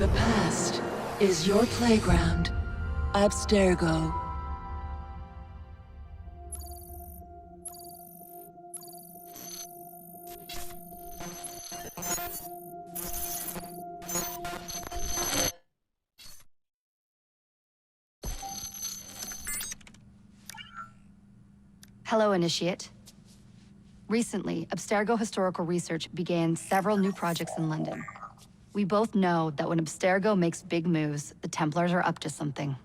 The past is your playground. Abstergo. Hello, Initiate. Recently, Abstergo Historical Research began several new projects in London. We both know that when Abstergo makes big moves, the Templars are up to something.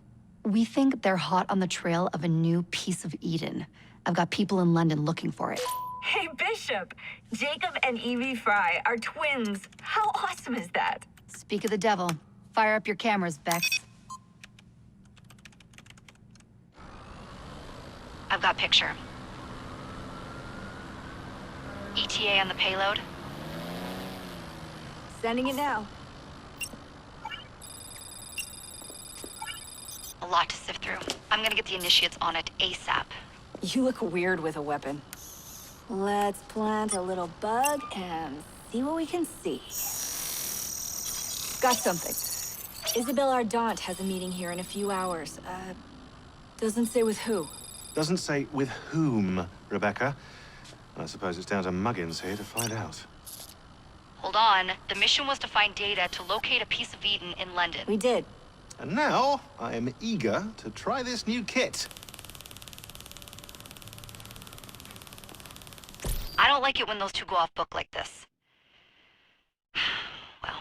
We think they're hot on the trail of a new piece of Eden. I've got people in London looking for it. Hey, Bishop! Jacob and Evie Fry are twins. How awesome is that? Speak of the devil. Fire up your cameras, Bex. I've got picture. ETA on the payload? Sending it now. A lot to sift through. I'm gonna get the Initiates on it ASAP. You look weird with a weapon. Let's plant a little bug and see what we can see. Got something. Isabel Ardant has a meeting here in a few hours. Doesn't say with who. Doesn't say with whom, Rebecca. I suppose it's down to Muggins here to find out. Hold on. The mission was to find data to locate a piece of Eden in London. We did. And now, I am eager to try this new kit. I don't like it when those two go off book like this. Well,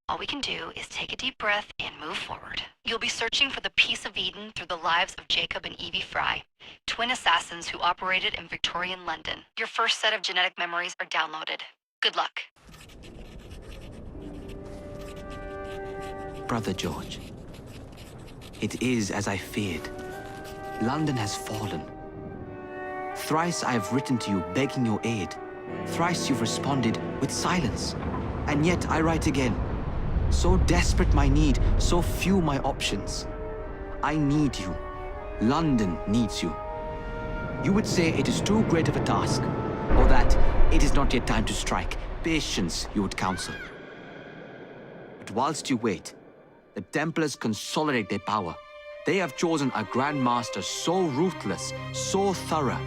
all we can do is take a deep breath and move forward. You'll be searching for the piece of Eden through the lives of Jacob and Evie Fry, twin assassins who operated in Victorian London. Your first set of genetic memories are downloaded. Good luck. Brother George, it is as I feared. London has fallen. Thrice I have written to you begging your aid. Thrice you've responded with silence. And yet I write again. So desperate my need, so few my options. I need you. London needs you. You would say it is too great of a task, or that it is not yet time to strike. Patience, you would counsel. But whilst you wait, the Templars consolidate their power. They have chosen a Grand Master so ruthless, so thorough.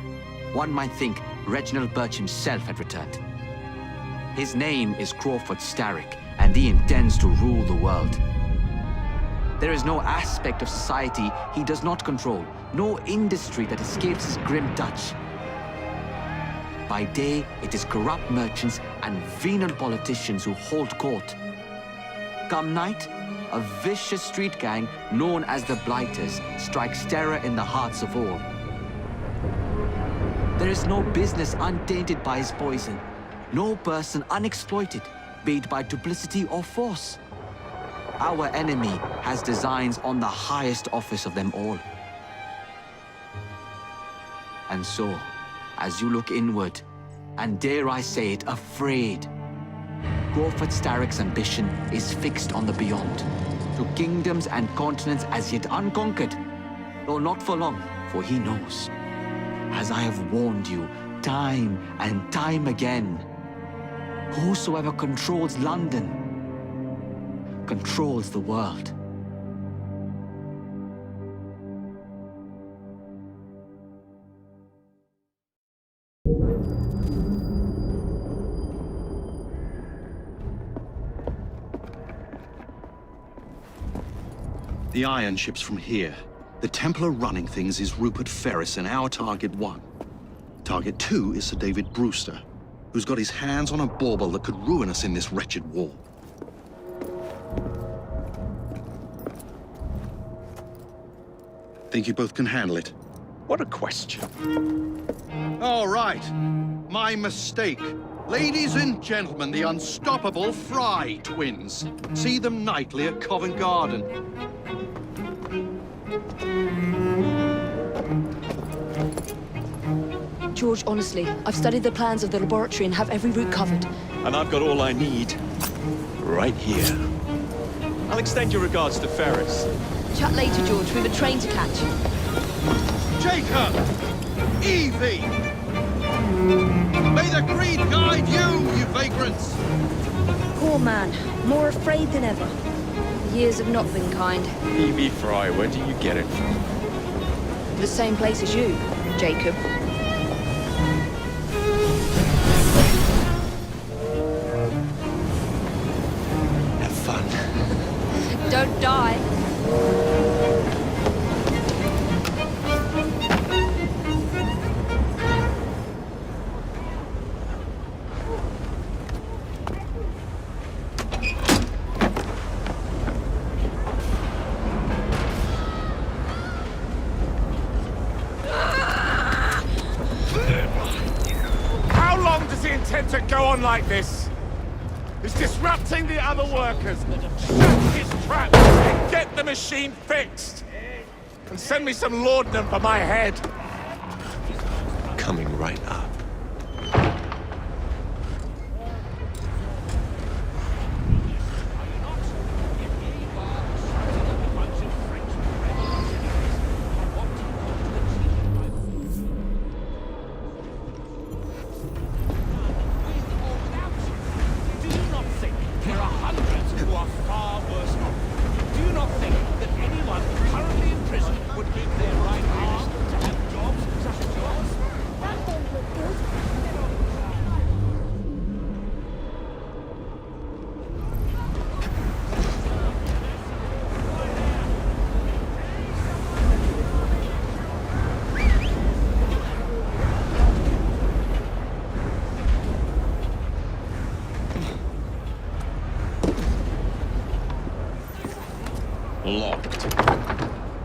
One might think Reginald Birch himself had returned. His name is Crawford Starrick, and he intends to rule the world. There is no aspect of society he does not control, no industry that escapes his grim touch. By day, it is corrupt merchants and venal politicians who hold court. Come night, a vicious street gang known as the Blighters strikes terror in the hearts of all. There is no business untainted by his poison, no person unexploited, be it by duplicity or force. Our enemy has designs on the highest office of them all. And so, as you look inward, and dare I say it, afraid, Crawford Starrick's ambition is fixed on the beyond, to kingdoms and continents as yet unconquered, though not for long, for he knows, as I have warned you time and time again, whosoever controls London controls the world. The iron ship's from here. The Templar running things is Rupert Ferris and our target 1. Target 2 is Sir David Brewster, who's got his hands on a bauble that could ruin us in this wretched war. Think you both can handle it? What a question. All right. My mistake. Ladies and gentlemen, the unstoppable Fry twins. See them nightly at Covent Garden. George, honestly, I've studied the plans of the laboratory and have every route covered. And I've got all I need right here. I'll extend your regards to Ferris. Chat later, George. We've a train to catch. Jacob! Evie! May the greed guide you, you vagrants! Poor man. More afraid than ever. Years have not been kind. Evie Fry, where do you get it from? The same place as you, Jacob. Have fun. Don't die. How long does he intend to go on like this? He's disrupting the other workers. Shut his trap and get the machine fixed. And send me some laudanum for my head. Coming right up. Locked.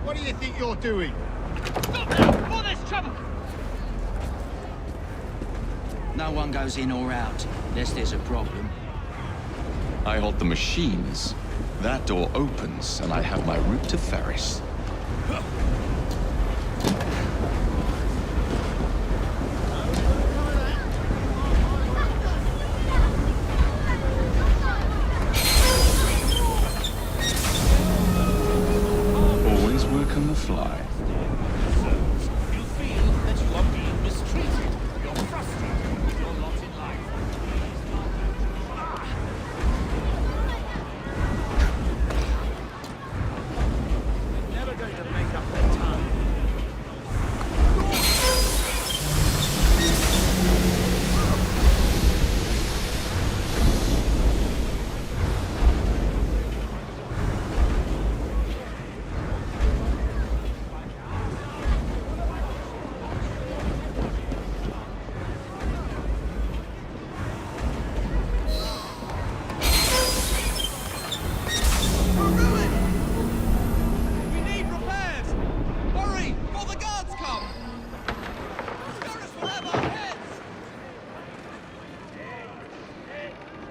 What do you think you're doing? No one goes in or out, unless there's a problem. I hold the machines. That door opens, and I have my route to Ferris. Always work on the fly. You feel that you are being mistreated. You're frustrated with your lot in life. Never going to make up their time. We need repairs! Hurry, before the guards come! Jonas will have our heads!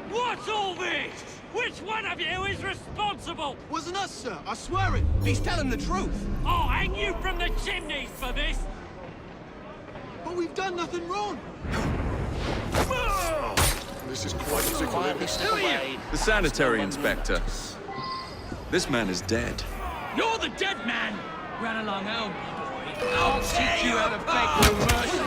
What's all this? Which one of you is responsible? Wasn't us, sir. I swear it. He's telling the truth. I'll hang you from the chimneys for this! But we've done nothing wrong. This is quite a Who are you? The sanitary inspector. This man is dead. You're the dead man! Run along home, boy. I'll teach you how to beg for mercy!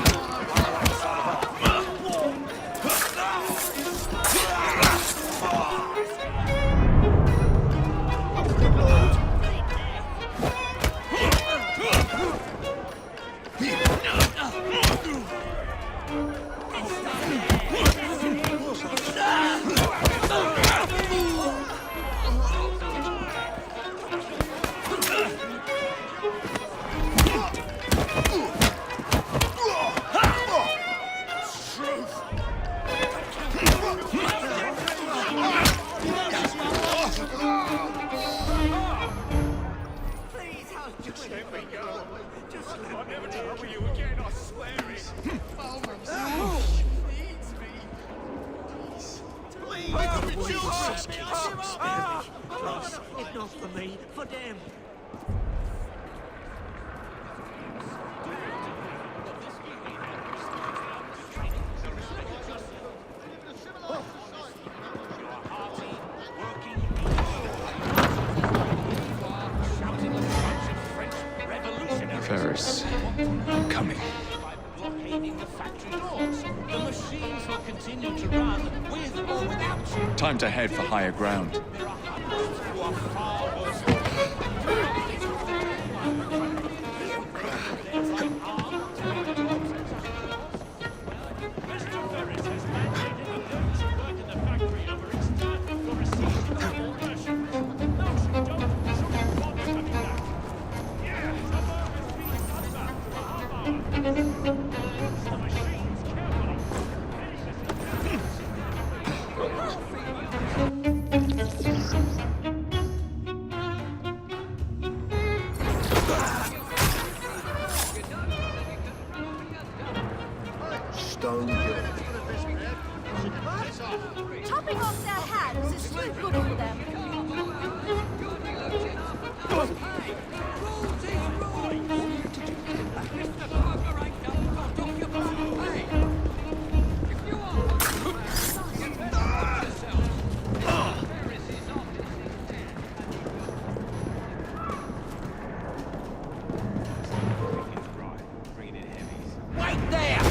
I'll never trouble you again, I swear it. If not for me, for them. Ferris, I'm coming. opening the factory doors. The machines will continue to run with or without you. Time to head for higher ground. There are hundreds who are far worse. Mr. Ferris has mandated that those who work in the factory over its staff will receive double ration. No, she don't. She'll bother coming back. Yeah, someone has been cut back for a half hour. The machines carefully. Stone dead. Chopping off their hands is too good for them. Wait there!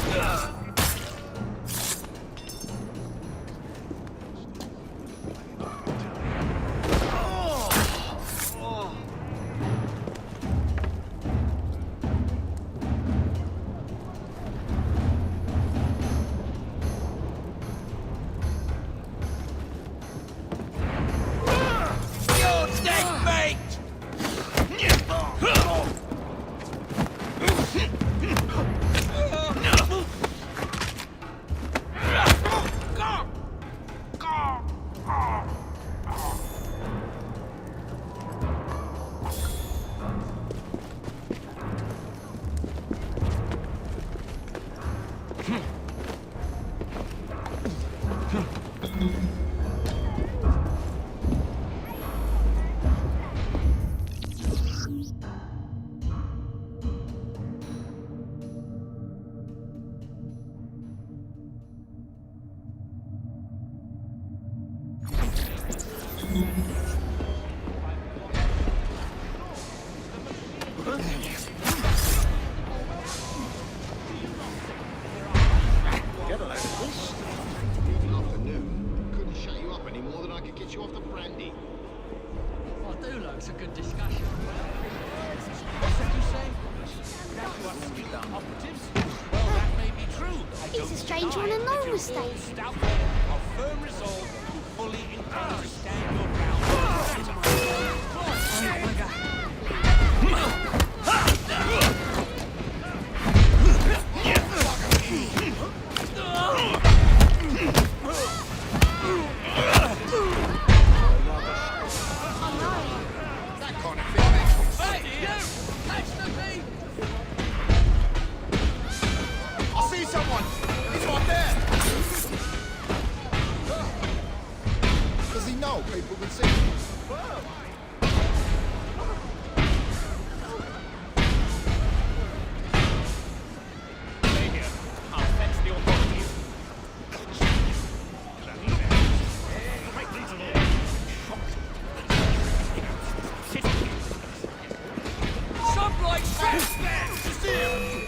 You're dead, mate! Couldn't shut you up any more than I could get you off the brandy. I do like it's a good discussion. What's that you say? That you are skilled operatives? Well, that may be true. He's a stranger on a normal state. Stout of firm resolve who fully intend to stand your ground. I see someone! He's right there! Does he know people can see him? Stay here. I'll fetch the authorities. Sublight fast there! You see him?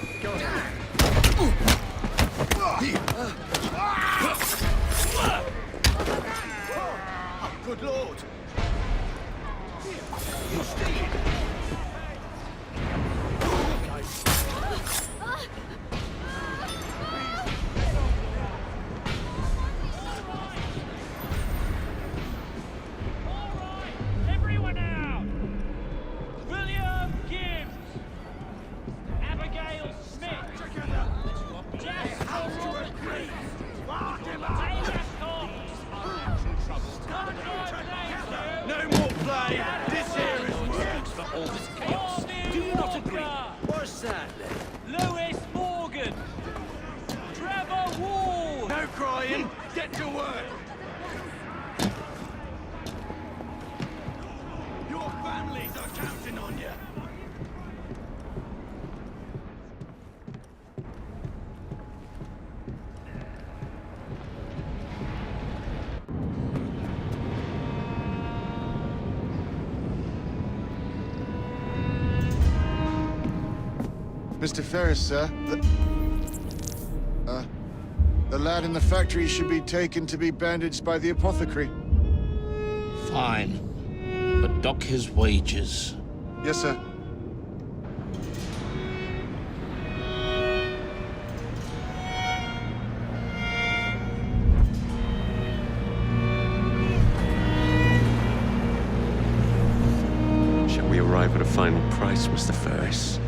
Good lord! Everyone out! William Gibbs! Abigail Smith! Jasper Robert Reeves! Taylor Scott! No more play! This here is work! For all this chaos. Do you not agree? What's that then? Lewis Morgan! Trevor Ward! No crying! Get to work! Your families are counting on you! Mr. Ferris, sir, The lad in the factory should be taken to be bandaged by the apothecary. Fine. But dock his wages. Yes, sir. Shall we arrive at a final price, Mr. Ferris?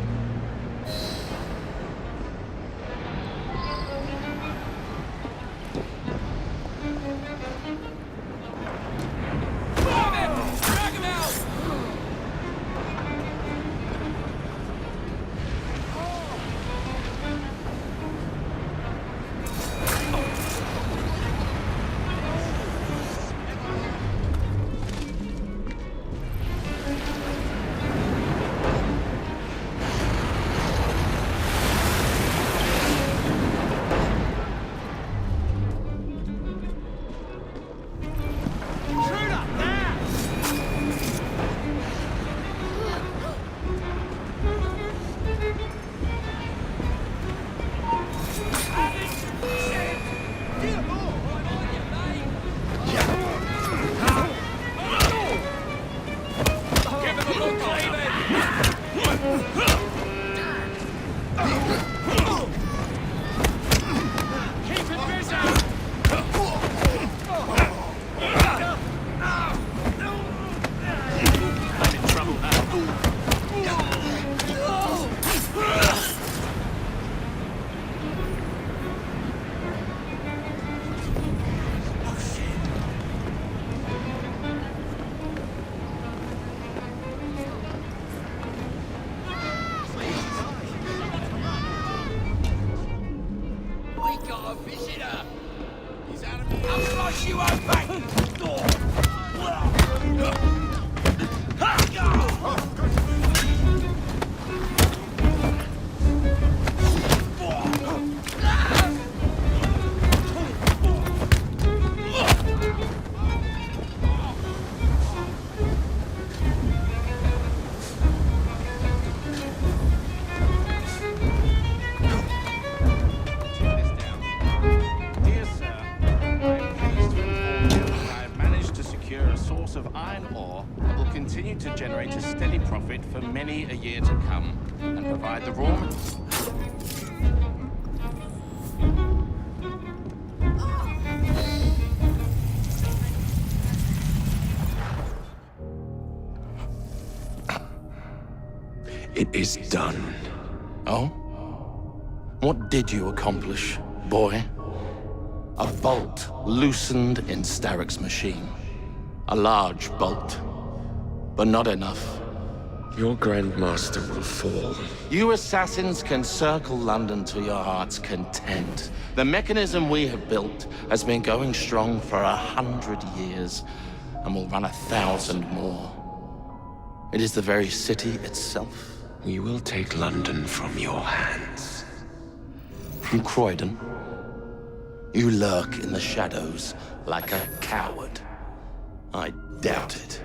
For many a year to come, and provide the raw materials. It is done. Oh? What did you accomplish, boy? A bolt loosened in Starrick's machine. A large bolt, but not enough. Your Grandmaster will fall. You assassins can circle London to your heart's content. The mechanism we have built has been going strong for 100 years, and will run 1,000 more. It is the very city itself. We will take London from your hands. From Croydon? You lurk in the shadows like a coward. I doubt it.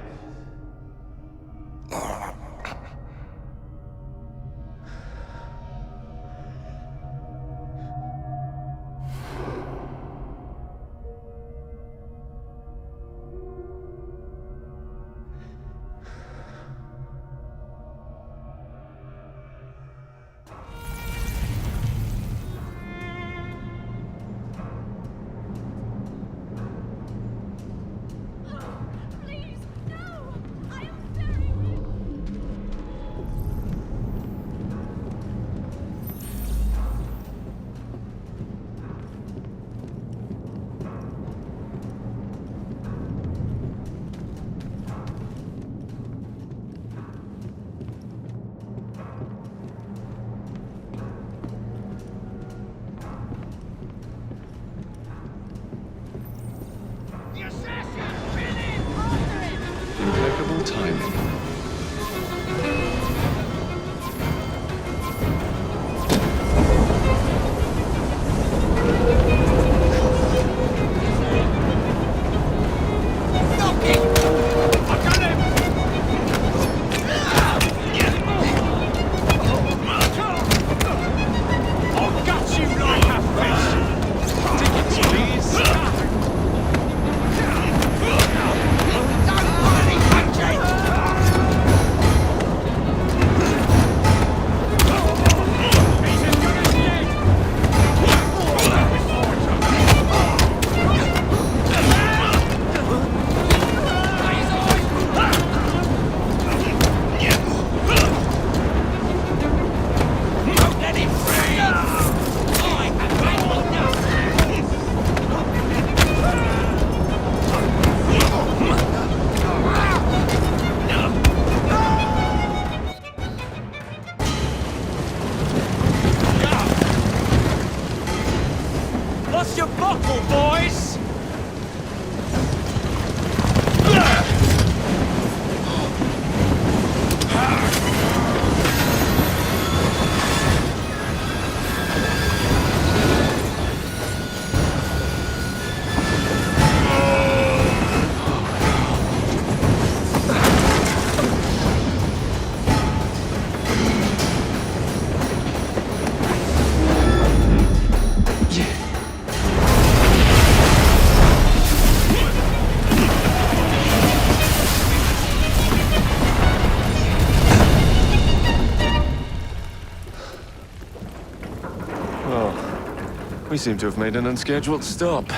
We seem to have made an unscheduled stop.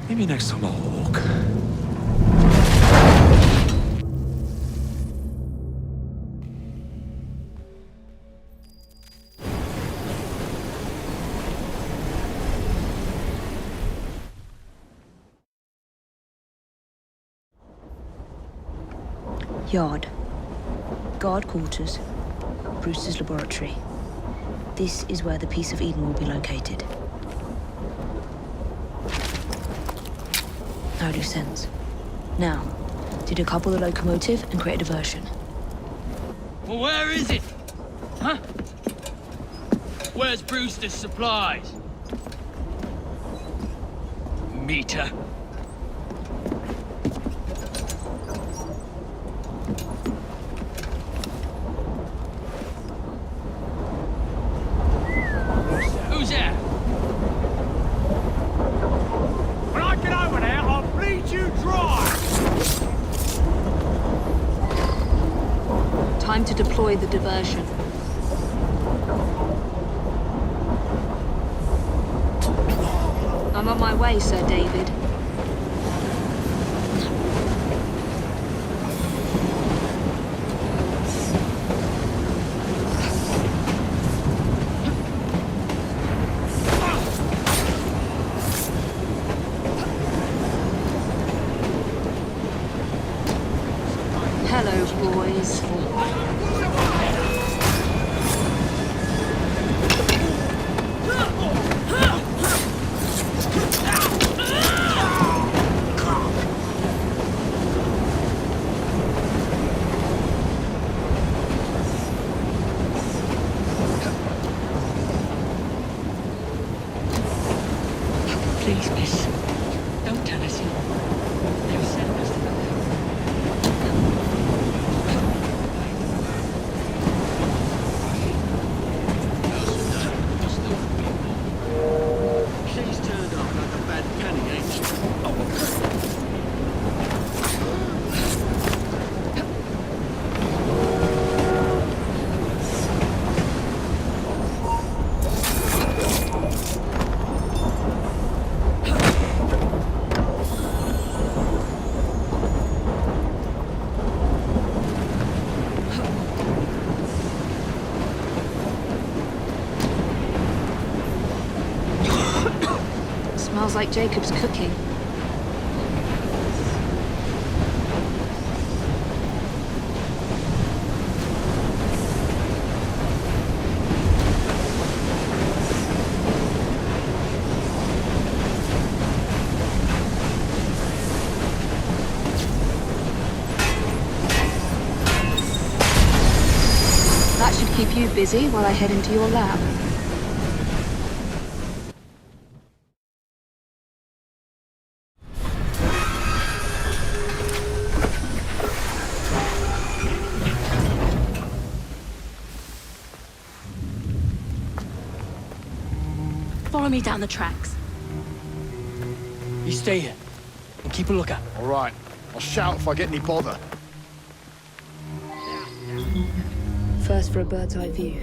Maybe next time I'll walk. Yard. Guard quarters. Brewster's laboratory. This is where the piece of Eden will be located. Now loose ends. Now, to decouple the locomotive and create a diversion. Well, where is it? Huh? Where's Brewster's supplies? Meter. Who's there? When I get over there, I'll bleed you dry! Time to deploy the diversion. I'm on my way, Sir David. Hello, boys. Please, miss. Don't tell us. They'll send us to She's turned up like a bad penny, ain't she? Smells like Jacob's cooking. That should keep you busy while I head into your lab. Follow me down the tracks. You stay here and keep a lookout. All right. I'll shout if I get any bother. First for a bird's eye view.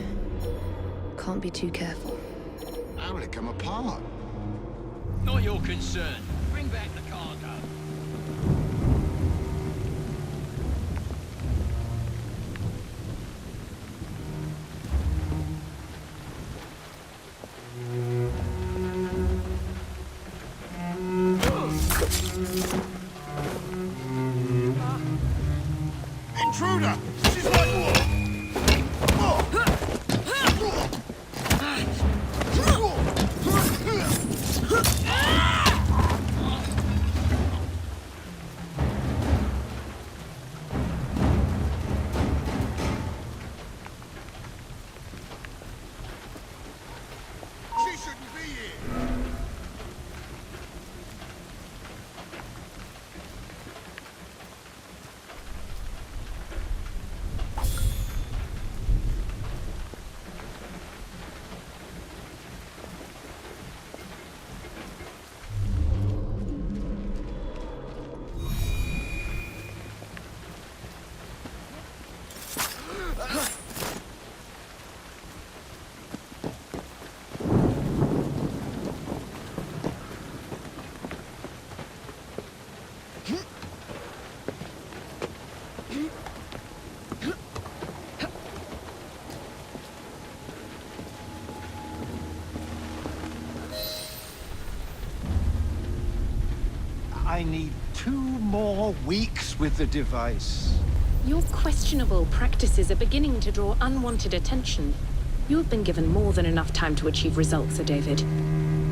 Can't be too careful. How will it come apart? Not your concern. Bring back the cargo. intruder! She's like... She shouldn't be here! I need 2 more weeks with the device. Your questionable practices are beginning to draw unwanted attention. You have been given more than enough time to achieve results, Sir David.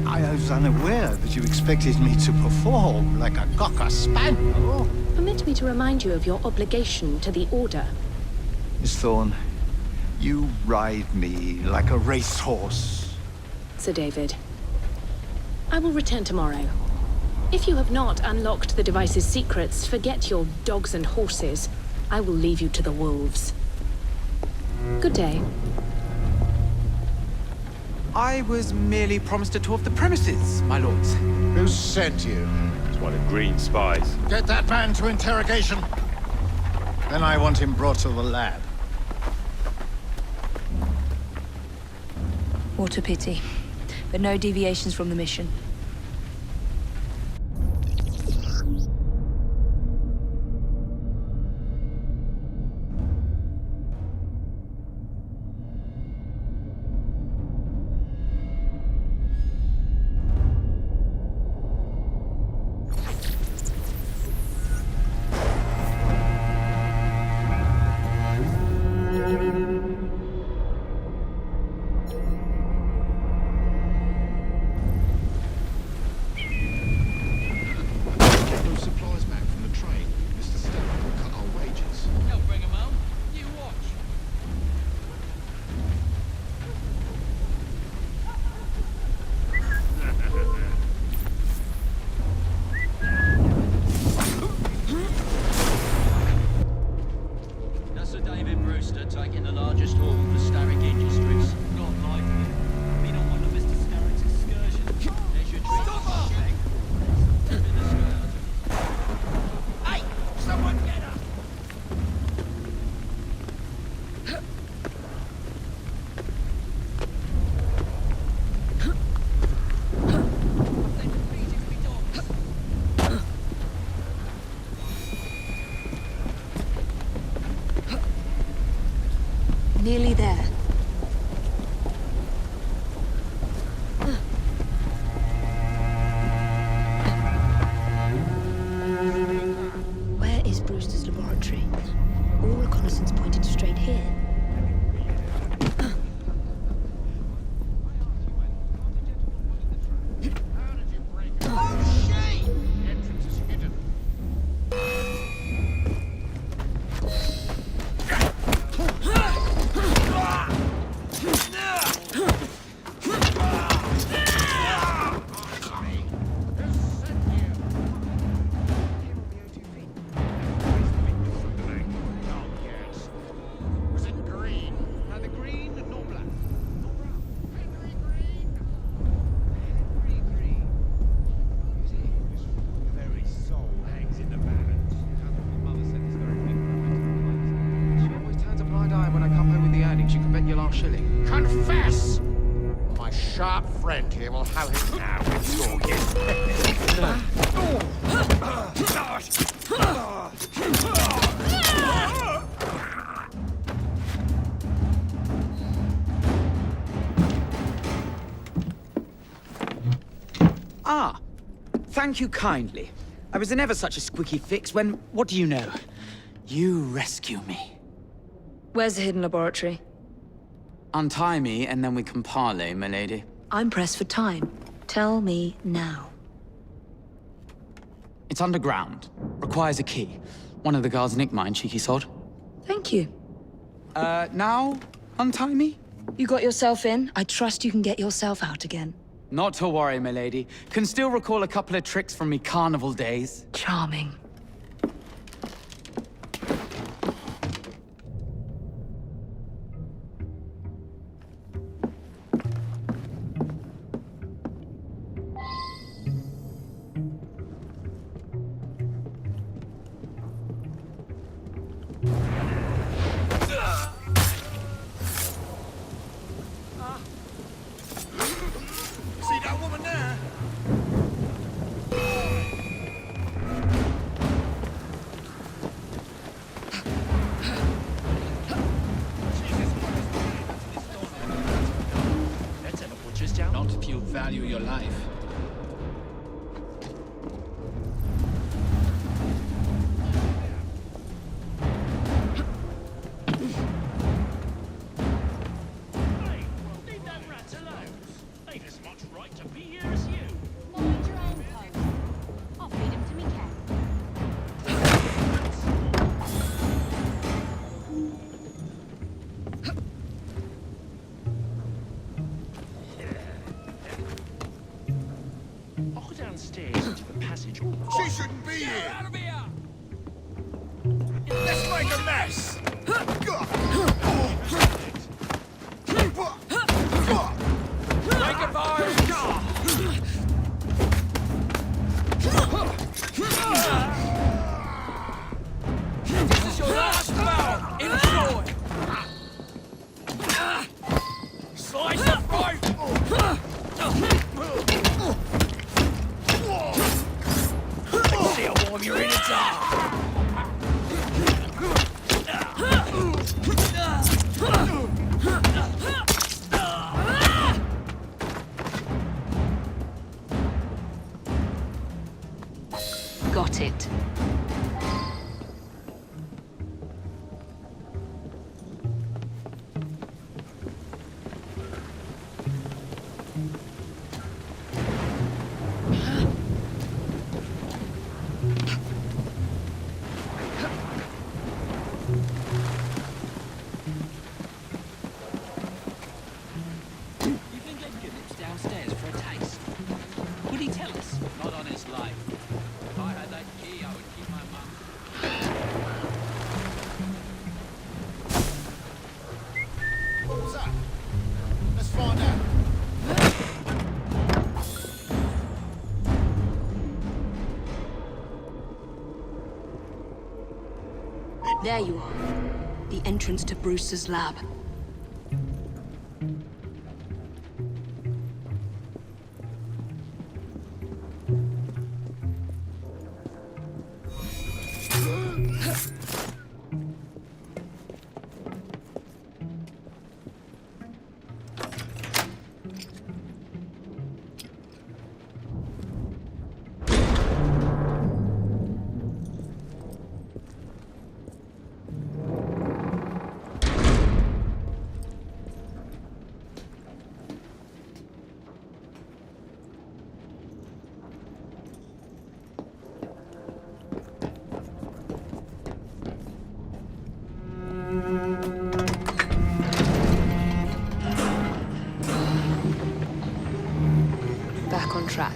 I was unaware that you expected me to perform like a cocker spaniel. Permit me to remind you of your obligation to the Order. Miss Thorne, you ride me like a racehorse. Sir David, I will return tomorrow. If you have not unlocked the device's secrets, forget your dogs and horses. I will leave you to the wolves. Good day. I was merely promised a tour of the premises, my lords. Who sent you? It's one of Green's spies. Get that man to interrogation. Then I want him brought to the lab. What a pity. But no deviations from the mission. Taking the largest haul for Starrick Industries. Not likely. Been on one of Mr. Starrick's excursions. There's your drink. Stop! Hey! Someone get her! Nearly there. Where is Brewster's laboratory? All reconnaissance pointed straight here. Confess! My sharp friend here will have him now with your Thank you kindly. I was in ever such a squeaky fix when, what do you know? You rescue me. Where's the hidden laboratory? Untie me, and then we can parley, milady. I'm pressed for time. Tell me now. It's underground. Requires a key. One of the guards nicked mine, cheeky sod. Thank you. Now? Untie me? You got yourself in. I trust you can get yourself out again. Not to worry, milady. Can still recall a couple of tricks from me carnival days. Charming. See that woman there? Let's have a butcher's down. Not if you value your life. Downstairs into the passage. She shouldn't be here. Let's make a mess. Make a fire. This is your last bout. Enjoy. Slice the throat. See how warm your innards are. Got it. Downstairs for a taste. Would he tell us? Not on his life. If I had that key, I would keep my mouth. What was that? Let's find out. There you are. The entrance to Brewster's lab. Back on track.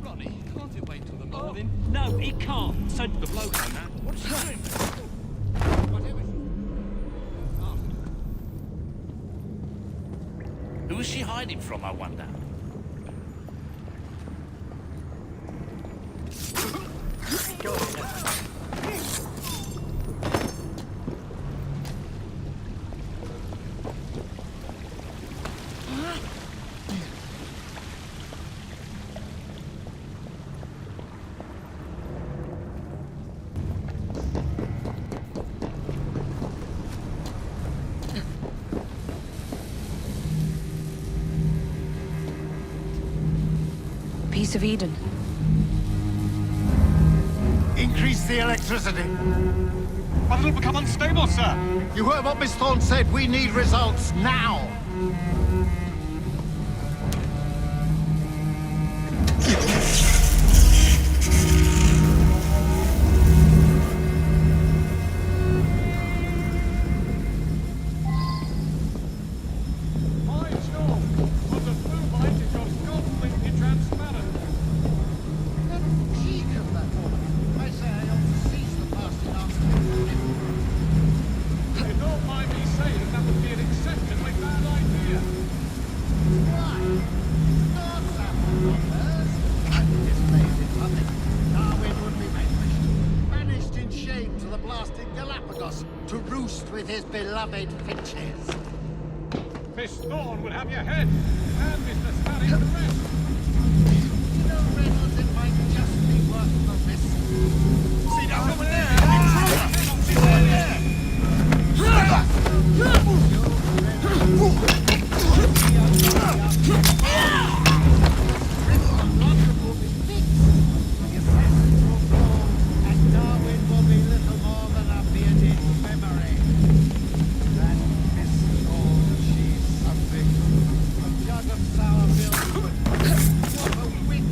Ronnie, can't it wait till the morning? No, it can't. So the bloke on that. What's he doing? Who is she hiding from, I wonder? piece of Eden. Increase the electricity. But it'll become unstable, sir. You heard what Miss Thorne said. We need results now. To roost with his beloved finches. Miss Thorne will have your head, and Mr. Starrick the rest. You know, Reynolds, it might just be worth the risk. See down over there! See over And Darwin will be little more than a bearded memory. That Miss Thorne, she's something. A jug of sour milk, but what a wit!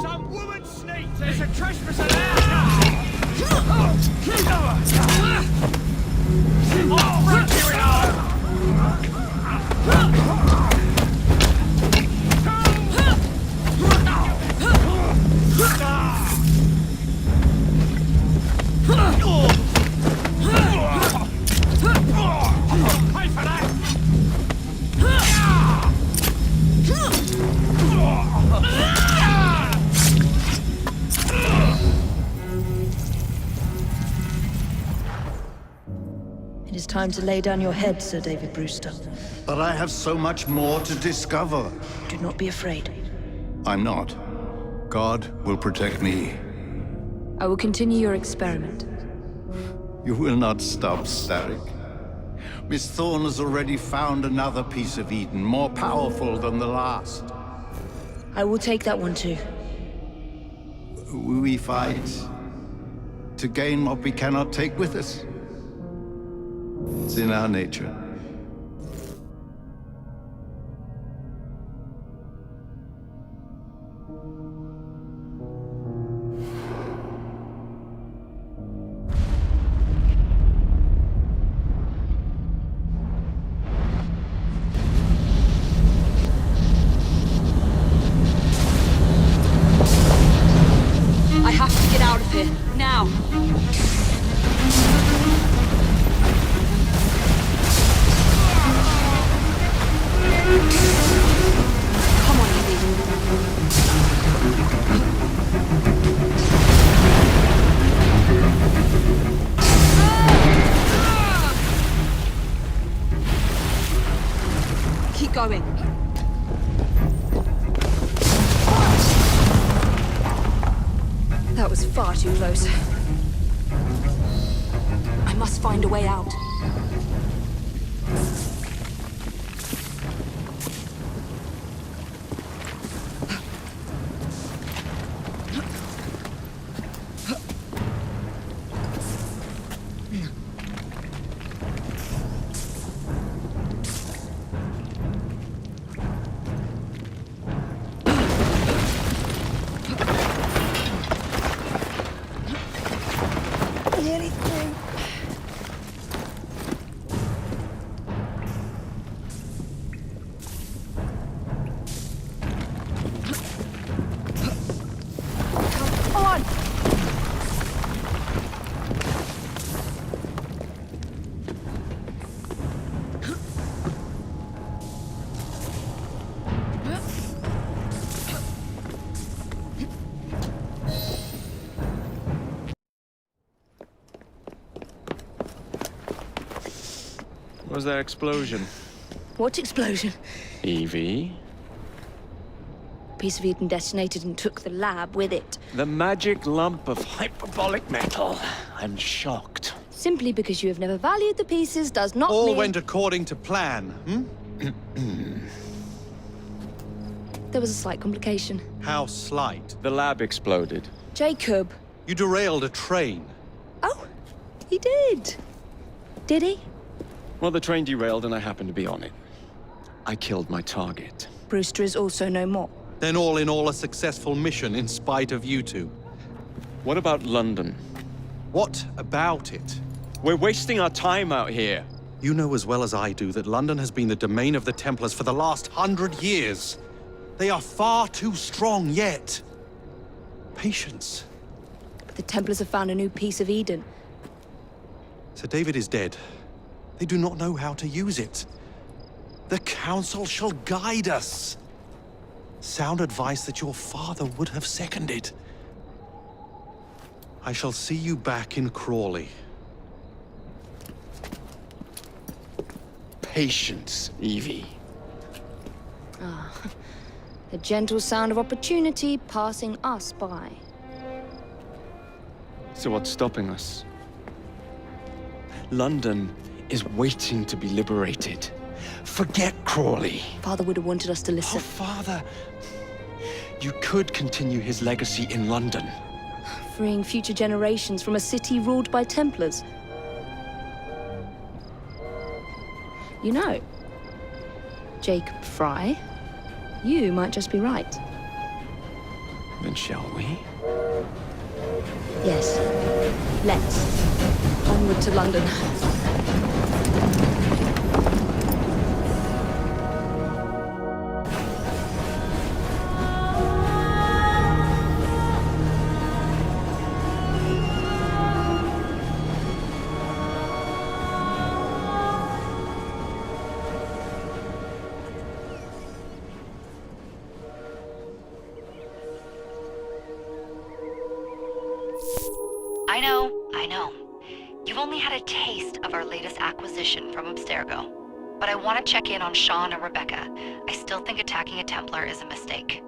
Some woman sneaked! There's a trespasser now! I'll break you in half! Pay for that! It is time to lay down your head, Sir David Brewster. But I have so much more to discover. Do not be afraid. I'm not. God will protect me. I will continue your experiment. You will not stop, Starrick. Miss Thorne has already found another piece of Eden, more powerful than the last. I will take that one too. We fight to gain what we cannot take with us. It's in our nature. I have to get out of here, now! Come on, Evie. Keep going. That was far too close. I must find a way out. Was that explosion? What explosion? Evie? Piece of Eden detonated and took the lab with it. The magic lump of hyperbolic metal. I'm shocked. Simply because you have never valued the pieces does not All mean... went according to plan, There was a slight complication. How slight? The lab exploded. Jacob. You derailed a train. Oh, he did. Did he? Well, the train derailed and I happened to be on it. I killed my target. Brewster is also no more. Then all in all, a successful mission in spite of you two. What about London? What about it? We're wasting our time out here. You know as well as I do that London has been the domain of the Templars for the last 100 years. They are far too strong yet. Patience. But the Templars have found a new piece of Eden. Sir David is dead. They do not know how to use it. The Council shall guide us. Sound advice that your father would have seconded. I shall see you back in Crawley. Patience, Evie. Ah, the gentle sound of opportunity passing us by. So what's stopping us? London is waiting to be liberated. Forget Crawley. Father would have wanted us to listen. Oh, Father. You could continue his legacy in London. Freeing future generations from a city ruled by Templars. You know, Jacob Fry, you might just be right. Then shall we? Yes. Let's. Onward to London. I know. You've only had a taste of our latest acquisition from Abstergo. But I want to check in on Sean and Rebecca. I still think attacking a Templar is a mistake.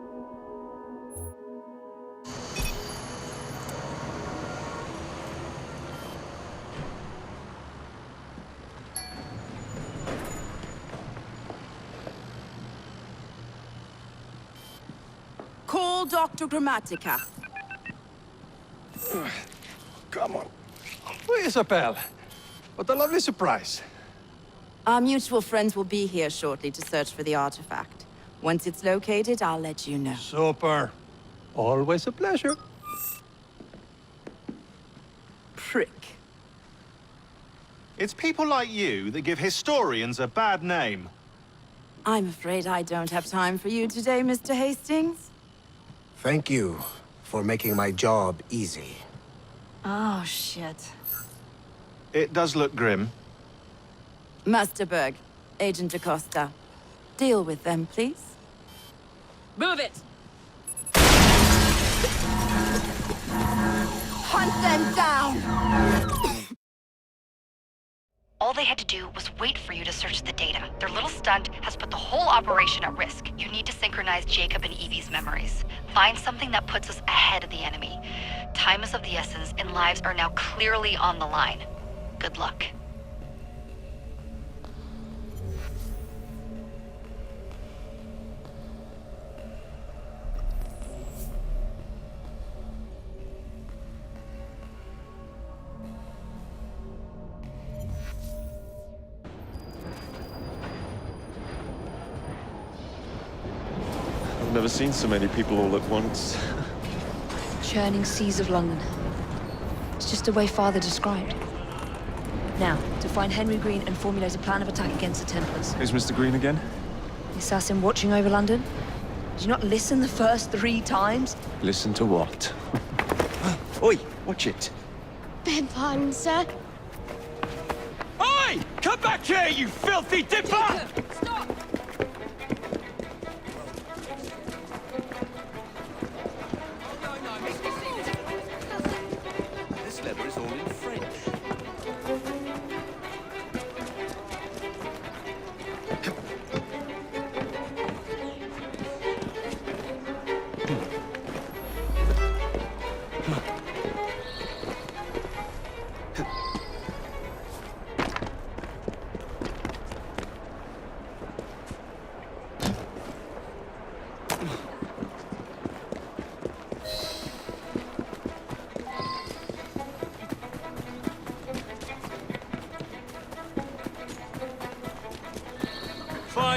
Call Dr. Grammatica. Come on. Please, Isabel. What a lovely surprise. Our mutual friends will be here shortly to search for the artifact. Once it's located, I'll let you know. Super. Always a pleasure. Prick. It's people like you that give historians a bad name. I'm afraid I don't have time for you today, Mr. Hastings. Thank you for making my job easy. Oh, shit. It does look grim. Master Berg, Agent Acosta. Deal with them, please. Move it! Hunt them down! All they had to do was wait for you to search the data. Their little stunt has put the whole operation at risk. You need to synchronize Jacob and Evie's memories. Find something that puts us ahead of the enemy. Time is of the essence, and lives are now clearly on the line. Good luck. I've never seen so many people all at once. Churning seas of London. It's just the way Father described. Now, to find Henry Green and formulate a plan of attack against the Templars. Who's Mr. Green again? The assassin watching over London? Did you not listen the first 3 times? Listen to what? Oi, watch it. Beg pardon, sir. Oi! Come back here, you filthy dipper! Stop! This letter is all in French.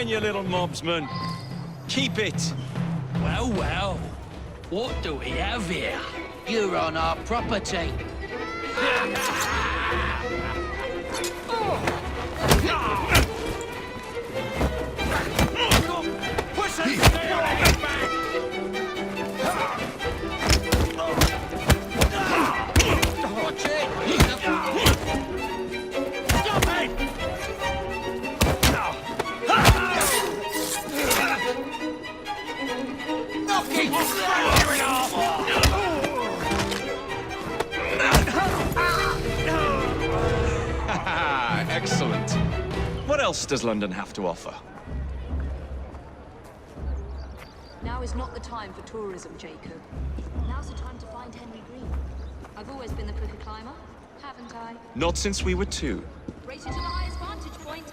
mine, you little mobsman. Keep it. Well, well. What do we have here? You're on our property. Push it! Stay on your back! Watch it! Stop it! Knocking! Fire it off! Excellent. What else does London have to offer? Now is not the time for tourism, Jacob. Now's the time to find Henry Green. I've always been the quicker climber, haven't I? Not since we were 2. Race you to the highest vantage point.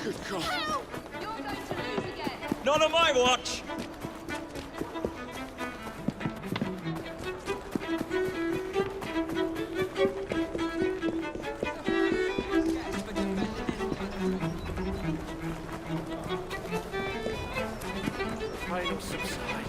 Good God. Help! You're going to lose again. Not on my watch! Rain will subside.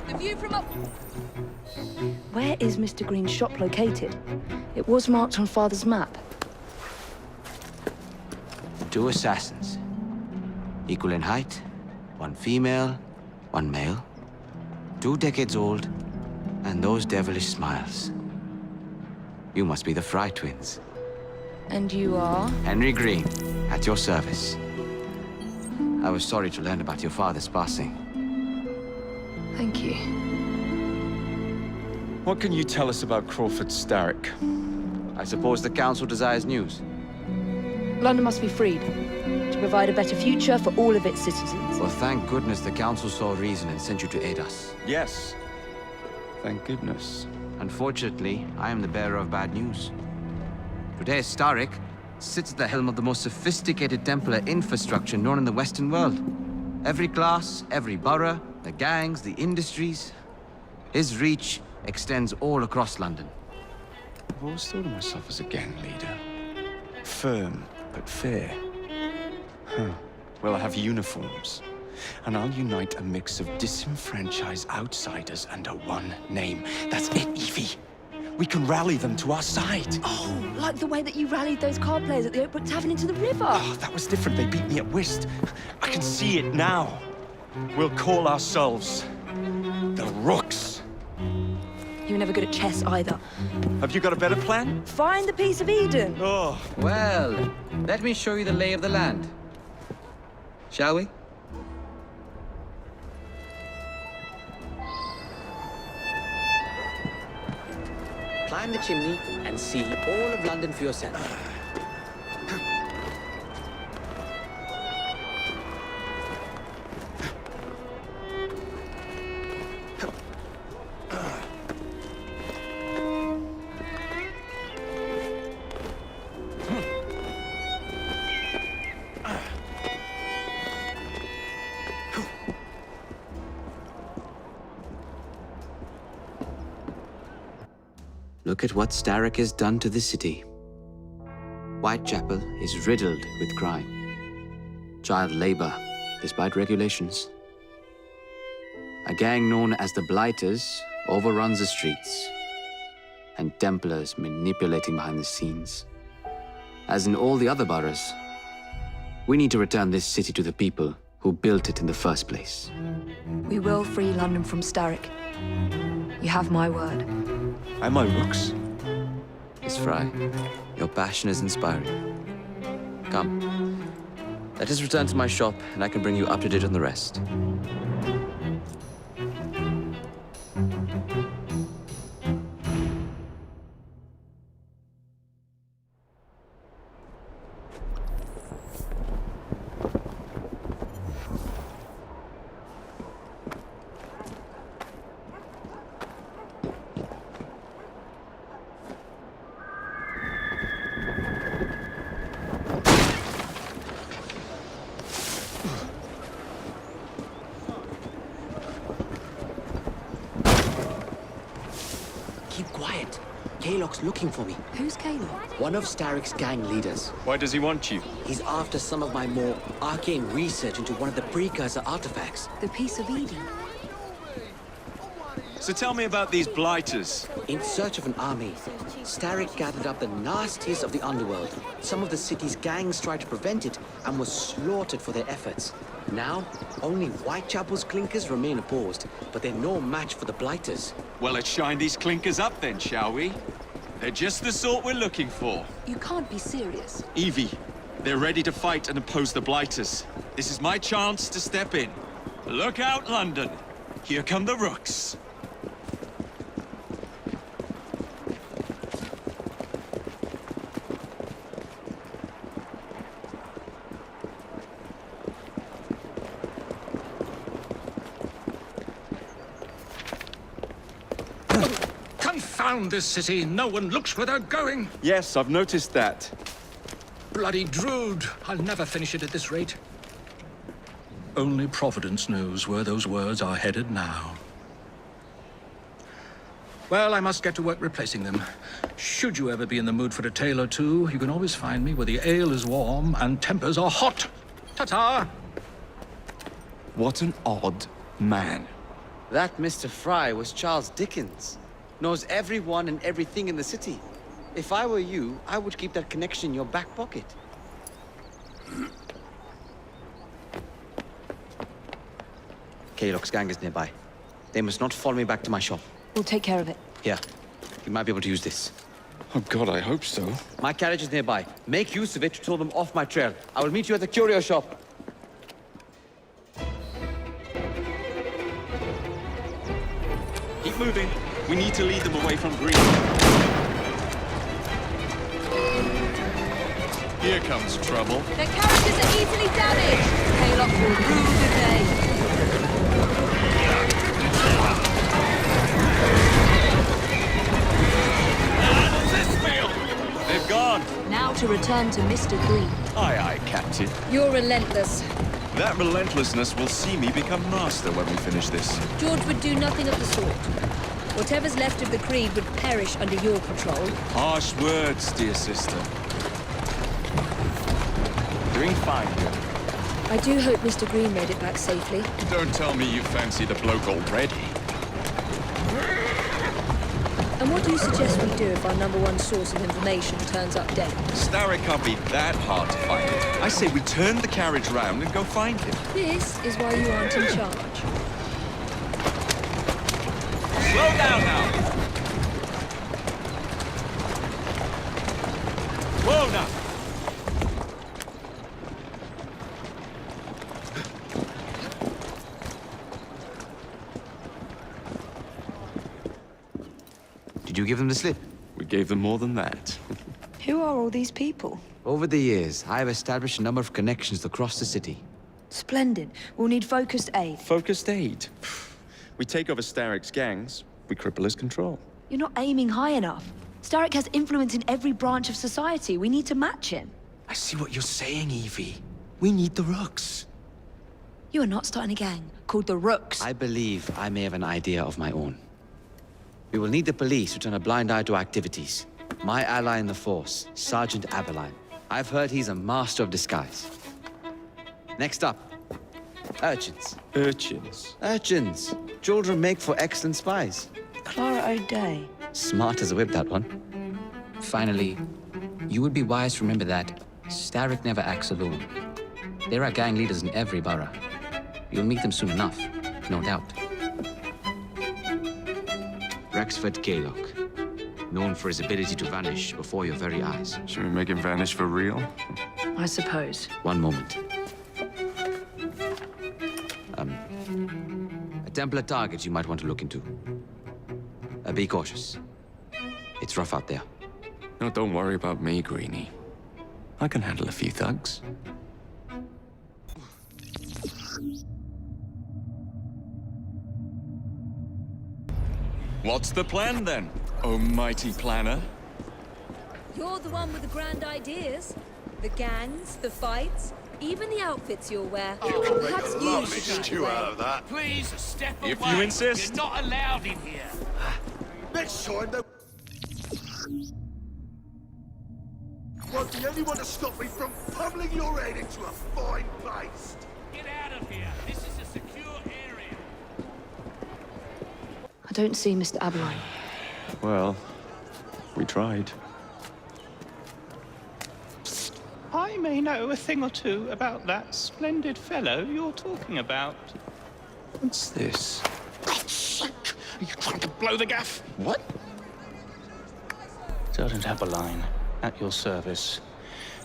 The view from up... Where is Mr. Green's shop located? It was marked on Father's map. 2 assassins. Equal in height, 1 female, 1 male. 2 decades old, and those devilish smiles. You must be the Fry twins. And you are? Henry Green, at your service. I was sorry to learn about your father's passing. Thank you. What can you tell us about Crawford Starrick? I suppose the Council desires news. London must be freed to provide a better future for all of its citizens. Well, thank goodness the Council saw reason and sent you to aid us. Yes. Thank goodness. Unfortunately, I am the bearer of bad news. Today, Starrick sits at the helm of the most sophisticated Templar infrastructure known in the Western world. Every class, every borough, the gangs, the industries. His reach extends all across London. I've always thought of myself as a gang leader. Firm, but fair. Huh. Well, I have uniforms. And I'll unite a mix of disenfranchised outsiders under one name. That's it, Evie. We can rally them to our side. Oh, like the way that you rallied those card players at the Oakbrook Tavern into the river. Oh, that was different. They beat me at whist. I can see it now. We'll call ourselves the Rooks. You were never good at chess either. Have you got a better plan? Find the piece of Eden. Oh. Well, let me show you the lay of the land. Shall we? Climb the chimney and see all of London for yourself. Look at what Starrick has done to the city. Whitechapel is riddled with crime. Child labor, despite regulations. A gang known as the Blighters overruns the streets, and Templars manipulating behind the scenes. As in all the other boroughs, we need to return this city to the people who built it in the first place. We will free London from Starrick. You have my word. Am I Rooks? Miss Fry, your passion is inspiring. Come, let us return to my shop, and I can bring you up to date on the rest. Kalok's looking for me. Who's Kalok? One of Starrick's gang leaders. Why does he want you? He's after some of my more arcane research into one of the precursor artifacts. The Piece of Eden. So tell me about these blighters. In search of an army, Starrick gathered up the nastiest of the underworld. Some of the city's gangs tried to prevent it and were slaughtered for their efforts. Now, only Whitechapel's clinkers remain opposed, but they're no match for the blighters. Well, let's shine these clinkers up then, shall we? They're just the sort we're looking for. You can't be serious. Evie, they're ready to fight and oppose the blighters. This is my chance to step in. Look out, London. Here come the rooks. Confound this city! No one looks where they're going! Yes, I've noticed that. Bloody Drood! I'll never finish it at this rate. Only Providence knows where those words are headed now. Well, I must get to work replacing them. Should you ever be in the mood for a tale or two, you can always find me where the ale is warm and tempers are hot. Ta-ta! What an odd man. That Mr. Fry was Charles Dickens. Knows everyone and everything in the city. If I were you, I would keep that connection in your back pocket. Kalok's gang is nearby. They must not follow me back to my shop. We'll take care of it. Here, you might be able to use this. Oh God, I hope so. My carriage is nearby. Make use of it to throw them off my trail. I will meet you at the curio shop. Keep moving. We need to lead them away from Green. Here comes trouble. Their characters are easily damaged. Kalok will rue the day. They've gone. Now to return to Mr. Green. Aye, aye, Captain. You're relentless. That relentlessness will see me become master when we finish this. George would do nothing of the sort. Whatever's left of the Creed would perish under your control. Harsh words, dear sister. Doing fine, girl. I do hope Mr. Green made it back safely. Don't tell me you fancy the bloke already. And what do you suggest we do if our #1 source of information turns up dead? Starrick can't be that hard to find. I say we turn the carriage round and go find him. This is why you aren't in charge. Slow down now. Whoa now. Did you give them the slip? We gave them more than that. Who are all these people? Over the years, I have established a number of connections across the city. Splendid. We'll need focused aid. Focused aid. We take over Starrick's gangs, we cripple his control. You're not aiming high enough. Starrick has influence in every branch of society. We need to match him. I see what you're saying, Evie. We need the rooks. You are not starting a gang called the Rooks. I believe I may have an idea of my own. We will need the police to turn a blind eye to activities. My ally in the force, Sergeant Aberline. I've heard he's a master of disguise. Next up, urchins. Urchins? Urchins. Children make for excellent spies. Clara O'Day. Smart as a whip, that one. Finally, you would be wise to remember that Starrick never acts alone. There are gang leaders in every borough. You'll meet them soon enough, no doubt. Rexford Kalok, known for his ability to vanish before your very eyes. Should we make him vanish for real? I suppose. One moment. A Templar target you might want to look into. Be cautious. It's rough out there. No, don't worry about me, Greenie. I can handle a few thugs. What's the plan, then, oh mighty planner? You're the one with the grand ideas. The gangs, the fights, even the outfits you'll wear. Perhaps you should lead the way. that. Please step away. If you insist. You're not allowed in here. Let's show him the... Won't be anyone to stop me from pummeling your head into a fine paste. Get out of here. This is a secure area. I don't see Mr. Aberline. Well, we tried. I may know a thing or two about that splendid fellow you're talking about. What's this? God's sake! Are you trying to blow the gaff? What? Sergeant Aberline, at your service.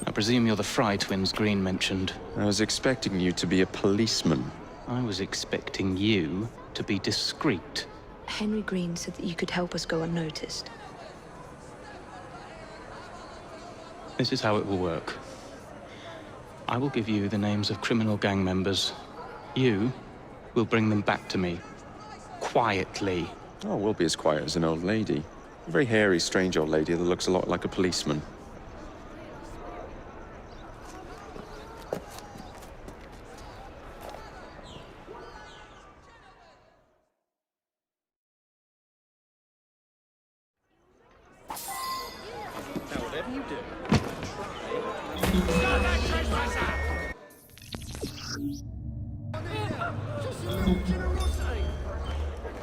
I presume you're the Fry twins Green mentioned. I was expecting you to be a policeman. I was expecting you to be discreet. Henry Green said that you could help us go unnoticed. This is how it will work. I will give you the names of criminal gang members. You will bring them back to me. Quietly. Oh, we'll be as quiet as an old lady. A very hairy, strange old lady that looks a lot like a policeman. Now, whatever you do,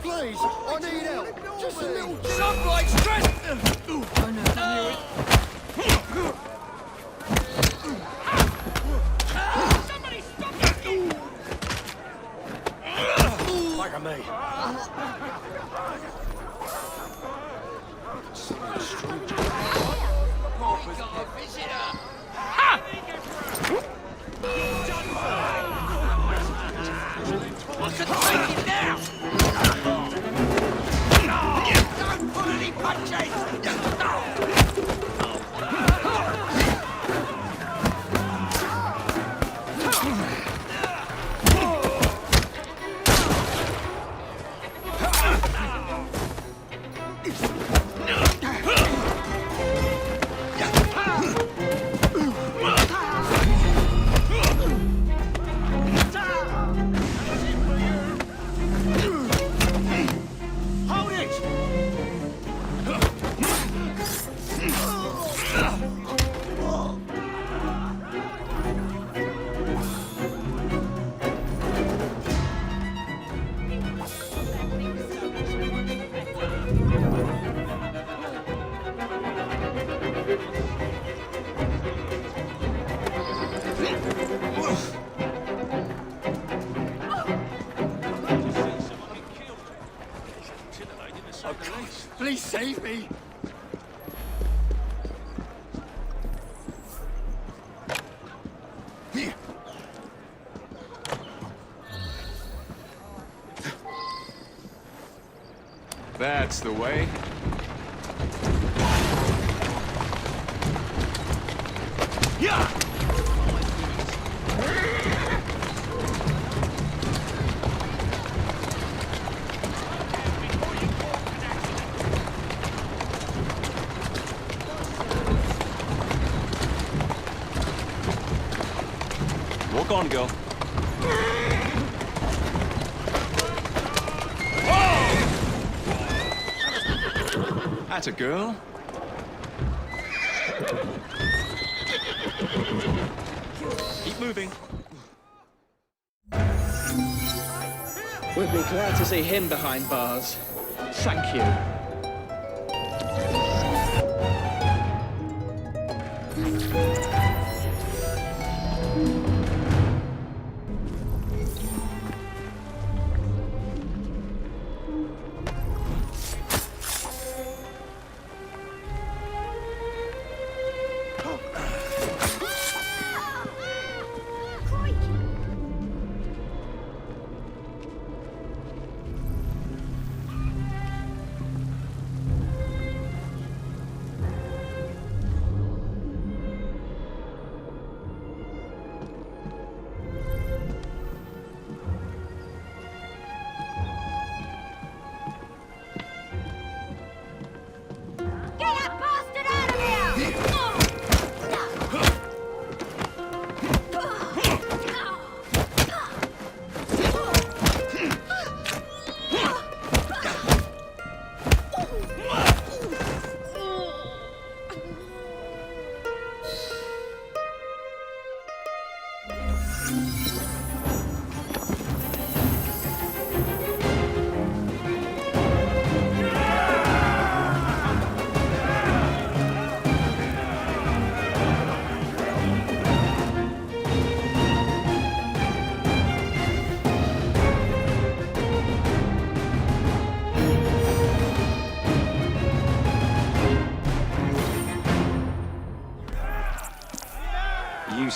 Please, I need help. Just a little... Sunlight strength! I know. Somebody stop it! like me. We got a visitor! I can take it now! Don't pull any punches! Please save me! That's the way. Yeah! Walk on, girl. That's a girl. Keep moving. We'd be glad to see him behind bars. Thank you.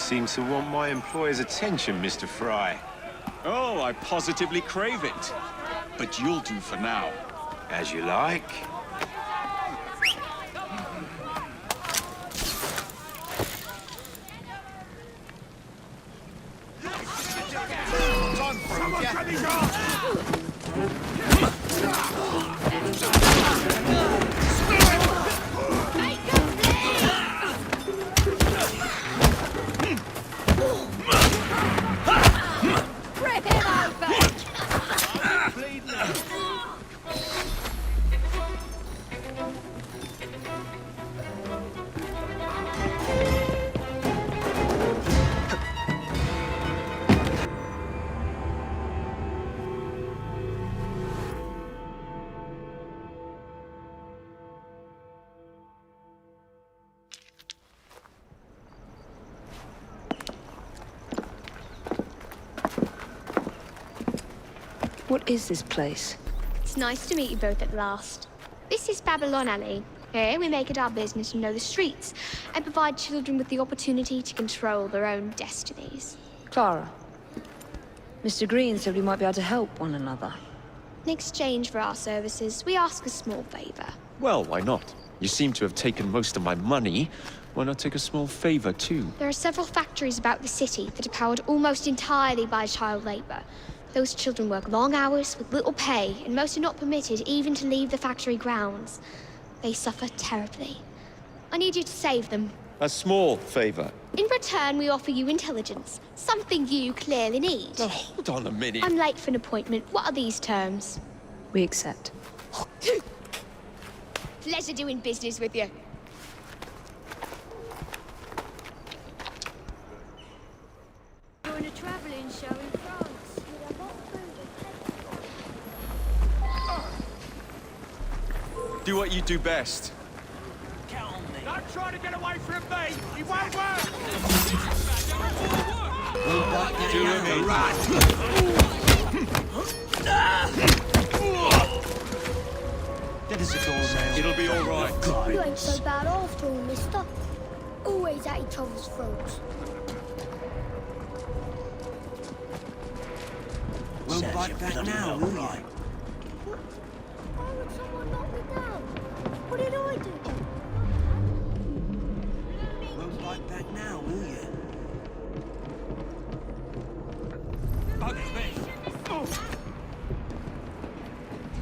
seem to want my employer's attention, Mr. Fry. Oh, I positively crave it. But you'll do for now. As you like. Rip him open! What is this place? It's nice to meet you both at last. This is Babylon Alley. Here we make it our business to know the streets and provide children with the opportunity to control their own destinies. Clara. Mr. Green said we might be able to help one another. In exchange for our services, we ask a small favor. Well, why not? You seem to have taken most of my money. Why not take a small favor, too? There are several factories about the city that are powered almost entirely by child labor. Those children work long hours with little pay, and most are not permitted even to leave the factory grounds. They suffer terribly. I need you to save them. A small favor. In return, we offer you intelligence, something you clearly need. Oh, hold on a minute. I'm late for an appointment. What are these terms? We accept. Pleasure doing business with you. Doing a traveling show in France with a lot of food. Do what you do best. Don't try to get away from me! It won't work! Do him in. It'll be all right. You ain't so bad after all, mister. Always at each other's throats. Won't bite back now, will you? Why would someone knock me down? What did I do? Won't bite back now, will you? Bugging me.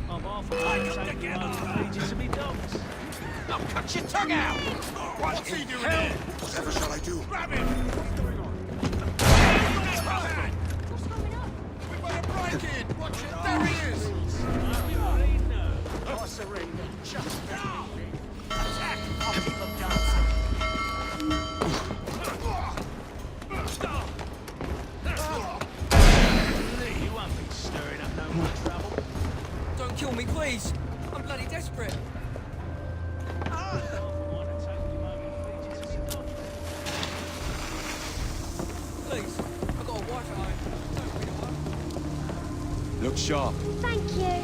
I'm half ages to be dogs. Now cut your tongue out! What's he doing here? Whatever shall I do? Grab him! What's going on? We better break in! Watch it! There he is! I surrender. Just now! Attack! I'll keep them dancing. You won't be stirring up no more trouble. Don't kill me, please. I'm bloody desperate. Please, I've got a wife at home. Don't bring her up. Look sharp. Thank you.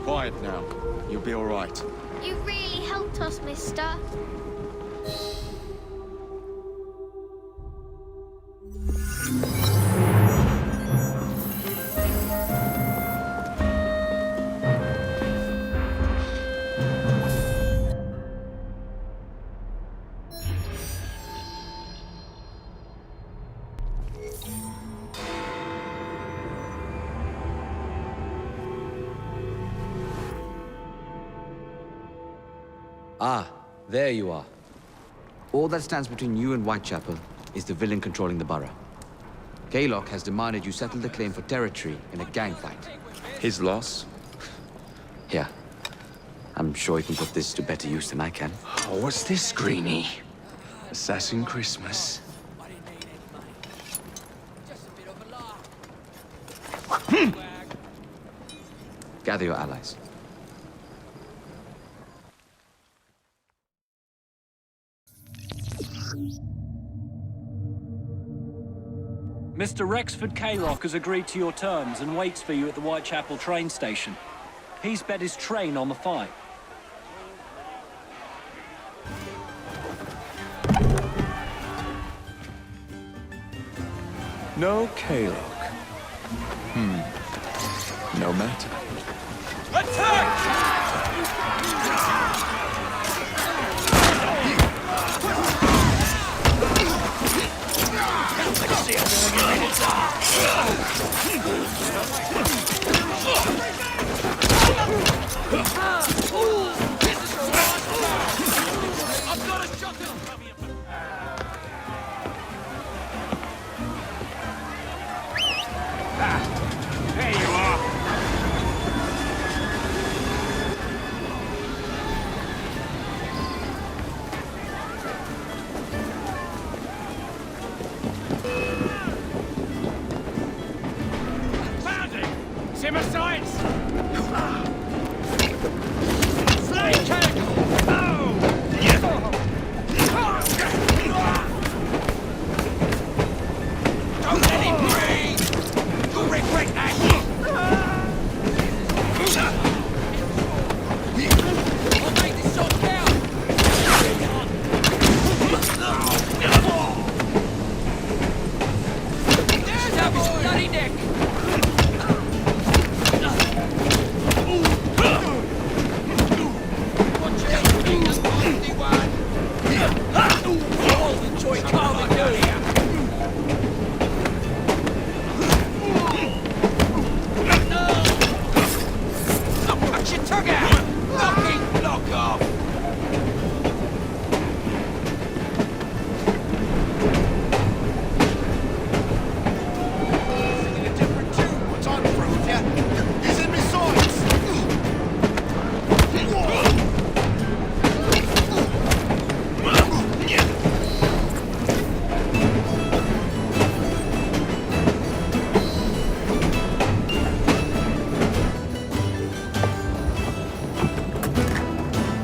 Quiet now. You'll be all right. You really helped us, mister. Ah, there you are. All that stands between you and Whitechapel is the villain controlling the borough. Kaylock has demanded you settle the claim for territory in a gang fight. His loss? Yeah. I'm sure he can put this to better use than I can. Oh, what's this, Greenie? Assassin Christmas. Gather your allies. Mr. Rexford Kaylock has agreed to your terms and waits for you at the Whitechapel train station. He's bet his train on the fight. No Kaylock. No matter. There you are. Found him! Simmer sights! Slay kick! Don't let him breathe! You'll regret that! I'll make this shot count! Stab his bloody neck! Watch out, being the nasty one! I'll enjoy carving you here! Cut your tongue out! Fucking block off! Singing a different tune, what's on proof ya? He's in my sights!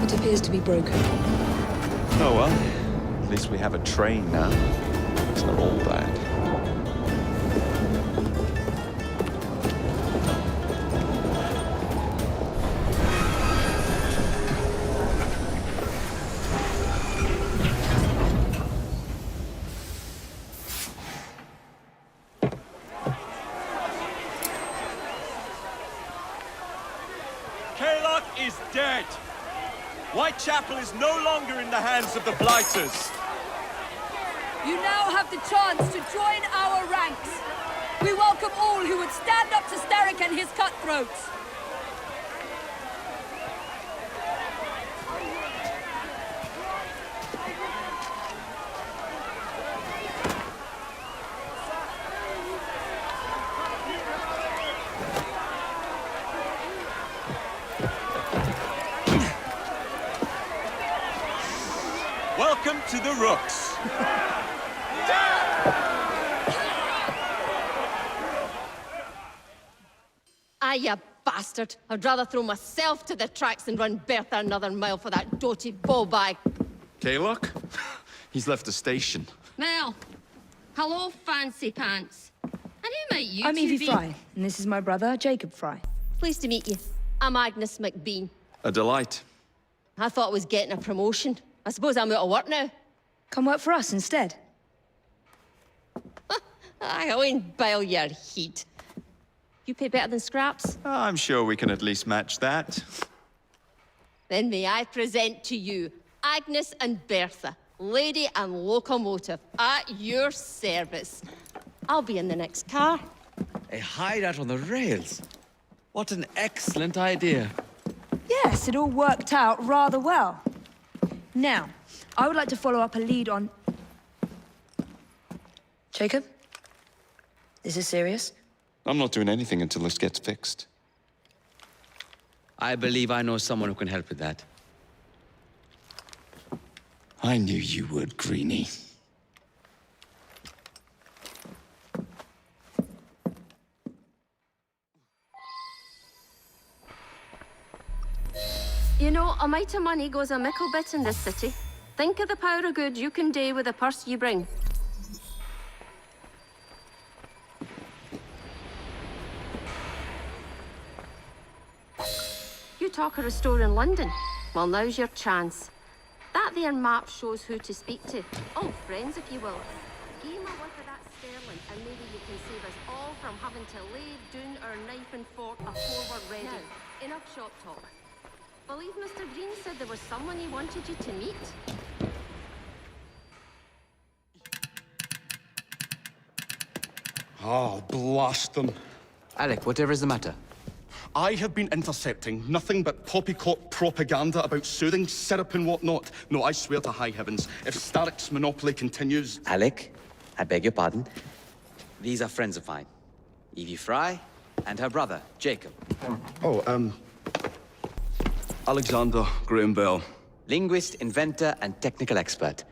It appears to be broken. Oh well, at least we have a train now. It's not all bad. Kaylock is dead. Whitechapel is no longer in the hands of the Blighters. You now have the chance to join our ranks. We welcome all who would stand up to Starrick and his cutthroats. Welcome to the Rooks. Ah, you bastard. I'd rather throw myself to the tracks than run Bertha another mile for that doted ball-bag. Kaylock? He's left the station. Now, hello, fancy pants. And who might you I'm two Evie be? Fry, and this is my brother, Jacob Fry. Pleased to meet you. I'm Agnes McBean. A delight. I thought I was getting a promotion. I suppose I'm out of work now. Come work for us instead. I won't bile your heat. You pay better than scraps? I'm sure we can at least match that. Then may I present to you Agnes and Bertha, lady and locomotive, at your service. I'll be in the next car. A hideout on the rails. What an excellent idea. Yes, it all worked out rather well. Now, I would like to follow up a lead on... Jacob? Is this serious? I'm not doing anything until this gets fixed. I believe I know someone who can help with that. I knew you would, Greenie. You know, a mite of money goes a mickle bit in this city. Think of the power of good you can do with the purse you bring. talk of restoring London? Well, now's your chance. That there map shows who to speak to. Oh, friends, if you will. Give him a whiff of that sterling, and maybe you can save us all from having to lay down our knife and fork afore we're ready. Now, enough shop talk. Believe Mr. Green said there was someone he wanted you to meet. Oh, blast them. Alec, whatever is the matter? I have been intercepting nothing but poppycock propaganda about soothing syrup and whatnot. No, I swear to high heavens, if Starrick's monopoly continues... Alec, I beg your pardon. These are friends of mine. Evie Fry and her brother, Jacob. Oh, Alexander Graham Bell. Linguist, inventor, and technical expert.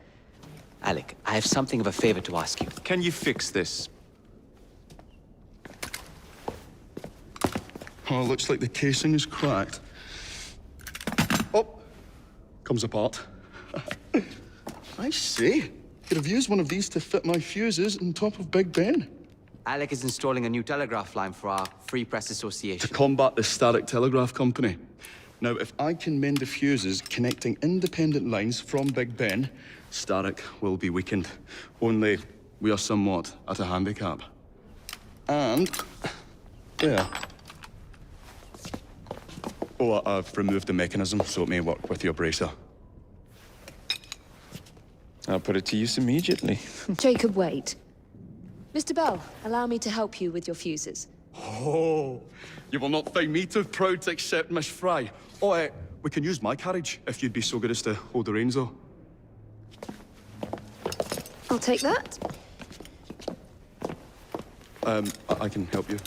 Alec, I have something of a favor to ask you. Can you fix this? Oh, looks like the casing is cracked. Oh, comes apart. I see. Could have used one of these to fit my fuses on top of Big Ben. Alec is installing a new telegraph line for our Free Press Association. To combat the Starrick Telegraph Company. Now, if I can mend the fuses connecting independent lines from Big Ben, Starrick will be weakened. Only we are somewhat at a handicap. And... yeah. Oh, I've removed the mechanism so it may work with your bracer. I'll put it to use immediately. Jacob, wait. Mr. Bell, allow me to help you with your fuses. Oh, you will not find me too proud to accept Miss Fry. Oh, we can use my carriage, if you'd be so good as to hold the reins, though. I'll take that. I can help you.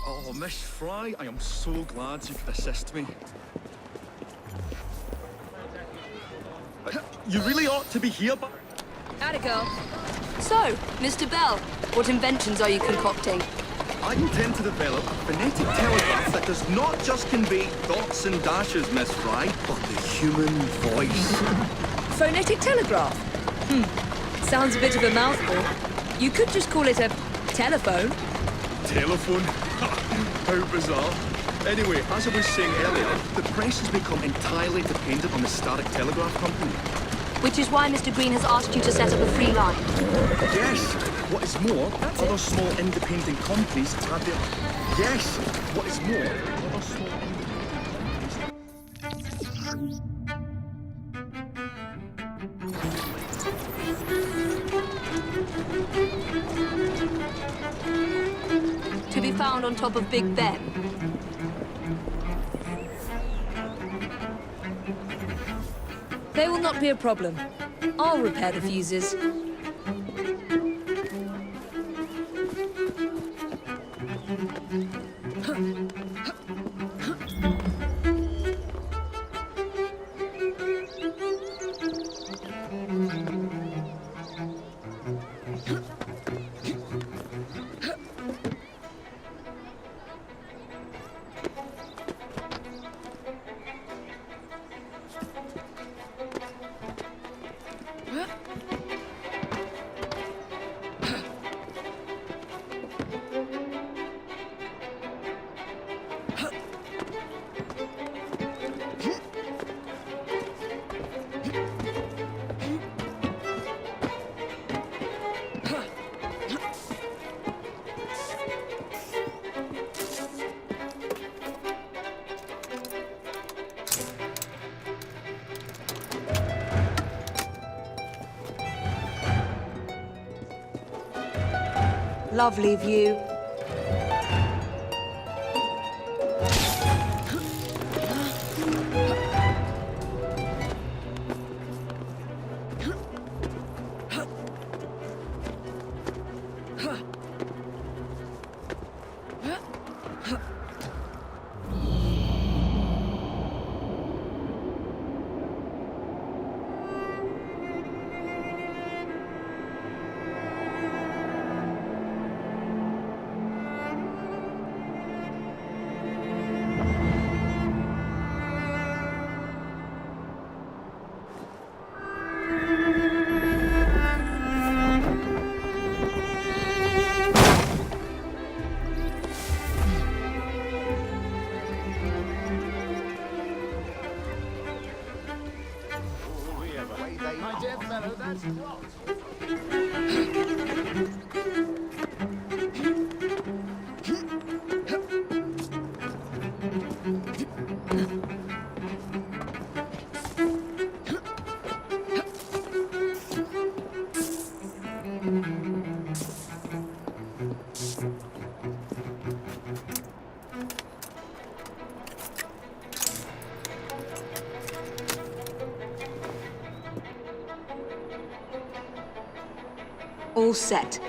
Oh, Miss Fry, I am so glad you could assist me. You really ought to be here, but... Atta girl. So, Mr. Bell, what inventions are you concocting? I intend to develop a phonetic telegraph that does not just convey dots and dashes, Miss Fry, but the human voice. Phonetic telegraph? Sounds a bit of a mouthful. You could just call it a telephone. Telephone? How bizarre. Anyway, as I was saying earlier, the press has become entirely dependent on the Starrick Telegraph Company. Which is why Mr. Green has asked you to set up a free line. Yes. What is more, other small independent companies have their... Yes. What is more, other small To be found on top of Big Ben. They will not be a problem. I'll repair the fuses. Lovely view. dear fellow, that's rot. All set.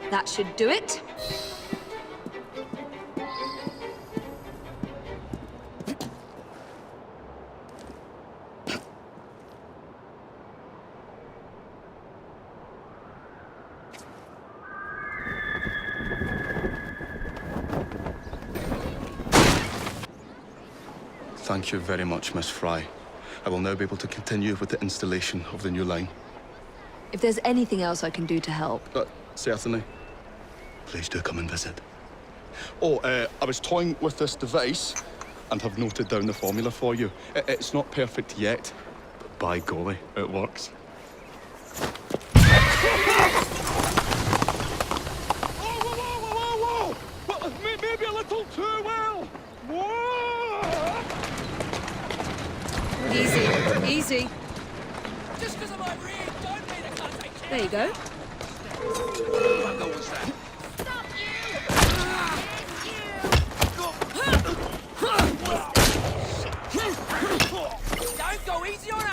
That should do it. Thank you very much, Miss Fry. I will now be able to continue with the installation of the new line. If there's anything else I can do to help. Certainly. Please do come and visit. Oh, I was toying with this device and have noted down the formula for you. It's not perfect yet, but by golly, it works. Whoa! Well, maybe a little too well! Whoa! Easy, easy. Just because I'm over here, don't mean I can't take care. There you go. What was that? Don't go easy on her!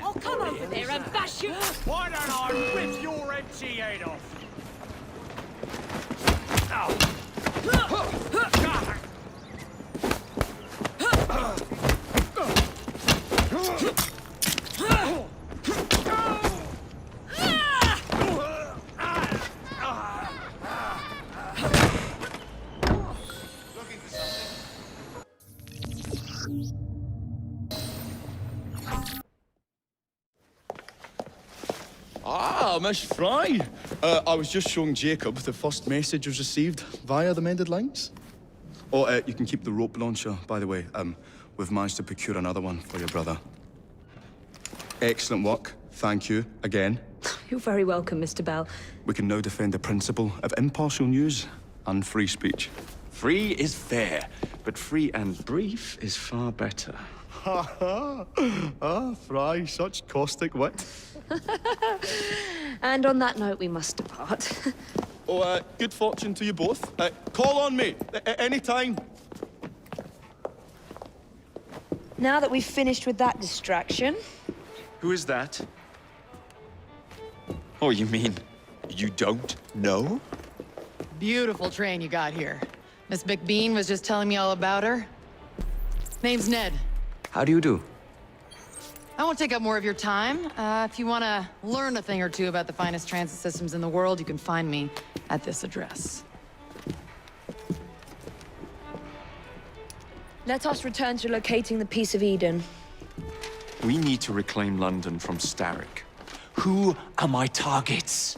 I'll come over there and bash you! Why don't I rip your empty head off? Ah, Miss Fry. I was just showing Jacob the first message was received via the mended lines. Oh, you can keep the rope launcher, by the way. We've managed to procure another one for your brother. Excellent work. Thank you again. You're very welcome, Mr. Bell. We can now defend the principle of impartial news and free speech. Free is fair, but free and brief is far better. Ha ha! Ah, Fry, such caustic wit. And on that note, we must depart. Oh, good fortune to you both. Call on me, anytime. Now that we've finished with that distraction... Who is that? Oh, you mean you don't know? Beautiful train you got here. Miss McBean was just telling me all about her. Name's Ned. How do you do? I won't take up more of your time. If you want to learn a thing or two about the finest transit systems in the world, you can find me at this address. Let us return to locating the Piece of Eden. We need to reclaim London from Starrick. Who are my targets?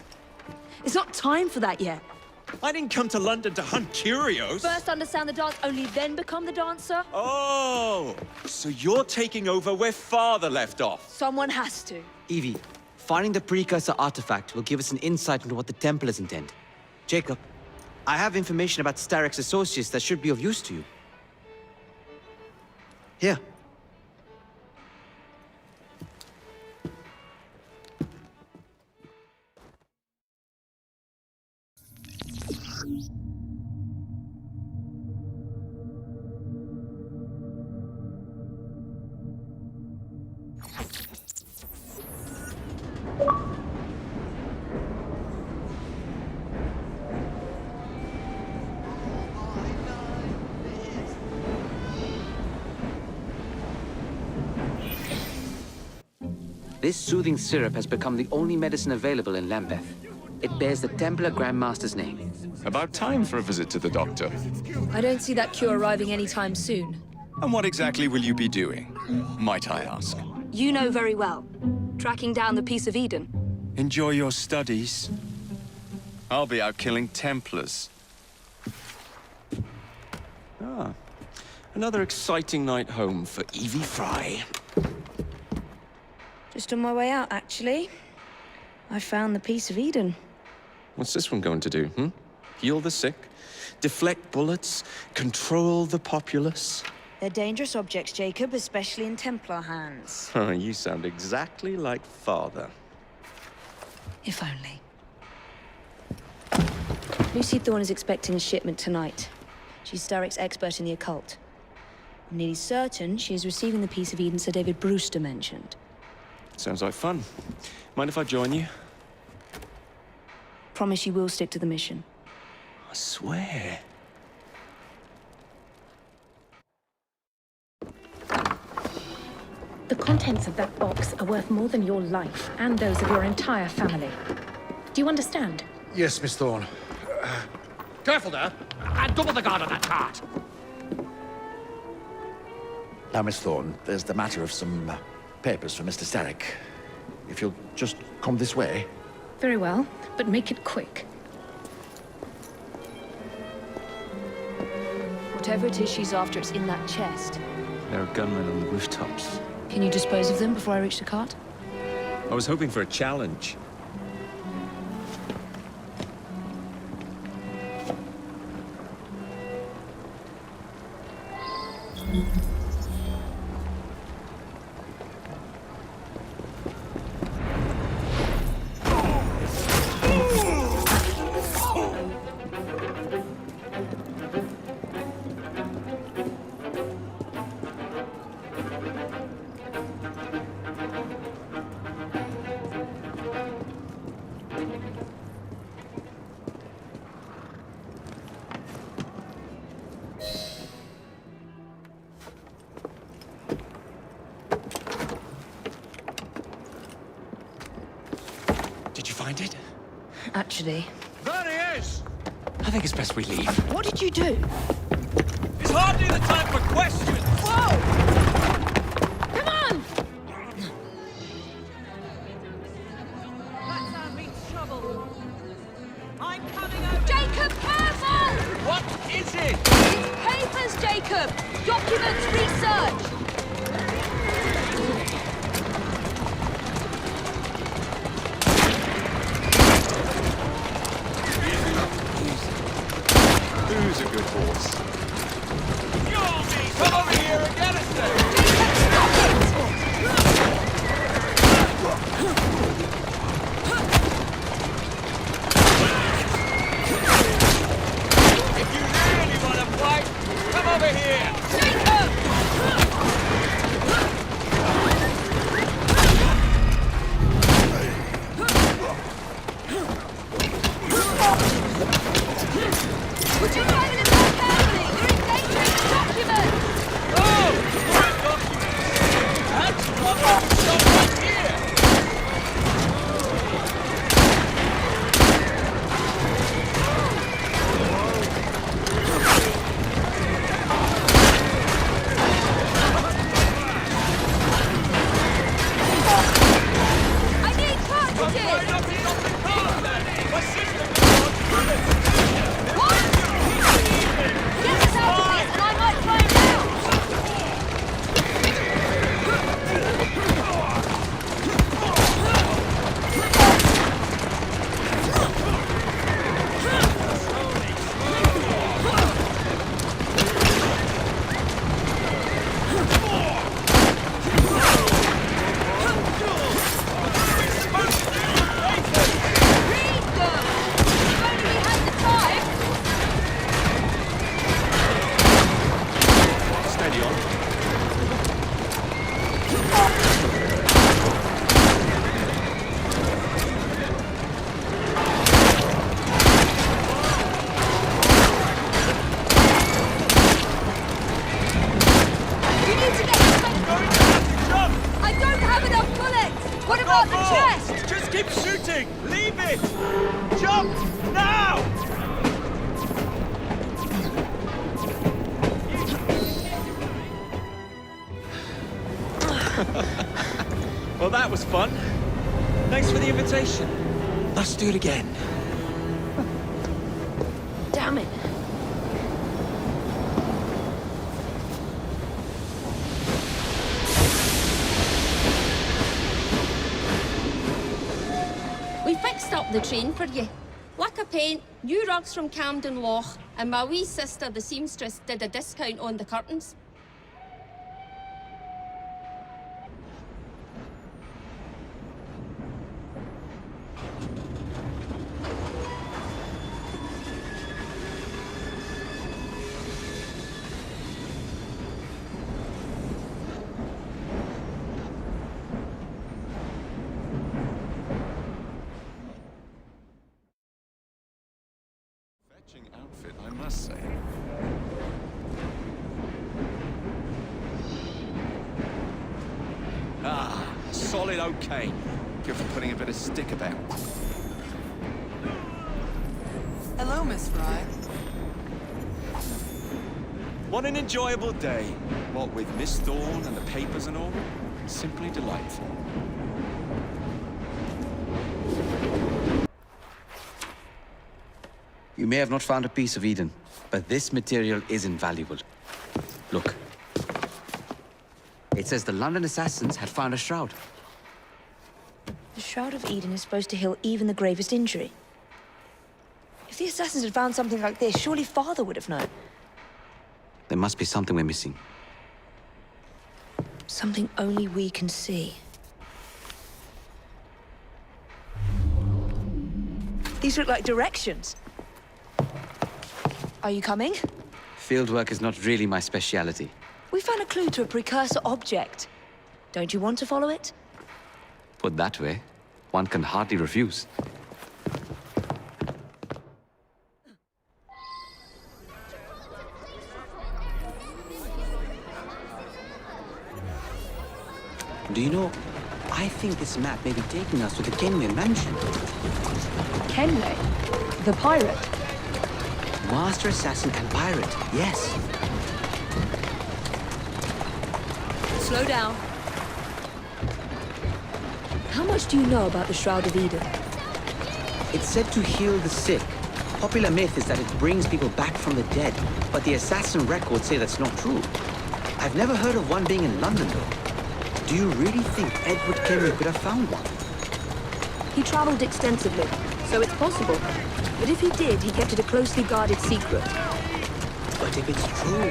It's not time for that yet. I didn't come to London to hunt curios. First understand the dance, only then become the dancer. Oh, so you're taking over where Father left off. Someone has to. Evie, finding the precursor artifact will give us an insight into what the Templars intend. Jacob, I have information about Starrick's associates that should be of use to you. Here. This soothing syrup has become the only medicine available in Lambeth. It bears the Templar Grandmaster's name. About time for a visit to the doctor. I don't see that cure arriving anytime soon. And what exactly will you be doing, might I ask? You know very well. Tracking down the Piece of Eden. Enjoy your studies. I'll be out killing Templars. Ah, another exciting night home for Evie Fry. Just on my way out, actually. I found the Piece of Eden. What's this one going to do, Heal the sick? Deflect bullets? Control the populace? They're dangerous objects, Jacob, especially in Templar hands. You sound exactly like Father. If only. Lucy Thorne is expecting a shipment tonight. She's Starrick's expert in the occult. I'm nearly certain she is receiving the Piece of Eden Sir David Brewster mentioned. Sounds like fun. Mind if I join you? Promise you will stick to the mission. I swear. The contents of that box are worth more than your life and those of your entire family. Do you understand? Yes, Miss Thorne. Careful there! And double the guard on that cart! Now, Miss Thorne, there's the matter of some papers for Mr. Starrick. If you'll just come this way. Very well, but make it quick. Whatever it is she's after, it's in that chest. There are gunmen on the rooftops. Can you dispose of them before I reach the cart? I was hoping for a challenge. Did you find it? Actually. There he is! I think it's best we leave. What did you do? It's hardly the time for questions! Whoa! Jacob! Documents research! Who's a good horse? Come over here and get us there! If you really want to fight, come over here! Would you try to listen carefully? You're endangering the document! Oh! What documents? That's trouble! Stop right here! I need cartridges! My system is What? Get us out of this and I might find out! Read them! If only we had the time! Steady on. You need to get this back! I don't have enough bullets! What about the chest? Just keep shooting! Leave it! Jump! Now! Well, that was fun. Thanks for the invitation. Let's do it again. Damn it. We fixed up the train for you. Lacquer paint, new rugs from Camden Loch, and my wee sister, the seamstress, did a discount on the curtains. Fetching outfit, I must say. Ah, solid okay. Good for putting a bit of stick about. Hello, Miss Fry. What an enjoyable day. What with Miss Thorne and the papers and all. Simply delightful. You may have not found a piece of Eden, but this material is invaluable. Look. It says the London Assassins had found a shroud. The Shroud of Eden is supposed to heal even the gravest injury. If the Assassins had found something like this, surely Father would have known. There must be something we're missing. Something only we can see. These look like directions. Are you coming? Fieldwork is not really my speciality. We found a clue to a precursor object. Don't you want to follow it? Put that way, one can hardly refuse. Do you know, I think this map may be taking us to the Kenway mansion. Kenway? The pirate? Master assassin and pirate, yes. Slow down. How much do you know about the Shroud of Eden? It's said to heal the sick, Popular myth is that it brings people back from the dead, but the assassin records say that's not true. I've never heard of one being in London, though. Do you really think Edward Kenry could have found one? He traveled extensively, so it's possible. But if he did, he kept it a closely guarded secret. But if it's true,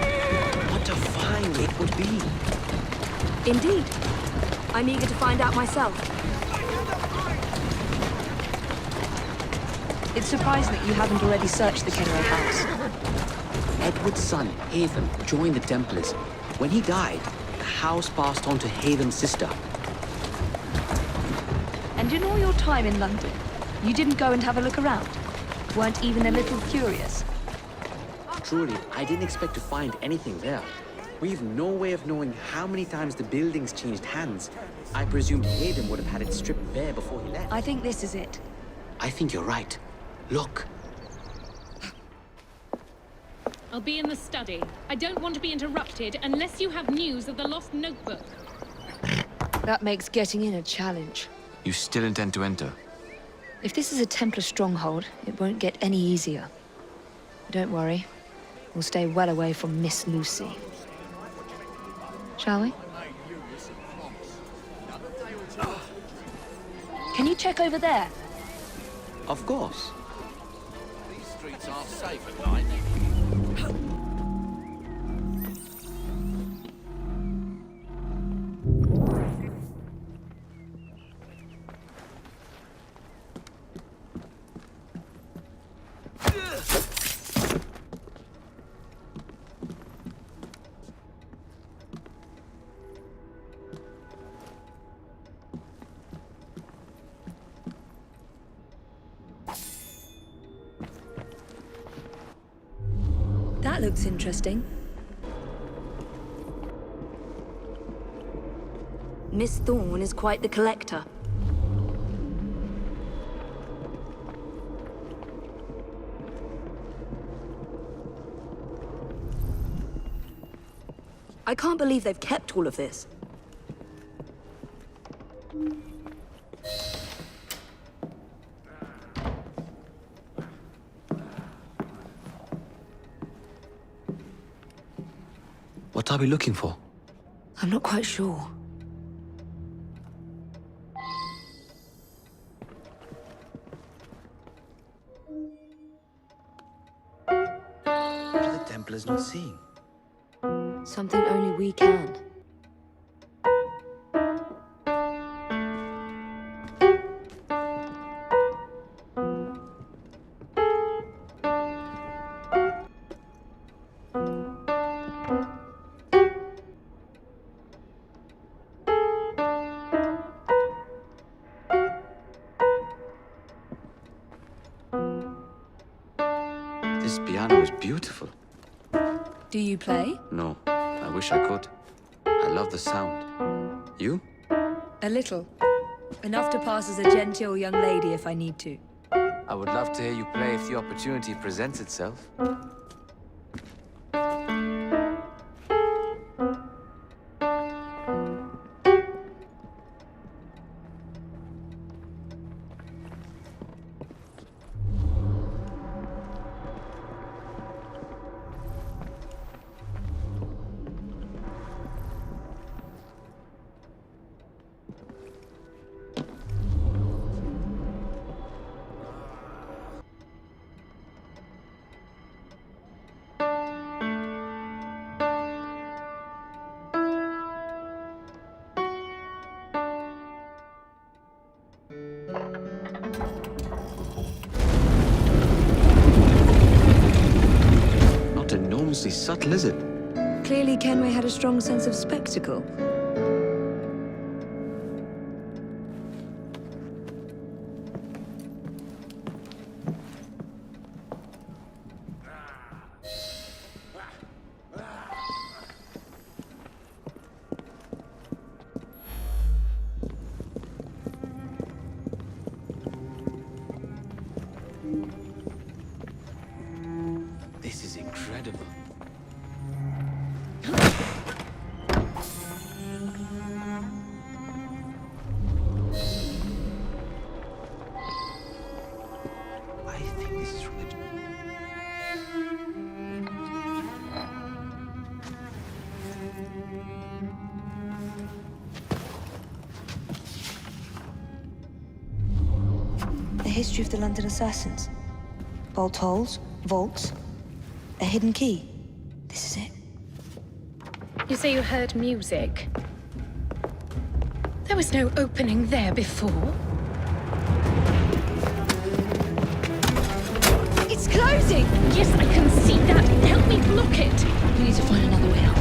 what a find it would be. Indeed. I'm eager to find out myself. It's surprising that you haven't already searched the Kenray house. Edward's son, Hatham, joined the Templars. When he died, the house passed on to Hatham's sister. And in all your time in London, you didn't go and have a look around? Weren't even a little curious? Truly, I didn't expect to find anything there. We've no way of knowing how many times the buildings changed hands. I presume Hatham would have had it stripped bare before he left. I think this is it. I think you're right. Look. I'll be in the study. I don't want to be interrupted unless you have news of the lost notebook. That makes getting in a challenge. You still intend to enter? If this is a Templar stronghold, it won't get any easier. Don't worry. We'll stay well away from Miss Lucy. Shall we? Can you check over there? Of course. These streets aren't safe at night. That looks interesting. Miss Thorne is quite the collector. I can't believe they've kept all of this. What are we looking for? I'm not quite sure. What are the Templars not seeing? Something only we can. This piano is beautiful. Do you play? No, I wish I could. I love the sound. You? A little. Enough to pass as a genteel young lady if I need to. I would love to hear you play if the opportunity presents itself. Not enormously subtle, is it? Clearly Kenway had a strong sense of spectacle. This is incredible. the history of the London Assassins. Bolt holes, vaults, a hidden key. This is it. You say you heard music? There was no opening there before. It's closing! Yes, I can see that. Help me block it. We need to find another way out.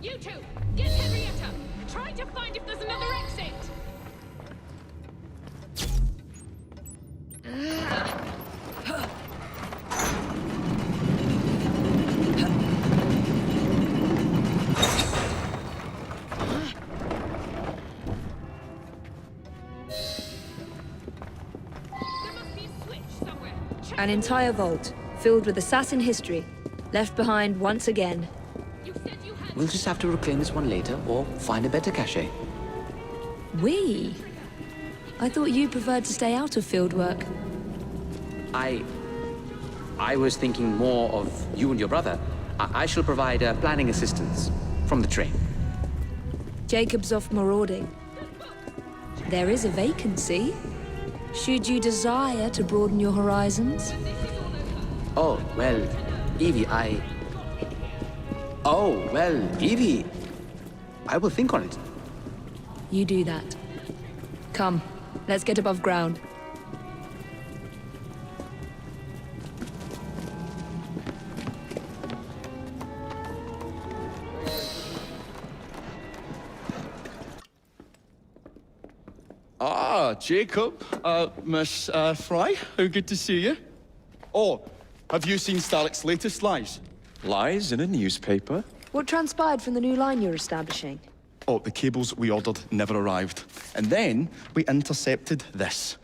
You two, get Henrietta. Try to find if there's another exit. An entire vault, filled with assassin history, left behind once again. We'll just have to reclaim this one later, or find a better cache. We? I thought you preferred to stay out of field work. I was thinking more of you and your brother. I shall provide planning assistance from the train. Jacob's off marauding. There is a vacancy. Should you desire to broaden your horizons? Oh, well, Evie, Oh, well, Evie, I will think on it. You do that. Come, let's get above ground. Ah, Jacob, Miss Fry, how good to see you. Oh, have you seen Starrick's latest lies? Lies in a newspaper? What transpired from the new line you're establishing? Oh, the cables we ordered never arrived. And then we intercepted this.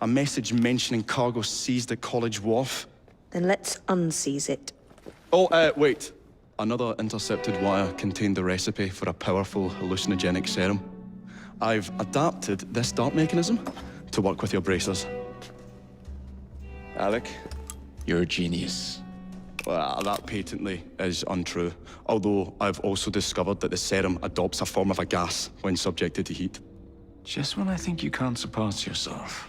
A message mentioning cargo seized at College Wharf. Then let's unseize it. Oh, wait. Another intercepted wire contained the recipe for a powerful hallucinogenic serum. I've adapted this dart mechanism to work with your bracers. Alec, you're a genius. Well, that patently is untrue. Although I've also discovered that the serum adopts a form of a gas when subjected to heat. Just when I think you can't surpass yourself.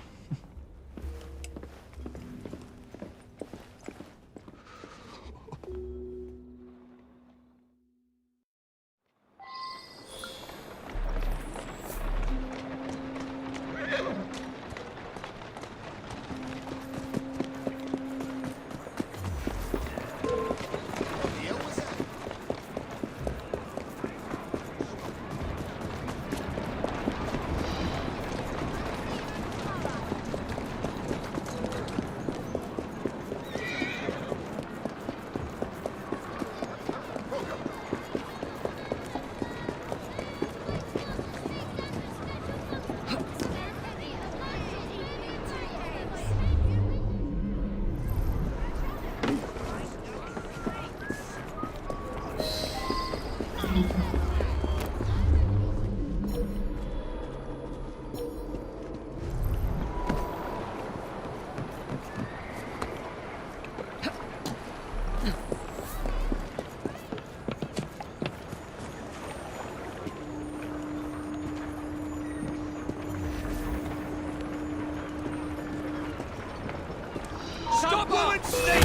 Stop moving! Stay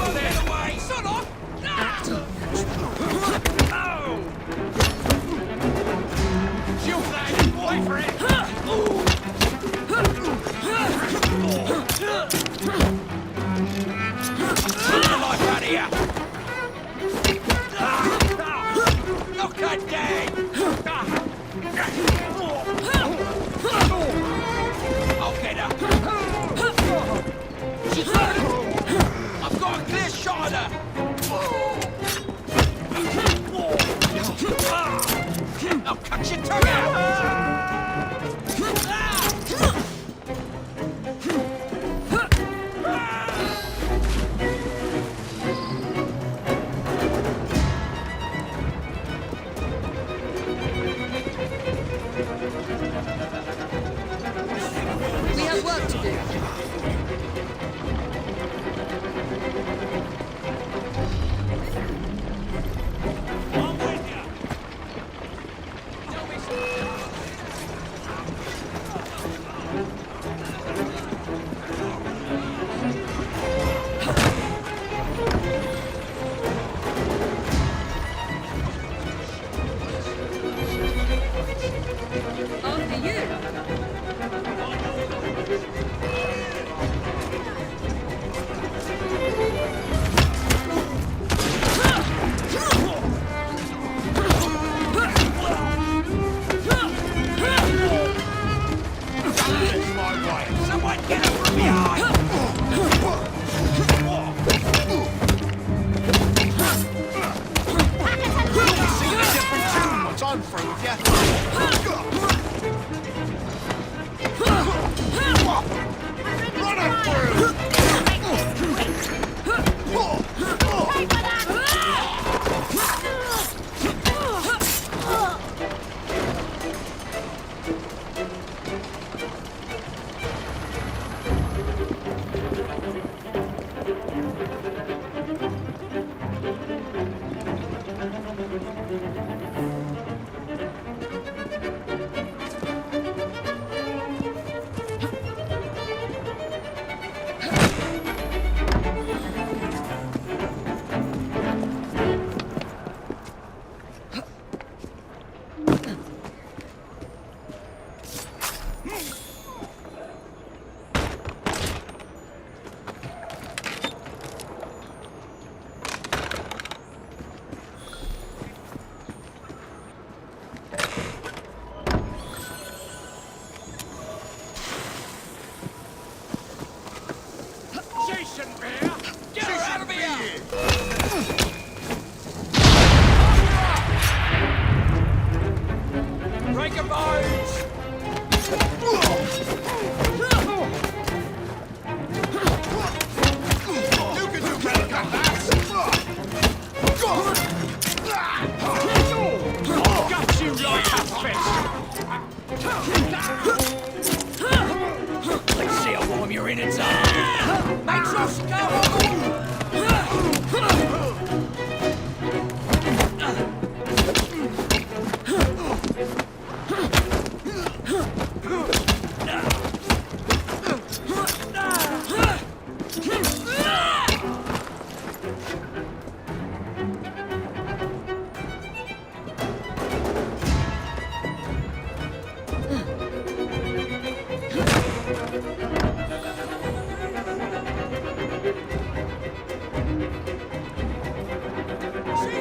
away! Son of! Shoot that! Wait for it! Get the life out of here! Knock that down! I'll get her! She's hurt! I've got a clear shot at her! I'll cut your tongue out! We have work to do. She's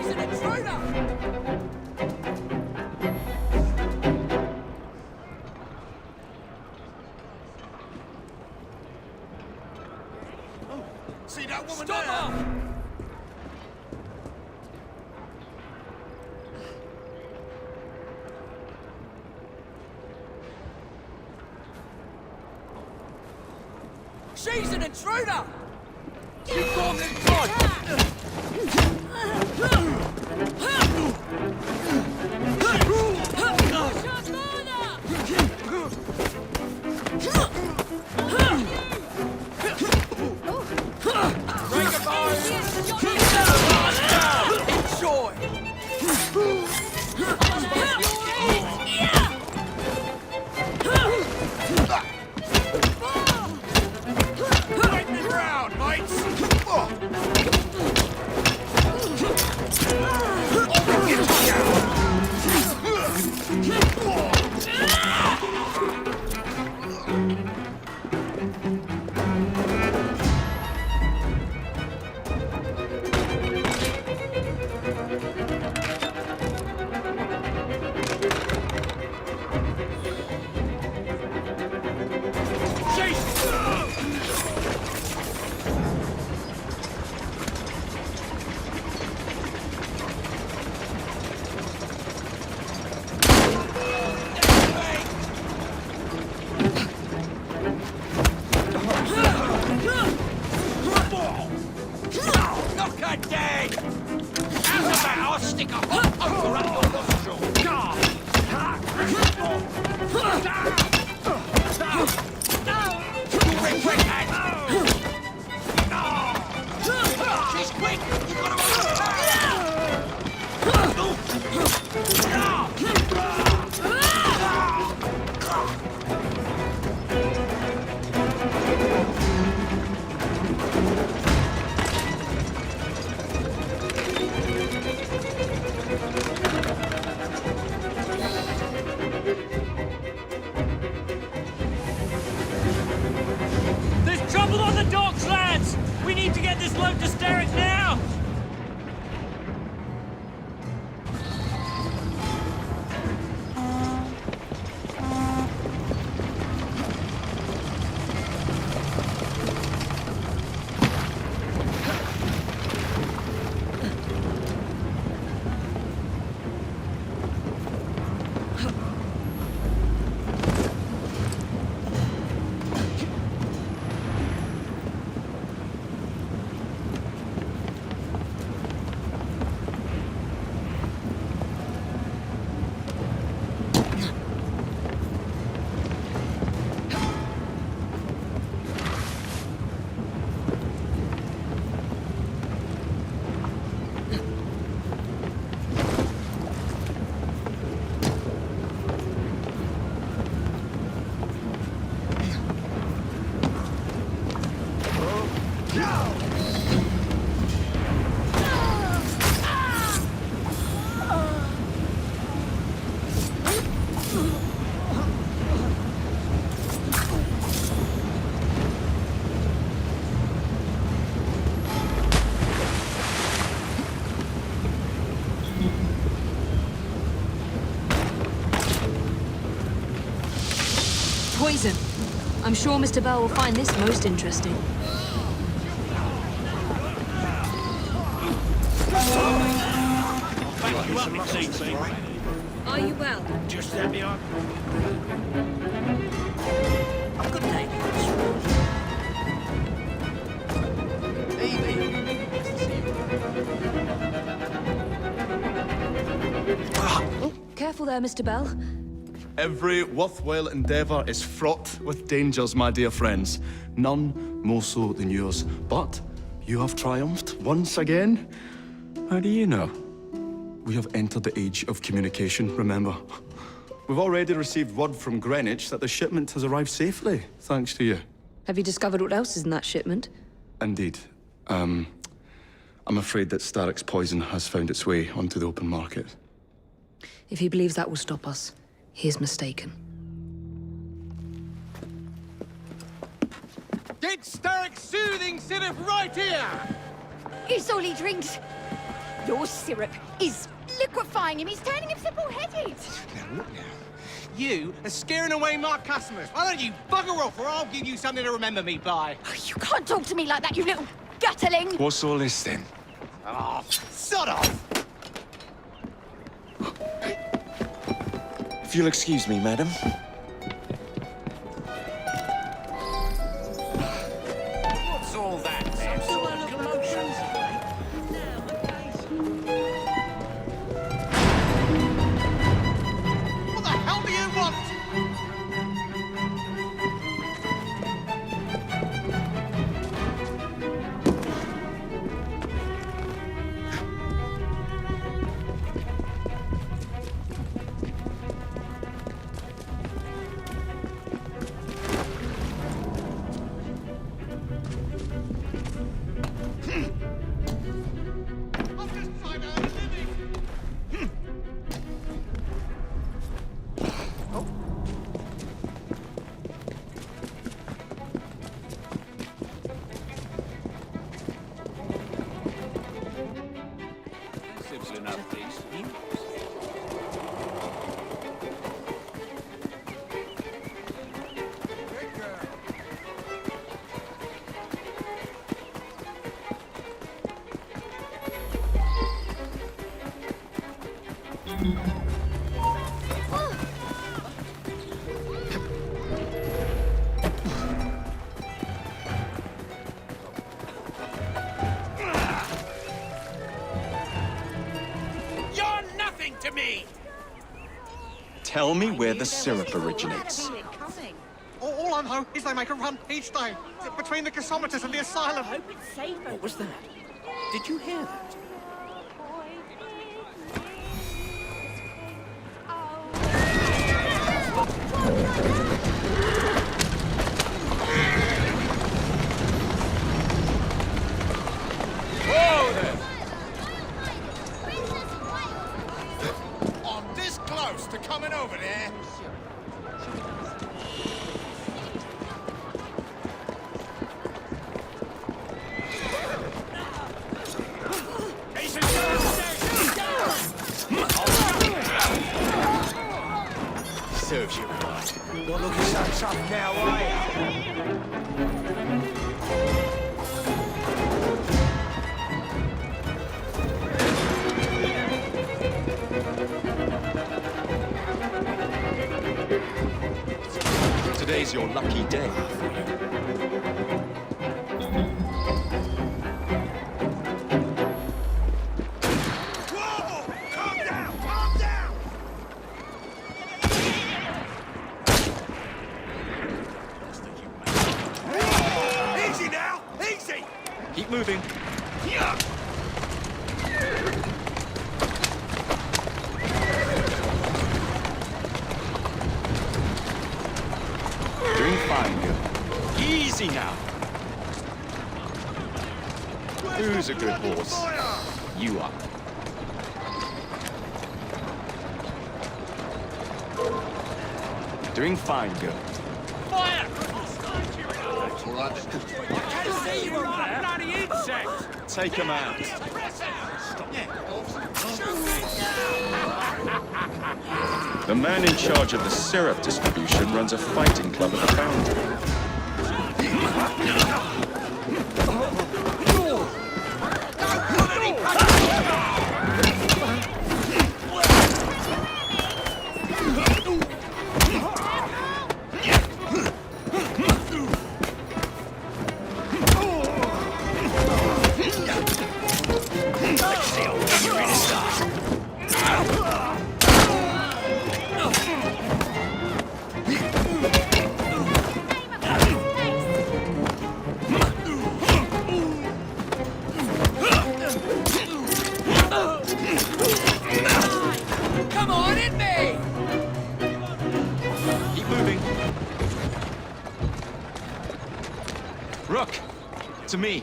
an intruder! See that woman Stop there? her! She's an intruder! You call me God! Break a bone! Enjoy! Break the ground, mates! Knock her dead! Out of that, I'll stick a hot poker up your nostril! Quick, quick, Hank! She's quick! You gotta There's trouble on the docks, lads! We need to get this load to Starrick now! Poison. I'm sure Mr. Bell will find this most interesting. Back you up, it seems. Are you well? Just let me on. Good day. Careful there, Mr. Bell. Every worthwhile endeavour is fraught with dangers, my dear friends. None more so than yours. But you have triumphed once again. How do you know? We have entered the age of communication, remember. We've already received word from Greenwich that the shipment has arrived safely, thanks to you. Have you discovered what else is in that shipment? Indeed. I'm afraid that Starrick's poison has found its way onto the open market. If he believes that will stop us, he is mistaken. Get Starrick's soothing syrup right here! It's all he drinks. Your syrup is liquefying him. He's turning him simple-headed. Now, look now. You are scaring away my customers. Why don't you bugger off, or I'll give you something to remember me by. You can't talk to me like that, you little gutterling. What's all this then? Oh, sod off! If you'll excuse me, madam. What's all that? Some sort of commotion? What the hell do you want? You're nothing to me! Tell me where the syrup originates. All I know is they make a run each day between the gasometers and the asylum. What was that? Did you hear that? Whoa there! I'm this close to coming over there. Serves you right. Not looking so tough now, are you? Today's your lucky day. Whoa! Calm down! Calm down! Easy now! Easy! Keep moving. Yeah! Doing fine, girl. Easy now. Who's a good horse? You are. Doing fine, girl. Fire! Can't see you over there! Bloody insect! Take him out. The man in charge of the syrup distribution runs a fighting club at the Foundry. Come on, hit me! Keep moving. Rook, to me.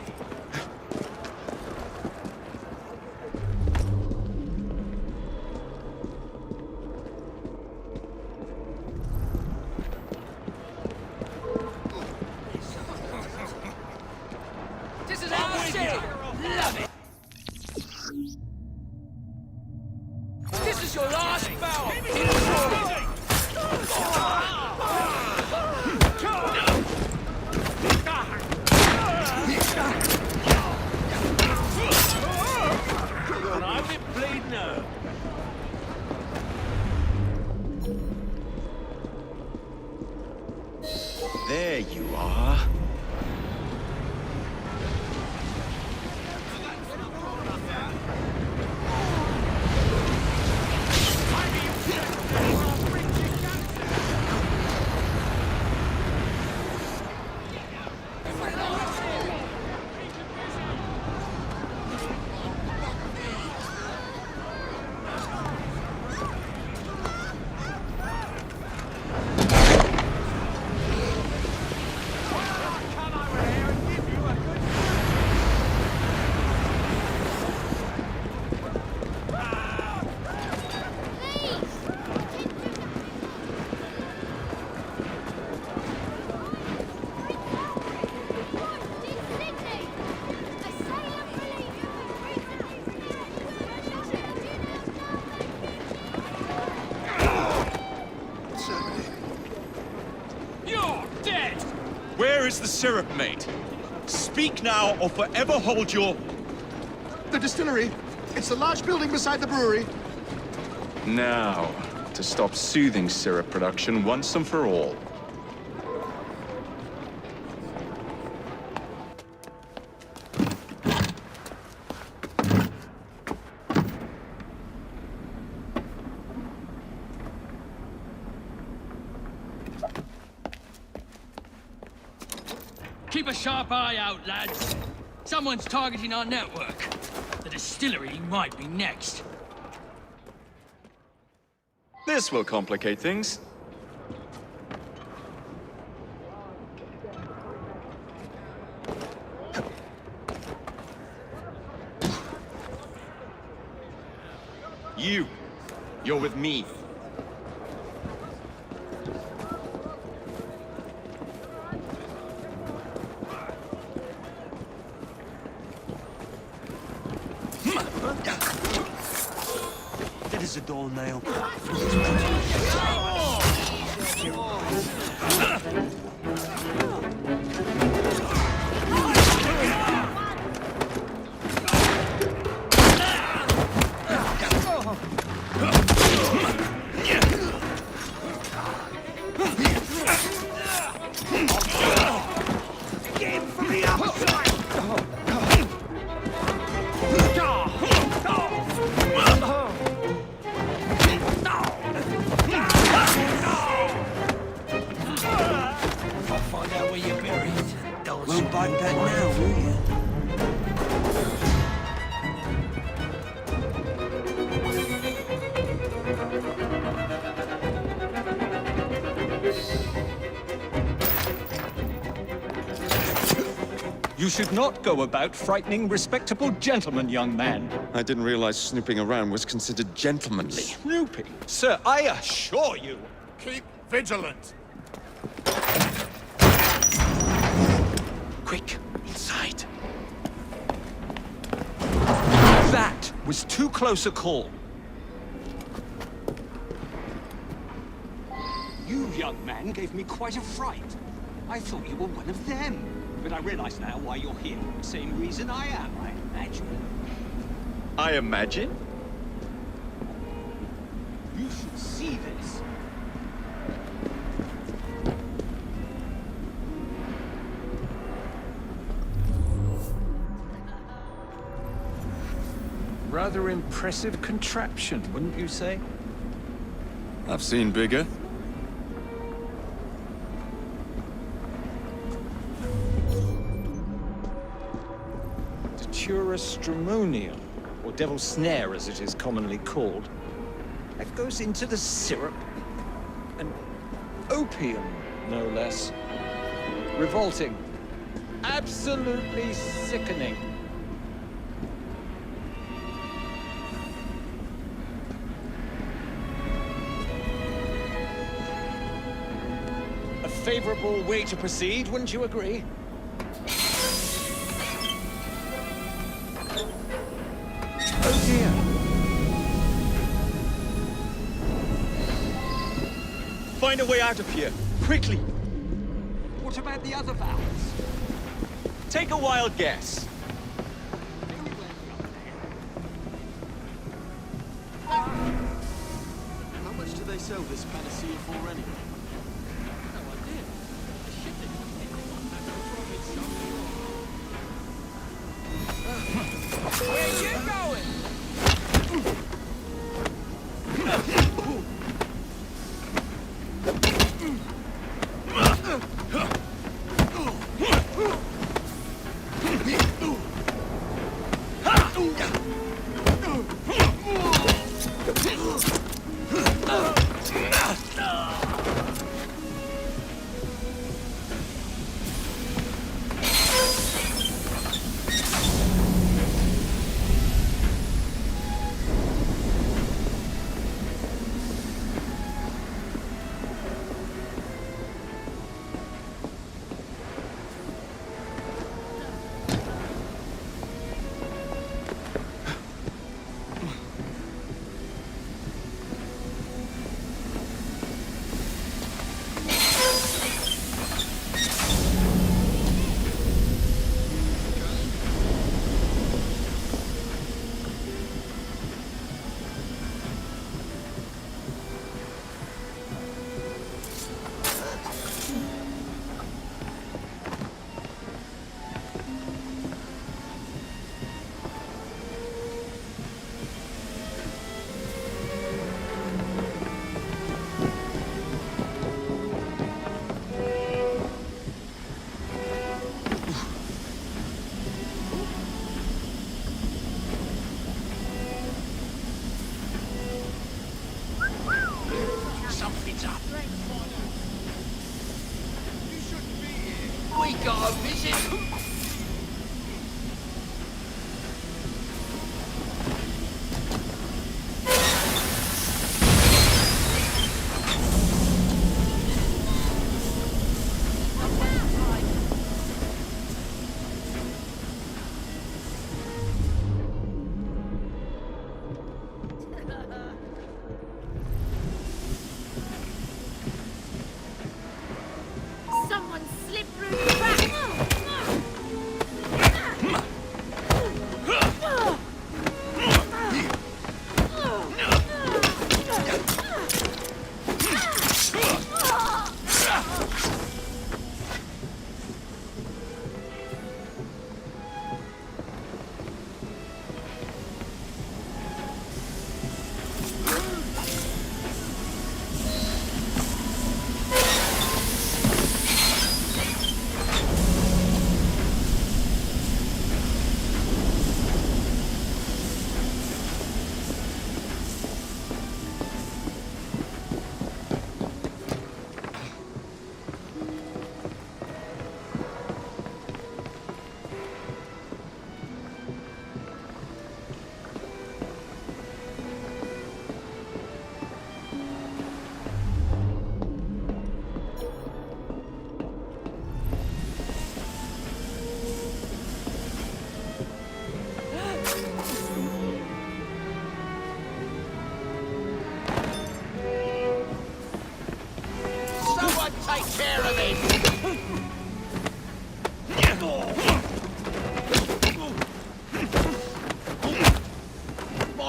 Where is the syrup made? Speak now or forever hold your... The distillery. It's the large building beside the brewery. Now, to stop soothing syrup production once and for all. Keep a sharp eye out, lads. Someone's targeting our network. The distillery might be next. This will complicate things. You're with me. That is a dull nail. Won't bite back now, will you? You should not go about frightening respectable gentlemen, young man. I didn't realize snooping around was considered gentlemanly. Snooping? Sir, I assure you. Keep vigilant. Quick, inside. That was too close a call. You, young man, gave me quite a fright. I thought you were one of them. But I realize now why you're here. Same reason I am, I imagine. I imagine? You should see this. Rather impressive contraption, wouldn't you say? I've seen bigger. Stramonium, or devil's snare as it is commonly called. That goes into the syrup. And opium, no less. Revolting. Absolutely sickening. A favorable way to proceed, wouldn't you agree? Oh dear. Find a way out of here, quickly. What about the other valves? Take a wild guess. How much do they sell this panacea for anyway? Where you going?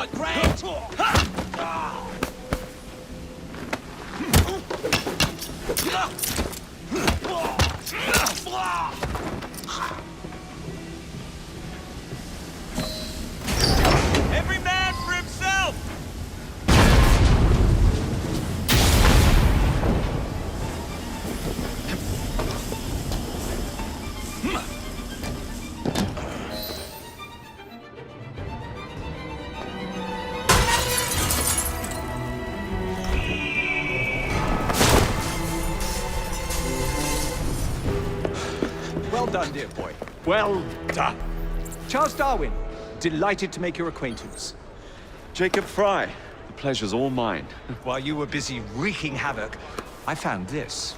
quite grand! Every man for himself! Well done, dear boy. Well done. Charles Darwin, delighted to make your acquaintance. Jacob Fry, the pleasure's all mine. While you were busy wreaking havoc, I found this.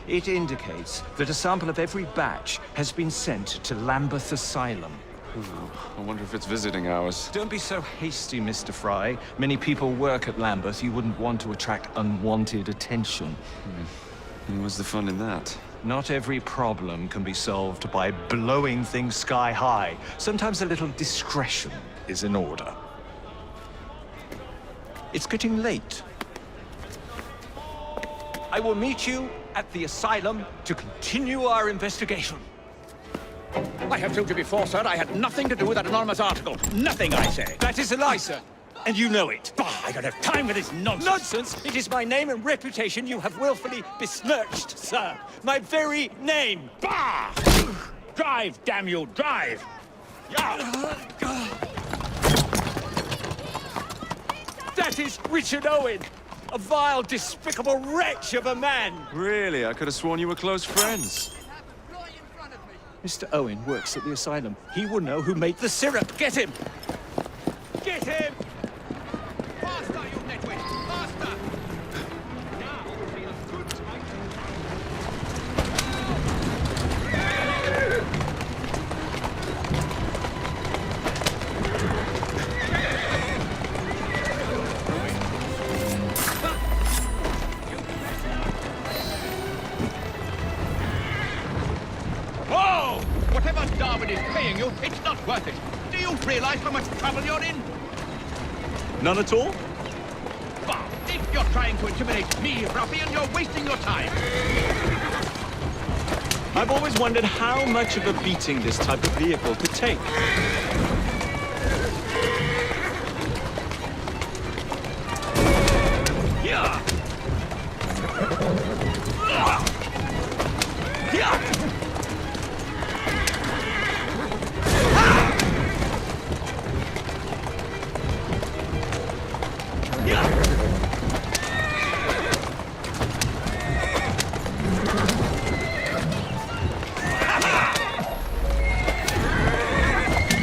It indicates that a sample of every batch has been sent to Lambeth Asylum. I wonder if it's visiting hours. Don't be so hasty, Mr. Fry. Many people work at Lambeth. You wouldn't want to attract unwanted attention. And what's the fun in that? Not every problem can be solved by blowing things sky high. Sometimes a little discretion is in order. It's getting late. I will meet you at the asylum to continue our investigation. I have told you before, sir, I had nothing to do with that anonymous article. Nothing, I say. That is a lie, sir. And you know it. Bah, I don't have time for this nonsense. Nonsense? It is my name and reputation you have willfully besmirched, sir. My very name. Bah! Drive, damn you, drive! That is Richard Owen, a vile, despicable wretch of a man. Really? I could have sworn you were close friends. Mr. Owen works at the asylum. He will know who made the syrup. Get him! Get him! Faster, you nitwit! Faster! Now feels good to my... Whoa! Whatever Darwin is paying you, it's not worth it. Do you realize how much trouble you're in? None at all? Bah! If you're trying to intimidate me, ruffian, you're wasting your time. I've always wondered how much of a beating this type of vehicle could take. Yeah!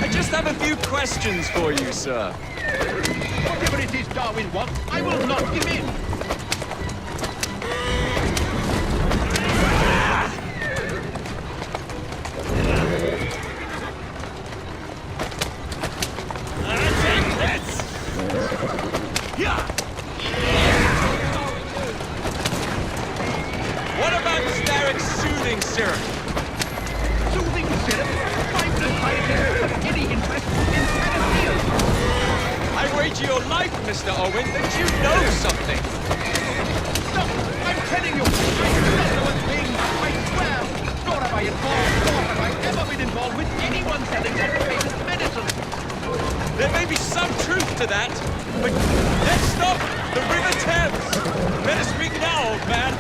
I just have a few questions for you, sir. Whatever it is Darwin wants, I will not give in. What about Starrick's soothing syrup? Soothing syrup? Why would a scientist have any interest in Panacea? I wager your life, Mr. Owen, that you know something. Stop! I'm telling you, I don't know a thing. I swear. Nor have I involved, nor have I ever been involved with anyone selling that famous medicine. There may be some truth to that, but let's stop the River Thames. Better speak now, old man.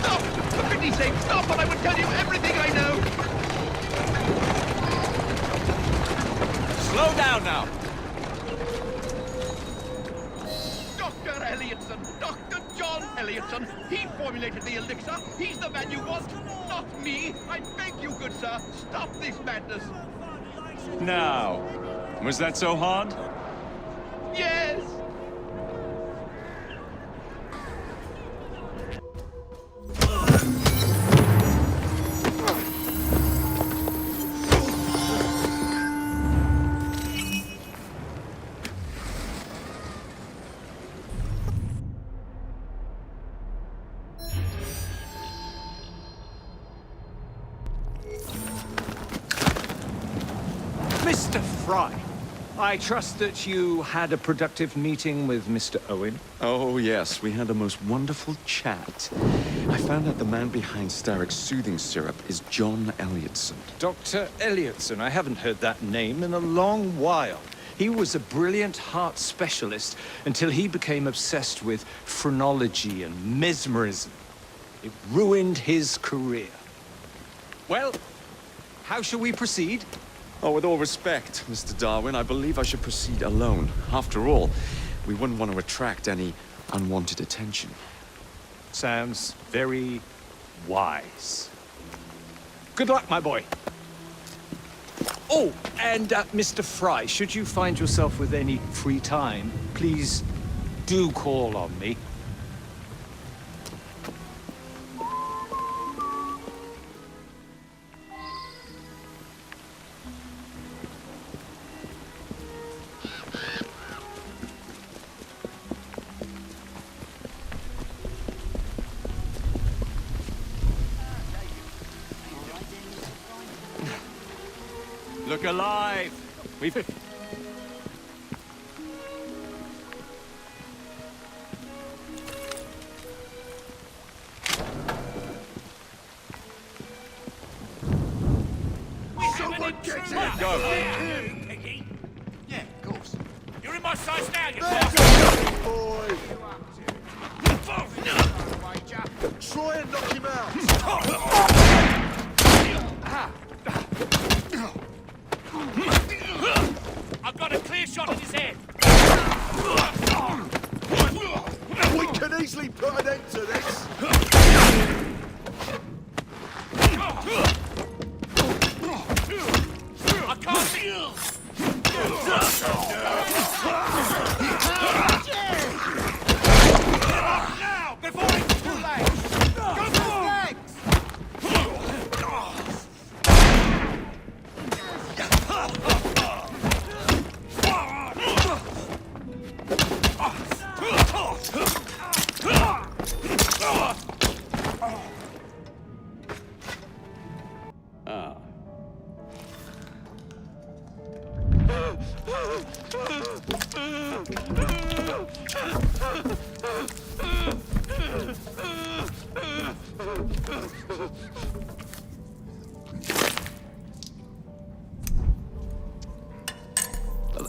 Stop! For pity's sake, stop, or I will tell you everything I know. Slow down now. Dr. Elliotson, Dr. John Elliotson. He formulated the elixir. He's the man you want, not me. I beg you, good sir, stop this madness. Now, was that so hard? Yes! Mr. Fry, I trust that you had a productive meeting with Mr. Owen. Oh, yes, we had a most wonderful chat. I found out the man behind Starrick's soothing syrup is John Elliotson. Dr. Elliotson, I haven't heard that name in a long while. He was a brilliant heart specialist until he became obsessed with phrenology and mesmerism. It ruined his career. Well, how shall we proceed? Oh, with all respect, Mr. Darwin, I believe I should proceed alone. After all, we wouldn't want to attract any unwanted attention. Sounds very wise. Good luck, my boy. Oh, and Mr. Fry, should you find yourself with any free time, please do call on me. Look alive! We've... Someone get him! Go! Piggy? Yeah, of course. You're in my sights now, you Boy! Try and knock him out! I've got a clear shot at his head. We can easily put an end to this! I can't see. Now, before it's too late. Go for his legs.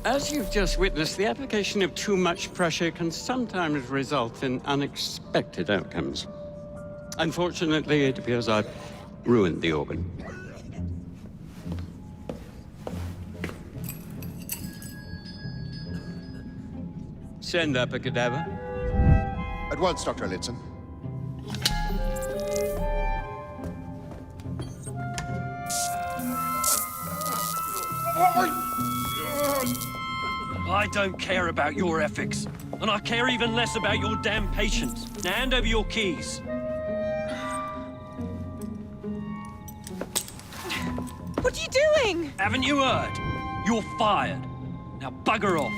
As you've just witnessed, the application of too much pressure can sometimes result in unexpected outcomes. Unfortunately, it appears I've ruined the organ. Send up a cadaver. At once, Dr. Elliotson. I don't care about your ethics, and I care even less about your damn patience. Now hand over your keys. What are you doing? Haven't you heard? You're fired. Now bugger off.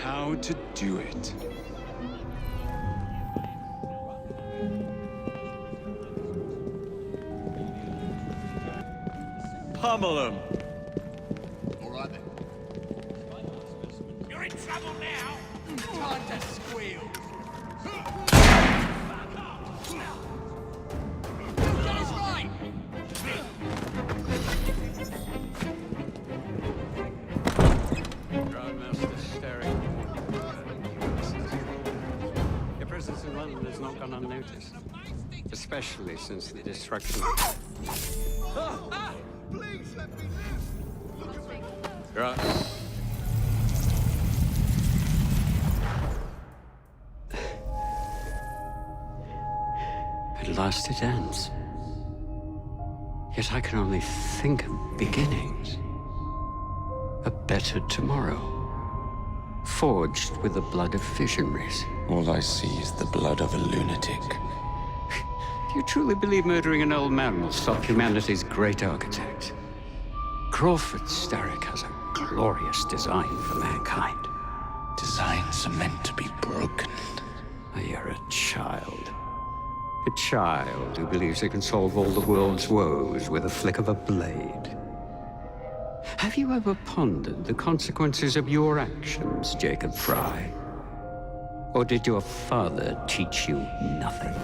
How to do it. Pummel him. All right then. You're in trouble now. Time to squeal. Get us right. Master Starrick. Your presence in London has not gone unnoticed, especially since the destruction. Please let me live! Look at me! Right. At last it ends. Yet I can only think of beginnings. A better tomorrow, forged with the blood of visionaries. All I see is the blood of a lunatic. Do you truly believe murdering an old man will stop humanity's great architect? Crawford Starrick has a glorious design for mankind. Designs are meant to be broken. You're a child. A child who believes it can solve all the world's woes with a flick of a blade. Have you ever pondered the consequences of your actions, Jacob Fry? Or did your father teach you nothing?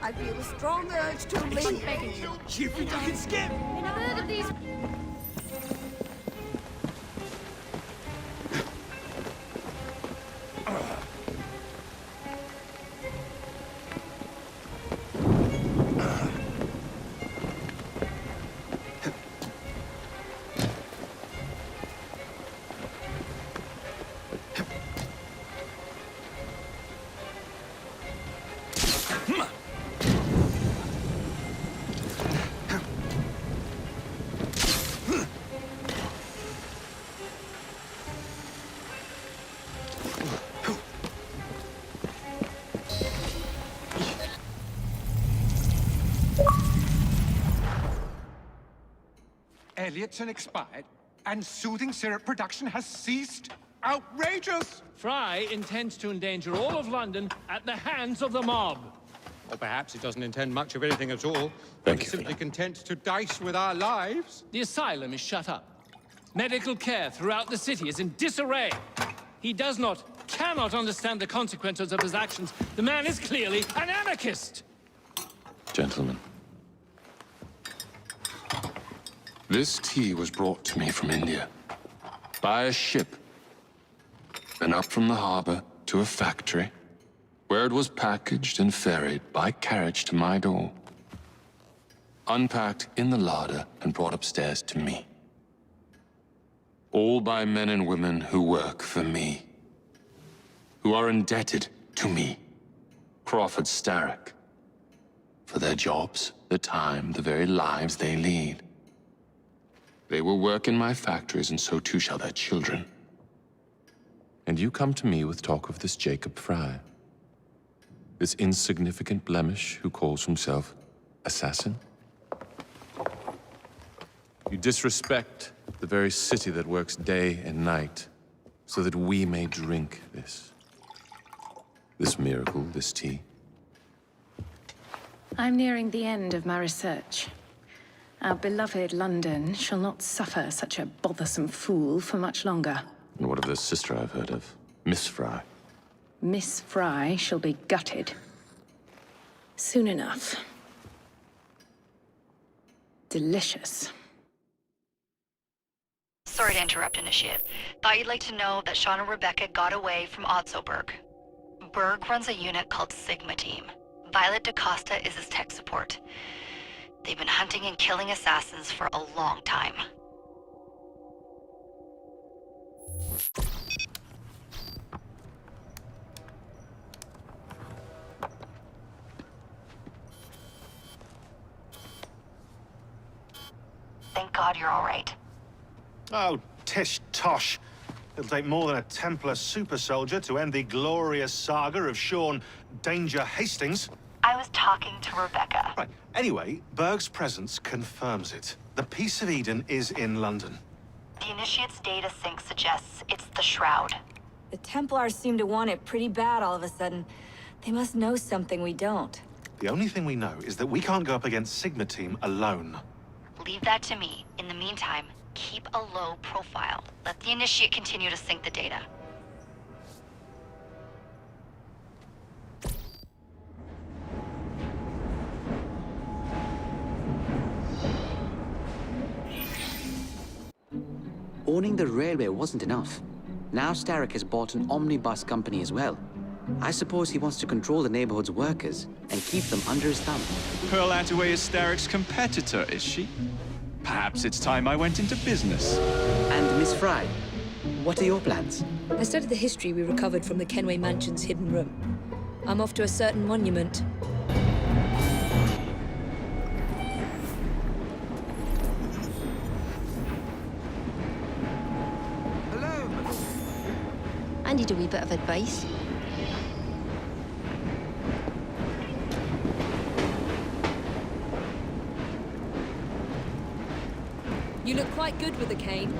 I feel a strong urge to leave. You think I can skip? In a herd of these... Elliotson expired, and soothing syrup production has ceased? Outrageous! Fry intends to endanger all of London at the hands of the mob. Or perhaps he doesn't intend much of anything at all. He's simply content to dice with our lives. The asylum is shut up. Medical care throughout the city is in disarray. He cannot understand the consequences of his actions. The man is clearly an anarchist! Gentlemen. This tea was brought to me from India. By a ship. Then up from the harbor to a factory, where it was packaged and ferried by carriage to my door. Unpacked in the larder and brought upstairs to me. All by men and women who work for me. Who are indebted to me, Crawford Starrick, for their jobs, the time, the very lives they lead. They will work in my factories, and so too shall their children. And you come to me with talk of this Jacob Fry. This insignificant blemish who calls himself assassin? You disrespect the very city that works day and night so that we may drink this miracle, this tea. I'm nearing the end of my research. Our beloved London shall not suffer such a bothersome fool for much longer. And what of this sister I've heard of, Miss Fry? Miss Fry shall be gutted. Soon enough. Delicious. Sorry to interrupt, Initiate. Thought you'd like to know that Sean and Rebecca got away from Otzoberg. Berg runs a unit called Sigma Team. Violet DaCosta is his tech support. They've been hunting and killing assassins for a long time. God you're all right. Oh, tish tosh. It'll take more than a Templar super soldier to end the glorious saga of Sean Danger Hastings. I was talking to Rebecca. Right. Anyway, Berg's presence confirms it. The Peace of Eden is in London. The Initiate's data sync suggests it's the Shroud. The Templars seem to want it pretty bad all of a sudden. They must know something we don't. The only thing we know is that we can't go up against Sigma Team alone. Leave that to me. In the meantime, keep a low profile. Let the Initiate continue to sync the data. Owning the railway wasn't enough. Now Starrick has bought an omnibus company as well. I suppose he wants to control the neighborhood's workers and keep them under his thumb. Pearl Attaway is Starrick's competitor, is she? Perhaps it's time I went into business. And Miss Fry, what are your plans? I studied the history we recovered from the Kenway Mansion's hidden room. I'm off to a certain monument. I need a wee bit of advice. You look quite good with a cane.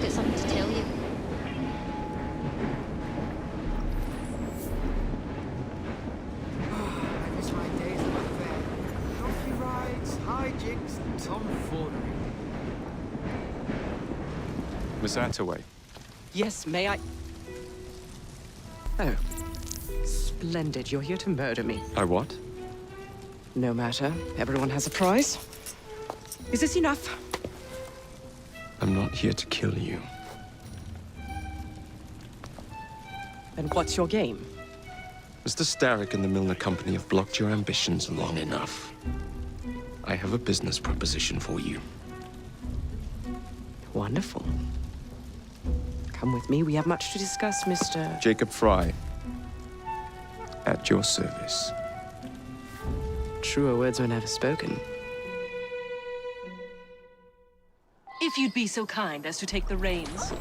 Got something to tell you. Miss Attaway. Yes, may I? Oh. Splendid. You're here to murder me. I what? No matter. Everyone has a price. Is this enough? I'm not here to kill you. Then what's your game? Mr. Starrick and the Milner Company have blocked your ambitions long enough. I have a business proposition for you. Wonderful. Come with me. We have much to discuss, Mr. Jacob Fry. At your service. Truer words were never spoken. If you'd be so kind as to take the reins.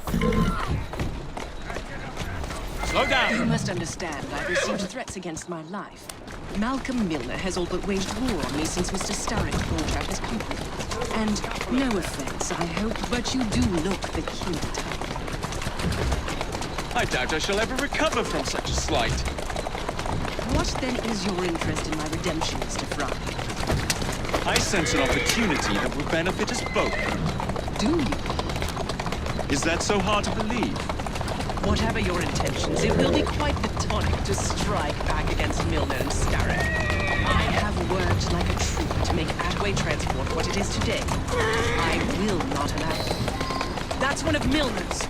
Slow down! You must understand, I've received threats against my life. Malcolm Milner has all but waged war on me since Mr. Starrick bought out his company. And no offense, I hope, but you do look the king type. I doubt I shall ever recover from such a slight. What then is your interest in my redemption, Mr. Fry? I sense an opportunity that will benefit us both. Do you? Is that so hard to believe? Whatever your intentions, it will be quite the tonic to strike back against Milner and Starrick. I have worked like a trooper to make Attaway Transport what it is today. I will not allow it. That's one of Milner's.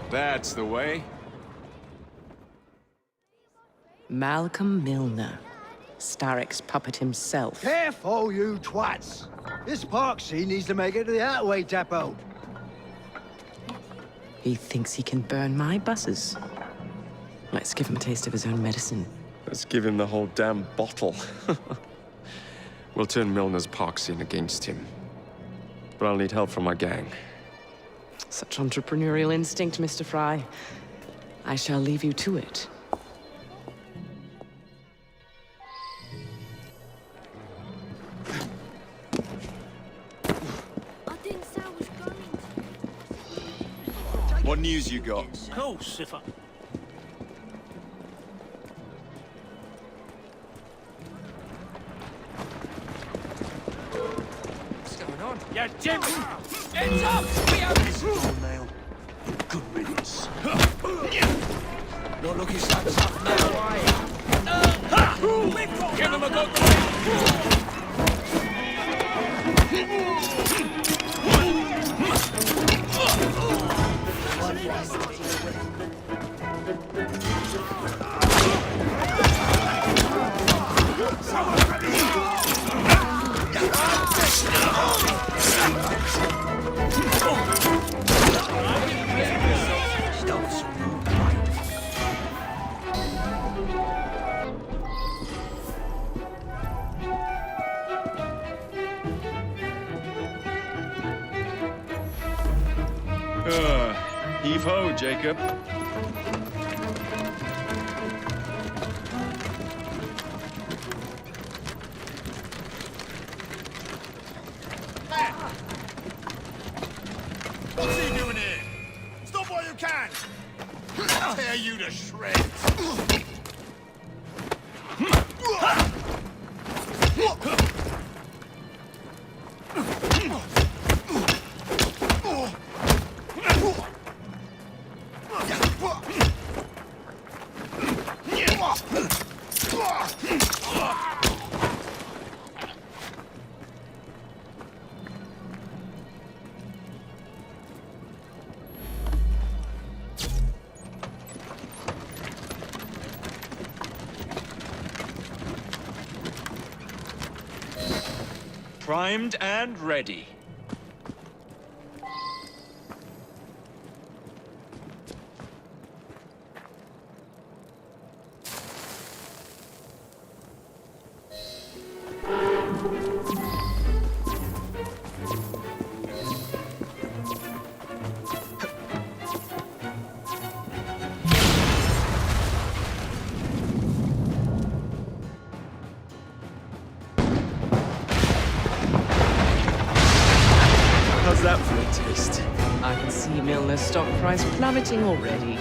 That's the way. Malcolm Milner. Starrick's puppet himself. Careful, you twats! This Parksy needs to make it to the Attaway depot. He thinks he can burn my buses. Let's give him a taste of his own medicine. Let's give him the whole damn bottle. We'll turn Milner's park scene against him. But I'll need help from my gang. Such entrepreneurial instinct, Mr. Fry. I shall leave you to it. What news you got? Of course, if I... on, you Jim! It's up! We have this! Nail. Good riddance. Not looking so tough now, are you? Give him a good Heave-ho, Jacob. What's he doing here? Stop while you can! Tear you to shreds! Primed and ready. How's that for a taste? I can see Milner's stock price plummeting already.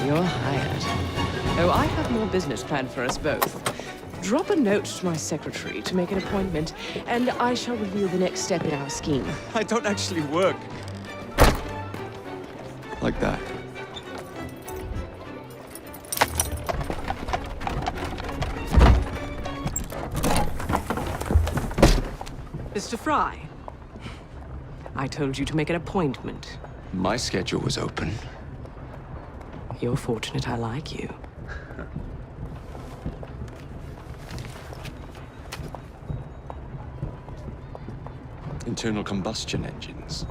You're hired. Oh, I have more business planned for us both. Drop a note to my secretary to make an appointment, and I shall reveal the next step in our scheme. I don't actually work. Like that. Mr. Fry, I told you to make an appointment. My schedule was open. You're fortunate I like you. Internal combustion engines.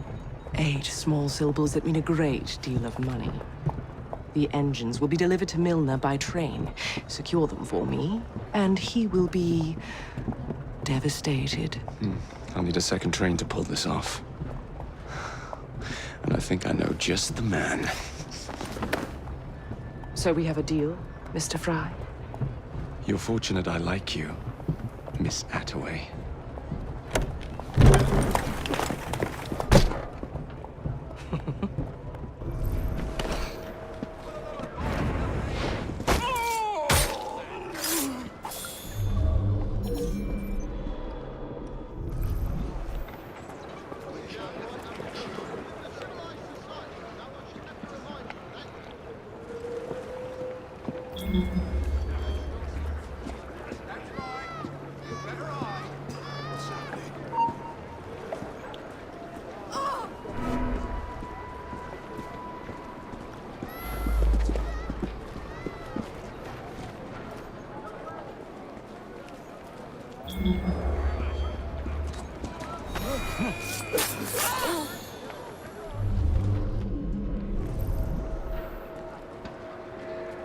8 small syllables that mean a great deal of money. The engines will be delivered to Milner by train. Secure them for me, and he will be devastated. I'll need a second train to pull this off. And I think I know just the man. So we have a deal, Mr. Fry? You're fortunate I like you, Miss Attaway.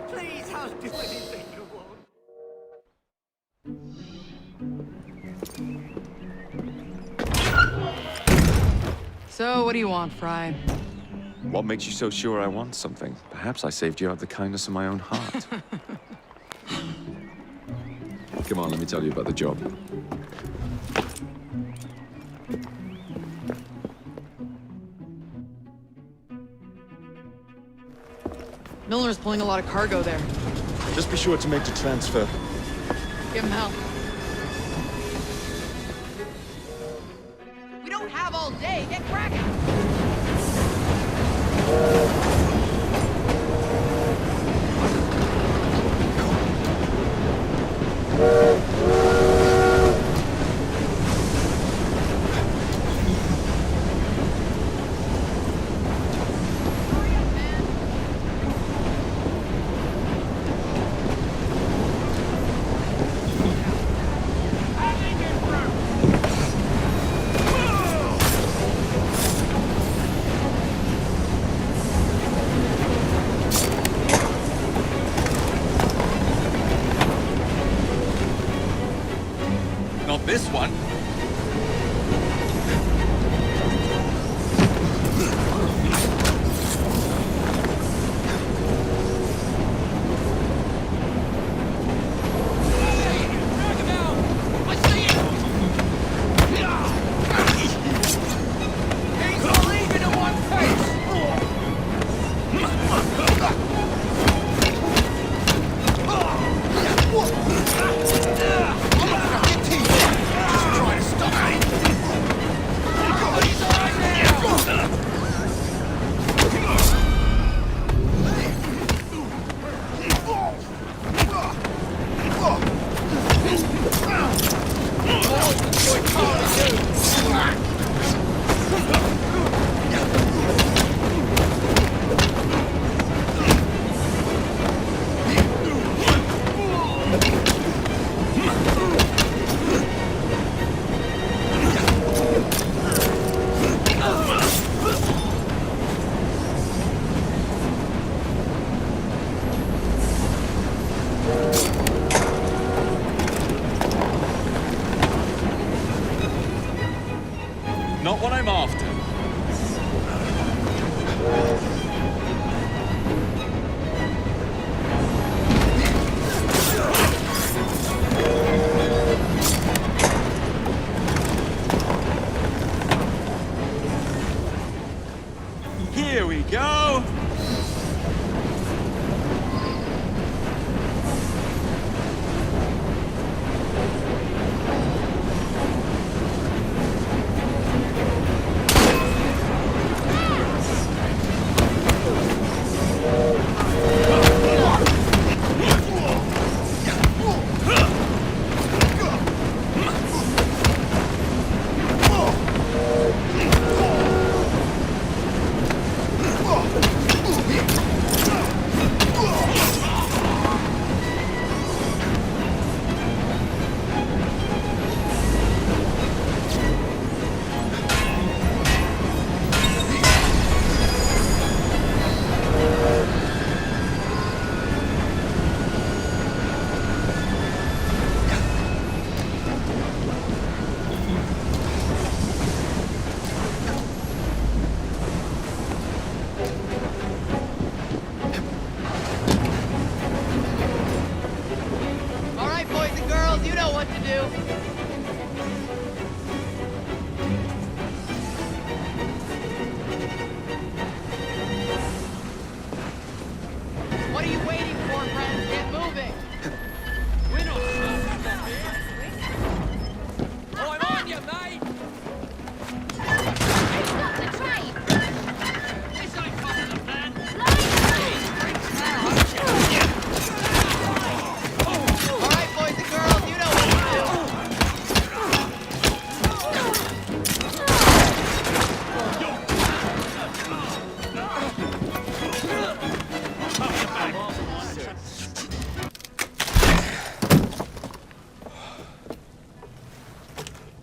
Please, I'll do anything you want. So, what do you want, Fry? What makes you so sure I want something? Perhaps I saved you out of the kindness of my own heart. Come on, let me tell you about the job. Milner's pulling a lot of cargo there. Just be sure to make the transfer. Give him hell. We don't have have all day. Get cracking! Not this one. Not what I'm after. Here we go.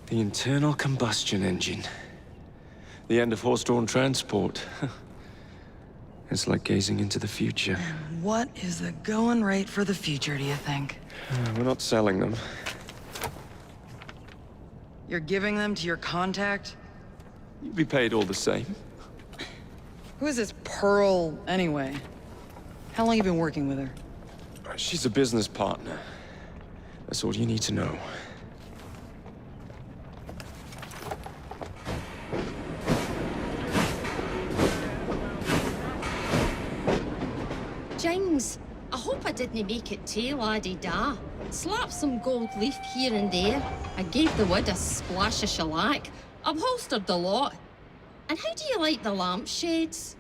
The internal combustion engine. The end of horse-drawn transport. It's like gazing into the future. What is the going rate for the future, do you think? We're not selling them. You're giving them to your contact? You'd be paid all the same. Who is this Pearl, anyway? How long you been working with her? She's a business partner. That's all you need to know. Jings, I hope I didn't make it too la-di-da. Slap some gold leaf here and there. I gave the wood a splash of shellac. Upholstered the lot. And how do you like the lampshades?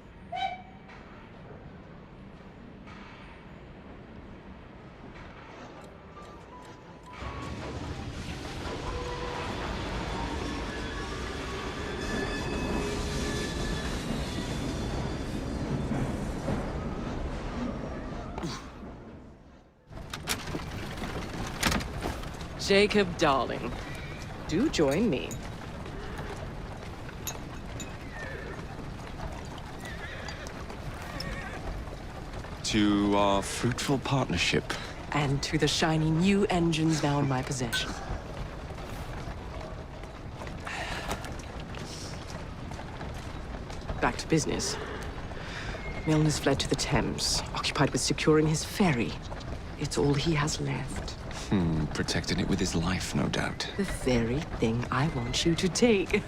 Jacob, darling, do join me. To our fruitful partnership. And to the shiny new engines now in my possession. Back to business. Milner's fled to the Thames, occupied with securing his ferry. It's all he has left. Protecting it with his life, no doubt. The very thing I want you to take.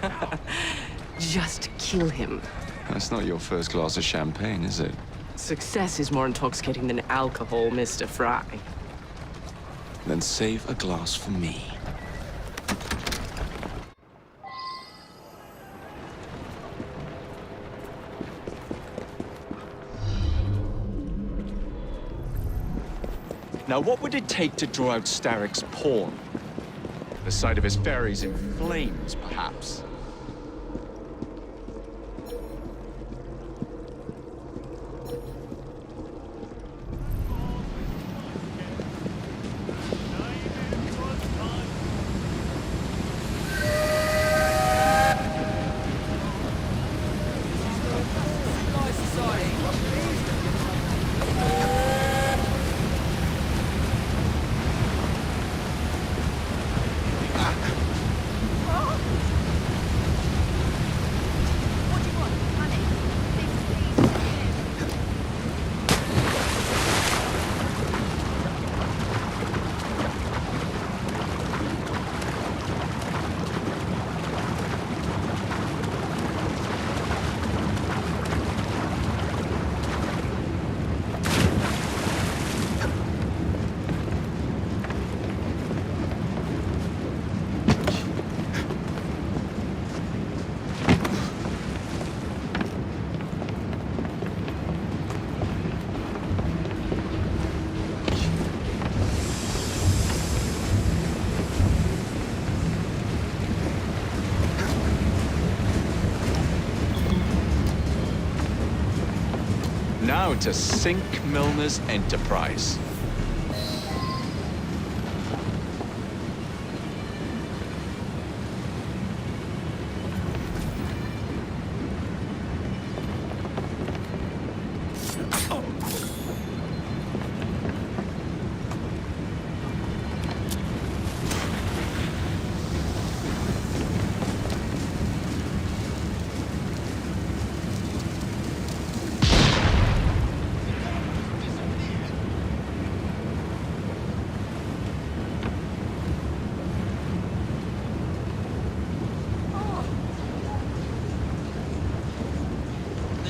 Just kill him. That's not your first glass of champagne, is it? Success is more intoxicating than alcohol, Mr. Fry. Then save a glass for me. Now, what would it take to draw out Starrick's pawn? The sight of his ferries in flames, perhaps? Now to sink Milner's enterprise.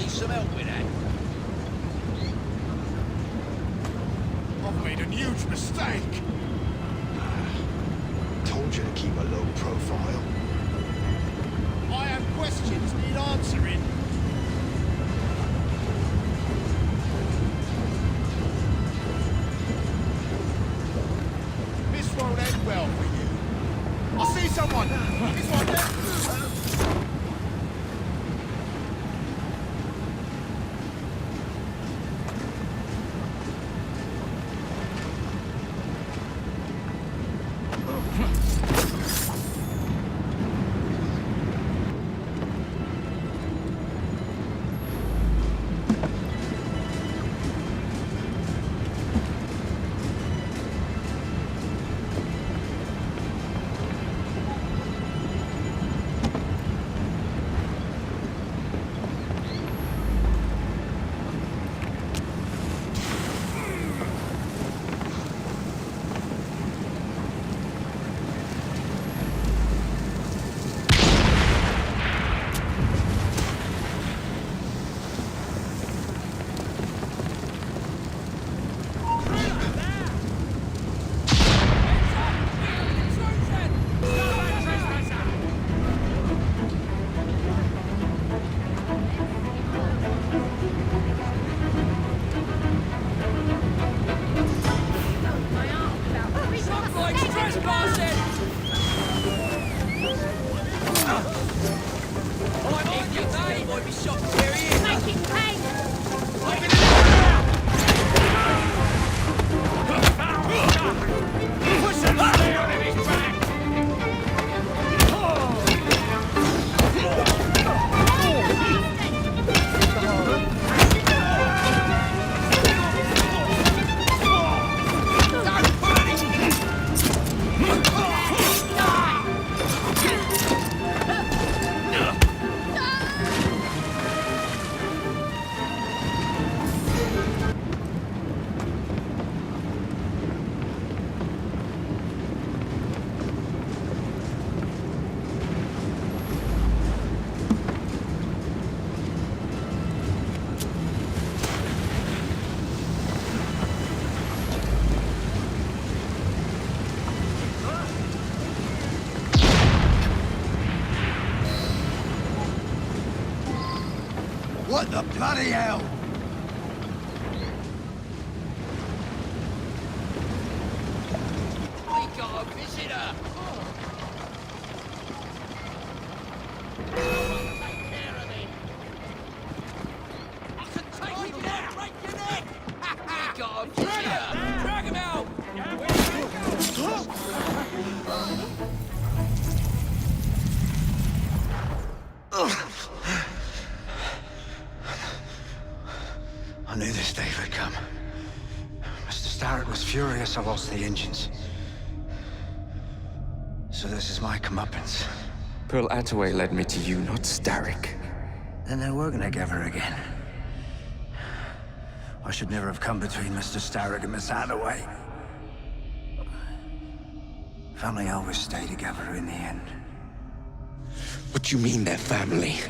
Some help with that. I've made a huge mistake. Told you to keep a low profile. I have questions need answering. This won't end well for you. I see someone. This one there. on you, mate! Might be shot where he is! Making pain! Push him down in his back! What the bloody hell? We got a visitor! Take care of him! I can take him down! Break your neck! We got a visitor! Drag him out! I knew this day would come. Mr. Starrett was furious I lost the engines. So this is my comeuppance. Pearl Attaway led me to you, not Starrick. Then they're working together again. I should never have come between Mr. Starrett and Miss Attaway. Family always stay together in the end. What do you mean they're family?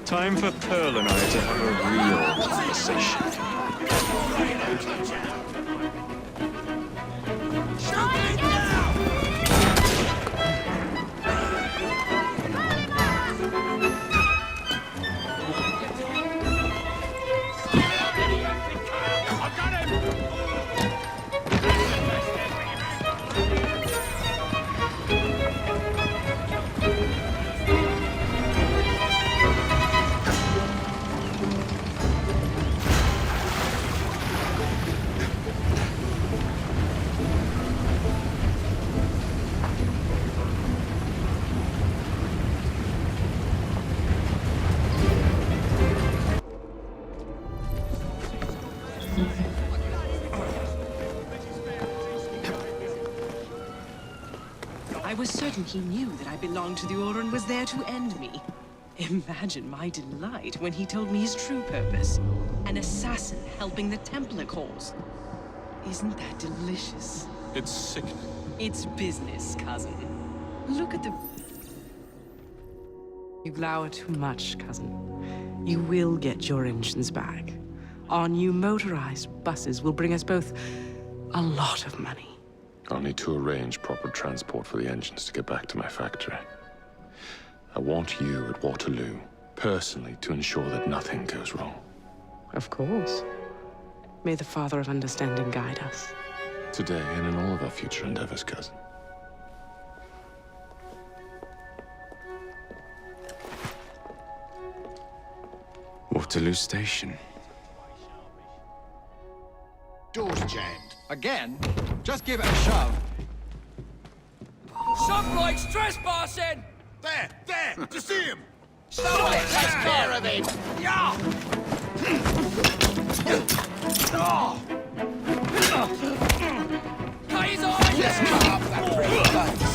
Time for Pearl and I to have a real conversation. I was certain he knew that I belonged to the Order and was there to end me. Imagine my delight when he told me his true purpose. An assassin helping the Templar cause. Isn't that delicious? It's sickening. It's business, cousin. Look at the... You glower too much, cousin. You will get your engines back. Our new motorized buses will bring us both a lot of money. I'll need to arrange proper transport for the engines to get back to my factory. I want you at Waterloo, personally, to ensure that nothing goes wrong. Of course. May the Father of Understanding guide us. Today and in all of our future endeavors, cousin. Waterloo Station. Door's jammed. Again? Just give it a shove. Sunlight's trespassing! There! Do you see him? Someone take care of him! Yeah! Cut his eyes! Just cut up that pretty face.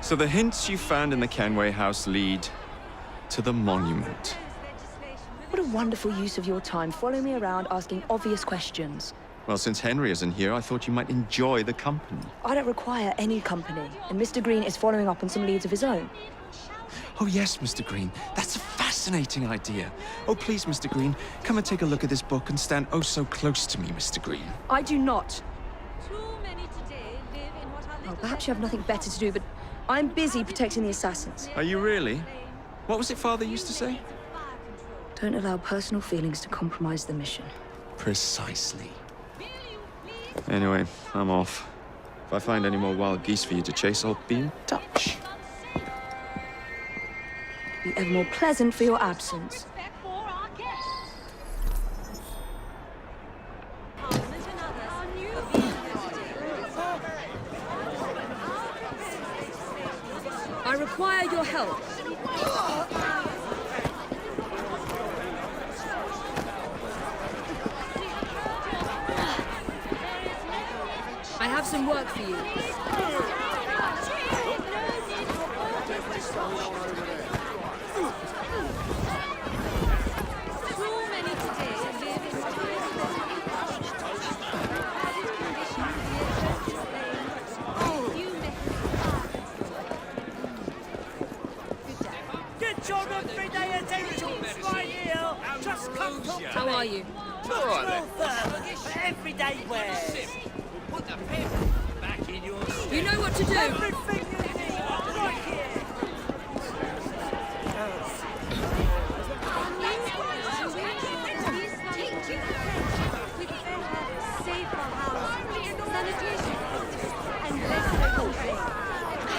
So the hints you found in the Kenway house lead to the monument. What a wonderful use of your time, following me around asking obvious questions. Well, since Henry isn't here, I thought you might enjoy the company. I don't require any company, and Mr. Green is following up on some leads of his own. Oh yes, Mr. Green. That's a fascinating idea. Oh, please, Mr. Green, come and take a look at this book and stand oh so close to me, Mr. Green. I do not. Oh, perhaps you have nothing better to do, but I'm busy protecting the assassins. Are you really? What was it Father used to say? Don't allow personal feelings to compromise the mission. Precisely. Anyway, I'm off. If I find any more wild geese for you to chase, I'll be in touch. Be ever more pleasant for your absence. I require your help. I have some work for you. Get your everyday attentions right here. Just come talk to me. How are you? All right, for everyday wears. Put the pen back in your seat. You know what to do. Everything you need right here.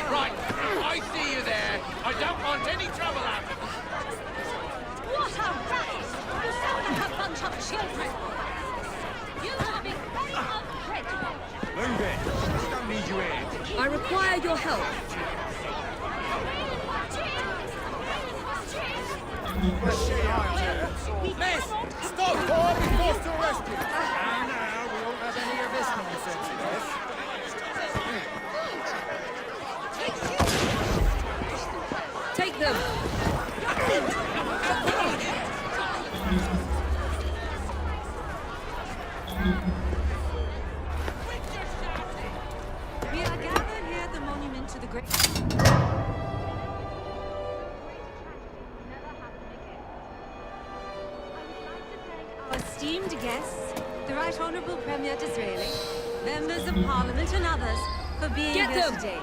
Right, I see you there. I don't want any trouble out of it. What a racket! You sound like a bunch of children! You are being very ungrateful! Move it. Don't need you here. I require your help. Miss! Stop! Or I'll be forced to arrest you! Now, we won't have any of this nonsense, I guess. Take them. We are gathered here at the monument to the great... Our esteemed guests, the Right Honourable Premier Disraeli, members of Parliament and others, for being Get here them. today.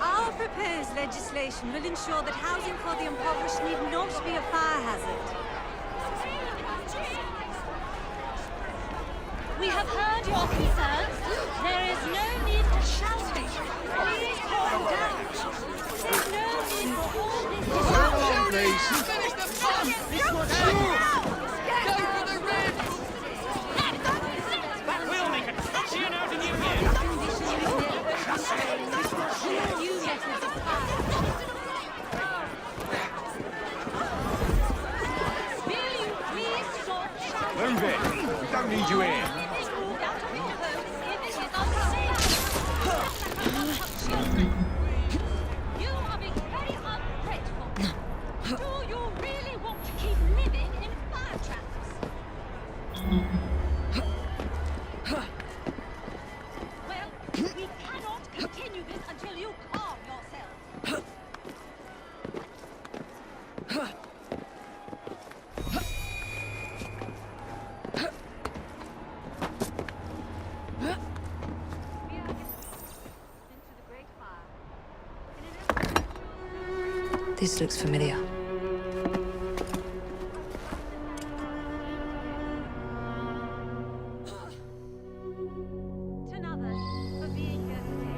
Our proposed legislation will ensure that housing for the impoverished need not be a fire hazard. We have heard your concerns. There is no need for shouting. Please calm down. There's no need for all this discussion. Finish the fun! This one's Go for the red! We'll make a tune out of you here. New methods of fire. Will you please stop shouting? Move it. We don't need you here. You are being very ungrateful. Do you really want to keep living in fire traps? Well, we cannot continue this until you calm yourself. This looks familiar. To others for being here today.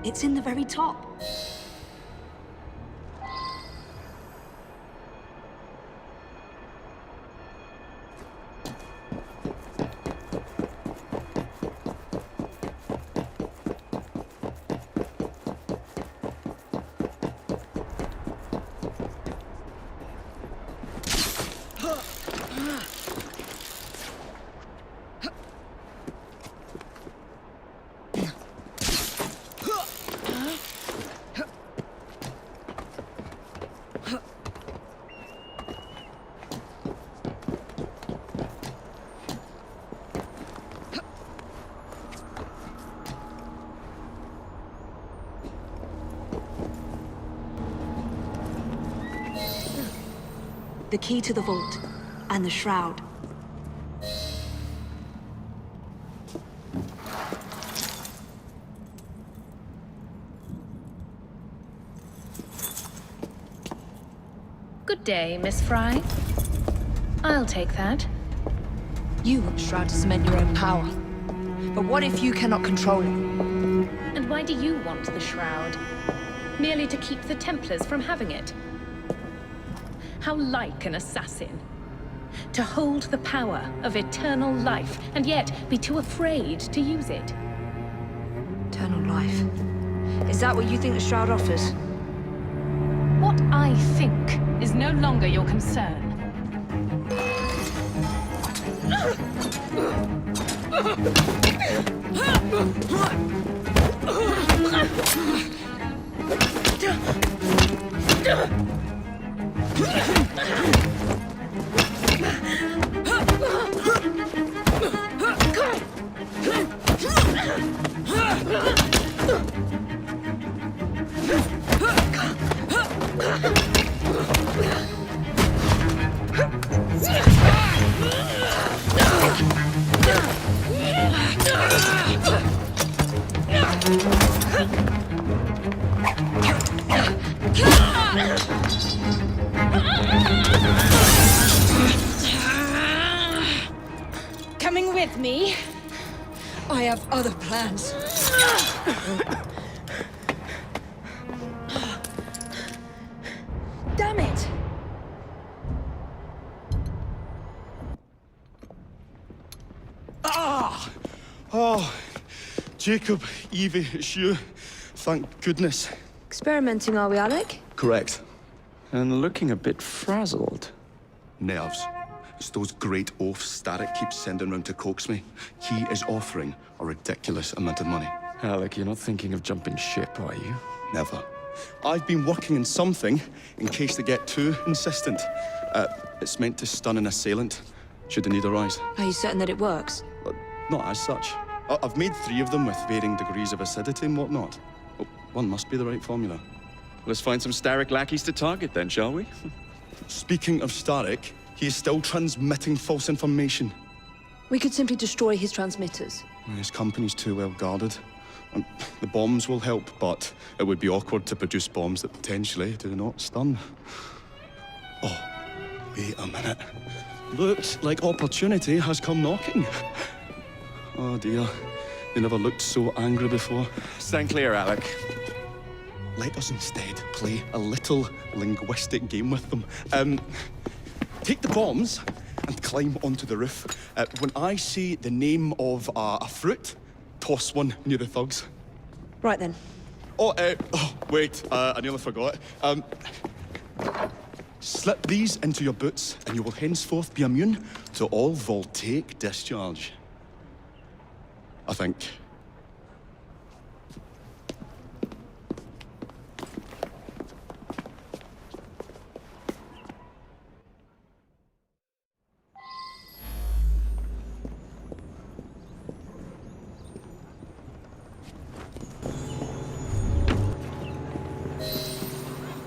It's in the very top. The key to the vault, and the shroud. Good day, Miss Fry. I'll take that. You want the shroud to cement your own power. But what if you cannot control it? And why do you want the shroud? Merely to keep the Templars from having it? How like an assassin. To hold the power of eternal life, and yet be too afraid to use it. Eternal life. Is that what you think the shroud offers? What I think is no longer your concern. Coming with me? I have other plans. Damn it! Ah! Oh, Jacob, Evie, it's you. Thank goodness. Experimenting, are we, Alec? Correct. And looking a bit frazzled. Nerves. It's those great oafs Starrick keeps sending round to coax me. He is offering a ridiculous amount of money. Alec, you're not thinking of jumping ship, are you? Never. I've been working on something in case they get too insistent. It's meant to stun an assailant, should the need arise. Are you certain that it works? Not as such. I've made 3 of them with varying degrees of acidity and whatnot. Oh, one must be the right formula. Let's find some Starrick lackeys to target then, shall we? Speaking of Starrick, he is still transmitting false information. We could simply destroy his transmitters. His company's too well guarded. The bombs will help, but it would be awkward to produce bombs that potentially do not stun. Oh, wait a minute. Looks like opportunity has come knocking. Oh dear, they never looked so angry before. Stand clear, Alec. Let us instead play a little linguistic game with them. Take the bombs and climb onto the roof. When I say the name of a fruit, toss one near the thugs. Right then. Oh, wait, I nearly forgot. Slip these into your boots and you will henceforth be immune to all voltaic discharge. I think.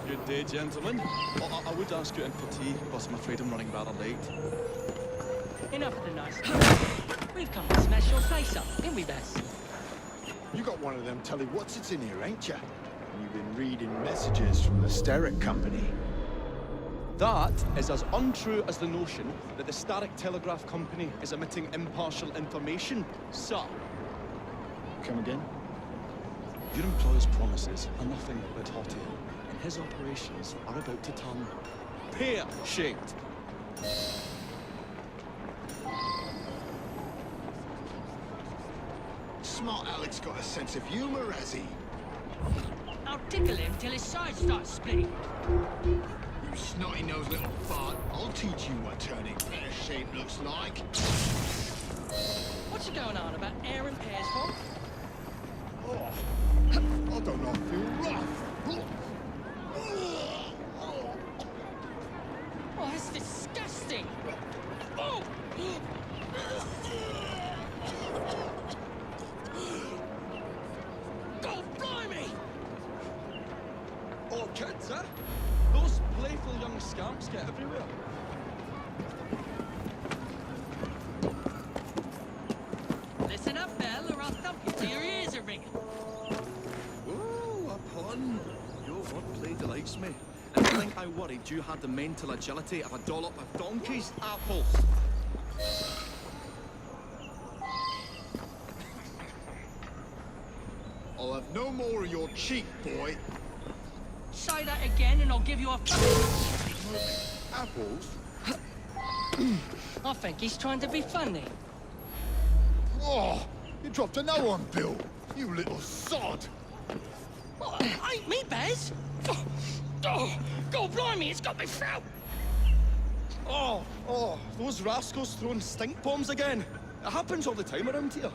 Good day, gentlemen. I would ask you in for tea, but I'm afraid I'm running rather late. Enough of the nice We've come to smash your face up, didn't we, Bess? You got one of them telly what's-its in here, ain't ya? And you've been reading messages from the Starrick Company. That is as untrue as the notion that the Starrick Telegraph Company is emitting impartial information, sir. Come again? Your employer's promises are nothing but hot air, and his operations are about to turn pear-shaped. Smart Alec's got a sense of humor, has he? I'll tickle him till his side starts splitting. You snotty-nosed little fart. I'll teach you what turning pear-shaped looks like. What's he going on about air and pears for? Oh, I don't know, I feel rough. Oh, that's disgusting. Oh! God blimey! Oh, kids, eh? Those playful young scamps get everywhere. Listen up, Belle, or I'll thump you till your ears are ringing. Ooh, a pun. Your wordplay delights me. And I think I worried you had the mental agility of a dollop of donkey's apples. I'll have no more of your cheek, boy. Say that again and I'll give you a... Apples? I think he's trying to be funny. Oh, you dropped a no on Bill, you little sod. Well, ain't me, Bez. Oh, God blimey, it's got me throat. Oh, those rascals throwing stink bombs again. It happens all the time around here.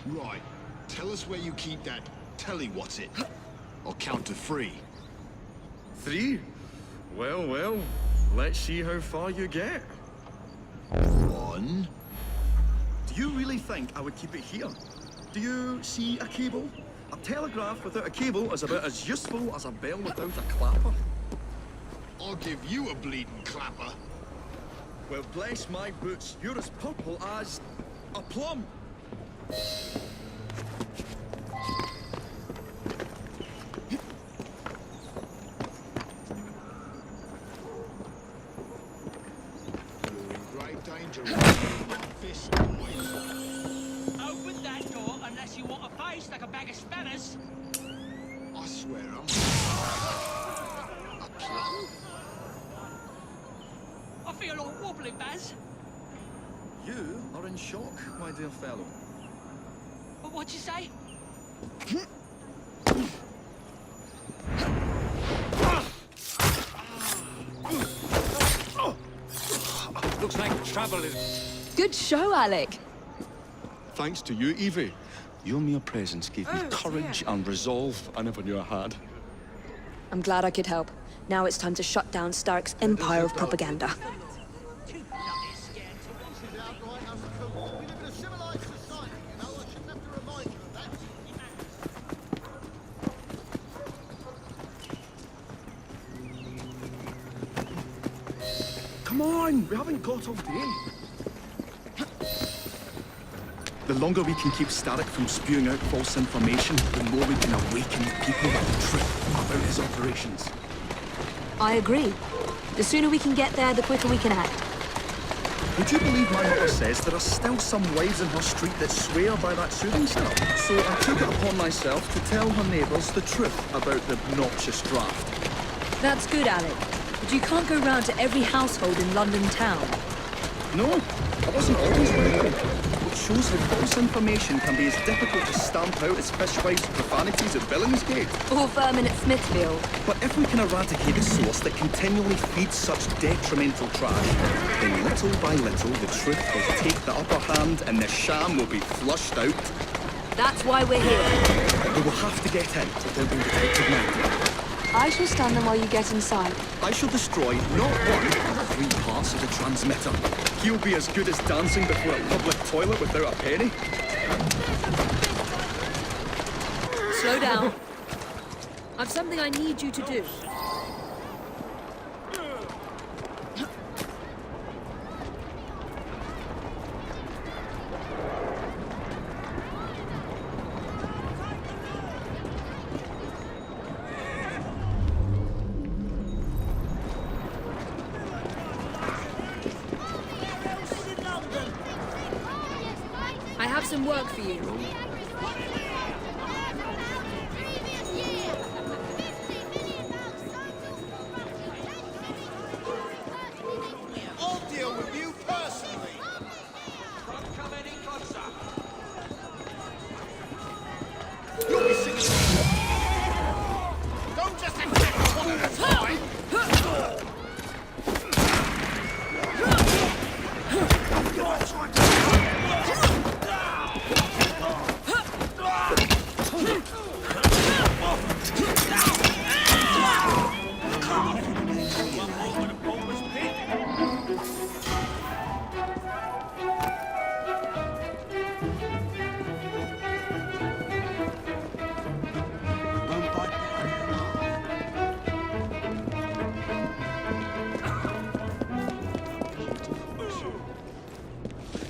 Right, tell us where you keep that telly-what's-it. I'll count to 3. 3? Well, let's see how far you get. 1. Do you really think I would keep it here? Do you see a cable? A telegraph without a cable is about as useful as a bell without a clapper. I'll give you a bleeding clapper. Well, bless my boots, you're as purple as a plum. Open that door unless you want a face like a bag of spanners. I swear I'm... A plum? I feel all wobbly, Baz. You are in shock, my dear fellow. But what'd you say? Looks like trouble is... Good show, Alec. Thanks to you, Evie. Your mere presence gave me courage and resolve I never knew I had. I'm glad I could help. Now it's time to shut down Stark's empire of propaganda. Come on, we haven't got all day. The longer we can keep Starrick from spewing out false information, the more we can awaken people with the truth about his operations. I agree. The sooner we can get there, the quicker we can act. Would you believe my mother says there are still some wives in her street that swear by that soothing syrup? So I took it upon myself to tell her neighbours the truth about the obnoxious draft. That's good, Alec. But you can't go round to every household in London town. No, I wasn't always welcome. Which shows that false information can be as difficult to stamp out as fishwives' profanities at Billingsgate. Or vermin at Smithfield. But if we can eradicate the source that continually feeds such detrimental trash, then little by little the truth will take the upper hand and the sham will be flushed out. That's why we're here. We will have to get in without being detected now. I shall stand them while you get inside. I shall destroy not one, but 3 parts of the transmitter. He'll be as good as dancing before a public toilet without a penny. Slow down. I've something I need you to do. for you. I'll deal with you personally. Don't come any closer. You'll be singing. Don't just attack one at a time.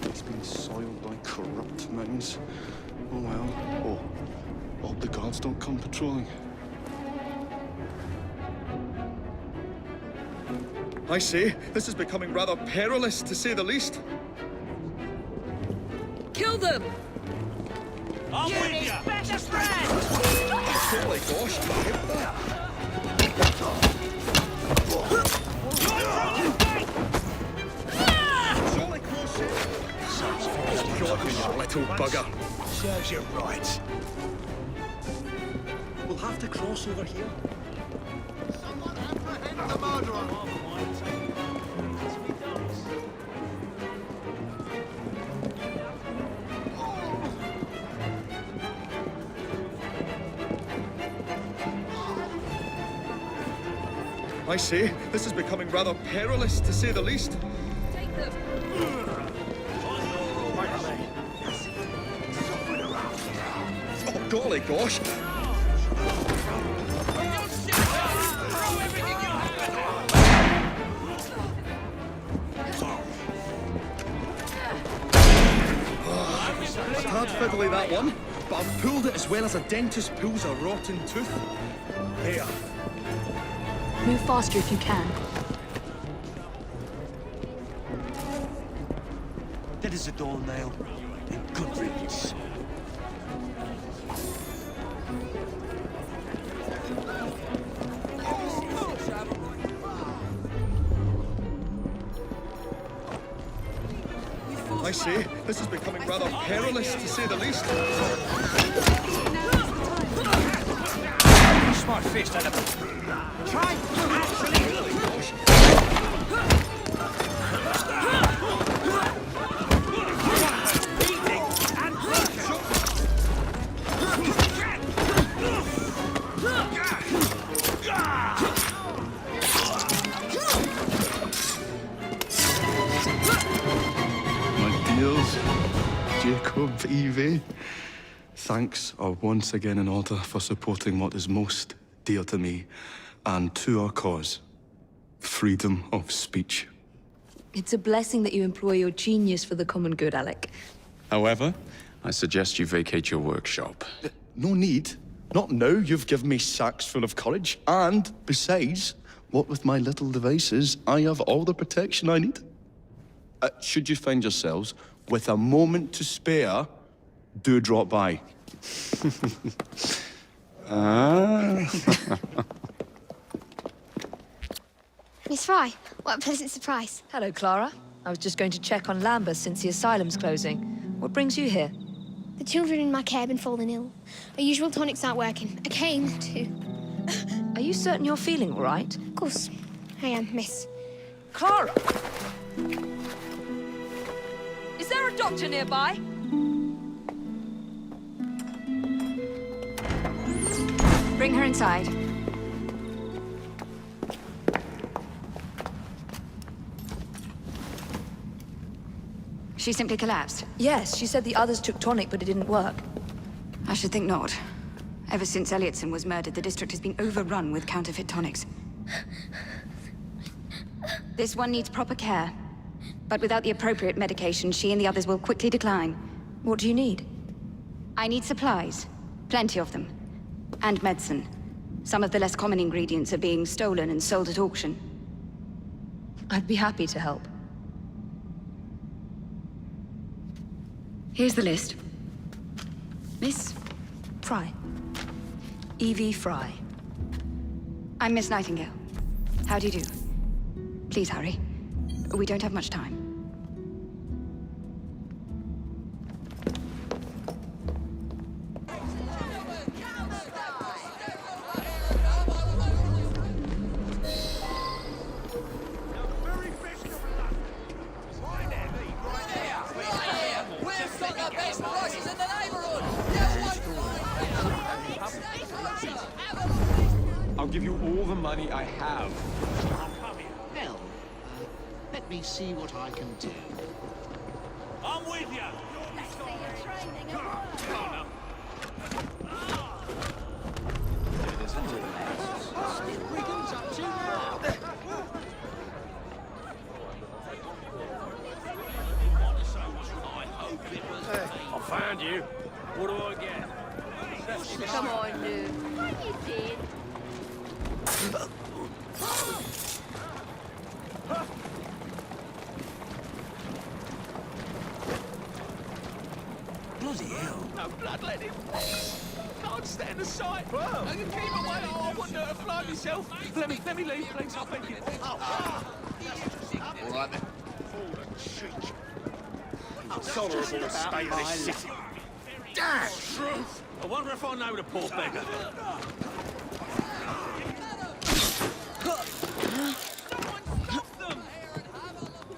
It's been soiled by corrupt minds. Oh well. Oh, hope the guards don't come patrolling. I say, this is becoming rather perilous, to say the least. Kill them! I'm with you. Best friend. Holy gosh, I hate that. Surely close it. God, you little bugger. Serves you right. We'll have to cross over here. Someone apprehend the murderer. I say, this is becoming rather perilous, to say the least. Take them! Oh, golly gosh. A tad fiddly, that one, but I've pulled it as well as a dentist pulls a rotten tooth. There. Move faster if you can. That is a dull nail. And good riddance. I say, this is becoming rather perilous, to say the least. Smart fist out of it. Try. My dears, Jacob, Evie, thanks are once again in order for supporting what is most dear to me and to our cause, freedom of speech. It's a blessing that you employ your genius for the common good, Alec. However, I suggest you vacate your workshop. No need. Not now you've given me sacks full of courage. And, besides, what with my little devices, I have all the protection I need. Should you find yourselves with a moment to spare, do drop by. Miss Fry, what a pleasant surprise. Hello, Clara. I was just going to check on Lambeth since the asylum's closing. What brings you here? The children in my care have been falling ill. Our usual tonics aren't working. I came to... Are you certain you're feeling all right? Of course, I am, miss. Clara! Is there a doctor nearby? Bring her inside. She simply collapsed. Yes, she said the others took tonic, but it didn't work. I should think not. Ever since Elliotson was murdered, the district has been overrun with counterfeit tonics. This one needs proper care. But without the appropriate medication, she and the others will quickly decline. What do you need? I need supplies. Plenty of them. And medicine. Some of the less common ingredients are being stolen and sold at auction. I'd be happy to help. Here's the list. Miss Fry. Evie Fry. I'm Miss Nightingale. How do you do? Please hurry. We don't have much time. We've got the best prices in the neighborhood. I'll give you all the money I have. Hell, let me see what I can do. I'm with you. I found you. What do I get? Come on, Lou. What you did? Bloody hell. No bloodletting. Can't stand the sight. Whoa. I can keep away. Oh, I wouldn't hurt a fly myself. Let me leave, please. Oh, thank you. All right then. Cheek. Tolerable state of this city. Damn truth. I wonder if I know the poor beggar. Stop them!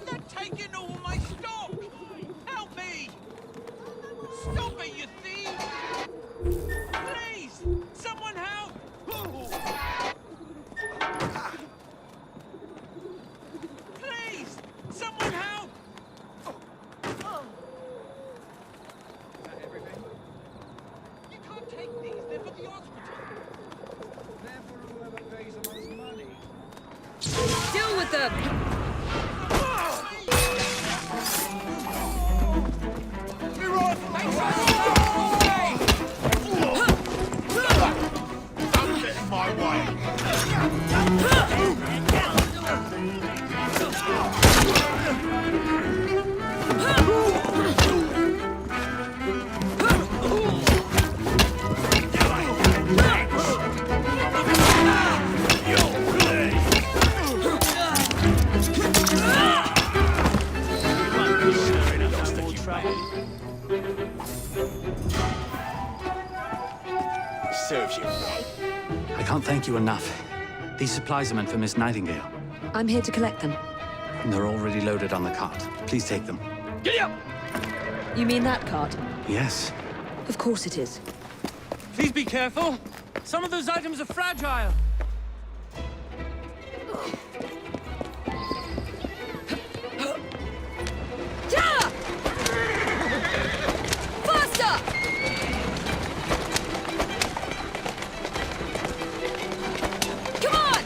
They're taking all my stock! Help me! Stop it, you thieves! Please! Someone help! Please! Someone help! You can't take these, they're for the hospital. They're for whoever pays the most money. Deal with them! Don't get in my way. Serves you. I can't thank you enough. These supplies are meant for Miss Nightingale. I'm here to collect them. And they're already loaded on the cart. Please take them. Giddy up! You mean that cart? Yes. Of course it is. Please be careful. Some of those items are fragile. Faster! Come on!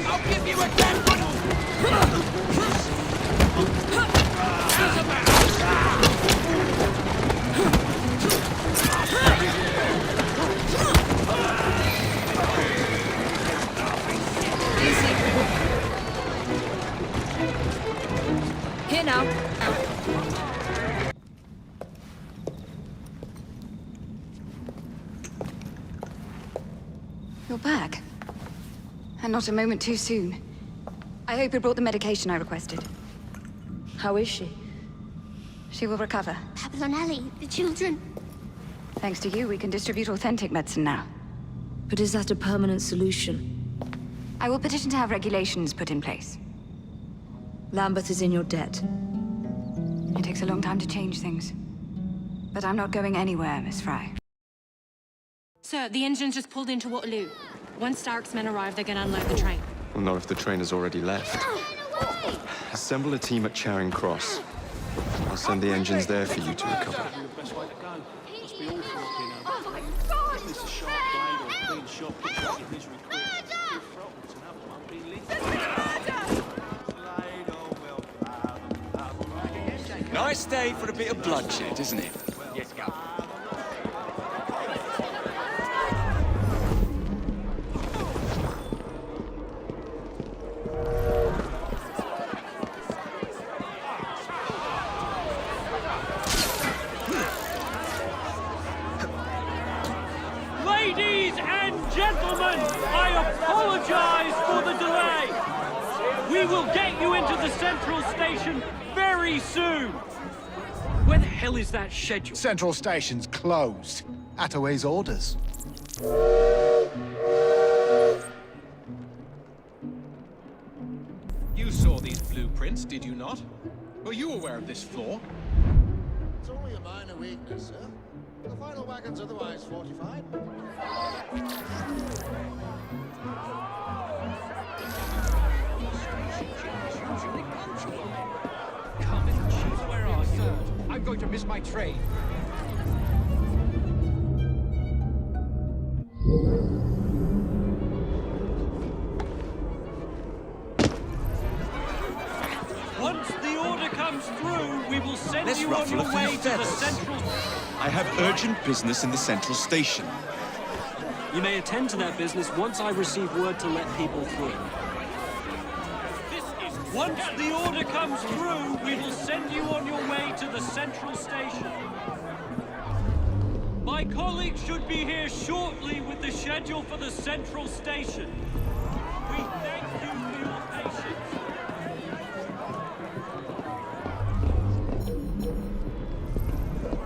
I'll give you a damn Here now. You're back. And not a moment too soon. I hope you brought the medication I requested. How is she? She will recover. Pablo and Ellie, the children. Thanks to you, we can distribute authentic medicine now. But is that a permanent solution? I will petition to have regulations put in place. Lambeth is in your debt. It takes a long time to change things. But I'm not going anywhere, Miss Fry. Sir, the engine's just pulled into Waterloo. Once Starrick's men arrive, they're gonna unload the train. Well, not if the train has already left. Assemble a team at Charing Cross. I'll send the engines there for you to recover. Best way to go. Must be awful, you know. This is sharp blade or clean shot, puts you out your misery quick. Nice day for a bit of bloodshed, isn't it? Yes, go. Ladies and gentlemen, I apologize for the delay. We will get you into the central station very soon. Where the hell is that schedule? Central Station's closed. Attaway's orders. You saw these blueprints, did you not? Were you aware of this flaw? It's only a minor weakness, sir. The final wagon's otherwise fortified. Come and choose. Where are you? I'm going to miss my train. Once the order comes through, we will send Let's you on ruffle your a few way to the feathers. central... I have urgent business in the central station. You may attend to that business once I receive word to let people through. Once the order comes through, we will send you on your way to the central station. My colleague should be here shortly with the schedule for the central station. We thank you for your patience.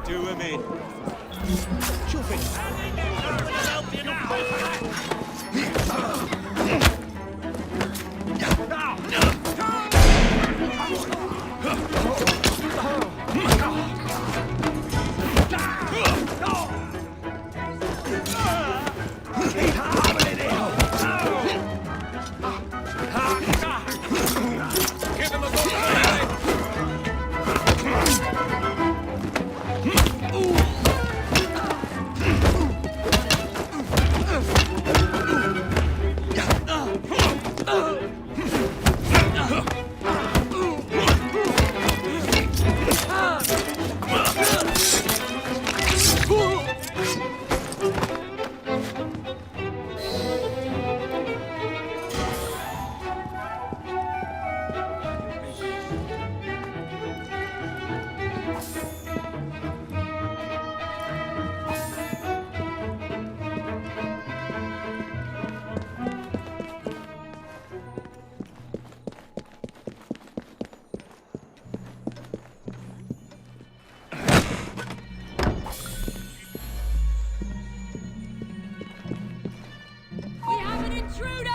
Do him in. Shove it. Help you now. Give him a good leg. We have an intruder!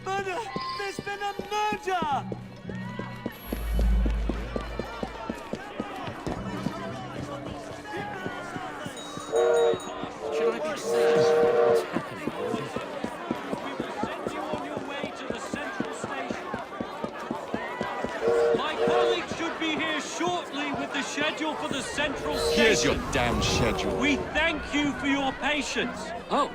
Murder! There's been a murder! Should I be sad? What's happening? We will send you on your way to the central station. My colleague should be here shortly with the schedule for the central station. Here's your damn schedule. We thank you for your patience. Oh,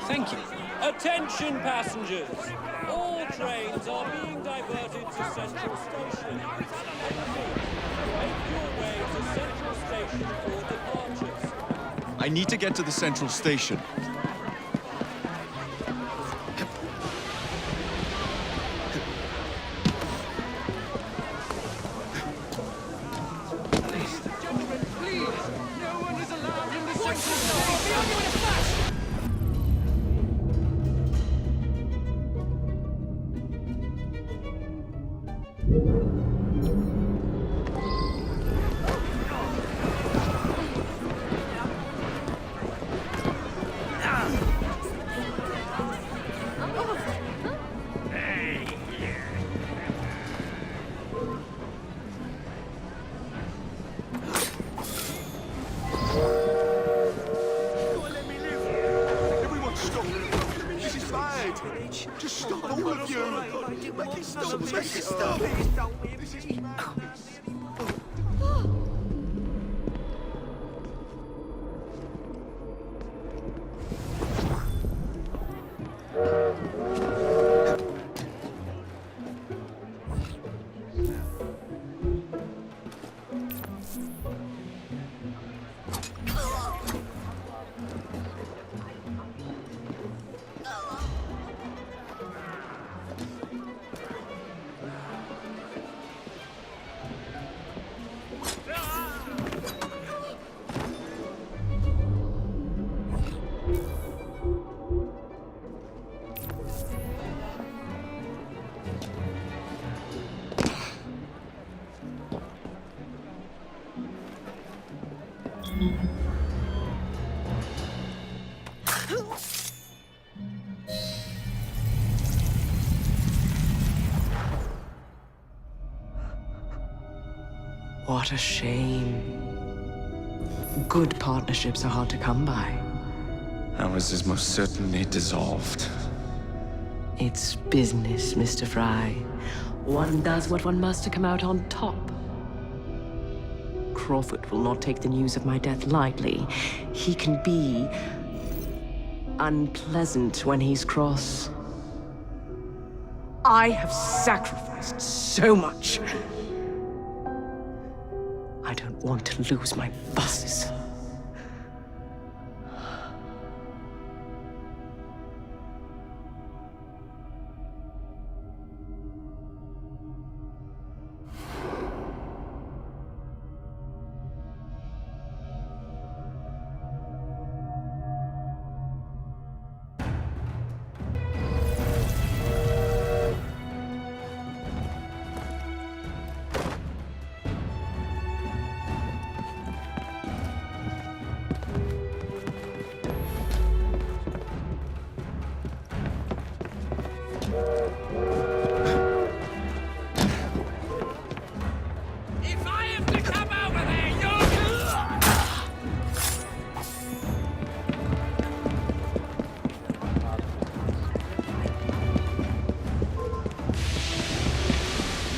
thank you. Attention passengers! All trains are being diverted to Central Station. Make your way to Central Station for departures. I need to get to the central station. Gentlemen, please! No one is allowed in the central station! I'll be on you in a flash! Everyone stop. This is bad. Just stop, all of you. Make it stop. Make it stop. This is madness. What a shame. Good partnerships are hard to come by. Ours is most certainly dissolved. It's business, Mr. Fry. One does what one must to come out on top. Crawford will not take the news of my death lightly. He can be unpleasant when he's cross. I have sacrificed so much. I don't want to lose my bosses. If I am to come over there, you're...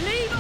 Leave him!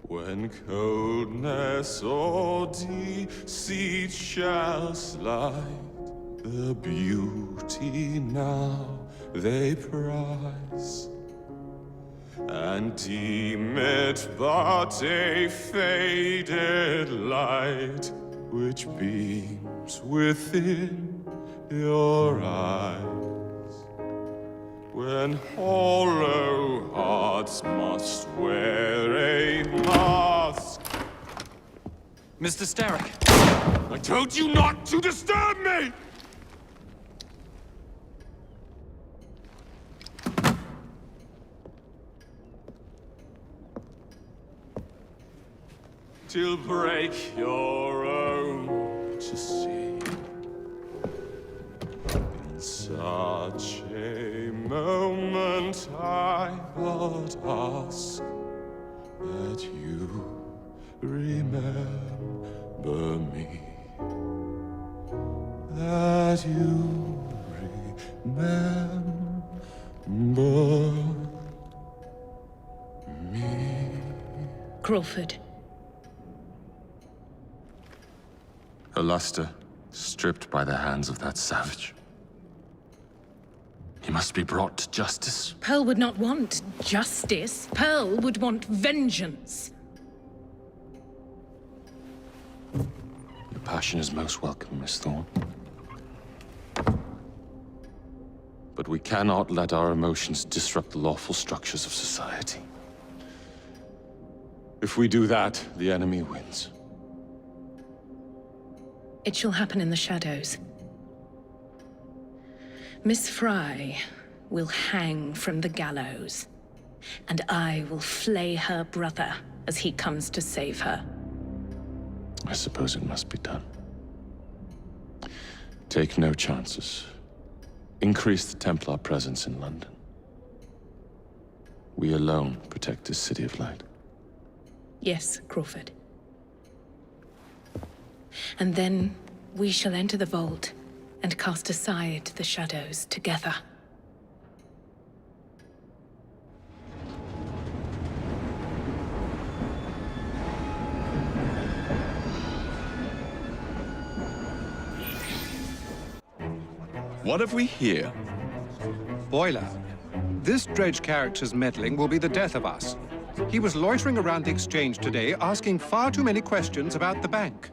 When coldness or deceit shall slide, the beauty now they prize, and deem it but a faded light which beams within your eyes. When hollow hearts must wear a mask. Mr. Starrick! I told you not to disturb me! Till break your own to see. In such a moment I but ask that you remember me. That you remember me. Crawford. Her luster stripped by the hands of that savage. He must be brought to justice. Pearl would not want justice. Pearl would want vengeance. Your passion is most welcome, Miss Thorne. But we cannot let our emotions disrupt the lawful structures of society. If we do that, the enemy wins. It shall happen in the shadows. Miss Fry will hang from the gallows, and I will flay her brother as he comes to save her. I suppose it must be done. Take no chances. Increase the Templar presence in London. We alone protect this city of light. Yes, Crawford. And then we shall enter the vault and cast aside the shadows together. What have we here? Boiler. This dredge character's meddling will be the death of us. He was loitering around the exchange today, asking far too many questions about the bank.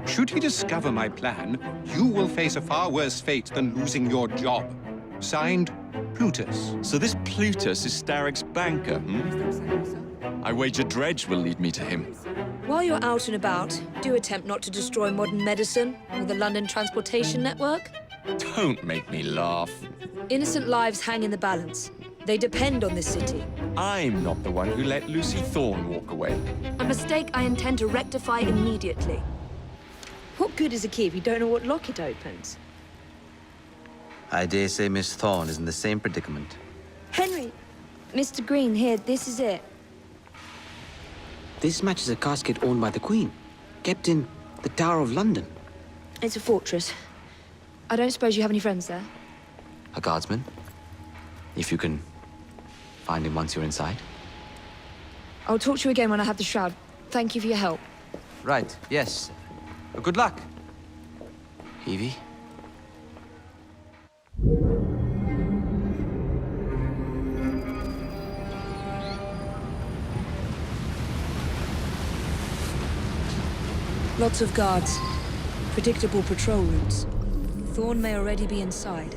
Should he discover my plan, you will face a far worse fate than losing your job. Signed, Plutus. So this Plutus is Starrick's banker, hmm? I wager Dredge will lead me to him. While you're out and about, do attempt not to destroy modern medicine or the London transportation network. Don't make me laugh. Innocent lives hang in the balance. They depend on this city. I'm not the one who let Lucy Thorne walk away. A mistake I intend to rectify immediately. What good is a key if you don't know what lock it opens? I dare say Miss Thorne is in the same predicament. Henry! Mr. Green, here, this is it. This matches a casket owned by the Queen, kept in the Tower of London. It's a fortress. I don't suppose you have any friends there? A guardsman? If you can find him once you're inside. I'll talk to you again when I have the shroud. Thank you for your help. Right, yes. Good luck. Evie? Lots of guards. Predictable patrol routes. Thorne may already be inside.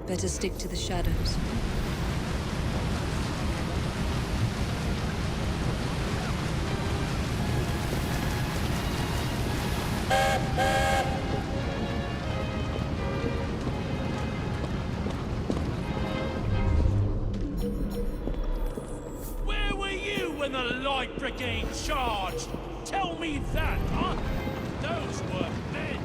Better stick to the shadows. Where were you when the Light Brigade charged? Tell me that, huh? Those were men.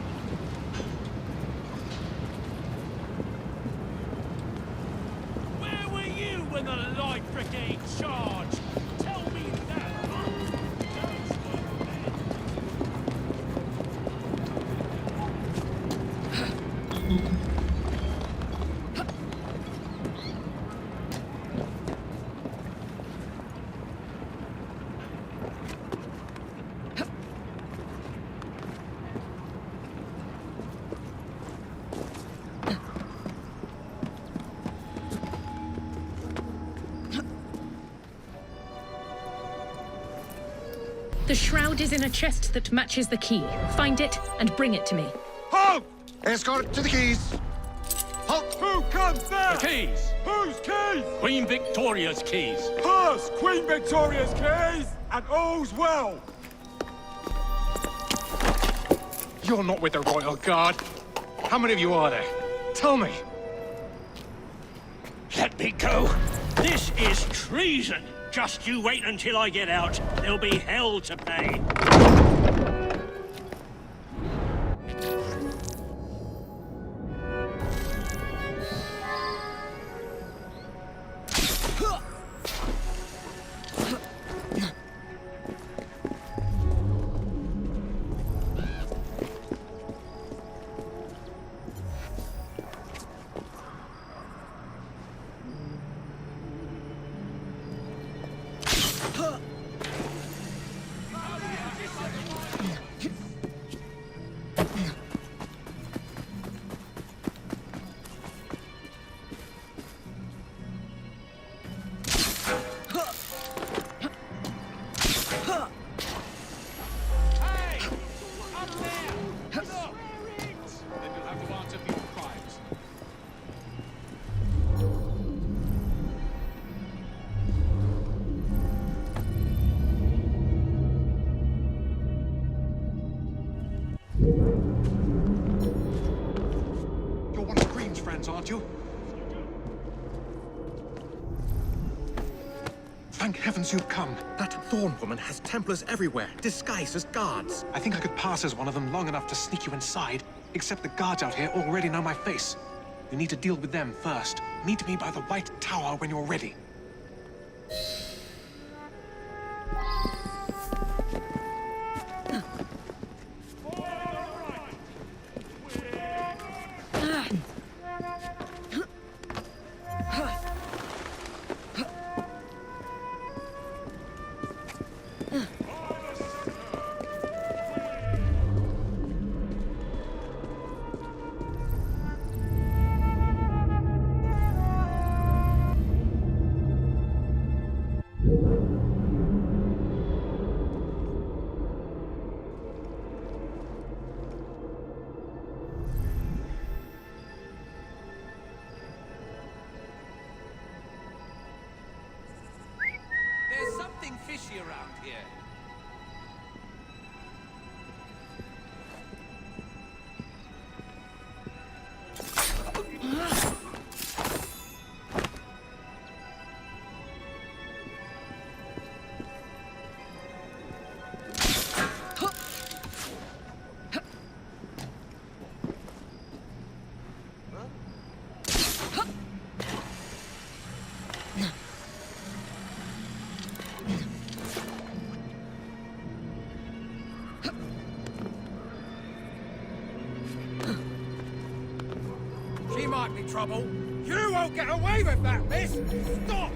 Where were you when the Light Brigade charged? Tell me that, huh? Those were men. The shroud is in a chest that matches the key. Find it and bring it to me. Halt! Escort to the keys. Halt! Who comes there? The keys. Whose keys? Queen Victoria's keys. Hers! Queen Victoria's keys! And all's well! You're not with the Royal Guard. How many of you are there? Tell me. Let me go. This is treason. Just you wait until I get out. There'll be hell to pay. Aren't you? Thank heavens you've come. That Thorne woman has Templars everywhere, disguised as guards. I think I could pass as one of them long enough to sneak you inside, except the guards out here already know my face. We need to deal with them first. Meet me by the White Tower when you're ready. fishy around here. She might be trouble. You won't get away with that, miss! Stop!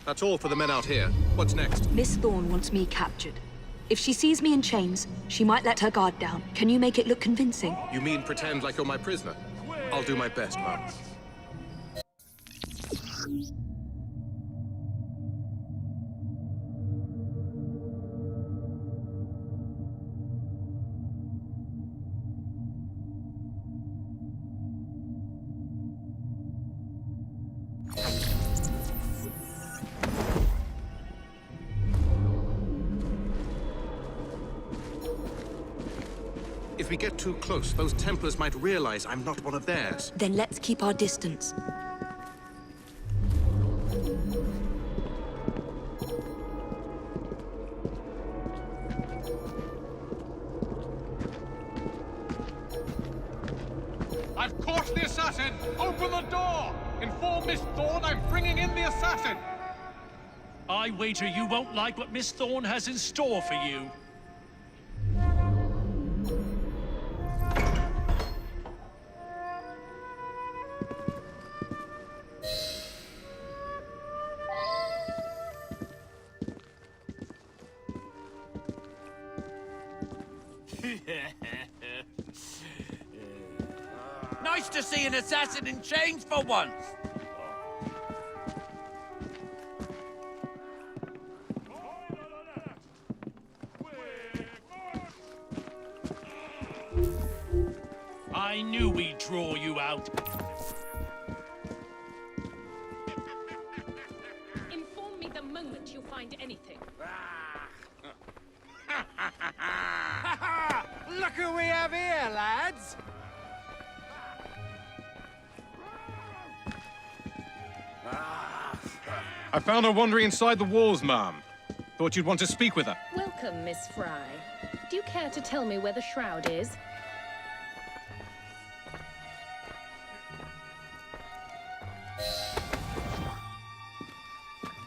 That's all for the men out here. What's next? Miss Thorne wants me captured. If she sees me in chains, she might let her guard down. Can you make it look convincing? You mean pretend like you're my prisoner? I'll do my best, Mum. If we get too close, those Templars might realize I'm not one of theirs. Then let's keep our distance. I've caught the assassin! Open the door! Inform Miss Thorne I'm bringing in the assassin! I wager you won't like what Miss Thorne has in store for you. Nice to see an assassin in chains for once! I knew we'd draw you out. Inform me the moment you find anything. Look who we have here, lads! I found her wandering inside the walls, ma'am. Thought you'd want to speak with her. Welcome, Miss Fry. Do you care to tell me where the shroud is?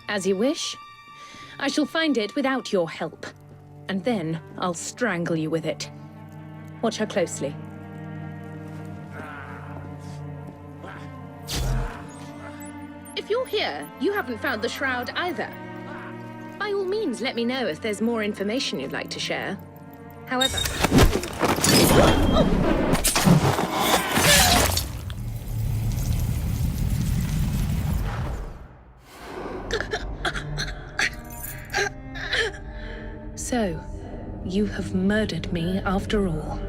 As you wish. I shall find it without your help. And then I'll strangle you with it. Watch her closely. If you're here, you haven't found the shroud either. By all means, let me know if there's more information you'd like to share. However... So, you have murdered me after all.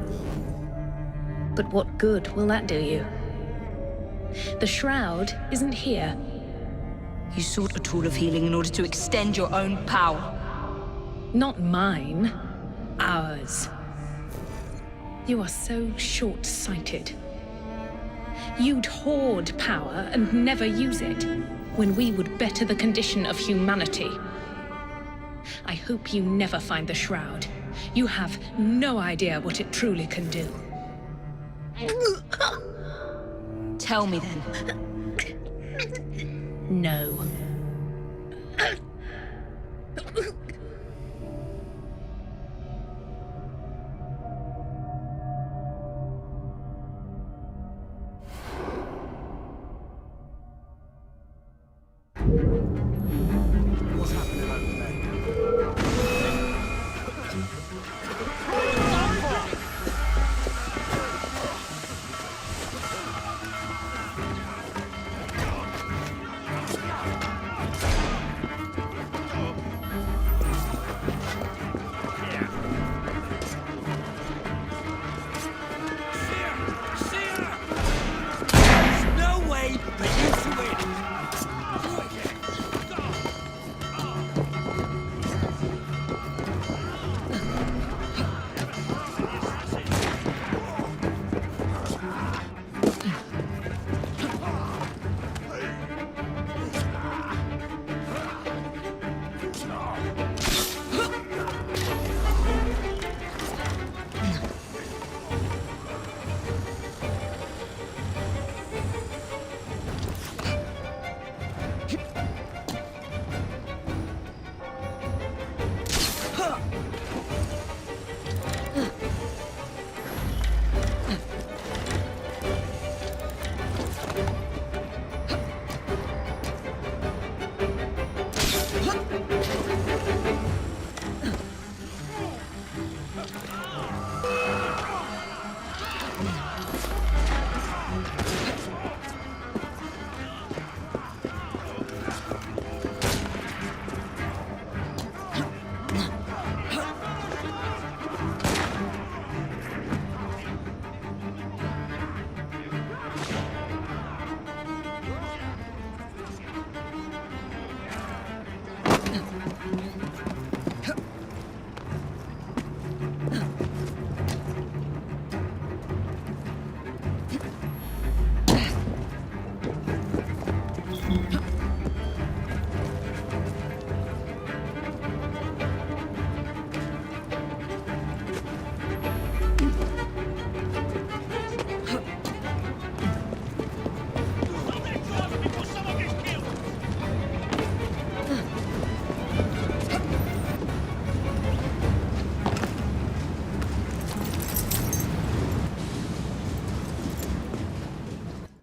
But what good will that do you? The shroud isn't here. You sought a tool of healing in order to extend your own power. Not mine. Ours. You are so short-sighted. You'd hoard power and never use it, when we would better the condition of humanity. I hope you never find the shroud. You have no idea what it truly can do. Tell me then. No. What's happening over there?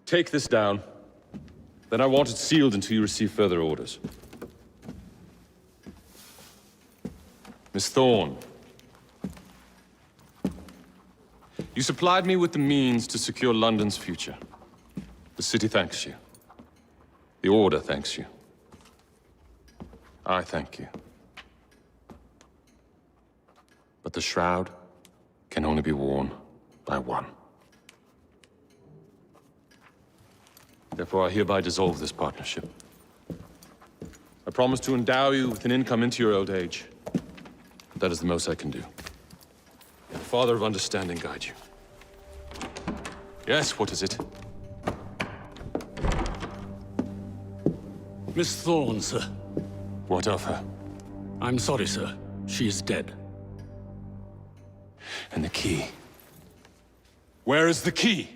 Take this down. Then I want it sealed until you receive further orders. Miss Thorne. You supplied me with the means to secure London's future. The city thanks you. The Order thanks you. I thank you. But the shroud can only be worn by one. Therefore, I hereby dissolve this partnership. I promise to endow you with an income into your old age. That is the most I can do. The Father of Understanding guide you. Yes, what is it? Miss Thorne, sir. What of her? I'm sorry, sir. She is dead. And the key? Where is the key?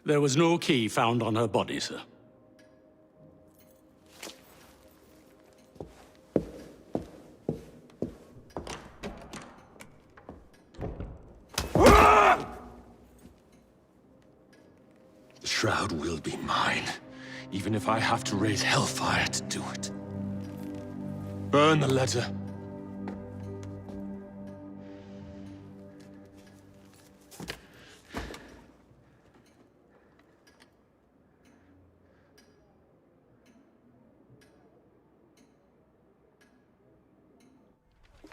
There was no key found on her body, sir. shroud will be mine, even if I have to raise hellfire to do it. Burn the letter.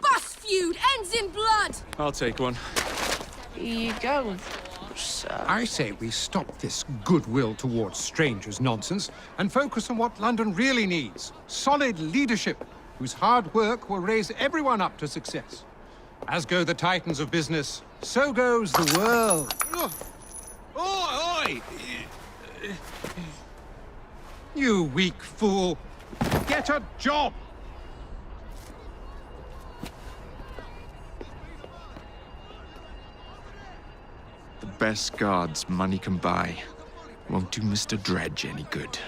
Bus feud ends in blood! I'll take one. Here you go. I say we stop this goodwill towards strangers nonsense and focus on what London really needs. Solid leadership, whose hard work will raise everyone up to success. As go the titans of business, so goes the world. Oi! You weak fool. Get a job! The best guards money can buy won't do Mr. Dredge any good.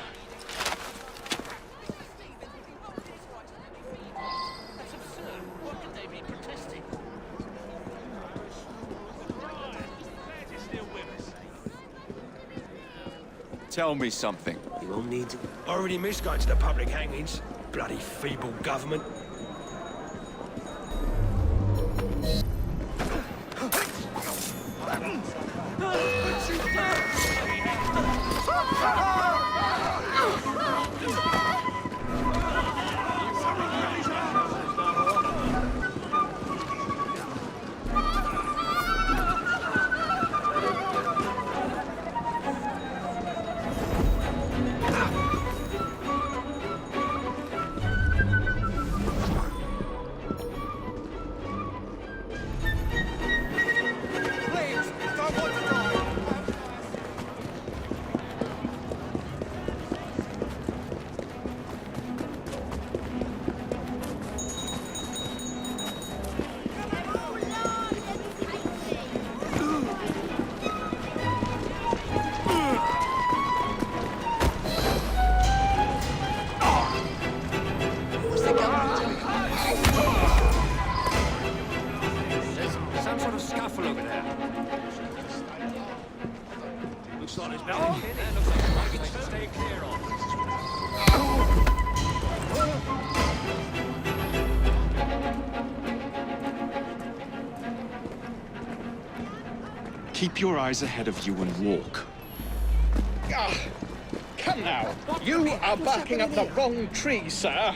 Tell me something. You won't need to. Already missed going to the public hangings. Bloody feeble government. Keep your eyes ahead of you and walk. Come now. You are barking up the wrong tree, sir.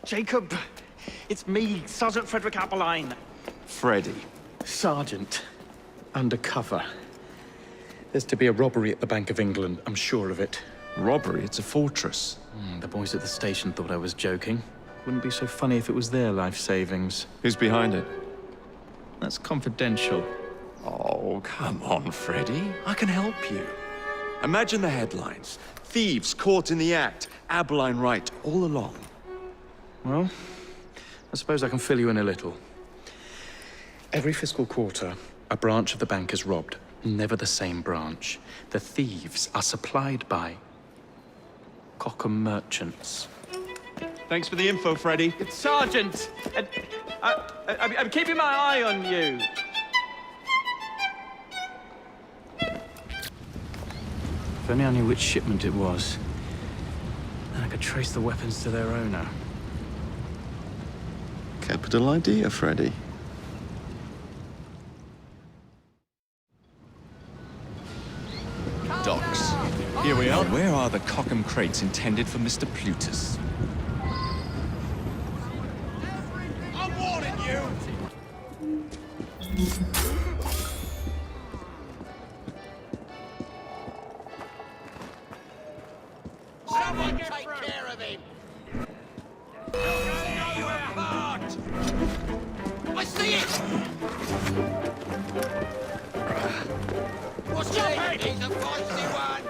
Jacob, it's me, Sergeant Frederick Appeline. Freddy. Sergeant, undercover. There's to be a robbery at the Bank of England, I'm sure of it. Robbery? It's a fortress. The boys at the station thought I was joking. Wouldn't be so funny if it was their life savings. Who's behind it? That's confidential. Oh, come on, Freddy. I can help you. Imagine the headlines. Thieves caught in the act. Abeline right, all along. Well, I suppose I can fill you in a little. Every fiscal quarter, a branch of the bank is robbed. Never the same branch. The thieves are supplied by Cockham merchants. Thanks for the info, Freddy. It's Sergeant! I'm keeping my eye on you. If only I knew which shipment it was, then I could trace the weapons to their owner. Capital idea, Freddy. Docks. Here we are. Where are the Cockham crates intended for Mr. Plutus? I'm warning you! Someone take care of him! I see it! What's your head? He's a feisty one!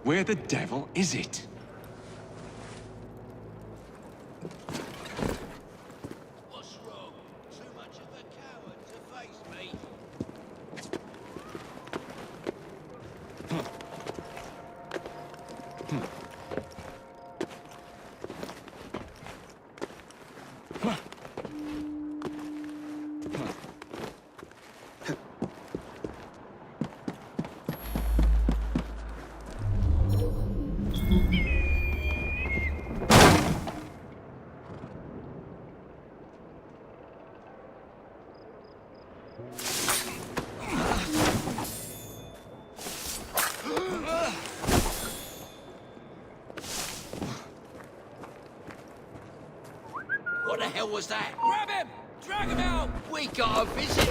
Where the devil is it? What's wrong? Too much of a coward to face me. What the hell was that? Grab him! Drag him out! We got a visit!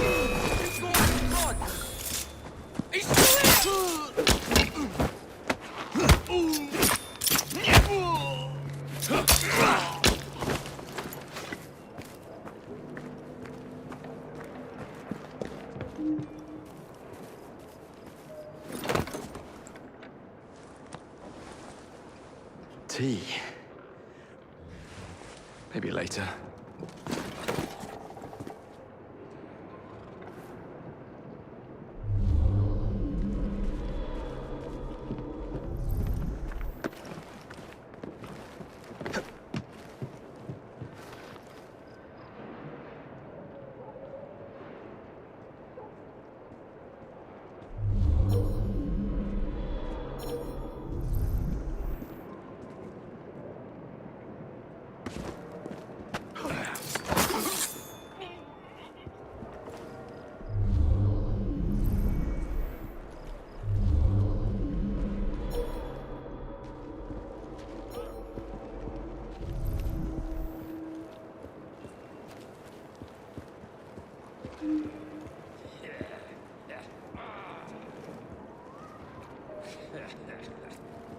God! He's still Tea. Maybe later.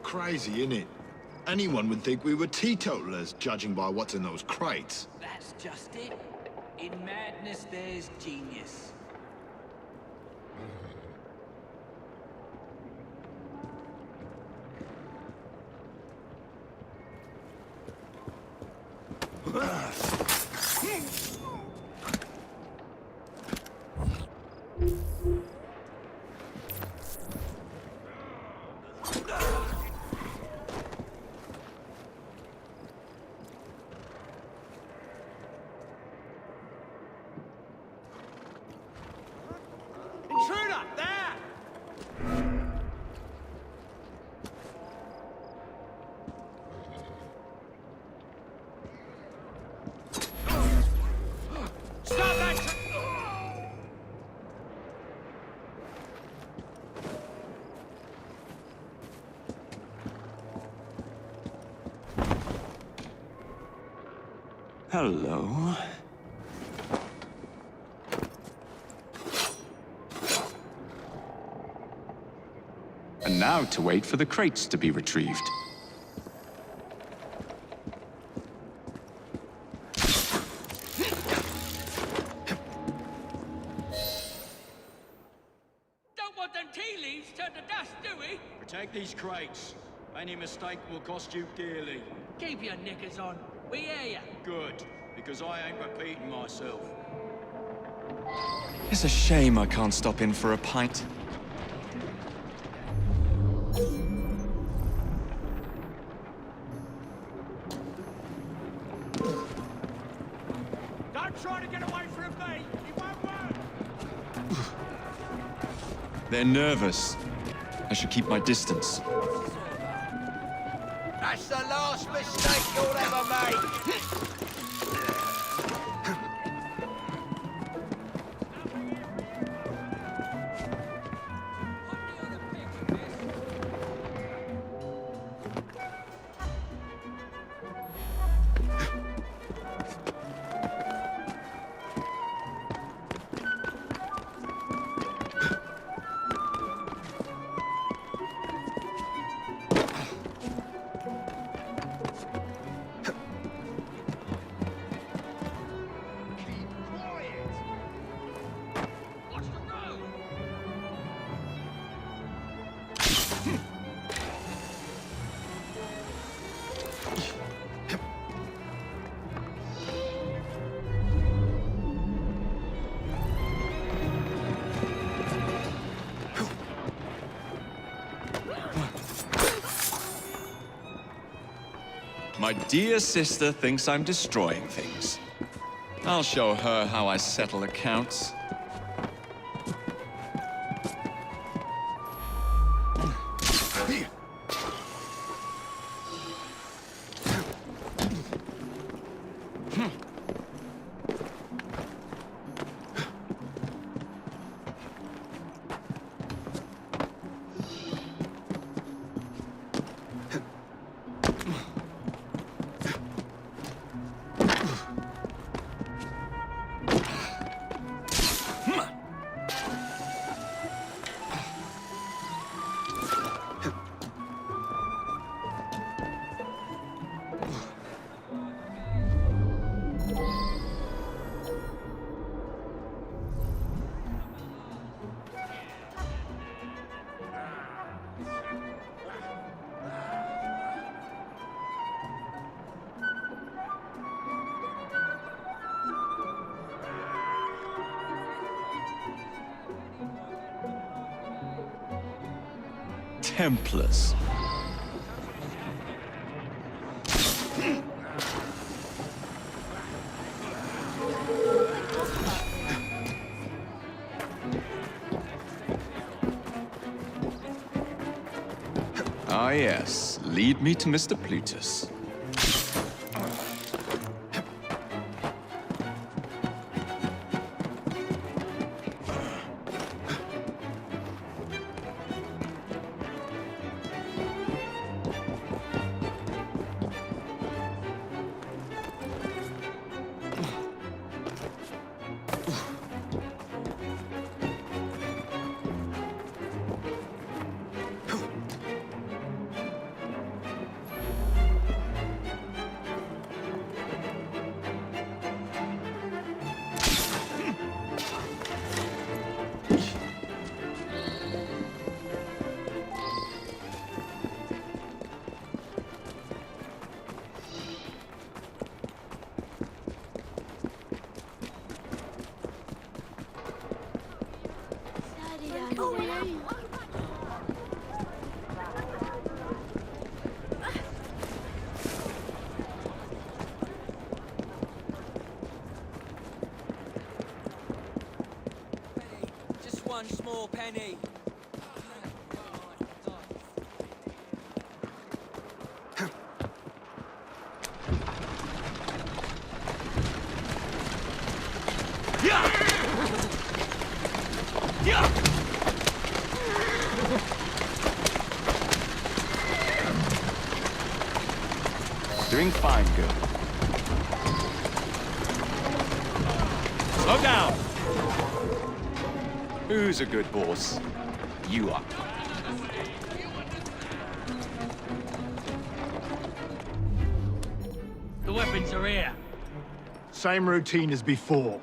Crazy, innit? Anyone would think we were teetotalers, judging by what's in those crates. That's just it. In madness, there's genius. Intruder! There! Stop that! Hello. And now to wait for the crates to be retrieved. Don't want them tea leaves turned to dust, do we? Protect these crates. Any mistake will cost you dearly. Keep your knickers on. We hear ya. Good, because I ain't repeating myself. It's a shame I can't stop in for a pint. Don't try to get away from me! It won't work! They're nervous. I should keep my distance. That's the last mistake you'll ever make! My dear sister thinks I'm destroying things. I'll show her how I settle accounts. Templars. Ah, yes. Lead me to Mr. Plutus. Just one small penny. Doing fine, girl. Slow down! Who's a good boss? You are. The weapons are here. Same routine as before.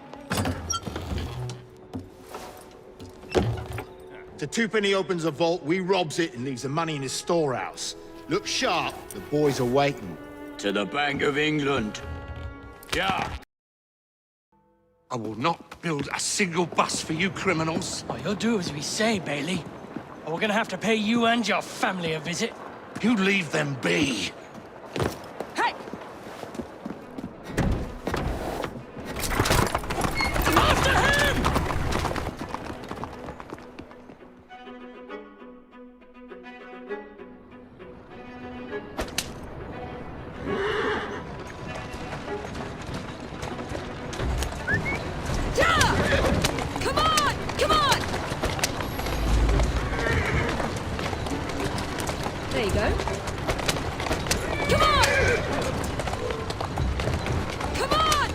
The twopenny opens a vault, we robs it and leaves the money in his storehouse. Look sharp, the boys are waiting. To the Bank of England. Yeah. I will not build a single bus for you criminals. Oh, you'll do as we say, Bailey. Or we're gonna have to pay you and your family a visit. You leave them be. Hey! After him! Come on! Come on! There you go. Come on! Come on!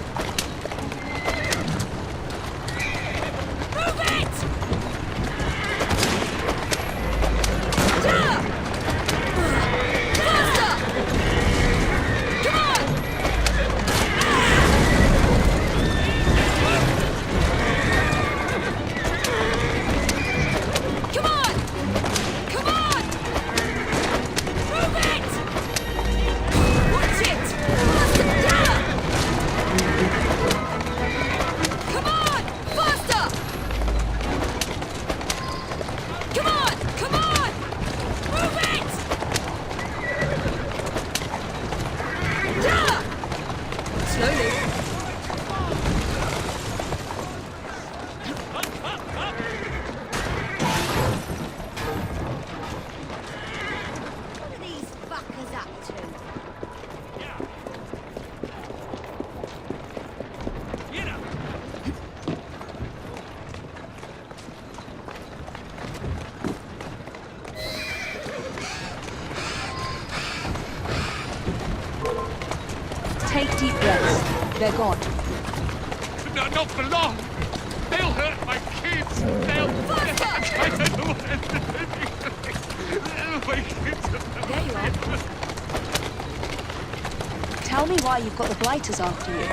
Move it! Faster! Come on! Come on! Come on! Move it! Watch it! Faster! Come on! Faster! Come on! Come on! Move it! Slowly. What are these fuckers up to? Take deep breaths. They're gone. No, not for long. They'll hurt my kids. They'll... I don't know what I'm doing. My kids are... There you are. Tell me why you've got the blighters after you.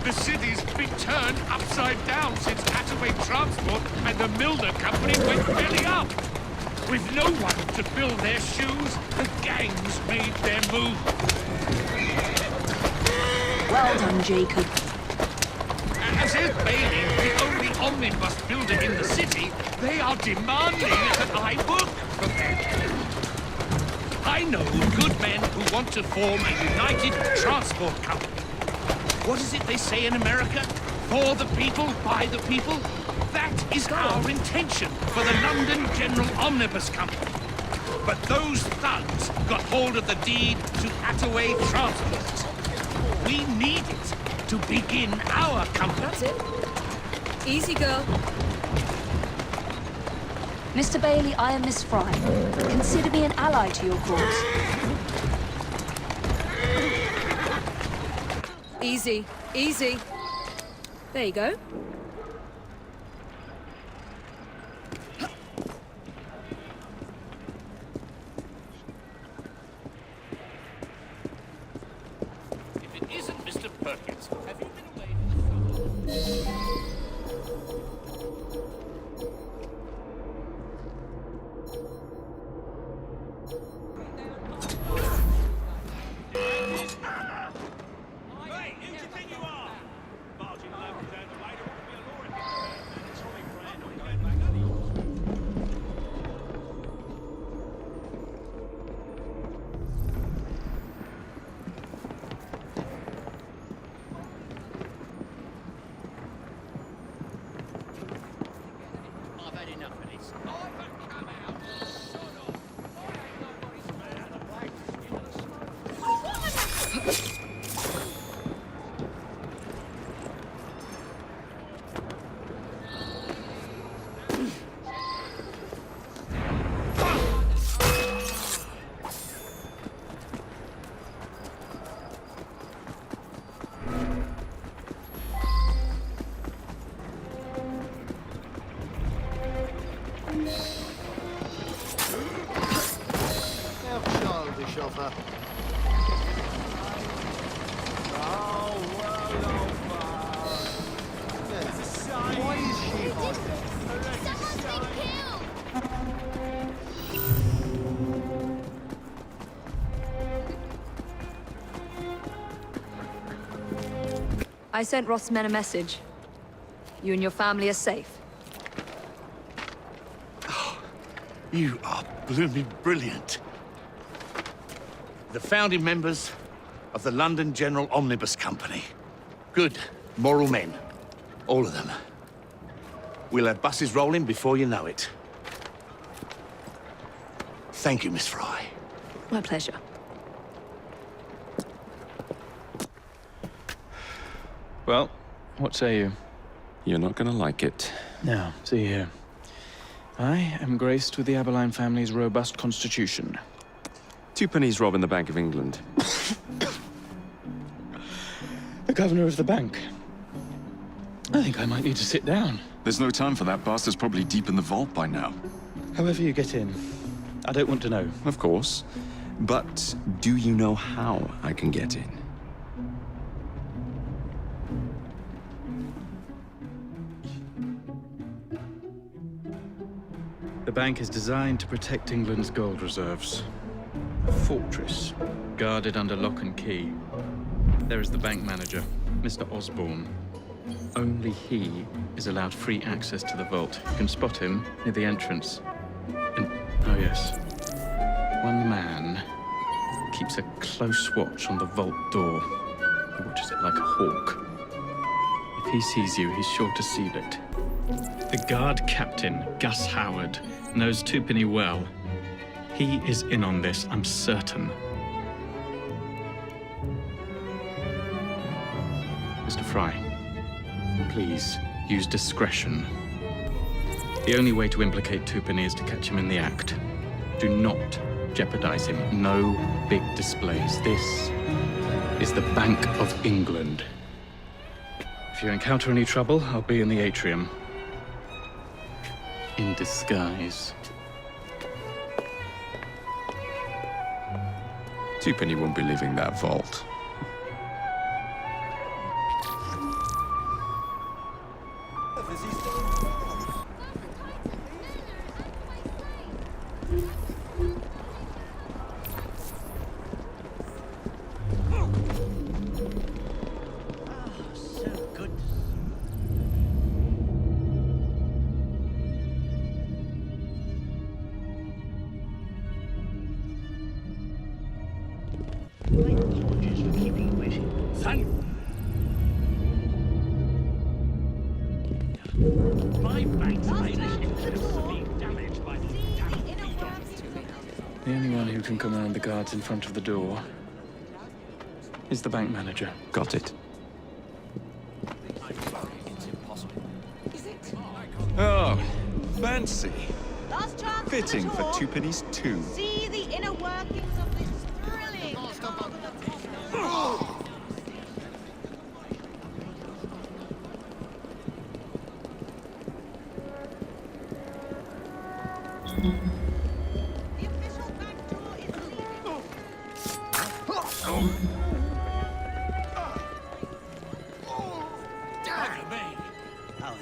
The city's been turned upside down since Attaway Transport and the Milner Company went belly up. With no one to fill their shoes, the gangs made their move. Well done, Jacob. As if Bailey, the only omnibus builder in the city, they are demanding that I work for them. I know good men who want to form a united transport company. What is it they say in America? For the people, by the people? That is our intention for the London General Omnibus Company. But those thugs got hold of the deed to Attaway Transport. We need it to begin our company. That's it. Easy, girl. Mr. Bailey, I am Miss Fry. Consider me an ally to your cause. Easy, easy. There you go. If it isn't Mr. Perkins, have you been away? chauffeur. Why is she Someone's been killed! I sent Roth's men a message. You and your family are safe. You are blooming brilliant. The founding members of the London General Omnibus Company. Good, moral men. All of them. We'll have buses rolling before you know it. Thank you, Miss Fry. My pleasure. Well, what say you? You're not gonna like it. Now, see here. I am graced with the Aberline family's robust constitution. Two pennies robbing the Bank of England. The governor of the bank. I think I might need to sit down. There's no time for that. Bastard's probably deep in the vault by now. However you get in, I don't want to know. Of course. But do you know how I can get in? The bank is designed to protect England's gold reserves. A fortress, guarded under lock and key. There is the bank manager, Mr. Osborne. Only he is allowed free access to the vault. You can spot him near the entrance. And, oh yes, one man keeps a close watch on the vault door. He watches it like a hawk. If he sees you, he's sure to seal it. The guard captain, Gus Howard, knows Twopenny well. He is in on this, I'm certain. Mr. Fry, please use discretion. The only way to implicate Twopenny is to catch him in the act. Do not jeopardize him. No big displays. This is the Bank of England. If you encounter any trouble, I'll be in the atrium. In disguise. Twopenny won't be leaving that vault. The only one who can command the guards in front of the door is the bank manager. Got it. Oh, fancy. Last chance Fitting for talk. Twopennies too. See the inner workings of this thrilling. Oh,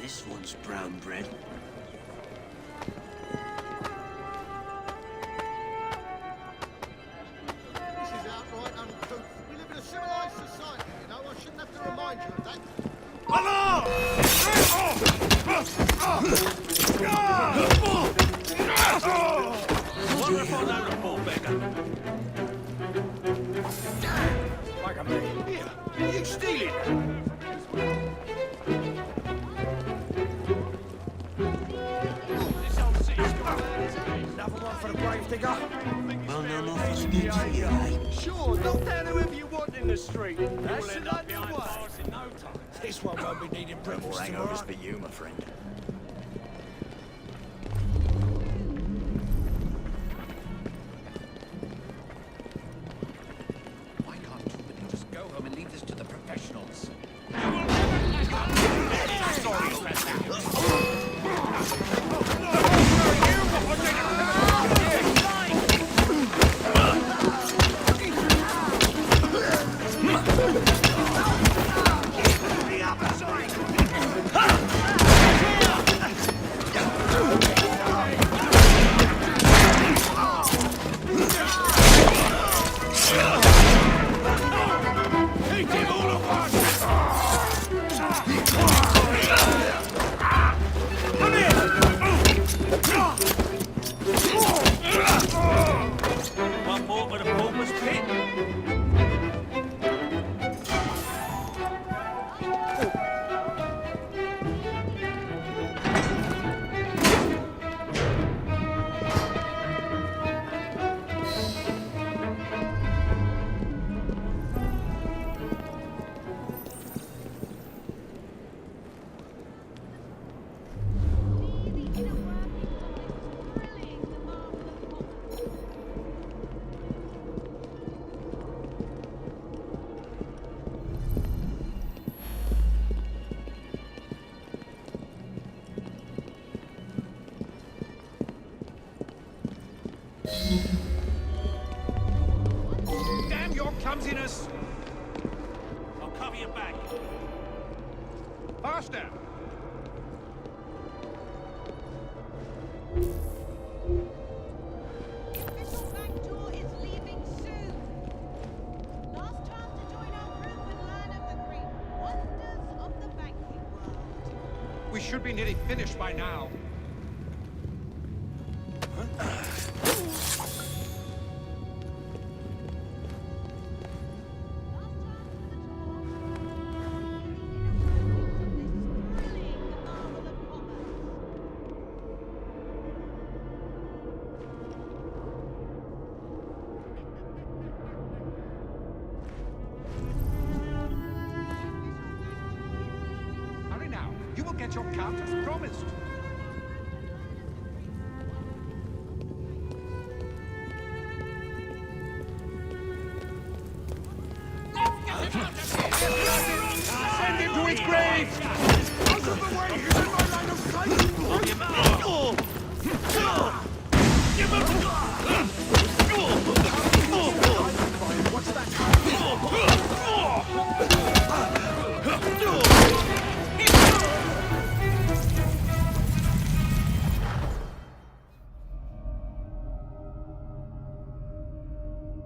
this one's brown bread. This is outright uncouth. We live in a civilized society, you know. I shouldn't have to remind you of that. Wonder if I know report beggar. Like a man. Here, are you stealing? Another one for the grave digger? Well, no more for the good for you, eh? Sure, knock down whoever you want in the street. That's the London way. In no time. This one won't be needing breakfast tomorrow. for you, my friend. Why can't Twopenny just go home and leave this to the professionals? Damn your clumsiness! I'll cover your back. Faster! We should be nearly finished by now. Hurry now. You will get your cut as promised. Send him to his grave! Out of the way! He's in my line of sight! Bring him out! Give him! What's that?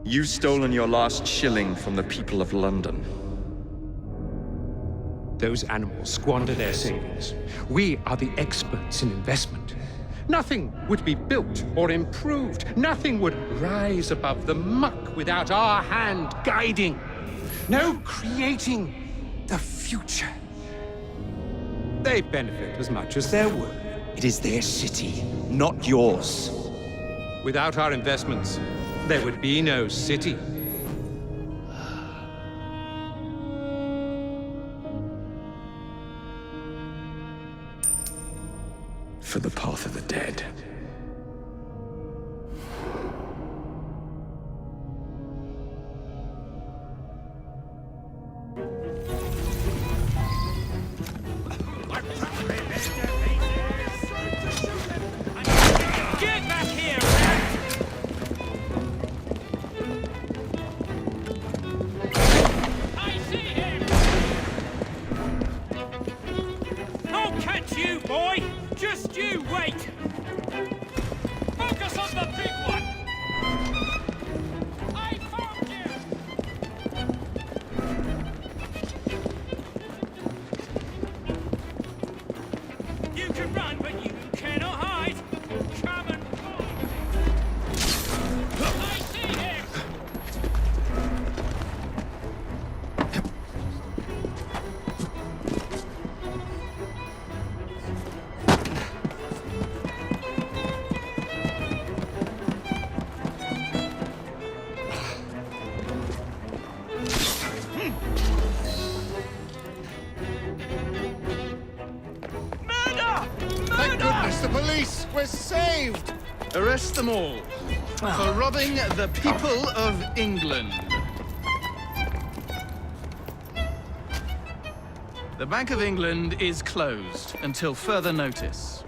You've stolen your last shilling from the people of London. Those animals squander their savings. We are the experts in investment. Nothing would be built or improved. Nothing would rise above the muck without our hand guiding. No creating the future. They benefit as much as their work. It is their city, not yours. Without our investments, there would be no city. For the path of the dead. Get back here! I see him! I'll catch you, boy! Just you wait! Focus on the big one! I found you! You can run, but you cannot hide! Come and I see him! Thank goodness, the police! We're saved! Arrest them all for robbing the people of England. The Bank of England is closed until further notice.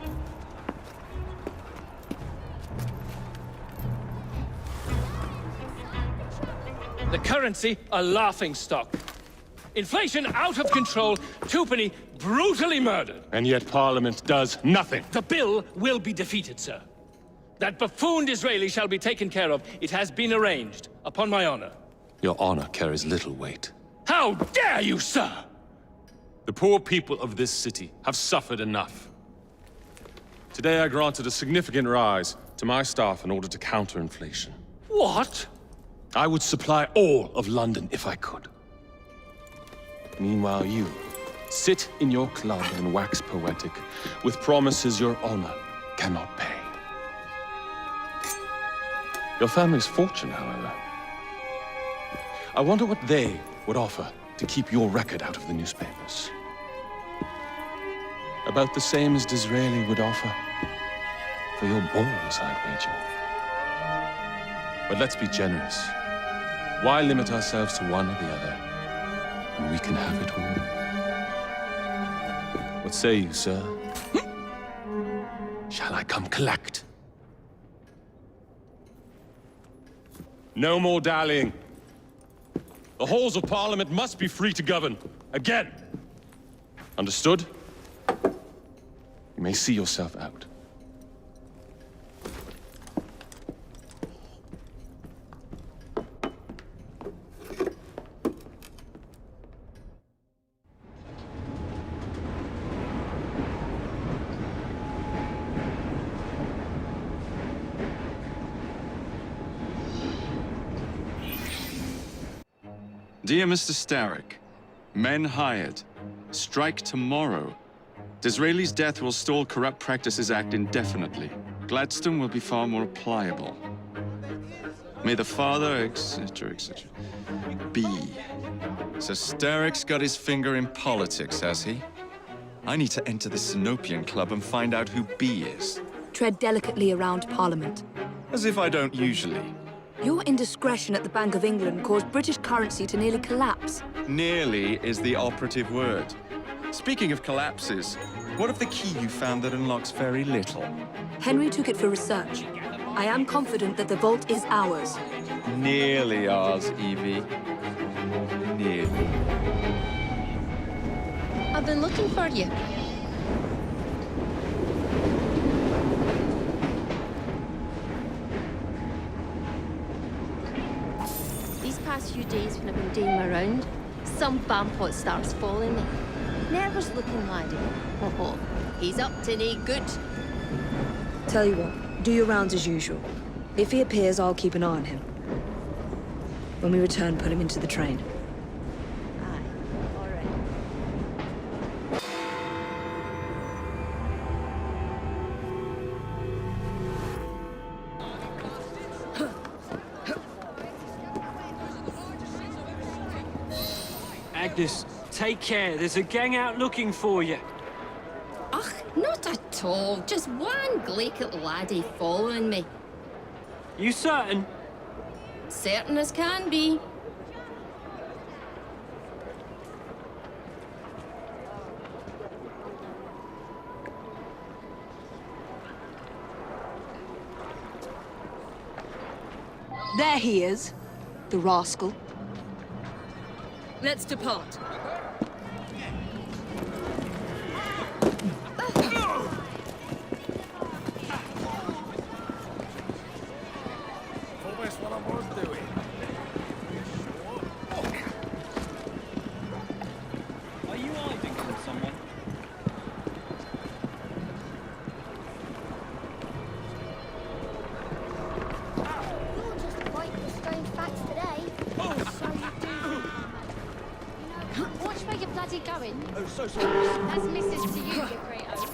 The currency a laughingstock. Inflation out of control, Twopenny brutally murdered. And yet Parliament does nothing. The bill will be defeated, sir. That buffoon Disraeli shall be taken care of. It has been arranged, upon my honor. Your honor carries little weight. How dare you, sir! The poor people of this city have suffered enough. Today I granted a significant rise to my staff in order to counter inflation. What? I would supply all of London if I could. Meanwhile, you sit in your club and wax poetic with promises your honor cannot pay. Your family's fortune, however. I wonder what they would offer to keep your record out of the newspapers. About the same as Disraeli would offer for your balls, I'd wager. But let's be generous. Why limit ourselves to one or the other when we can have it all? What say you, sir? Shall I come collect? No more dallying. The halls of Parliament must be free to govern. Again. Understood? You may see yourself out. Dear Mr. Starrick, men hired. Strike tomorrow. Disraeli's death will stall Corrupt Practices Act indefinitely. Gladstone will be far more pliable. May the father, etc., etc. B. So Starrick's got his finger in politics, has he? I need to enter the Sinopian Club and find out who B is. Tread delicately around Parliament. As if I don't usually. Your indiscretion at the Bank of England caused British currency to nearly collapse. Nearly is the operative word. Speaking of collapses, what of the key you found that unlocks very little? Henry took it for research. I am confident that the vault is ours. Nearly ours, Evie. Nearly. I've been looking for you. These past few days when I've been doing my round, some bampot starts following me. Nervous looking laddie. Oh, he's up to no good. Tell you what, do your rounds as usual. If he appears, I'll keep an eye on him. When we return, put him into the train. Agnes, take care. There's a gang out looking for you. Ugh, not at all. Just one glaikit laddie following me. You certain? Certain as can be. There he is, the rascal. Let's depart. Almost what I was doing. Are you hiding from someone? You're just writing the strange facts today. So you do. You know, watch where you're bloody going. Oh, so sorry. That's Mrs. to you, you Kratos.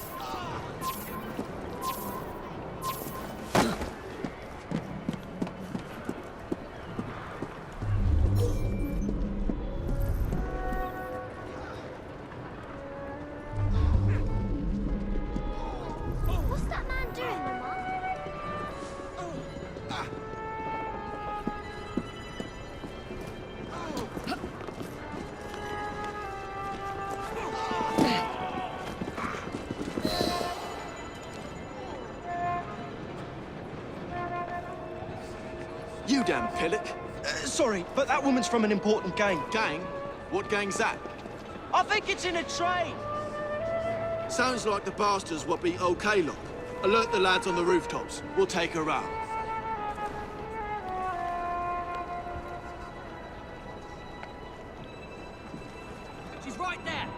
What's that man doing, Mama? You damn pillock. Sorry, but that woman's from an important gang. Gang? What gang's that? I think it's in a train. Sounds like the bastards what be okay, look. Alert the lads on the rooftops. We'll take her out. She's right there.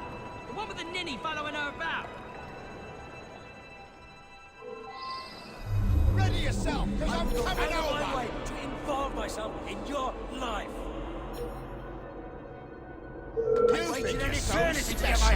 The one with the ninny following her about. Ready yourself, because I'm coming Out of over. my way to involve myself in your life. You think you're so special.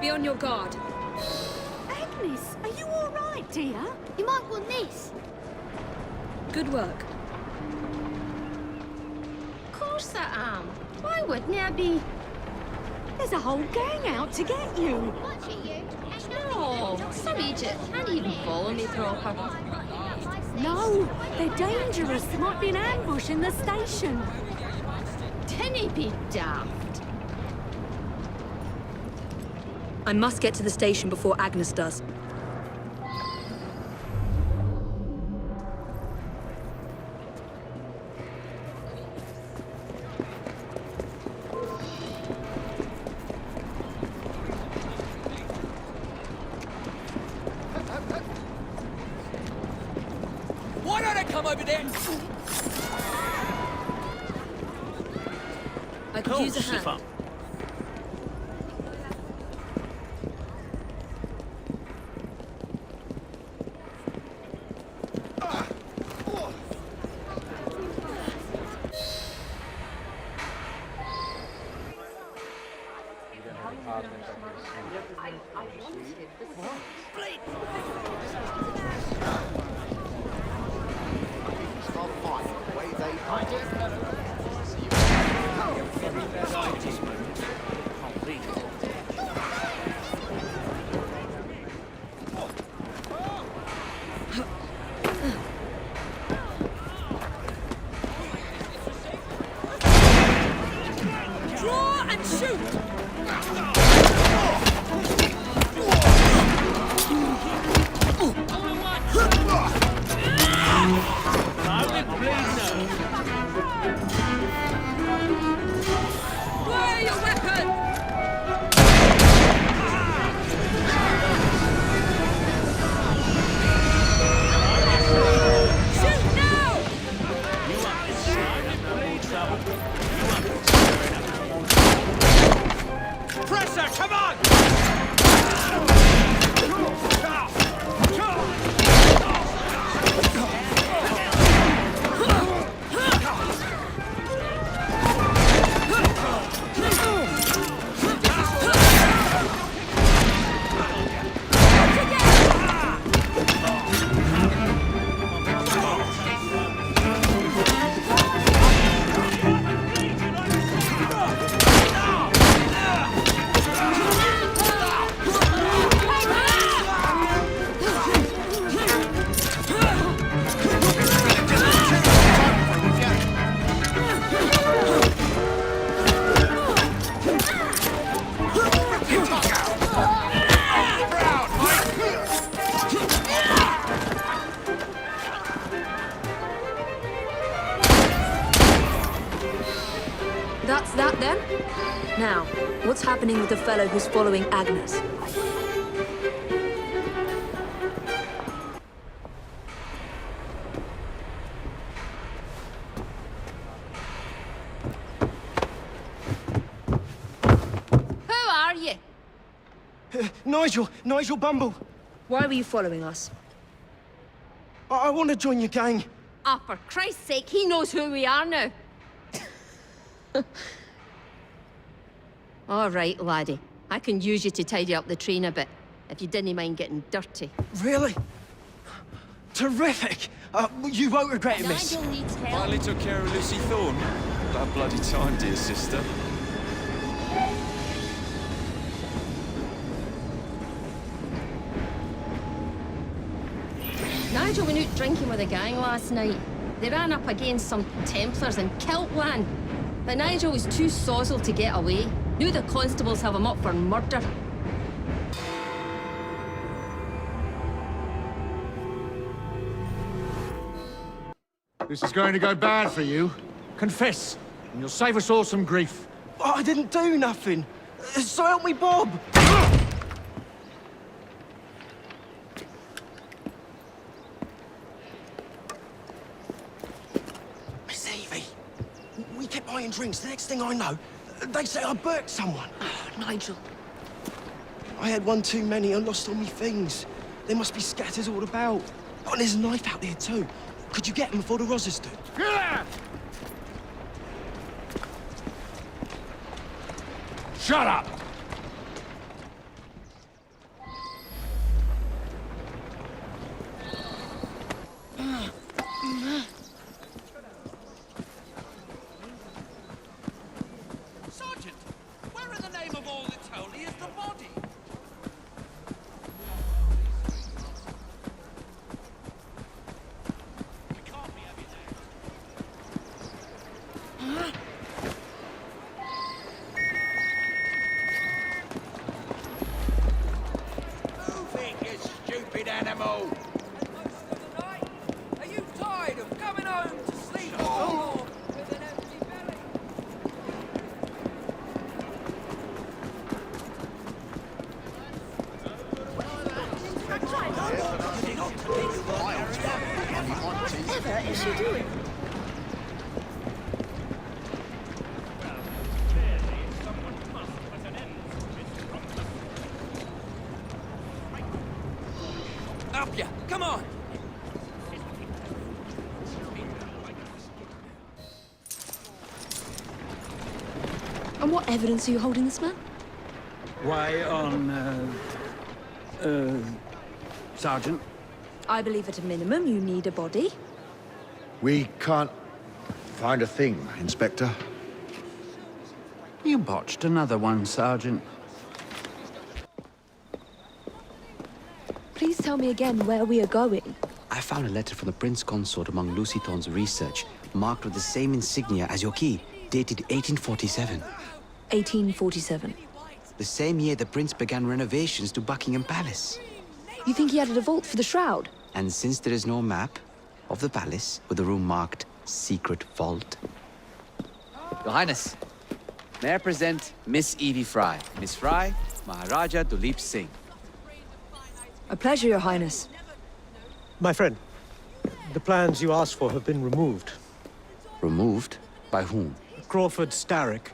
Be on your guard. Agnes, are you all right, dear? You might want this. Good work. Of course I am. Why wouldn't I be? There's a whole gang out to get you. Watch it, you. No, some Egypt can't even follow me proper. No, they're dangerous. There might be an ambush in the station. Tinny be daft. I must get to the station before Agnes does. Why don't I come over there? I could use a hand. Draw and shoot! Fire your weapon! Shoot now! Presser, come on! That's that then? Now, what's happening with the fellow who's following Agnes? Who are you? Nigel Bumble. Why were you following us? I want to join your gang. Ah, for Christ's sake, he knows who we are now. All right, laddie. I can use you to tidy up the train a bit, if you didn't mind getting dirty. Really? Terrific. You won't regret it, miss. Nigel needs help. Finally took care of Lucy Thorne. About bloody time, dear sister. Nigel went out drinking with a gang last night. They ran up against some Templars in Kiltland. But Nigel was too sozzled to get away. Knew the constables have him up for murder. This is going to go bad for you. Confess, and you'll save us all some grief. I didn't do nothing. So help me, Bob. Miss Evie, we kept buying drinks. The next thing I know, they say I burnt someone. Oh, Nigel. I had one too many and lost all my things. They must be scattered all about. Oh, and there's a knife out there too. Could you get them before the Rozzers do? Shut up! whatever is she doing? Up ya! Come on! And what evidence are you holding this man? Why, Sergeant? I believe at a minimum you need a body. We can't find a thing, Inspector. You botched another one, Sergeant. Please tell me again where we are going. I found a letter from the Prince Consort among Lucy Thorne's research, marked with the same insignia as your key, dated 1847. 1847. The same year the Prince began renovations to Buckingham Palace. You think he added a vault for the shroud? And since there is no map of the palace with a room marked Secret Vault. Your Highness, may I present Miss Evie Fry. Miss Fry, Maharaja Duleep Singh. A pleasure, Your Highness. My friend, the plans you asked for have been removed. Removed? By whom? Crawford Starrick,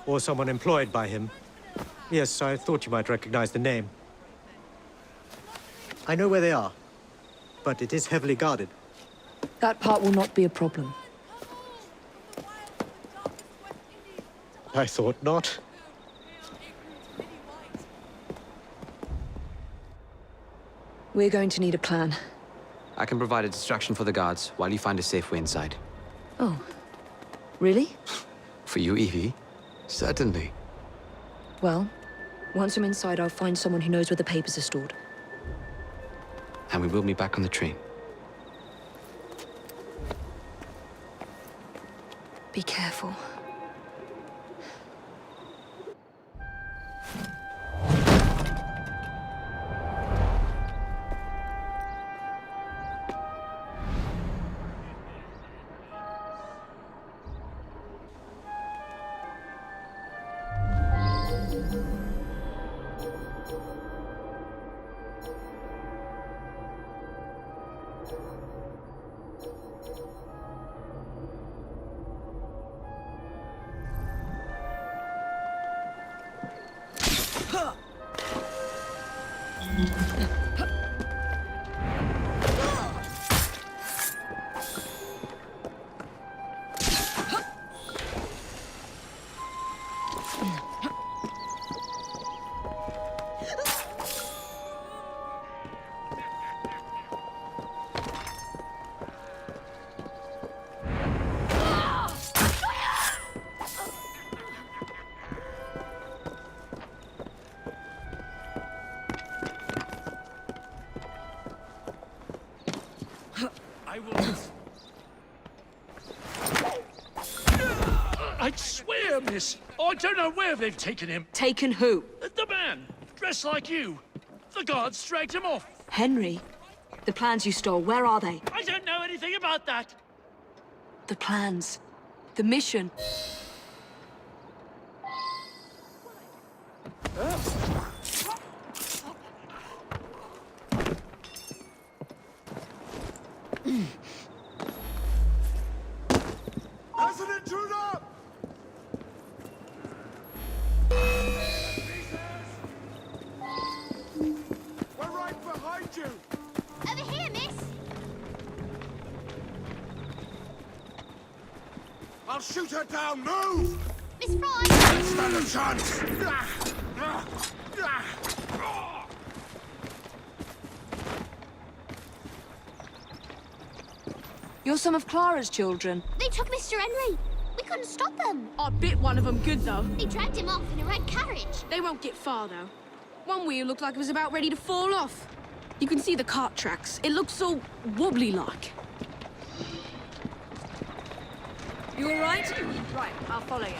or someone employed by him. Yes, I thought you might recognize the name. I know where they are, but it is heavily guarded. That part will not be a problem. I thought not. We're going to need a plan. I can provide a distraction for the guards while you find a safe way inside. Oh. Really? For you, Evie? Certainly. Well, once I'm inside, I'll find someone who knows where the papers are stored. And we will meet back on the train. Be careful. I swear, miss, I don't know where they've taken him. Taken who? The man, dressed like you. The guards dragged him off. Henry? The plans you stole, where are they? I don't know anything about that. The plans. The mission. As an intruder! We're right behind you! Over here, miss! I'll shoot her down! Move! Miss Fry! Don't stand a chance! You're some of Clara's children. They took Mr. Henry. We couldn't stop them. I bit one of them good, though. They dragged him off in a red carriage. They won't get far, though. One wheel looked like it was about ready to fall off. You can see the cart tracks. It looks so wobbly-like. You all right? Right, I'll follow you.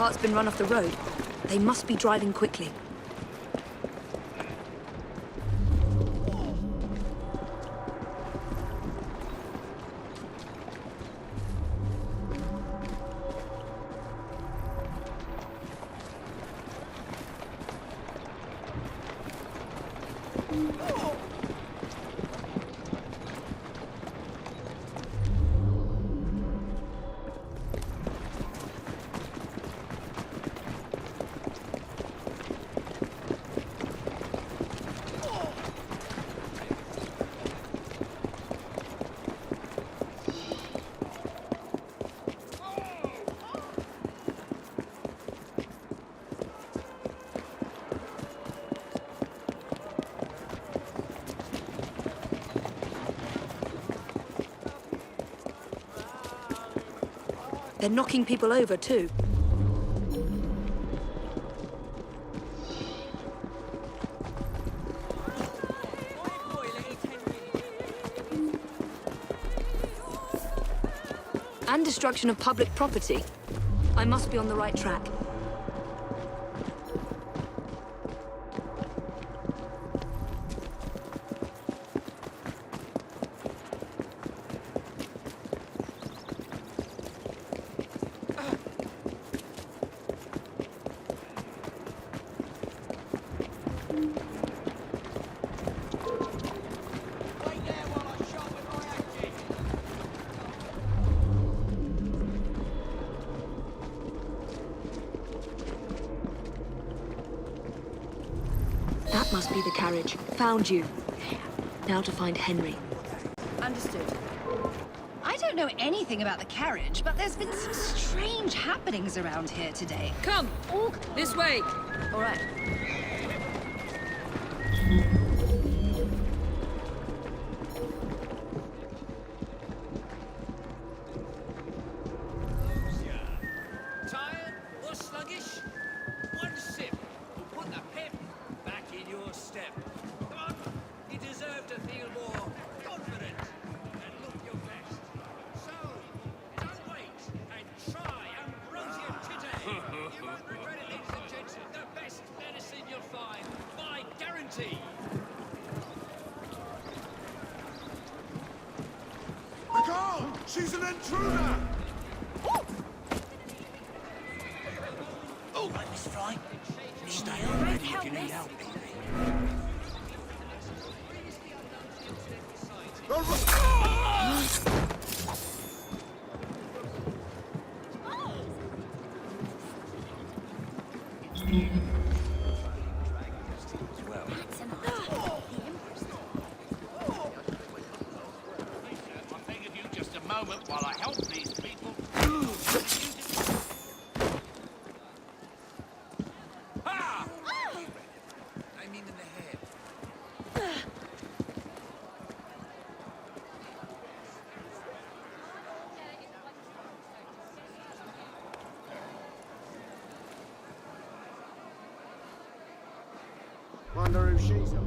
cart's been run off the road. They must be driving quickly. They're knocking people over, too. And destruction of public property. I must be on the right track. That must be the carriage. Found you. Now to find Henry. Understood. I don't know anything about the carriage, but there's been some strange happenings around here today. Come, all this way. All right. Tired or sluggish? One sip will put the pep back in your step. Come on, you deserve to feel more confident and look your best. So, don't wait and try Ambrosia today. You won't regret it, ladies and gents. The best medicine you'll find, by guarantee. Go! She's an intruder! Oh, right, Miss Fry. Stay on ready if you need help. I beg of you just a moment while I help these people. Ha! I mean in the head. Wonder who she's on.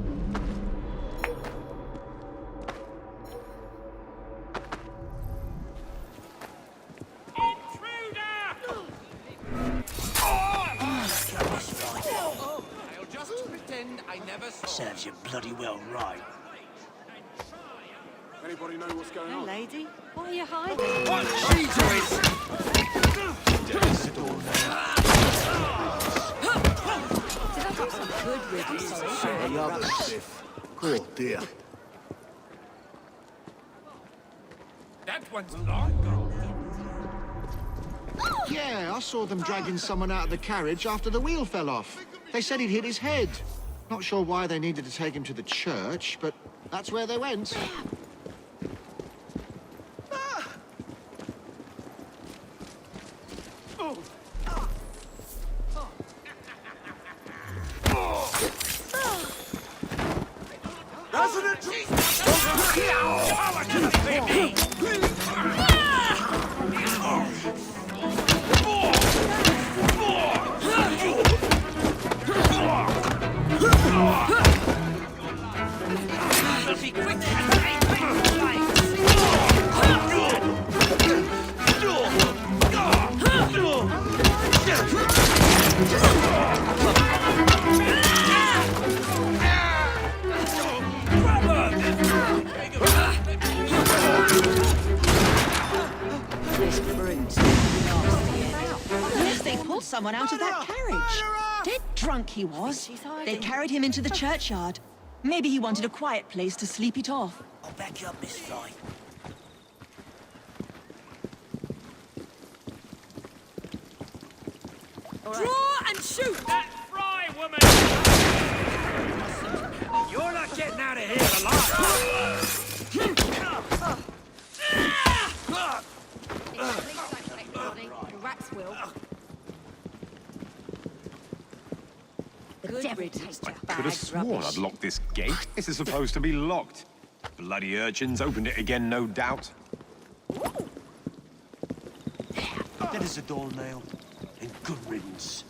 I'll just pretend I never saw. Serves you bloody well right. Anybody know what's going Hey, on? lady. What are you hiding? What's she doing? Did I do some good with you? Sorry. The other stiff. Poor dear. That one's long. Yeah, I saw them dragging someone out of the carriage after the wheel fell off. They said he'd hit his head. Not sure why they needed to take him to the church, but that's where they went. Be quick. This brute's nasty. Unless they pulled someone out of that carriage. Dead drunk he was. They carried him into the churchyard. Maybe he wanted a quiet place to sleep it off. I'll back you up, Miss Fry. Draw and shoot! That Fry woman! You're not getting out of here Rats will. The devil takes your I could have sworn I'd locked this gate. This is supposed to be locked. Bloody urchins opened it again, no doubt. That is a dull nail. And good riddance.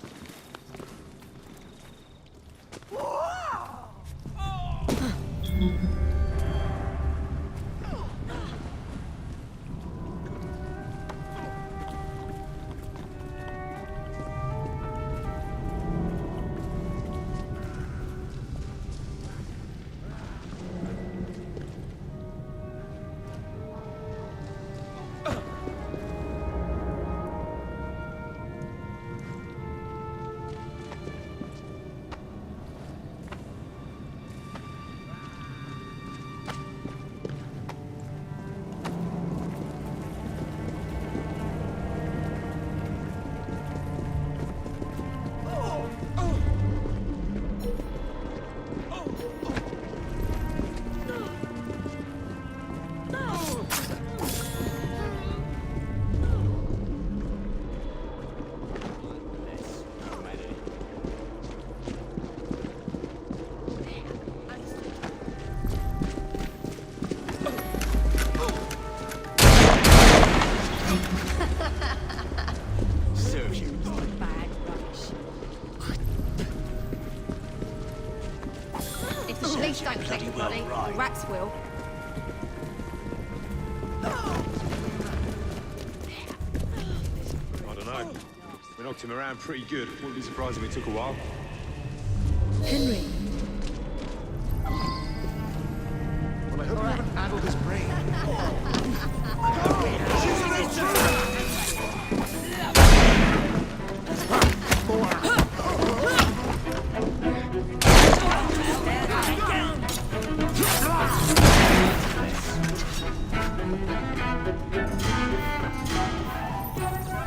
Police don't protect the body. Rats will. I don't know. We knocked him around pretty good. Wouldn't be surprised if it took a while. Henry. Well, I hope you haven't addled his brain.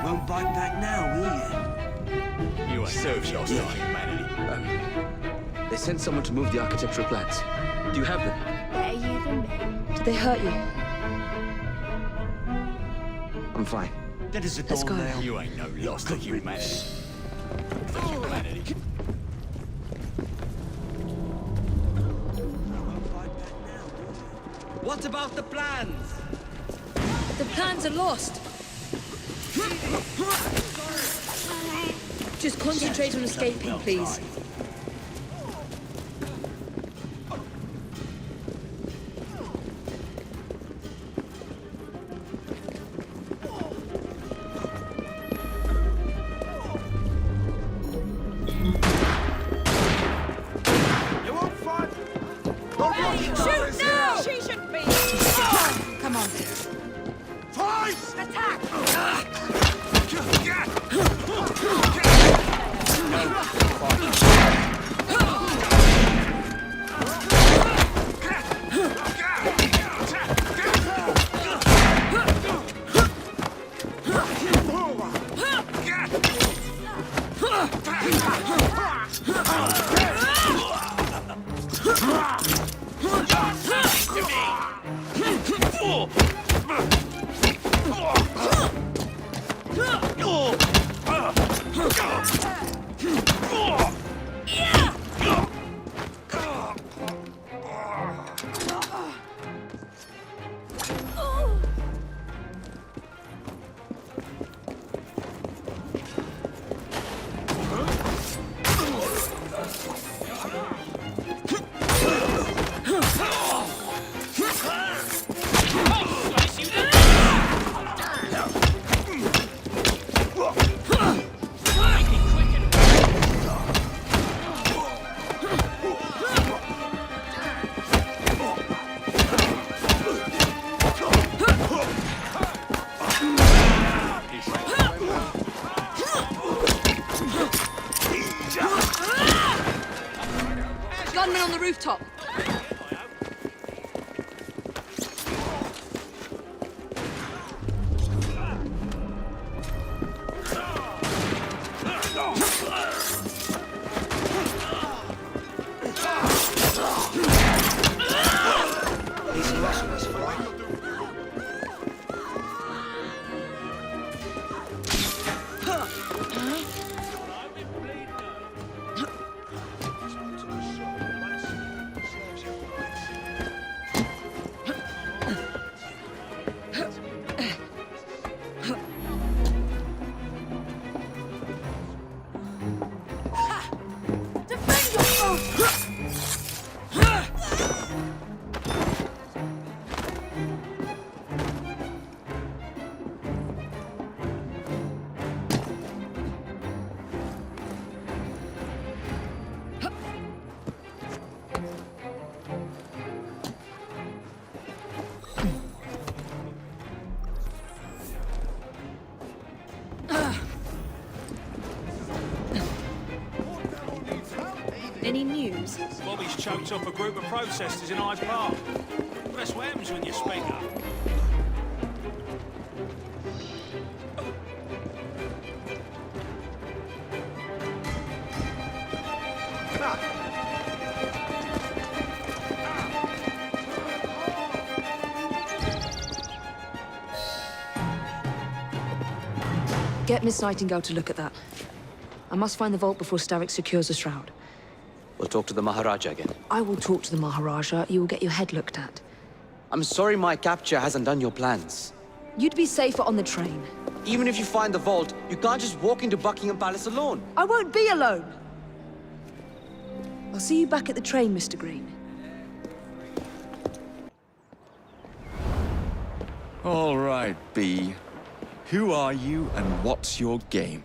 Won't bite back now, will you? You are served your humanity. They sent someone to move the architectural plans. Do you have them? Better you than me. Did they hurt you? I'm fine. That is a Let's dull go. nail. You ain't no loss to humanity. To humanity. What about the plans? The plans are lost. Just concentrate on escaping, please. You won't fight! Shoot now! She should be. Come on. Fight! Attack! Gunmen on the rooftop. Any news? Bobby's choked up a group of protesters in Hyde Park. Well, that's what happens when you speak up. Get Miss Nightingale to look at that. I must find the vault before Starrick secures the shroud. We'll talk to the Maharaja again. I will talk to the Maharaja. You will get your head looked at. I'm sorry my capture hasn't done your plans. You'd be safer on the train. Even if you find the vault, you can't just walk into Buckingham Palace alone. I won't be alone! I'll see you back at the train, Mr. Green. All right, B. Who are you and what's your game?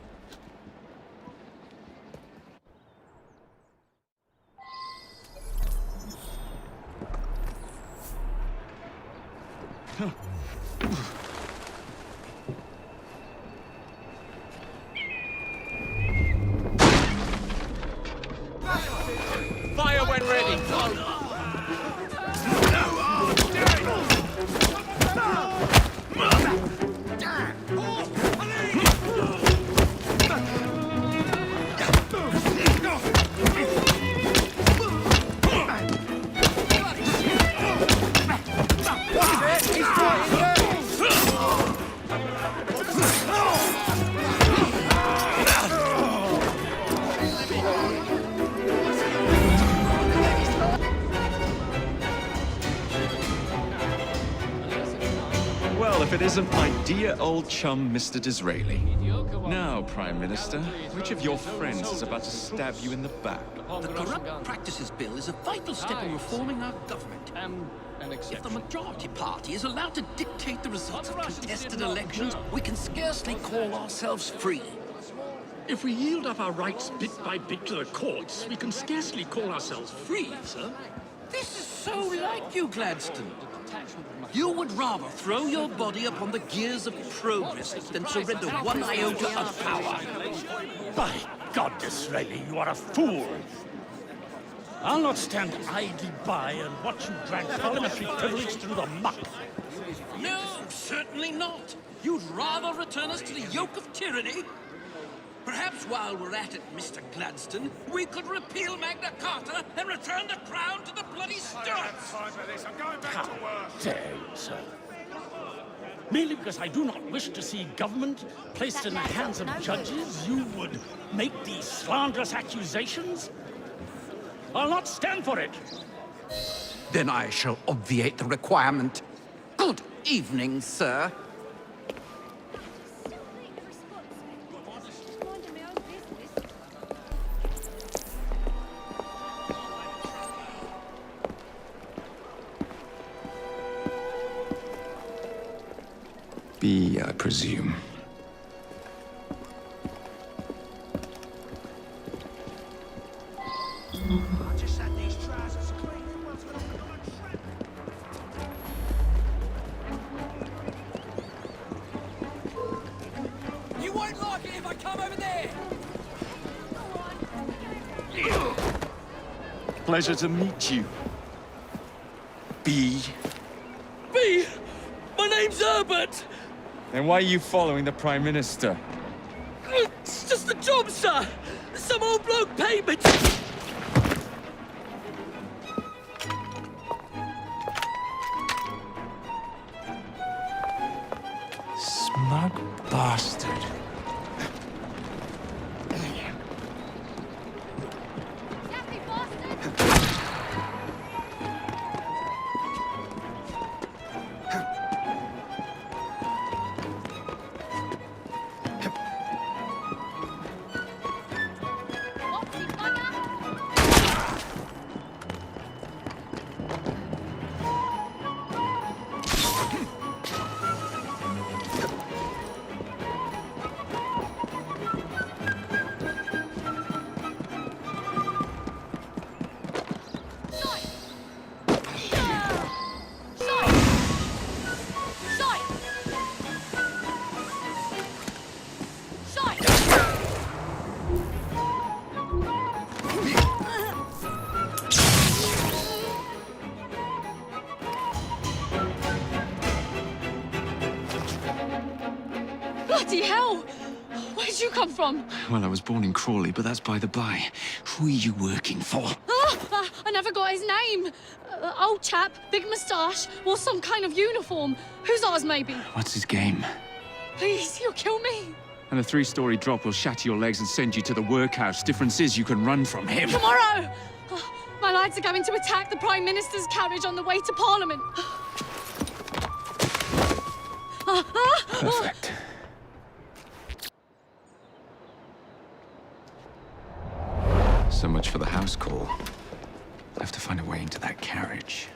Fire when ready. Well, if it isn't my dear old chum, Mr. Disraeli. Now, Prime Minister, which of your friends is about to stab you in the back? The Corrupt Practices Bill is a vital step in reforming our government. If the majority party is allowed to dictate the results of contested elections, we can scarcely call ourselves free. If we yield up our rights bit by bit to the courts, we can scarcely call ourselves free, sir. This is so like you, Gladstone. You would rather throw your body upon the gears of progress than surrender one iota of power. By God, Disraeli, you are a fool! I'll not stand idly by and watch you drag parliamentary privilege through the muck. No, certainly not. You'd rather return us to the yoke of tyranny? Perhaps while we're at it, Mr. Gladstone, we could repeal Magna Carta and return the crown to the bloody Stuarts! How dare you, sir? Merely because I do not wish to see government placed in the hands of judges, you would make these slanderous accusations? I'll not stand for it! Then I shall obviate the requirement. Good evening, sir. B, I presume. You won't like it if I come over there! Pleasure to meet you. B. B! My name's Herbert! Then why are you following the Prime Minister? It's just a job, sir! Some old bloke paid me Smug bastard. Bloody hell! Where'd you come from? Well, I was born in Crawley, but that's by the by. Who are you working for? I never got his name. Old chap, big moustache, wore some kind of uniform. Who's ours, maybe? What's his game? Please, you'll kill me. And a 3-story drop will shatter your legs and send you to the workhouse. Difference is you can run from him. Tomorrow! My lads are going to attack the Prime Minister's carriage on the way to Parliament. Perfect. So much for the house call. I have to find a way into that carriage.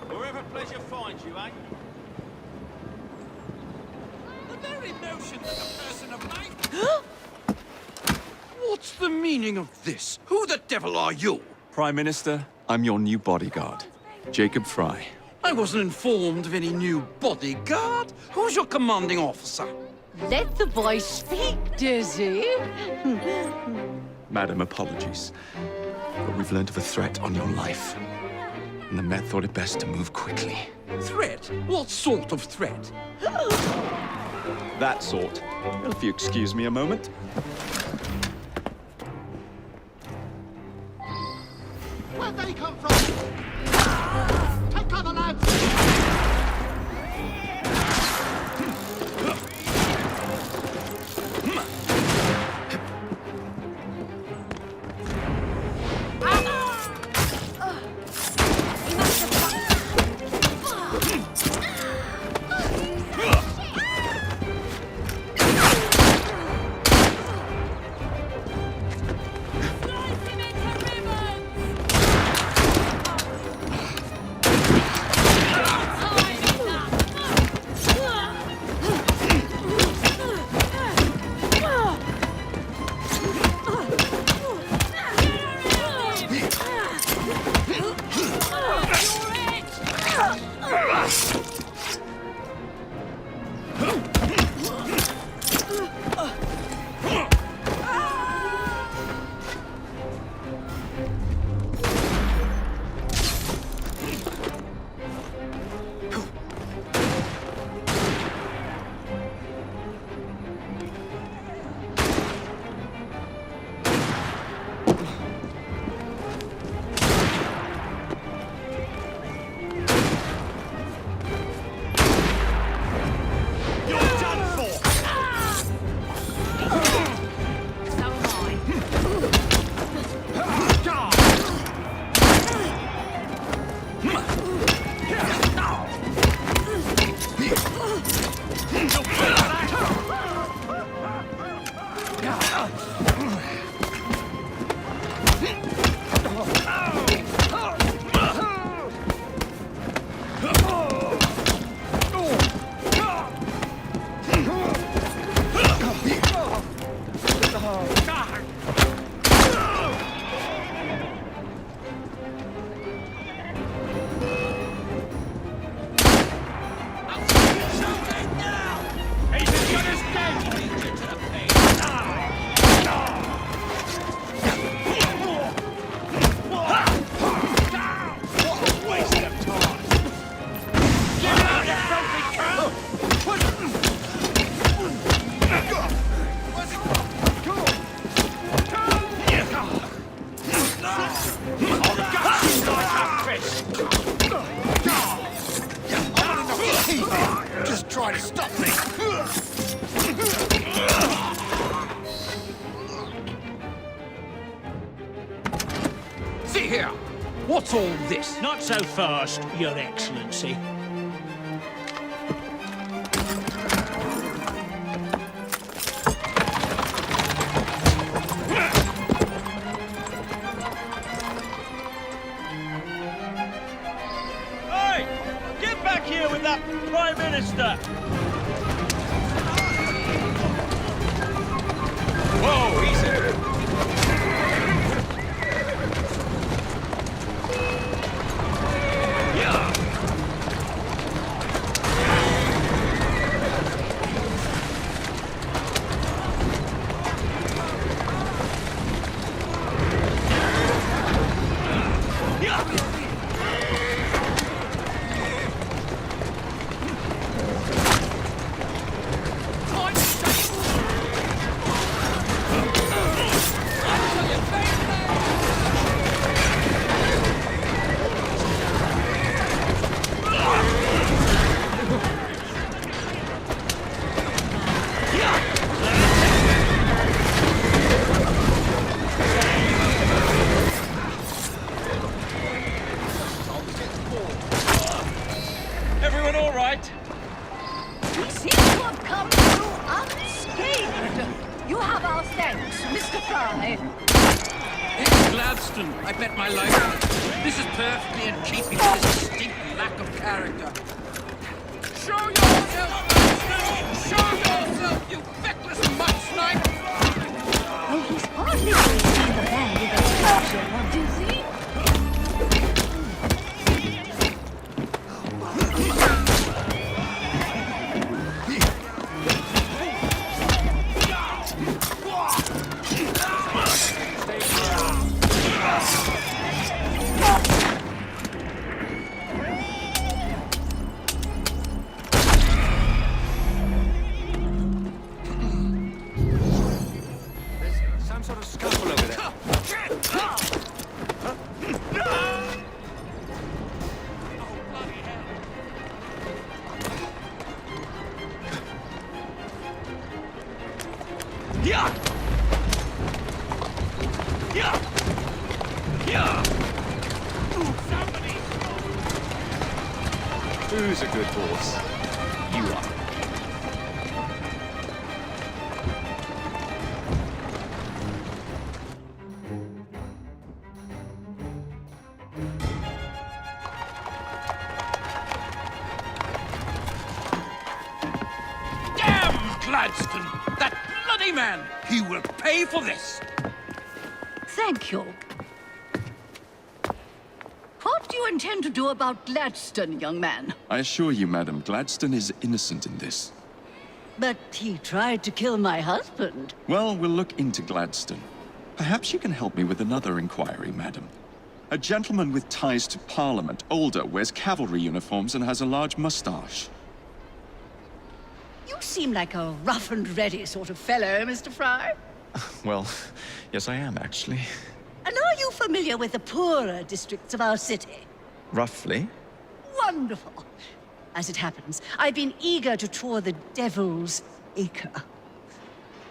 Wherever pleasure finds you, eh? The very notion that a person of my... What's the meaning of this? Who the devil are you? Prime Minister, I'm your new bodyguard, Jacob Fry. I wasn't informed of any new bodyguard. Who's your commanding officer? Let the boy speak, Dizzy. Madam, apologies. But we've learned of a threat on your life. And the Met thought it best to move quickly. Threat? What sort of threat? That sort. Well, if you excuse me a moment. Where'd they come from? Take cover, lads! try to stop me! See here! What's all this? Not so fast, Your Excellency. Hey! Get back here with that Prime Minister! Whoa, easy! Everyone all right? We seem to have come through unscathed. You have our thanks, Mr. Fry. It's Gladstone. I bet my life on it. This is perfectly in keeping with his distinct lack of character. Show yourself, Gladstone! Show yourself, you feckless mutt snipe! Oh, he's hardly going to see the man with a torture, is he? Some sort of scuffle over there. Who's a good horse? You are. Damn Gladstone! That bloody man! He will pay for this! Thank you. What do you intend to do about Gladstone, young man? I assure you, madam, Gladstone is innocent in this. But he tried to kill my husband. Well, we'll look into Gladstone. Perhaps you can help me with another inquiry, madam. A gentleman with ties to Parliament, older, wears cavalry uniforms and has a large mustache. You seem like a rough and ready sort of fellow, Mr. Fry. Well, yes I am, actually. And are you familiar with the poorer districts of our city? Roughly. Wonderful. As it happens, I've been eager to tour the Devil's Acre.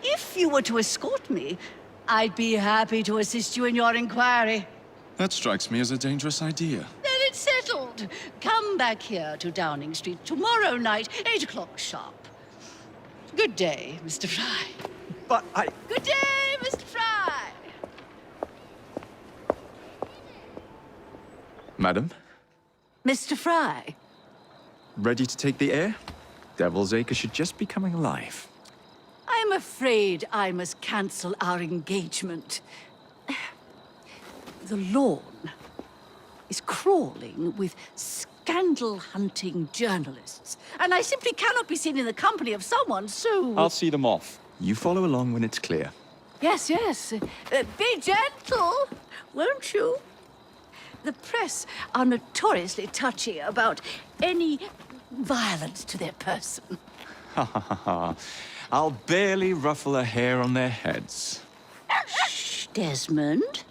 If you were to escort me, I'd be happy to assist you in your inquiry. That strikes me as a dangerous idea. Then it's settled. Come back here to Downing Street tomorrow night, 8 o'clock sharp. Good day, Mr. Fry. But I... Good day, Mr. Fry. Madam, Mr. Fry. ready to take the air? Devil's Acre should just be coming alive. I'm afraid I must cancel our engagement. The lawn is crawling with scandal-hunting journalists, and I simply cannot be seen in the company of someone so... I'll see them off. You follow along when it's clear. Yes, yes. Be gentle, won't you? The press are notoriously touchy about any violence to their person. Ha ha ha ha. I'll barely ruffle a hair on their heads. Shh, Desmond.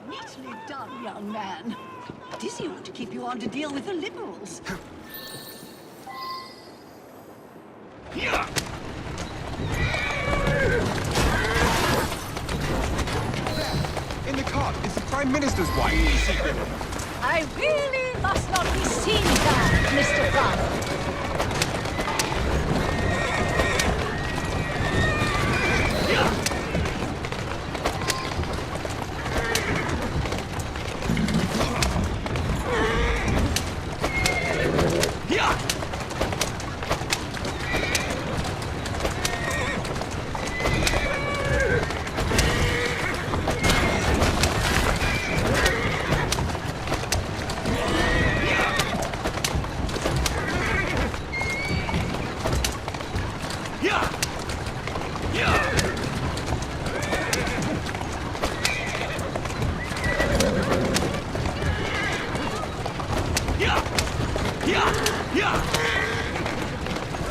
Neatly done, young man. Dizzy ought to keep you on to deal with the liberals. In the cart, it's the Prime Minister's wife. Easy, Billy. I really must not be seen there, Mr. Fry.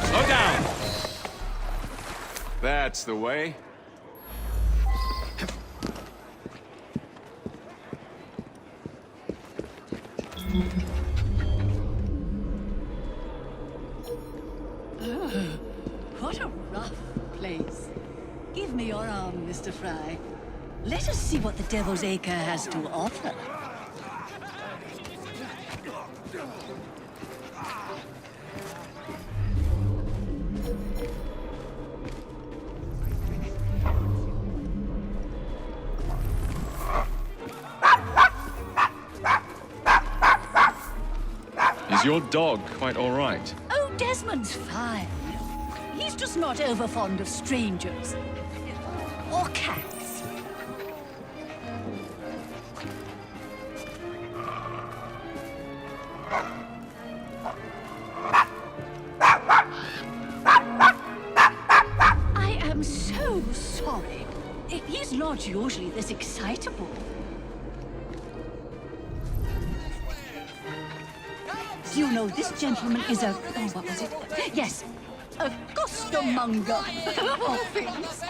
Slow down. That's the way. What a rough place. Give me your arm, Mr. Fry. Let us see what the Devil's Acre has to offer. Is your dog quite all right? Oh, Desmond's fine. He's just not over fond of strangers. Or cats. I am so sorry. He's not usually this excitable. Do you know this gentleman is a... Oh, what was it? Yes, a costermonger. Of all things.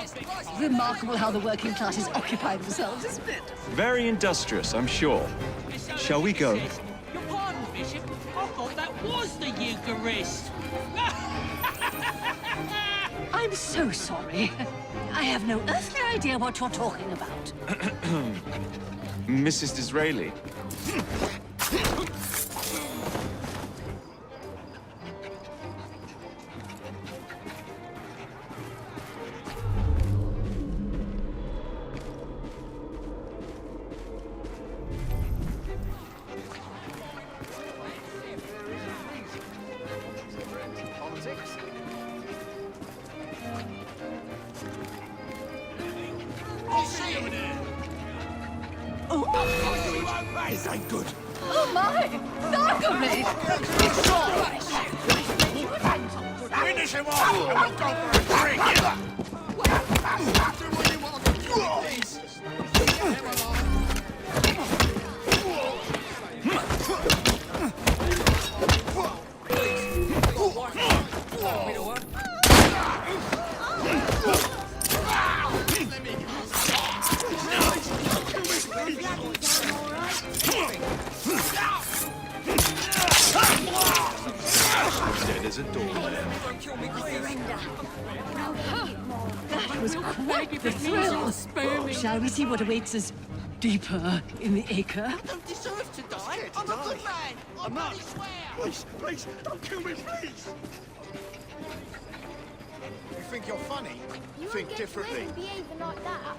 Remarkable how the working classes occupy themselves, isn't it? Very industrious, I'm sure. Shall we go? Your pardon, Bishop. I thought that was the Eucharist. I'm so sorry. I have no earthly idea what you're talking about. Mrs. Disraeli. This ain't good. Oh my! Thuggery! Finish him off, and we'll go for a drink. Dead as a doornail. That was quite the thrill. Shall we see what awaits us deeper in the acre? Don't deserve to die. I'm a good man. I bloody swear. Please, please, don't kill me, please. You think you're funny? You Think won't get differently. away with behaving like that.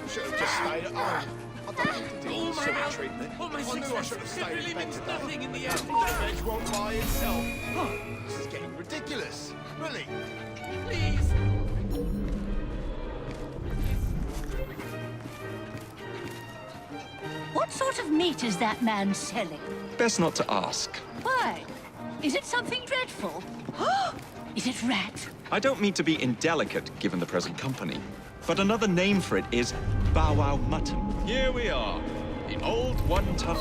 Should have just stayed at home. I don't need to deal with silly treatment. I knew I should have stayed in bed today. Nothing in the end. The edge won't lie itself. This is getting ridiculous. Really. Please. What What sort of meat is that man selling? Best not to ask. Why? Is it something dreadful? Is it rat? I don't mean to be indelicate, given the present company, but another name for it is bow wow mutton. Here we are, the old one-ton.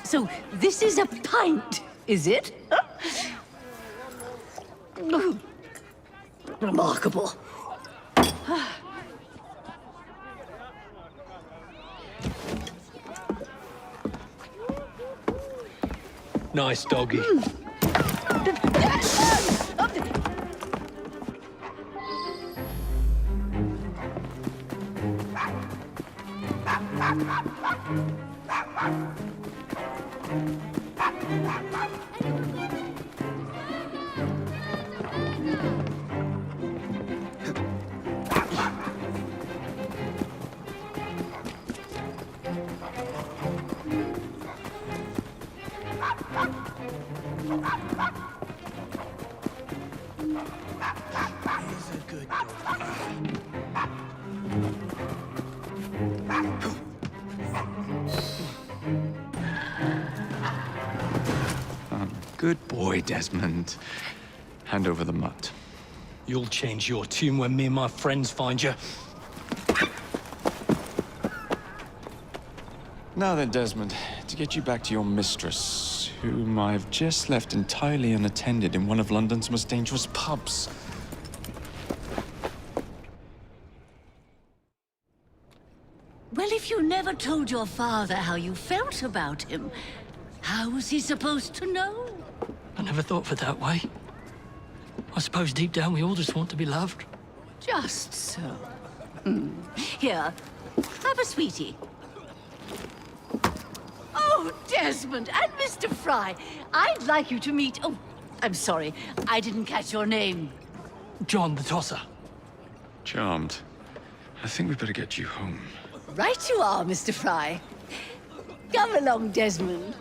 So this is a pint, is it? Remarkable. Nice doggy. Good boy, Desmond. Hand over the mutt. You'll change your tune when me and my friends find you. Now then, Desmond, to get you back to your mistress, whom I've just left entirely unattended in one of London's most dangerous pubs. Well, if you never told your father how you felt about him, how was he supposed to know? I never thought of it that way. I suppose deep down we all just want to be loved. Just so. Here, have a sweetie. Oh, Desmond and Mr. Fry, I'd like you to meet... Oh, I'm sorry, I didn't catch your name. John the Tosser. Charmed. I think we better get you home. Right you are, Mr. Fry. Come along, Desmond.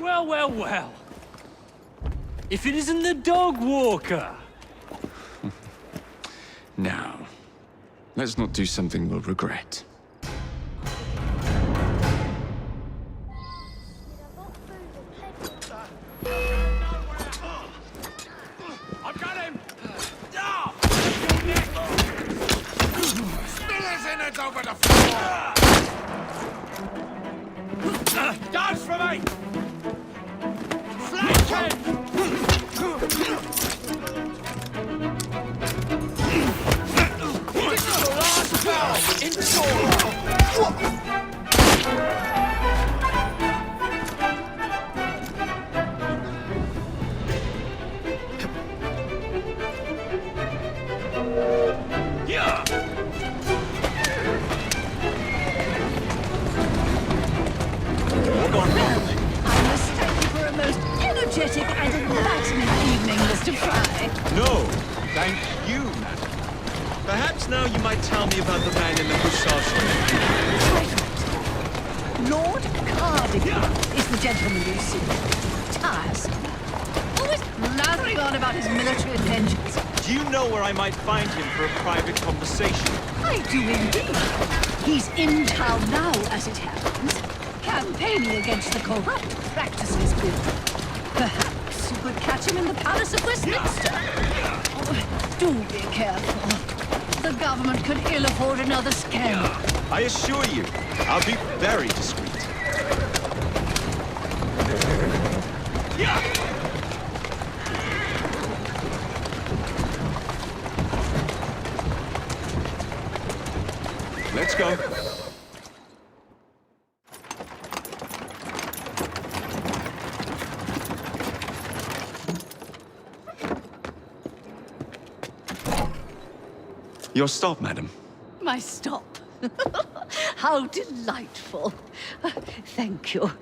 Well, well, well. If it isn't the dog walker. Now, let's not do something we'll regret. I've got him! Ah! Spill his innards over the floor! Dance for me! Flank him! This is the last bell! Enjoy! Energetic and enlightening evening, Mr. Fry. No, thank you, madam. Perhaps now you might tell me about the man in the hussar's Lord Cardigan is the gentleman you see. Tiresome. Always blathering on about his military adventures. Do you know where I might find him for a private conversation? I do indeed. He's in town now, as it happens, campaigning against the Corrupt Practices Bill. Perhaps you could catch him in the Palace of Westminster. Oh, do be careful. The government could ill afford another scandal. I assure you, I'll be very discreet. Let's go. Your stop, madam. My stop. How delightful. Thank you.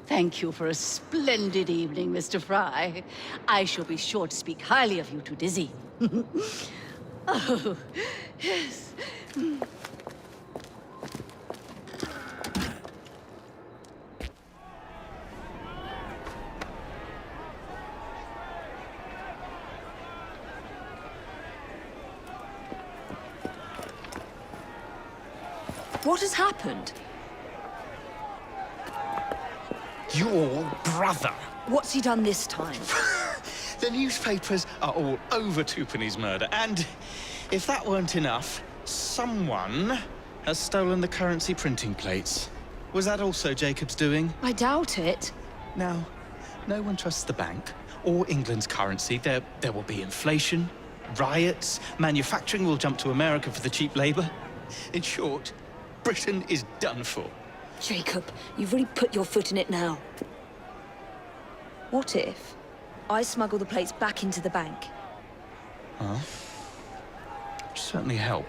Thank you for a splendid evening, Mr. Fry. I shall be sure to speak highly of you to Dizzy. Oh, yes. What has happened? Your brother. What's he done this time? The newspapers are all over Twopenny's murder, and if that weren't enough, someone has stolen the currency printing plates. Was that also Jacob's doing? I doubt it. Now, no one trusts the bank or England's currency. There will be inflation, riots, manufacturing will jump to America for the cheap labor. In short, Britain is done for. Jacob, you've really put your foot in it now. What if I smuggle the plates back into the bank? Well, it'd certainly help.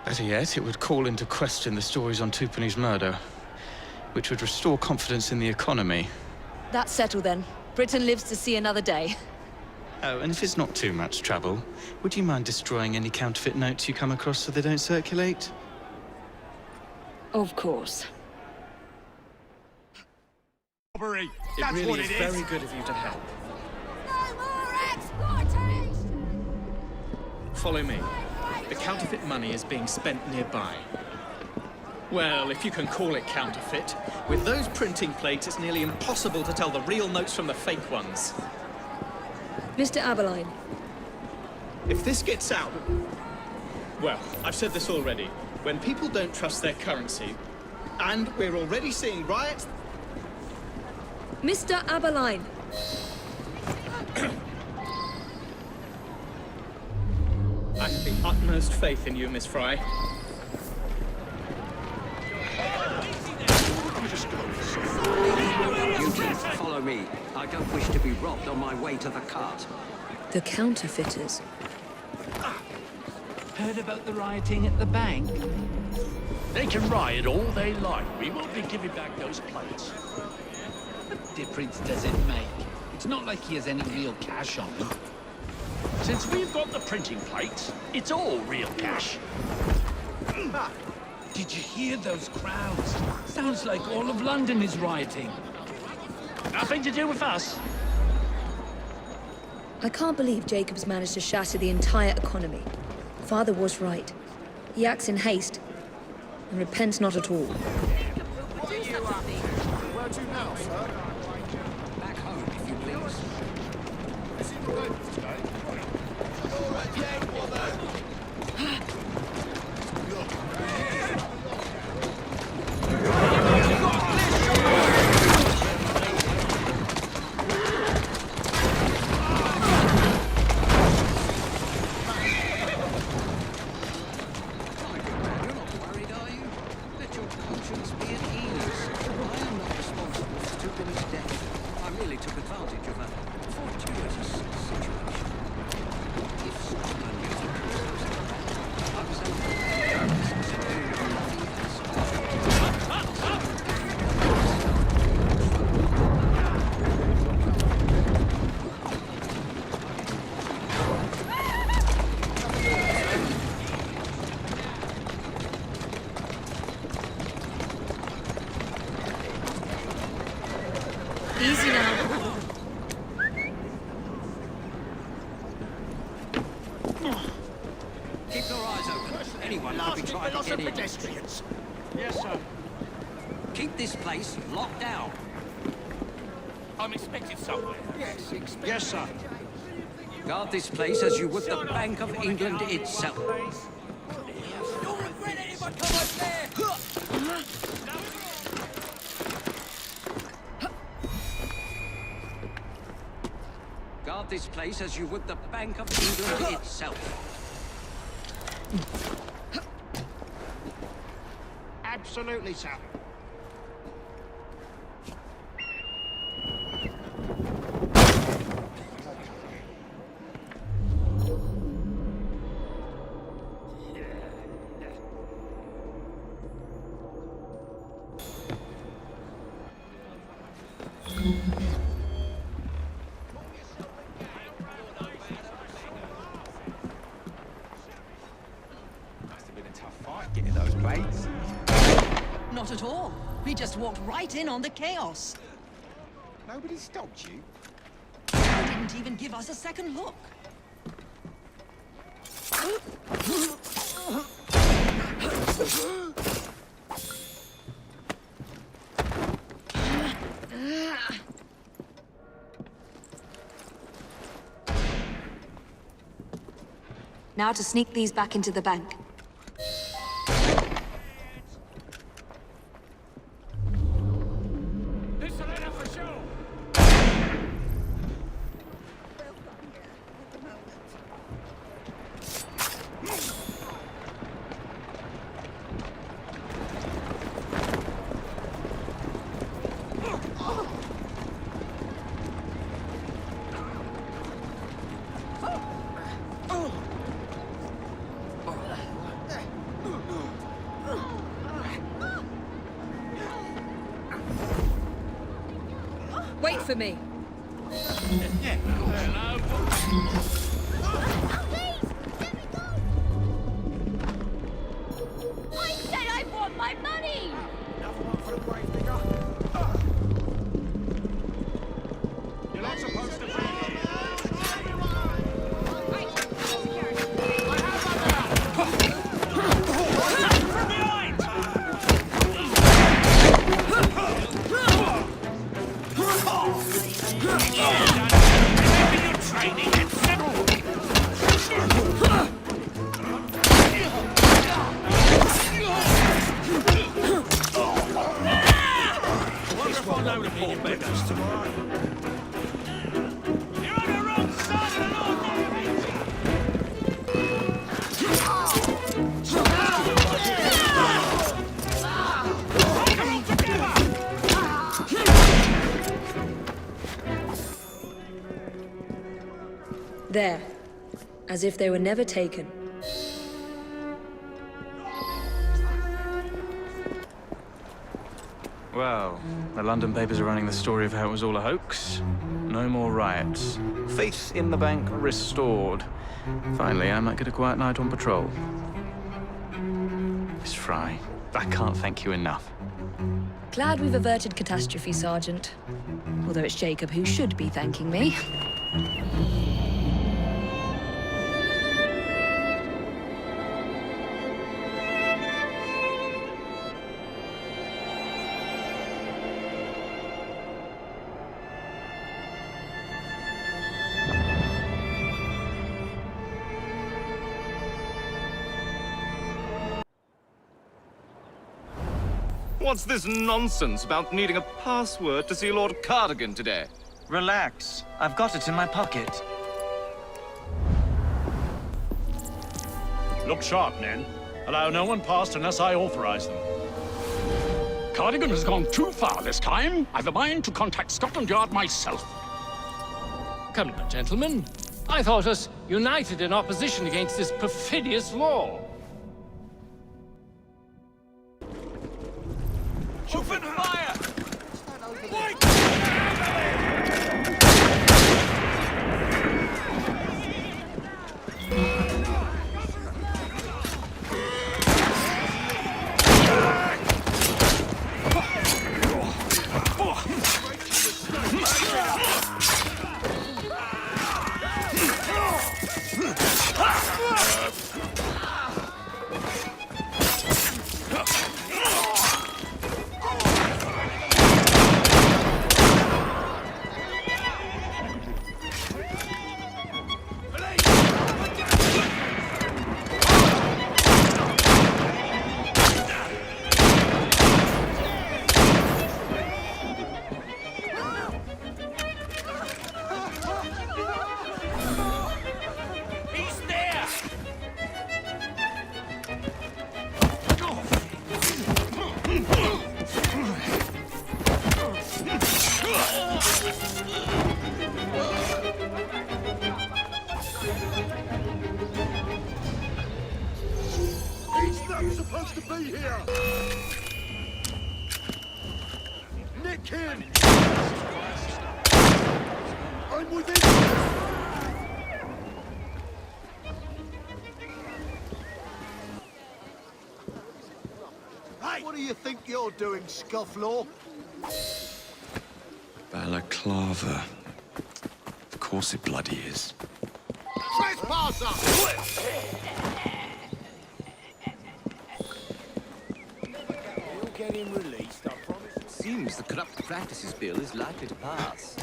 Better yet, it would call into question the stories on Twopenny's murder, which would restore confidence in the economy. That's settled then. Britain lives to see another day. Oh, and if it's not too much trouble, would you mind destroying any counterfeit notes you come across so they don't circulate? Of course. Robbery. It That's really what is it very is. good of you to help. No more exploitation! Follow me. The counterfeit money is being spent nearby. Well, if you can call it counterfeit. With those printing plates, it's nearly impossible to tell the real notes from the fake ones. Mr. Aberline. If this gets out... Well, I've said this already. When people don't trust their currency, and we're already seeing riots... Mr. Aberline. I have the utmost faith in you, Miss Fry. You two, follow me. I don't wish to be robbed on my way to the cart. The counterfeiters. Heard about the rioting at the bank? They can riot all they like. We won't be giving back those plates. What difference does it make? It's not like he has any real cash on him. Since we've got the printing plates, it's all real cash. Did you hear those crowds? Sounds like all of London is rioting. Nothing to do with us. I can't believe Jacob's managed to shatter the entire economy. Father was right. He acts in haste and repents not at all. Where to now, sir? Back home, if you please. Is it right today? Easy now. Keep your eyes open. Anyone could be trying to get in. Pedestrians. Yes, sir. Keep this place locked down. I'm expected somewhere. Yes, sir. Guard this place as you would the Bank of England itself. You'll regret it if I come up there. Guard this place as you would the Bank of England itself. Absolutely, sir. Must have been a tough fight getting those plates. Not at all. We just walked right in on the chaos. Nobody stopped you. They didn't even give us a second look. Now to sneak these back into the bank. Wait for me. I said I want my money! You're not supposed to be There. As if they were never taken. Well, the London papers are running the story of how it was all a hoax. No more riots. Faith in the bank restored. Finally, I might get a quiet night on patrol. Miss Fry, I can't thank you enough. Glad we've averted catastrophe, Sergeant. Although it's Jacob who should be thanking me. What's this nonsense about needing a password to see Lord Cardigan today? Relax. I've got it in my pocket. Look sharp, men. Allow no one past unless I authorize them. Cardigan has gone too far this time. I've a mind to contact Scotland Yard myself. Come now, gentlemen. I thought us united in opposition against this perfidious law. Open fire! He's not supposed to be here! Nick him! I'm within you! Hey! What do you think you're doing, scofflaw? Balaclava. Of course it bloody is. Trespasser! You'll get him released, I promise. Seems the Corrupt Practices Bill is likely to pass.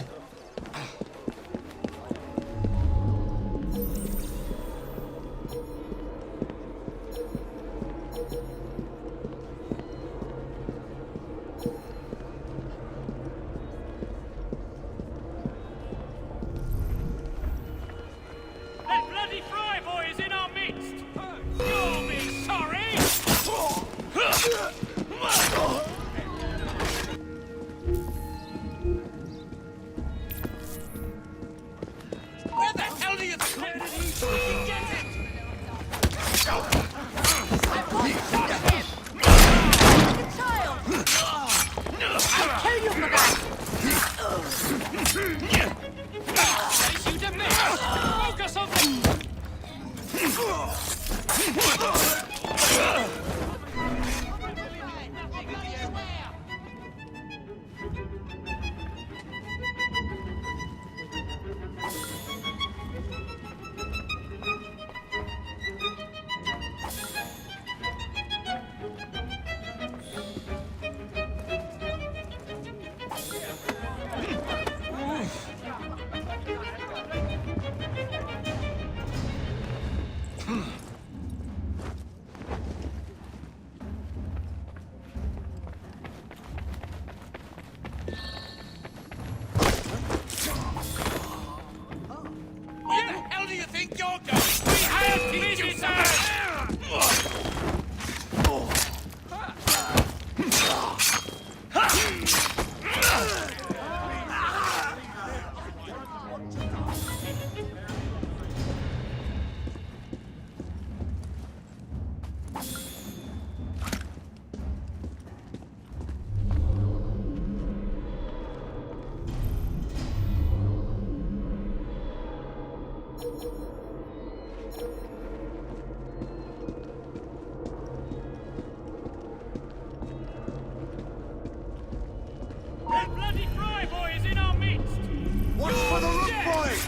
Watch for the rook point!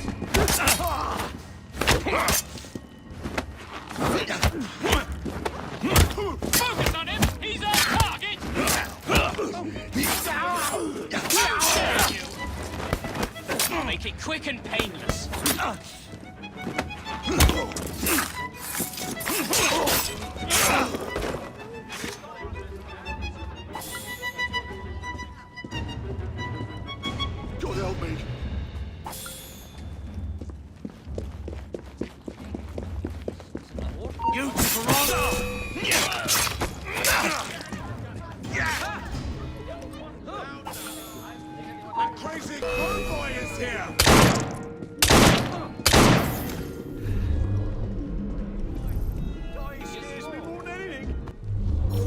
Focus on him! He's our target! Make it quick and painless. God help me. You Toronto! That crazy convoy is here!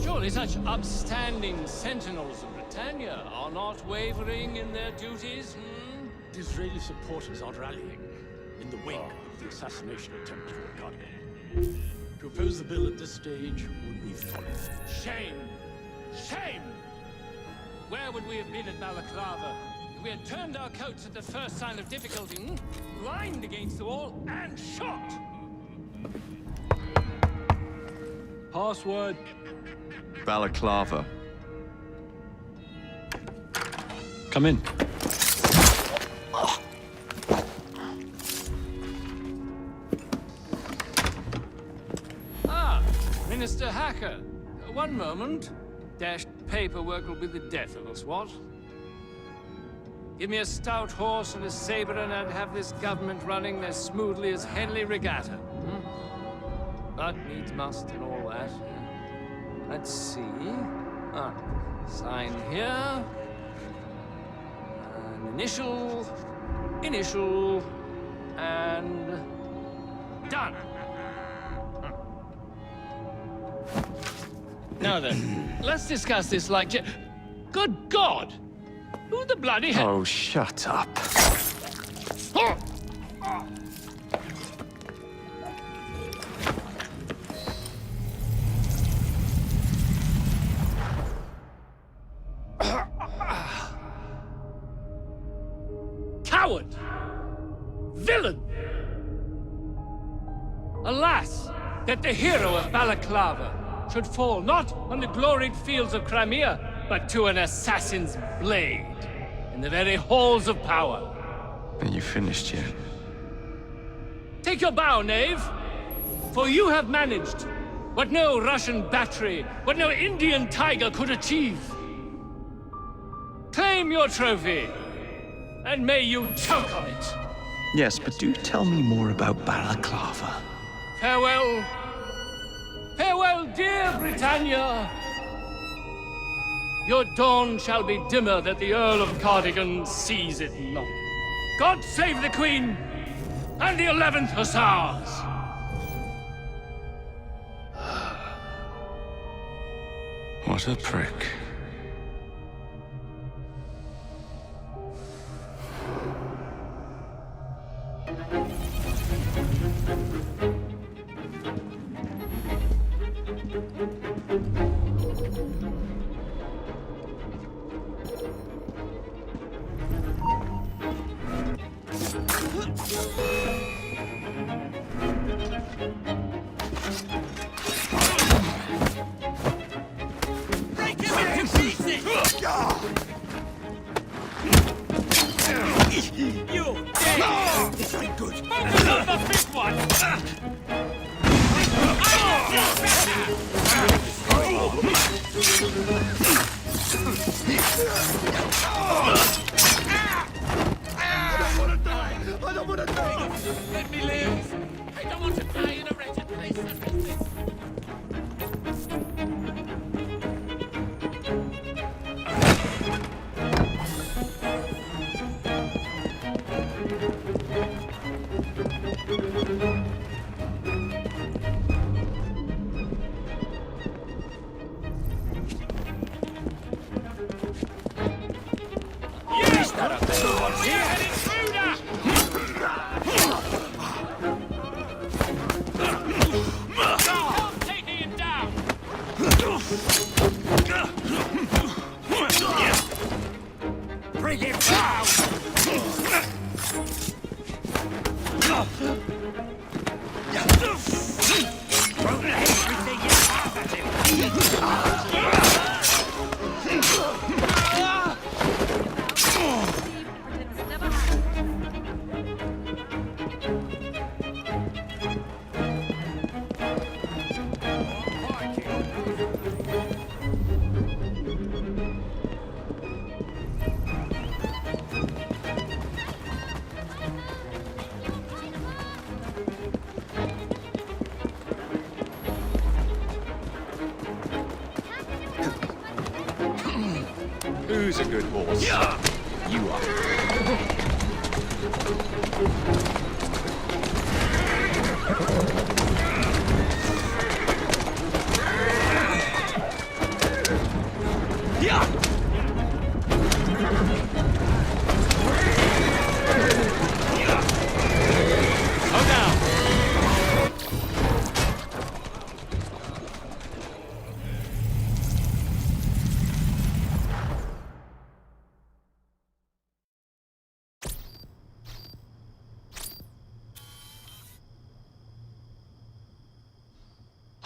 Surely such upstanding sentinels of Britannia are not wavering in their duties, Disraeli supporters are rallying in the wake of the assassination attempt at Fort Cardigan. To oppose the bill at this stage would be folly. Shame! Shame! Where would we have been at Balaclava if we had turned our coats at the first sign of difficulty, lined against the wall, and shot? Password. Balaclava. Come in. Ah, Minister Hacker. One moment. Dashed paperwork will be the death of us, what? Give me a stout horse and a saber and I'd have this government running as smoothly as Henley Regatta. But needs must and all that. Let's see. Ah, sign here. An initial, and done. Now then, let's discuss this like... Good God! Who the bloody hell... Oh, shut up. Coward! Villain! Alas, that the hero of Balaclava should fall not on the gloried fields of Crimea, but to an assassin's blade in the very halls of power. Are you finished yet? Take your bow, knave, for you have managed what no Russian battery, what no Indian tiger could achieve. Claim your trophy, and may you choke on it. Yes, but do tell me more about Balaclava. Farewell. Farewell, dear Britannia. Your dawn shall be dimmer that the Earl of Cardigan sees it not. God save the Queen and the 11th Hussars! What a prick. You dare! This ain't good! Focus on the big one! I don't want to die! Let me live! I don't want to die in a wretched place such as this! Bring him down! everything you have at Who's a good horse? You are.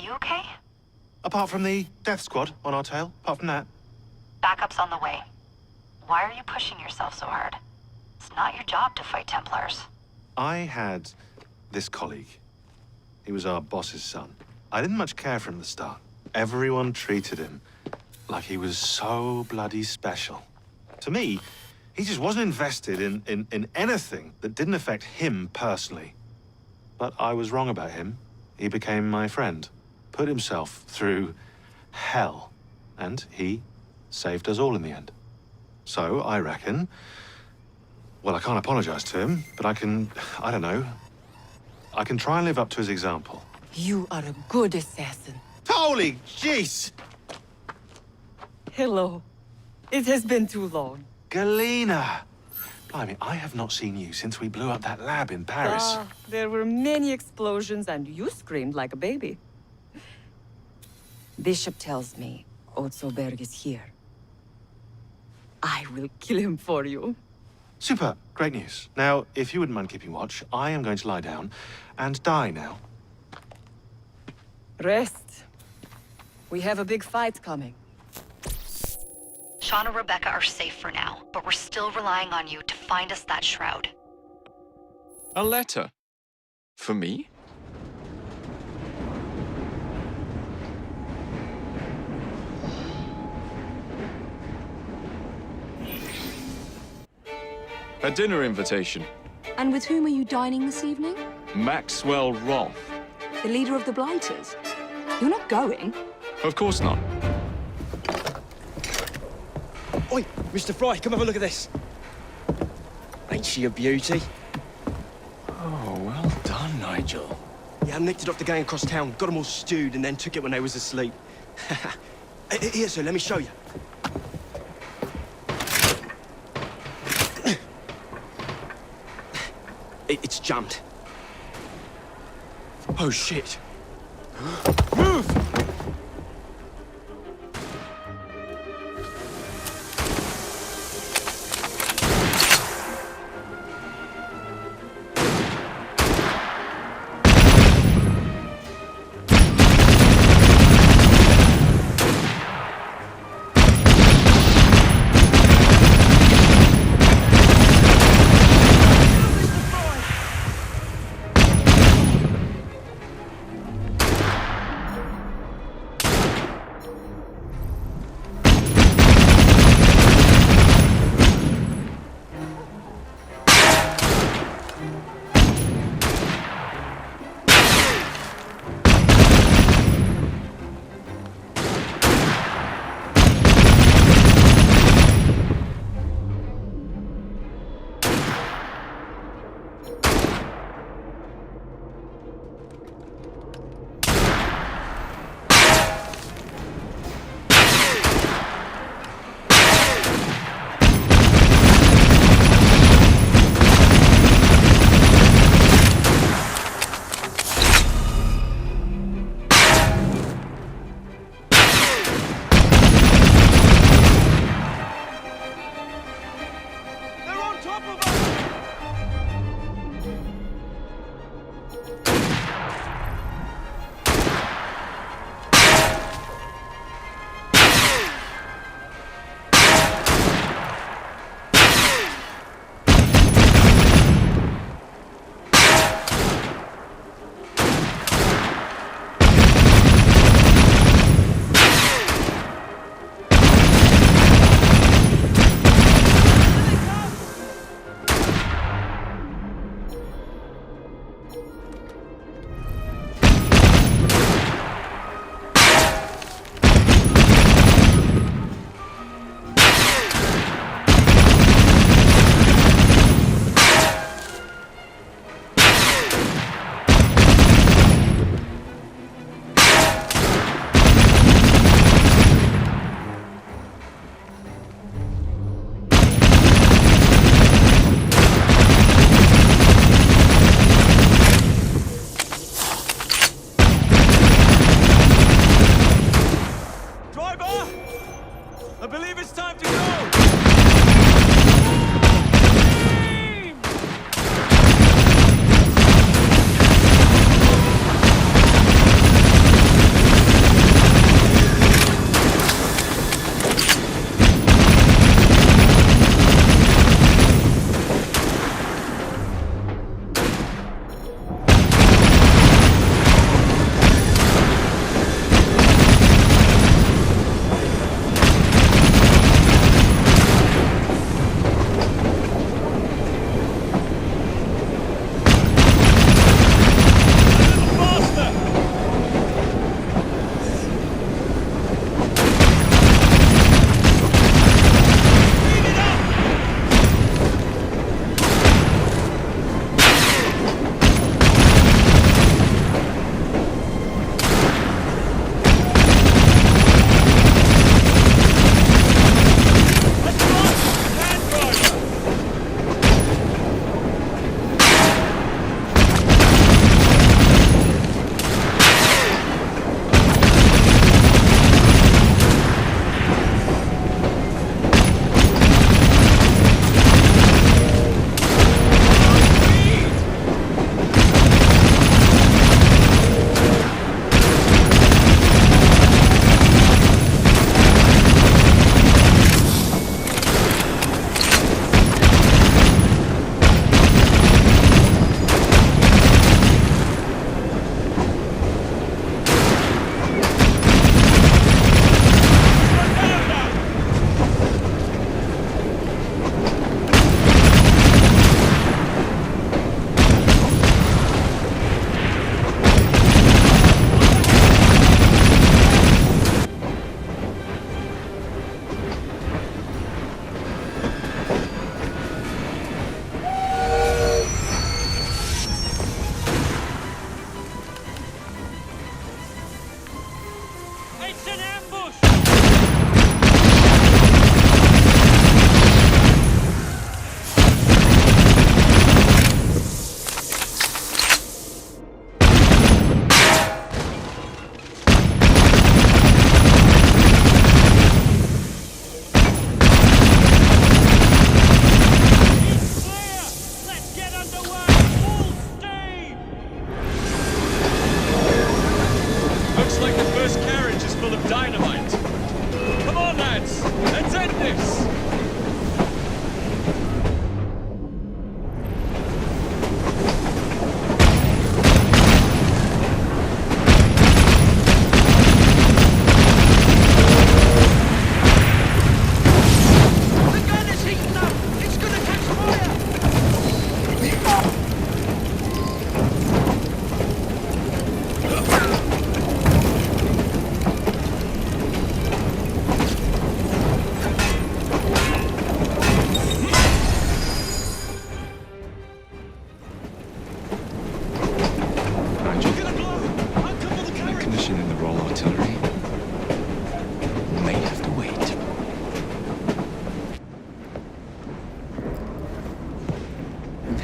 You okay? Apart from the death squad on our tail, apart from that. Backup's on the way. Why are you pushing yourself so hard? It's not your job to fight Templars. I had this colleague. He was our boss's son. I didn't much care for him at the start. Everyone treated him like he was so bloody special. To me, he just wasn't invested in anything that didn't affect him personally. But I was wrong about him. He became my friend, put himself through hell, and he saved us all in the end. So I reckon, well, I can't apologize to him, but I can try and live up to his example. You are a good assassin. Holy jeez! Hello. It has been too long. Galena! Blimey, I have not seen you since we blew up that lab in Paris. There were many explosions and you screamed like a baby. Bishop tells me Otzoberg is here. I will kill him for you. Super, great news. Now, if you wouldn't mind keeping watch, I am going to lie down and die now. Rest. We have a big fight coming. Sean and Rebecca are safe for now, but we're still relying on you to find us that shroud. A letter? For me? A dinner invitation. And with whom are you dining this evening? Maxwell Roth. The leader of the Blighters? You're not going? Of course not. Oi, Mr. Fry, come have a look at this. Ain't she a beauty? Oh, well done, Nigel. Yeah, I nicked it off the gang across town, got them all stewed, and then took it when they was asleep. Here, sir, let me show you. It's jumped. Oh, shit. Move!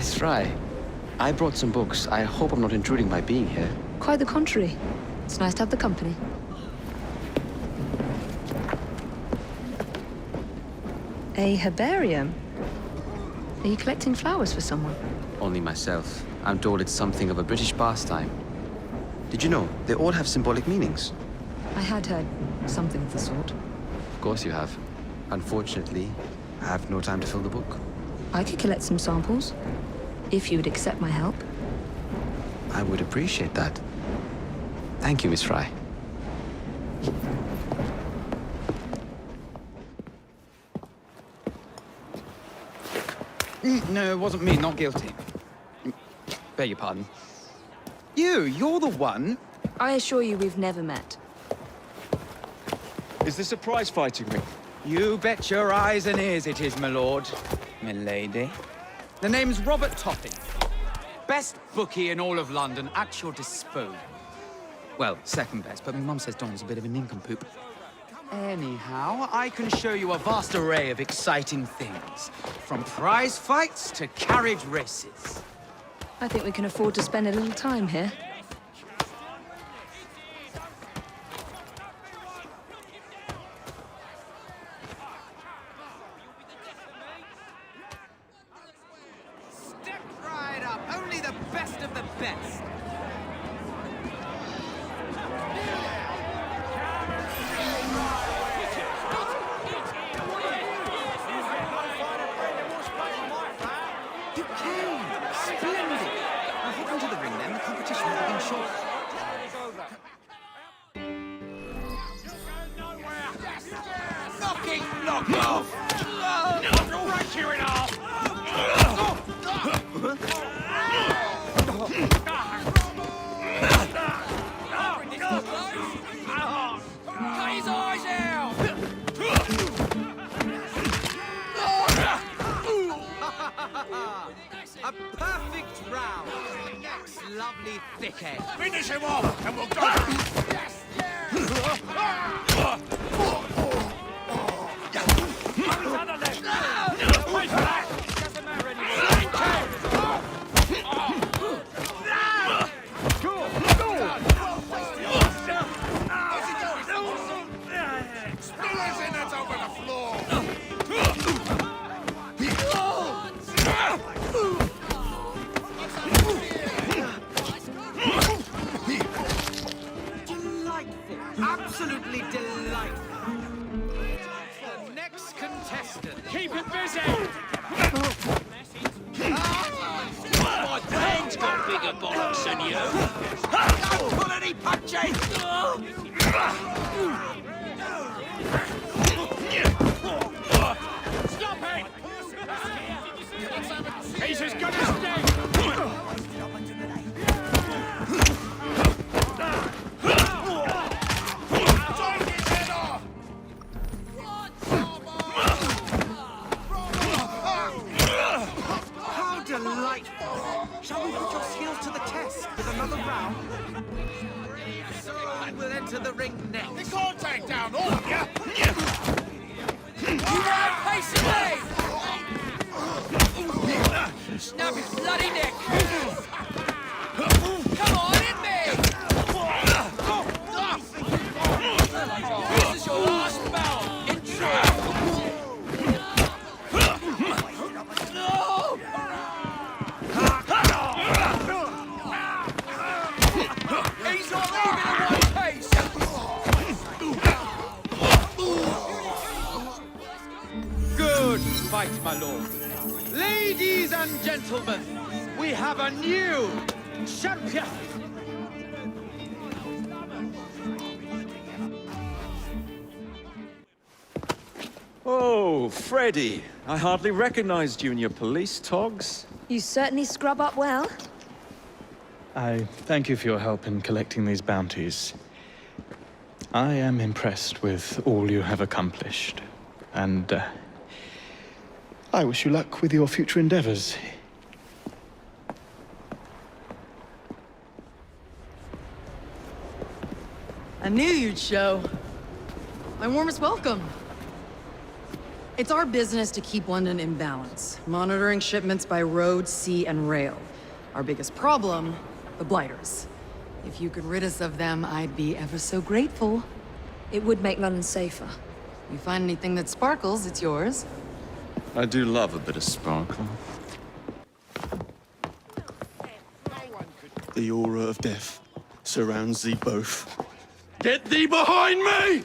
Miss Fry, I brought some books. I hope I'm not intruding by being here. Quite the contrary. It's nice to have the company. A herbarium? Are you collecting flowers for someone? Only myself. I'm told it's something of a British pastime. Did you know? They all have symbolic meanings. I had heard something of the sort. Of course you have. Unfortunately, I have no time to fill the book. I could collect some samples, if you would accept my help. I would appreciate that. Thank you, Miss Fry. No, it wasn't me, not guilty. Beg your pardon. You're the one... I assure you we've never met. Is this a prize-fighting ring? You bet your eyes and ears it is, my lord. Milady. The name's Robert Topping. Best bookie in all of London, at your disposal. Well, second best, but my mum says Don's a bit of a nincompoop. Anyhow, I can show you a vast array of exciting things. From prize fights to carriage races. I think we can afford to spend a little time here. Step right up, only the best of the best. You came! Splendid! Now hop into the ring then, the competition will begin shortly. Knock off! I'll break you in half! Cut his eyes out! A perfect round. Lovely thick head. Finish him off, and we'll go. Over the floor. Delightful. Absolutely delightful. The next contestant. Keep it busy! My brain's got bigger bollocks than you. Don't pull any punches! Stop it! He's as good as dead! How delightful! Shall we put your skills to the test with another round? So we'll enter the ring next. They can't take down all of you. You ride patiently! Snap his bloody neck! Come on, hit me! This is your last bout! He's not leaving in one piece! Good fight, my lord. Ladies and gentlemen, we have a new champion. Oh, Freddy. I hardly recognized you in your police togs. You certainly scrub up well. I thank you for your help in collecting these bounties. I am impressed with all you have accomplished, and I wish you luck with your future endeavors. I knew you'd show. My warmest welcome. It's our business to keep London in balance, monitoring shipments by road, sea, and rail. Our biggest problem, the Blighters. If you could rid us of them, I'd be ever so grateful. It would make London safer. You find anything that sparkles, it's yours. I do love a bit of sparkle. The aura of death surrounds thee both. Get thee behind me!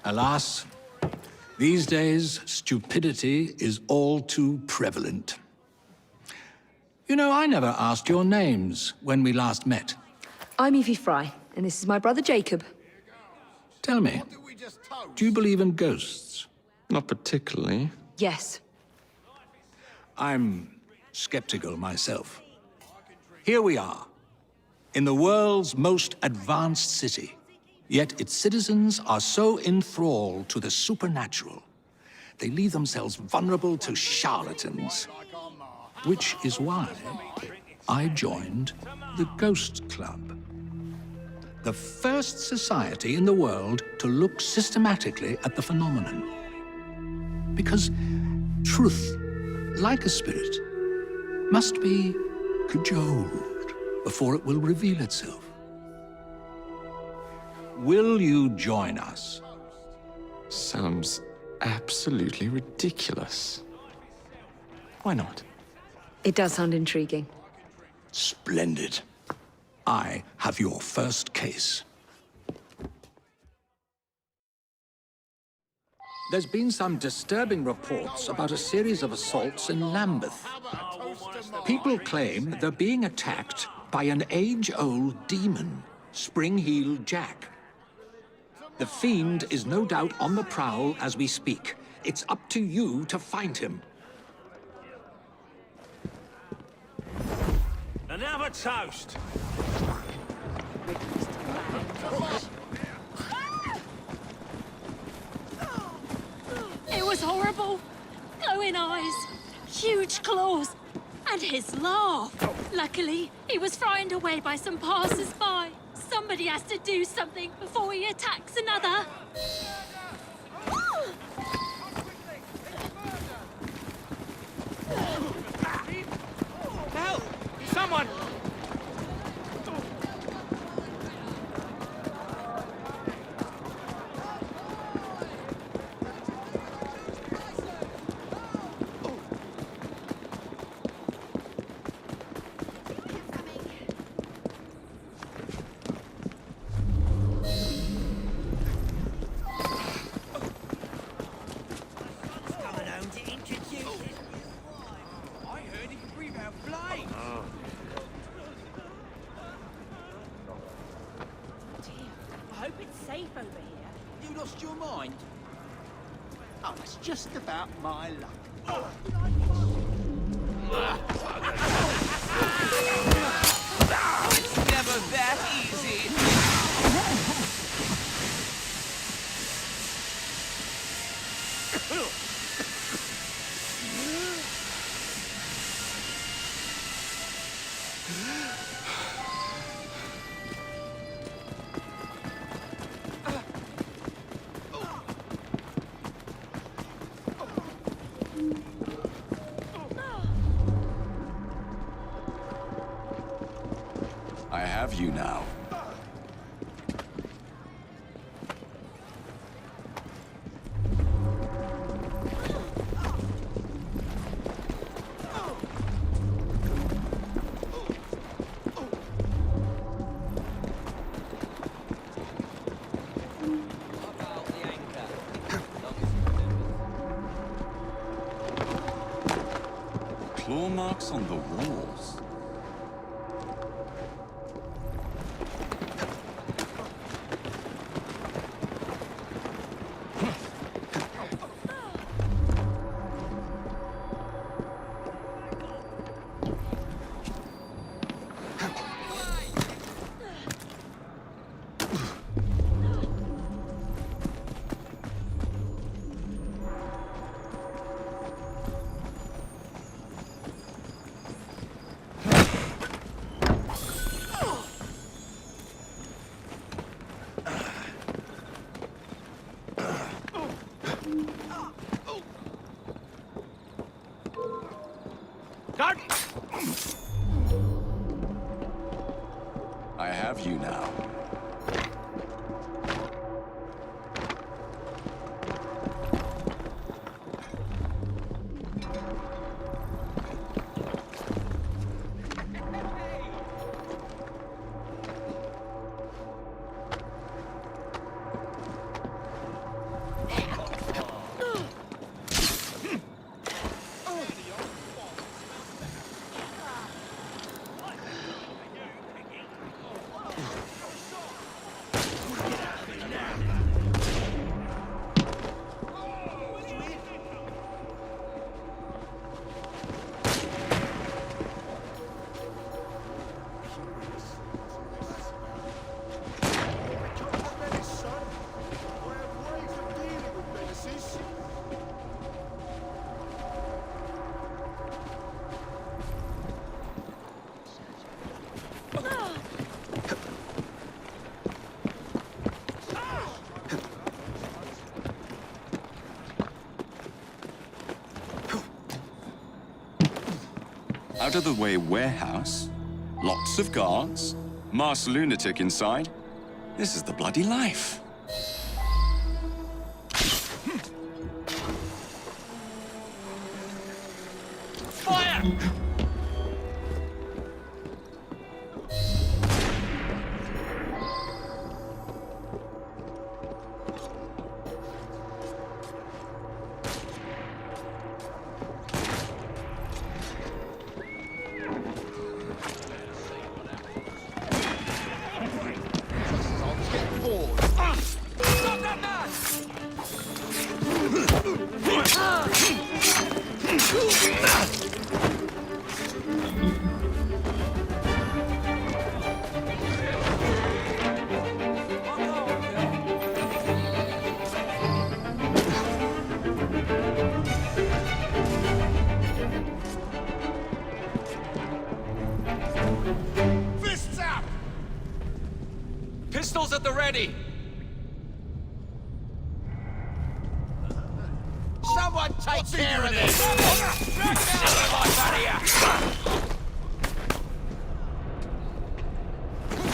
Alas, these days, stupidity is all too prevalent. You know, I never asked your names when we last met. I'm Evie Fry, and this is my brother Jacob. Tell me, do you believe in ghosts? Not particularly. Yes. I'm skeptical myself. Here we are, in the world's most advanced city, yet its citizens are so enthralled to the supernatural, they leave themselves vulnerable to charlatans. Which is why I joined the Ghost Club. The first society in the world to look systematically at the phenomenon. Because truth, like a spirit, must be cajoled before it will reveal itself. Will you join us? Sounds absolutely ridiculous. Why not? It does sound intriguing. Splendid. I have your first case. There's been some disturbing reports about a series of assaults in Lambeth. People claim they're being attacked by an age-old demon, Spring-Heeled Jack. The fiend is no doubt on the prowl as we speak. It's up to you to find him. Another toast! It was horrible. Glowing eyes, huge claws, and his laugh. Luckily, he was frightened away by some passers-by. Somebody has to do something before he attacks another. Help! Someone! Just about my luck. It's never that easy. I have you now. Claw marks on the walls. Out-of-the-way warehouse, lots of guards, masked lunatic inside. This is the bloody life. Fire! Fists up! Pistols at the ready! Someone take care of this!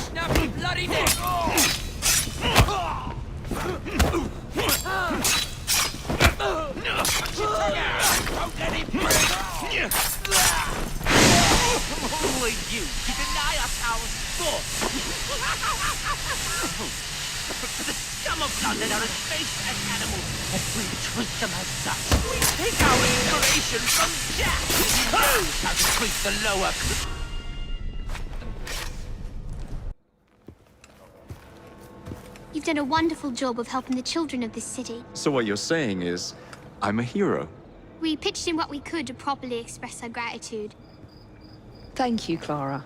Snap your bloody neck! Don't let him breathe! Who are you to deny us our sport? The scum of London are as base as animals, and we treat them as such. We take our inspiration from Jack, who knows how to treat the lower. You've done a wonderful job of helping the children of this city. So what you're saying is, I'm a hero. We pitched in what we could to properly express our gratitude. Thank you, Clara.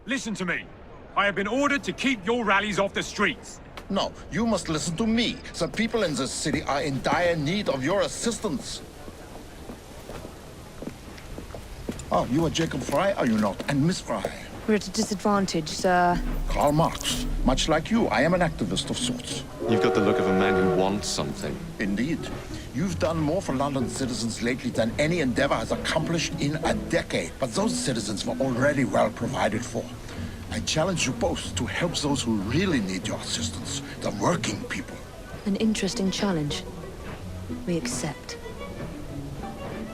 Listen to me. I have been ordered to keep your rallies off the streets. No, you must listen to me. The people in this city are in dire need of your assistance. Oh, you are Jacob Fry, are you not? And Miss Fry? We're at a disadvantage, sir. Karl Marx. Much like you, I am an activist of sorts. You've got the look of a man who wants something. Indeed. You've done more for London citizens lately than any endeavor has accomplished in a decade. But those citizens were already well provided for. I challenge you both to help those who really need your assistance, the working people. An interesting challenge. We accept.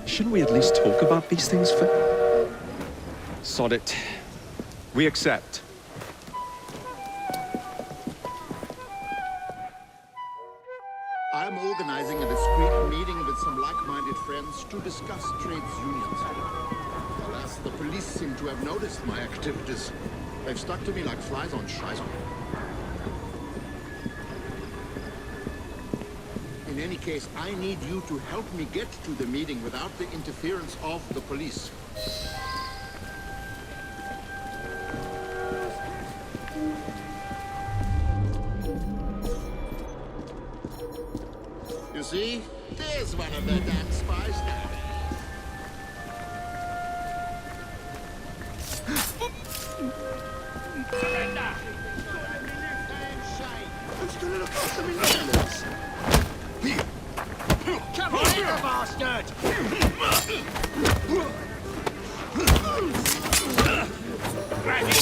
Shouldn't we at least talk about these things first? Sod it. We accept. I'm organizing a discreet meeting with some like-minded friends to discuss trades unions. Alas, the police seem to have noticed my activities. They've stuck to me like flies on shizzle. In any case, I need you to help me get to the meeting without the interference of the police. You see? There's one of their damn spies now. Surrender! Who's gonna look after me next? Come on, you bastard! Grab him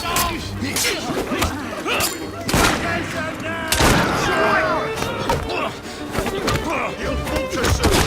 You'll falter soon!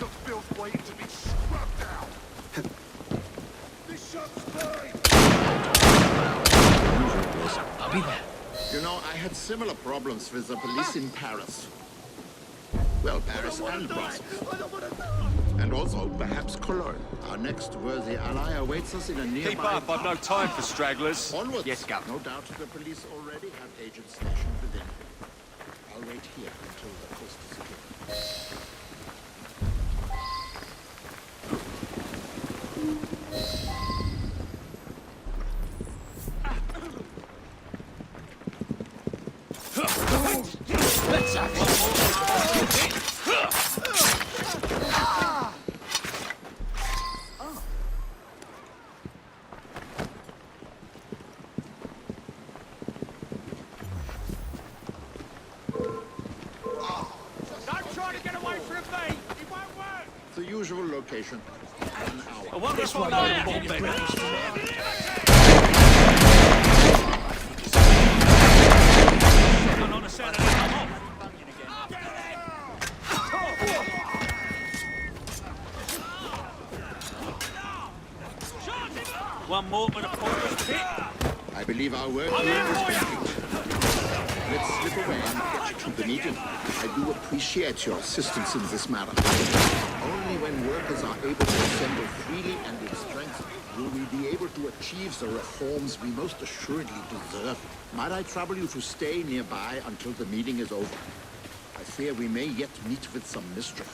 of filth waiting to be scrubbed out. This shop's mine! I'll be there. You know, I had similar problems with the police in Paris. Well, Paris and Brussels. And also, perhaps Cologne. Our next worthy ally awaits us in a nearby... Keep up, I've no time for stragglers. Onwards. Yes, Captain. No doubt the police already have agents stationed within. I'll wait here until the coast is secure. Let's have Don't try to get away from me! It won't work! The usual location. An hour. I wonder if I know the ball on a Saturday, I'm off. One more for the pointless pit. I believe our work here is complete. Let's slip away and get to the meeting. I do appreciate your assistance in this matter. Only when workers are able to assemble freely and in strength will we be able to achieve the reforms we most assuredly deserve. Might I trouble you to stay nearby until the meeting is over? I fear we may yet meet with some mischief.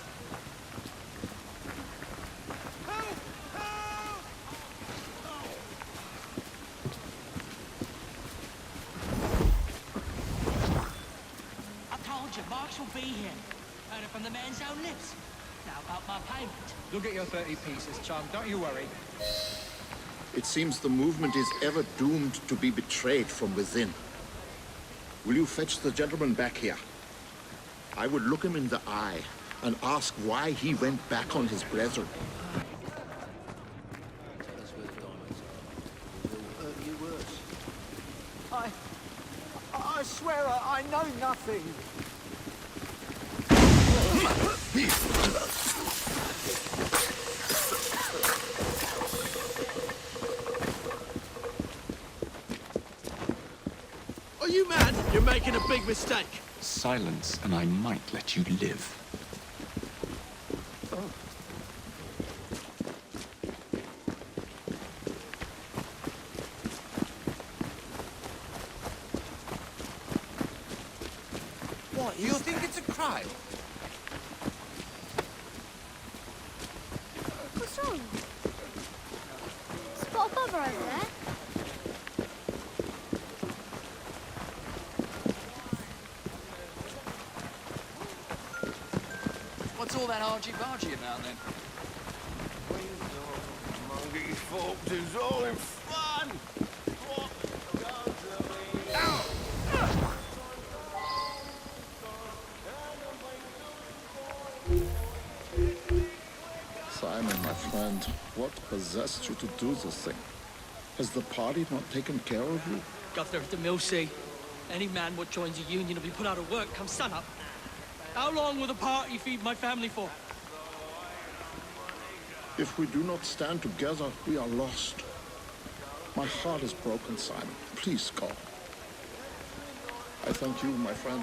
I told you, Marks will be here. Heard it from the man's own lips. Now about my payment. You'll get your 30 pieces, chum. Don't you worry. It seems the movement is ever doomed to be betrayed from within. Will you fetch the gentleman back here? I would look him in the eye and ask why he went back on his brethren. I swear I know nothing. Are you mad? You're making a big mistake. Silence, and I might let you live. What, you think it's a crime? What's wrong? Spot a bother over there? What's all that argy-bargy about, then? Monkey folks is all in fun! What Simon, my friend, what possessed you to do this thing? Has the party not taken care of you? Governor of the Millsea. Any man what joins a union will be put out of work come sunup. How long will the party feed my family for? If we do not stand together, we are lost. My heart is broken, Simon. Please go. I thank you, my friend.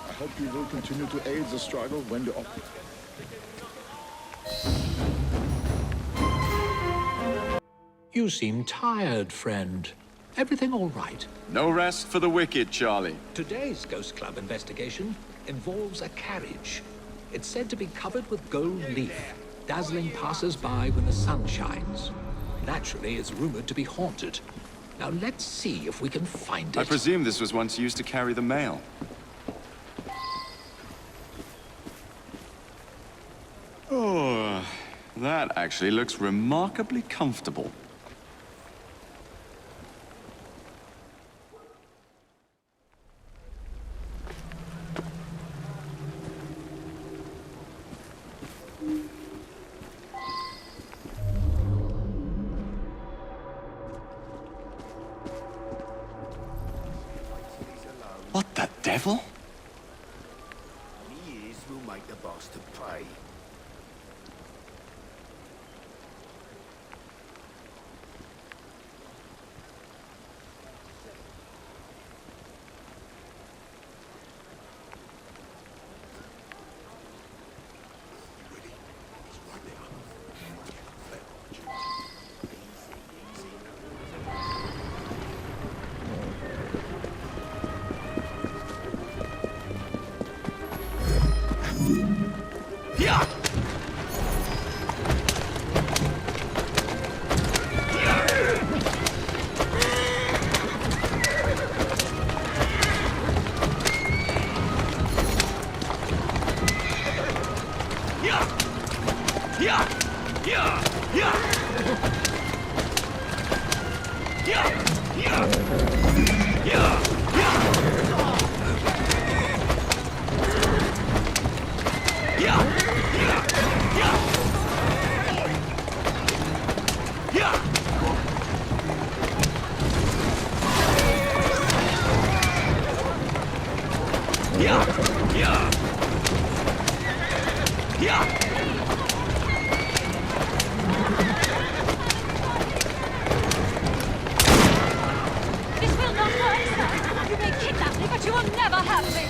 I hope you will continue to aid the struggle when the You seem tired, friend. Everything all right? No rest for the wicked, Charlie. Today's Ghost Club investigation involves a carriage. It's said to be covered with gold leaf, dazzling passers-by when the sun shines. Naturally, it's rumored to be haunted. Now let's see if we can find it. I presume this was once used to carry the mail. Oh, that actually looks remarkably comfortable. What the devil? He is will make the bastard pay. This will not work, sir. You may kidnap me, but you will never have me.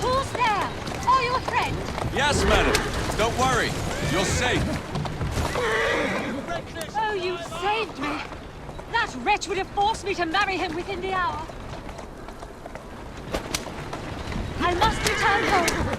Who's there? Are you a friend? Yes, madam. Don't worry. You're safe. Oh, you saved me. That wretch would have forced me to marry him within the hour. I must return home.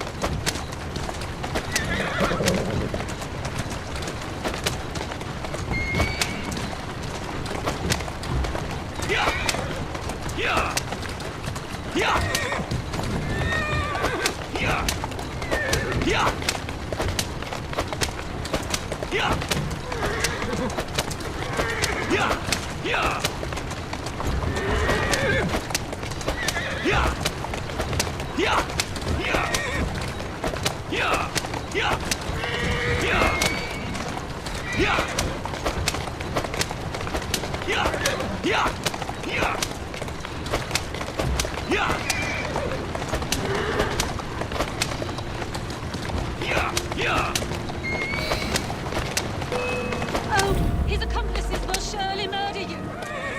Oh, his accomplices will surely murder you.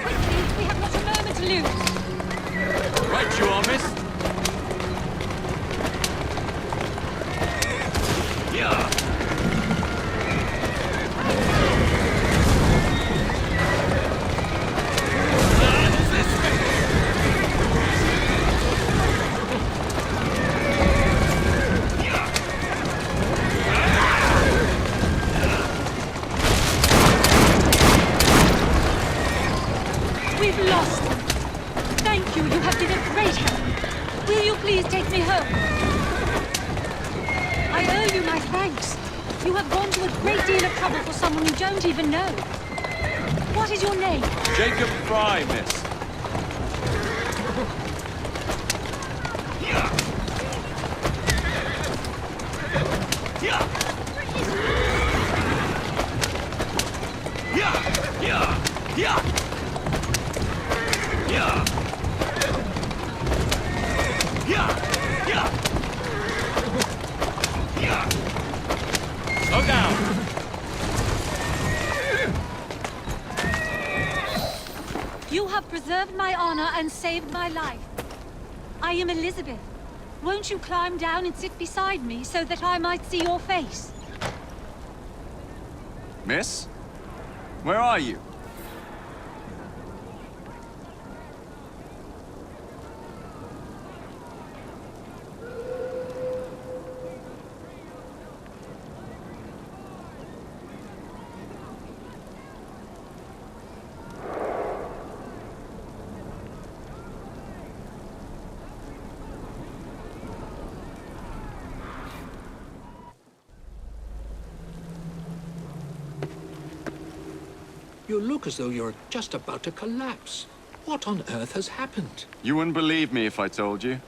Quickly, we have not a moment to lose. Right you are, miss. We've lost. Thank you. You have been a great help. Will you please take me home? I owe you my thanks. You have gone to a great deal of trouble for someone you don't even know. What is your name? Jacob Fry, miss. Slow down. You have preserved my honor and saved my life. I am Elizabeth. Won't you climb down and sit beside me so that I might see your face? Miss? Where are you? You look as though you're just about to collapse. What on earth has happened? You wouldn't believe me if I told you.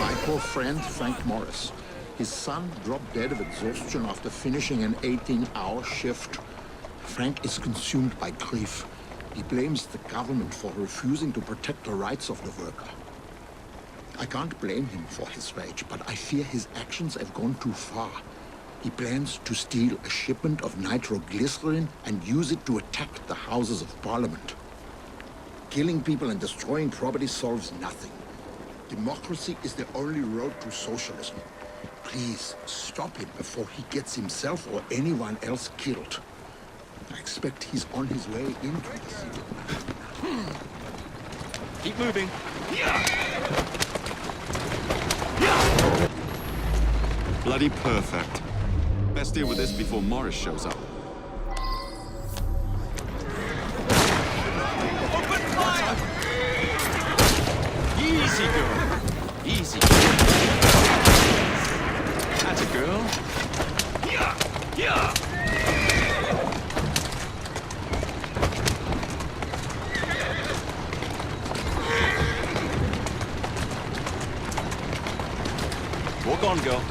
My poor friend, Frank Morris. His son dropped dead of exhaustion after finishing an 18-hour shift. Frank is consumed by grief. He blames the government for refusing to protect the rights of the worker. I can't blame him for his rage, but I fear his actions have gone too far. He plans to steal a shipment of nitroglycerin and use it to attack the Houses of Parliament. Killing people and destroying property solves nothing. Democracy is the only road to socialism. Please, stop him before he gets himself or anyone else killed. I expect he's on his way into the city. Keep moving. Bloody perfect. Best deal with this before Morris shows up. Open fire! Easy, girl. Easy. That's a girl. Walk on, girl.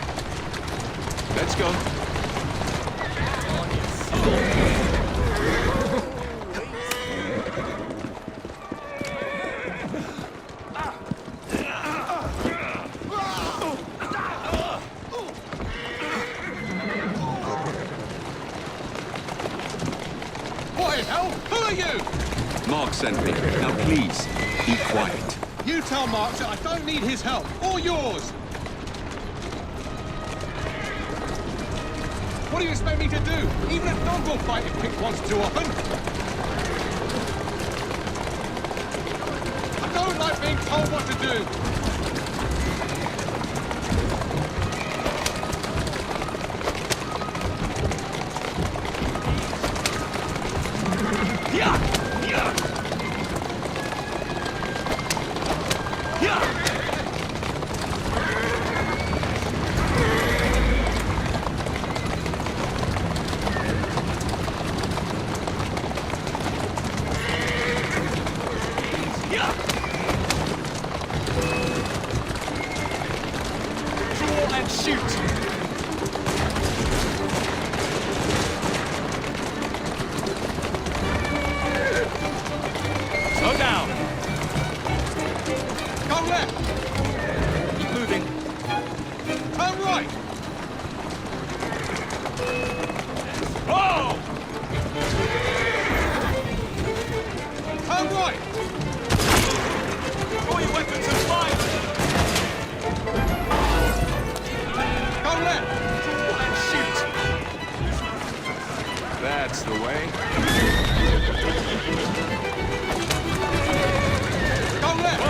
Let's go. What in hell? Who are you? Mark sent me. Now please, be quiet. You tell Mark that I don't need his help, or yours. What do you expect me to do? Even a dog will fight if picked once too often. I don't like being told what to do. That's the way. Go left!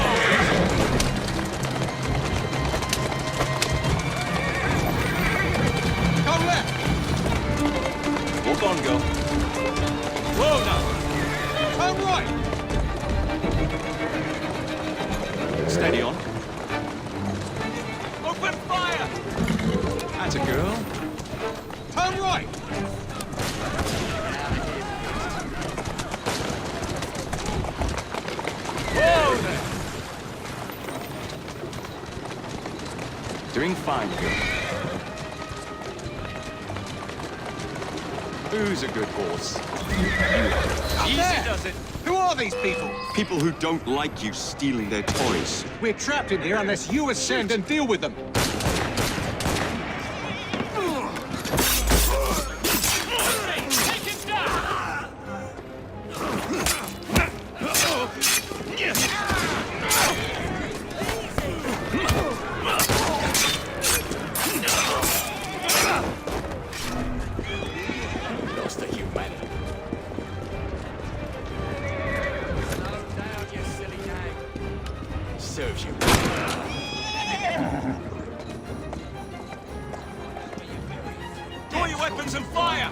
Go left! Walk on, girl. Whoa now! Turn right! Steady on. Open fire! That's a girl. Turn right! Whoa there! Doing fine, girl. Who's a good horse? Easy does it! Who are these people? People who don't like you stealing their toys. We're trapped in here unless you ascend and deal with them. Lost the humanity. Slow down, you silly gang. Serves you. Draw your weapons and fire!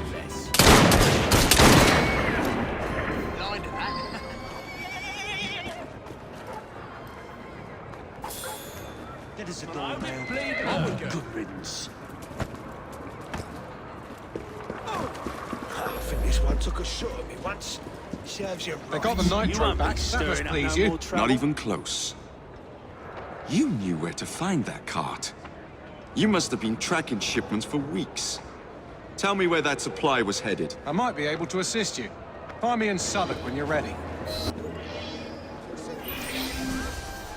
Blind at that. Dead as a doornail. Good riddance. I think this one took a shot at me once. Serves you right. They got the nitro back. That must please you. Not even close. You knew where to find that cart. You must have been tracking shipments for weeks. Tell me where that supply was headed. I might be able to assist you. Find me in Southwark when you're ready.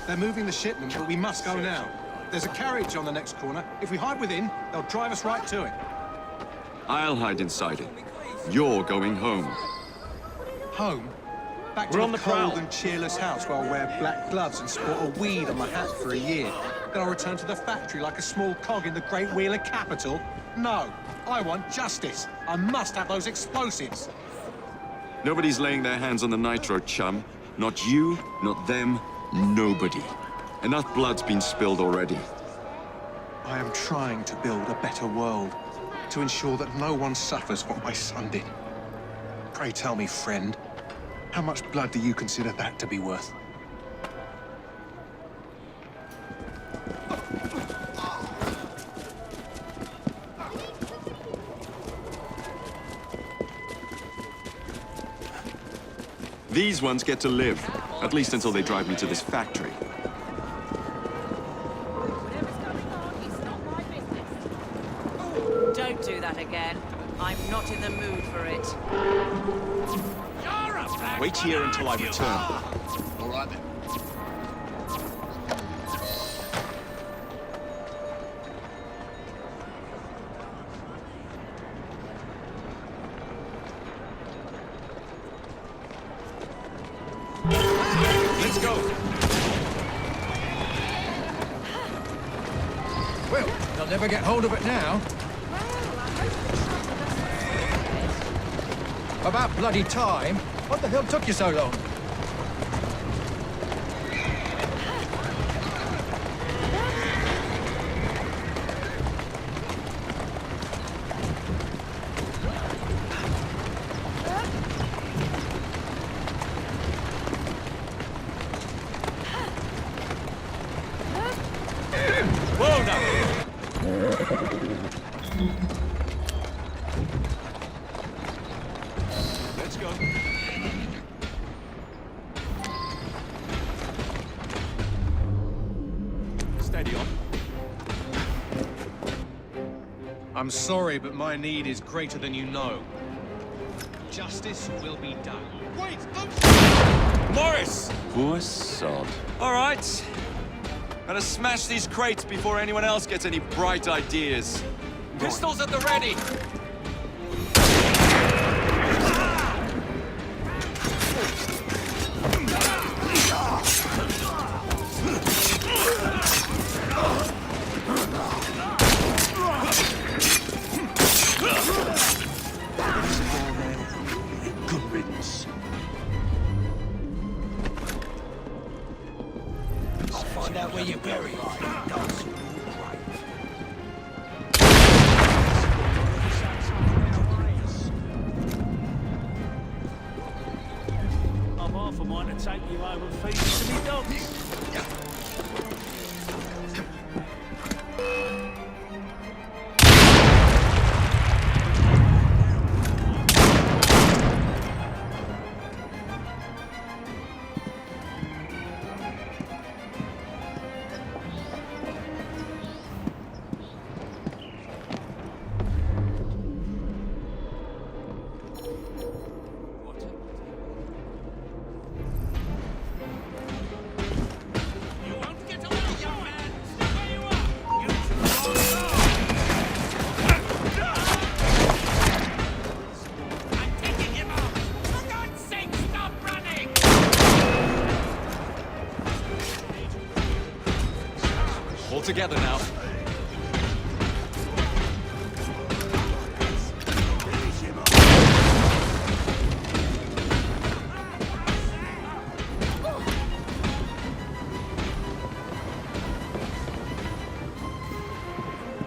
They're moving the shipment, but we must go now. There's a carriage on the next corner. If we hide within, they'll drive us right to it. I'll hide inside it. You're going home. Home? Back to the cold and cheerless house where I'll wear black gloves and sport a weed on my hat for a year. Then I'll return to the factory like a small cog in the great wheel of capital? No. I want justice. I must have those explosives. Nobody's laying their hands on the nitro, chum. Not you, not them, nobody. Enough blood's been spilled already. I am trying to build a better world, to ensure that no one suffers what my son did. Pray tell me, friend, how much blood do you consider that to be worth? These ones get to live, at least until they drive me to this factory. Don't Don't do that again. I'm not in the mood for it. Wait here until I return. All right then. Let's go. Well, they'll never get hold of it now. About bloody time. What the hell took you so long? Whoa now. Let's go. Steady on. I'm sorry, but my need is greater than you know. Justice will be done. Wait, don't... Morris! Poor sod. All right. Gotta smash these crates before anyone else gets any bright ideas. Pistols at the ready! Good riddance. I'll find out where you're buried. Dance with your grave. I'm half a mind to take you home and feed you to me dogs. All together now.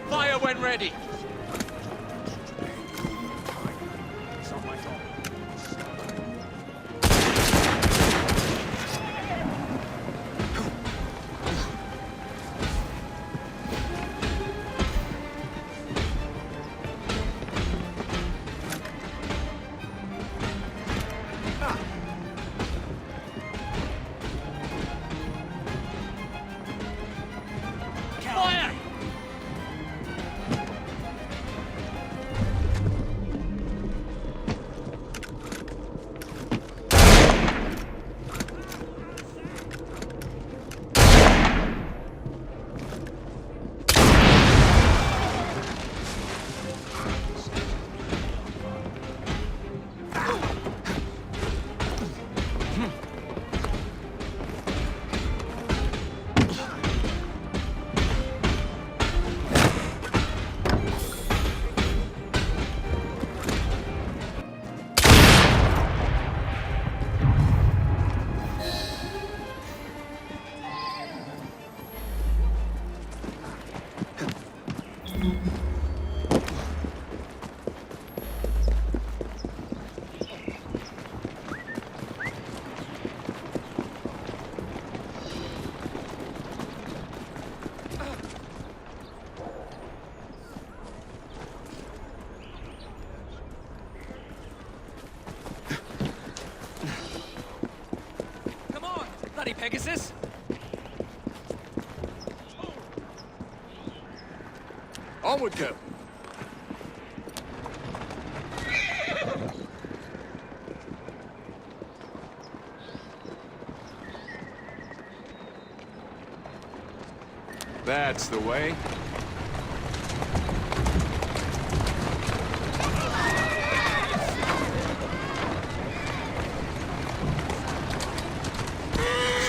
Fire when ready! Fire! Bloody Pegasus! Onward, go. That's the way.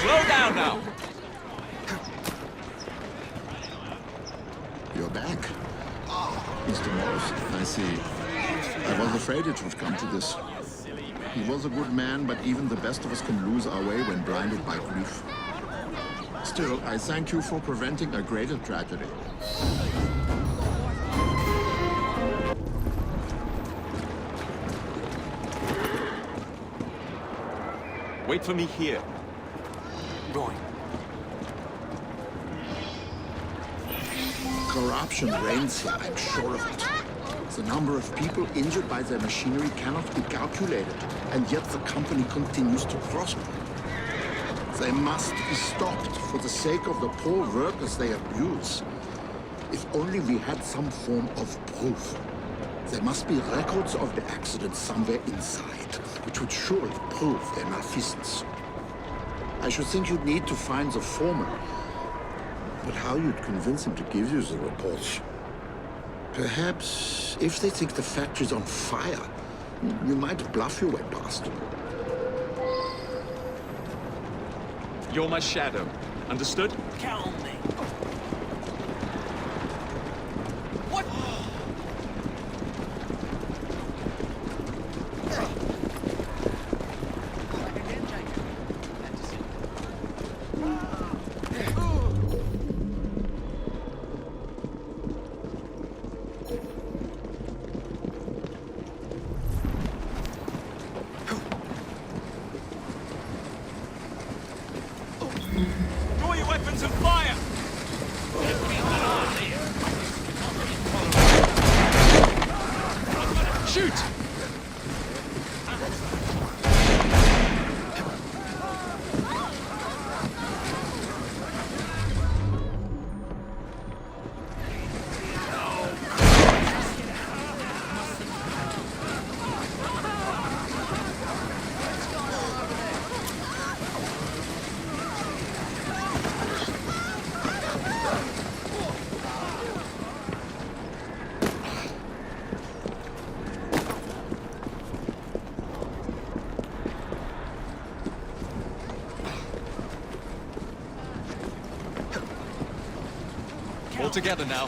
Slow down now. You're back. Mr. Morris, I see. I was afraid it would come to this. He was a good man, but even the best of us can lose our way when blinded by grief. Still, I thank you for preventing a greater tragedy. Wait for me here. Right. Corruption reigns here, I'm sure of it. The number of people injured by their machinery cannot be calculated, and yet the company continues to prosper. They must be stopped for the sake of the poor workers they abuse. If only we had some form of proof. There must be records of the accident somewhere inside, which would surely prove their malfeasance. I should think you'd need to find the foreman. But how you'd convince him to give you the reports? Perhaps, if they think the factory's on fire, you might bluff your way past. You're my shadow. Understood? Count me. Draw your weapons and fire! Shoot! All together now.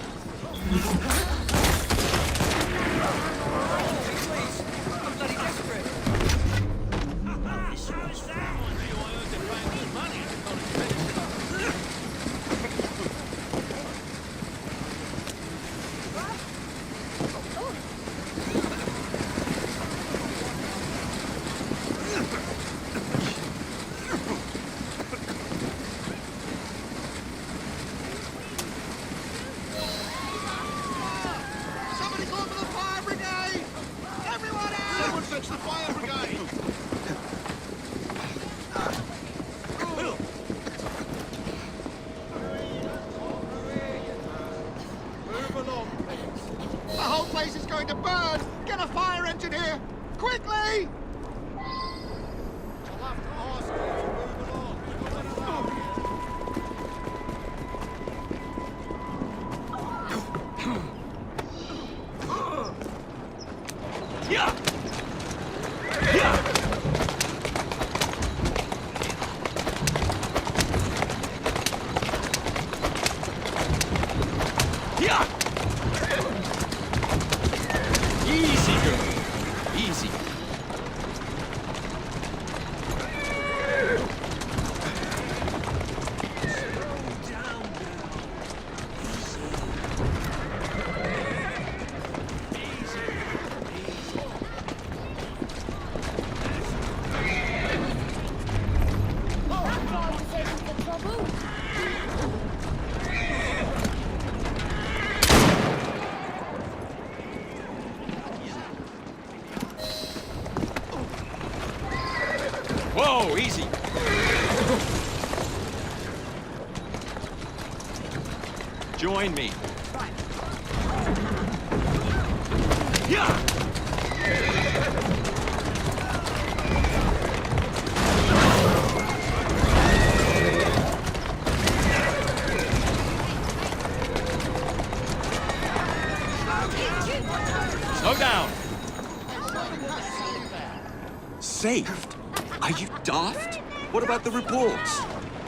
The whole place is going to burn! Get a fire engine here! Quickly! Easy, girl. Easy. Whoa, easy. Join me. Yeah. down! Saved? Are you daft? What about the reports?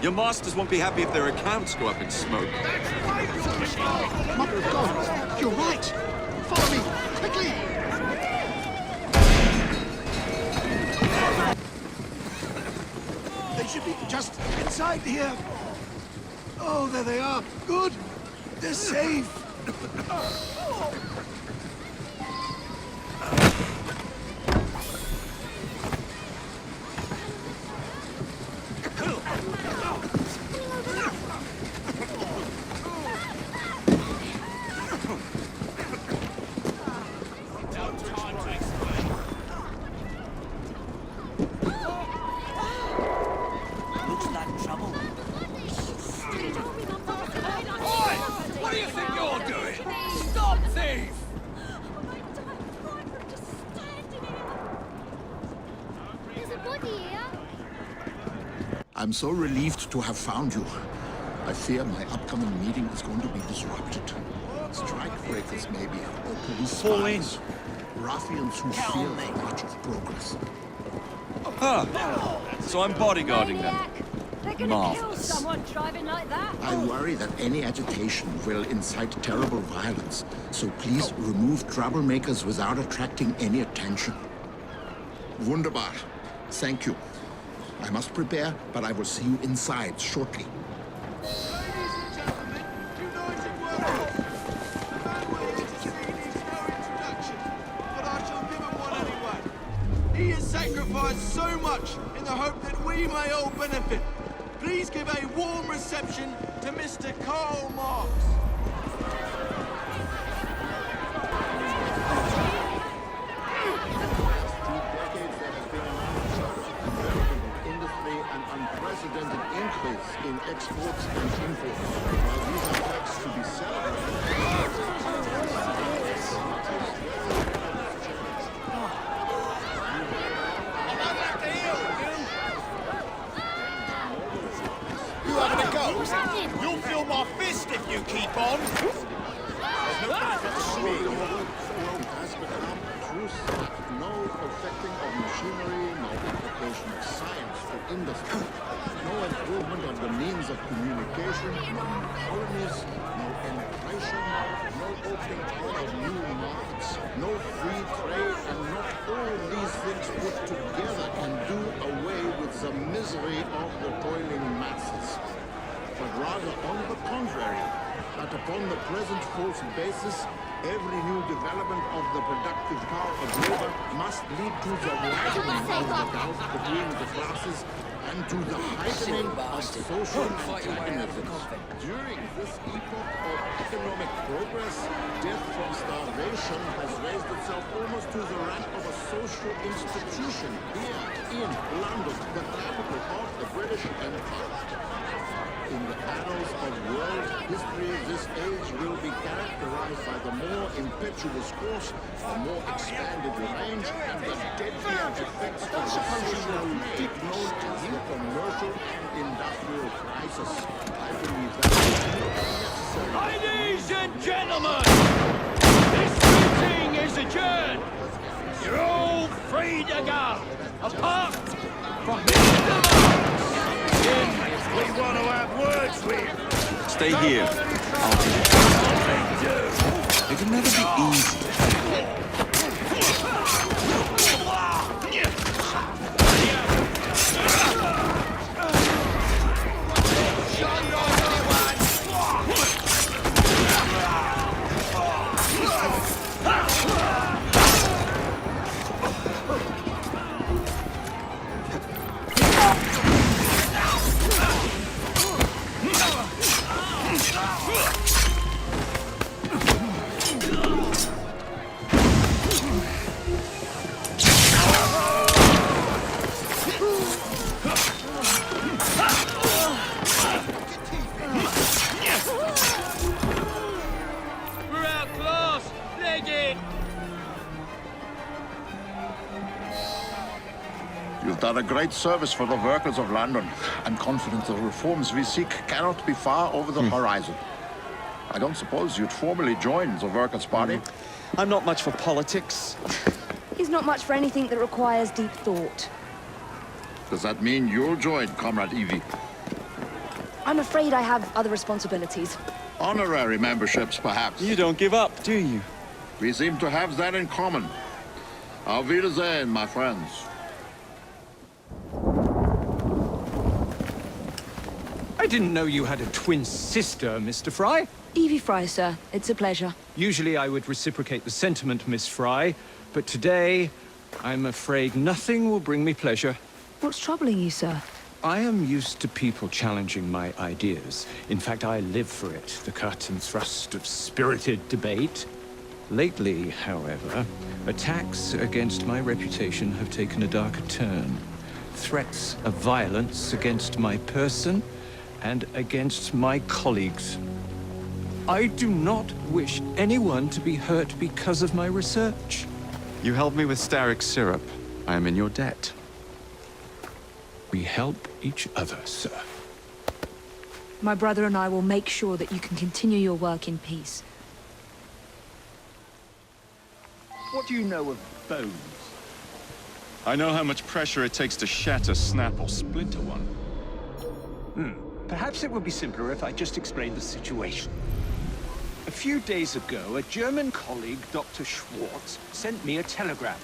Your masters won't be happy if their accounts go up in smoke. My God, you're right. Follow me, quickly. They should be just inside here. Oh, there they are. Good. They're safe. What do you think you're doing? Stop, thief! There's a body here. I'm so relieved to have found you. I fear my upcoming meeting is going to be disrupted. Strikebreakers, maybe, or police spies. Ruffians who fear the march of progress. Huh. So I'm bodyguarding them. They're gonna kill Marvelous. someone driving like that. I worry that any agitation will incite terrible violence, so please remove troublemakers without attracting any attention. Wunderbar. Thank you. I must prepare, but I will see you inside shortly. He has sacrificed so much in the hope that we may all benefit. Please give a warm reception to Mr. Karl Marx. Industry and unprecedented increase in exports and imports. While these are facts to be celebrated. You having a go? You'll feel my fist if you keep on. The world has become truth, no perfecting of machinery, no application of science to industry, no improvement of the means of communication, no colonies, no immigration, no opening out of new markets, no free trade, and not all these things put together can do away with the misery of the toiling masses. But rather on the contrary, that upon the present false basis, every new development of the productive power of labor must lead to the widening of the gulf between the classes and to the heightening of social antagonisms. During this epoch of economic progress, death from starvation has raised itself almost to the rank of a social institution here in London, the capital of the British Empire. In the annals of world history, this age will be characterized by the more impetuous course, the more expanded range, and the deadlier effects of the social peak known as the commercial and industrial crisis. I believe that Ladies and gentlemen, this meeting is adjourned. You're all free to go, apart from Mr. Marx. Him we want to have words with. Stay here. I'll do it. It can never be easy. You've done a great service for the workers of London. I'm confident the reforms we seek cannot be far over the horizon. I don't suppose you'd formally join the Workers' Party? I'm not much for politics. He's not much for anything that requires deep thought. Does that mean you'll join, Comrade Evie? I'm afraid I have other responsibilities. Honorary memberships, perhaps. You don't give up, do you? We seem to have that in common. Auf Wiedersehen, my friends. I didn't know you had a twin sister, Mr. Fry. Evie Fry, sir. It's a pleasure. Usually I would reciprocate the sentiment, Miss Fry, but today, I'm afraid nothing will bring me pleasure. What's troubling you, sir? I am used to people challenging my ideas. In fact, I live for it, the cut and thrust of spirited debate. Lately, however, attacks against my reputation have taken a darker turn. Threats of violence against my person and against my colleagues. I do not wish anyone to be hurt because of my research. You helped me with Starrick syrup. I am in your debt. We help each other, sir. My brother and I will make sure that you can continue your work in peace. What do you know of bones? I know how much pressure it takes to shatter, snap, or splinter one. Perhaps it would be simpler if I just explained the situation. A few days ago, a German colleague, Dr. Schwartz, sent me a telegram.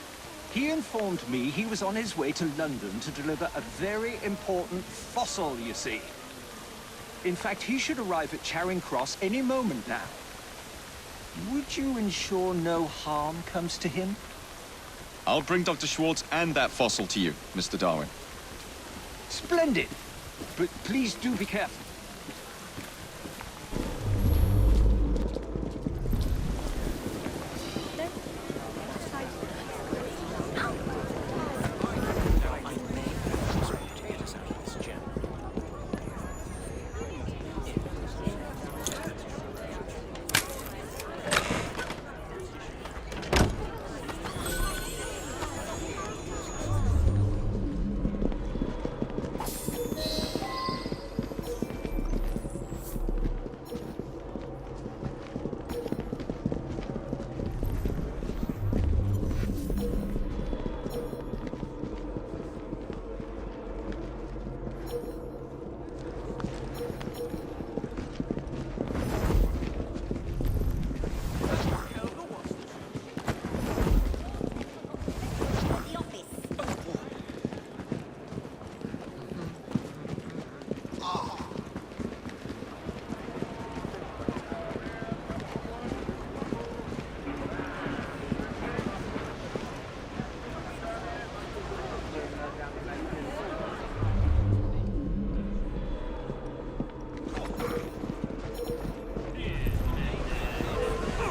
He informed me he was on his way to London to deliver a very important fossil, you see. In fact, he should arrive at Charing Cross any moment now. Would you ensure no harm comes to him? I'll bring Dr. Schwartz and that fossil to you, Mr. Darwin. Splendid! But please do be careful.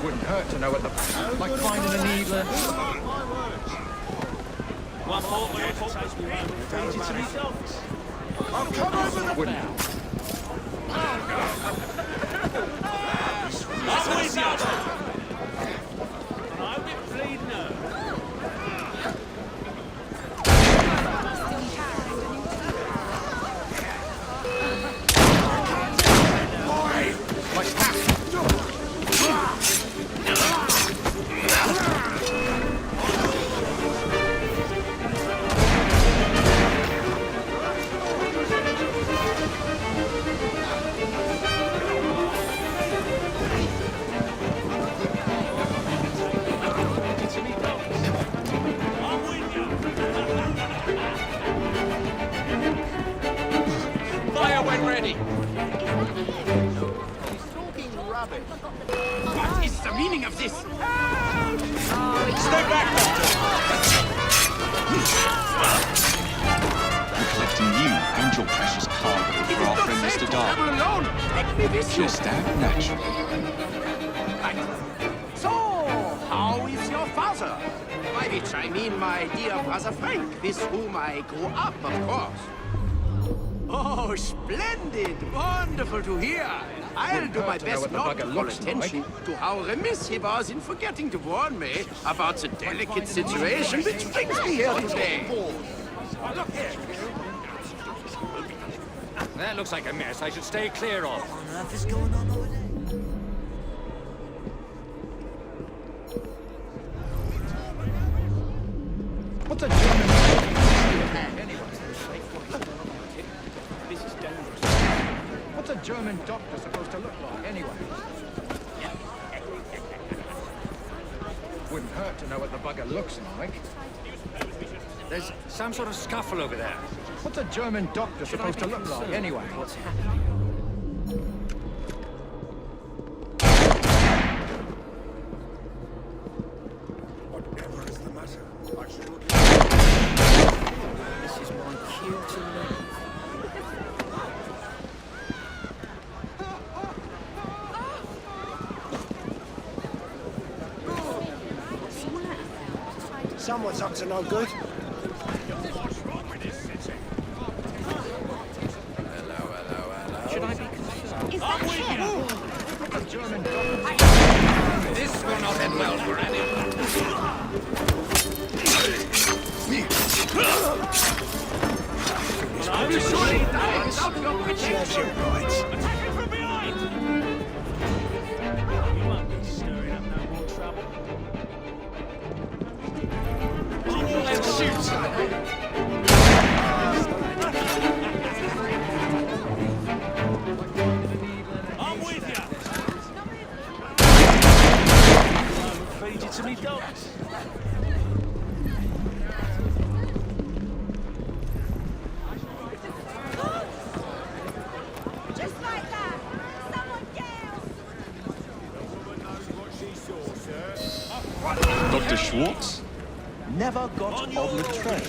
Wouldn't hurt to know what the... like finding a needler. One more I'll come over the... Wouldn't... I'll be bleeding her. Like that. Fire when ready. What is the meaning of this? Stay back, Doctor. We're collecting you and your precious cargo for our friend Mr. Darwin. Alone. Let me be sure. Just act naturally. So, how is your father? By which I mean my dear brother Frank, with whom I grew up, of course. Oh, splendid! Wonderful to hear. I'll do my best not to call attention to how remiss he was in forgetting to warn me about the delicate situation which brings me here today. That looks like a mess I should stay clear of. What on earth is going on over there? What's a German... This is dangerous. What's a German doctor supposed to look like, anyway? Wouldn't hurt to know what the bugger looks like. There's some sort of scuffle over there. What's a German doctor supposed to look like, anyway? What's happening? Whatever is the matter? I should look. This is my cue to leave. Someone's up to no good. Should I be concerned? Is that him? What's a German doctor? This will not end well for anyone. I'm surely die without your Serves you right. Attacking from behind! You won't be stirring up no more trouble. Let's shoot. I'm with you! Feed you to me dogs. Just like that. Someone yell. Dr. Schwartz? Never got on the train.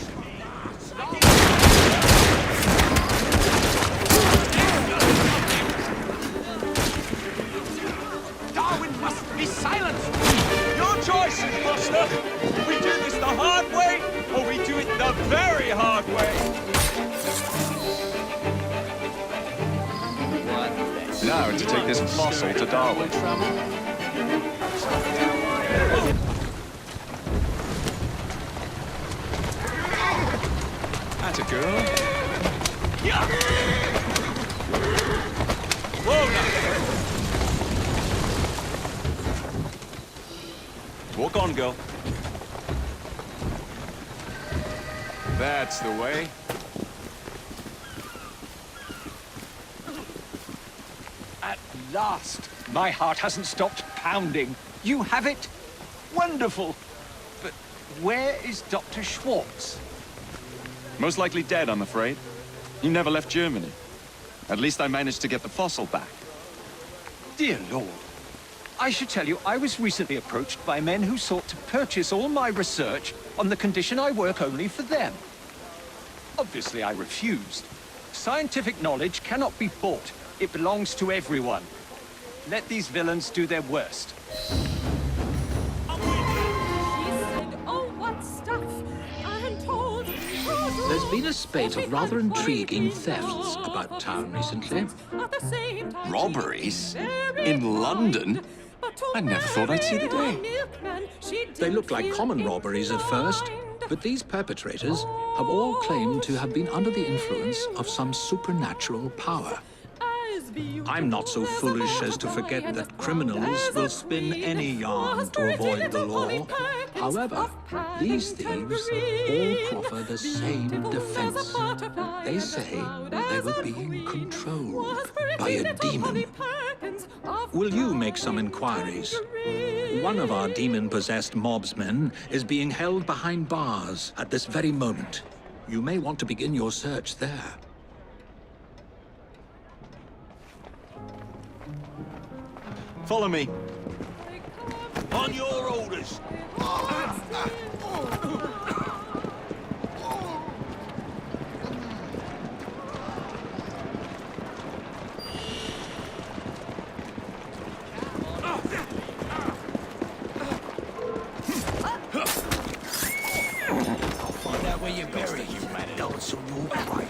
Darwin must be silenced. Your choice, Master! We do this the hard way, or we do it the very hard way! Now to take this fossil to Darwin. That's a girl. Whoa, now! Walk on, girl. That's the way. At last! My heart hasn't stopped pounding. You have it? Wonderful! But where is Dr. Schwartz? Most likely dead, I'm afraid. He never left Germany. At least I managed to get the fossil back. Dear Lord. I should tell you, I was recently approached by men who sought to purchase all my research on the condition I work only for them. Obviously, I refused. Scientific knowledge cannot be bought. It belongs to everyone. Let these villains do their worst. Oh, what stuff! I'm told. There's been a spate of rather intriguing thefts about town recently. Robberies? In London? I never thought I'd see the day. They look like common robberies at first, but these perpetrators have all claimed to have been under the influence of some supernatural power. I'm not so foolish as to forget that criminals will spin any yarn to avoid the law. However, these thieves all proffer the same defense. They say they were being controlled by a demon. Will you make some inquiries? One of our demon-possessed mobsmen is being held behind bars at this very moment. You may want to begin your search there. Follow me. On your orders! I'll find out where you're buried, you man. Dance on your grave.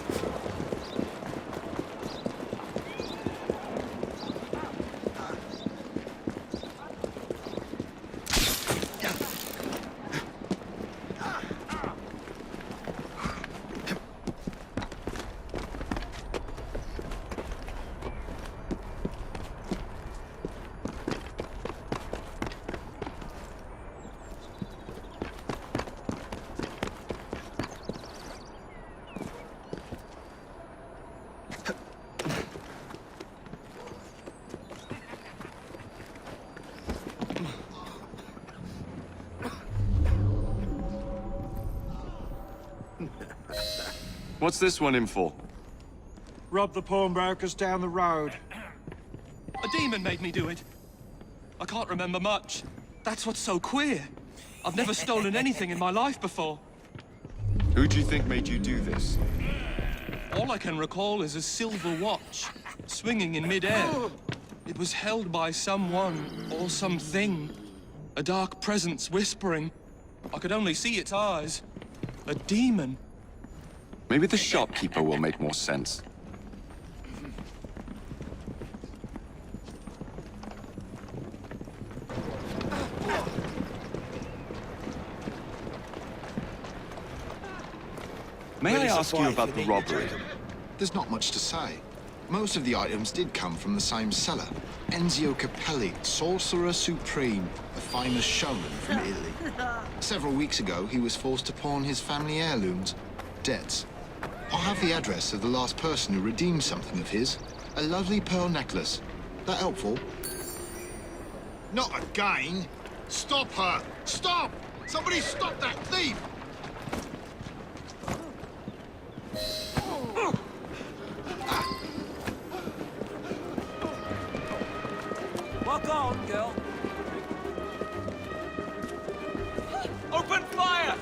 What's this one in for? Rob the pawnbrokers down the road. A demon made me do it. I can't remember much. That's what's so queer. I've never stolen anything in my life before. Who do you think made you do this? All I can recall is a silver watch, swinging in midair. It was held by someone or something. A dark presence whispering. I could only see its eyes. A demon. Maybe the shopkeeper will make more sense. May I ask you about the robbery? There's not much to say. Most of the items did come from the same seller. Enzio Capelli, Sorcerer Supreme, a famous showman from Italy. Several weeks ago, he was forced to pawn his family heirlooms. Debts. I have the address of the last person who redeemed something of his. A lovely pearl necklace. That helpful? Not again! Stop her! Stop! Somebody stop that thief! Walk on, girl. Open fire!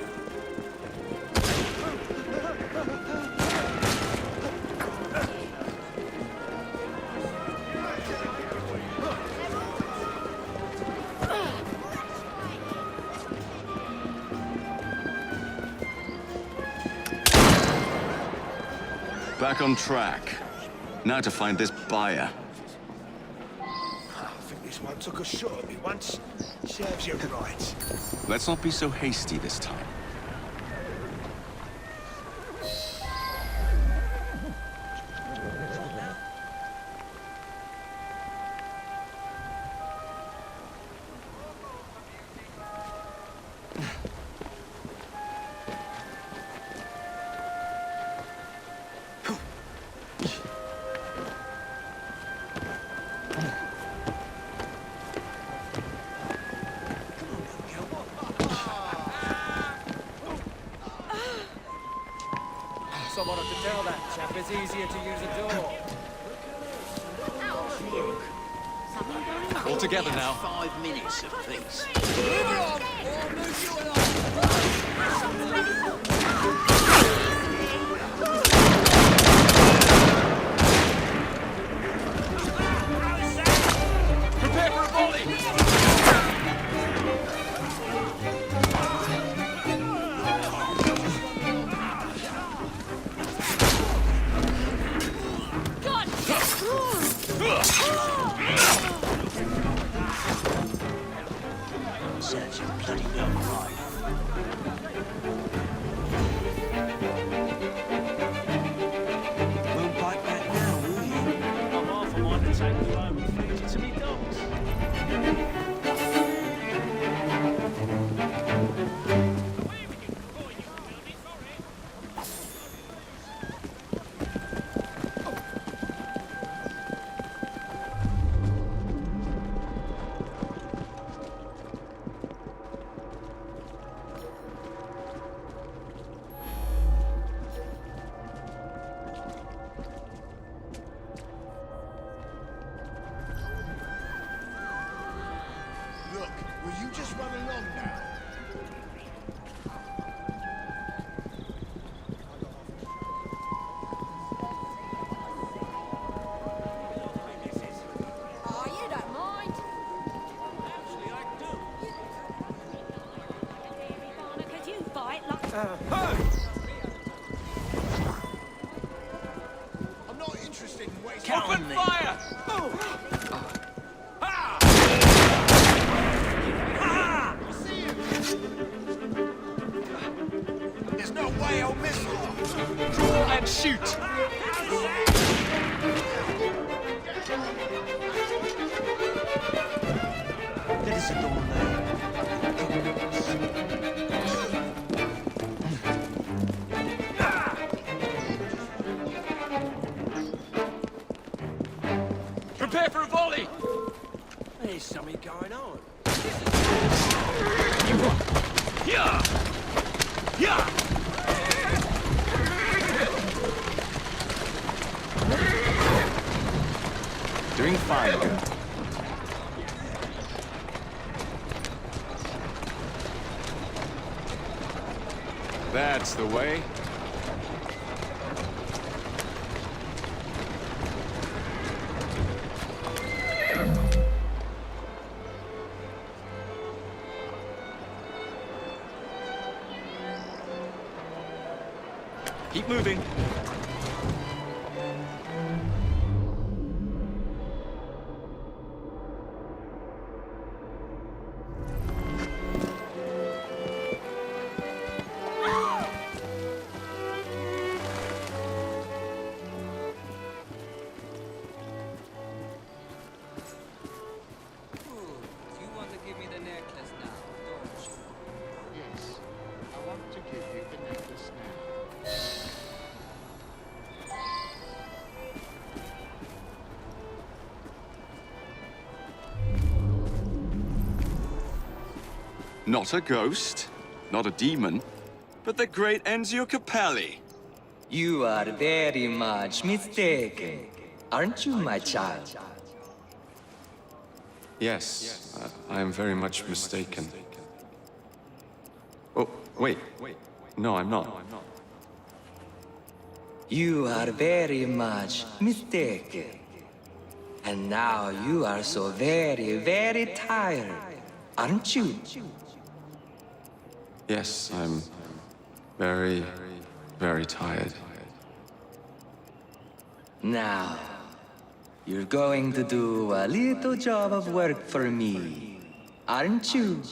Back on track. Now to find this buyer. I think this one took a shot at me once. Serves you right. Let's not be so hasty this time. Someone ought to tell that chap it's easier to use a door. All together now. 5 minutes of peace. Move along, or move you along. Prepare for a volley! Serves you bloody well right. Won't bite back now, will you? I'm half a mind to take you home and feed you to me dogs. Look, will you just run along now? Oh, you don't mind. Actually, I do. Could you fight like... I'm not interested in wasting... Open fire! There's no way I'll miss it! Draw and shoot! Let us adorn Prepare for a volley! There's something going on. Yeah! Yeah! fine girl. That's the way. Keep moving. You want to give me the necklace now, don't you? Yes, I want to give you the necklace now. Not a ghost, not a demon, but the great Enzio Capelli. You are very much mistaken, aren't you, my child? Yes, I am very much mistaken. Oh, wait. No, I'm not. You are very much mistaken. And now you are so very, very tired, aren't you? Yes, I'm very, very tired. Now, you're going to do a little job of work for me, aren't you?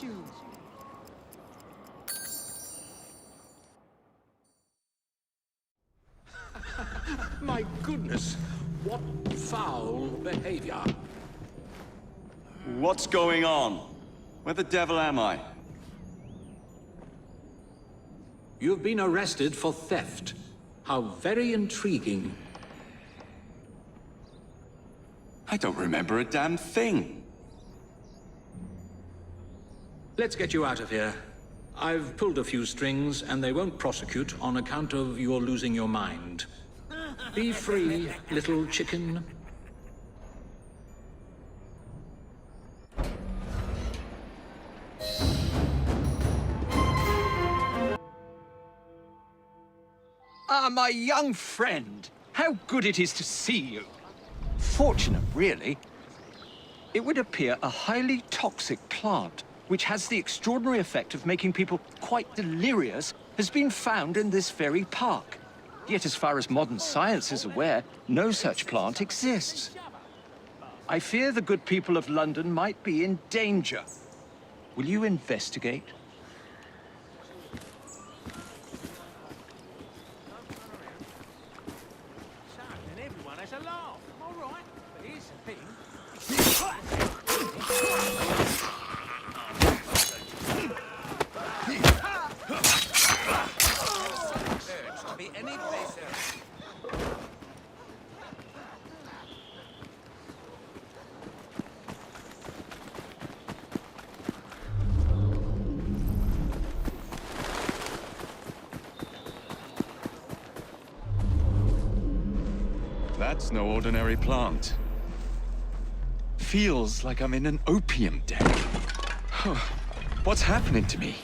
My goodness, what foul behavior. What's going on? Where the devil am I? You've been arrested for theft. How very intriguing. I don't remember a damn thing. Let's get you out of here. I've pulled a few strings, and they won't prosecute on account of your losing your mind. Be free, little chicken. Ah, my young friend. How good it is to see you. Fortunate, really. It would appear a highly toxic plant, which has the extraordinary effect of making people quite delirious, has been found in this very park. Yet as far as modern science is aware, no such plant exists. I fear the good people of London might be in danger. Will you investigate? And everyone has a laugh. All right, but here's the thing. Be any place else. That's no ordinary plant. Feels like I'm in an opium den. What's happening to me?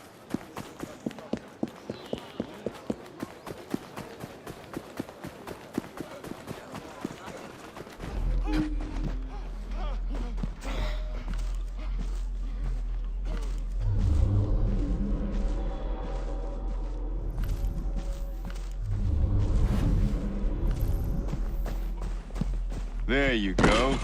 There you go.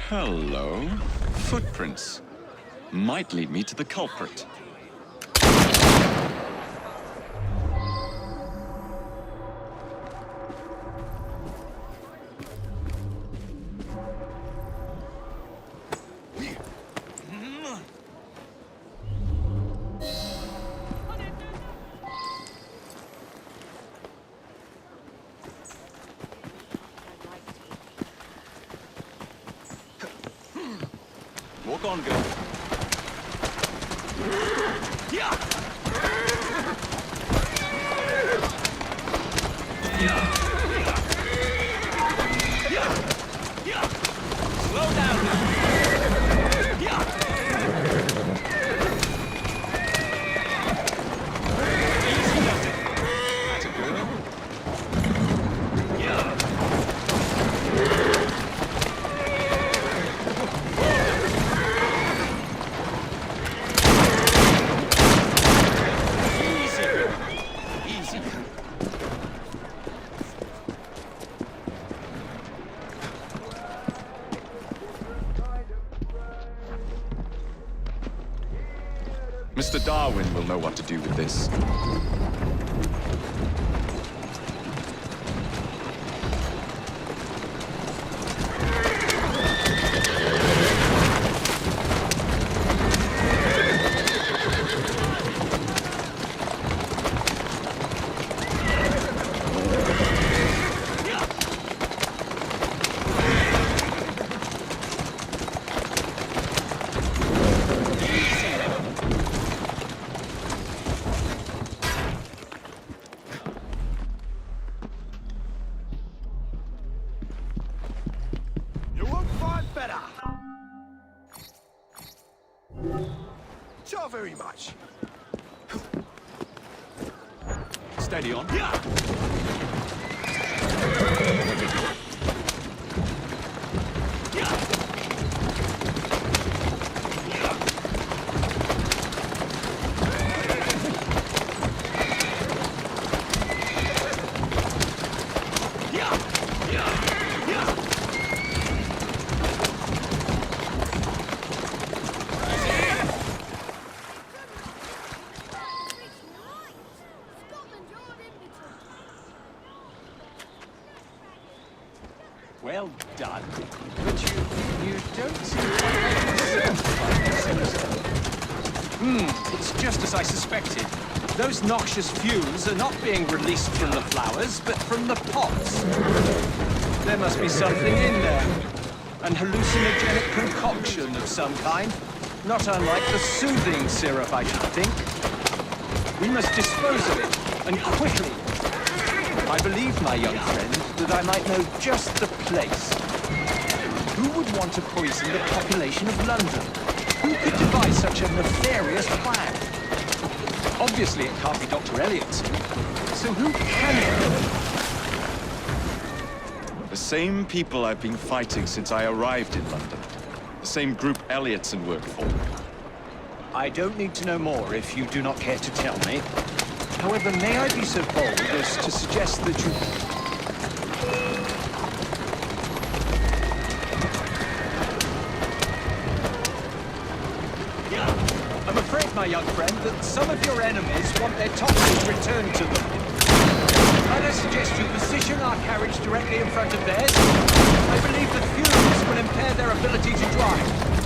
Hello. Footprints. Might lead me to the culprit. Walk on, girl. Yeah! Slow down now. Easy does it. That's a girl. Easy, girl. Easy. Mr. Darwin will know what to do with this. You won't find better. So very much. Steady on. Well done. But you don't seem it's just as I suspected. Those noxious fumes are not being released from the flowers, but from the pots. There must be something in there. An hallucinogenic concoction of some kind. Not unlike the soothing syrup, I should think. We must dispose of it, and quickly. I believe, my young friend, that I might know just the place. Who would want to poison the population of London? Who could devise such a nefarious plan? Obviously, it can't be Dr. Elliotson. So who can it? The same people I've been fighting since I arrived in London. The same group Elliotson worked for. I don't need to know more if you do not care to tell me. However, may I be so bold as to suggest that you... I'm afraid, my young friend, that some of your enemies want their toxins returned to them. Might I suggest you position our carriage directly in front of theirs? I believe the fumes will impair their ability to drive.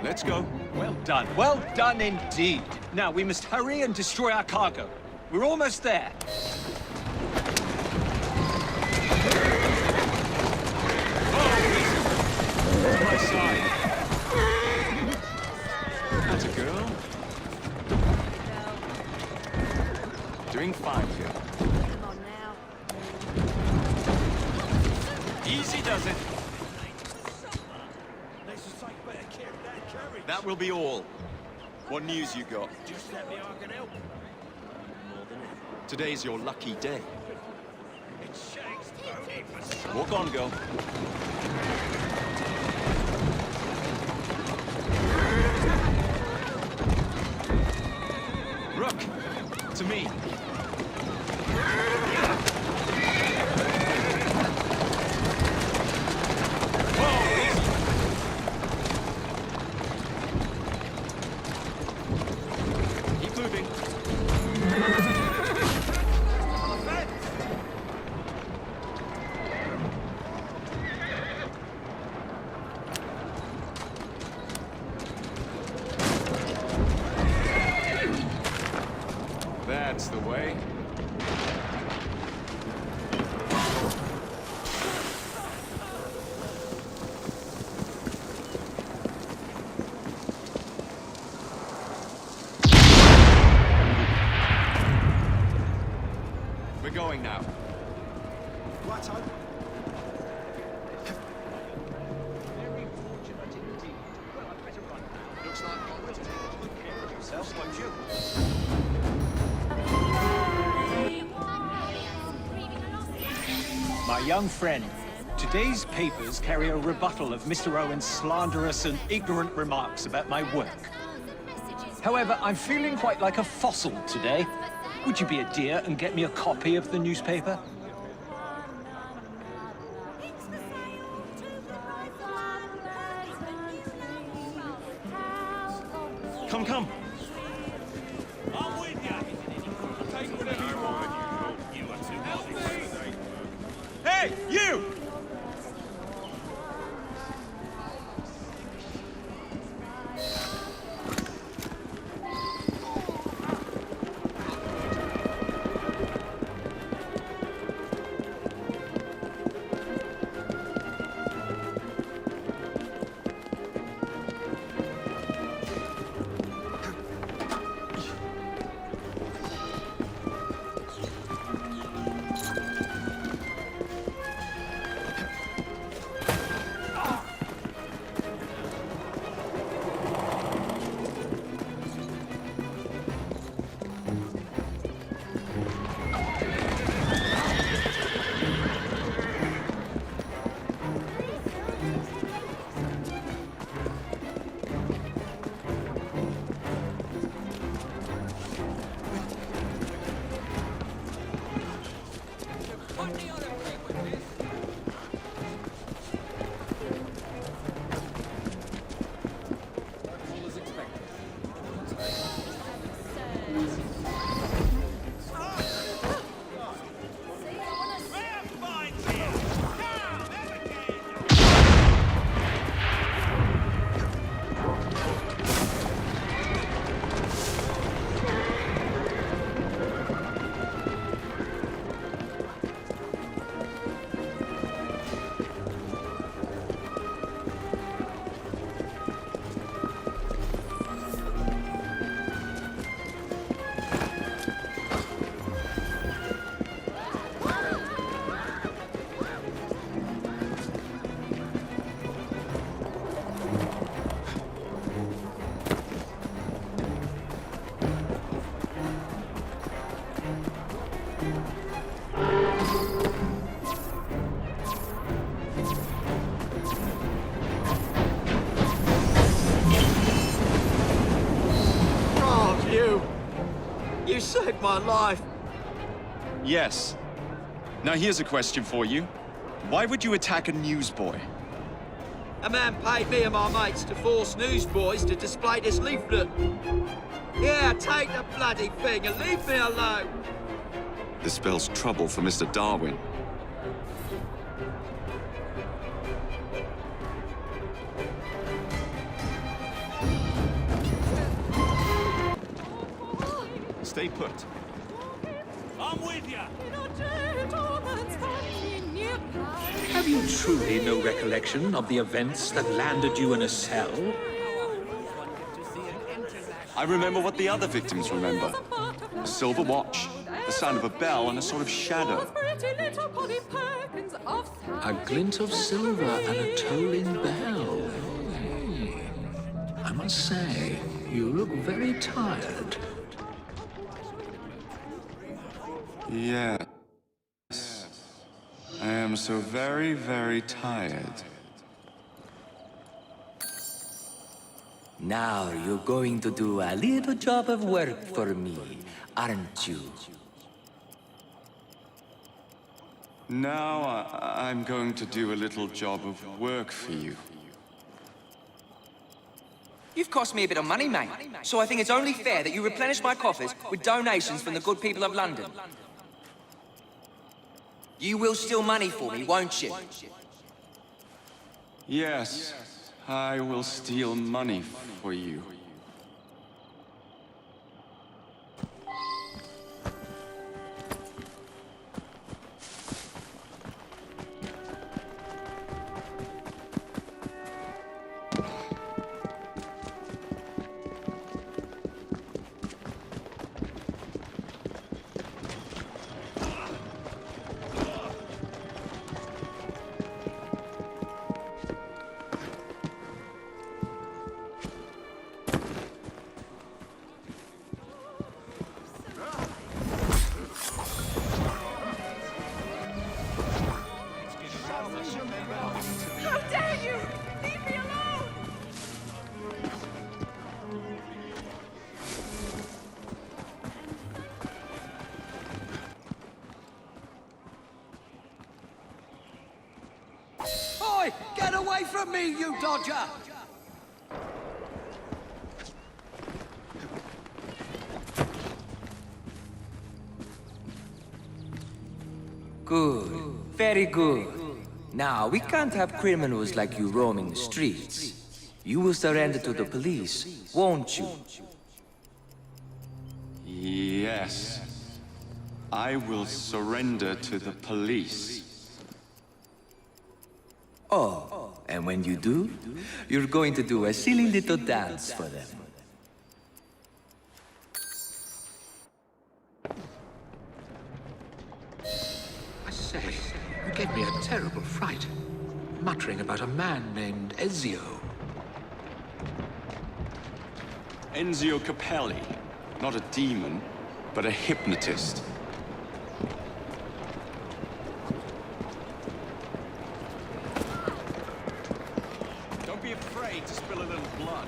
Let's go. Well done. Well done indeed. Now, we must hurry and destroy our cargo. We're almost there. To my side. That's a girl. Doing fine here. Come on now. Easy does it. That will be all. What news you got? Just let me, I can help. Today's your lucky day. It's Shank's pony for some. Walk on, girl. Rook, to me. young friend. Today's papers carry a rebuttal of Mr. Owen's slanderous and ignorant remarks about my work. However, I'm feeling quite like a fossil today. Would you be a dear and get me a copy of the newspaper? Come, come. I'm with you. Take whatever you want. You are too healthy. Hey, you! You saved my life. Yes. Now here's a question for you. Why would you attack a newsboy? A man paid me and my mates to force newsboys to display this leaflet. Yeah, take the bloody thing and leave me alone. This spells trouble for Mr. Darwin. Stay put. I'm with you. Have you truly no recollection of the events that landed you in a cell? I remember what the other victims remember. A silver watch, the sound of a bell, and a sort of shadow. A glint of silver and a tolling bell. I must say, you look very tired. Yes. I am so very, very tired. Now you're going to do a little job of work for me, aren't you? Now I'm going to do a little job of work for you. You've cost me a bit of money, mate. So I think it's only fair that you replenish my coffers with donations from the good people of London. You will steal money for me, won't you? Yes, I will steal money for you. from me, you dodger! Good. Very good. Now, we can't have criminals like you roaming the streets. You will surrender to the police, won't you? Yes. I will surrender to the police. Oh, and when you do, you're going to do a silly little dance for them. I say, you gave me a terrible fright. Muttering about a man named Ezio. Enzio Capelli. Not a demon, but a hypnotist. Don't be afraid to spill a little blood.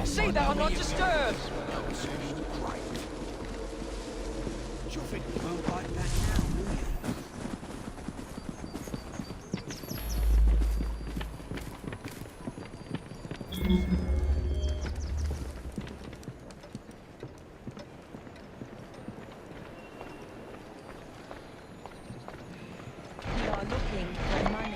See that I'm not disturbed! You think you won't like that now, will you? You are looking for money.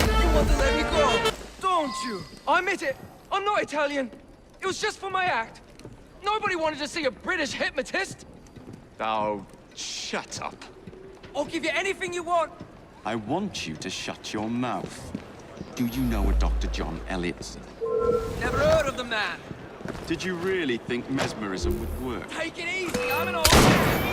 You want to let me go? Don't you? I admit it. I'm not Italian. It was just for my act. Nobody wanted to see a British hypnotist. Oh, shut up. I'll give you anything you want. I want you to shut your mouth. Do you know a Dr. John Elliotson? Never heard of the man. Did you really think mesmerism would work? Take it easy. I'm an old man.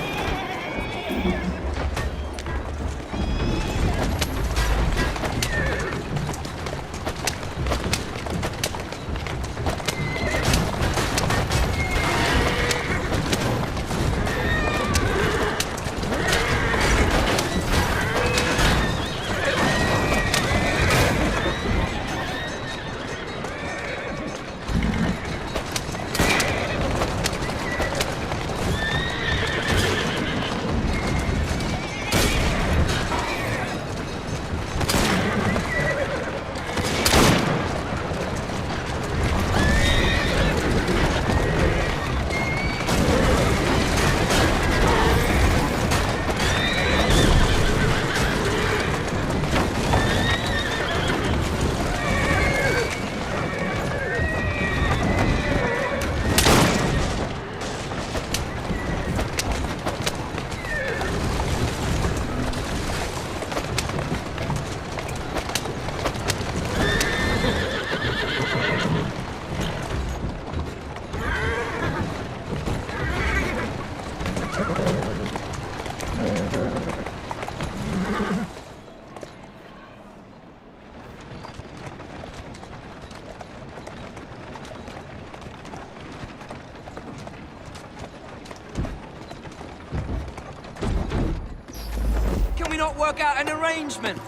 not work out an arrangement?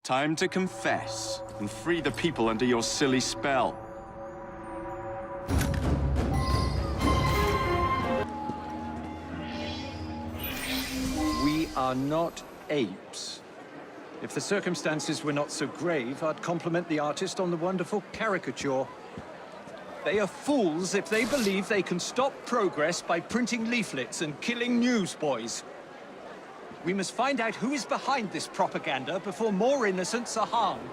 Time to confess and free the people under your silly spell. We are not apes. If the circumstances were not so grave, I'd compliment the artist on the wonderful caricature. They are fools if they believe they can stop progress by printing leaflets and killing newsboys. We must find out who is behind this propaganda before more innocents are harmed.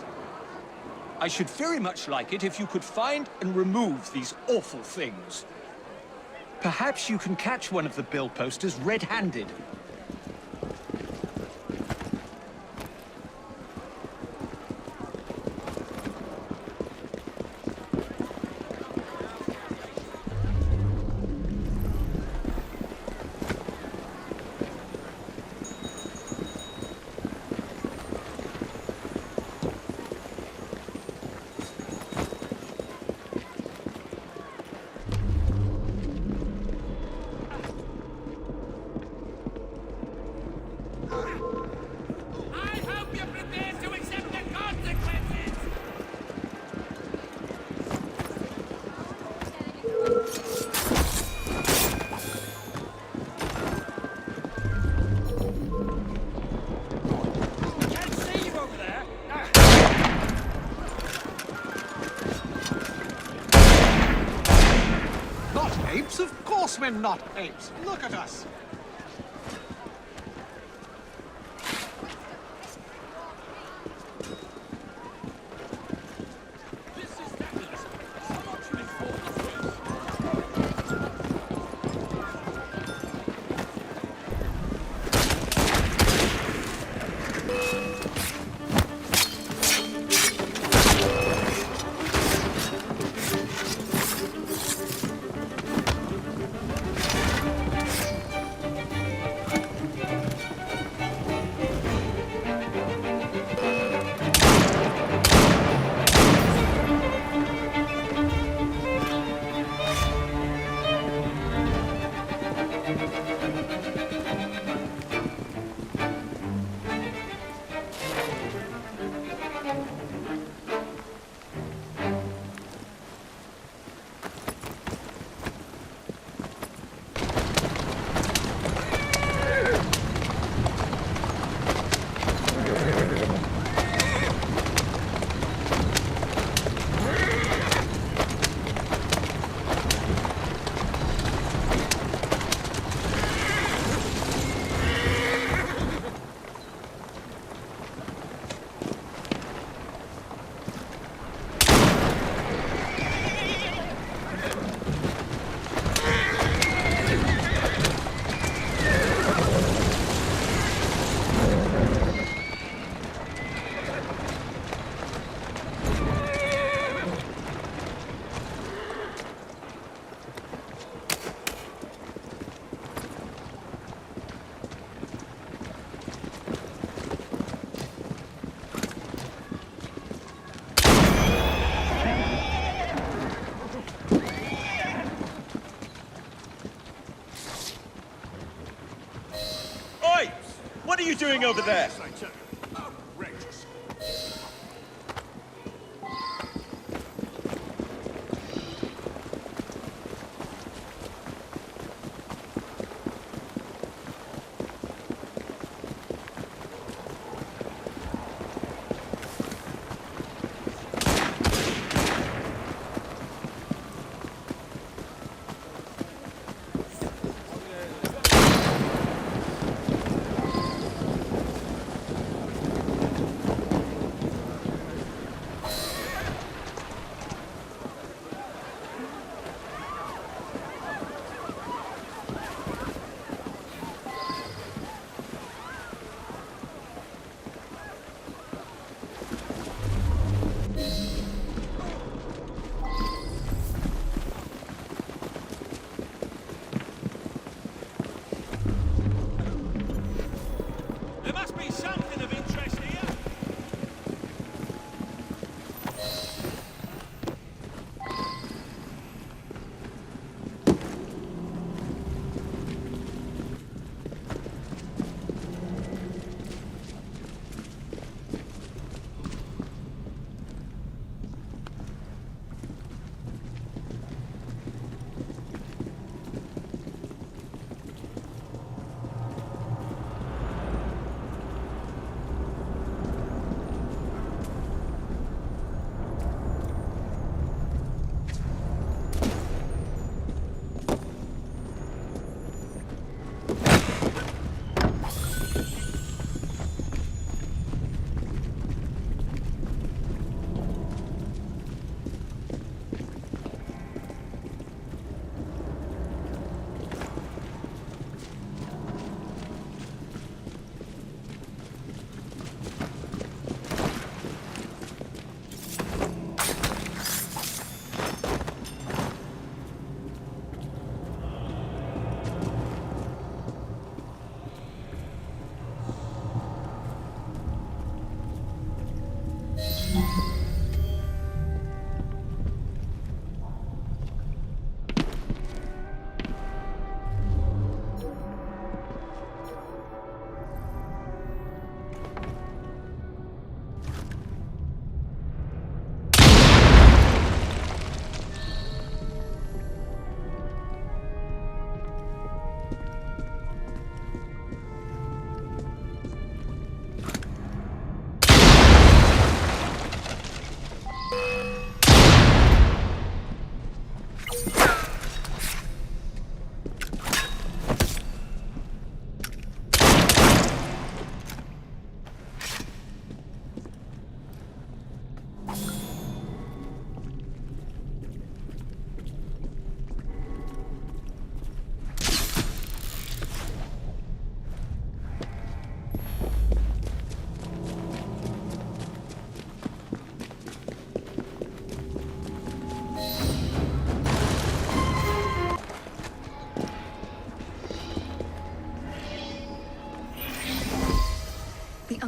I should very much like it if you could find and remove these awful things. Perhaps you can catch one of the bill posters red-handed. Apes? Of course we're not apes. Look at us. What are you doing over there?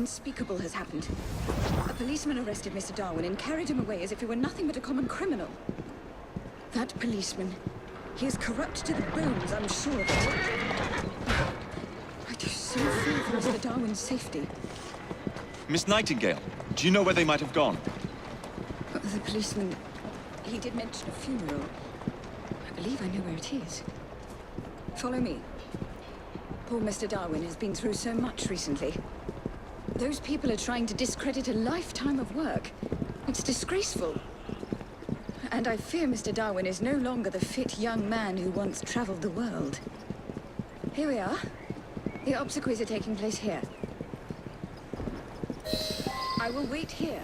unspeakable has happened. A policeman arrested Mr. Darwin and carried him away as if he were nothing but a common criminal. That policeman, he is corrupt to the bones, I'm sure of it. I do so fear for Mr. Darwin's safety. Miss Nightingale, do you know where they might have gone? The policeman, he did mention a funeral. I believe I know where it is. Follow me. Poor Mr. Darwin has been through so much recently. Those people are trying to discredit a lifetime of work. It's disgraceful. And I fear Mr. Darwin is no longer the fit young man who once traveled the world. Here we are. The obsequies are taking place here. I will wait here.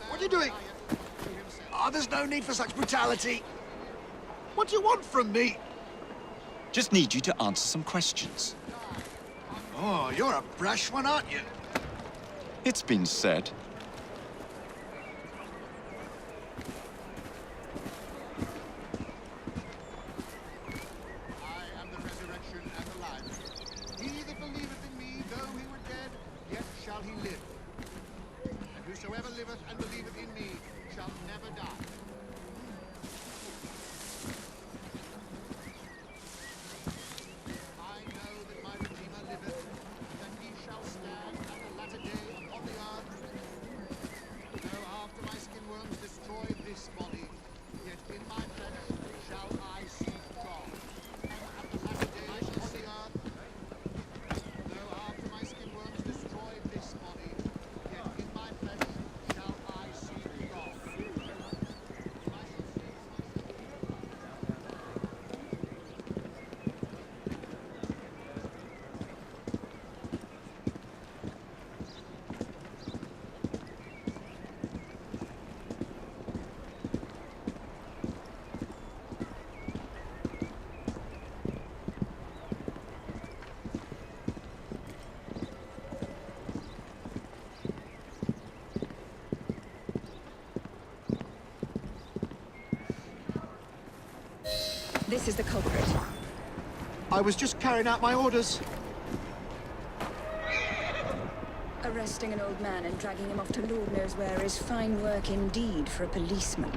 What are you doing? There's no need for such brutality. What do you want from me? Just need you to answer some questions. Oh, you're a brash one, aren't you? It's been said. I am the resurrection and the life. He that believeth in me, though he were dead, yet shall he live. And whosoever liveth and believeth in me shall never die. I know that my Redeemer liveth, that he shall stand at the latter day upon the earth. Though after my skin worms destroy this body, yet in my flesh shall I see God. At the latter day upon the earth, though after my skin worms destroy this body, yet in my flesh shall I see God. This is the culprit. I was just carrying out my orders. Arresting an old man and dragging him off to Lord knows where is fine work indeed for a policeman.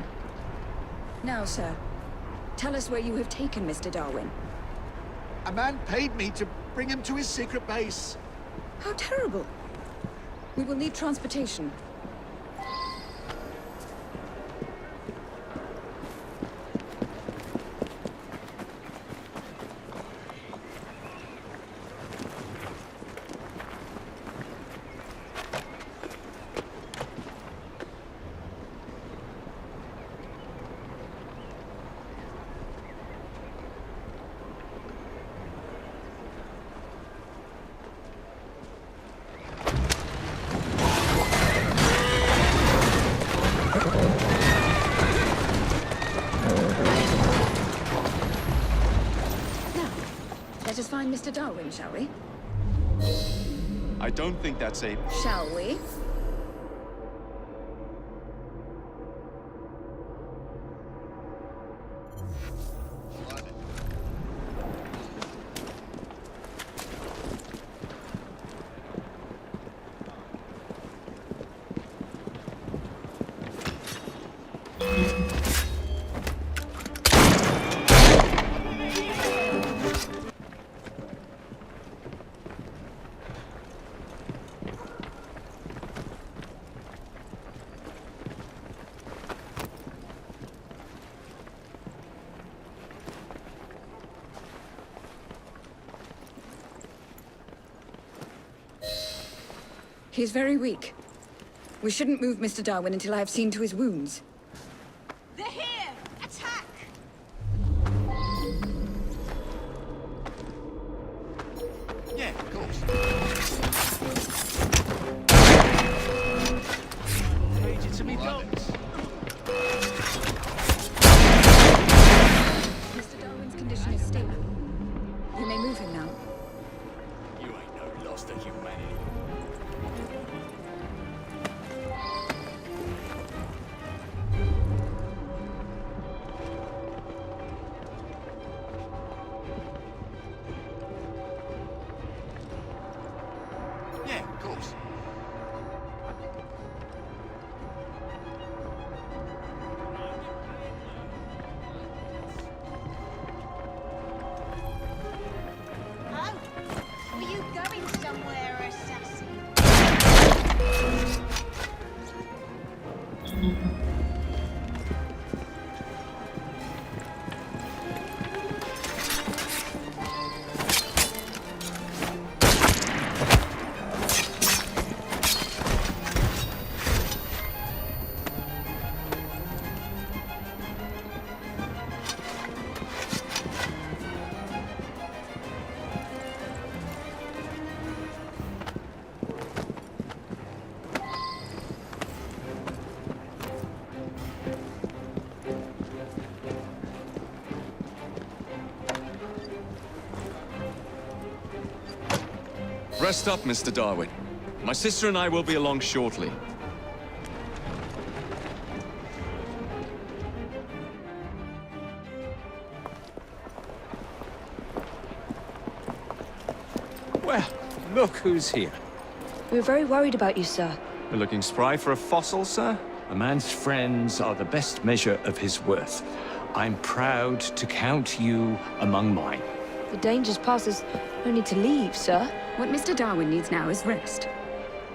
Now, sir, tell us where you have taken Mr. Darwin. A man paid me to bring him to his secret base. How terrible. We will need transportation. Let us find Mr. Darwin, shall we? I don't think that's a... Shall we? He's very weak. We shouldn't move Mr. Darwin until I have seen to his wounds. They're here! Attack! violence. Mr. Darwin's condition is stable. You may move him now. You ain't no loss to humanity. Yeah, of course. Oh, were you going somewhere, assassin? Rest up, Mr. Darwin. My sister and I will be along shortly. Well, look who's here. We were very worried about you, sir. You're looking spry for a fossil, sir? A man's friends are the best measure of his worth. I'm proud to count you among mine. The danger's past us. No need to leave, sir. What Mr. Darwin needs now is rest.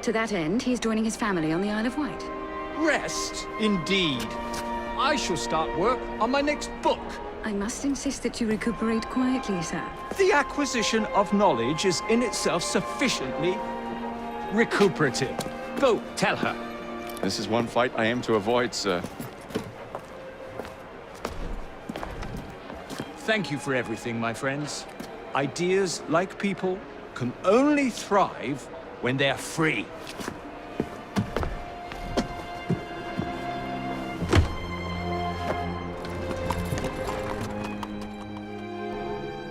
To that end, he's joining his family on the Isle of Wight. Rest, indeed. I shall start work on my next book. I must insist that you recuperate quietly, sir. The acquisition of knowledge is in itself sufficiently recuperative. Go, tell her. This is one fight I aim to avoid, sir. Thank you for everything, my friends. Ideas, like people, can only thrive when they're free.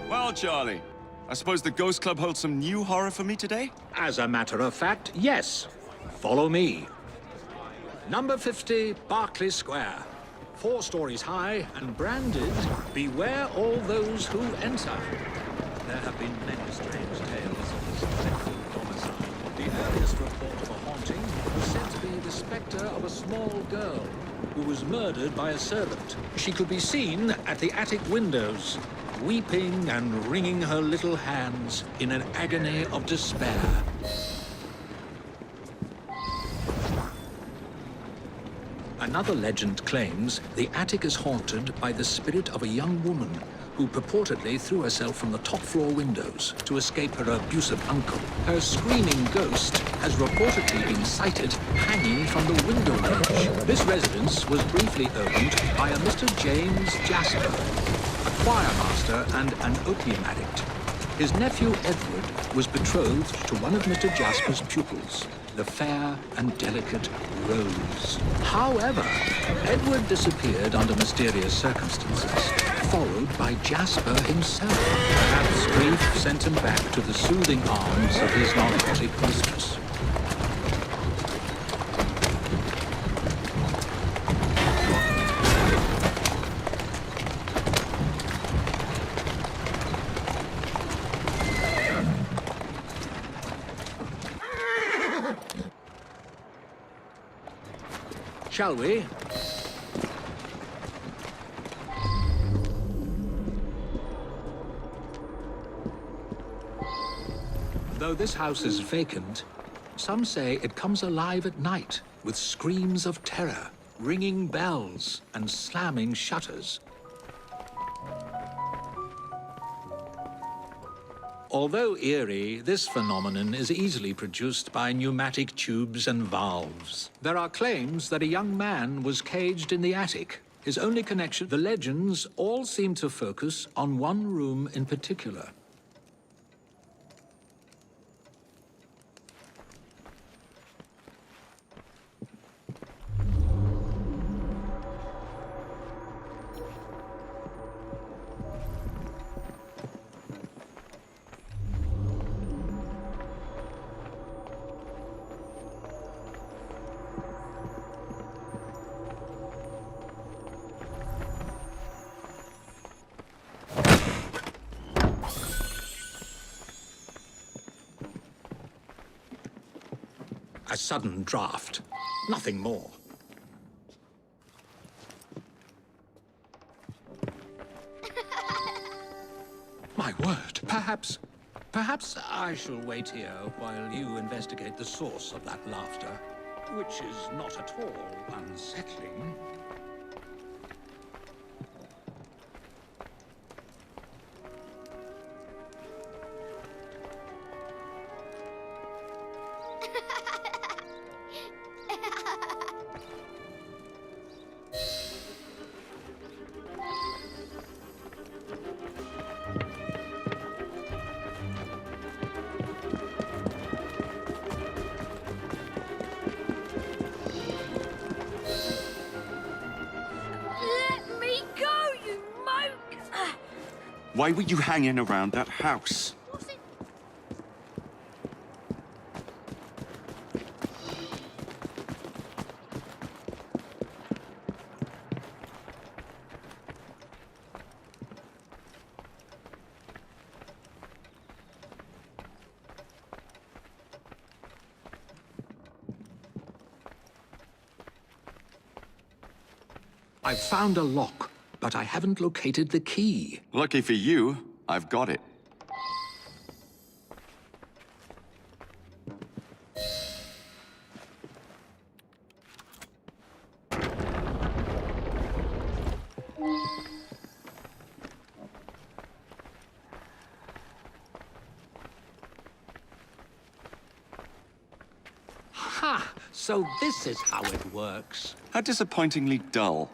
Well, Charlie, I suppose the Ghost Club holds some new horror for me today? As a matter of fact, yes. Follow me. Number 50, Berkeley Square. 4 stories high and branded, "Beware all those who enter." There have been many strange tales of this dreadful homicide. The earliest report of a haunting was said to be the spectre of a small girl who was murdered by a servant. She could be seen at the attic windows, weeping and wringing her little hands in an agony of despair. Another legend claims the attic is haunted by the spirit of a young woman who purportedly threw herself from the top floor windows to escape her abusive uncle. Her screaming ghost has reportedly been sighted hanging from the window ledge. This residence was briefly owned by a Mr. James Jasper, a choir master and an opium addict. His nephew Edward was betrothed to one of Mr. Jasper's pupils, the fair and delicate Rose. However, Edward disappeared under mysterious circumstances, followed by Jasper himself. Perhaps grief sent him back to the soothing arms of his narcotic mistress. Shall we? Though this house is vacant, some say it comes alive at night with screams of terror, ringing bells, and slamming shutters. Although eerie, this phenomenon is easily produced by pneumatic tubes and valves. There are claims that a young man was caged in the attic. His only connection, the legends all seem to focus on one room in particular. sudden draft. Nothing more. My word, perhaps I shall wait here while you investigate the source of that laughter, which is not at all unsettling. Let me go, you moke! Why were you hanging around that house? I've found a lock, but I haven't located the key. Lucky for you, I've got it. Ha! So this is how it works. How disappointingly dull.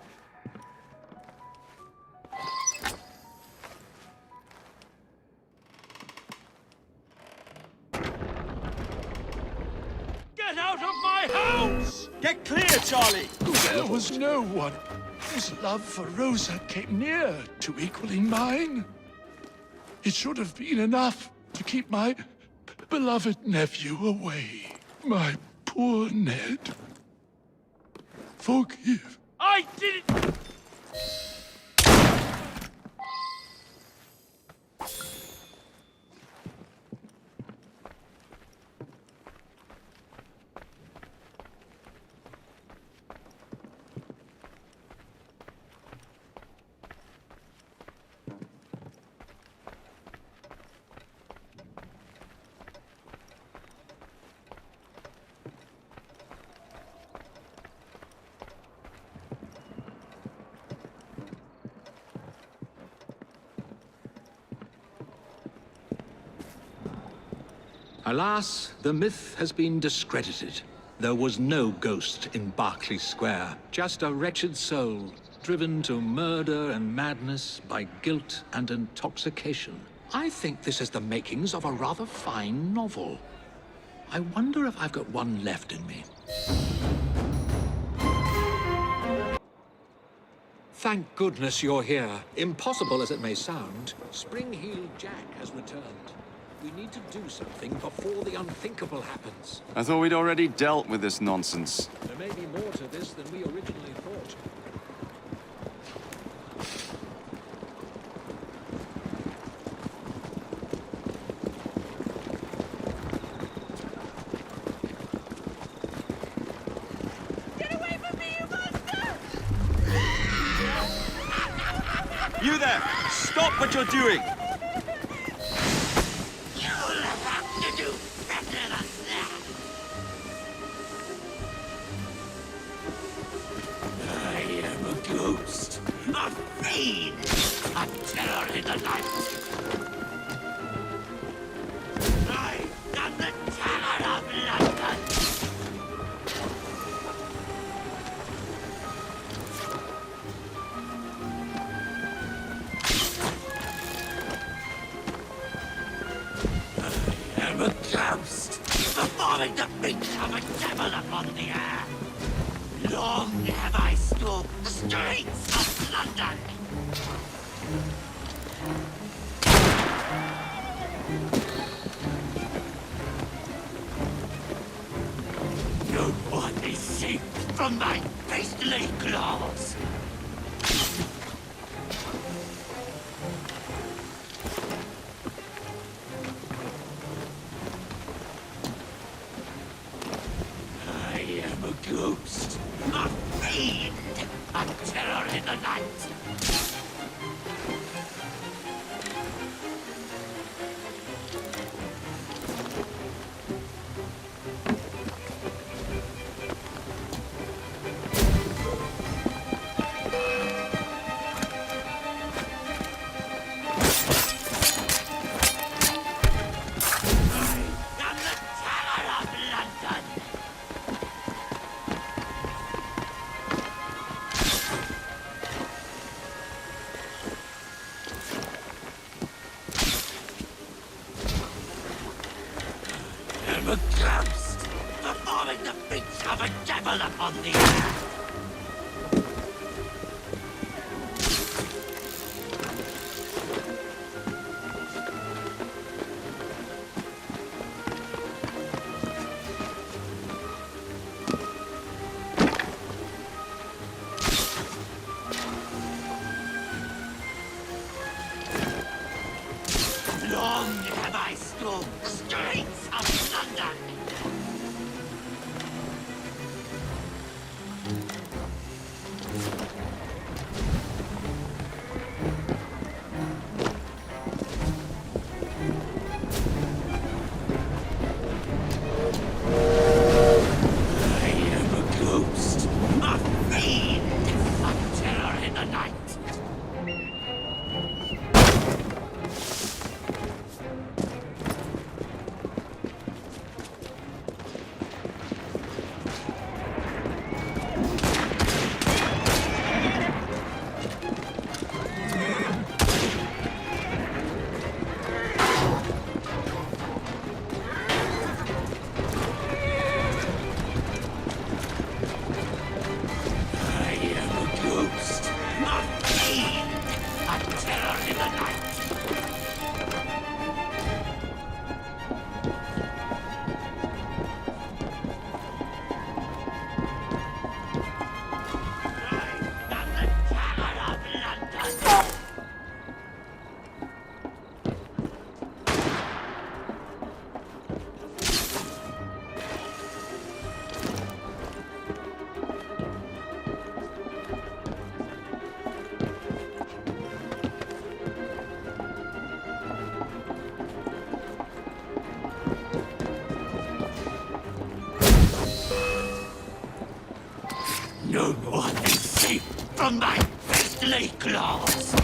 Get out of my house! Get clear, Charlie! There was no one whose love for Rosa came near to equaling mine. It should have been enough to keep my beloved nephew away. My poor Ned. Forgive. I didn't... Alas, the myth has been discredited. There was no ghost in Berkeley Square, just a wretched soul, driven to murder and madness by guilt and intoxication. I think this is the makings of a rather fine novel. I wonder if I've got one left in me. Thank goodness you're here. Impossible as it may sound, Spring-Heeled Jack has returned. We need to do something before the unthinkable happens. I thought we'd already dealt with this nonsense. There may be more to this than we originally thought. Get away from me, you monster! You there! Stop what you're doing! Ghost, a fiend, a terror in the night. I am the terror of London. I am a ghost, performing the feats of a devil upon the air. Long have I stalked the streets of London. No one is safe from my beastly claws. night. I'm a ghost, performing the feats of a devil upon the earth. Long have I stalked the streets of London. I am a ghost, a fiend, a terror in the night. I am a ghost, a fiend, a terror in the night. No one is safe from my beastly claws.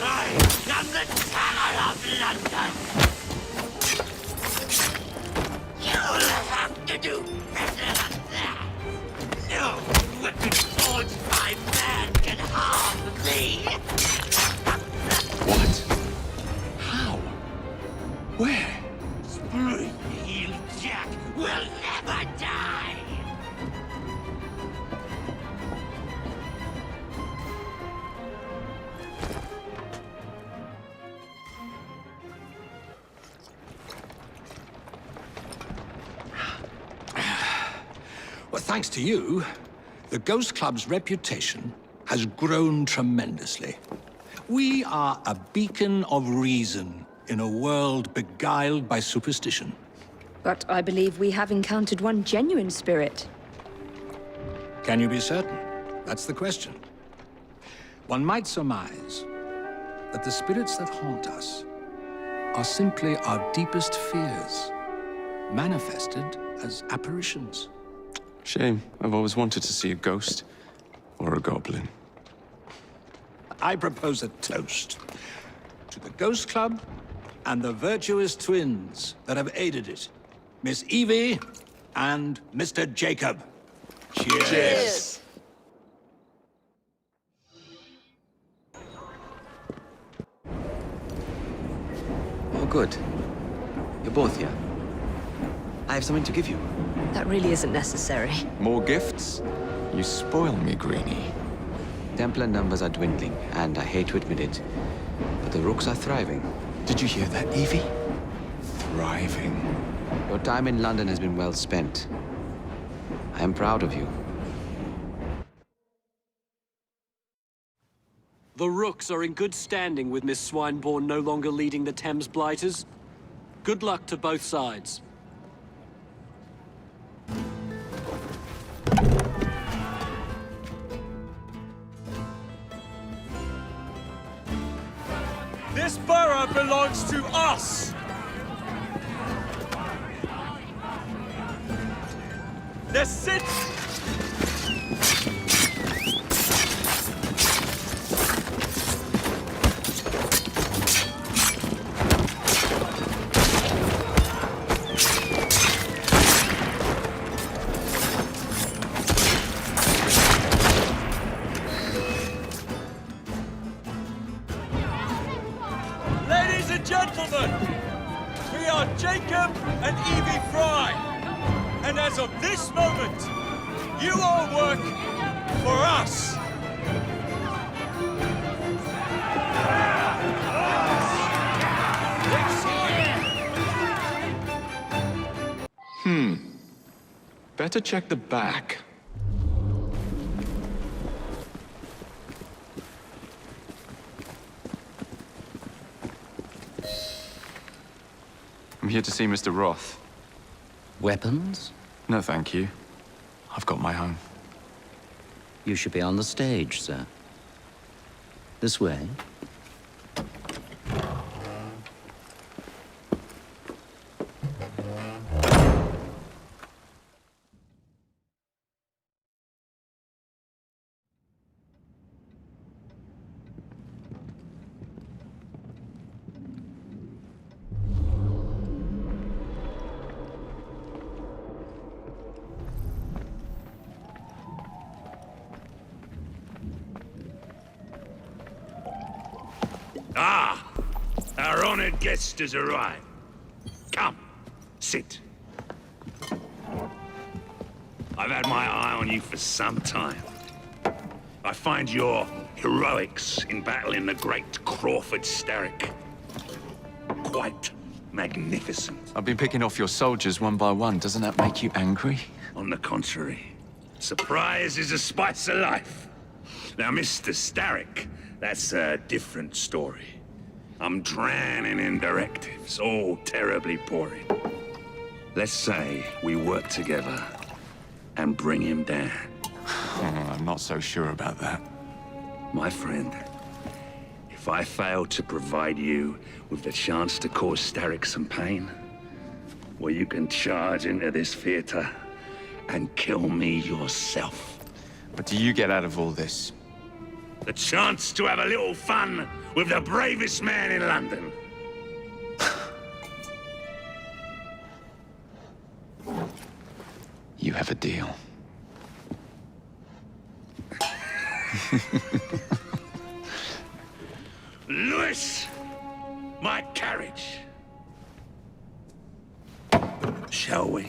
I am the terror of London. You'll have to do better than that. No weapon forged by man can harm me. What? How? Where? Spring-heeled Jack will never die! Well, thanks to you, the Ghost Club's reputation has grown tremendously. We are a beacon of reason in a world beguiled by superstition. But I believe we have encountered one genuine spirit. Can you be certain? That's the question. One might surmise that the spirits that haunt us are simply our deepest fears, manifested as apparitions. Shame. I've always wanted to see a ghost. Or a goblin. I propose a toast to the Ghost Club and the virtuous twins that have aided it, Miss Evie and Mr. Jacob. Cheers. Cheers. Oh, good. You're both here. I have something to give you. That really isn't necessary. More gifts? You spoil me, Greenie. Templar numbers are dwindling, and I hate to admit it, but the Rooks are thriving. Did you hear that, Evie? Thriving. Your time in London has been well spent. I am proud of you. The Rooks are in good standing with Miss Swineborn no longer leading the Thames Blighters. Good luck to both sides. This borough belongs to us! The city... Ladies and gentlemen, we are Jacob and Evie Fry. And as of this moment, you all work for us. Better check the back. I'm here to see Mr. Roth. Weapons? No, thank you. I've got my own. You should be on the stage, sir. This way. Ah! Our honored guest has arrived. Come, sit. I've had my eye on you for some time. I find your heroics in battling the great Crawford Starrick quite magnificent. I've been picking off your soldiers one by one. Doesn't that make you angry? On the contrary, surprise is a spice of life. Now, Mr. Starrick, that's a different story. I'm drowning in directives, all terribly boring. Let's say we work together and bring him down. I'm not so sure about that. My friend, if I fail to provide you with the chance to cause Starrick some pain, well, you can charge into this theater and kill me yourself. What do you get out of all this? The chance to have a little fun with the bravest man in London. You have a deal. Lewis, my carriage. Shall we?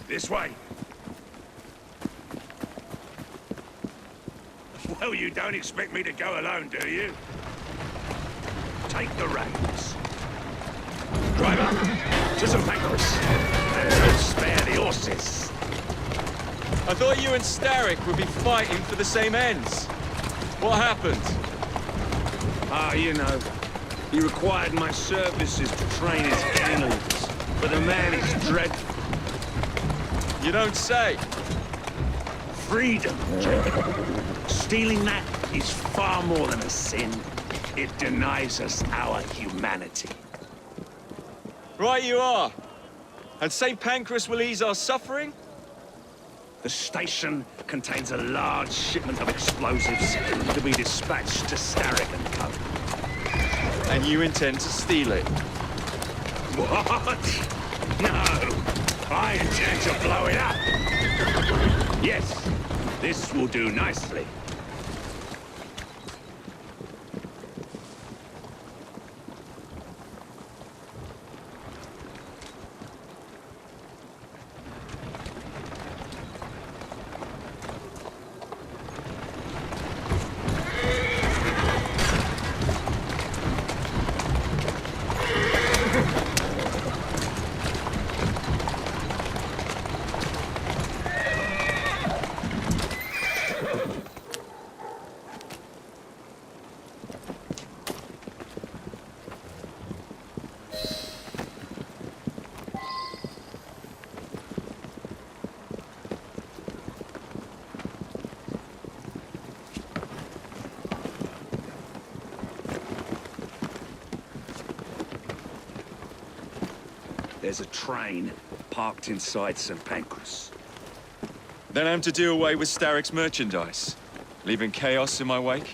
This way. Well, you don't expect me to go alone, do you? Take the reins. Driver, to some pancreas. And don't spare the horses. I thought you and Starrick would be fighting for the same ends. What happened? Ah, you know. He required my services to train his gang leaders. But the man is dreadful. You don't say. Freedom, Jacob. Stealing that is far more than a sin. It denies us our humanity. Right you are. And St. Pancras will ease our suffering? The station contains a large shipment of explosives to be dispatched to Starrick and Co. And you intend to steal it? What? No. I intend to blow it up. Yes, this will do nicely. There's a train parked inside St. Pancras. Then I'm to do away with Starrick's merchandise, leaving chaos in my wake?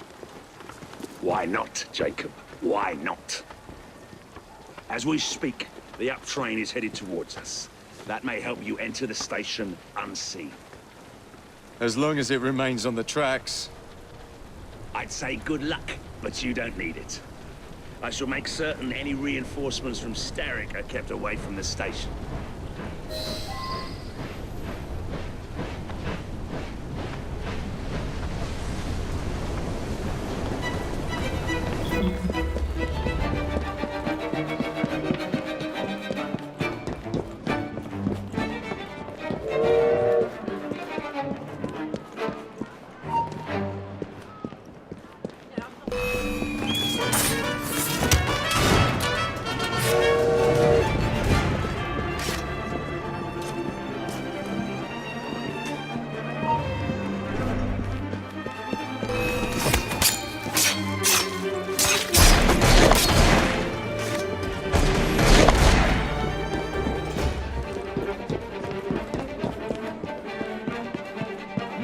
Why not, Jacob? Why not? As we speak, the up train is headed towards us. That may help you enter the station unseen. As long as it remains on the tracks. I'd say good luck, but you don't need it. I shall make certain any reinforcements from Starrick are kept away from the station.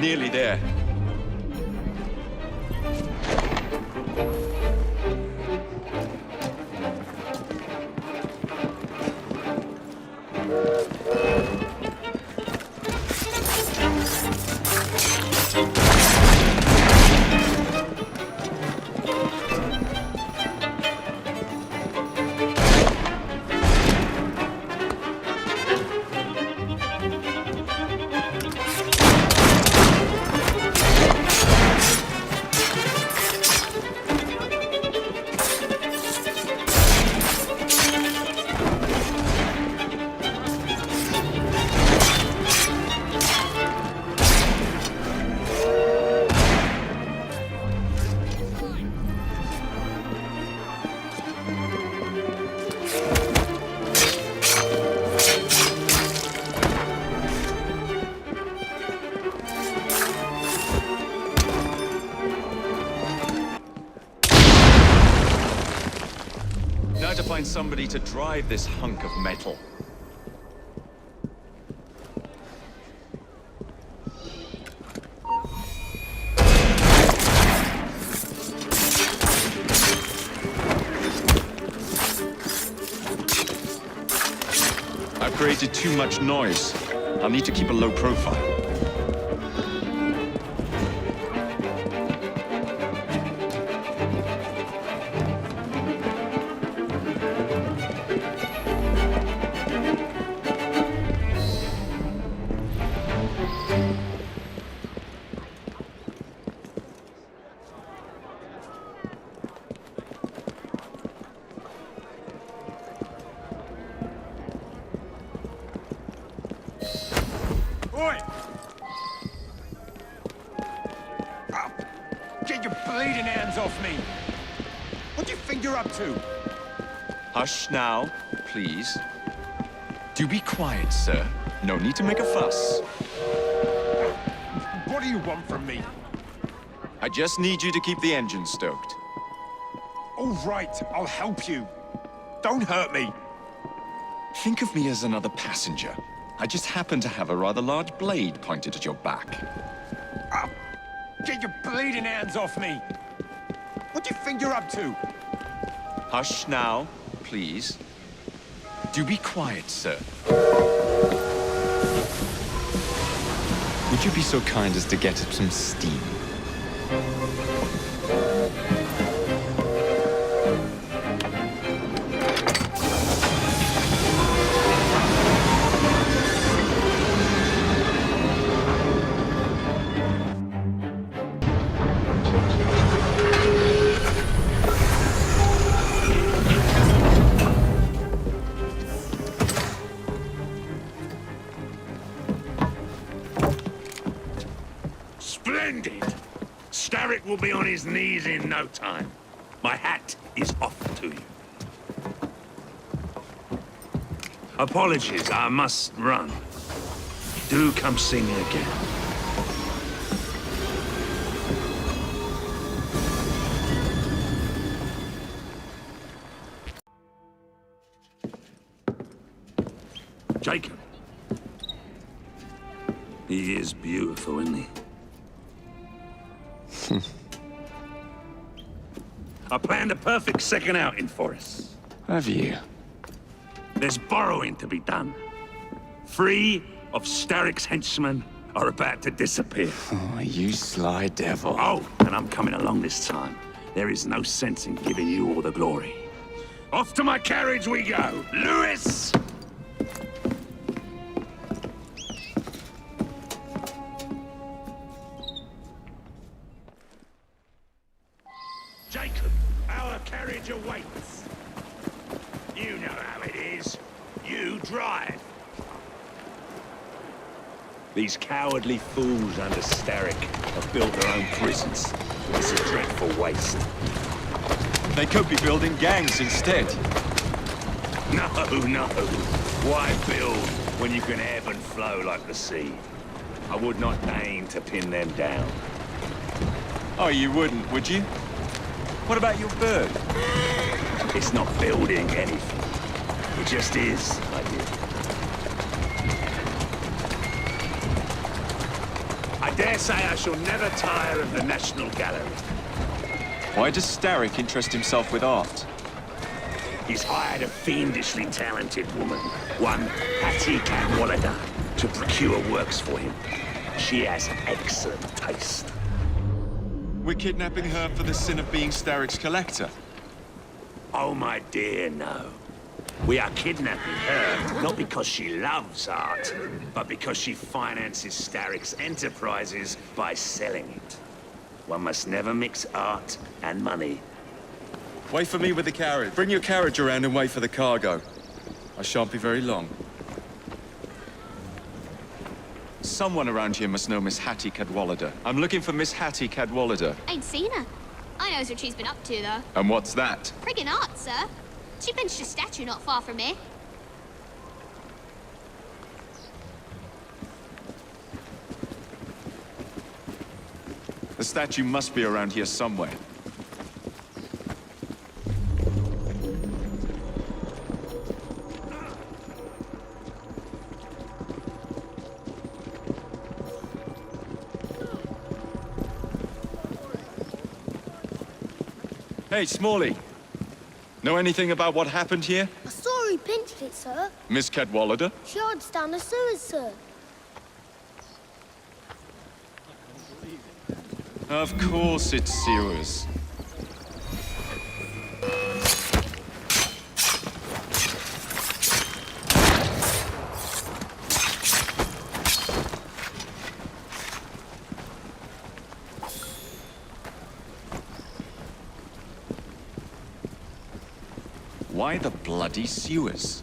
Nearly there. Now to find somebody to drive this hunk of metal. I've created too much noise. I'll need to keep a low profile. Oi! Up! Get your bleeding hands off me! What do you think you're up to? Hush now, please. Do be quiet, sir. No need to make a fuss. What do you want from me? I just need you to keep the engine stoked. All right, I'll help you. Don't hurt me. Think of me as another passenger. I just happen to have a rather large blade pointed at your back. Up! Get your bleeding hands off me! What do you think you're up to? Hush now, please. Do be quiet, sir. Would you be so kind as to get up some steam? Splendid! Starrick will be on his knees in no time. My hat is off to you. Apologies, I must run. Do come see me again. He is beautiful, isn't he? I planned a perfect second outing for us. Have you? There's borrowing to be done. 3 of Starrick's henchmen are about to disappear. Oh, you sly devil. Oh, and I'm coming along this time. There is no sense in giving you all the glory. Off to my carriage we go! Lewis! Jacob, our carriage awaits. You know how it is. You drive. These cowardly fools under Starrick have built their own prisons. It's a dreadful waste. They could be building gangs instead. No. Why build when you can ebb and flow like the sea? I would not deign to pin them down. Oh, you wouldn't, would you? What about your bird? It's not building anything. It just is, my dear. I dare say I shall never tire of the National Gallery. Why does Starrick interest himself with art? He's hired a fiendishly talented woman, one Hattie Cadwallader, to procure works for him. She has excellent taste. We're kidnapping her for the sin of being Starrick's collector. Oh, my dear, no. We are kidnapping her, not because she loves art, but because she finances Starrick's enterprises by selling it. One must never mix art and money. Wait for me with the carriage. Bring your carriage around and wait for the cargo. I shan't be very long. Someone around here must know Miss Hattie Cadwallader. I'm looking for Miss Hattie Cadwallader. Ain't seen her. I knows what she's been up to, though. And what's that? Friggin' art, sir. She pinched a statue not far from here. The statue must be around here somewhere. Hey, Smalley. Know anything about what happened here? I saw he pinched it, sir. Miss Cadwallader? She hides down the sewers, sir. Of course it's sewers. Why the bloody sewers?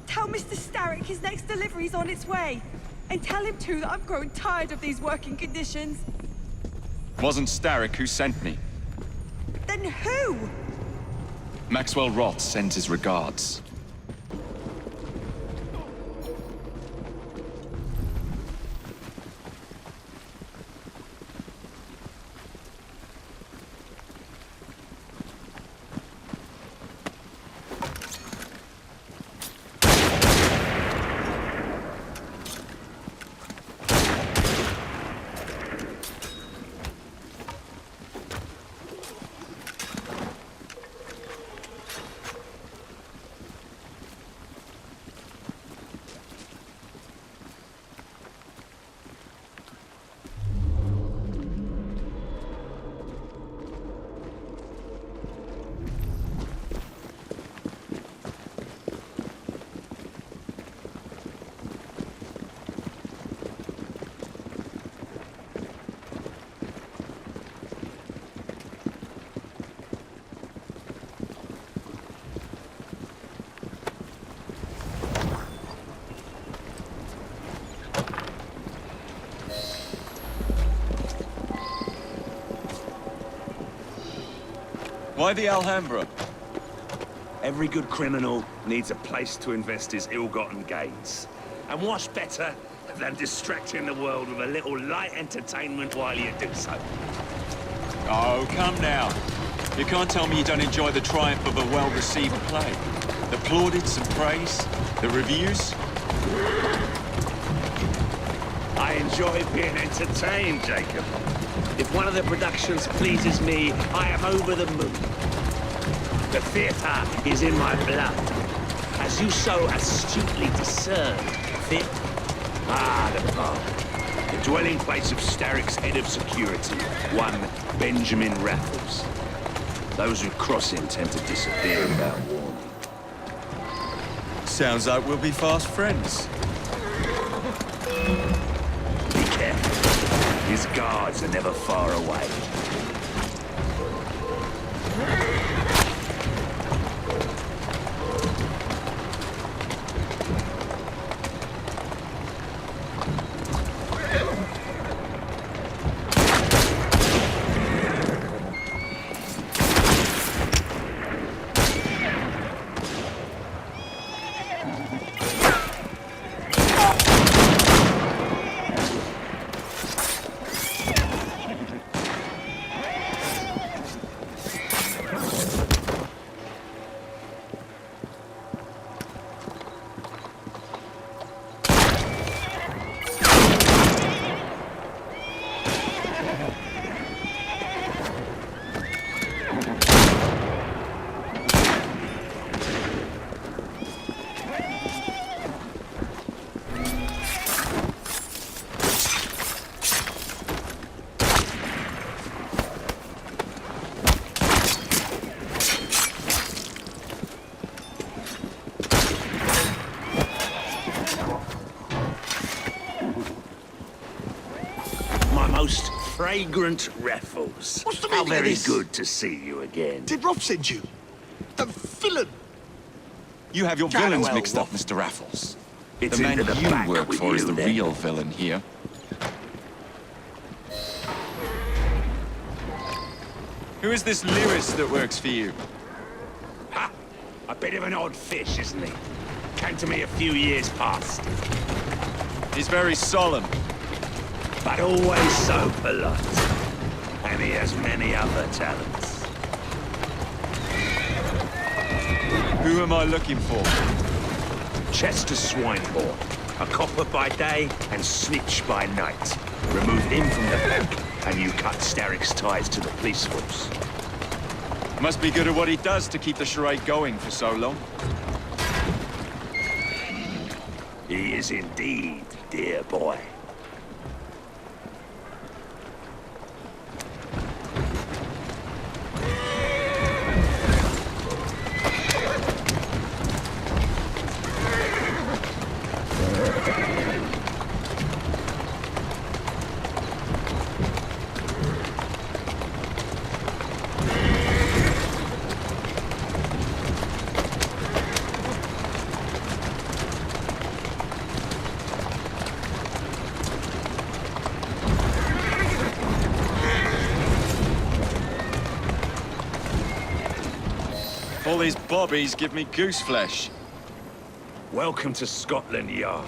Tell Mr. Starrick his next delivery's on its way. And tell him, too, that I'm growing tired of these working conditions. Wasn't Starrick who sent me. Then who? Maxwell Roth sends his regards. Why the Alhambra? Every good criminal needs a place to invest his ill-gotten gains. And what's better than distracting the world with a little light entertainment while you do so? Oh, come now. You can't tell me you don't enjoy the triumph of a well-received play. The plaudits and praise, the reviews. I enjoy being entertained, Jacob. If one of the productions pleases me, I am over the moon. The theatre is in my blood. As you so astutely discerned, fit? Ah, the bar. The dwelling place of Starrick's head of security, one Benjamin Raffles. Those who cross him tend to disappear without warning. Sounds like we'll be fast friends. Be careful. His guards are never far away. Most fragrant Raffles. What's the How meaning of very this? good to see you again. Did Rob send you? The villain? You have your Very villains well, mixed up, Rob. Mr. Raffles. It's the man into the you back work with for is you, the then. real villain here. Who is this lyrist that works for you? Ha! A bit of an odd fish, isn't he? Came to me a few years past. He's very solemn. But always so polite. And he has many other talents. Who am I looking for? Chester Swinehorn. A copper by day and snitch by night. Remove him from the pack, and you cut Starrick's ties to the police force. Must be good at what he does to keep the charade going for so long. He is indeed, dear boy. All these bobbies give me goose flesh. Welcome to Scotland Yard.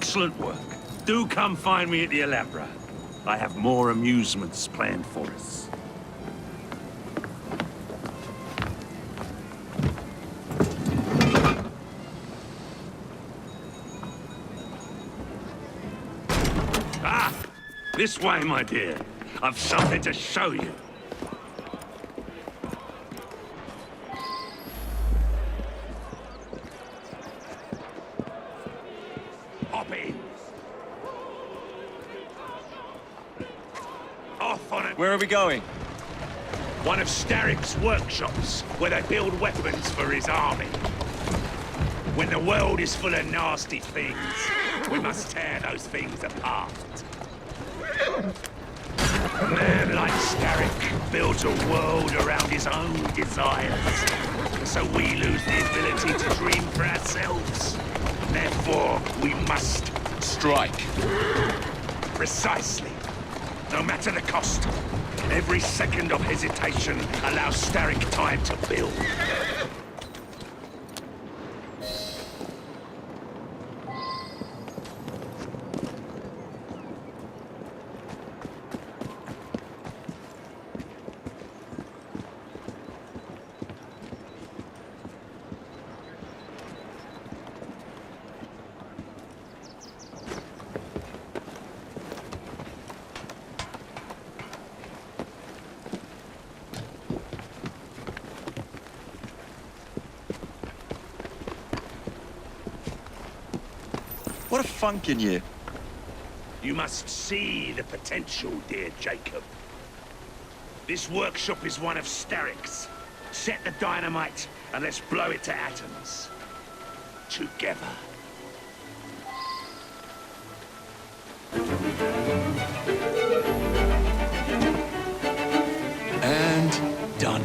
Excellent work. Do come find me at the Alhambra. I have more amusements planned for us. Ah! This way, my dear. I've something to show you. Hop in. Off on it. Where are we going? One of Starrick's workshops, where they build weapons for his army. When the world is full of nasty things, we must tear those things apart. A man like Starrick builds a world around his own desires. So we lose the ability to dream for ourselves. Therefore, we must strike. Precisely. No matter the cost. Every second of hesitation allows Starrick time to build. What a funk in you. You must see the potential, dear Jacob. This workshop is one of Starrick's. Set the dynamite and let's blow it to atoms. Together. And done.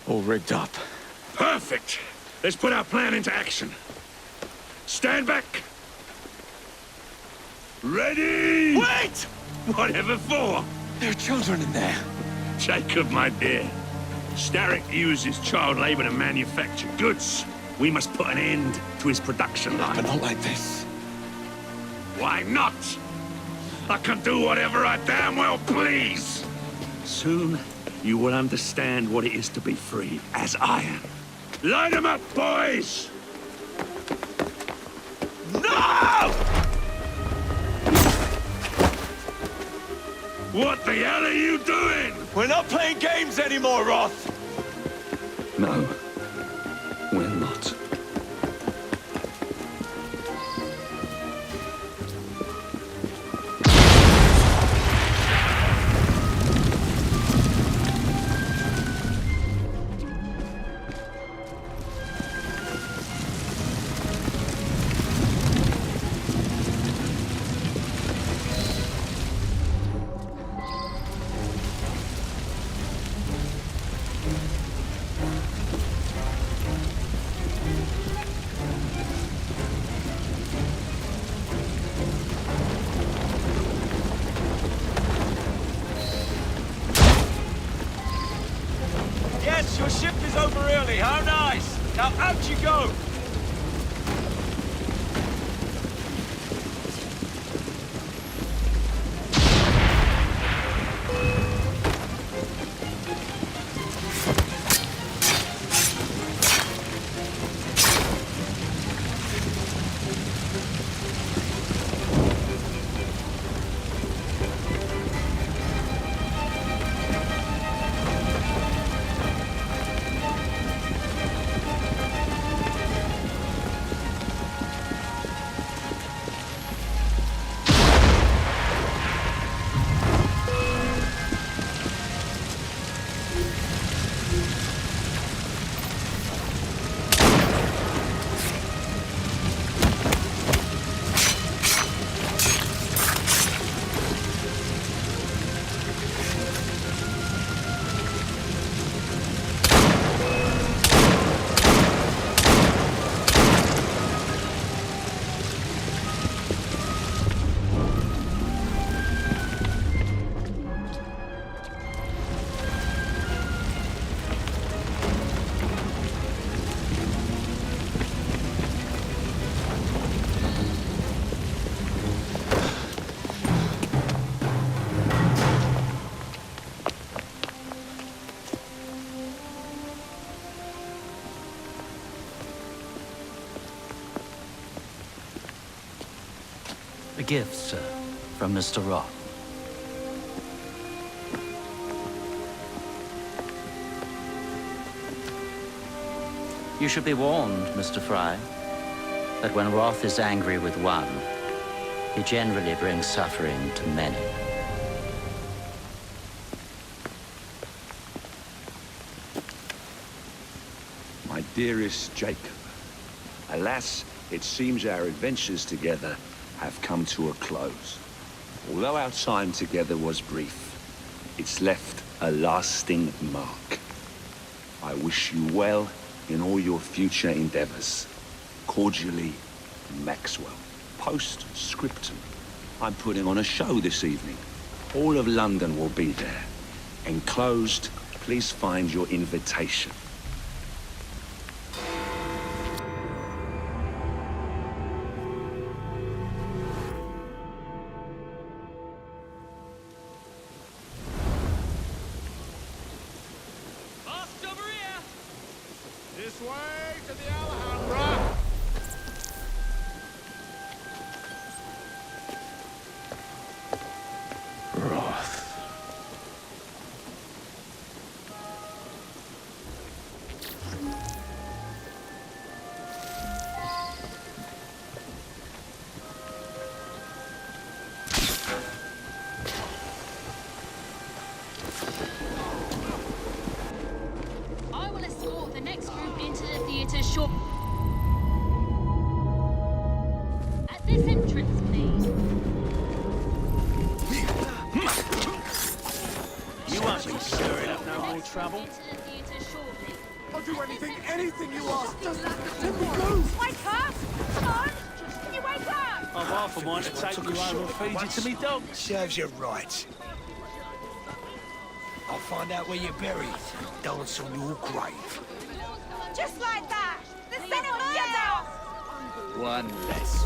All rigged up. Perfect! Let's put our plan into action. Stand back! Ready! Wait! Whatever for? There are children in there. Jacob, my dear. Starrick uses child labor to manufacture goods. We must put an end to his production line. But not like this. Why not? I can do whatever I damn well please. Soon, you will understand what it is to be free, as I am. Line them up, boys! No! What the hell are you doing? We're not playing games anymore, Roth! No, we're not. Yes, your shift is over early. How nice. Now out you go. gift, sir, from Mr. Roth. You should be warned, Mr. Fry, that when Roth is angry with one, he generally brings suffering to many. My dearest Jacob, alas, it seems our adventures together have come to a close. Although our time together was brief, it's left a lasting mark. I wish you well in all your future endeavors. Cordially, Maxwell. Post-scriptum. I'm putting on a show this evening. All of London will be there. Enclosed, please find your invitation. This way to the Alhambra! Roth. I will escort the next group into the theatre short. At this entrance, please. You won't be stirring up no more trouble. Into the theatre shortly. I'll do anything you ask. Just Wake up! Come on! Can you wake up? I'm half a mind to take you home and feed you to me dog. Serves you right. I'll find out where you're buried. Dance on your grave. Just like that! The Senate get out! One less.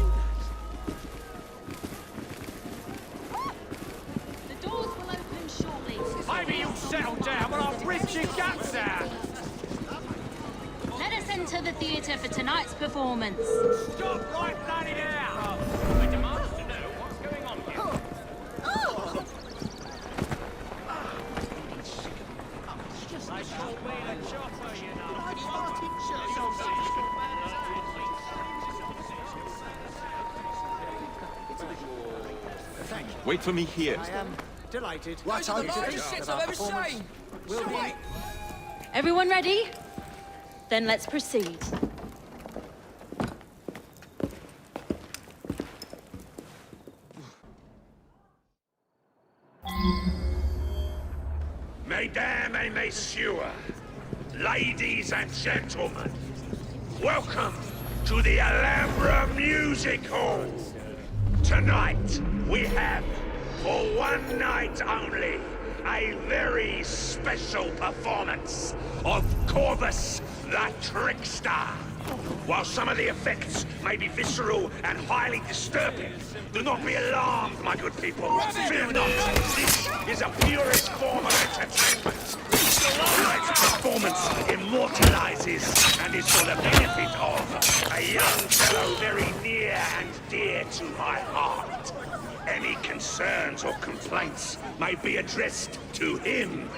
The doors will open shortly. Maybe you'll settle down when I rip your guts out. Let us enter the theatre for tonight's performance. Stop right bloody now! I demand to know what's going on here. I shall be a chopper, you know. Thank you. Wait for me here. I am delighted. Those are the finest shits I've ever seen. Will be. Everyone ready? Then let's proceed. Mesdames et messieurs, ladies and gentlemen, welcome to the Alhambra Music Hall. Tonight, we have, for one night only, a very special performance of Corvus the Trickster. While some of the effects may be visceral and highly disturbing, do not be alarmed, my good people. Fear not. This is a purest form of entertainment. Tonight's performance immortalizes and is for the benefit of a young fellow very near and dear to my heart. Any concerns or complaints may be addressed to him.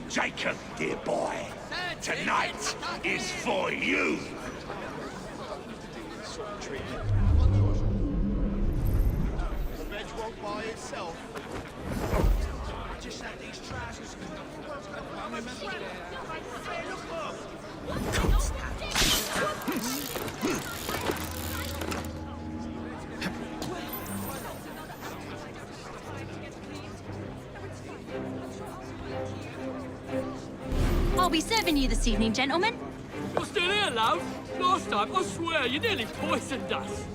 Jacob, dear boy, tonight is for you. The veg won't buy itself. Just had these trousers. I'll be serving you this evening, gentlemen. You're still here, love? Last time, I swear, you nearly poisoned us.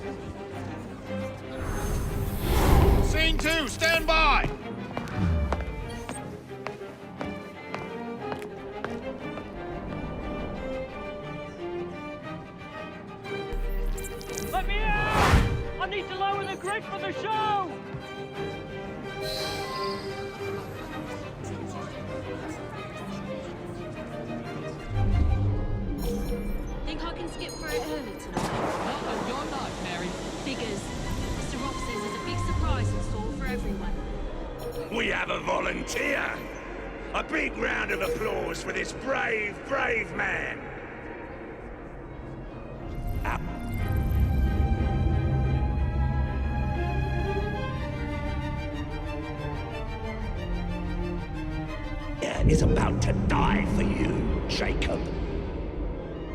Scene 2, stand by! Let me out! I need to lower the grid for the show! The Think I can skip for it early tonight? Not on your life, Mary. Figures. Mr. Robb says there's a big surprise in store for everyone. We have a volunteer. A big round of applause for this brave, brave man. Is about to die for you, Jacob.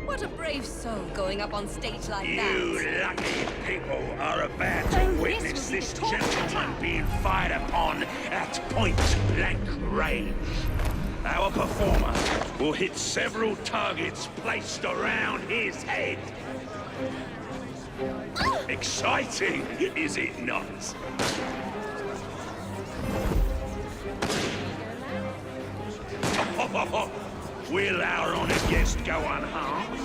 What a brave soul going up on stage like You that. lucky people are about to witness this gentleman being fired upon at point-blank range. Our performer will hit several targets placed around his head. Exciting, is it not? Will our honored guest go unharmed?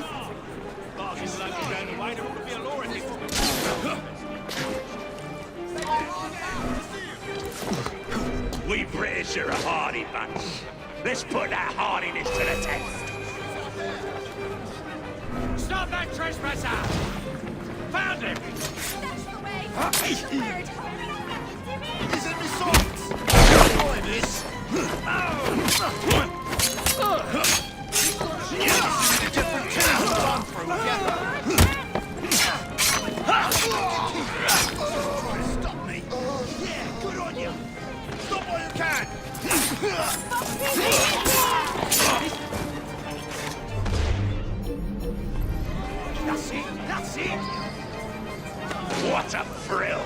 We British are a hardy bunch. Let's put that hardiness to the test. Stop that trespasser! Found him! He's in my sights! Boy, this! Stop me! Yeah, good on you! Stop while you can! That's it! That's it! What a thrill!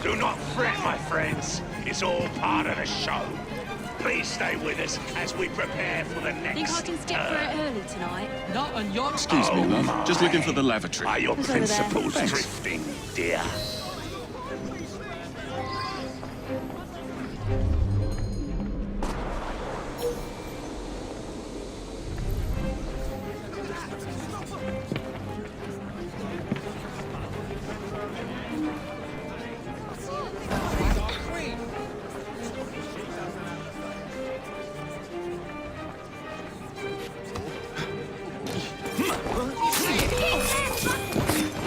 Do not fret, my friends. It's all part of the show. Please stay with us as we prepare for the next Think I can skip for it early tonight? Not on your... Excuse me, love. Just looking for the lavatory. Are your It's over there. principles Thanks. drifting, dear?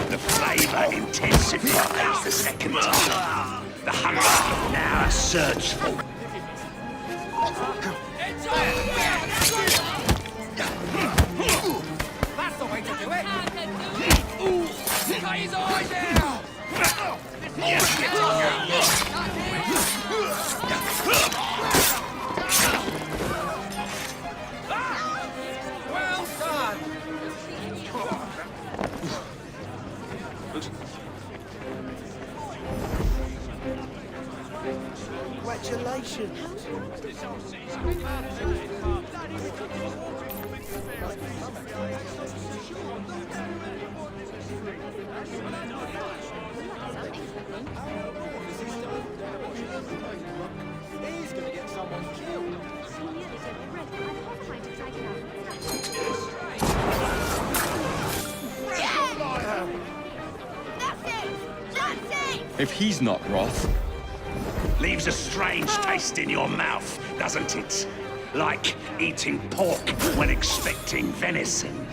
The flavor intensifies the second time. The hunger now surgeful. That's the way to do it! Cut his eyes out! Well done! Congratulations! He's gonna get someone killed. If he's not Roth, Leaves a strange taste in your mouth, doesn't it? Like eating pork when expecting venison.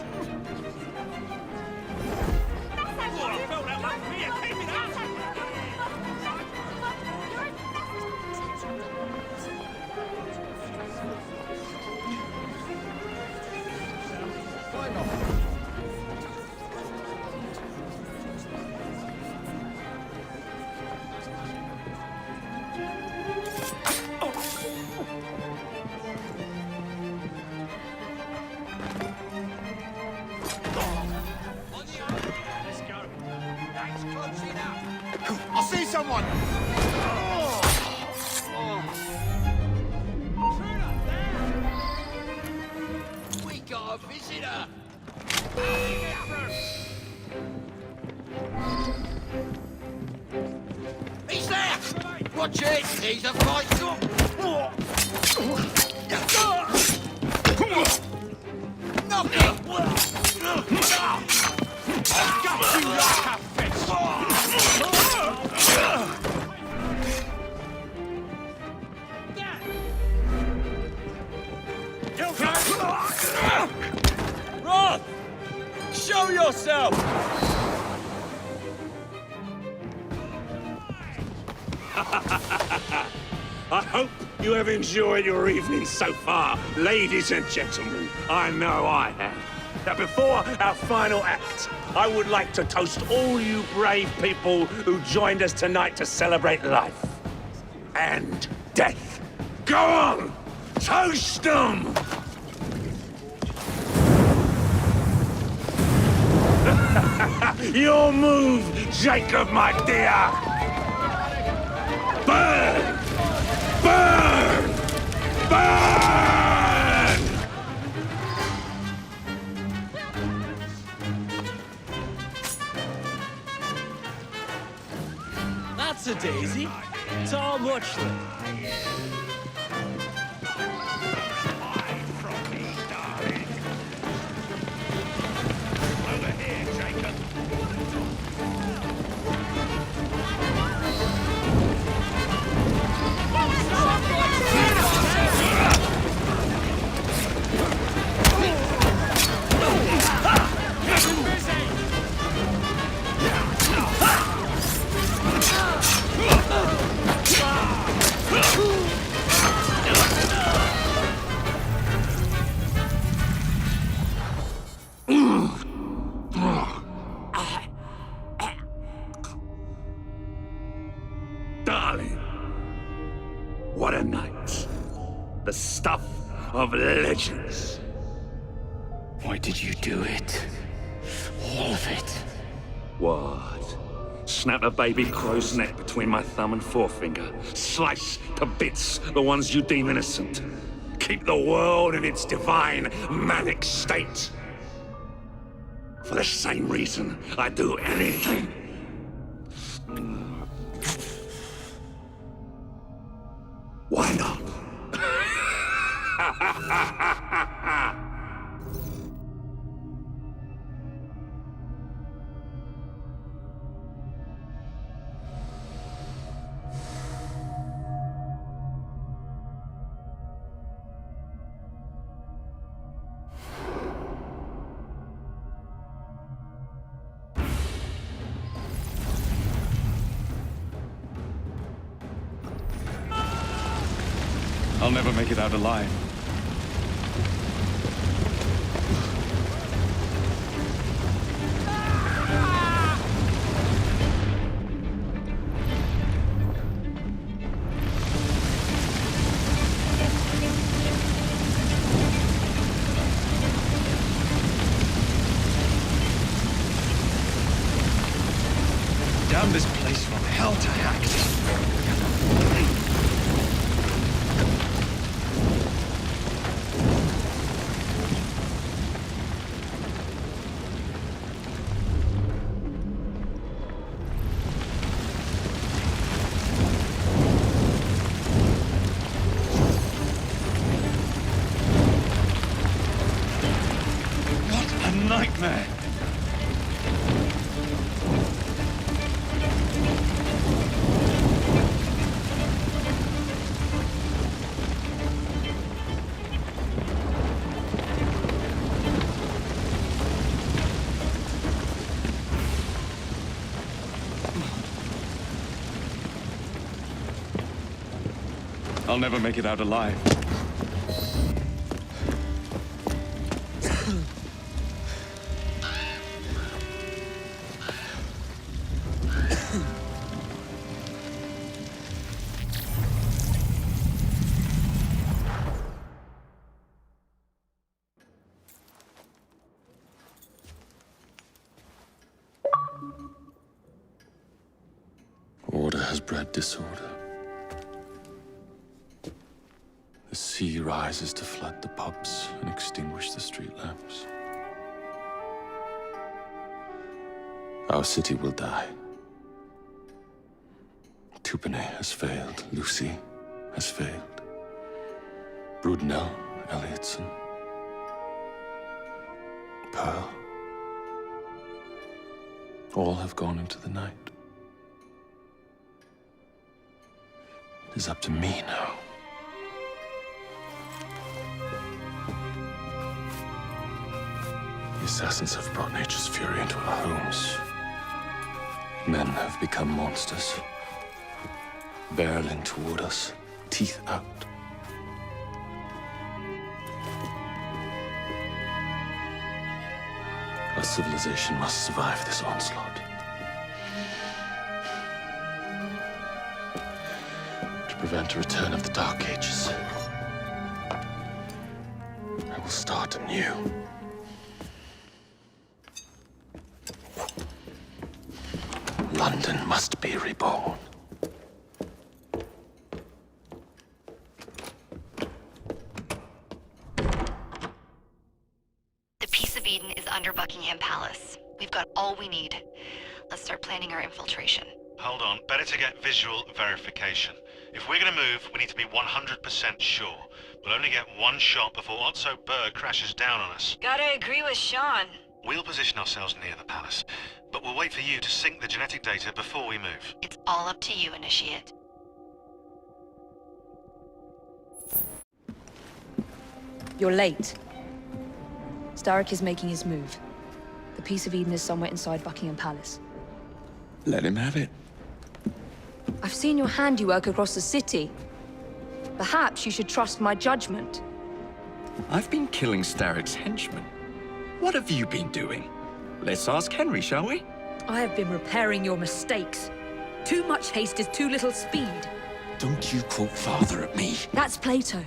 I see someone! We got a visitor! He's there! Watch it! He's a fight! Knock it! I've got you like a fish! Show yourself! I hope you have enjoyed your evening so far, ladies and gentlemen. I know I have. Now, before our final act, I would like to toast all you brave people who joined us tonight to celebrate life and death. Go on! Toast them! Your move, Jacob, my dear! Burn! Burn! Burn! That's a daisy. Tom Watchley. Darling, what a night. The stuff of legends. Why did you do it? All of it. What? Snap a baby crow's neck between my thumb and forefinger. Slice to bits the ones you deem innocent. Keep the world in its divine, manic state. For the same reason, I'd do anything. Why not? I'll never make it out alive. Damn this place from hell to heck. Nightmare! I'll never make it out alive. Order has bred disorder. The sea rises to flood the pubs and extinguish the street lamps. Our city will die. Tupene has failed. Lucy has failed. Brudenell, Elliotson, Pearl. All have gone into the night. It is up to me now. The assassins have brought nature's fury into our homes. Men have become monsters, barreling toward us, teeth out. Our civilization must survive this onslaught. To prevent a return of the Dark Ages, I will start anew. London must be reborn. The Peace of Eden is under Buckingham Palace. We've got all we need. Let's start planning our infiltration. Hold on, better to get visual verification. If we're gonna move, we need to be 100% sure. We'll only get one shot before Otso Berg crashes down on us. Gotta agree with Sean. We'll position ourselves near the palace, but we'll wait for you to sync the genetic data before we move. It's all up to you, Initiate. You're late. Starrick is making his move. The Peace of Eden is somewhere inside Buckingham Palace. Let him have it. I've seen your handiwork across the city. Perhaps you should trust my judgment. I've been killing Starrick's henchmen. What have you been doing? Let's ask Henry, shall we? I have been repairing your mistakes. Too much haste is too little speed. Don't you quote Father at me. That's Plato.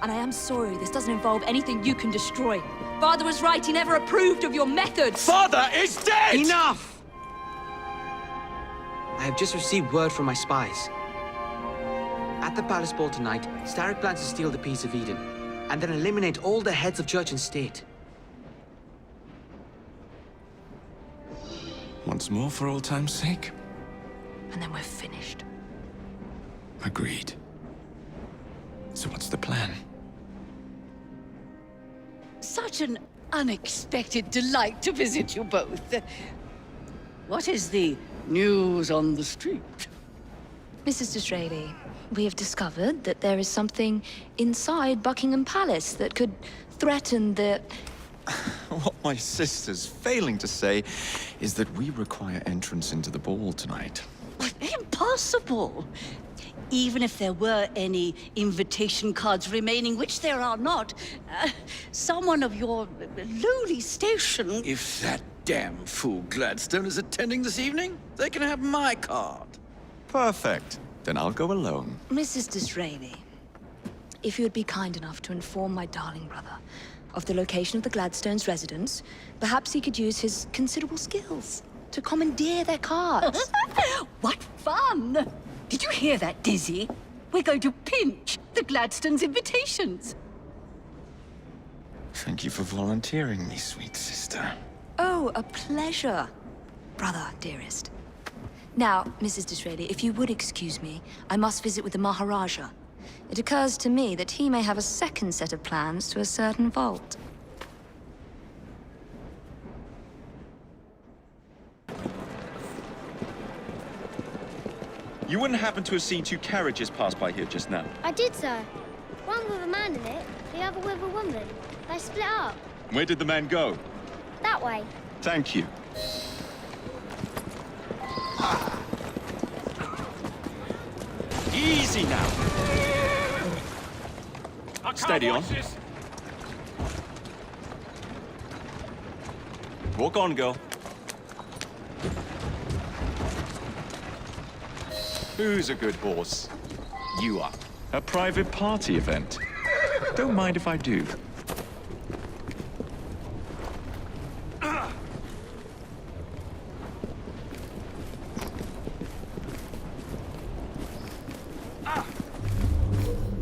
And I am sorry this doesn't involve anything you can destroy. Father was right, he never approved of your methods. Father is dead! Enough! I have just received word from my spies. At the palace ball tonight, Starrick plans to steal the Peace of Eden, and then eliminate all the heads of church and state. Once more for old time's sake. And then we're finished. Agreed. So what's the plan? Such an unexpected delight to visit you both. What is the news on the street? Mrs. Disraeli, we have discovered that there is something inside Buckingham Palace that could threaten the... What my sister's failing to say is that we require entrance into the ball tonight. Impossible! Even if there were any invitation cards remaining, which there are not, someone of your lowly station... If that damn fool Gladstone is attending this evening, they can have my card. Perfect. Then I'll go alone. Mrs. Disraeli, if you would be kind enough to inform my darling brother of the location of the Gladstones' residence, perhaps he could use his considerable skills to commandeer their cards. What fun! Did you hear that, Dizzy? We're going to pinch the Gladstones' invitations. Thank you for volunteering me, sweet sister. Oh, a pleasure, brother, dearest. Now, Mrs. Disraeli, if you would excuse me, I must visit with the Maharaja. It occurs to me that he may have a second set of plans to a certain vault. You wouldn't happen to have seen two carriages pass by here just now? I did, sir. One with a man in it, the other with a woman. They split up. Where did the man go? That way. Thank you. Easy now. Steady on. Walk on, girl. Who's a good horse? You are. A private party event. Don't mind if I do.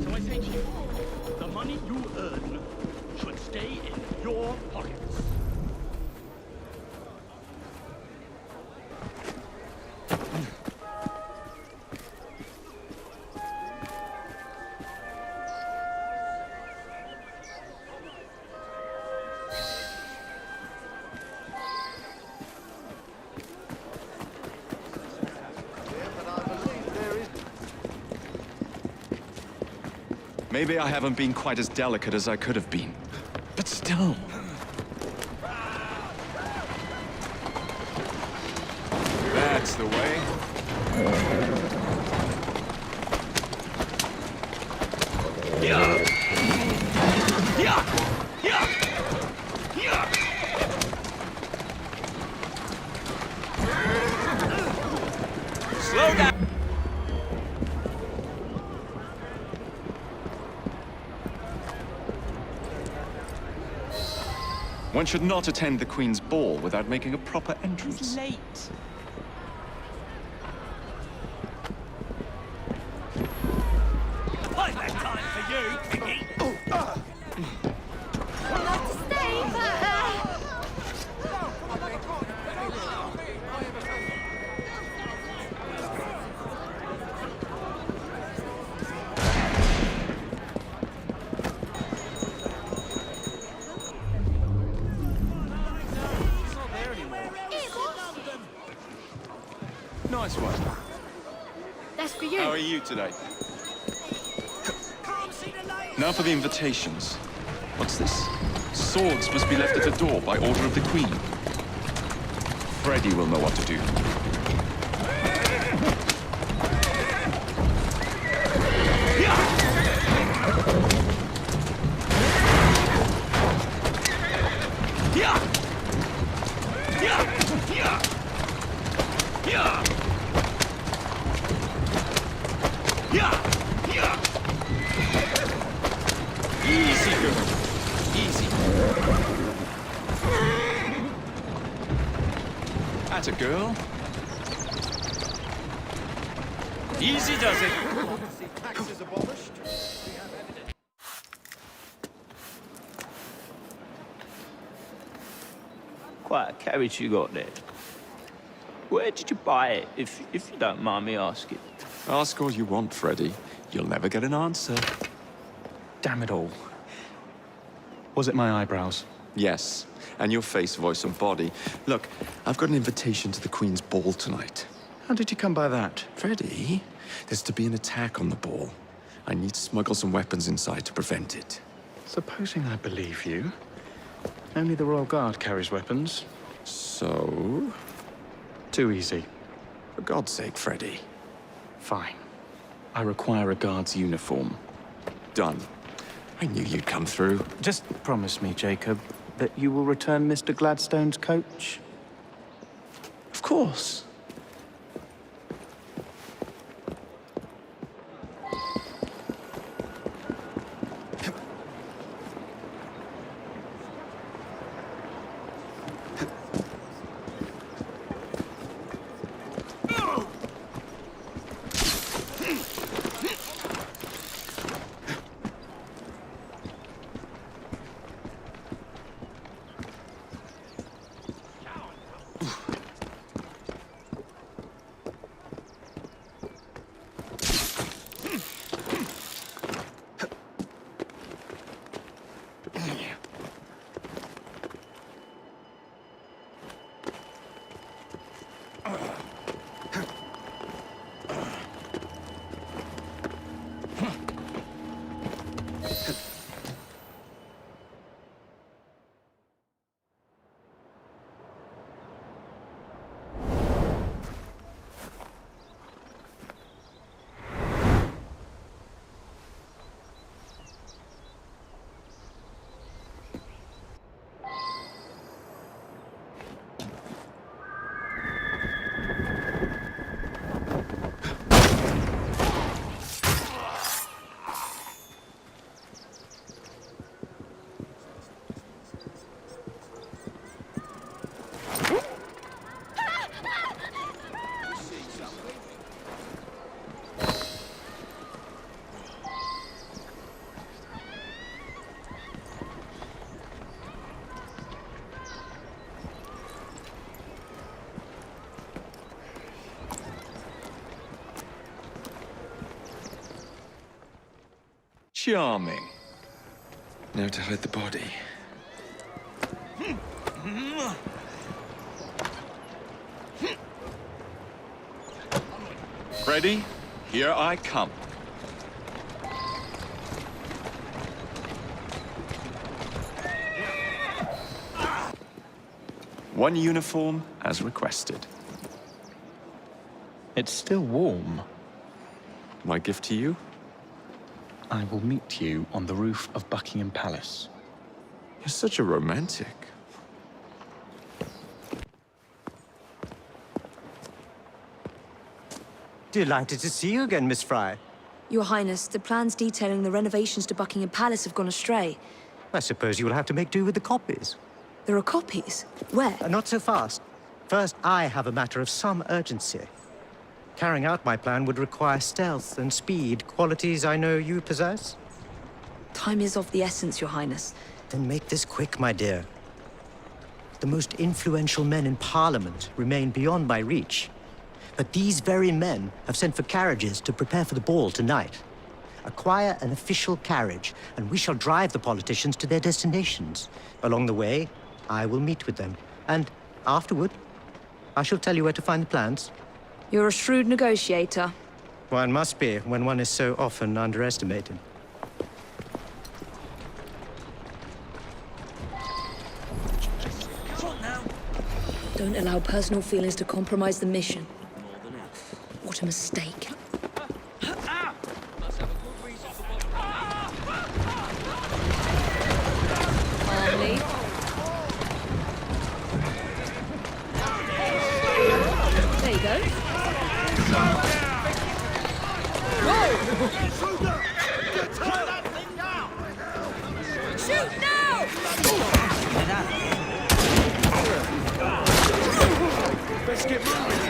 So I say to you, the money you earn should stay in your pockets. Maybe I haven't been quite as delicate as I could have been. But still. That's the way. Slow down! One should not attend the Queen's ball without making a proper entrance. He's late. I've had time for you, piggy. I'd like to stay, but... Nice one. That's for you. How are you today? Now for the invitations. What's this? Swords must be left at the door by order of the Queen. Freddy will know what to do. Easy, girl. Easy. That's a girl. Easy does it. Taxes abolished. Quite a carriage you got there. Where did you buy it, if you don't mind me asking? Ask all you want, Freddy. You'll never get an answer. Damn it all. Was it my eyebrows? Yes, and your face, voice, and body. Look, I've got an invitation to the Queen's ball tonight. How did you come by that? Freddy, there's to be an attack on the ball. I need to smuggle some weapons inside to prevent it. Supposing I believe you. Only the Royal Guard carries weapons. So? Too easy. For God's sake, Freddy. Fine. I require a guard's uniform. Done. I knew you'd come through. Just promise me, Jacob, that you will return Mr. Gladstone's coach? Of course. Charming. Now to hide the body. Ready? Here I come. One uniform as requested. It's still warm. My gift to you? I will meet you on the roof of Buckingham Palace. You're such a romantic. Delighted to see you again, Miss Fry. Your Highness, the plans detailing the renovations to Buckingham Palace have gone astray. I suppose you will have to make do with the copies. There are copies? Where? Not so fast. First, I have a matter of some urgency. Carrying out my plan would require stealth and speed, qualities I know you possess. Time is of the essence, Your Highness. Then make this quick, my dear. The most influential men in Parliament remain beyond my reach. But these very men have sent for carriages to prepare for the ball tonight. Acquire an official carriage, and we shall drive the politicians to their destinations. Along the way, I will meet with them. And afterward, I shall tell you where to find the plans. You're a shrewd negotiator. One must be when one is so often underestimated. Don't allow personal feelings to compromise the mission. What a mistake. Calmly. There you go. Shoot now! Let's get moving.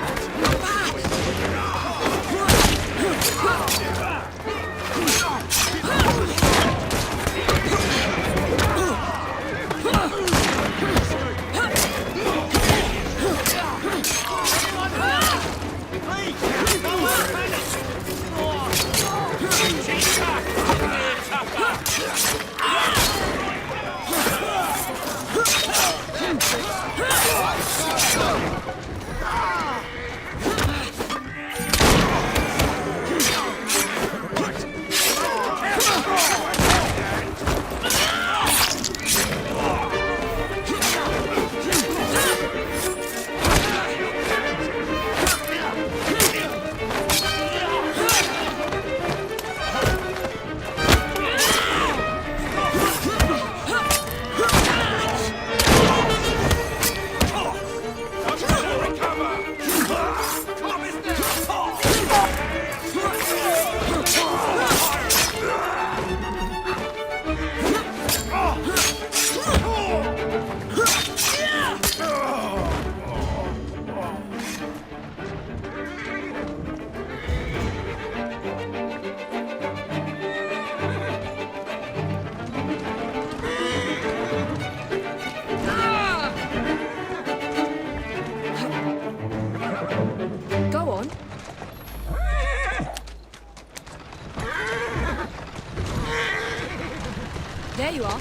There you are.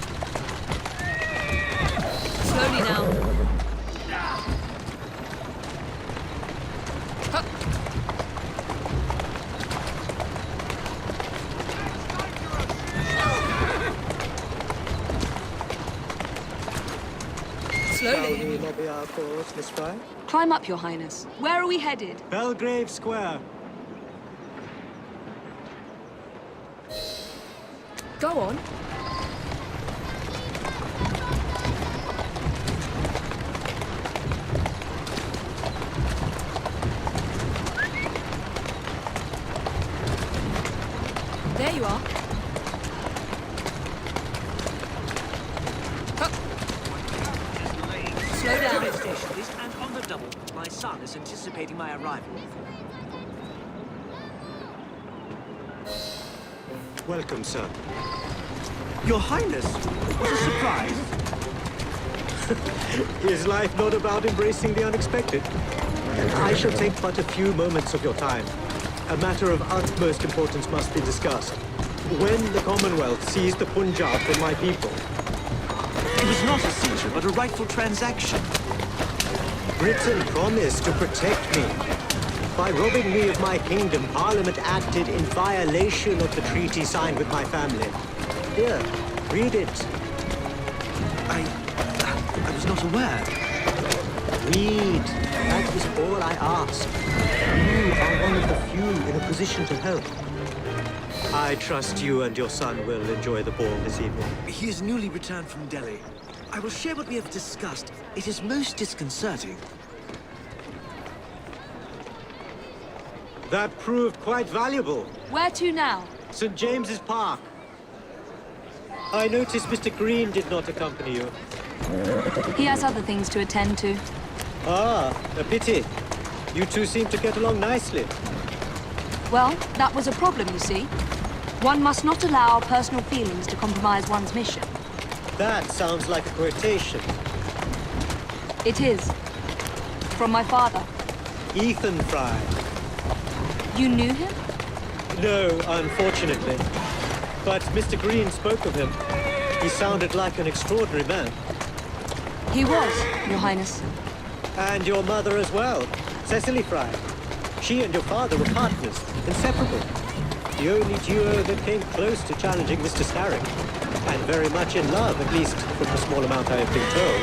Slowly now. Huh. Slowly. Miss Fry? Climb up, Your Highness. Where are we headed? Belgrave Square. Go on. There you are. Slow down. Railway station is, and on the double, my son is anticipating my arrival. Welcome, sir. Your Highness, what a surprise. Is life not about embracing the unexpected? I shall take but a few moments of your time. A matter of utmost importance must be discussed. When the Commonwealth seized the Punjab from my people, It was not a seizure, but a rightful transaction. Britain promised to protect me. By robbing me of my kingdom, Parliament acted in violation of the treaty signed with my family. Here, read it. I was not aware. Read. That is all I ask. You are one of the few in a position to help. I trust you and your son will enjoy the ball this evening. He is newly returned from Delhi. I will share what we have discussed. It is most disconcerting. That proved quite valuable. Where to now? St. James's Park. I noticed Mr. Green did not accompany you. He has other things to attend to. Ah, a pity. You two seem to get along nicely. Well, that was a problem, you see. One must not allow personal feelings to compromise one's mission. That sounds like a quotation. It is. From my father. Ethan Fry. You knew him? No, unfortunately. But Mr. Green spoke of him. He sounded like an extraordinary man. He was, Your Highness. And your mother as well, Cecily Fry. She and your father were partners, inseparable. The only duo that came close to challenging Mr. Starrick. And very much in love, at least from the small amount I have been told.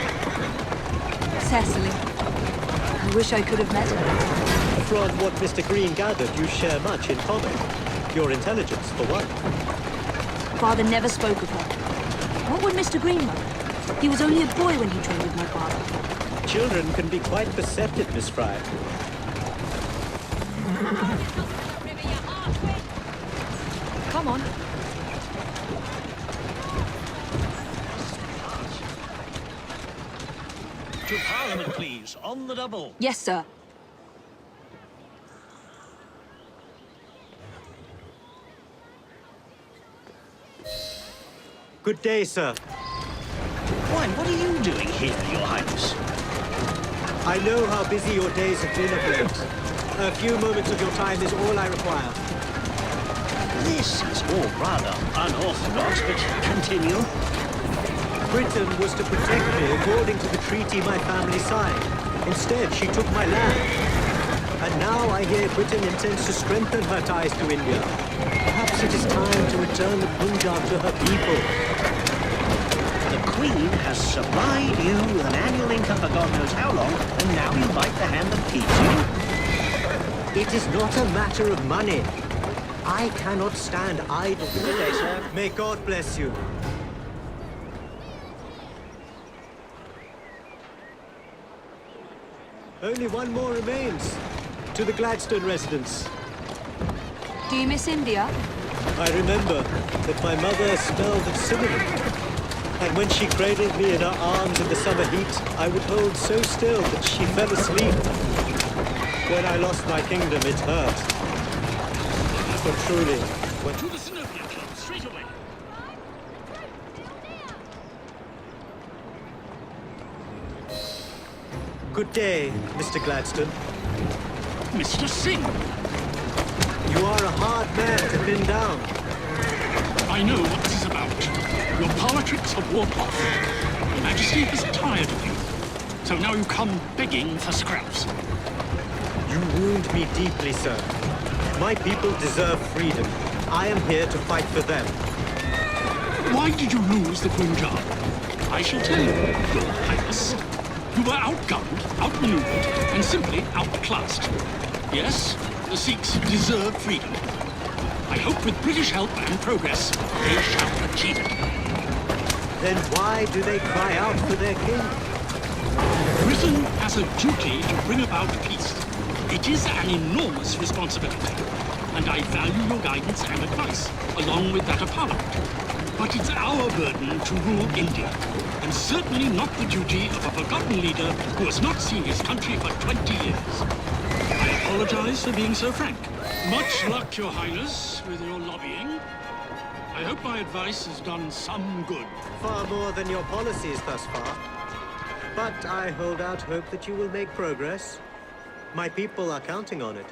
Cecily. I wish I could have met her. From what Mr. Green gathered, you share much in common. Your intelligence, for one. Father never spoke of her. What would Mr. Green know? He was only a boy when he trained with my father. Children can be quite perceptive, Miss Fry. Come on. To Parliament, please, on the double. Yes, sir. Good day, sir. Why, what are you doing here, Your Highness? I know how busy your days have been of late. A few moments of your time is all I require. This is all rather unorthodox, but continue. Britain was to protect me according to the treaty my family signed. Instead, she took my land. And now I hear Britain intends to strengthen her ties to India. Perhaps it is time to return the Punjab to her people. The Queen has supplied you with an annual income for God knows how long, and now you bite the hand that feeds you? It is not a matter of money. I cannot stand idle. Good day, sir. May God bless you. Only one more remains. To the Gladstone residence. Do you miss India? I remember that my mother smelled of cinnamon. And when she cradled me in her arms in the summer heat, I would hold so still that she fell asleep. When I lost my kingdom, it hurt. For truly, when... To the Zenobia Club, straight away. Good day, Mr. Gladstone. Mr. Singh. You are a hard man to pin down. I know what this is about. Your politics have worn off. Your Majesty is tired of you. So now you come begging for scraps. You wound me deeply, sir. My people deserve freedom. I am here to fight for them. Why did you lose the Punjab? I shall tell you, Your Highness. You were outgunned, outmaneuvered, and simply outclassed. Yes, the Sikhs deserve freedom. I hope with British help and progress, they shall achieve it. Then why do they cry out for their king? Britain has a duty to bring about peace. It is an enormous responsibility, and I value your guidance and advice, along with that of Parliament. But it's our burden to rule India, and certainly not the duty of a forgotten leader who has not seen his country for 20 years. I apologize for being so frank. Much luck, Your Highness, with your lobbying. I hope my advice has done some good. Far more than your policies thus far. But I hold out hope that you will make progress. My people are counting on it.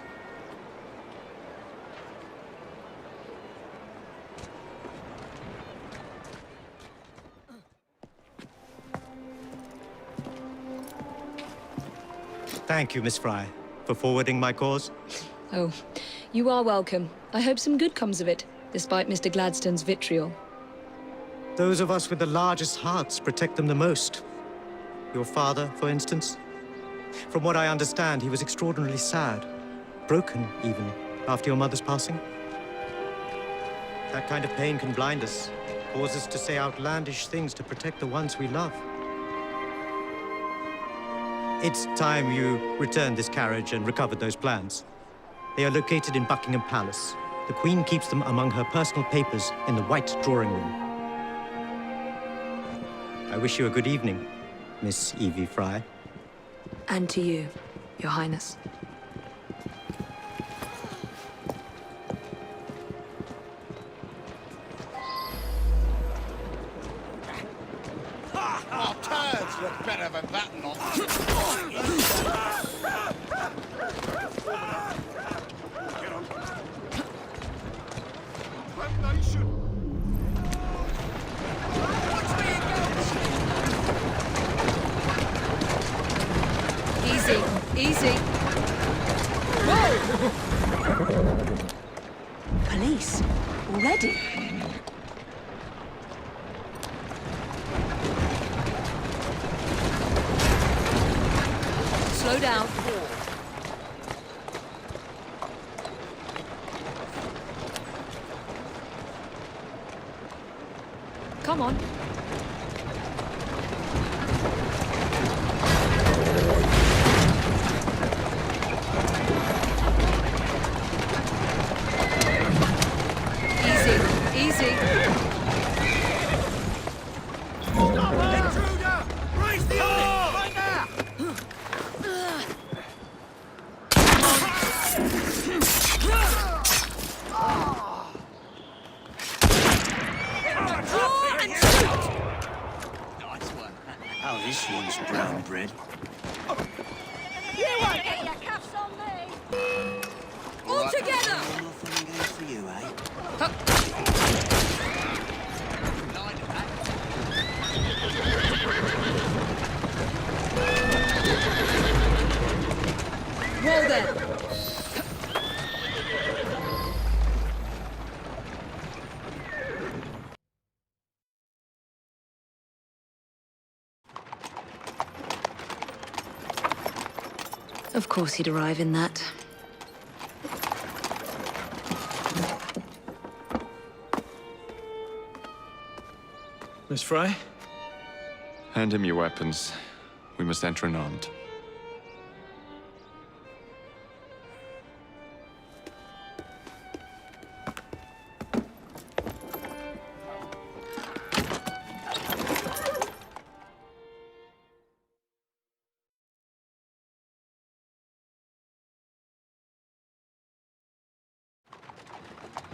Thank you, Miss Fry, for forwarding my cause. Oh, you are welcome. I hope some good comes of it, despite Mr. Gladstone's vitriol. Those of us with the largest hearts protect them the most. Your father, for instance. From what I understand, he was extraordinarily sad. Broken, even, after your mother's passing. That kind of pain can blind us, cause us to say outlandish things to protect the ones we love. It's time you returned this carriage and recovered those plans. They are located in Buckingham Palace. The Queen keeps them among her personal papers in the White Drawing Room. I wish you a good evening, Miss Evie Fry. And to you, Your Highness. Our turds look better than that lot. Get on. Damnation! Watch me Easy, easy. Whoa! Police? Already? Slow down. Come on. Easy, easy. Intruder! Raise the arm! Right now! Draw and shoot! Nice one. Oh, this one's brown bread. You won't get your cuffs on me! All together! Nothing goes for you, eh? Well then. Of course he'd arrive in that. Miss Fry? Hand him your weapons. We must enter unarmed.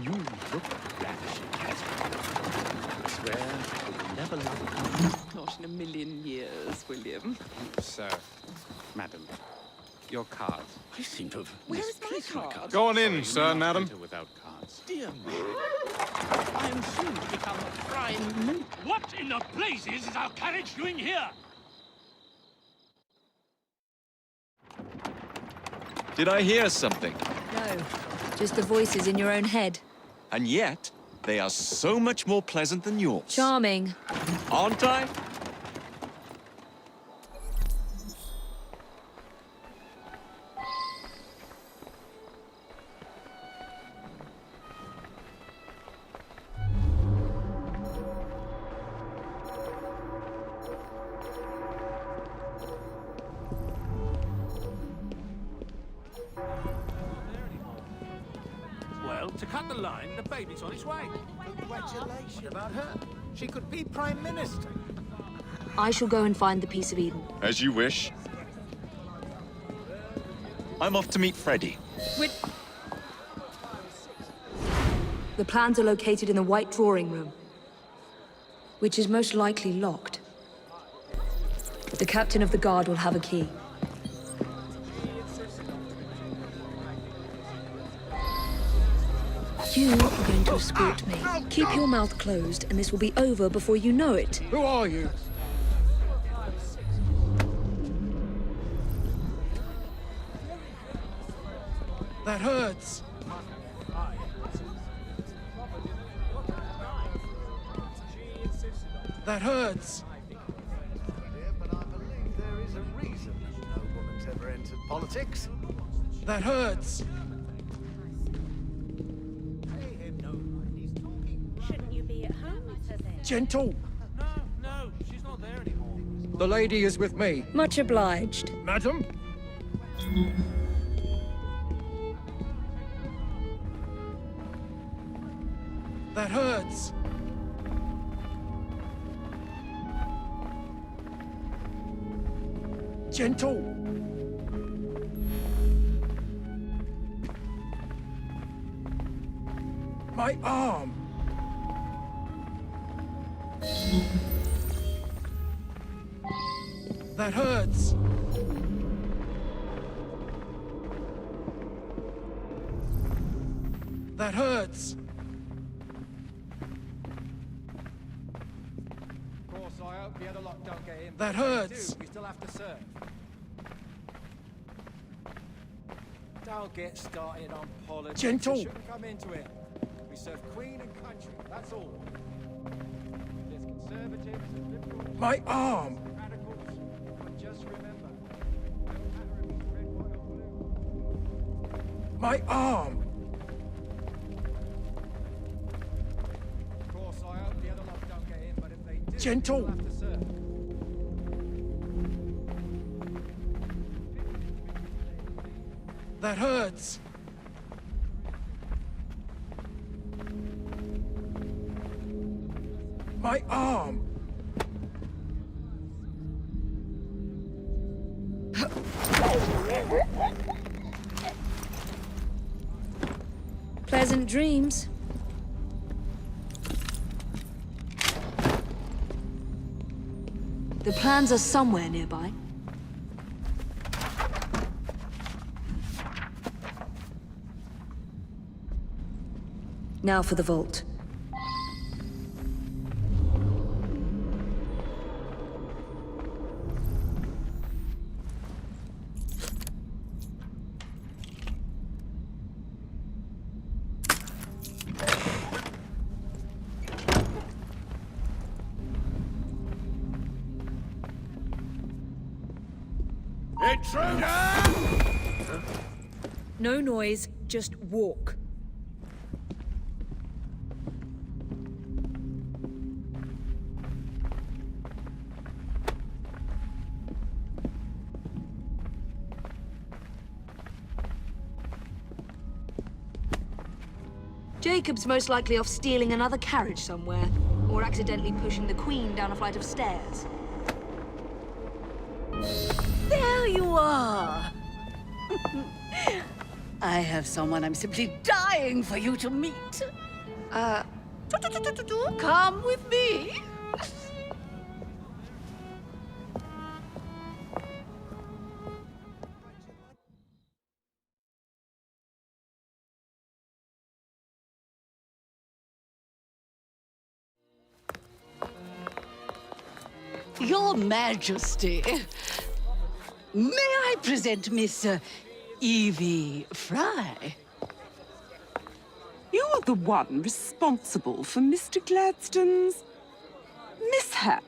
You look ravishing, Catherine. I swear I will never love you. Not in a million years, William. Sir, madam, your card. I seem to have misplaced my card. Go on in, sir and madam. Enter without cards. Dear me. I am soon to become a prime minister. What in the blazes is our carriage doing here? Did I hear something? No, just the voices in your own head. And yet, they are so much more pleasant than yours. Charming. Aren't I? Well, to cut the line, the baby's on its way. Congratulations. What about her? She could be Prime Minister. I shall go and find the Piece of Eden. As you wish. I'm off to meet Freddy. The plans are located in the White Drawing Room, which is most likely locked. The captain of the guard will have a key. You are going to escort me. Keep your mouth closed, and this will be over before you know it. Who are you? That hurts. That hurts. But I believe there is a reason no woman's ever politics. That hurts. Shouldn't you be at home with her then? Gentle. No, she's not there anymore. The lady is with me. Much obliged. Madam? That hurts. Gentle. My arm. That hurts. That hurts. Of course, I hope the other lot don't get in. That hurts. We still have to serve. Don't get started on politics. Gentle. You shouldn't come into it. We serve Queen and country, that's all. There's conservatives and liberals. My arm. And radicals. But just remember, no matter if it's red, white, or blue. My arm. Of course, I hope the other lot don't get in, but if they do, Gentle. we'll have to serve. That hurts. My arm. Pleasant dreams. The plans are somewhere nearby. Now for the vault. Intruder! No noise, just walk. Jacob's most likely off stealing another carriage somewhere, or accidentally pushing the Queen down a flight of stairs. There you are! I have someone I'm simply dying for you to meet. Come with me. Your Majesty, may I present Miss Evie Fry? You are the one responsible for Mr. Gladstone's mishap.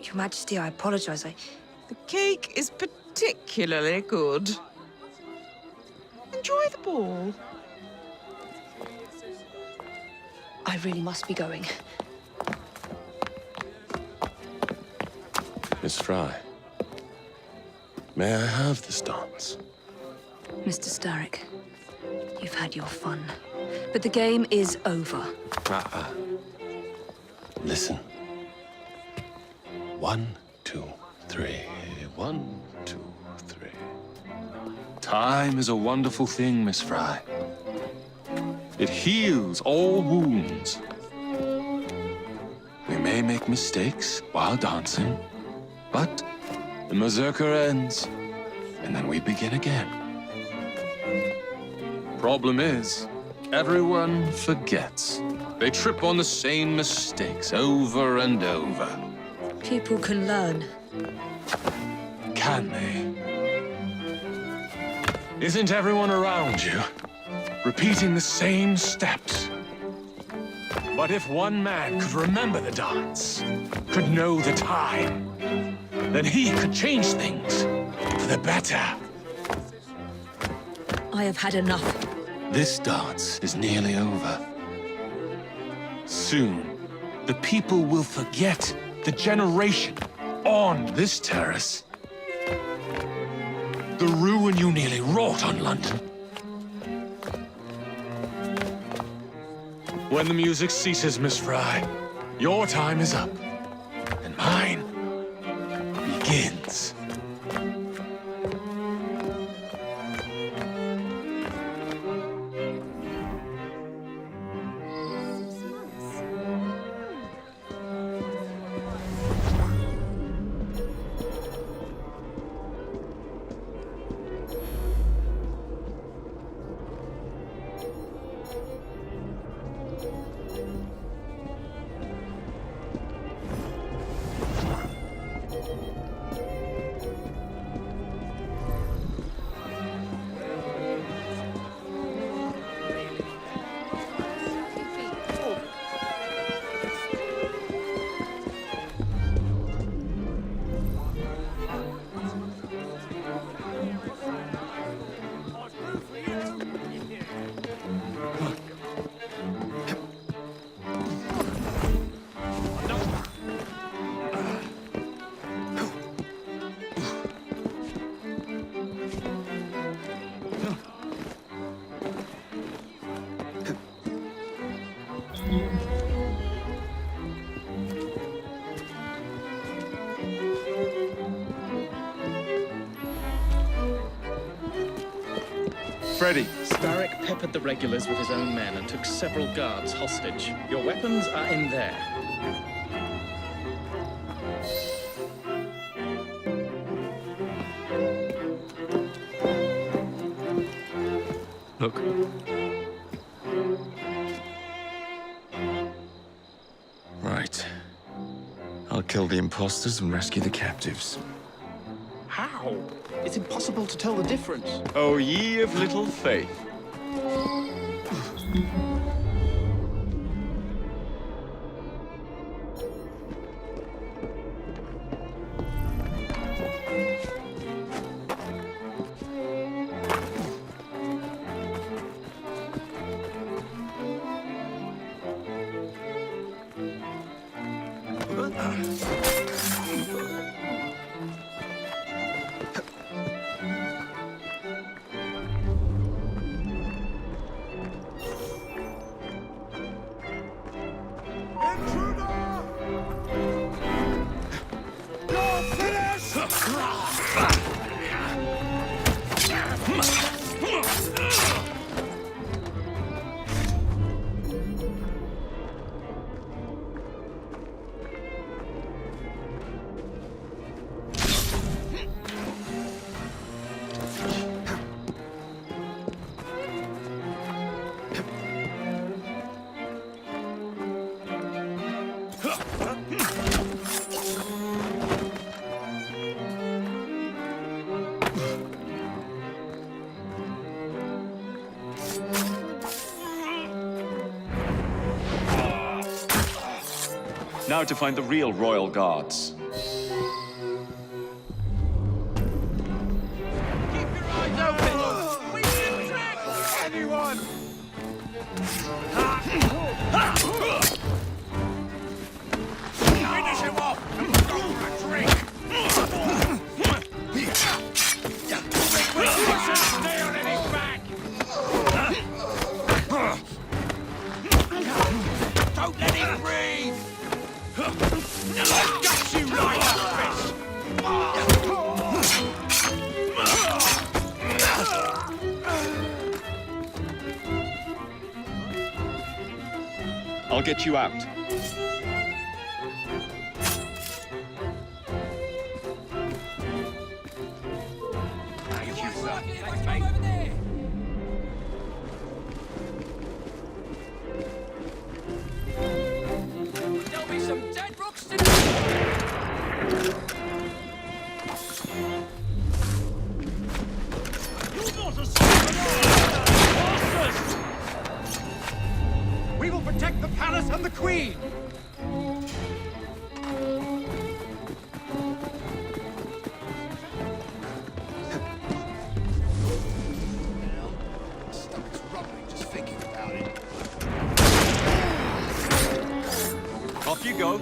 Your Majesty, I apologize. The cake is particularly good. Enjoy the ball. I really must be going. Miss Fry, may I have this dance? Mr. Starrick, you've had your fun, but the game is over. Listen. 1, 2, 3. 1, 2, 3. Time is a wonderful thing, Miss Fry. It heals all wounds. We may make mistakes while dancing, but the mazurka ends, and then we begin again. Problem is, everyone forgets. They trip on the same mistakes over and over. People can learn. Can they? Isn't everyone around you repeating the same steps? But if one man could remember the dance, could know the time, then he could change things for the better. I have had enough. This dance is nearly over. Soon, the people will forget the generation on this terrace. The ruin you nearly wrought on London. When the music ceases, Miss Fry, your time is up, and mine begins. Freddy. Starrick peppered the regulars with his own men and took several guards hostage. Your weapons are in there. Look. Right. I'll kill the imposters and rescue the captives. How? It's impossible to tell the difference. Oh, ye of little faith. Now to find the real royal guards. Anyone! Finish him off and go for a drink! Stay on his back! Don't let him breathe! I've got you like a fish! I'll get you out. There'll be some dead rooks to We will protect the palace and the queen! go.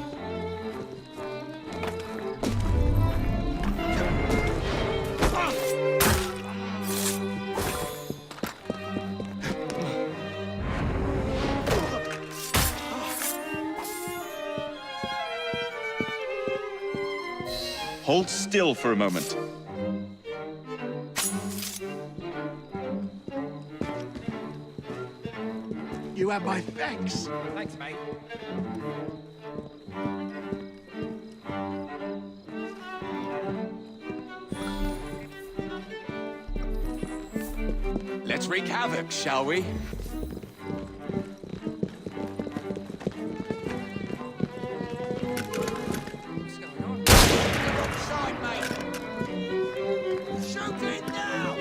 Hold still for a moment. You have my thanks. Thanks, mate. Let's wreak havoc, shall we? What's going on? Side, mate. Shoot it now!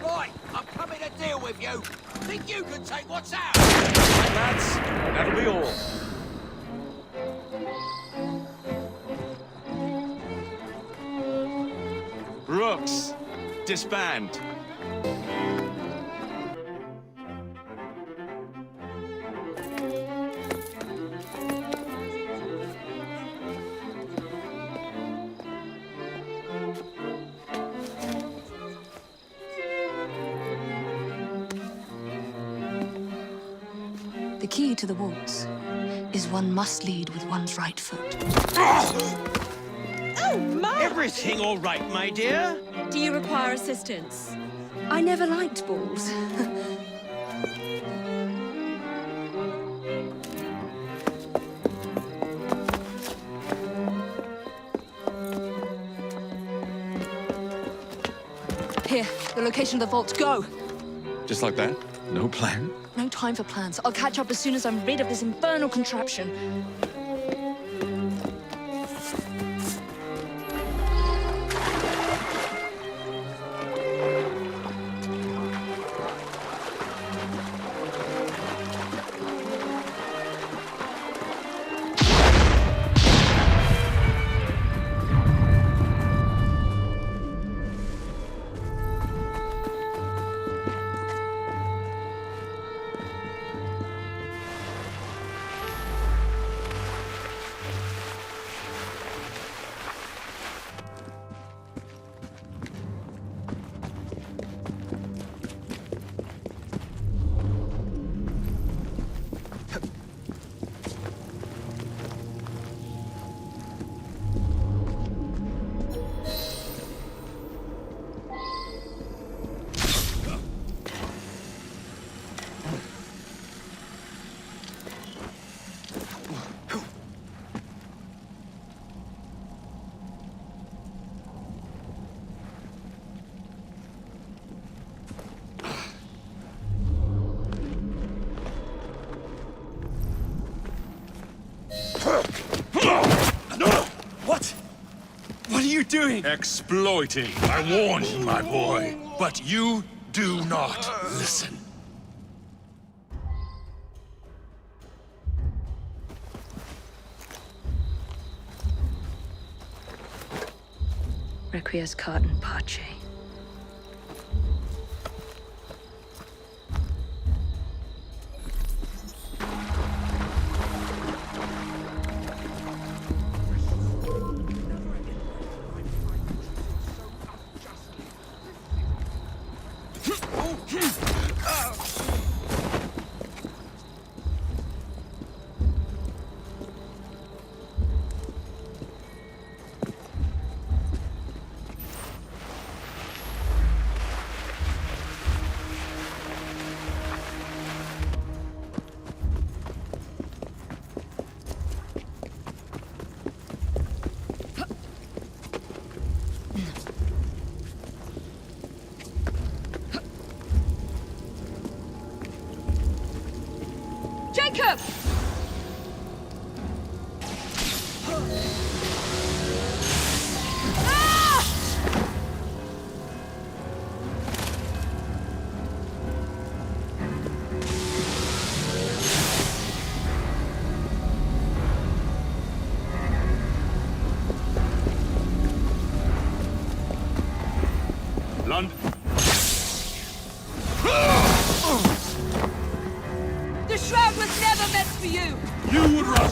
Right, I'm coming to deal with you. Think you can take what's out? Right, lads, that'll be all. Rooks, disband. The key to the waltz is one must lead with one's right foot. Oh, my! Everything all right, my dear? Do you require assistance? I never liked balls. Here, the location of the vault. Go! Just like that? No plan? No time for plans. I'll catch up as soon as I'm rid of this infernal contraption. What are you doing? Exploiting. I warned you, my boy. But you do not listen. Requiescat in pace. Jacob! London. The shroud was never meant for you! You would run!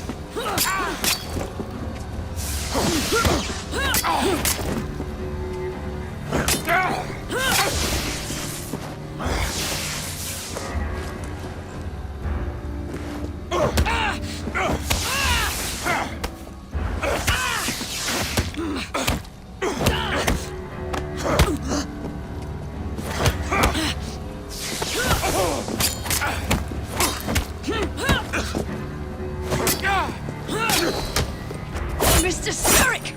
Mr. Starrick!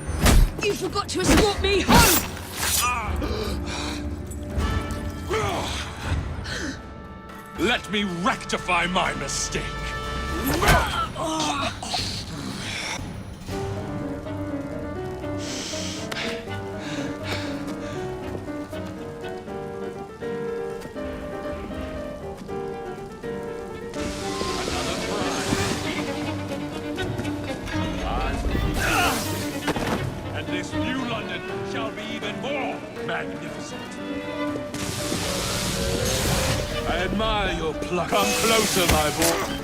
You forgot to escort me home! Let me rectify my mistake. And this new London shall be even more magnificent. I admire your pluck. Come closer, my boy.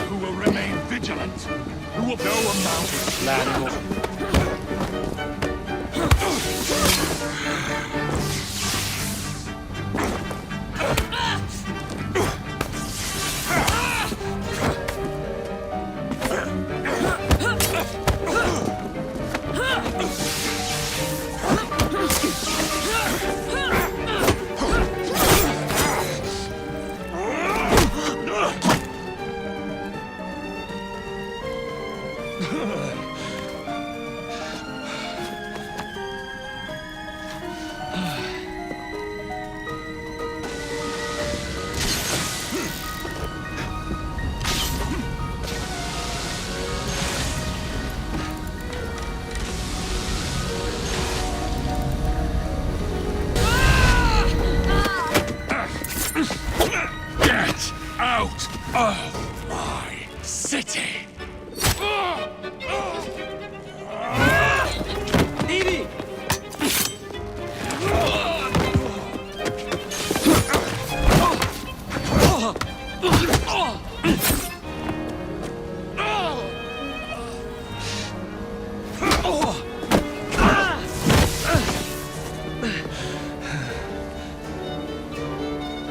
Who will remain vigilant? Who will no amount of planning Get out of my city! Evie!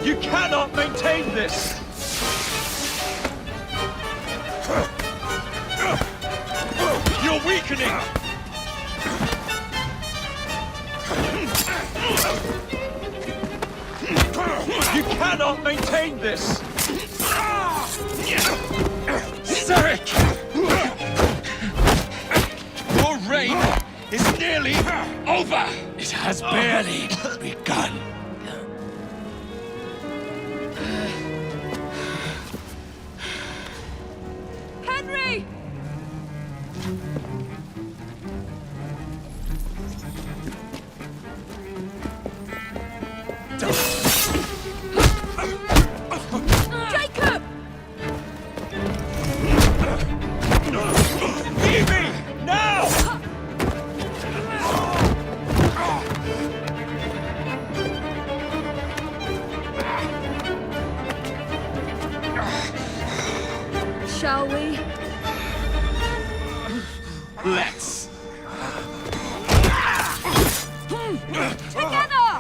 You cannot maintain this! You're weakening! You cannot maintain this! Zarek! Your reign is nearly over! It has barely begun. Henry! Jacob! Evie! Now! Shall we? Let's. Together!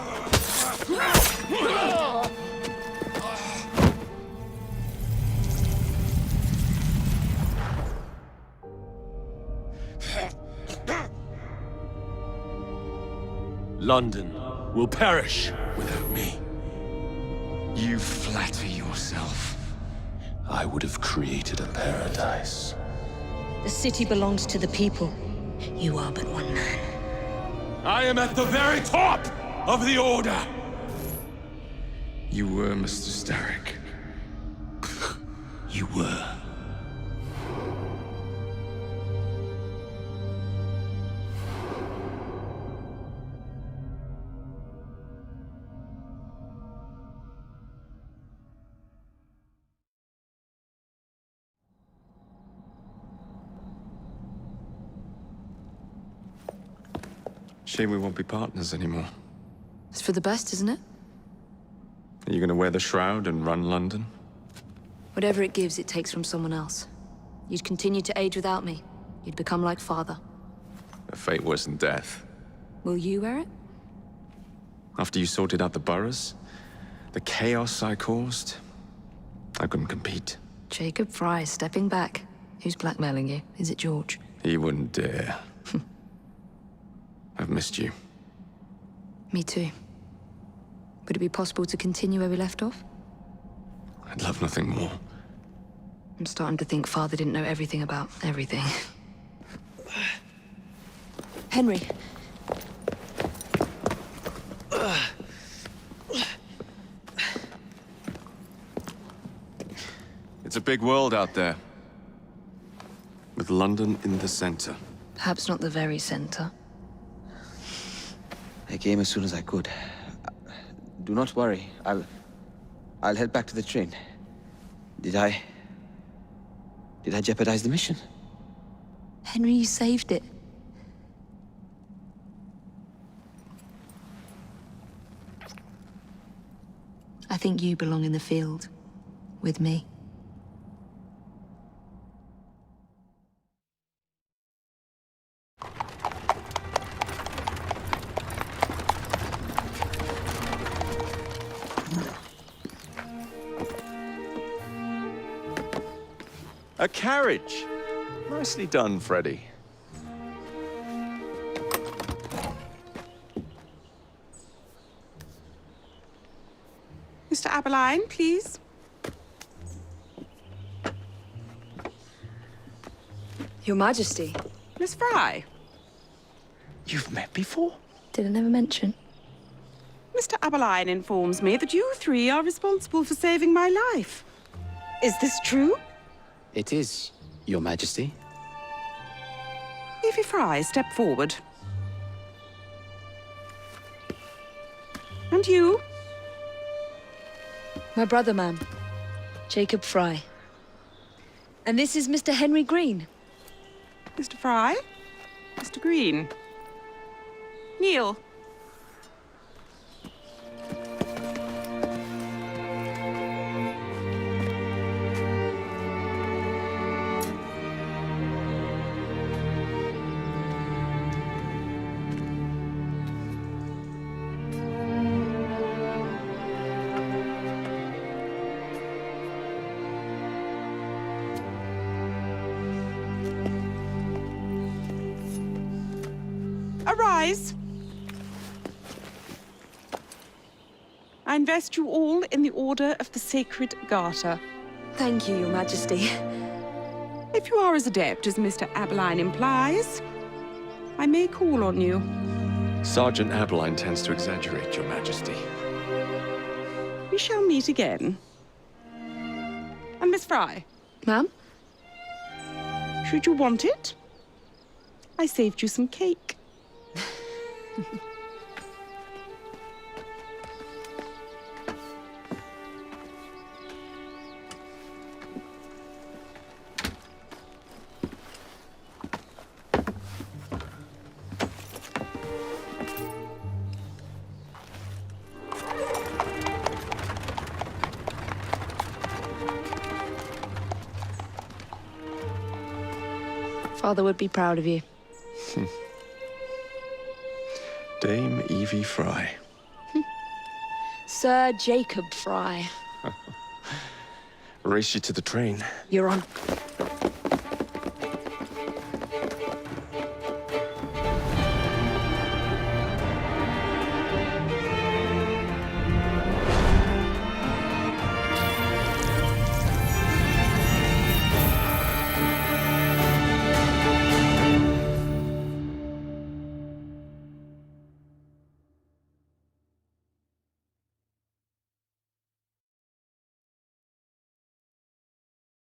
London will perish without me. You flatter yourself. I would have created a paradise. The city belongs to the people. You are but one man. I am at the very top of the Order! You were Mr. Starrick. You were. Shame we won't be partners anymore. It's for the best, isn't it? Are you gonna wear the shroud and run London? Whatever it gives, it takes from someone else. You'd continue to age without me. You'd become like father. A fate worse than death. Will you wear it? After you sorted out the boroughs, the chaos I caused, I couldn't compete. Jacob Fry stepping back. Who's blackmailing you? Is it George? He wouldn't dare. I've missed you. Me too. Would it be possible to continue where we left off? I'd love nothing more. I'm starting to think Father didn't know everything about everything. Henry. It's a big world out there. With London in the center. Perhaps not the very center. I came as soon as I could. Do not worry. I'll head back to the train. Did I jeopardize the mission? Henry, you saved it. I think you belong in the field. With me. A carriage! Nicely done, Freddy. Mr. Aberline, please. Your Majesty. Miss Fry. You've met before? Did I never mention? Mr. Aberline informs me that you three are responsible for saving my life. Is this true? It is, Your Majesty. Evie Fry, step forward. And you? My brother, ma'am. Jacob Fry. And this is Mr. Henry Green. Mr. Fry? Mr. Green? Kneel. Arise. I invest you all in the Order of the Sacred Garter. Thank you, Your Majesty. If you are as adept as Mr. Aberline implies, I may call on you. Sergeant Aberline tends to exaggerate, Your Majesty. We shall meet again. And Miss Fry? Ma'am? Should you want it, I saved you some cake. Father would be proud of you. Dame Evie Fry. Sir Jacob Fry. Race you to the train. You're on.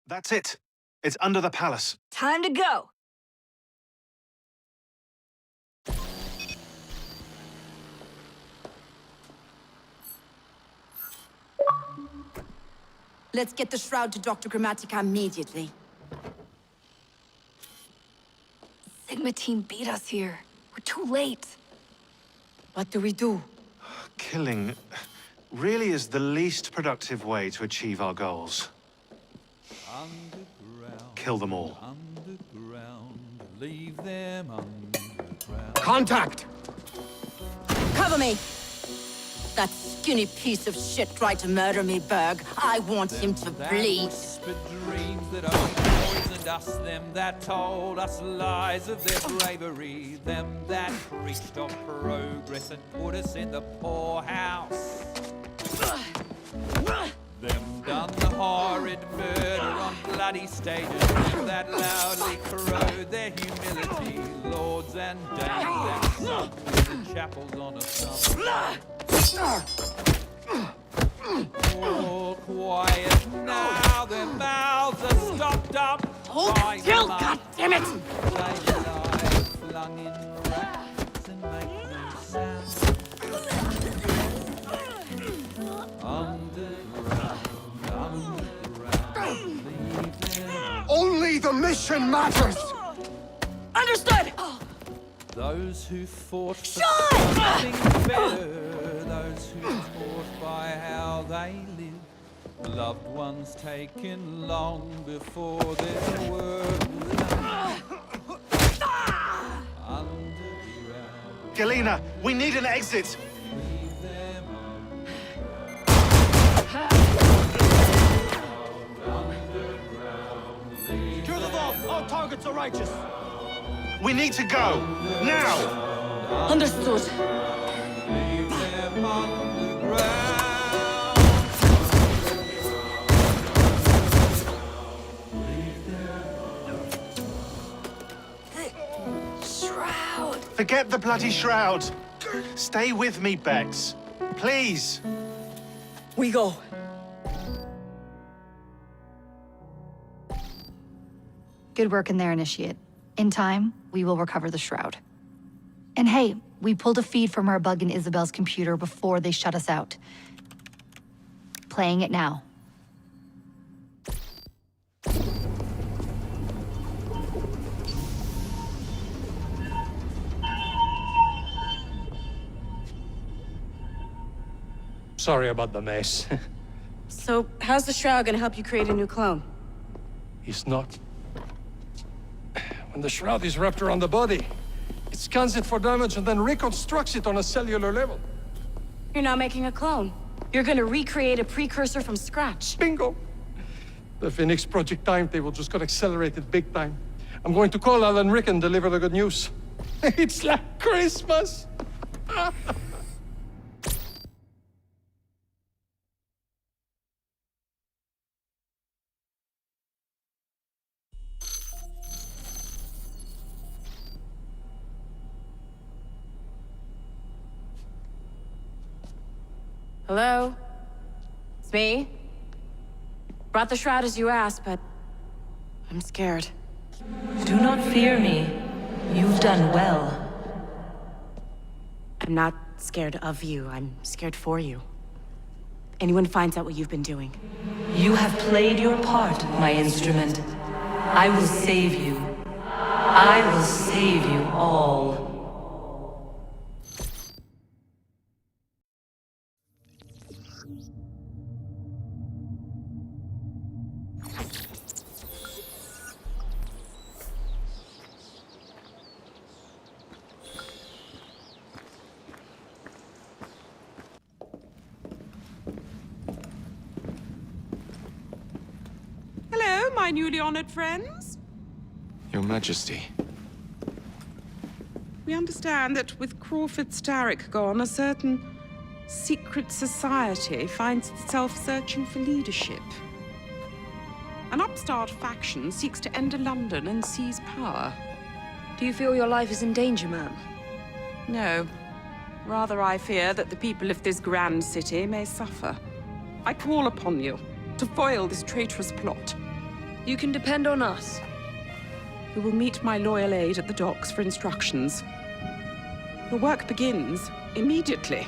That's it. It's under the palace. Time to go! Let's get the shroud to Dr. Grammatica immediately. Sigma team beat us here. We're too late. What do we do? Killing really is the least productive way to achieve our goals. Kill them all. Leave them underground. Contact! Cover me! That skinny piece of shit tried to murder me, Berg. I want him to bleed. Whispered dreams that only poisoned us, them that told us lies of their bravery, them that preached of progress and put us in the poorhouse. Them done the horrid murder on bloody stages, them that loudly corrode their humility, lords and dames that sunk in the chapels on a summer. All quiet now, their mouths are stopped up. Hold still, goddammit! They lie flung in racks and make no sound. Only the mission matters! Understood! Those who fought for something better, those who taught by how they live, loved ones taken long before their word was done. Underground. Galena, we need an exit! Secure the vault! All targets are righteous! We need to go! Now! Understood. Leave them underground. Shroud! Forget the bloody shroud! Stay with me, Bex. Please! We go. Good work in there, Initiate. In time, we will recover the shroud. And hey, we pulled a feed from our bug in Isabel's computer before they shut us out. Playing it now. Sorry about the mess. So, how's the shroud gonna help you create a new clone? It's not. When the shroud is wrapped around the body, it scans it for damage and then reconstructs it on a cellular level. You're not making a clone. You're gonna recreate a precursor from scratch. Bingo! The Phoenix Project timetable just got accelerated big time. I'm going to call Alan Rick and deliver the good news. It's like Christmas! Hello? It's me. Brought the shroud as you asked, but I'm scared. Do not fear me. You've done well. I'm not scared of you. I'm scared for you. Anyone finds out what you've been doing. You have played your part, my instrument. I will save you. I will save you all. Hello, my newly honored friends. Your Majesty. We understand that with Crawford Starrick gone, a certain secret society finds itself searching for leadership. An upstart faction seeks to enter London and seize power. Do you feel your life is in danger, ma'am? No. Rather, I fear that the people of this grand city may suffer. I call upon you to foil this traitorous plot. You can depend on us. We will meet my loyal aide at the docks for instructions. The work begins immediately.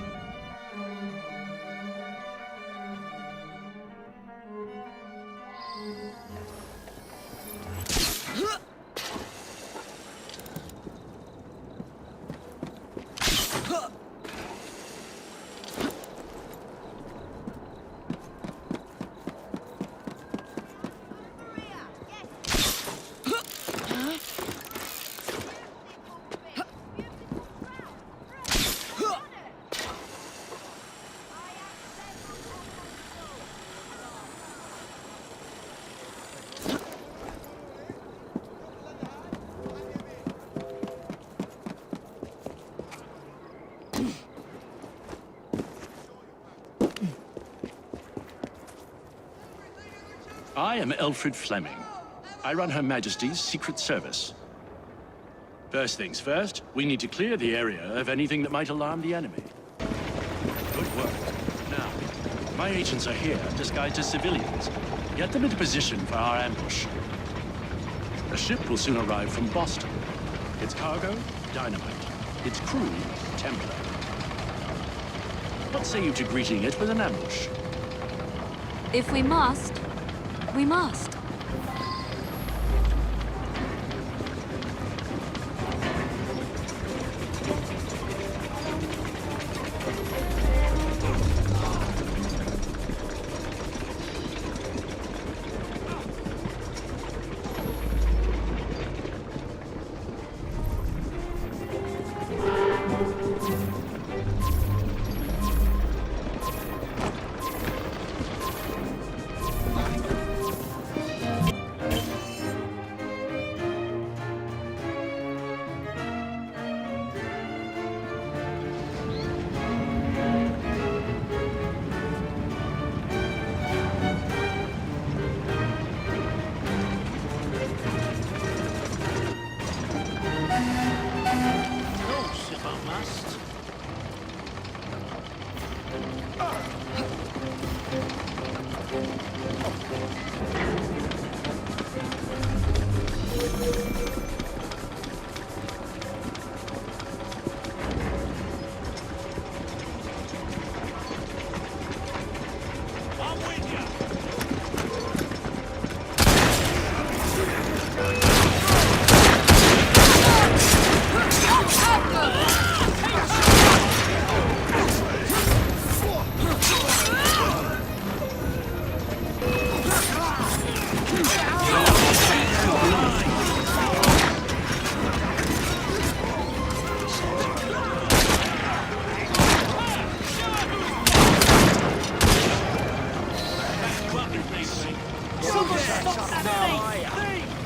I am Elfred Fleming. I run Her Majesty's Secret Service. First things first, we need to clear the area of anything that might alarm the enemy. Good work. Now, my agents are here, disguised as civilians. Get them into position for our ambush. A ship will soon arrive from Boston. Its cargo, dynamite. Its crew, Templar. What say you to greeting it with an ambush? If we must, we must.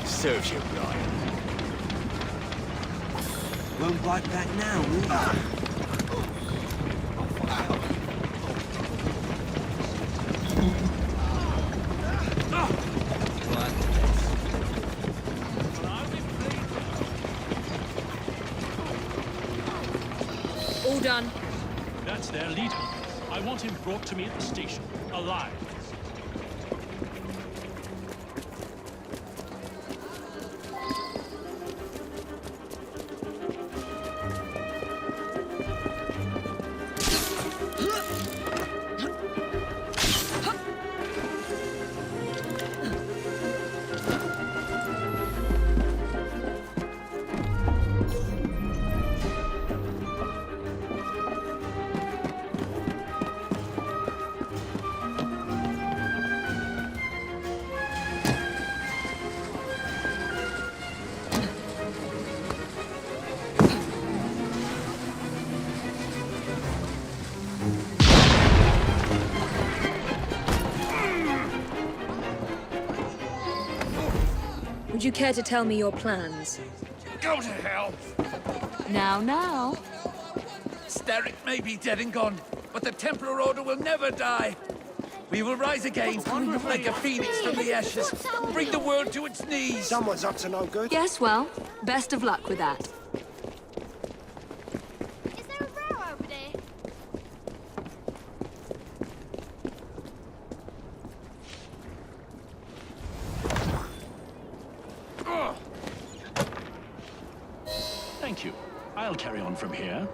Serves you right. Won't bite back now, will you? All done. That's their leader. I want him brought to me at the station, alive. Would you care to tell me your plans? Go to hell! Now. Starrick may be dead and gone, but the Templar Order will never die. We will rise again, like a phoenix from the ashes, bring the world to its knees. Someone's up to no good. Yes, well, best of luck with that. Is there a row over there? I'll carry on from here.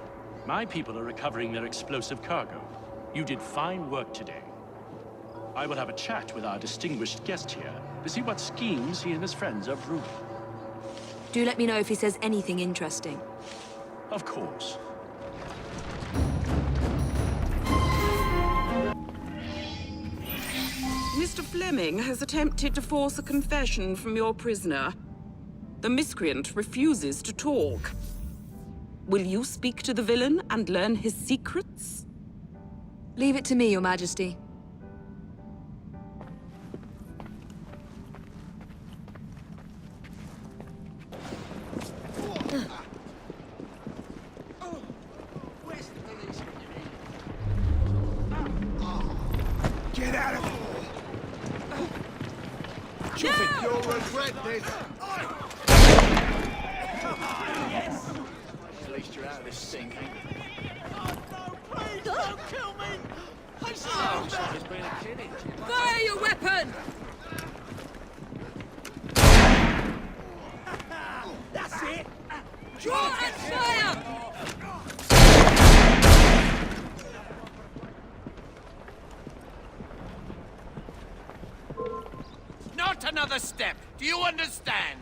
My people are recovering their explosive cargo. You did fine work today. I will have a chat with our distinguished guest here to see what schemes he and his friends are brewing. Do let me know if he says anything interesting. Of course. Mr. Fleming has attempted to force a confession from your prisoner. The miscreant refuses to talk. Will you speak to the villain and learn his secrets? Leave it to me, Your Majesty. Get out of here! You'll regret this! Yes! At least you're out of this sink, ain't you? Oh, no, please, don't kill me! I saw there's been a kid in. Fire your weapon! That's it! Draw and fire! Not another step! Do you understand?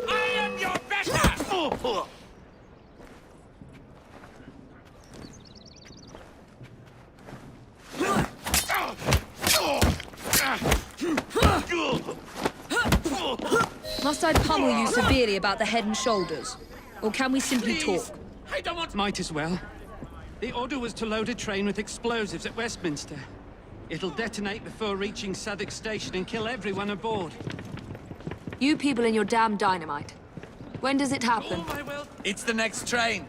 I am your better! Must I pummel you severely about the head and shoulders? Or can we simply talk? I don't want... Might as well. The order was to load a train with explosives at Westminster. It'll detonate before reaching Southwark Station and kill everyone aboard. You people and your damn dynamite. When does it happen? It's the next train.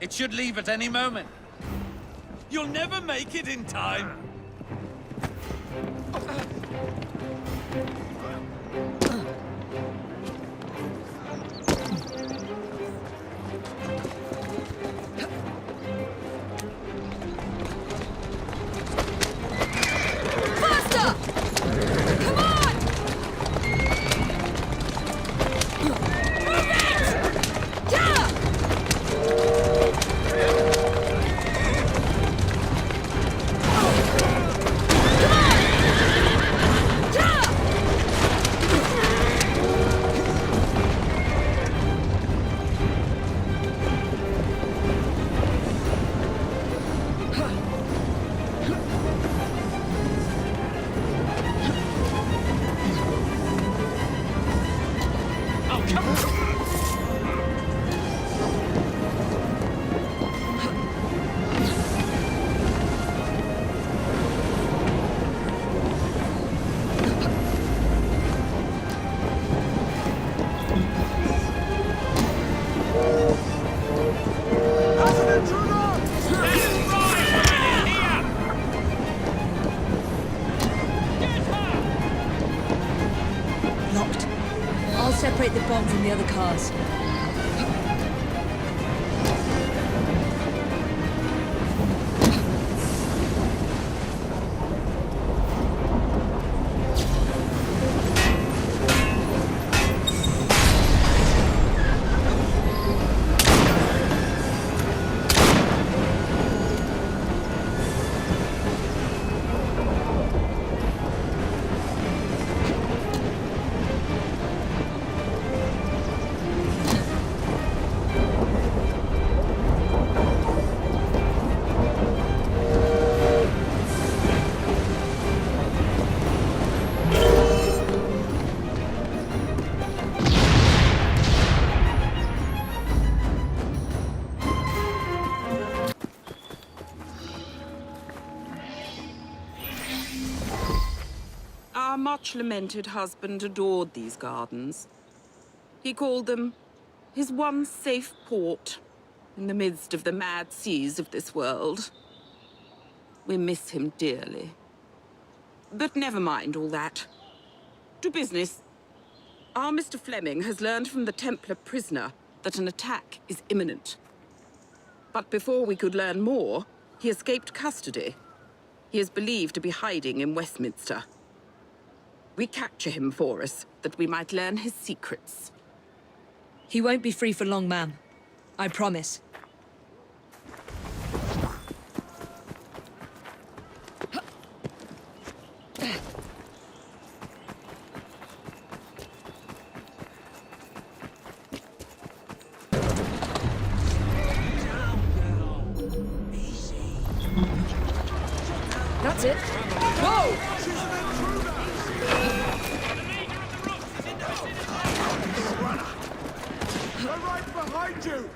It should leave at any moment. You'll never make it in time. Separate the bomb from the other cars. Our much-lamented husband adored these gardens. He called them his one safe port in the midst of the mad seas of this world. We miss him dearly. But never mind all that. To business. Our Mr. Fleming has learned from the Templar prisoner that an attack is imminent. But before we could learn more, he escaped custody. He is believed to be hiding in Westminster. We capture him for us, that we might learn his secrets. He won't be free for long, ma'am. I promise. That's it. Whoa! They're right behind you!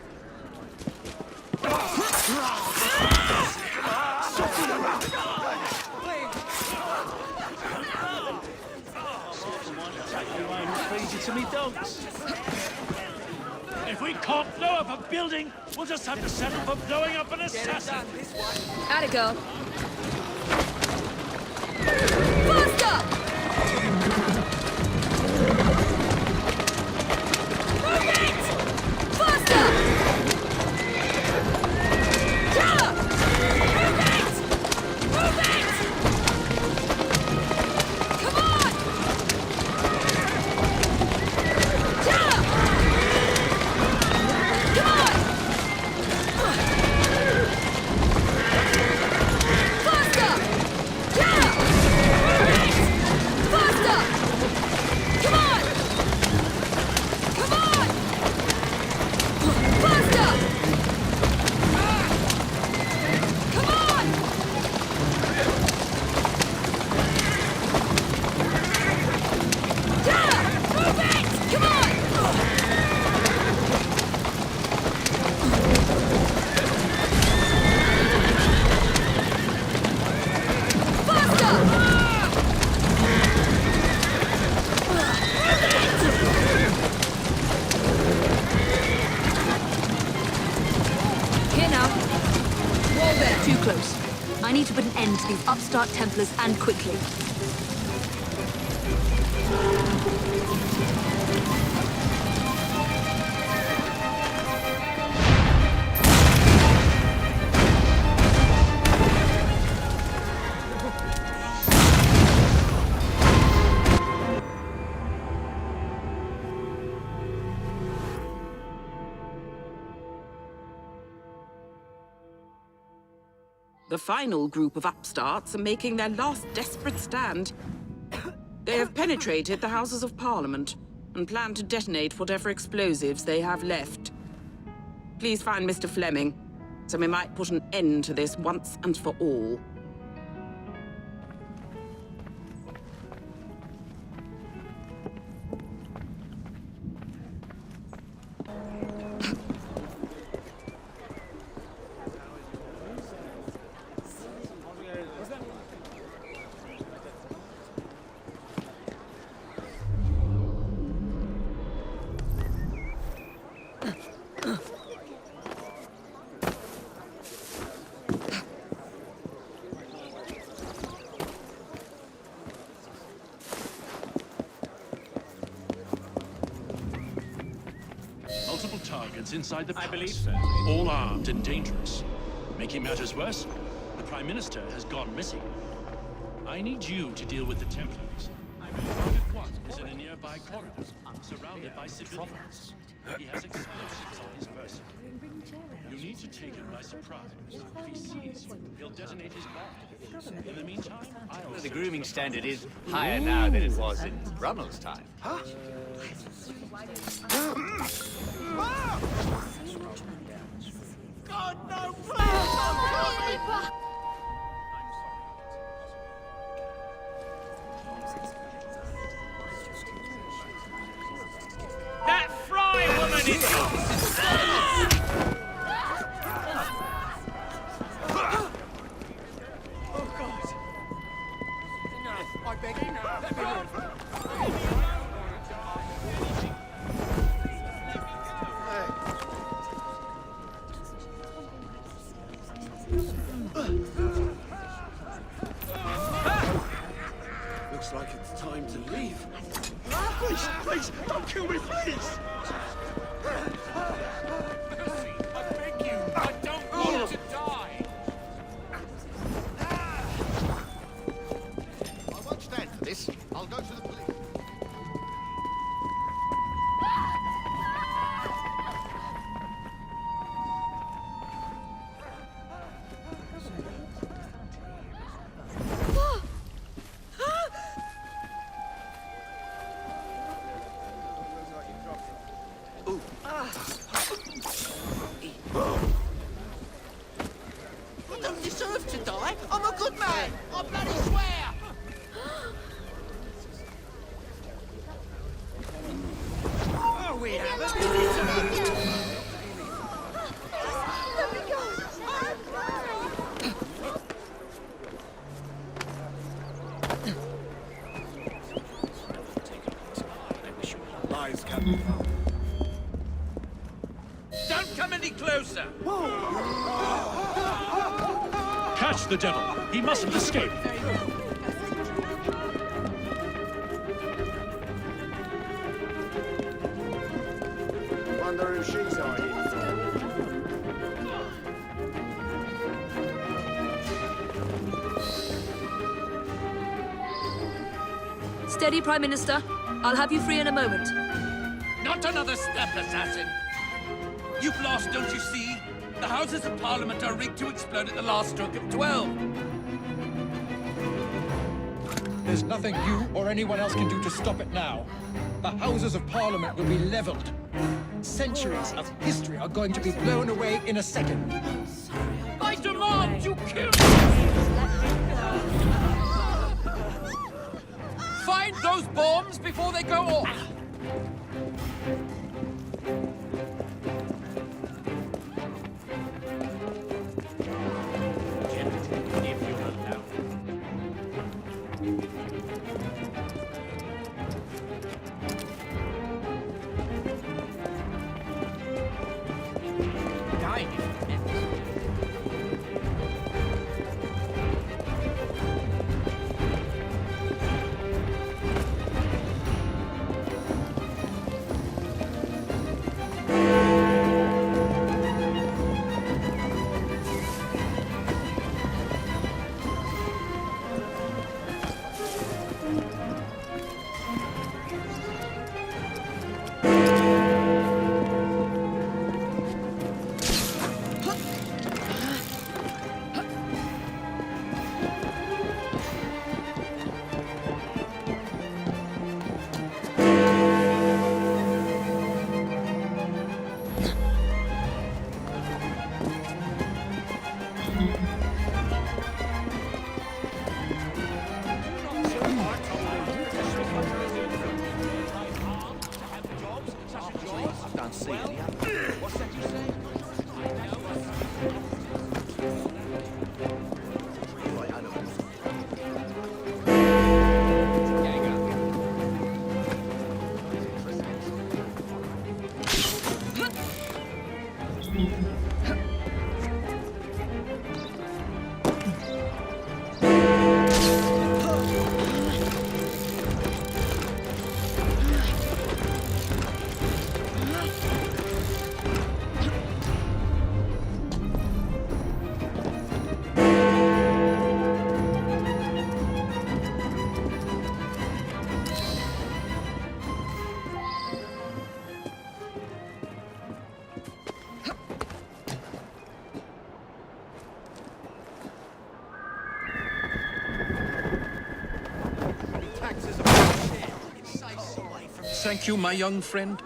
To me dogs. If we can't blow up a building, we'll just have to settle for blowing up an assassin. How'd it go? Too close. I need to put an end to these upstart Templars, and quickly. The final group of upstarts are making their last desperate stand. They have penetrated the Houses of Parliament and plan to detonate whatever explosives they have left. Please find Mr. Fleming, so we might put an end to this once and for all. Multiple targets inside the palace. I believe so. All armed and dangerous. Making matters worse, the Prime Minister has gone missing. I need you to deal with the Templars. Target 1 is in a nearby corridor, surrounded by civilians. He has explosives on his person. You need to take him by surprise. If he sees you, he'll detonate his bomb. In the meantime, I'll... The grooming standard is higher now than it was in Brummel's time. Huh? God, no, please! That fry woman is Oh, God. Enough. I beg you, let me live. Looks like it's time to leave. Please, please, don't kill me, please! I beg you, I don't want to die! I don't deserve to die. I'm a good man. I bloody swear. Oh, we have a visitor. Don't come any closer. Catch the devil. He mustn't escape. Wonder who she's eyeing. Steady, Prime Minister. I'll have you free in a moment. Not another step, assassin. You've lost, don't you see? The Houses of Parliament are rigged to explode at the last stroke of 12. There's nothing you or anyone else can do to stop it now. The Houses of Parliament will be leveled. Centuries of history are going to be blown away in a second. I demand you kill me! Find those bombs before they go off! Thank you, my young friend.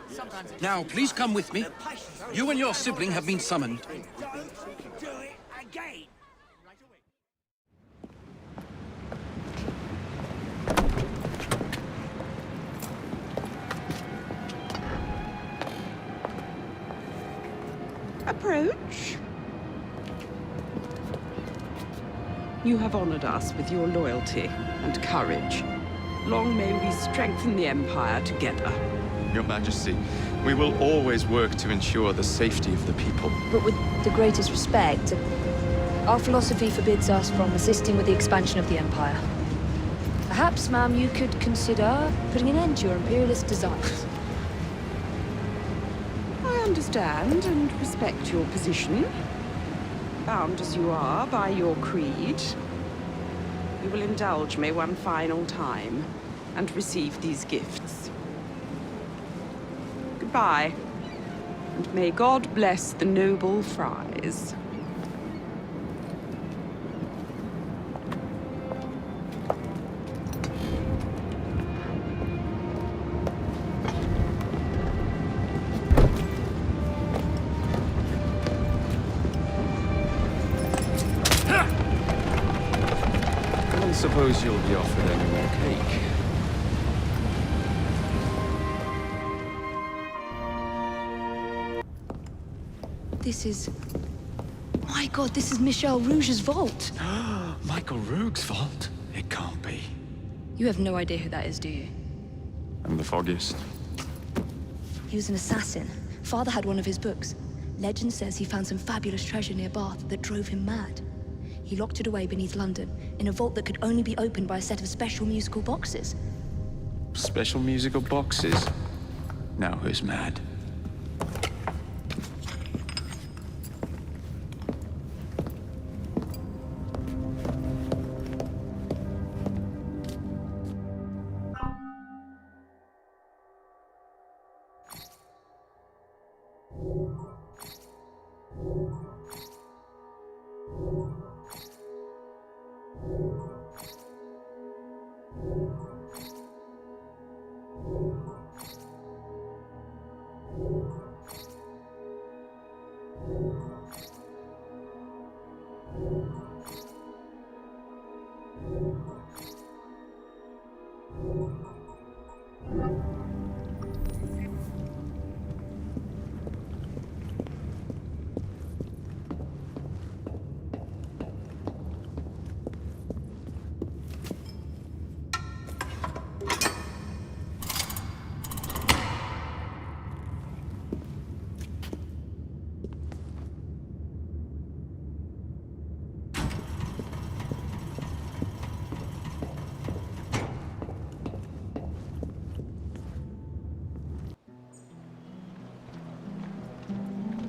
Now, please come with me. You and your sibling have been summoned. Don't do it again! Approach. You have honored us with your loyalty and courage. Long may we strengthen the Empire together. Your Majesty, we will always work to ensure the safety of the people. But with the greatest respect, our philosophy forbids us from assisting with the expansion of the Empire. Perhaps, ma'am, you could consider putting an end to your imperialist desires. I understand and respect your position. Bound as you are by your creed, you will indulge me one final time and receive these gifts. Goodbye, and may God bless the noble Fries. suppose you'll be offered any more cake. This is... My God, this is Michel Rouge's vault. Michael Rogue's vault? It can't be. You have no idea who that is, do you? I'm the foggiest. He was an assassin. Father had one of his books. Legend says he found some fabulous treasure near Bath that drove him mad. He locked it away beneath London, in a vault that could only be opened by a set of special musical boxes. Special musical boxes? Now who's mad?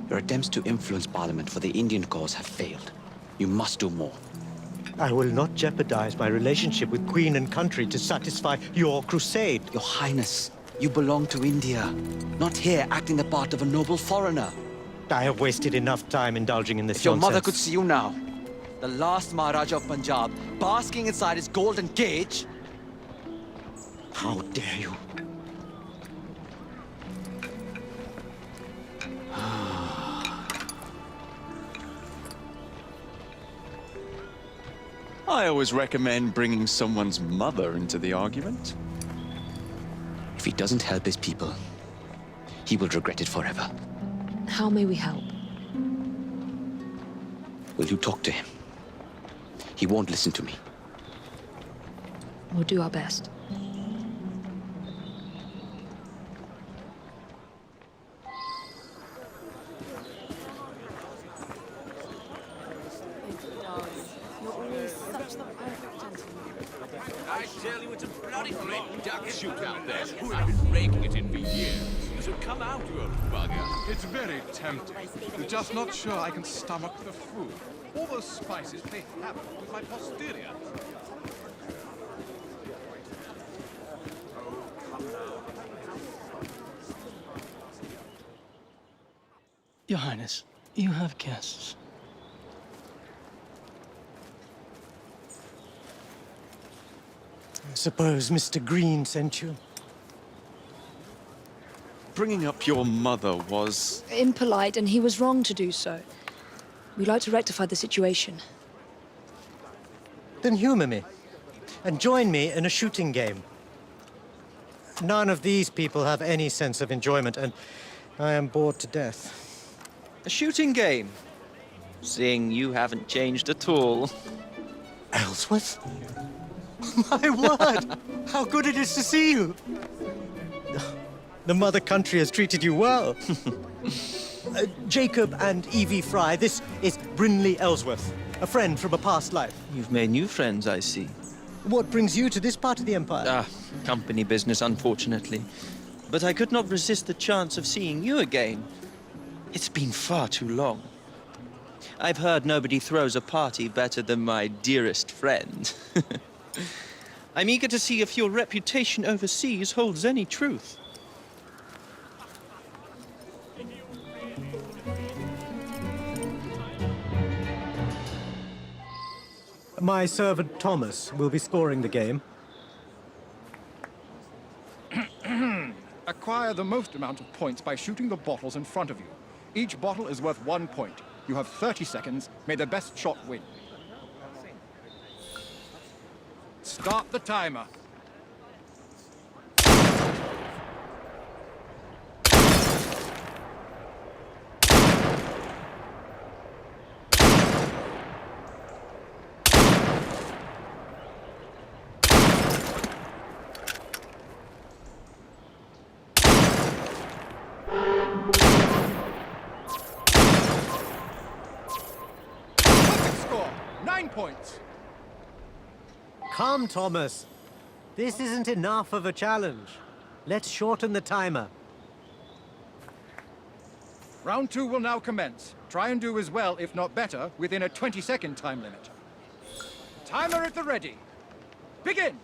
Your attempts to influence Parliament for the Indian cause have failed. You must do more. I will not jeopardize my relationship with Queen and country to satisfy your crusade. Your Highness, you belong to India, not here acting the part of a noble foreigner. I have wasted enough time indulging in this If your nonsense. mother could see you now, the last Maharaja of Punjab, basking inside his golden cage... How dare you? I always recommend bringing someone's mother into the argument. If he doesn't help his people, he will regret it forever. How may we help? Will you talk to him? He won't listen to me. We'll do our best. I tell you, it's a bloody great duck shoot out there. We've been raking it in for years. So come out, you old bugger. It's very tempting. I'm just not sure I can stomach the food. All those spices play havoc with my posterior. Your Highness, you have guests. I suppose Mr. Green sent you. Bringing up your mother was... Impolite, and he was wrong to do so. We'd like to rectify the situation. Then humor me, and join me in a shooting game. None of these people have any sense of enjoyment, and I am bored to death. A shooting game? Seeing you haven't changed at all. Ellsworth? My word! How good it is to see you! The mother country has treated you well. Jacob and Evie Fry, this is Brinley Ellsworth, a friend from a past life. You've made new friends, I see. What brings you to this part of the Empire? Ah, company business, unfortunately. But I could not resist the chance of seeing you again. It's been far too long. I've heard nobody throws a party better than my dearest friend. I'm eager to see if your reputation overseas holds any truth. My servant Thomas will be scoring the game. Acquire the most amount of points by shooting the bottles in front of you. Each bottle is worth 1 point. You have 30 seconds. May the best shot win. Start the timer. Perfect score! 9 points. Come, Thomas. This isn't enough of a challenge. Let's shorten the timer. Round 2 will now commence. Try and do as well, if not better, within a 20-second time limit. Timer at the ready. Begin!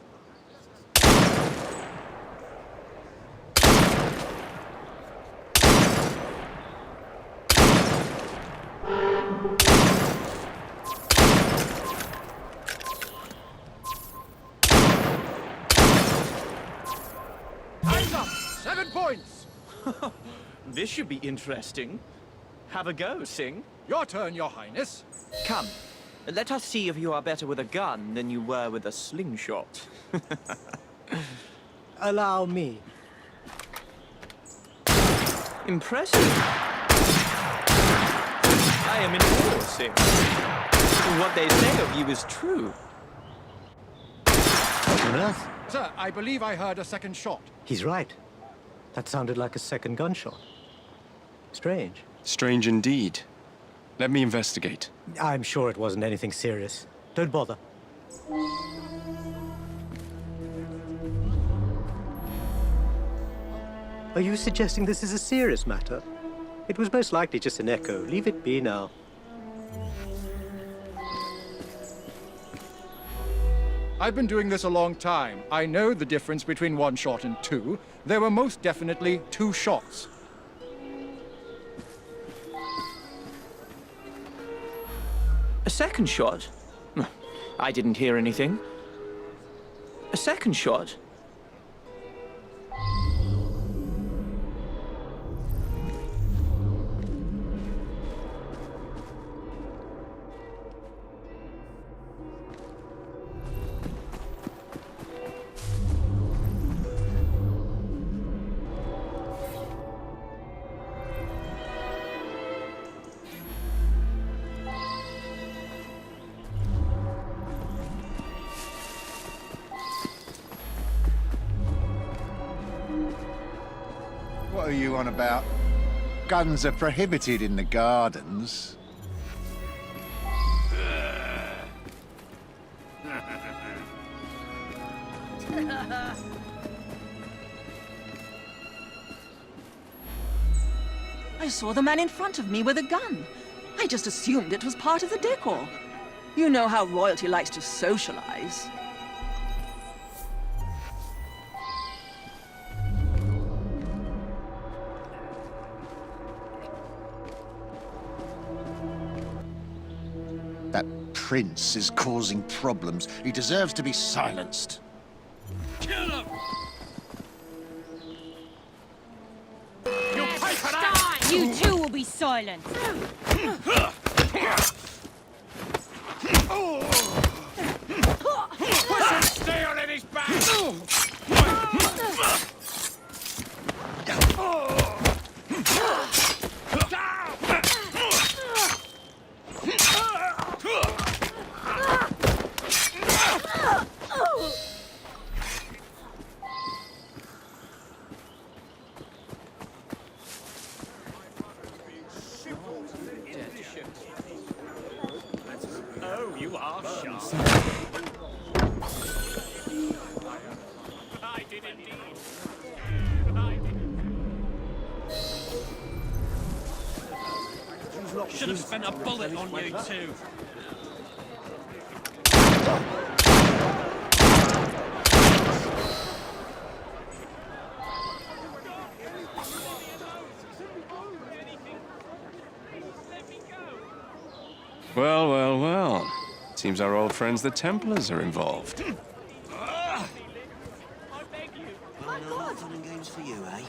Time's up! 7 points! This should be interesting. Have a go, Sing. Your turn, Your Highness. Come, let us see if you are better with a gun than you were with a slingshot. Allow me. Impressive. I am in awe, Sing. What they say of you is true. On Earth? Sir, I believe I heard a second shot. He's right. That sounded like a second gunshot. Strange. Strange indeed. Let me investigate. I'm sure it wasn't anything serious. Don't bother. Are you suggesting this is a serious matter? It was most likely just an echo. Leave it be now. I've been doing this a long time. I know the difference between 1 shot and 2. There were most definitely 2 shots. A second shot? I didn't hear anything. A second shot? What are you on about? Guns are prohibited in the gardens. I saw the man in front of me with a gun. I just assumed it was part of the decor. You know how royalty likes to socialize. That prince is causing problems. He deserves to be silenced. Kill him! You pay for that! You too will be silent. Put some steel in his back! Oh, you are sharp. I did indeed. Should have spent a bullet on you too. Well, well, well. Seems our old friends the Templars are involved. I beg you. My God! Fun and games for you, eh?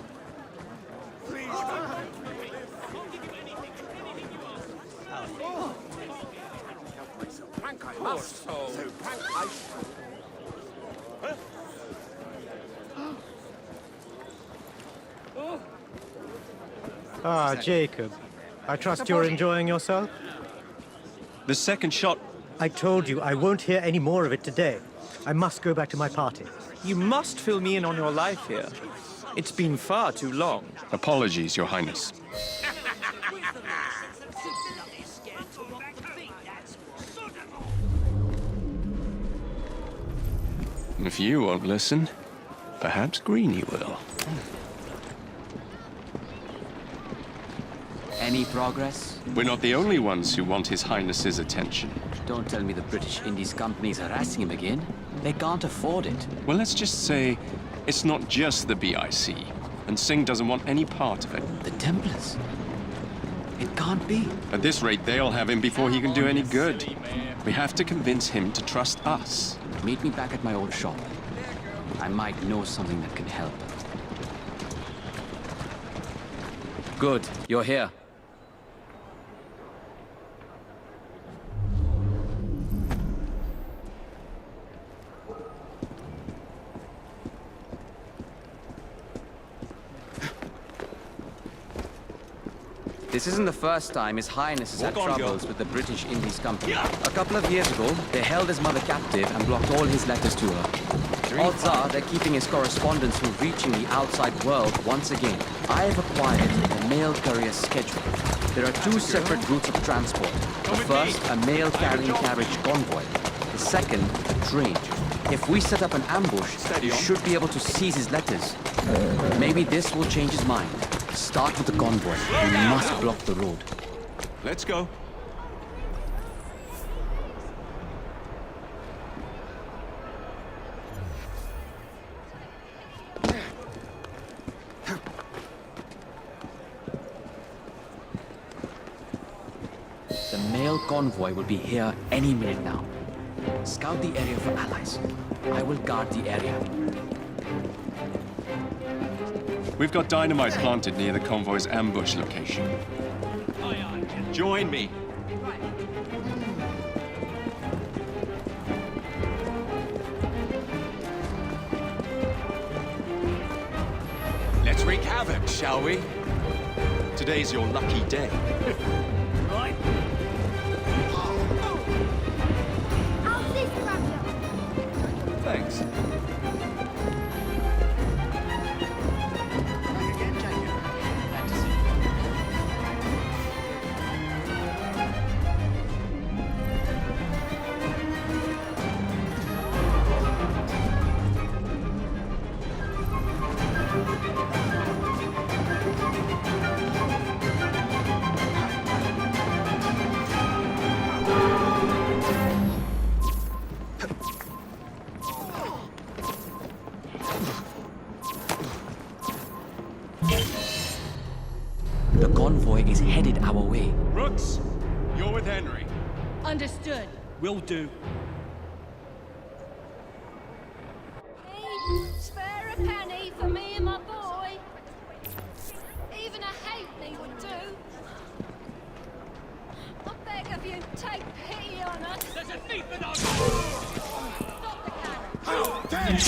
Prank I must. So prank I shall. Ah, Jacob. I trust you're enjoying yourself? The second shot... I told you I won't hear any more of it today. I must go back to my party. You must fill me in on your life here. It's been far too long. Apologies, Your Highness. If you won't listen, perhaps Greenie will. Any progress? We're not the only ones who want His Highness's attention. Don't tell me the British Indies Company is harassing him again. They can't afford it. Well, let's just say it's not just the BIC, and Singh doesn't want any part of it. The Templars? It can't be. At this rate, they'll have him before he can do any good. We have to convince him to trust us. Meet me back at my old shop. I might know something that can help. Good, you're here. This isn't the first time His Highness has had troubles with the British Indies Company. A couple of years ago, they held his mother captive and blocked all his letters to her. Odds are they're keeping his correspondence from reaching the outside world once again. I have acquired the mail courier schedule. There are two separate routes of transport. The first, a mail carrying carriage convoy. The second, a train. If we set up an ambush, you should be able to seize his letters. Maybe this will change his mind. Start with the convoy. We must block the road. Let's go. The mail convoy will be here any minute now. Scout the area for allies. I will guard the area. We've got dynamite planted near the convoy's ambush location. Join me. Let's wreak havoc, shall we? Today's your lucky day. Right. Thanks. The convoy is headed our way. Brooks, you're with Henry. Understood. Will do. Spare a penny for me and my boy. Even a halfpenny would do. I beg of you, take pity on us. There's a thief in our... Stop the carriage.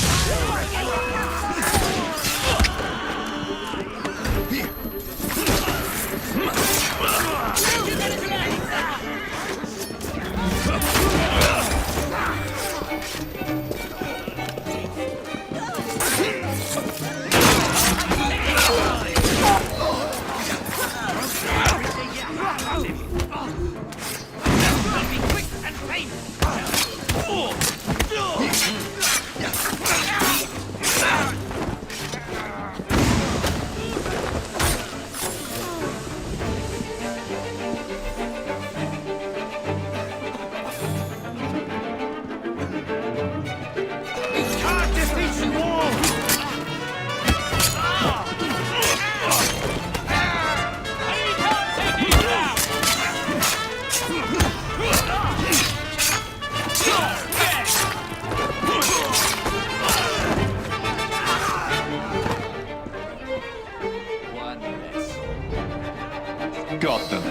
Got them.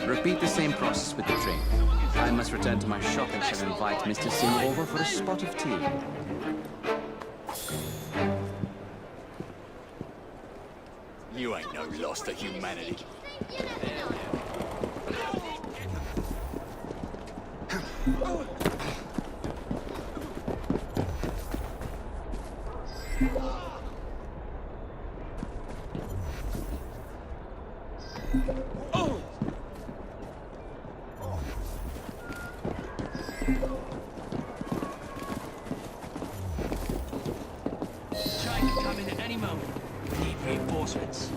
Repeat the same process with the train. I must return to my shop and shall invite Mr. Singh over for a spot of tea. You ain't ain't no loss to humanity. Train can come in at any moment. We need reinforcements.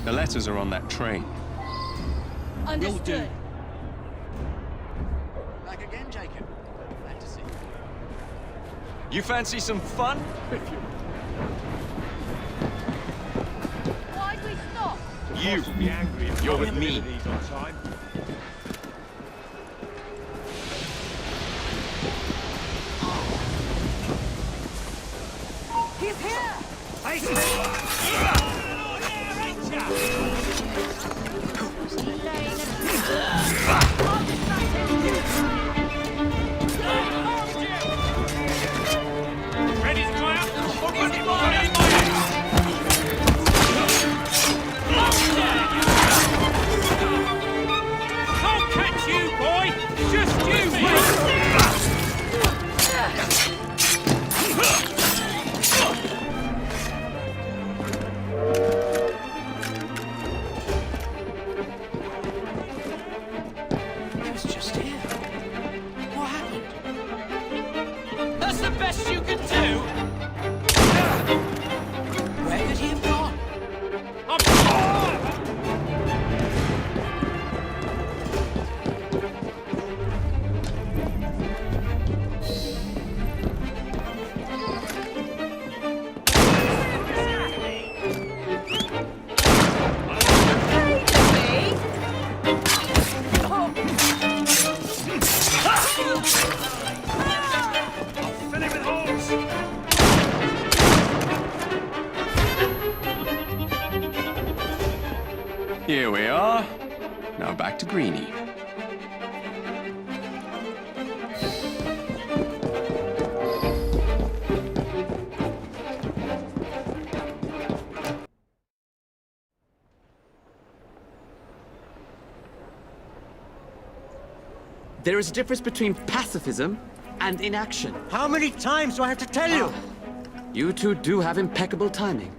The letters are on that train. Understood. Back again, Jacob. Glad to see you. You fancy some fun? Why'd we stop? You're with me. He's here! Ready to go out? I'll catch you, boy! Just you wait! He was just here. What happened? That's the best you could do? Where could he have gone? Here we are. Now back to Greenie. There is a difference between pacifism and inaction. How many times do I have to tell you? You two do have impeccable timing.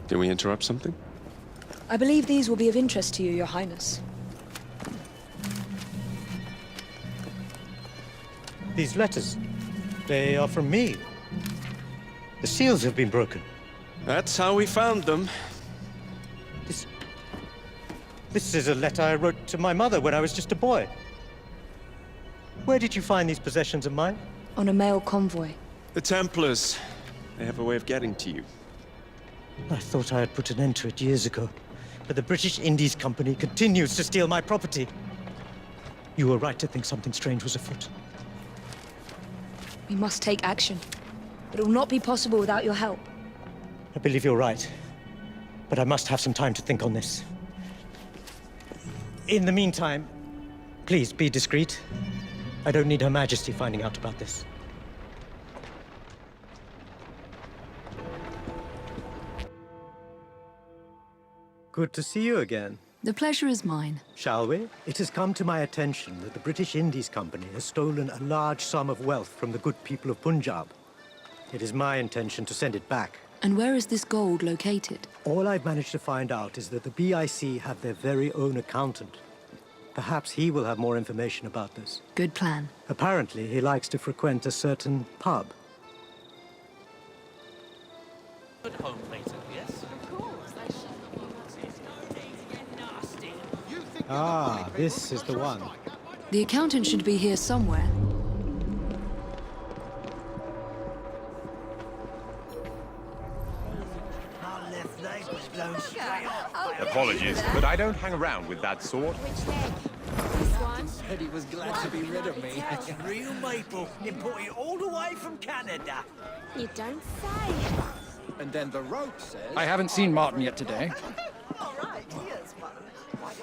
Did we interrupt something? I believe these will be of interest to you, Your Highness. These letters, they are from me. The seals have been broken. That's how we found them. This is a letter I wrote to my mother when I was just a boy. Where did you find these possessions of mine? On a mail convoy. The Templars. They have a way of getting to you. I thought I had put an end to it years ago, but the British Indies Company continues to steal my property. You were right to think something strange was afoot. We must take action, but it will not be possible without your help. I believe you're right, but I must have some time to think on this. In the meantime, please be discreet. I don't need Her Majesty finding out about this. Good to see you again. The pleasure is mine. Shall we? It has come to my attention that the British Indies Company has stolen a large sum of wealth from the good people of Punjab. It is my intention to send it back. And where is this gold located? All I've managed to find out is that the BIC have their very own accountant. Perhaps he will have more information about this. Good plan. Apparently, he likes to frequent a certain pub. At home later, yes? Of course. Ah, this is the one. The accountant should be here somewhere. Apologies, but I don't hang around with that sort. This one? Said he was glad to be rid of me. That's real maple, imported all the way from Canada. You don't say. And then the rope says... I haven't seen Martin yet today.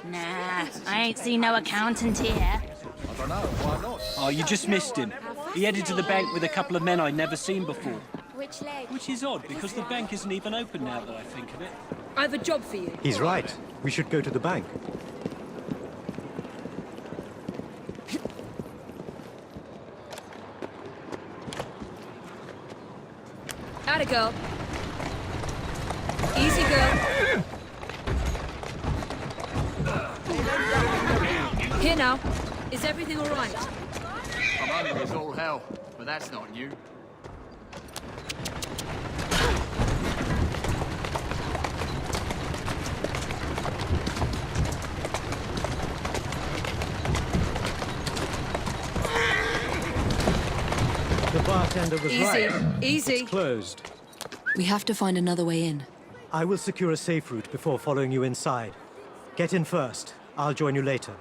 Nah, I ain't seen no accountant here. I don't know, why not? Oh, you just missed him. He headed to the bank with a couple of men I'd never seen before. Which leg? Which is odd, because the bank isn't even open now that I think of it. I have a job for you. He's right. We should go to the bank. Atta girl. Easy girl. Here now. Is everything all right? I'm under as all hell, but that's not new. The bartender was right. Easy. It's closed. We have to find another way in. I will secure a safe route before following you inside. Get in first. I'll join you later.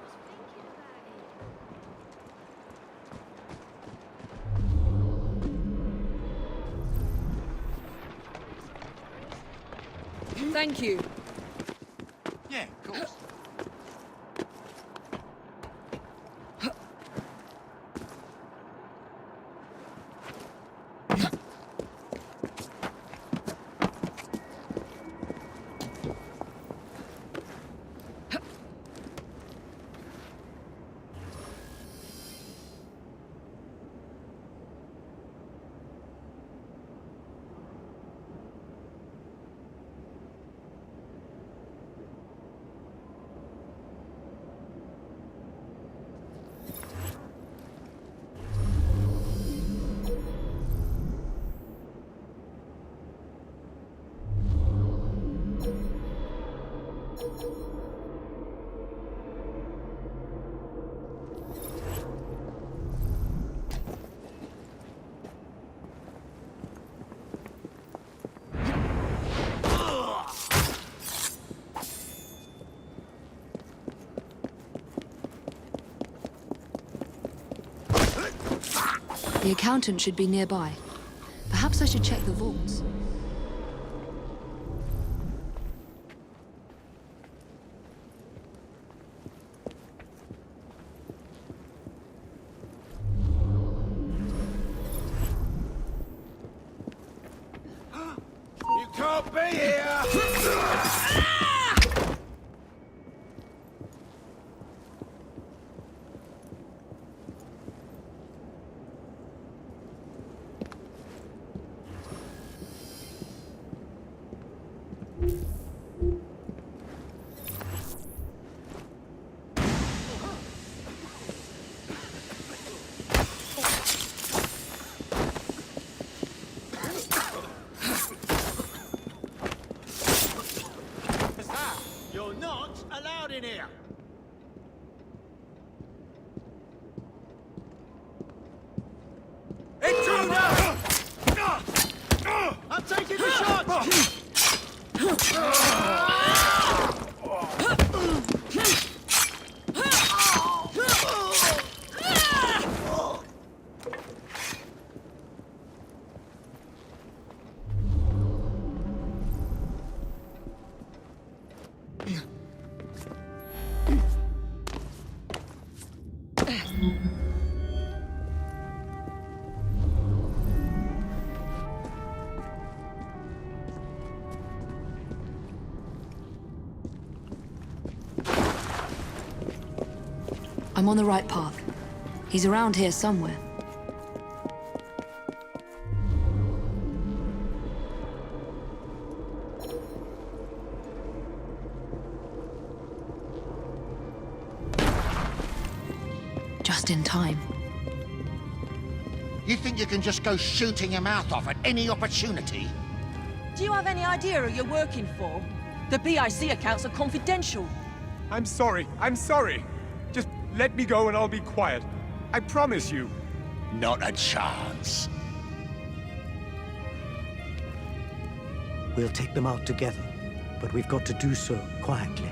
Thank you. Yeah, of course. The accountant should be nearby. Perhaps I should check the vaults. You can't be here! I'm on the right path. He's around here somewhere. Just in time. You think you can just go shooting your mouth off at any opportunity? Do you have any idea who you're working for? The BIC accounts are confidential. I'm sorry. I'm sorry. Just let me go and I'll be quiet. I promise you. Not a chance. We'll take them out together, but we've got to do so quietly.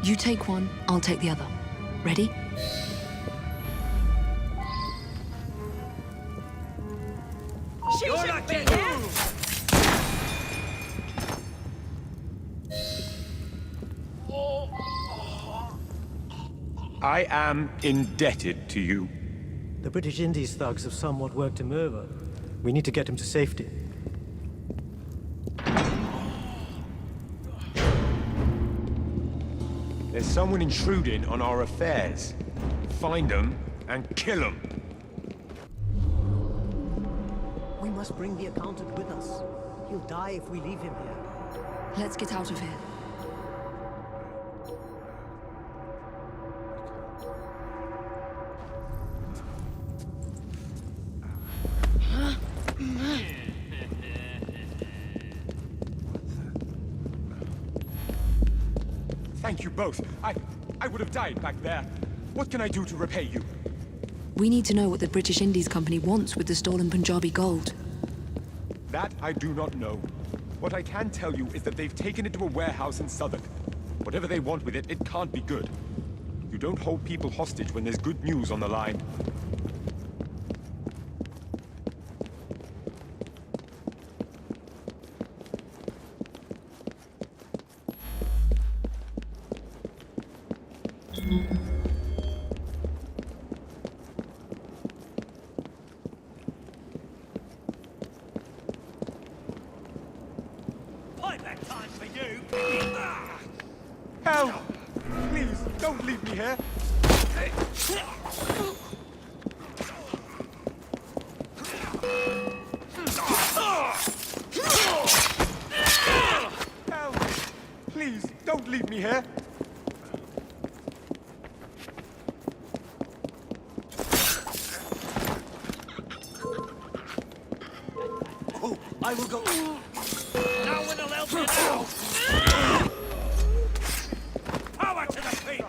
You take one, I'll take the other. Ready? You're not getting I am indebted to you. The British Indies thugs have somewhat worked him over. We need to get him to safety. There's someone intruding on our affairs. Find them and kill them. We must bring the accountant with us. He'll die if we leave him here. Let's get out of here. Thank you both. I would have died back there. What can I do to repay you? We need to know what the British Indies Company wants with the stolen Punjabi gold. That I do not know. What I can tell you is that they've taken it to a warehouse in Southwark. Whatever they want with it, it can't be good. You don't hold people hostage when there's good news on the line. Payback time for you. Help! Please, don't leave me here. Help! Please, don't leave me here. Oh, I will go. No one will help you now. Power to the feet.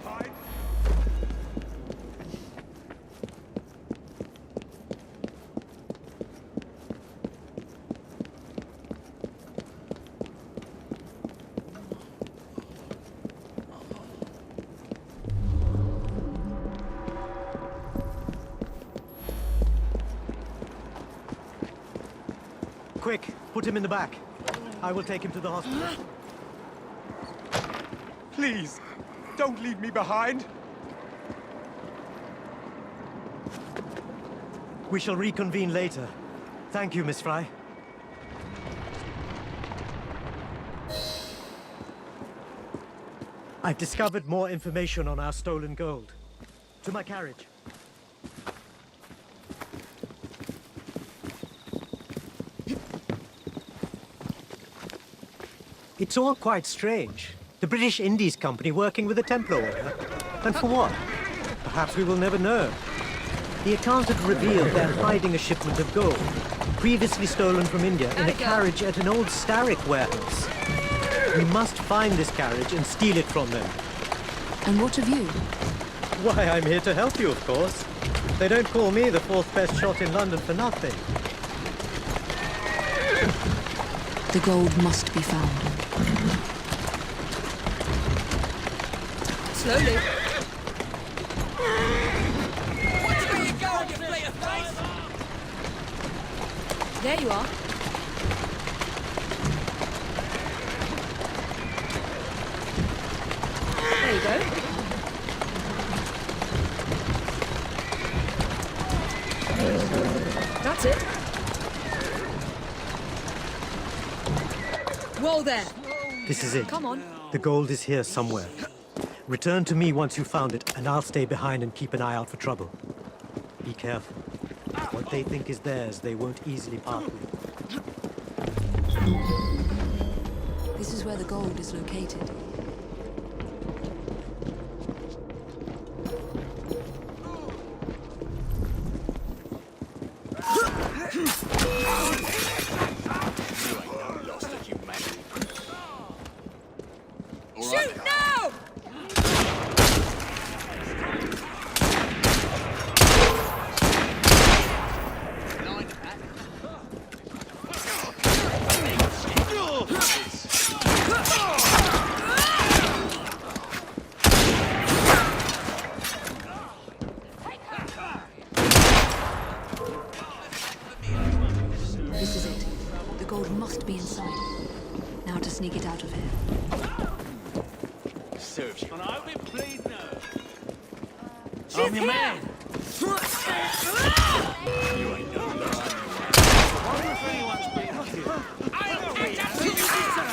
Quick, put him in the back. I will take him to the hospital. Please, don't leave me behind. We shall reconvene later. Thank you, Miss Fry. I've discovered more information on our stolen gold. To my carriage. It's all quite strange. The British Indies Company working with the Templar Order. And for what? Perhaps we will never know. The accountant revealed they're hiding a shipment of gold, previously stolen from India, in a carriage at an old Starrick warehouse. We must find this carriage and steal it from them. And what of you? Why, I'm here to help you, of course. They don't call me the fourth best shot in London for nothing. The gold must be found. Slowly. Watch where you go, you play a face! There you are. There you go. That's it. Whoa there. This is it. Come on. The gold is here somewhere. Return to me once you've found it, and I'll stay behind and keep an eye out for trouble. Be careful. What they think is theirs, they won't easily part with. This is where the gold is located. Shoot now! This is it. The gold must be inside. Now to sneak it out of here. Serves you. And I'll be pleased now. I'm your man. You ain't no lost. Wonder if anyone's been killed. I'll catch up to you, sir.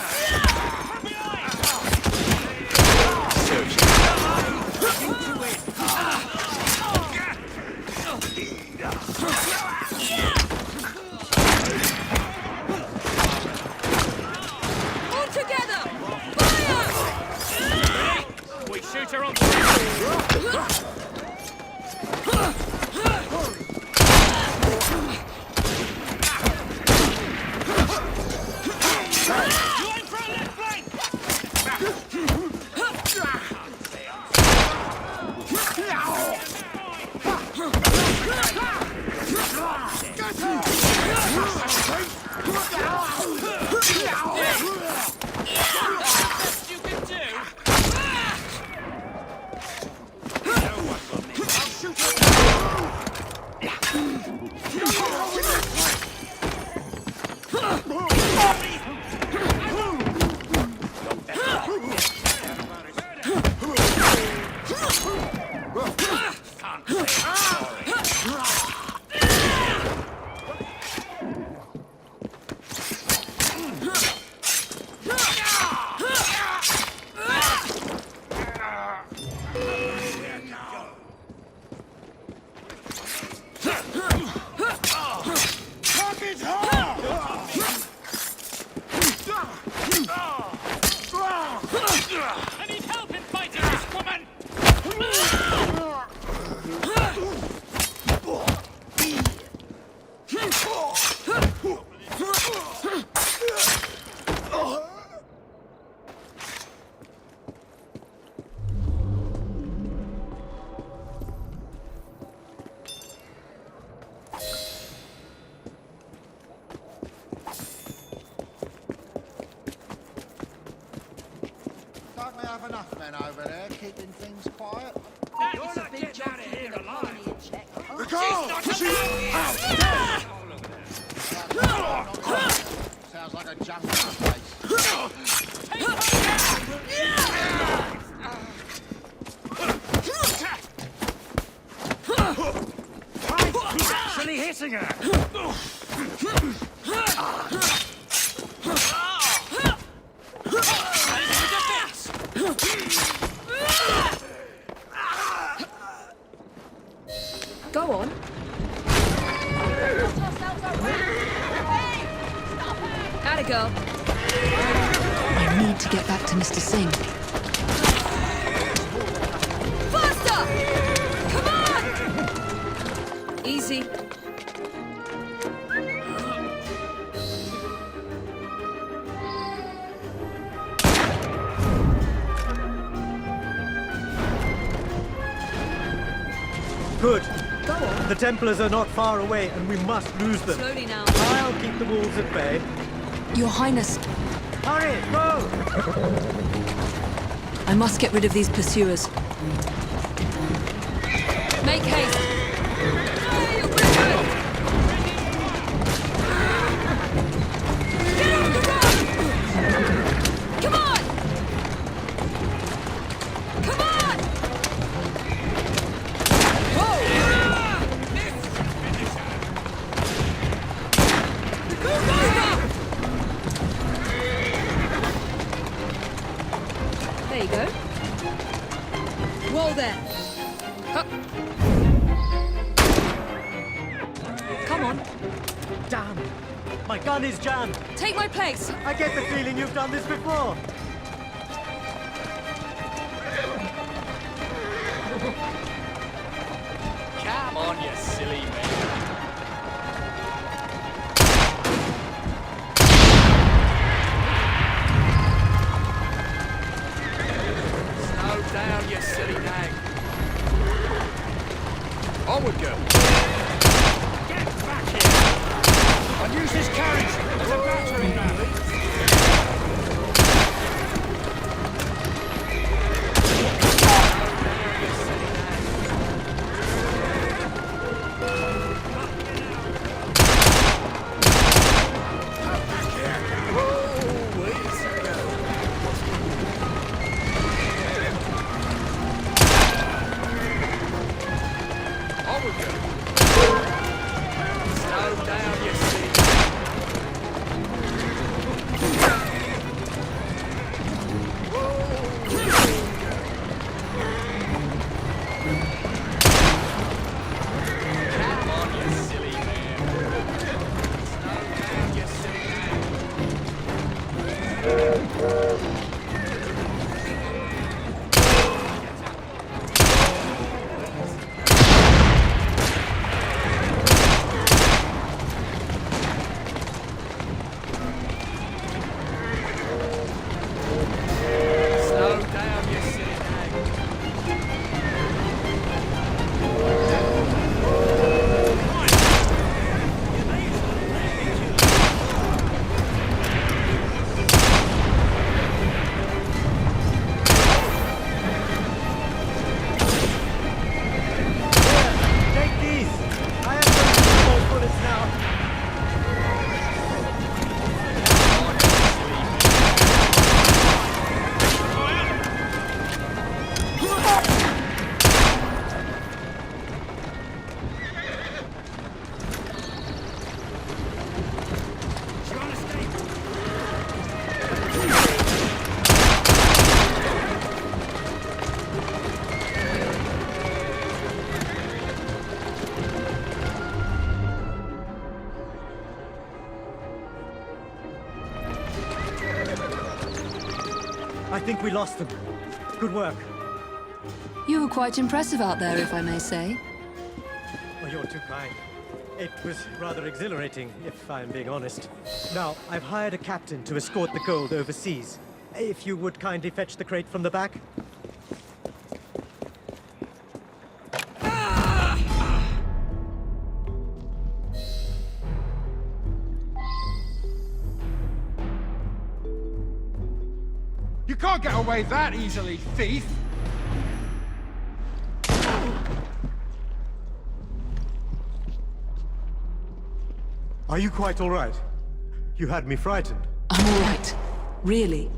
Serves you. All together! Fire! We shoot her on three. I need help in fighting this woman! Don't we have enough men over there keeping things quiet? You're not getting out of here alive! Recall! Sounds like a jungle place. He's actually hitting her! Go on. Atta girl. I need to get back to Mr. Singh. Faster! Come on! Easy. Good. Go on. The Templars are not far away, and we must lose them. Slowly now. I'll keep the wolves at bay. Your Highness, Hurry, go! I must get rid of these pursuers. Make haste. Get off the road! Come on! Come on! There you go. Damn! My gun is jammed! Take my place! I get the feeling you've done this before! Come on, you silly man. Slow down, you silly nag. Onward, girl. Get back here! I'll use his carriage as a battering ram. I think we lost them. Good work. You were quite impressive out there, if I may say. Oh, you're too kind. It was rather exhilarating, if I'm being honest. Now, I've hired a captain to escort the gold overseas. If you would kindly fetch the crate from the back. You can't get away that easily, thief! Are you quite all right? You had me frightened. I'm all right. Really.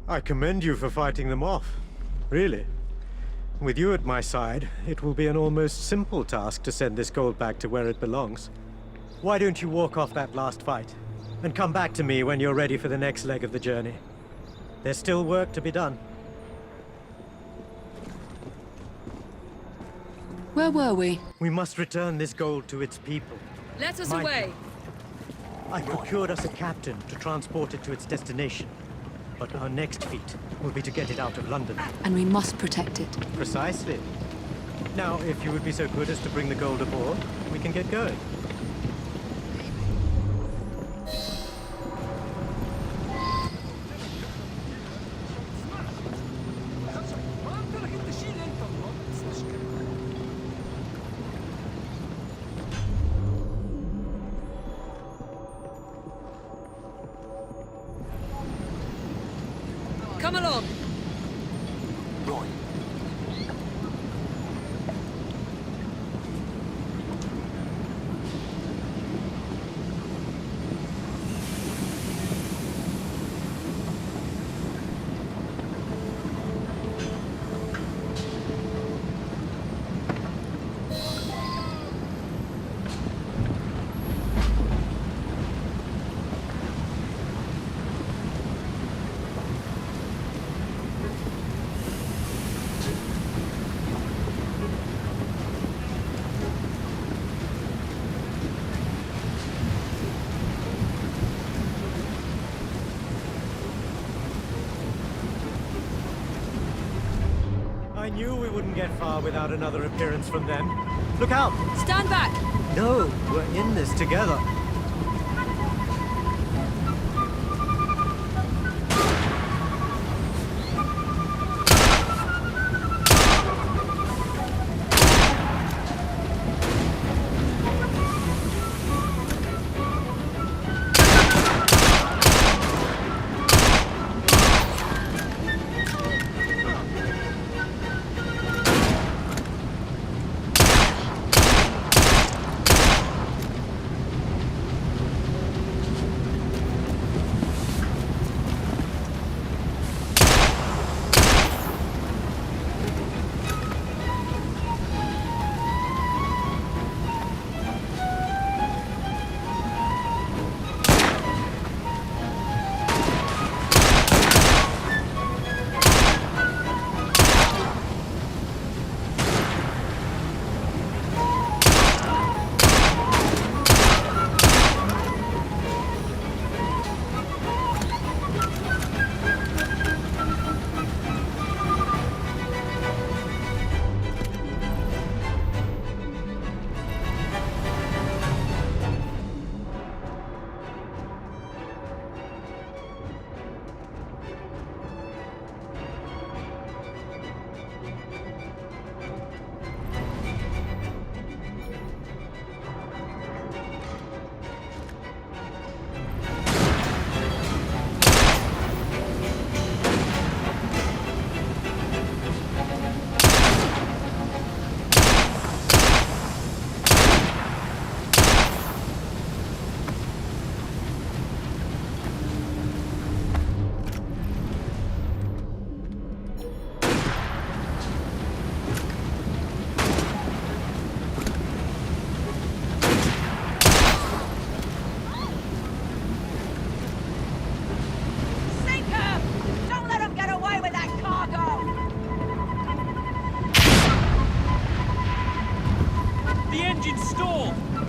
I commend you for fighting them off. Really. With you at my side, it will be an almost simple task to send this gold back to where it belongs. Why don't you walk off that last fight, and come back to me when you're ready for the next leg of the journey? There's still work to be done. Where were we? We must return this gold to its people. Let us away! I procured us a captain to transport it to its destination. But our next feat will be to get it out of London. And we must protect it. Precisely. Now, if you would be so good as to bring the gold aboard, we can get going. Come along. Right. knew we wouldn't get far without another appearance from them. Look out! Stand back! No, we're in this together.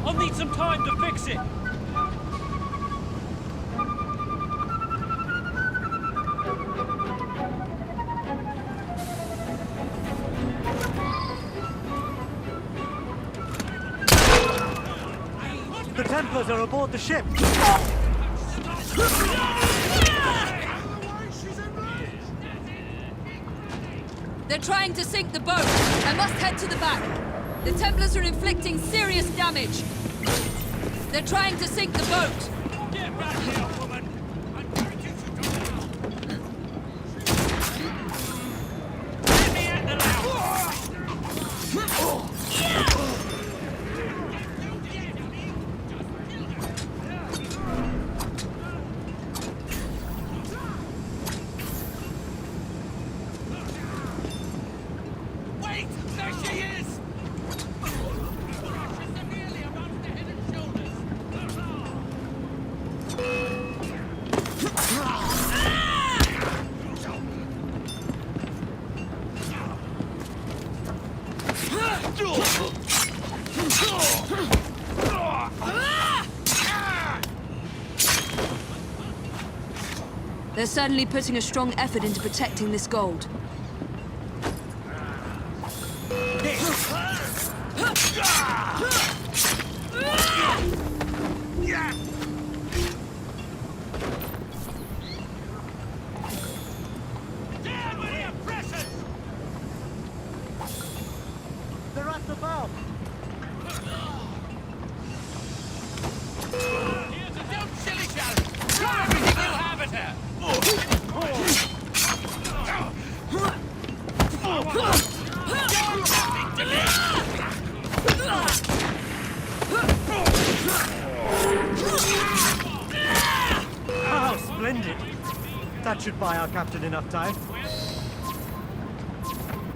I'll need some time to fix it. The Templars are aboard the ship! They're trying to sink the boat. I must head to the back. The Templars are inflicting serious damage. They're trying to sink the boat. Get back here, woman! I'm going to shoot you down! Let me at the Wait! There she is! Severely above the head and shoulders. They're certainly putting a strong effort into protecting this gold. They're at the bow! Here's a don't silly-shally! Throw everything you have at her! How splendid! That should buy our captain enough time.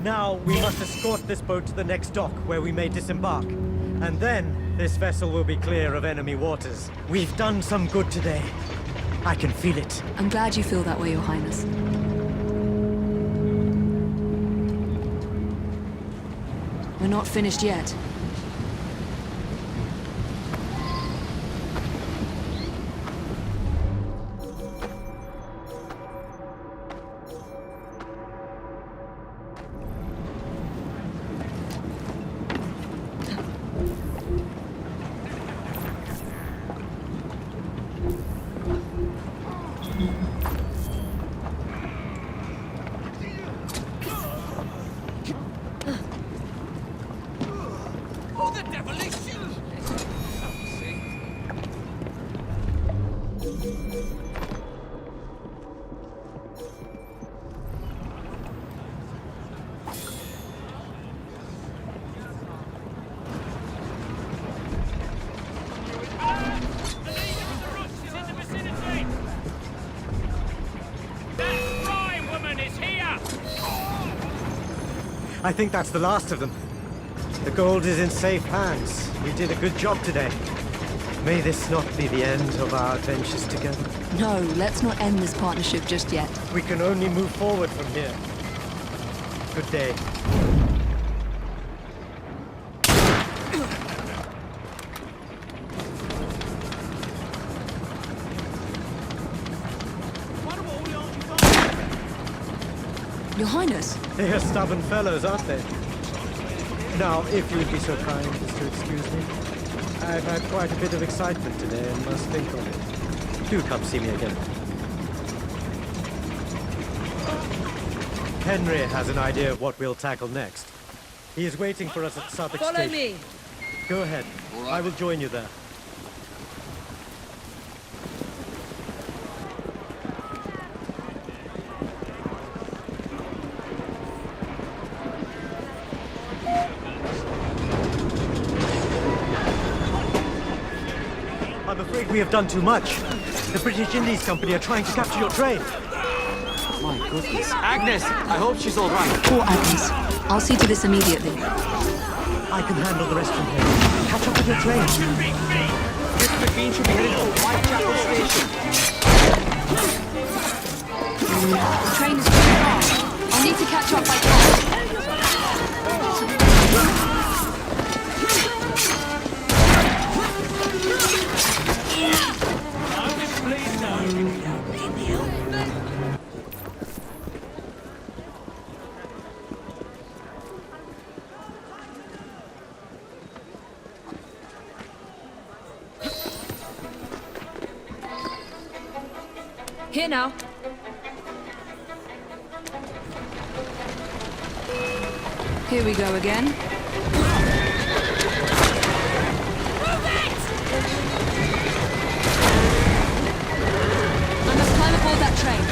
Now, we must escort this boat to the next dock, where we may disembark. And then, this vessel will be clear of enemy waters. We've done some good today. I can feel it. I'm glad you feel that way, Your Highness. We're not finished yet. I think that's the last of them. The gold is in safe hands. We did a good job today. May this not be the end of our adventures together. No, let's not end this partnership just yet. We can only move forward from here. Good day. Your Highness. They are stubborn fellows, aren't they? Now, if you would be so kind as to excuse me. I've had quite a bit of excitement today and must think on it. Do come see me again. Henry has an idea of what we'll tackle next. He is waiting for us at Suffolk Follow Station. me. Go ahead. I will join you there. I'm afraid we have done too much. The British Indies Company are trying to capture your train. My goodness. Agnes, I hope she's all right. Poor Agnes. I'll see to this immediately. I can handle the rest from here. Catch up with your train. Miss McBean should be heading for Whitechapel Station. The train is too far. I'll need to catch up by car. Here now. Here we go again. I must climb aboard that train.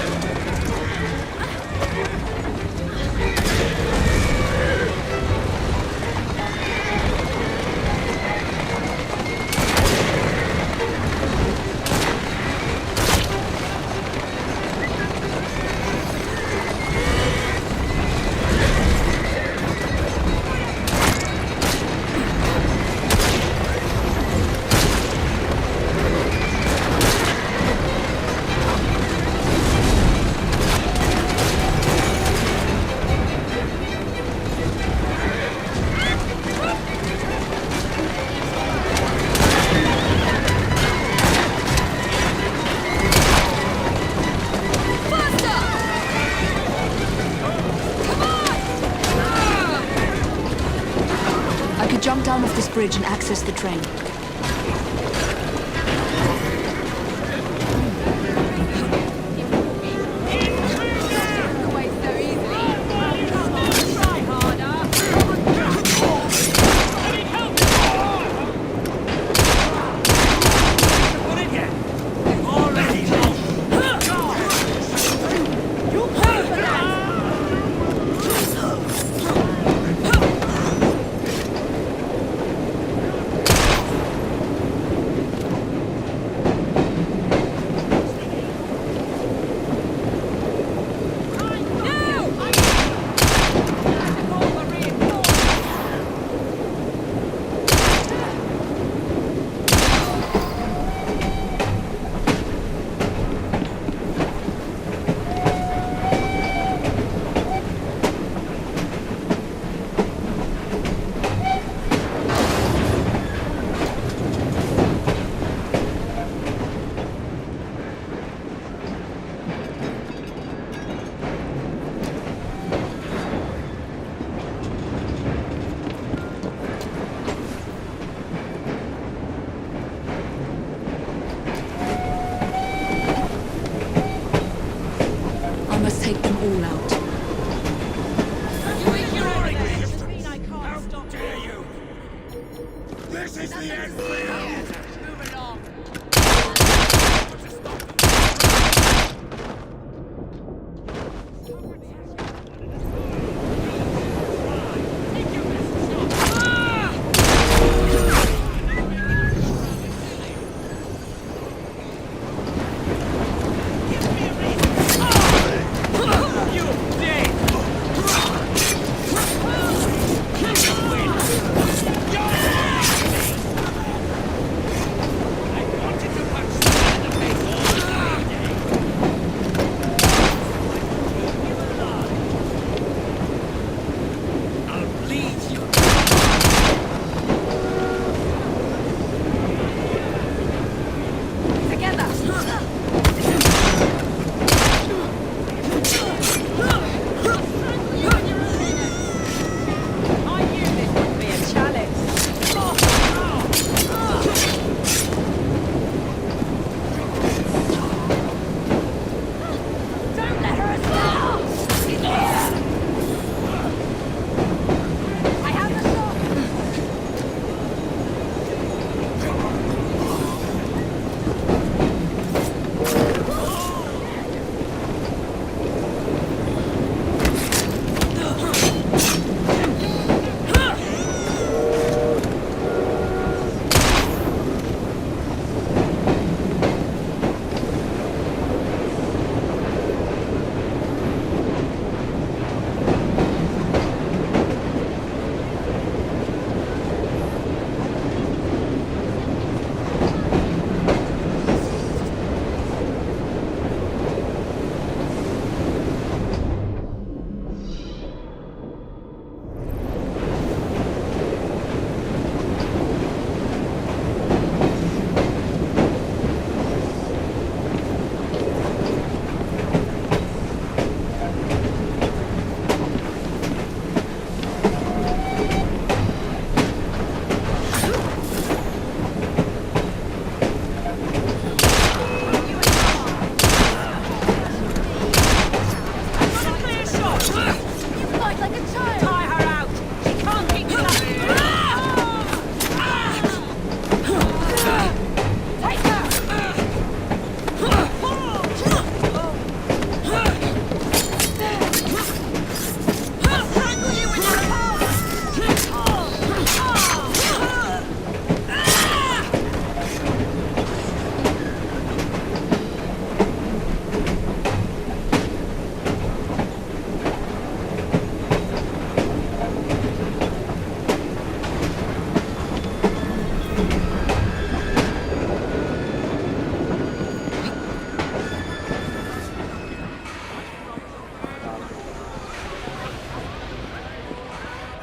Jump down off this bridge and access the train.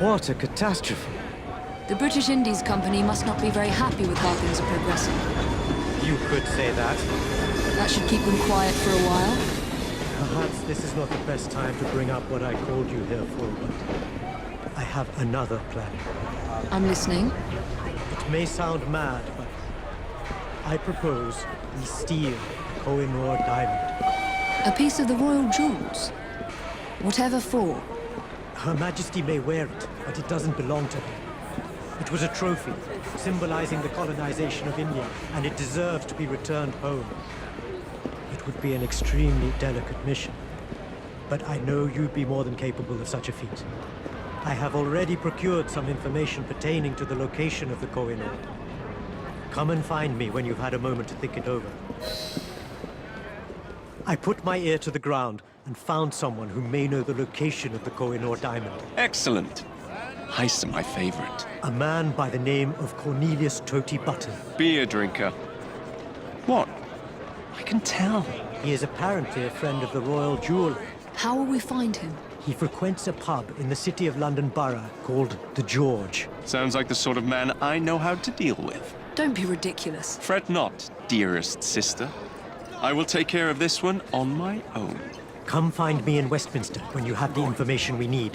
What a catastrophe. The British Indies Company must not be very happy with how things are progressing. You could say that. That should keep them quiet for a while. Perhaps this is not the best time to bring up what I called you here for, but I have another plan. I'm listening. It may sound mad, but I propose we steal Koh-i-Noor diamond. A piece of the royal jewels. Whatever for. Her Majesty may wear it, but it doesn't belong to her. It was a trophy, symbolizing the colonization of India, and it deserved to be returned home. It would be an extremely delicate mission, but I know you'd be more than capable of such a feat. I have already procured some information pertaining to the location of the Koh-i-Noor. Come and find me when you've had a moment to think it over. I put my ear to the ground and found someone who may know the location of the Koh-i-Noor diamond. Excellent. Heists are my favorite. A man by the name of Cornelius Toti Button. Beer drinker. What? I can tell. He is apparently a friend of the royal jeweler. How will we find him? He frequents a pub in the City of London Borough called the George. Sounds like the sort of man I know how to deal with. Don't be ridiculous. Fret not, dearest sister. I will take care of this one on my own. Come find me in Westminster when you have the information we need.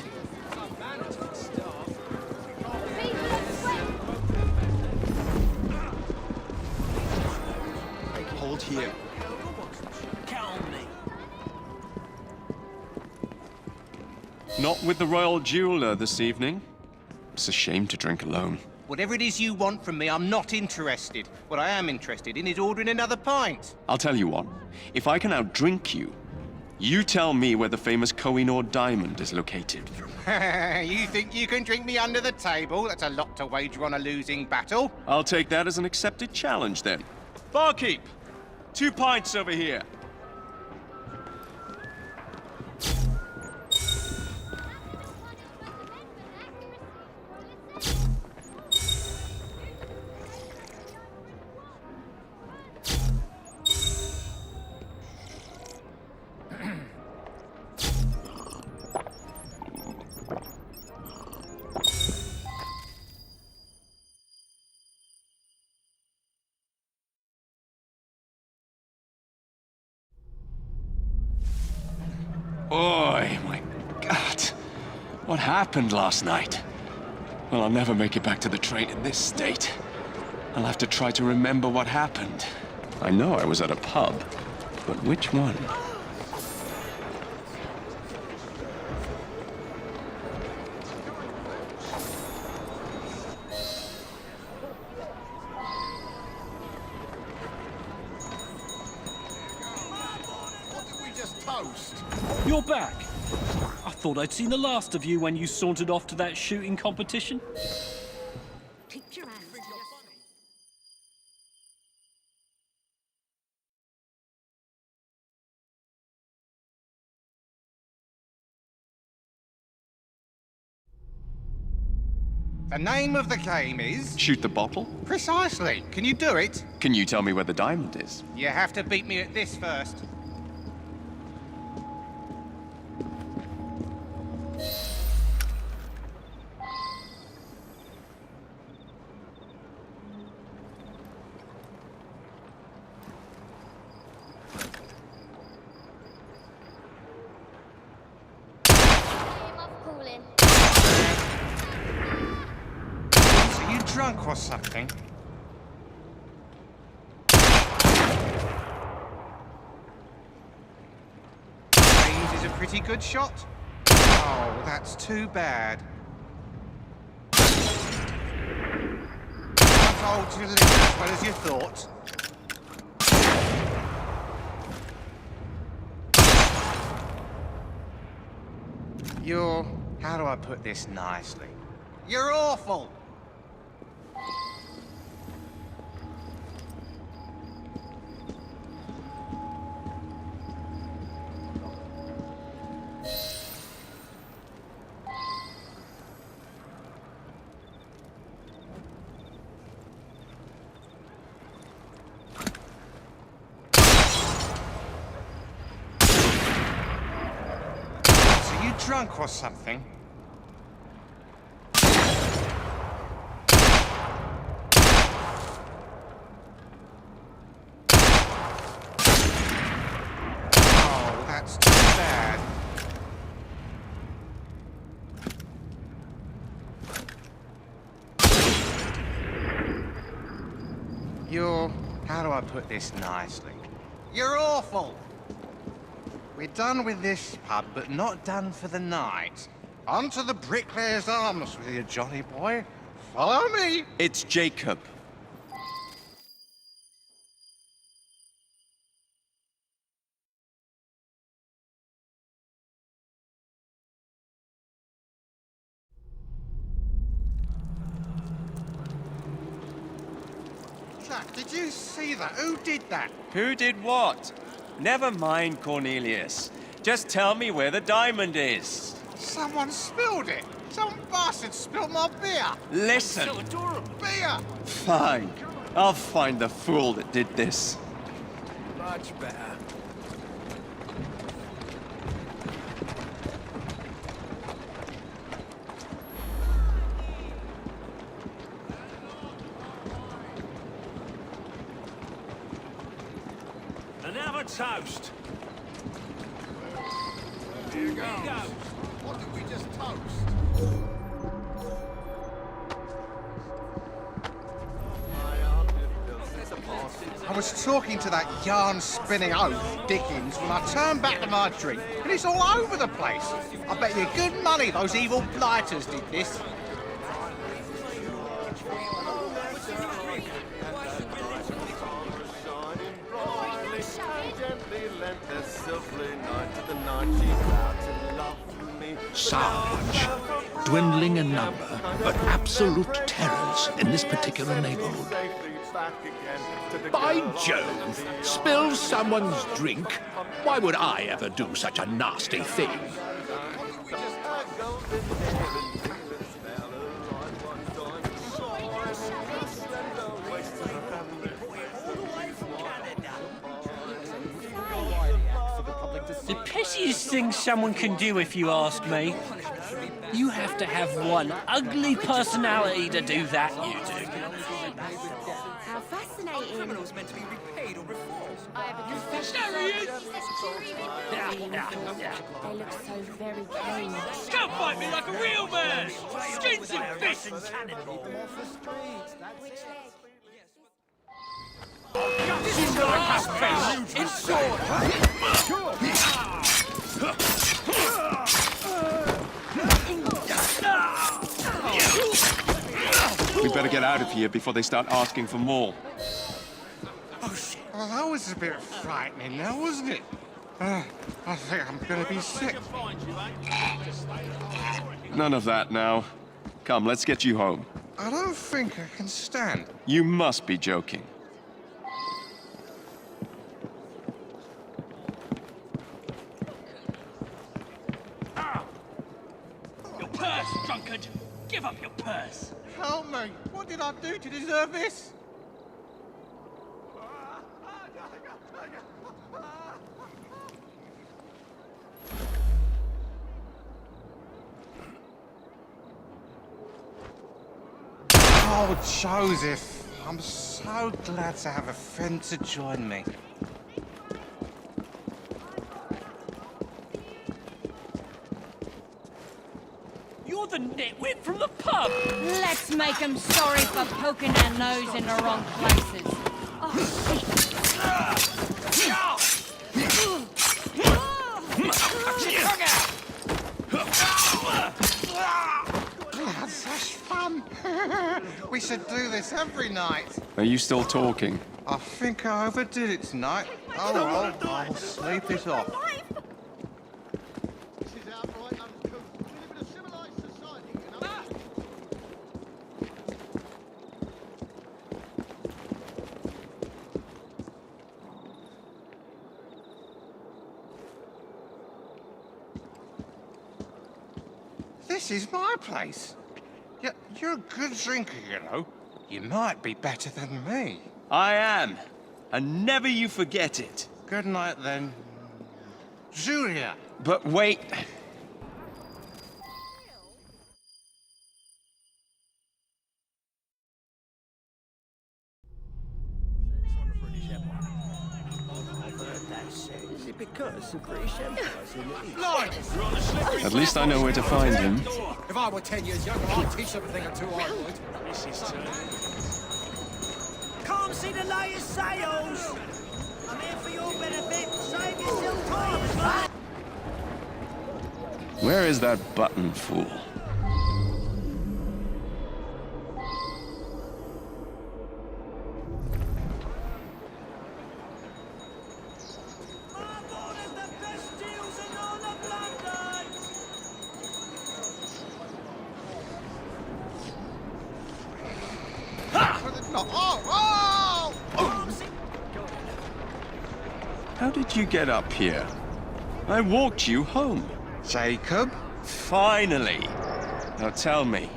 Hold here. Not with the royal jeweler this evening. It's a shame to drink alone. Whatever it is you want from me, I'm not interested. What I am interested in is ordering another pint. I'll tell you what. If I can outdrink you, you tell me where the famous Koh-i-Noor diamond is located. You think you can drink me under the table? That's a lot to wager on a losing battle. I'll take that as an accepted challenge, then. Barkeep! 2 pints over here. Oi, my God. What happened last night? Well, I'll never make it back to the train in this state. I'll have to try to remember what happened. I know I was at a pub, but which one? You're back. I thought I'd seen the last of you when you sauntered off to that shooting competition. Keep your hands. The name of the game is... Shoot the bottle? Precisely. Can you do it? Can you tell me where the diamond is? You have to beat me at this first. So you drunk or something? James is a pretty good shot. Oh, that's too bad. Not hold to your lips as well as you thought. You're... how do I put this nicely? You're awful! So you drunk or something? You're... how do I put this nicely? You're awful! We're done with this pub, but not done for the night. On to the Bricklayer's Arms with you, Johnny boy. Follow me! It's Jacob. Jack, did you see that? Who did that? Who did what? Never mind, Cornelius. Just tell me where the diamond is. Someone spilled it. Some bastard spilled my beer. Listen. So adorable. Beer. Fine. I'll find the fool that did this. Much better. And have a toast. Here goes. What did we just toast? I was talking to that yarn-spinning oaf, Dickens, when I turned back to my drink, and it's all over the place. I bet you good money those evil blighters did this. Sarge. Dwindling in number, but absolute terrors in this particular neighborhood. By Jove! Spill someone's drink? Why would I ever do such a nasty thing? The pettiest thing someone can do, if you ask me. You have to have one ugly personality to do that, you do. How fascinating. Criminals meant to be repaid or reformed. I have a confession. They look so very clean. Scout fight me like a real man! Skins and fists and cannonball! This is the last face in sword! We better get out of here before they start asking for more. Oh, shit. Well, that was a bit frightening now, wasn't it? I think I'm gonna be sick. None of that now. Come, let's get you home. I don't think I can stand. You must be joking. Your purse, drunkard! Give up your purse! Help me! What did I do to deserve this? Oh, Joseph, I'm so glad to have a friend to join me. You're the nitwit from the pub! Let's make them sorry for poking their nose in the wrong places. That's such fun. We should do this every night. Are you still talking? I think I overdid it tonight. Oh well, I'll sleep it off. This is my place. You're a good drinker, you know. You might be better than me. I am. And never you forget it. Good night, then. Julia. But wait. Is it because the British Empire's in the East? Lies! At least I know where to find him. If I were 10 years younger, I'd teach them a thing or two, I would. This is Come see the latest sales. I'm here for your benefit. Save yourself time as well. Where is that button fool? How did you get up here? I walked you home. Jacob? Finally! Now tell me,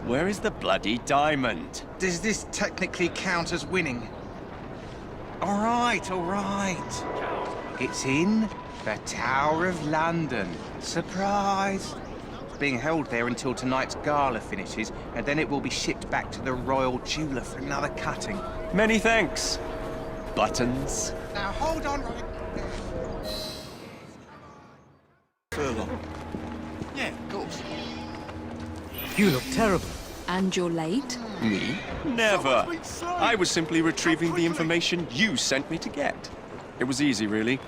where is the bloody diamond? Does this technically count as winning? All right, all right. It's in the Tower of London. Surprise! It's being held there until tonight's gala finishes, and then it will be shipped back to the Royal Jeweller for another cutting. Many thanks. Buttons. Now hold on right. Furlong. Yeah, of course. You look terrible. And you're late? Me? Never. I was simply retrieving the information you sent me to get. It was easy, really.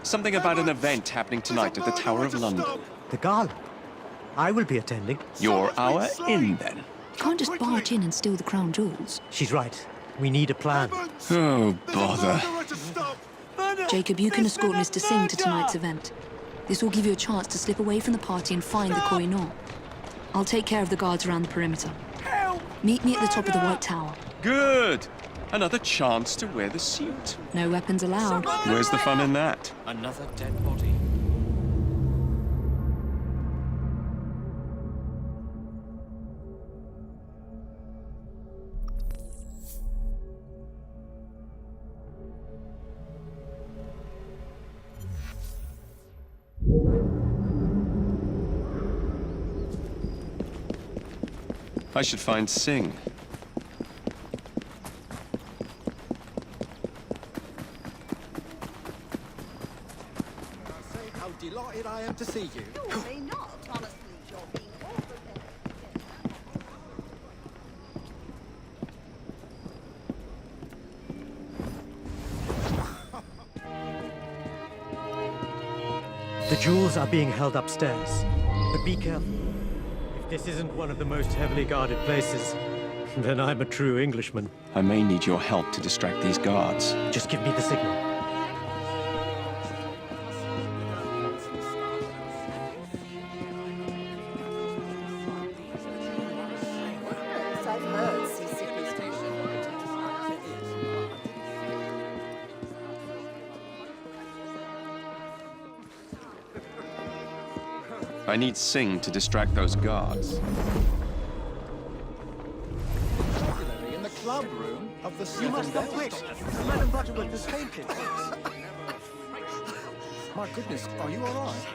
Something about an event happening tonight at the Tower of London. The gala. I will be attending. You're our in, then? Can't just barge in and steal the crown jewels. She's right. We need a plan. Oh, bother. Jacob, you can escort Mr. Singh to tonight's event. This will give you a chance to slip away from the party and find the Koh-i-Noor. I'll take care of the guards around the perimeter. Meet me at the top of the White Tower. Good. Another chance to wear the suit. No weapons allowed. Where's the fun in that? Another dead body. I should find Singh. How delighted I am to see you. Surely not, honestly, you're being The jewels are being held upstairs. But be careful. If this isn't one of the most heavily guarded places, then I'm a true Englishman. I may need your help to distract these guards. Just give me the signal. I've heard seasickness. I need Singh to distract those guards. In the club room of the You must come quick. Madam Butterworth has fainted. My goodness, are you all right?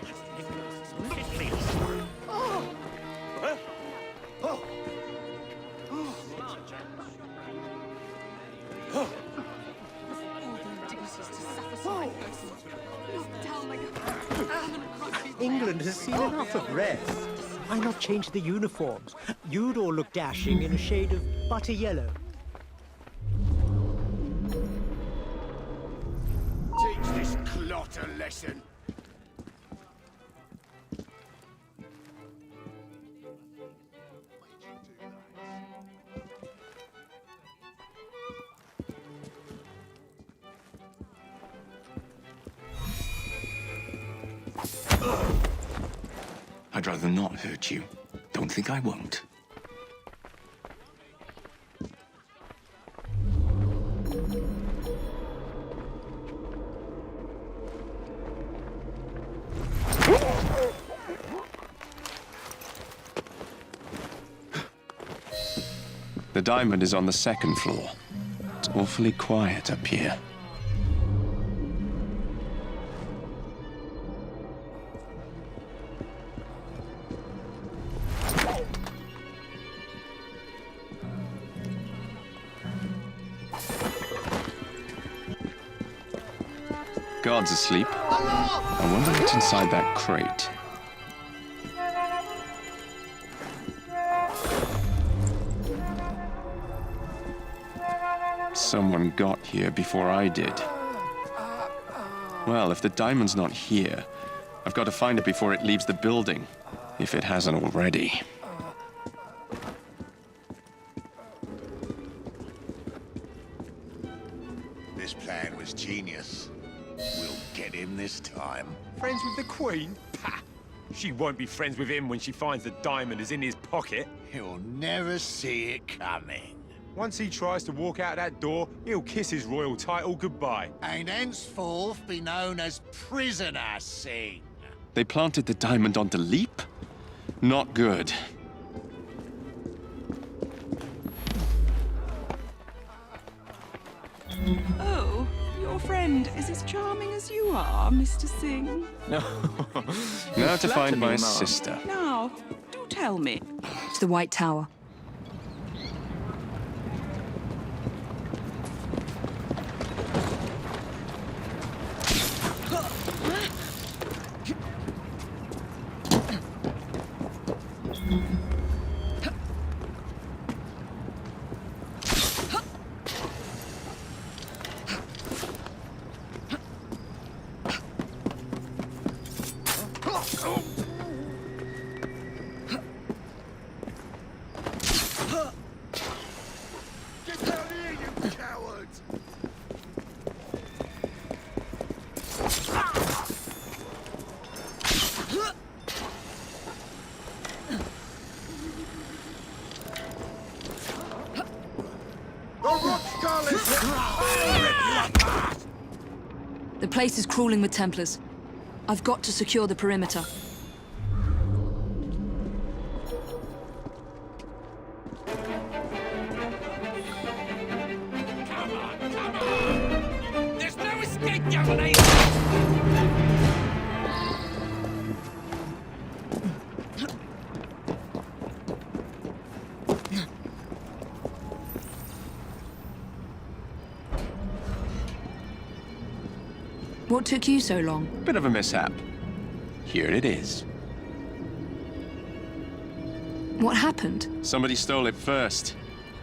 England has seen enough of rest. Why not change the uniforms? You'd all look dashing in a shade of butter yellow. Teach this clot a lesson. I'd rather not hurt you. Don't think I won't. The diamond is on the second floor. It's awfully quiet up here. Guards asleep. I wonder what's inside that crate. Someone got here before I did. Well, if the diamond's not here, I've got to find it before it leaves the building, if it hasn't already. This plan was genius. We'll get him this time. Friends with the Queen? Pah! She won't be friends with him when she finds the diamond is in his pocket. He'll never see it coming. Once he tries to walk out that door, he'll kiss his royal title goodbye. And henceforth be known as Prisoner Singh. They planted the diamond onto Leap? Not good. Oh, your friend is as charming as you are, Mr. Singh. Now to find my sister. Now, do tell me. To the White Tower. Get down here, you cowards! The rock skull is... The place is crawling with Templars. I've got to secure the perimeter. There's no escape, Yamane! What took you so long? Bit of a mishap. Here it is. What happened? Somebody stole it first.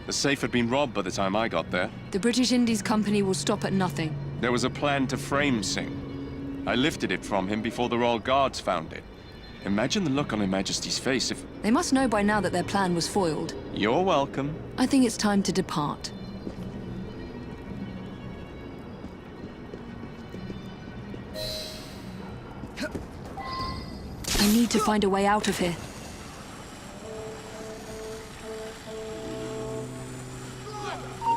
The safe had been robbed by the time I got there. The British Indies Company will stop at nothing. There was a plan to frame Singh. I lifted it from him before the Royal Guards found it. Imagine the look on Her Majesty's face if... They must know by now that their plan was foiled. You're welcome. I think it's time to depart. I need to find a way out of here.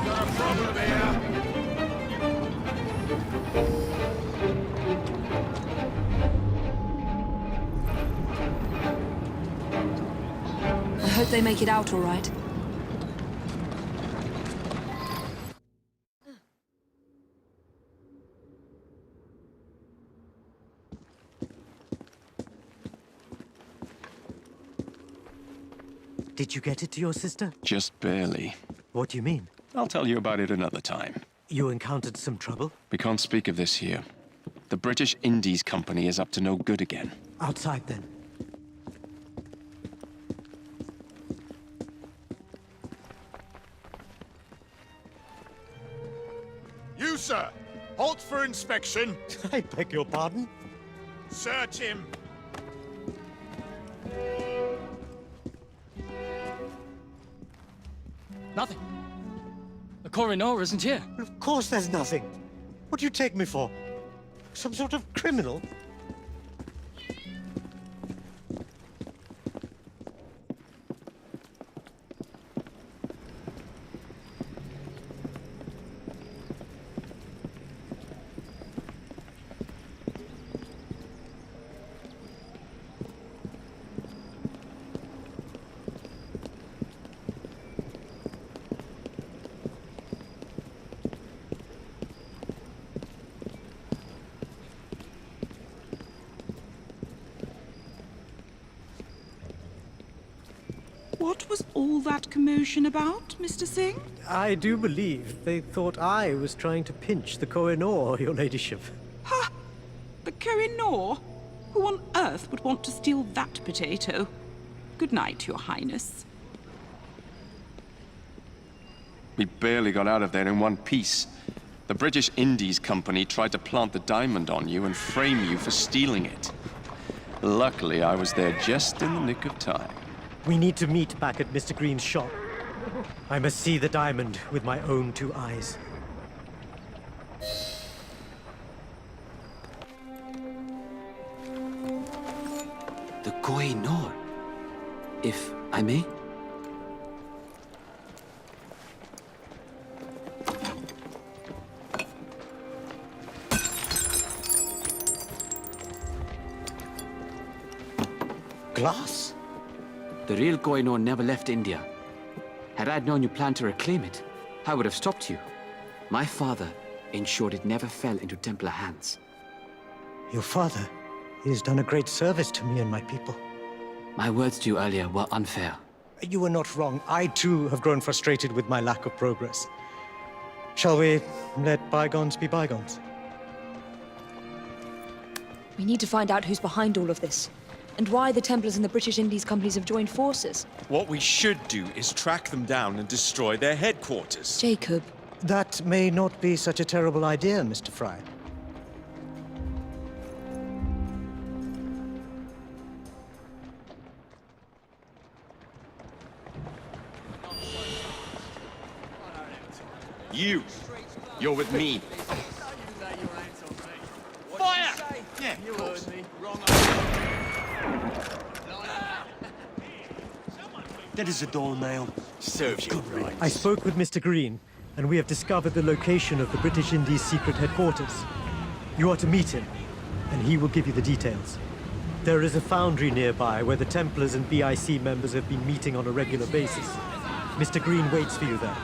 Got a problem here. I hope they make it out all right. Did you get it to your sister? Just barely. What do you mean? I'll tell you about it another time. You encountered some trouble? We can't speak of this here. The British Indies Company is up to no good again. Outside, then. You, sir. Halt for inspection. I beg your pardon? Search him. Nothing. The coroner isn't here. Of course there's nothing. What do you take me for? Some sort of criminal? What was all that commotion about, Mr. Singh? I do believe they thought I was trying to pinch the Koh-i-Noor, your ladyship. Ha! The Koh-i-Noor? Who on earth would want to steal that potato? Good night, Your Highness. We barely got out of there in one piece. The British Indies Company tried to plant the diamond on you and frame you for stealing it. Luckily, I was there just in the nick of time. We need to meet back at Mr. Green's shop. I must see the diamond with my own 2 eyes. The Koh-i-Noor, if I may? Glass? The real Koh-i-Noor never left India. Had I known you planned to reclaim it, I would have stopped you. My father ensured it never fell into Templar hands. Your father? He has done a great service to me and my people. My words to you earlier were unfair. You were not wrong. I, too, have grown frustrated with my lack of progress. Shall we let bygones be bygones? We need to find out who's behind all of this, and why the Templars and the British Indies companies have joined forces. What we should do is track them down and destroy their headquarters. Jacob. That may not be such a terrible idea, Mr. Fry. You're with me. Fire! Yeah, you heard me. Wrong. That is a doornail. Serves you right. I spoke with Mr. Green, and we have discovered the location of the British Indies secret headquarters. You are to meet him, and he will give you the details. There is a foundry nearby where the Templars and BIC members have been meeting on a regular basis. Mr. Green waits for you there.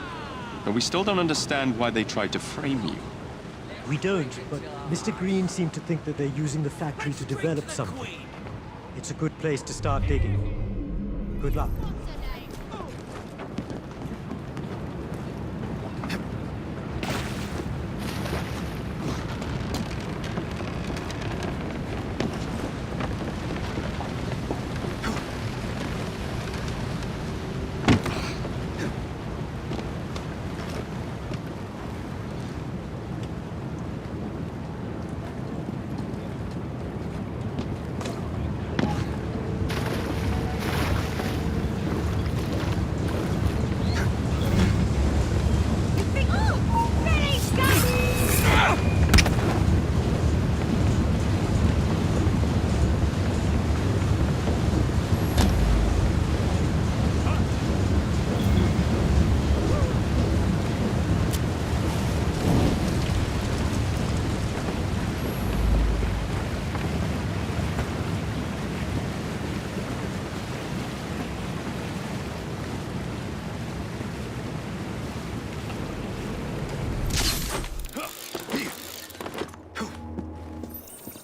But we still don't understand why they tried to frame you. We don't, but Mr. Green seemed to think that they're using the factory to develop something. It's a good place to start digging. Good luck.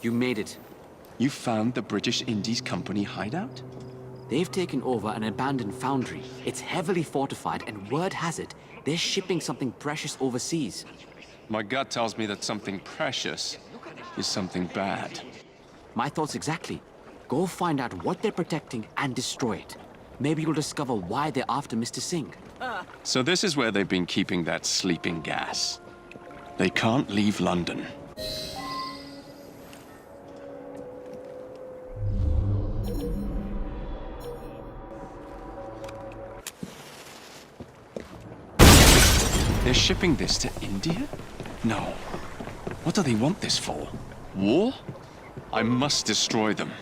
You made it. You found the British Indies Company hideout? They've taken over an abandoned foundry. It's heavily fortified, and word has it, they're shipping something precious overseas. My gut tells me that something precious is something bad. My thoughts exactly. Go find out what they're protecting and destroy it. Maybe you'll discover why they're after Mr. Singh. So this is where they've been keeping that sleeping gas. They can't leave London. They're shipping this to India? No. What do they want this for? War? I must destroy them.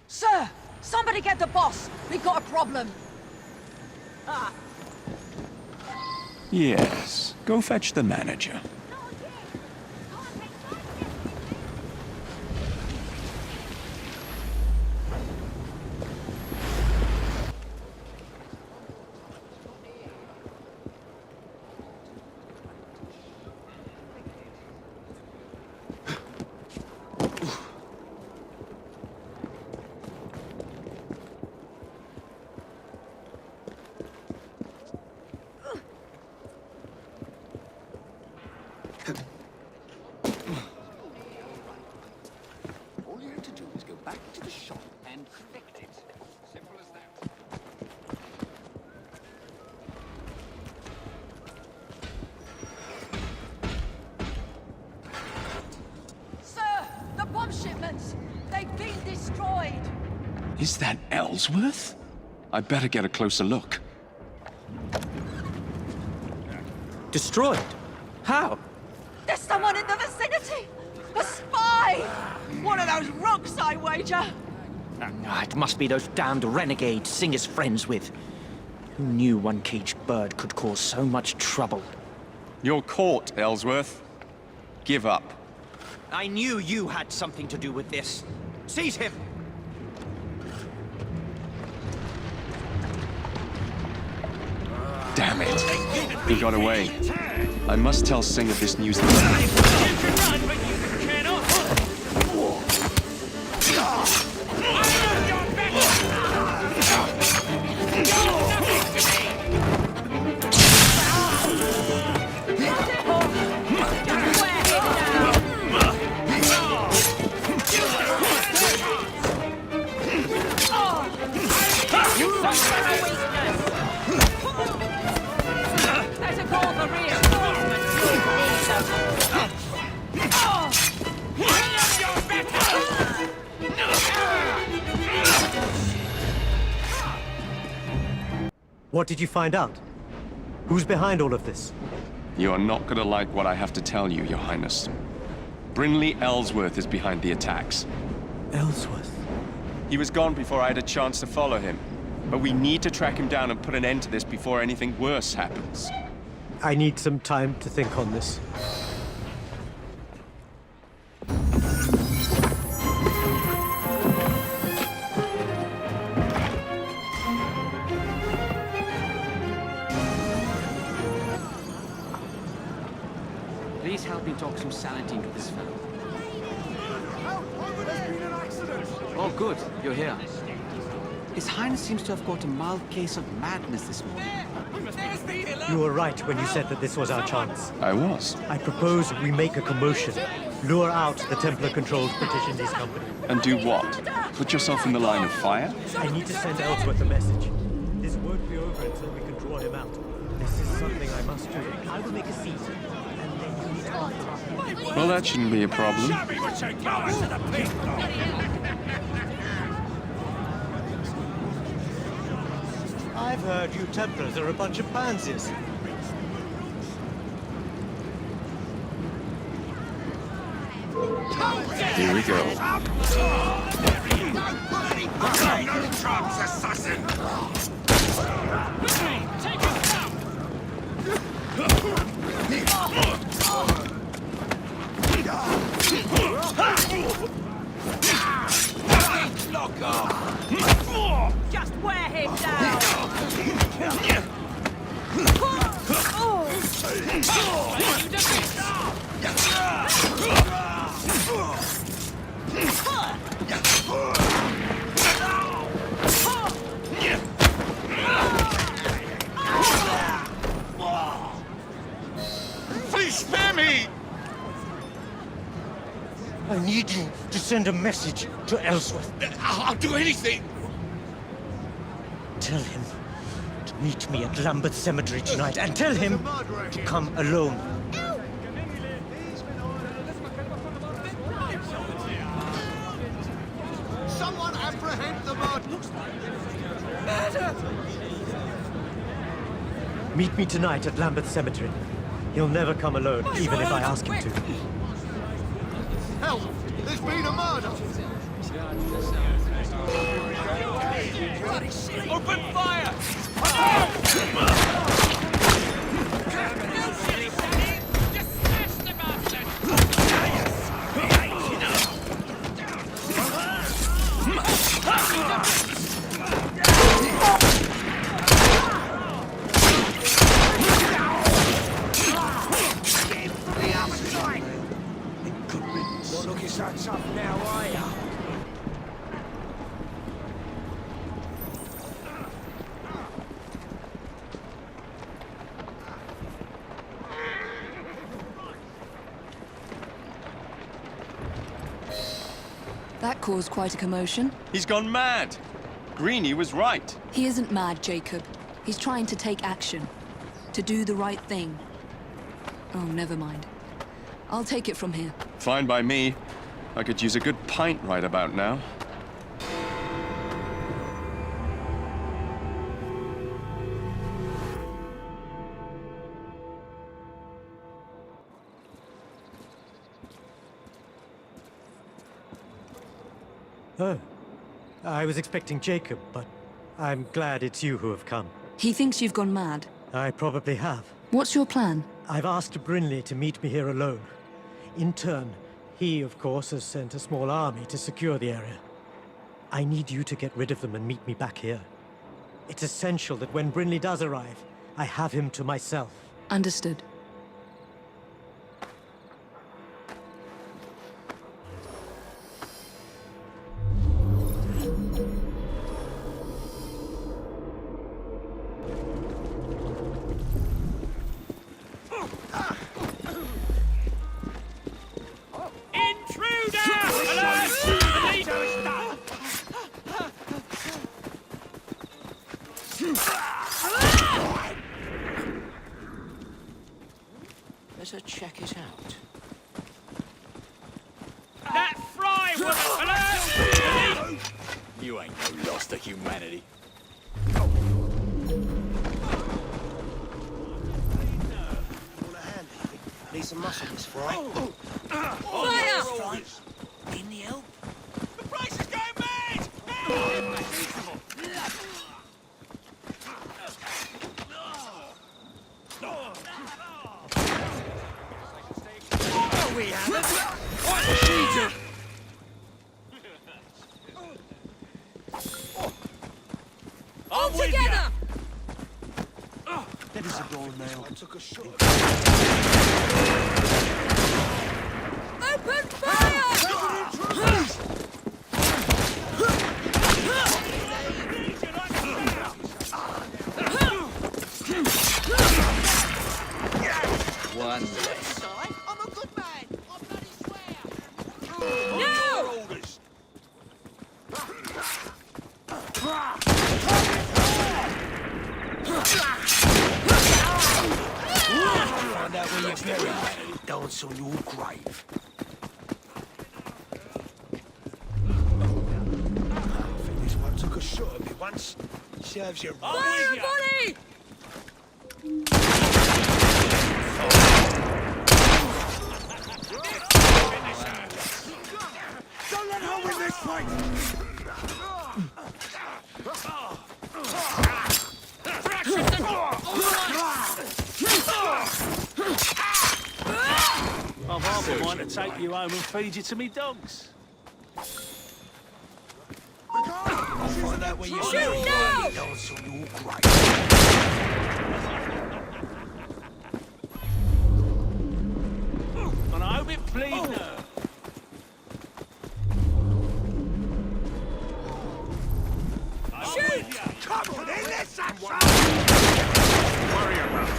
Sir! Somebody get the boss! We've got a problem! Yes, go fetch the manager. All you have to do is go back to the shop and collect it. Simple as that. Sir, the bomb shipments! They've been destroyed! Is that Ellsworth? I better get a closer look. Destroyed? How? There's someone in the vicinity! A spy! One of those rooks, I wager! It must be those damned renegades Singh is friends with. Who knew one caged bird could cause so much trouble? You're caught, Ellsworth. Give up. I knew you had something to do with this. Seize him! Damn it. He got away. I must tell Singh of this news. There's a call for reinforcements! What did you find out? Who's behind all of this? You are not gonna like what I have to tell you, Your Highness. Brinley Ellsworth is behind the attacks. Ellsworth? He was gone before I had a chance to follow him. But we need to track him down and put an end to this before anything worse happens. I need some time to think on this. Please help me talk some sanity into this fellow. Oh, good. You're here. His Highness seems to have got a mild case of madness this morning. You were right when you said that this was our chance. I was. I propose we make a commotion. Lure out the Templar-controlled British Indies Company. And do what? Put yourself in the line of fire? I need to send Ellsworth a message. This won't be over until we can draw him out. This is something I must do. I will make a scene. And then you need to... Well, that shouldn't be a problem. I've heard you Templars are a bunch of pansies. Here we go. No chance, assassin! Take him down! Lock off! Just wear him down! Please spare me! I need you to send a message to Ellsworth. I'll do anything! Tell him to meet me at Lambeth Cemetery tonight, and tell him to come alone. Someone apprehend the murderer! Meet me tonight at Lambeth Cemetery. He'll never come alone, even if I ask him to. Help! There's been a murder! Open fire! Not looking so tough now, are ya? That caused quite a commotion. He's gone mad. Greenie was right. He isn't mad, Jacob. He's trying to take action. To do the right thing. Oh, never mind. I'll take it from here. Fine by me. I could use a good pint right about now. Oh, I was expecting Jacob, but I'm glad it's you who have come. He thinks you've gone mad. I probably have. What's your plan? I've asked Brinley to meet me here alone. In turn, he, of course, has sent a small army to secure the area. I need you to get rid of them and meet me back here. It's essential that when Brinley does arrive, I have him to myself. Understood. Let's check it out. That fry woman! Hello? You ain't no loss to humanity. Need some muscle, this fry. Fire! Need any help? The place is going mad! Help! We haven't. What did she do? All together! That is a door nail. I took a shot. Open fire! One less. I'm a good man! I bloody swear! No! Orders! Find out where you're buried. Dance on your grave. I think this one took a shot at me once. Serves you right. Fire, volley! Don't let her win this fight! I've half a mind to take you home and feed you to me dogs. I'll find out where you're Shoot now! Dance on your grave. And I hope it bleeds her. Shoot! Come on, in there, Saxon! Worry about it.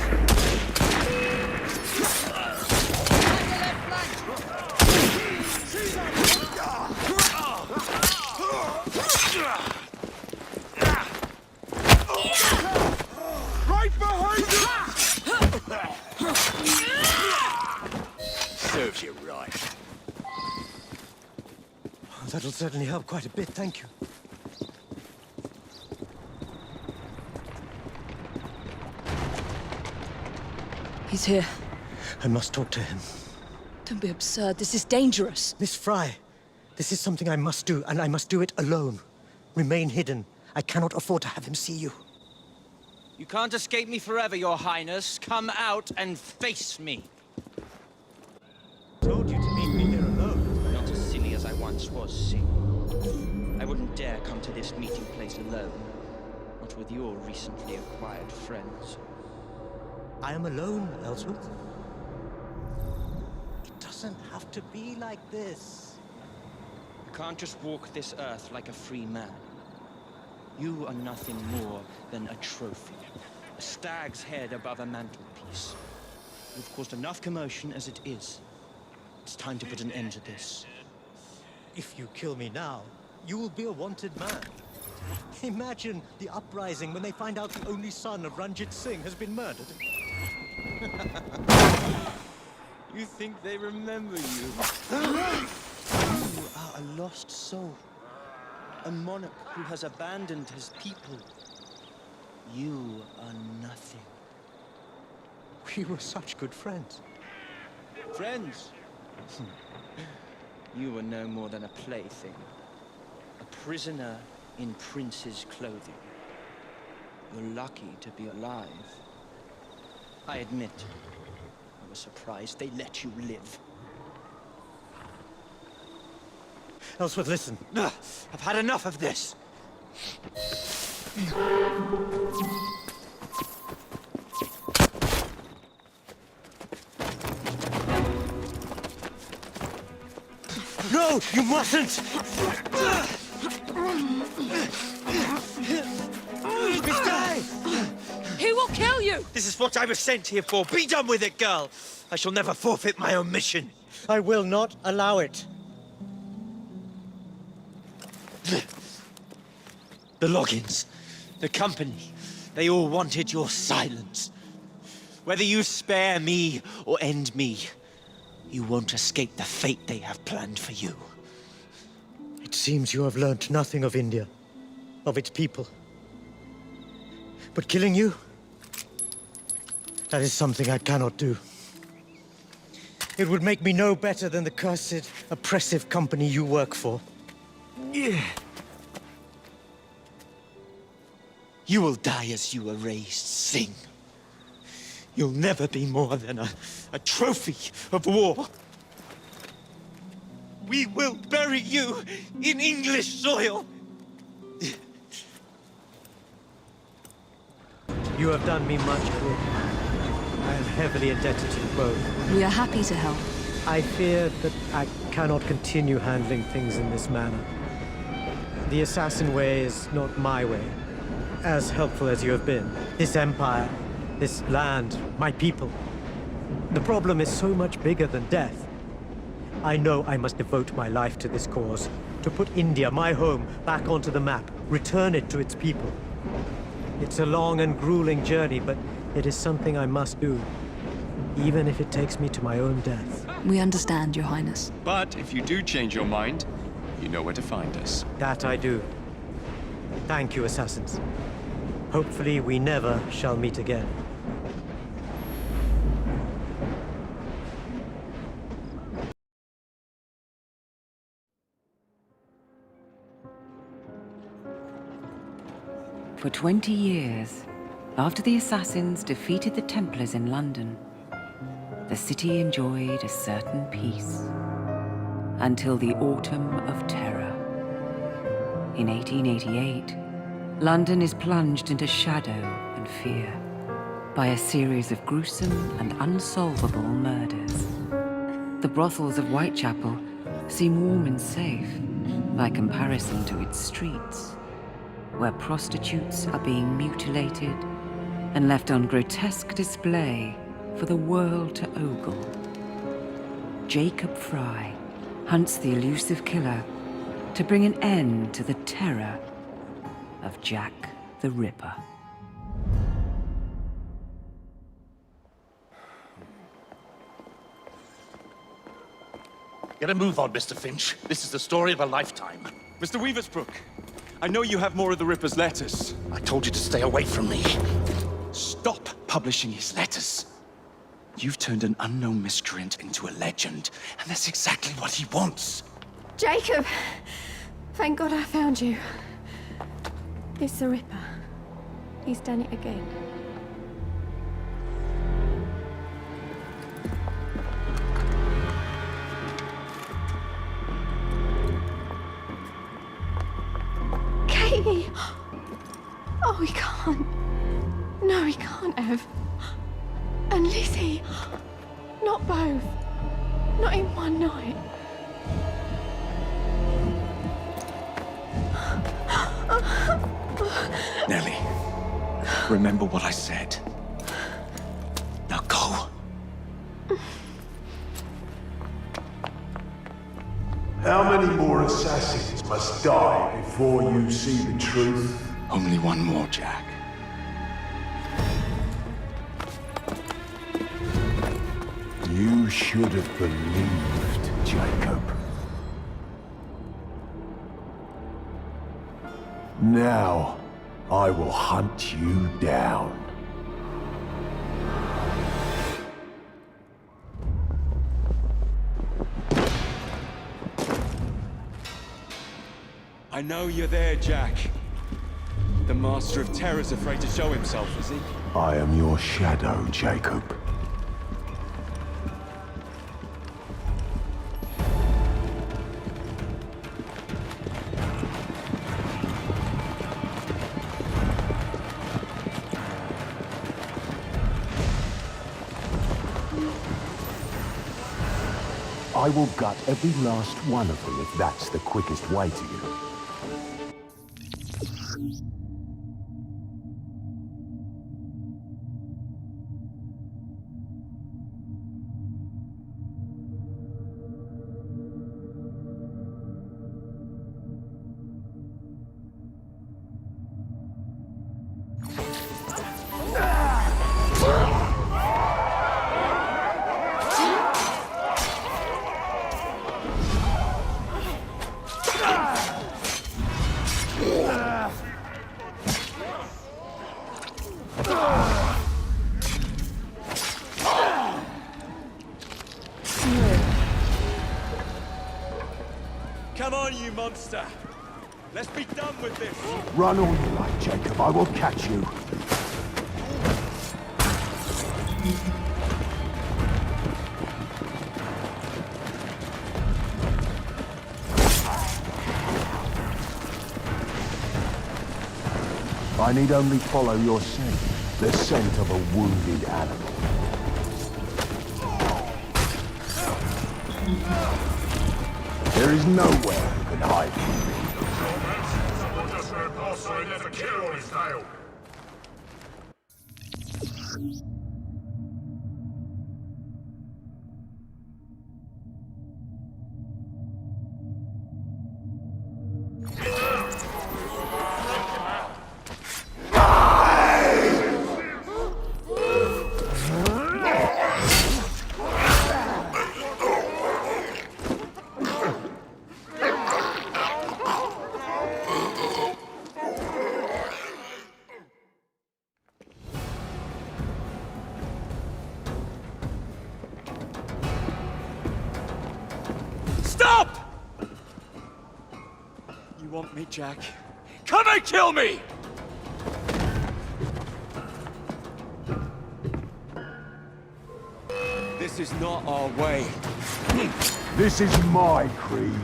Right behind you! Serves you right. That'll certainly help quite a bit, thank you. He's here. I must talk to him. Don't be absurd. This is dangerous. Miss Fry, this is something I must do, and I must do it alone. Remain hidden. I cannot afford to have him see you. You can't escape me forever, Your Highness. Come out and face me. Told you to meet me here alone. Not as silly as I once was, see. I wouldn't dare come to this meeting place alone. Not with your recently acquired friends. I am alone, Ellsworth. It doesn't have to be like this. You can't just walk this earth like a free man. You are nothing more than a trophy. A stag's head above a mantelpiece. You've caused enough commotion as it is. It's time to put an end to this. If you kill me now, you will be a wanted man. Imagine the uprising when they find out the only son of Ranjit Singh has been murdered. You think they remember you? You are a lost soul. A monarch who has abandoned his people. You are nothing. We were such good friends. Friends? You were no more than a plaything. A prisoner in prince's clothing. You're lucky to be alive. I admit, I was surprised they let you live. Ellsworth, listen. I've had enough of this. No, you mustn't! He will kill you! This is what I was sent here for. Be done with it, girl! I shall never forfeit my own mission. I will not allow it. The Loggins, the company, they all wanted your silence. Whether you spare me or end me, you won't escape the fate they have planned for you. It seems you have learnt nothing of India, of its people. But killing you, that is something I cannot do. It would make me no better than the cursed, oppressive company you work for. Yeah. You will die as you were raised, Singh. You'll never be more than a trophy of war. We will bury you in English soil. You have done me much good. I am heavily indebted to you both. We are happy to help. I fear that I cannot continue handling things in this manner. The assassin way is not my way. As helpful as you have been, this empire, this land, my people. The problem is so much bigger than death. I know I must devote my life to this cause, to put India, my home, back onto the map, return it to its people. It's a long and grueling journey, but it is something I must do, even if it takes me to my own death. We understand, Your Highness. But if you do change your mind, you know where to find us. That I do. Thank you, assassins. Hopefully we never shall meet again. For 20 years, after the Assassins defeated the Templars in London, the city enjoyed a certain peace. Until the Autumn of Terror. In 1888, London is plunged into shadow and fear by a series of gruesome and unsolvable murders. The brothels of Whitechapel seem warm and safe by comparison to its streets, where prostitutes are being mutilated and left on grotesque display for the world to ogle. Jacob Fry hunts the elusive killer to bring an end to the terror of Jack the Ripper. Get a move on, Mr. Finch. This is the story of a lifetime. Mr. Weaversbrook, I know you have more of the Ripper's letters. I told you to stay away from me. Stop publishing his letters. You've turned an unknown miscreant into a legend, and that's exactly what he wants. Jacob! Thank God I found you. It's the Ripper. He's done it again. Katie! Oh, he can't. No, he can't have. And Lizzie. Not both. Not in one night. Nelly, remember what I said. Now go. How many more assassins must die before you see the truth? Only one more, Jack. You should have believed, Jacob. Now, I will hunt you down. I know you're there, Jack. The Master of Terror's afraid to show himself, is he? I am your shadow, Jacob. I will gut every last one of them if that's the quickest way to you. Come on, you monster! Let's be done with this! Run all you like, Jacob. I will catch you. I need only follow your scent. The scent of a wounded animal. There is nowhere you can hide from me. Someone just ran past and left a kill on his tail. Stop! You want me, Jack? Come and kill me! This is not our way. This is my creed.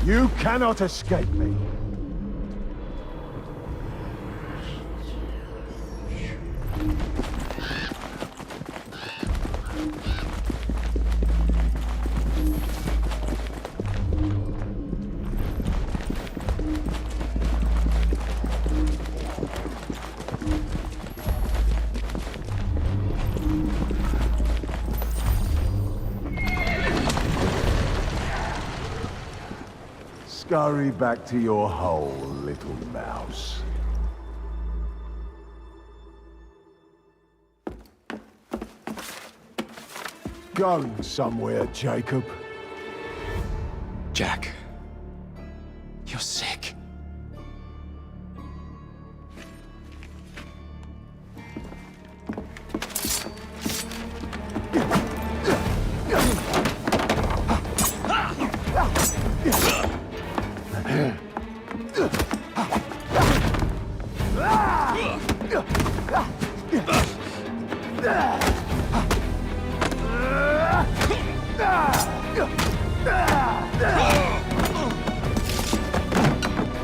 You cannot escape me. Scurry back to your hole, little mouse. Going somewhere, Jacob? Jack, you're sick.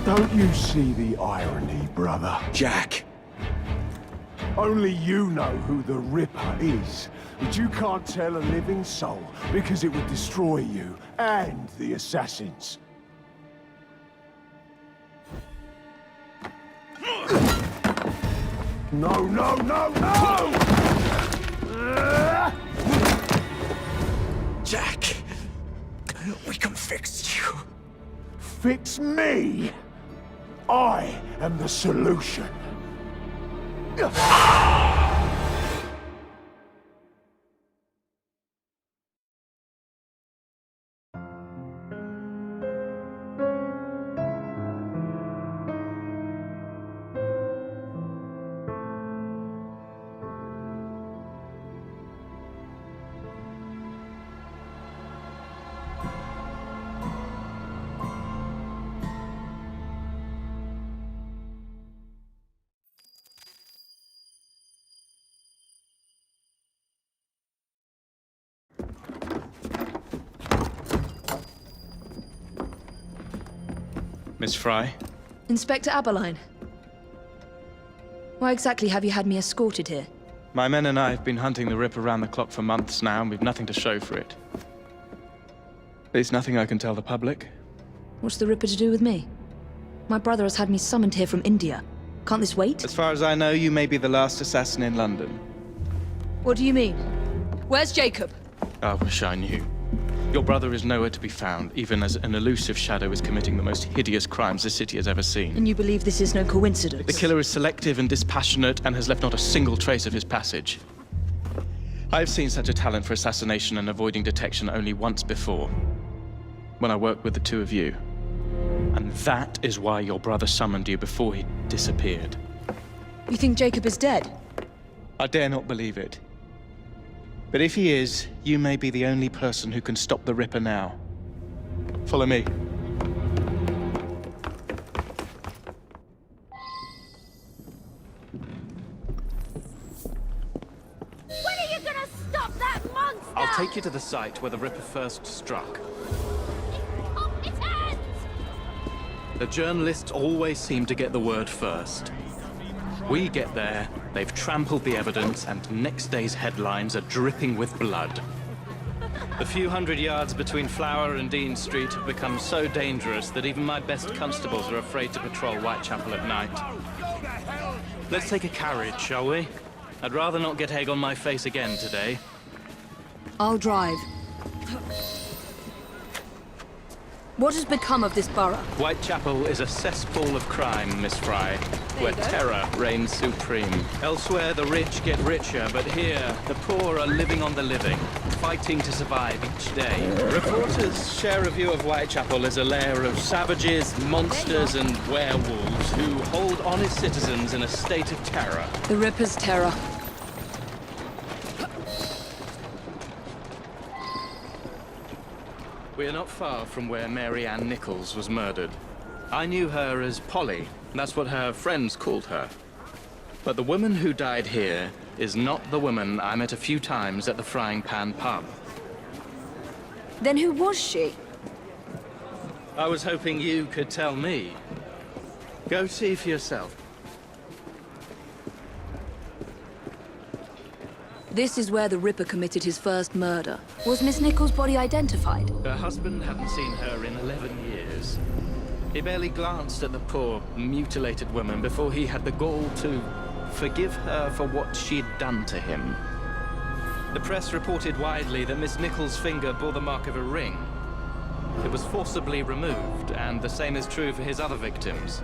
Don't you see the irony, brother? Jack! Only you know who the Ripper is, but you can't tell a living soul because it would destroy you and the Assassins. No, no, no, no! Jack! We can fix you. Fix me? I am the solution. Miss Fry? Inspector Aberline. Why exactly have you had me escorted here? My men and I have been hunting the Rip around the clock for months now, and we've nothing to show for it. There's nothing I can tell the public. What's the Ripper to do with me? My brother has had me summoned here from India. Can't this wait? As far as I know, you may be the last assassin in London. What do you mean? Where's Jacob? I wish I knew. Your brother is nowhere to be found, even as an elusive shadow is committing the most hideous crimes the city has ever seen. And you believe this is no coincidence? The killer is selective and dispassionate and has left not a single trace of his passage. I've seen such a talent for assassination and avoiding detection only once before, when I worked with the two of you. And that is why your brother summoned you before he disappeared. You think Jacob is dead? I dare not believe it. But if he is, you may be the only person who can stop the Ripper now. Follow me. When are you gonna stop that monster? I'll take you to the site where the Ripper first struck. The journalists always seem to get the word first. We get there, they've trampled the evidence, and next day's headlines are dripping with blood. The few hundred yards between Flower and Dean Street have become so dangerous that even my best constables are afraid to patrol Whitechapel at night. Let's take a carriage, shall we? I'd rather not get egg on my face again today. I'll drive. What has become of this borough? Whitechapel is a cesspool of crime, Miss Fry, where terror reigns supreme. Elsewhere, the rich get richer, but here, the poor are living on the living, fighting to survive each day. Reporters share a view of Whitechapel as a lair of savages, monsters, and werewolves who hold honest citizens in a state of terror. The Ripper's terror. We are not far from where Mary Ann Nichols was murdered. I knew her as Polly. That's what her friends called her. But the woman who died here is not the woman I met a few times at the Frying Pan pub. Then who was she? I was hoping you could tell me. Go see for yourself. This is where the Ripper committed his first murder. Was Miss Nichols' body identified? Her husband hadn't seen her in 11 years. He barely glanced at the poor, mutilated woman before he had the gall to forgive her for what she'd done to him. The press reported widely that Miss Nichols' finger bore the mark of a ring. It was forcibly removed, and the same is true for his other victims.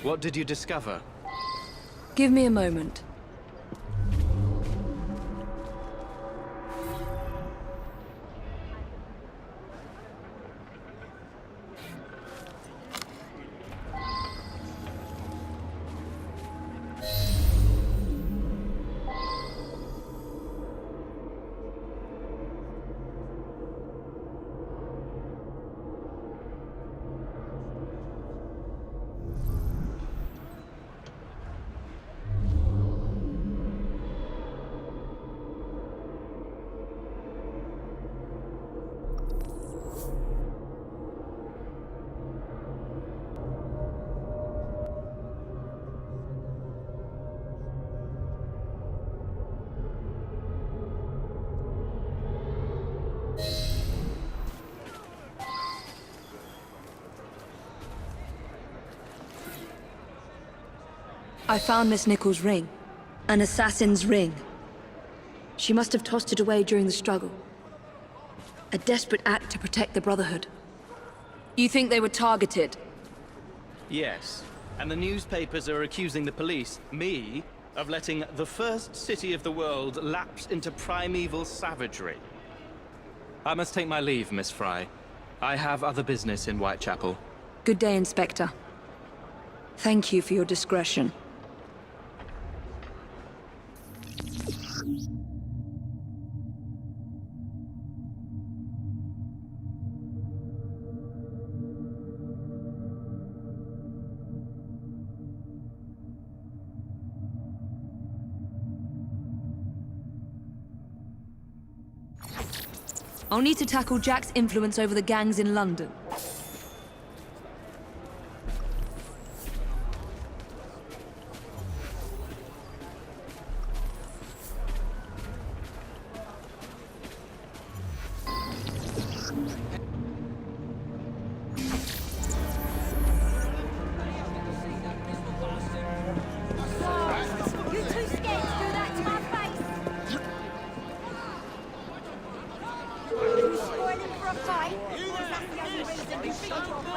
What did you discover? Give me a moment. I found Miss Nichols' ring. An assassin's ring. She must have tossed it away during the struggle. A desperate act to protect the Brotherhood. You think they were targeted? Yes. And the newspapers are accusing the police, me, of letting the first city of the world lapse into primeval savagery. I must take my leave, Miss Fry. I have other business in Whitechapel. Good day, Inspector. Thank you for your discretion. I'll need to tackle Jack's influence over the gangs in London.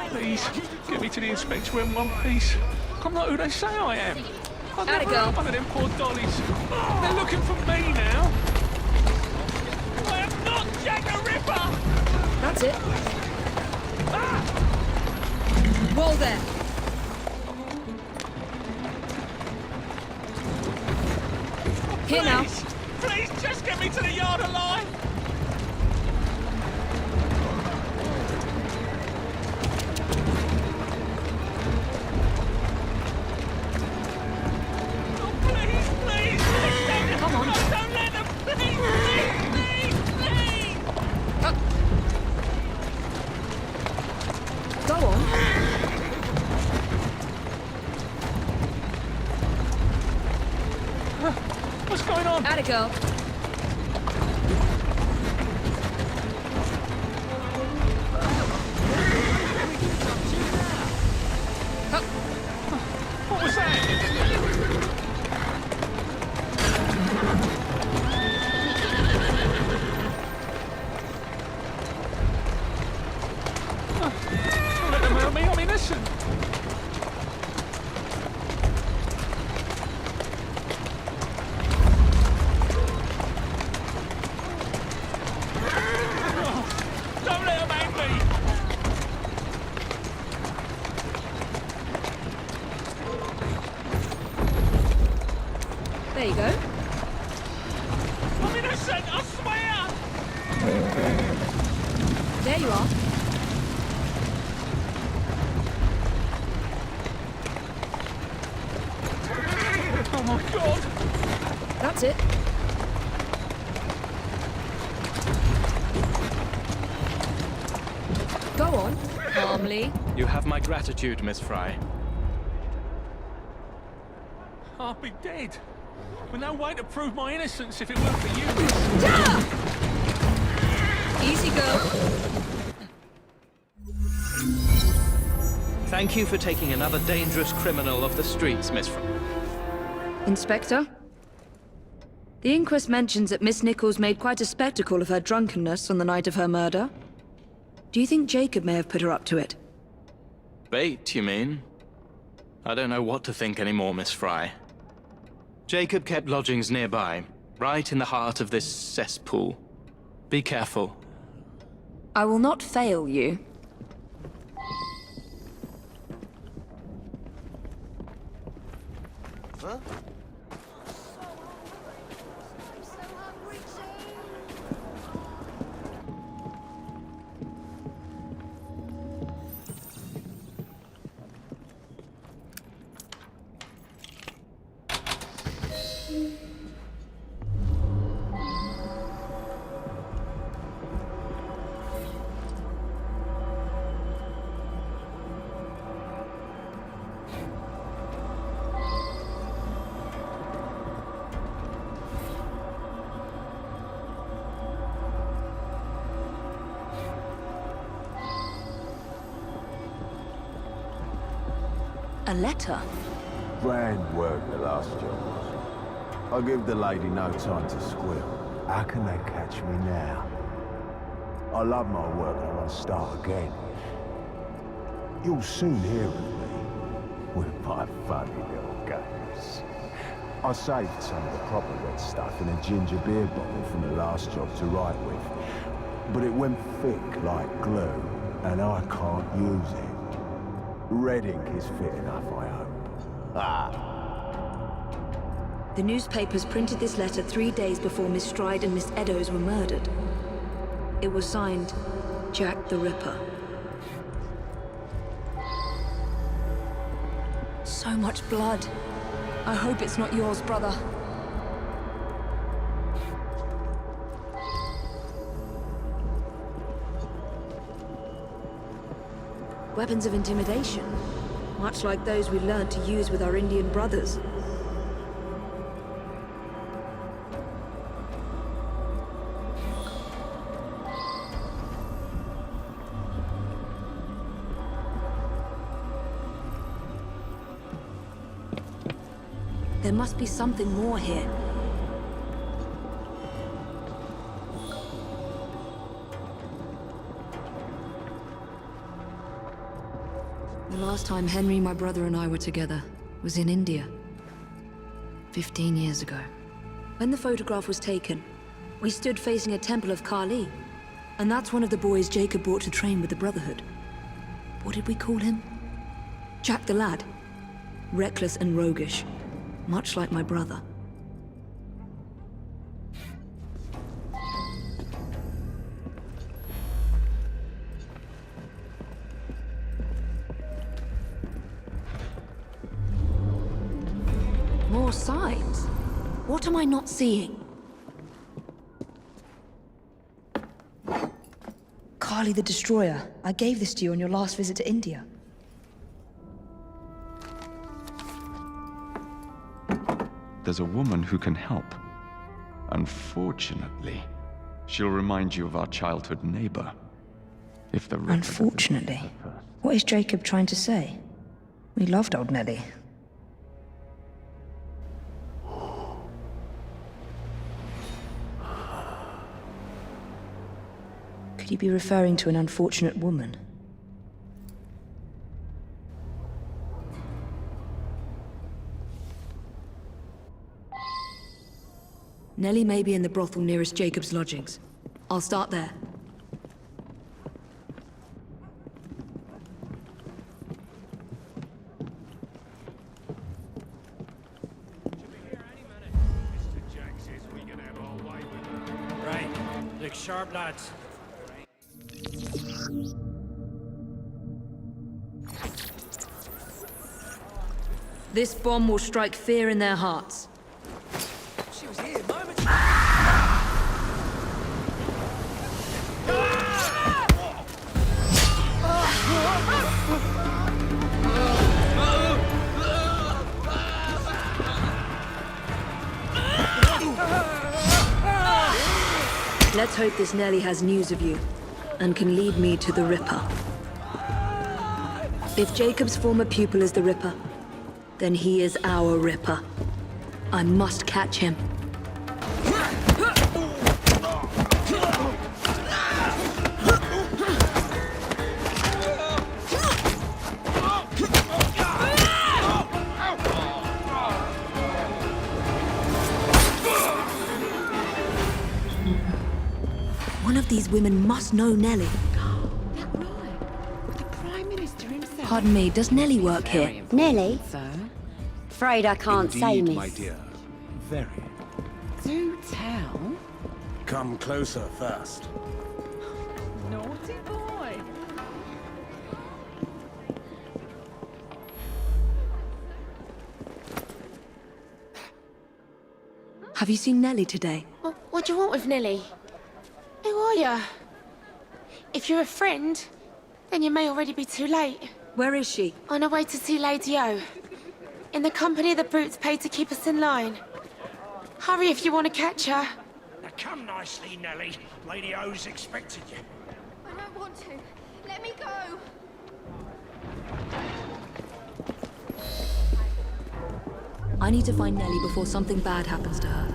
Please, get me to the inspector in one piece. I'm not who they say I am. I'm never one of them poor dollies. They're looking for me now. I am not Jack the Ripper! That's it. Whoa there! Here now. Please, just get me to the yard alive! Come on. Don't let them! Please! Go on. What's going on? Atta girl. What was that? Don't let them hurt me, I'm innocent. Don't let them hang me. There you go. I'm innocent, I swear! There you are. Oh my God! That's it. Go on. Calmly. You have my gratitude, Miss Fry. I'd be dead. With no way to prove my innocence if it weren't for you. Easy go. Thank you for taking another dangerous criminal off the streets, Miss Fry. Inspector? The inquest mentions that Miss Nichols made quite a spectacle of her drunkenness on the night of her murder. Do you think Jacob may have put her up to it? Bait, you mean? I don't know what to think anymore, Miss Fry. Jacob kept lodgings nearby, right in the heart of this cesspool. Be careful. I will not fail you. Huh? A letter? Grand work the last job. I'll give the lady no time to squeal. How can they catch me now? I love my work and I want to start again. You'll soon hear of me with my funny little games. I saved some of the proper red stuff in a ginger beer bottle from the last job to write with. But it went thick like glue, and I can't use it. Red ink is fit enough, I hope. The newspapers printed this letter 3 days before Miss Stride and Miss Eddowes were murdered. It was signed, Jack the Ripper. So much blood. I hope it's not yours, brother. Weapons of intimidation, much like those we learned to use with our Indian brothers. There must be something more here. The last time Henry, my brother, and I were together was in India. 15 years ago. When the photograph was taken, we stood facing a temple of Kali. And that's one of the boys Jacob brought to train with the Brotherhood. What did we call him? Jack the Lad. Reckless and roguish. Much like my brother. More signs? What am I not seeing? Kali the Destroyer. I gave this to you on your last visit to India. There's a woman who can help. Unfortunately, she'll remind you of our childhood neighbor. If the Unfortunately? What is Jacob trying to say? We loved old Nelly. Could he be referring to an unfortunate woman? Nelly may be in the brothel nearest Jacob's lodgings. I'll start there. Right. Look sharp, lads. This bomb will strike fear in their hearts. She was here moments Let's hope this Nelly has news of you, and can lead me to the Ripper. If Jacob's former pupil is the Ripper, then he is our Ripper. I must catch him. One of these women must know Nelly. Pardon me, does Nelly work here? Nelly? Afraid I can't say, miss. my dear. Very. Do tell. Come closer first. Naughty boy. Have you seen Nelly today? What do you want with Nelly? Who are you? If you're a friend, then you may already be too late. Where is she? On her way to see Lady O. In the company of the brutes paid to keep us in line. Hurry if you want to catch her. Now come nicely, Nelly. Lady O's expected you. I don't want to. Let me go. I need to find Nellie before something bad happens to her.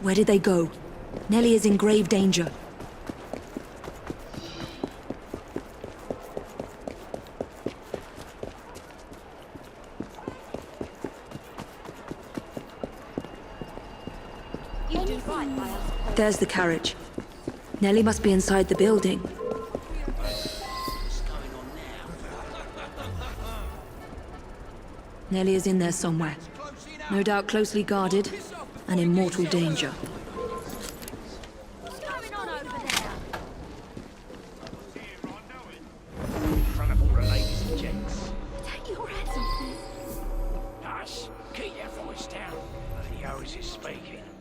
Where did they go? Nellie is in grave danger. There's the carriage. Nellie must be inside the building. Nellie is in there somewhere. No doubt closely guarded and in mortal danger.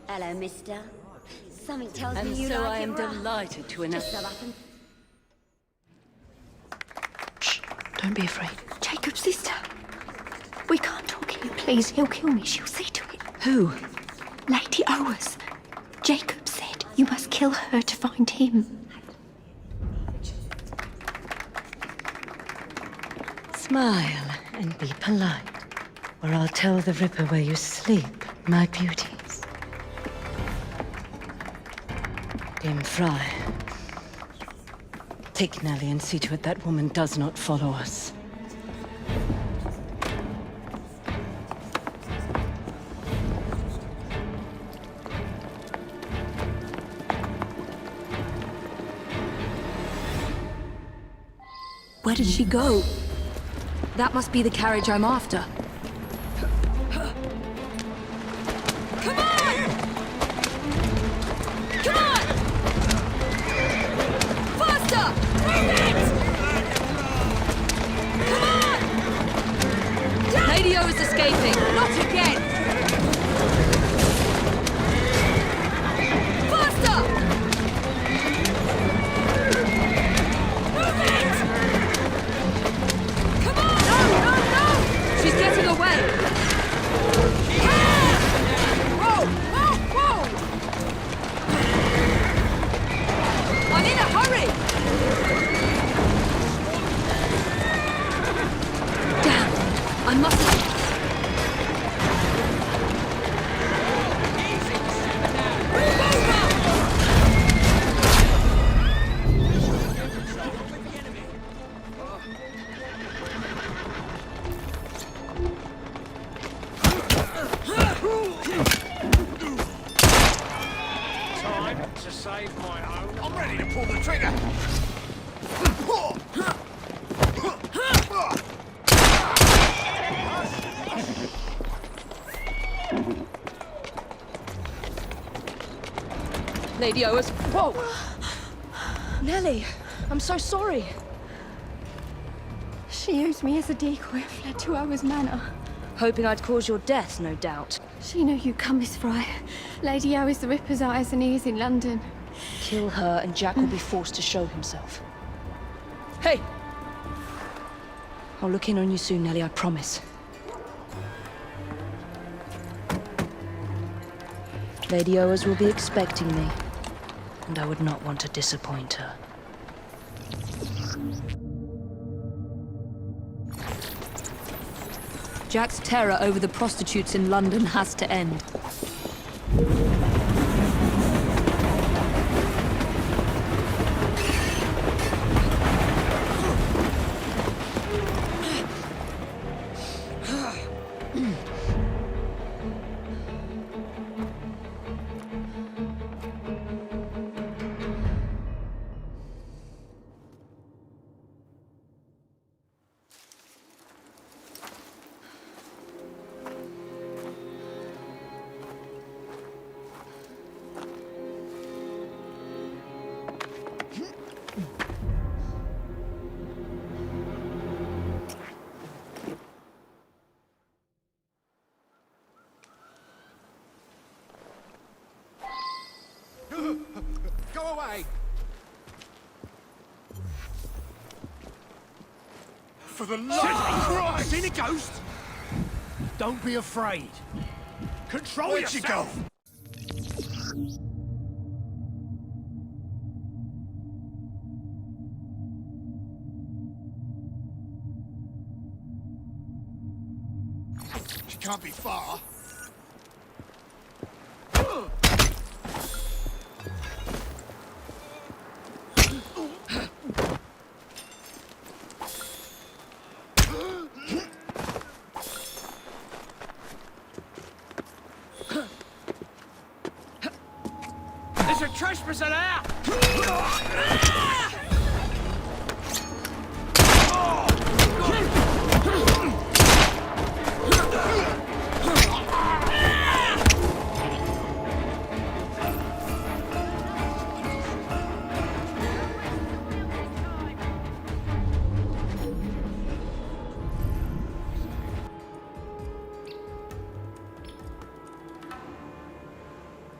Hello, mister. Something tells me And you so like I am it rough. delighted to announce... Just so happened. Don't be afraid. Jacob's sister. We can't talk here, please. He'll kill me. She'll see to it. Who? Lady Owers. Jacob said you must kill her to find him. Smile and be polite, or I'll tell the Ripper where you sleep, my beauties. Dame Fry, take Nellie and see to it that woman does not follow us. Where did she go? That must be the carriage I'm after. Come on! Come on! Faster! Move it! Come on! Lady O is escaping. Not again! Faster! Move it! Come on! No, no, no! She's getting away! Ah! Whoa! Whoa! Whoa! I'm in a hurry! Damn! I mustn't... Time to save my own. I'm ready to pull the trigger. Lady Owers... Whoa! Nellie, I'm so sorry. She used me as a decoy and fled to Owers Manor. Hoping I'd cause your death, no doubt. She knew you'd come, Miss Fry. Lady O is the Ripper's eyes and ears in London. Kill her and Jack will be forced to show himself. Hey! I'll look in on you soon, Nellie, I promise. Lady Owers will be expecting me, and I would not want to disappoint her. Jack's terror over the prostitutes in London has to end. For the love of Christ! Seen a ghost? Don't be afraid. Control yourself! She can't be far. There's a trespasser there!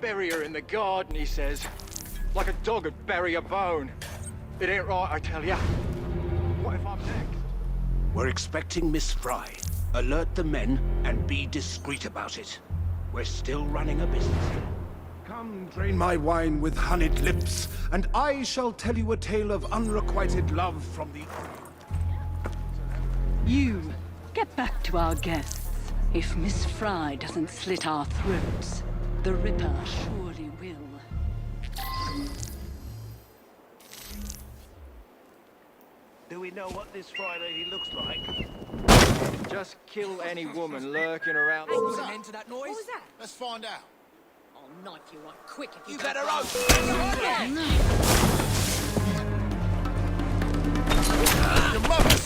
Bury her in the garden, he says. Like a dog would bury a bone. It ain't right, I tell ya. What if I'm next? We're expecting Miss Fry. Alert the men and be discreet about it. We're still running a business. Come, drain my wine with honeyed lips, and I shall tell you a tale of unrequited love from the... You, get back to our guests. If Miss Fry doesn't slit our throats, the Ripper surely will. Do we know what this Fry lady looks like? Just kill any woman lurking around. Hey, put an end to that noise. What was that? Let's find out. I'll knife you right quick if you You don't better go. open. Yeah. Your mother's...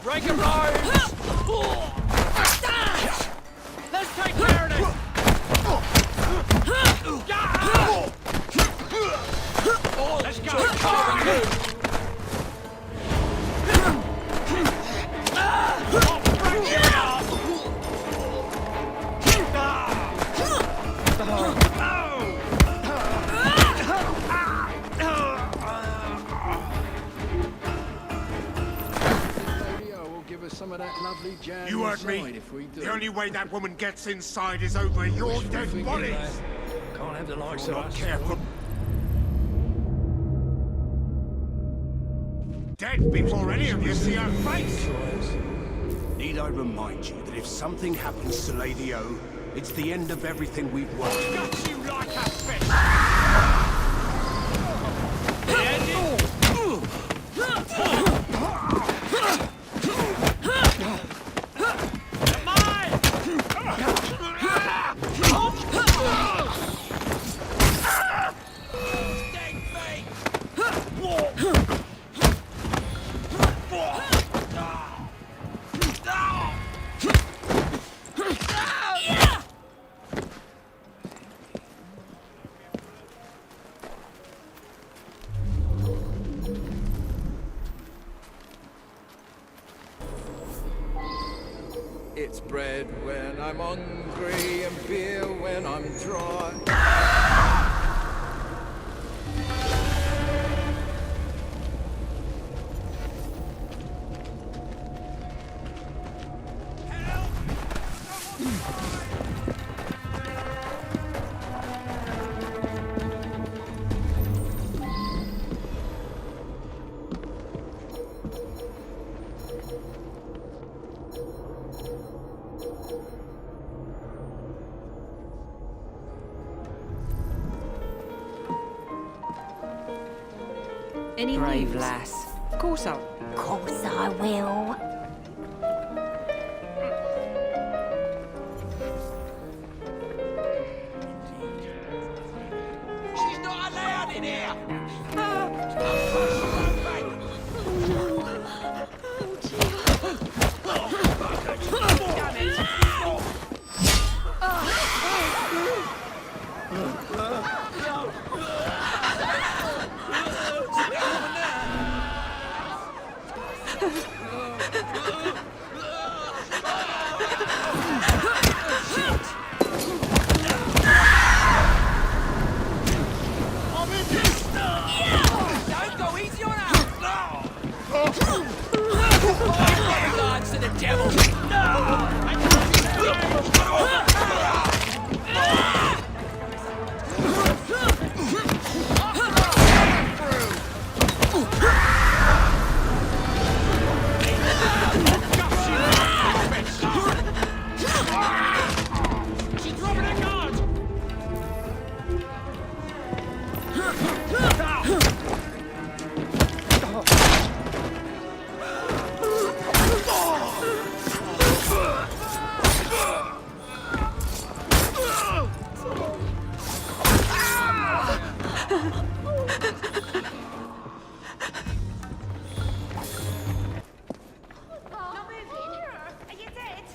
Break a rose! Let's take care of this! Let's go! Some of that lovely jam You heard me. if we do. The only way that woman gets inside is over your dead bodies. Can't have the likes You're of not us. careful. Dead before any of you see her face. Need I remind you that if something happens to Lady O, it's the end of everything we've worked. Got you like a fish! It's bread when I'm hungry and beer when I'm dry. Any brave lass. Of course I'll... Of course I will. She's not allowed in here!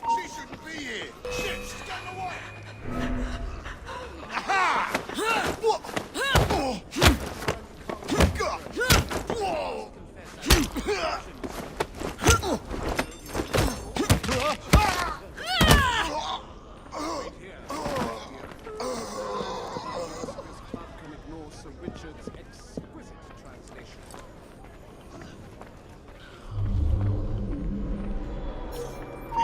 She shouldn't be here. Shit, she's getting away. Aha! What? Oh. God. Whoa.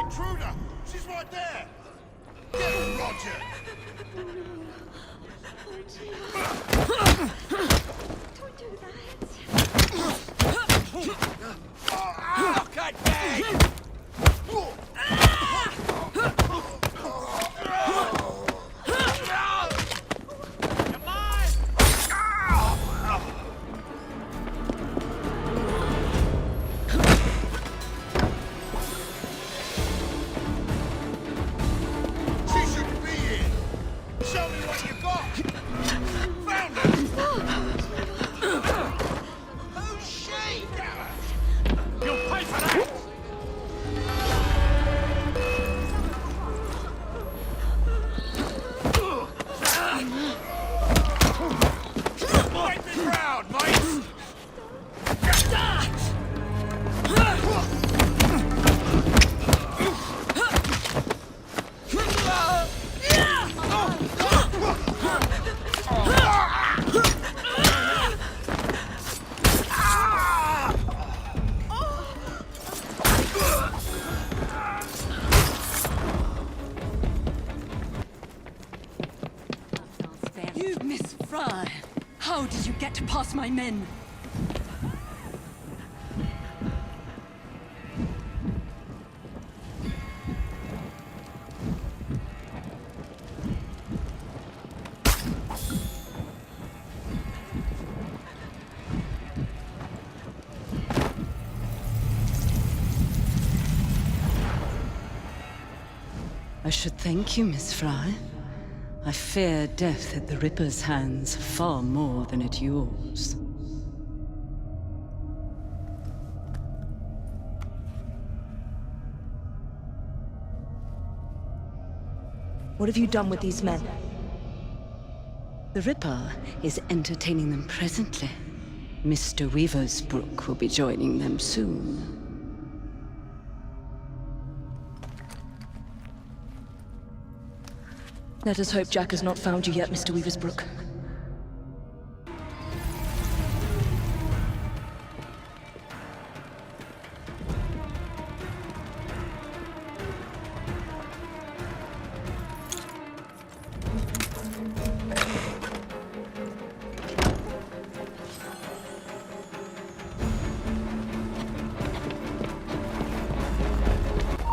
Intruder! She's right there! Get her, Roger! Don't do that. Look at bag! She shouldn't be here! Show me what you got! Found her! Who's she? You'll pay for that! Wipe me round, mate! You, Miss Fry! How did you get past my men? I should thank you, Miss Fry. I fear death at the Ripper's hands far more than at yours. What have you done with these men? The Ripper is entertaining them presently. Mr. Weaversbrook will be joining them soon. Let us hope Jack has not found you yet, Mr. Weaversbrook.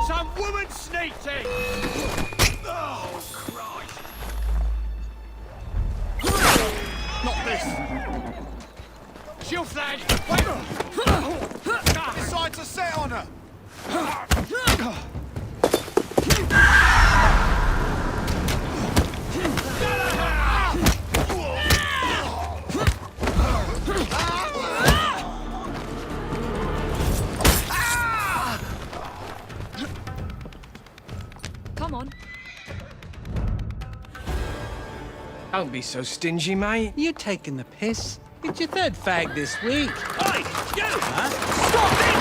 Some woman sneaked in! Oh, Christ! Not this! Shield flag! Wait! Decide to set on her! Come on. Don't be so stingy, mate. You're taking the piss. It's your third fag this week. Hey! You! Huh? Stop it!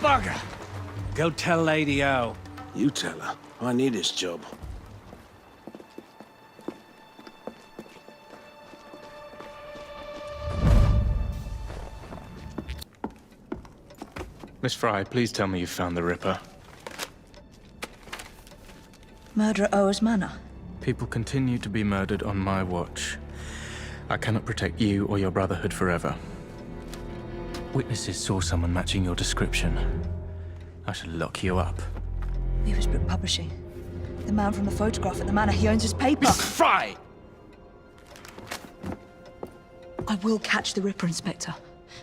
Bugger! Go tell Lady O. You tell her. I need this job. Miss Fry, please tell me you found the Ripper. Murder at Oa's Manor. People continue to be murdered on my watch. I cannot protect you or your brotherhood forever. Witnesses saw someone matching your description. I should lock you up. Weaversbrook Publishing. The man from the photograph at the manor, he owns his paper. Miss Fry! I will catch the Ripper, Inspector.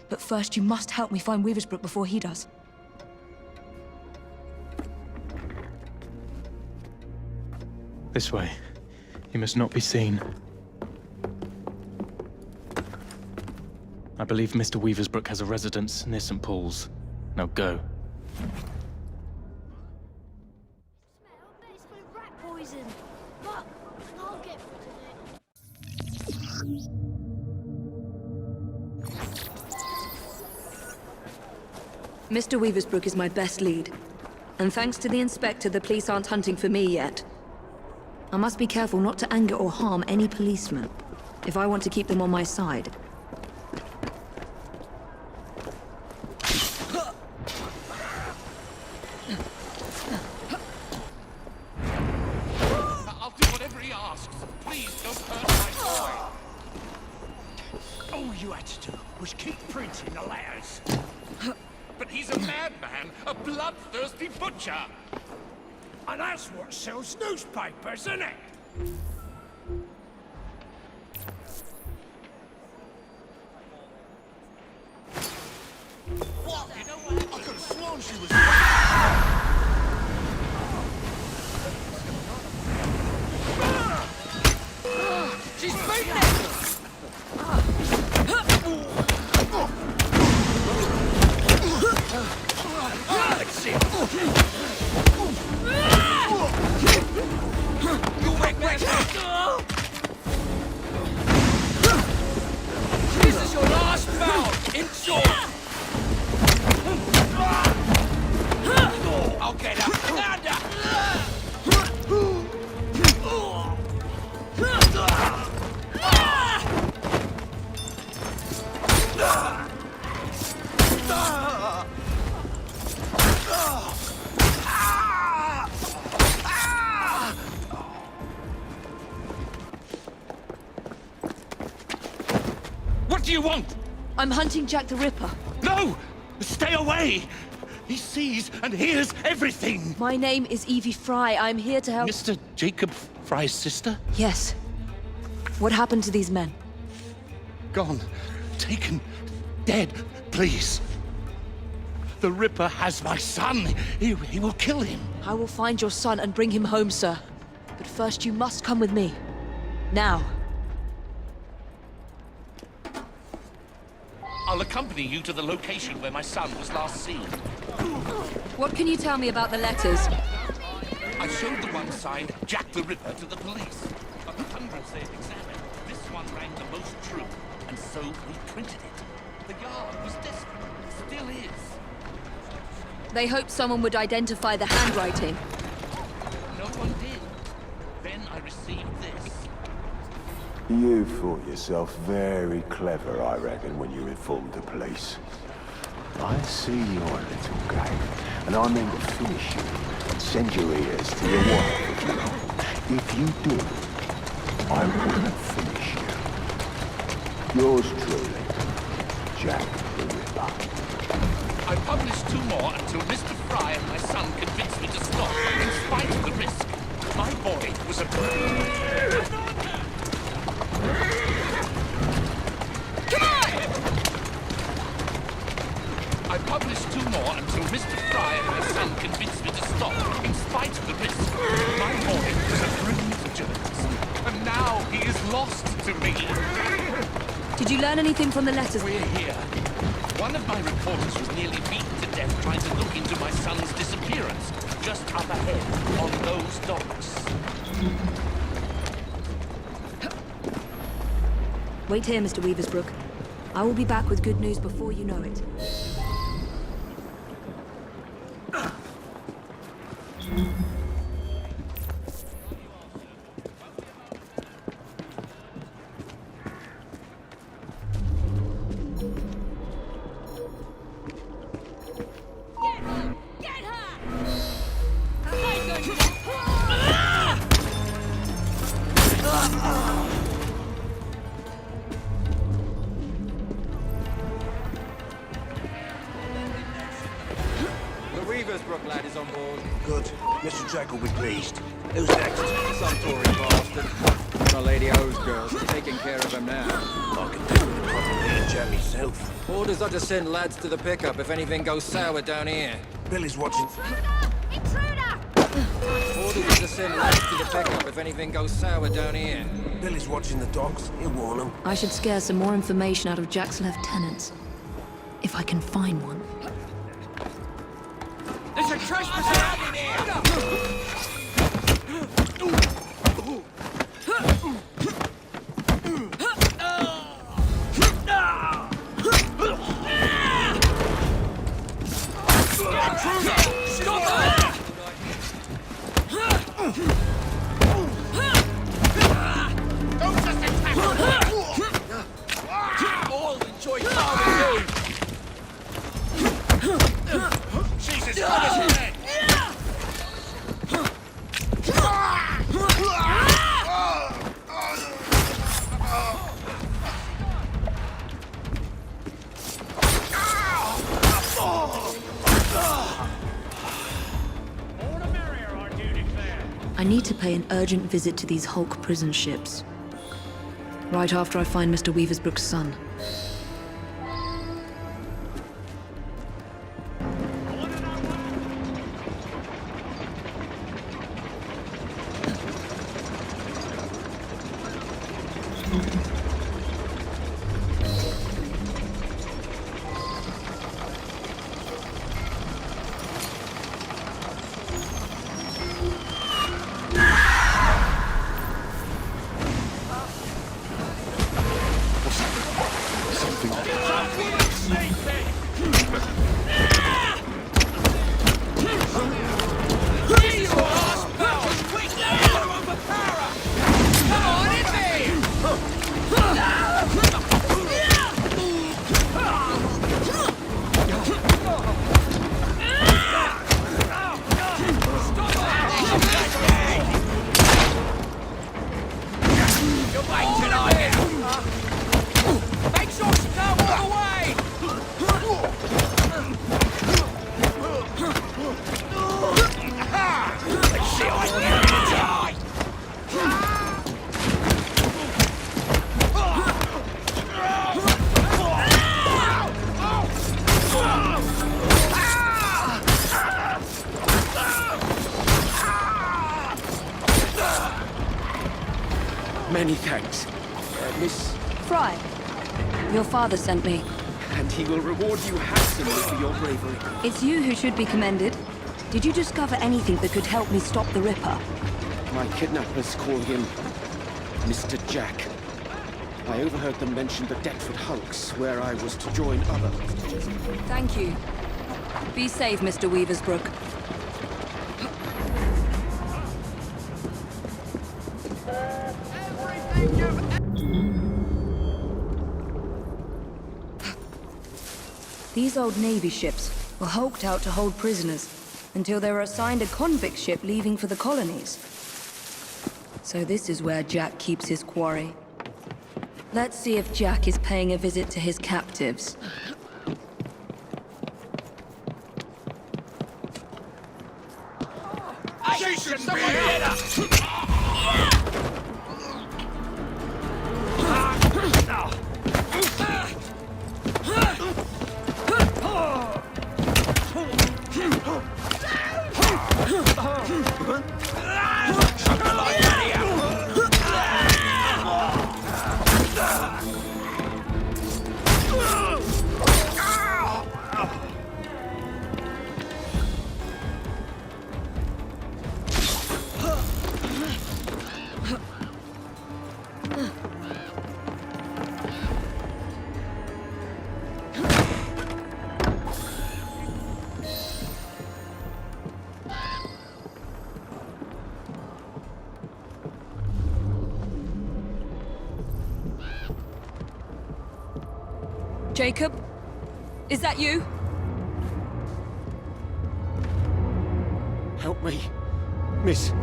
But first, you must help me find Weaversbrook before he does. This way. You must not be seen. I believe Mr. Weaversbrook has a residence near St. Paul's. Now go. It's full of rat poison. But I'll get rid of it. Mr. Weaversbrook is my best lead. And thanks to the inspector, the police aren't hunting for me yet. I must be careful not to anger or harm any policeman, if I want to keep them on my side. I'll do whatever he asks. Please don't hurt my boy. All you had to do was keep printing the letters. But he's a madman, a bloodthirsty butcher. And that's what sells newspapers, isn't it? What? You know what? I could have sworn she was... She's beating it! Let's see. You wreck. This is your last bout. Enjoy. I'll get up. What do you want? I'm hunting Jack the Ripper. No! Stay away! He sees and hears everything! My name is Evie Fry. I'm here to help... Mr. Jacob Fry's sister? Yes. What happened to these men? Gone. Taken. Dead. Please. The Ripper has my son. He will kill him. I will find your son and bring him home, sir. But first you must come with me. Now. I'll accompany you to the location where my son was last seen. What can you tell me about the letters? I showed the one signed Jack the Ripper to the police. Of the hundreds they've examined, this one rang the most true, and so we printed it. The yard was desperate, still is. They hoped someone would identify the handwriting. No one did. Then I received this. You thought yourself very clever, I reckon, when you informed the police. I see your little game, and I mean to finish you and send your ears to your wife. If you do, I will finish you. Yours truly, Jack the Ripper. I published 2 more until Mr. Fry and my son convinced me to stop, in spite of the risk. My boy was a... Come on! I published 2 more until Mr. Fry and my son convinced me to stop, in spite of the risk. My boy was a brilliant journalist, and now he is lost to me. Did you learn anything from the letters? We're here. One of my reporters was nearly beaten to death trying to look into my son's disappearance, just up ahead, on those docks. Wait here, Mr. Weaversbrook. I will be back with good news before you know it. The Weaversbrook lad is on board. Good. Mr. Jack will be pleased. Who's next? Some Tory bastard. My Lady O's girls are taking care of him now. I can do with a proper beer jam myself. Orders are to send lads to the pickup if anything goes sour down here. Billy's watching. Intruder! Orders are to send lads to the pickup if anything goes sour down here. Billy's watching the dogs. He'll warn them. I should scare some more information out of Jack's lieutenants. If I can find one. There's a trespasser out in here! Don't just attack her! All enjoy firing She's as good as dead! I need to pay an urgent visit to these Hulk prison ships. Right after I find Mr. Weaversbrook's son. Many thanks, Miss... Fry, your father sent me. And he will reward you handsomely for your bravery. It's you who should be commended. Did you discover anything that could help me stop the Ripper? My kidnappers call him Mr. Jack. I overheard them mention the Deptford Hulks, where I was to join other hostages. Thank you. Be safe, Mr. Weaversbrook. These old Navy ships were hulked out to hold prisoners until they were assigned a convict ship leaving for the colonies. So this is where Jack keeps his quarry. Let's see if Jack is paying a visit to his captives. She should be here! Jacob? Is that you? Help me. Miss,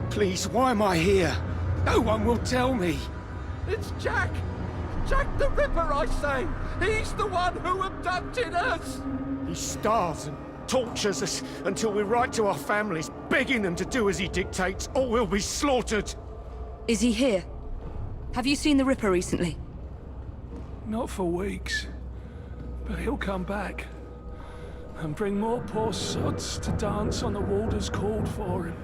please, why am I here? No one will tell me. It's Jack! Jack the Ripper, I say! He's the one who abducted us! He starves and tortures us until we write to our families, begging them to do as he dictates, or we'll be slaughtered. Is he here? Have you seen the Ripper recently? Not for weeks. But he'll come back. And bring more poor sods to dance on the wall as called for him.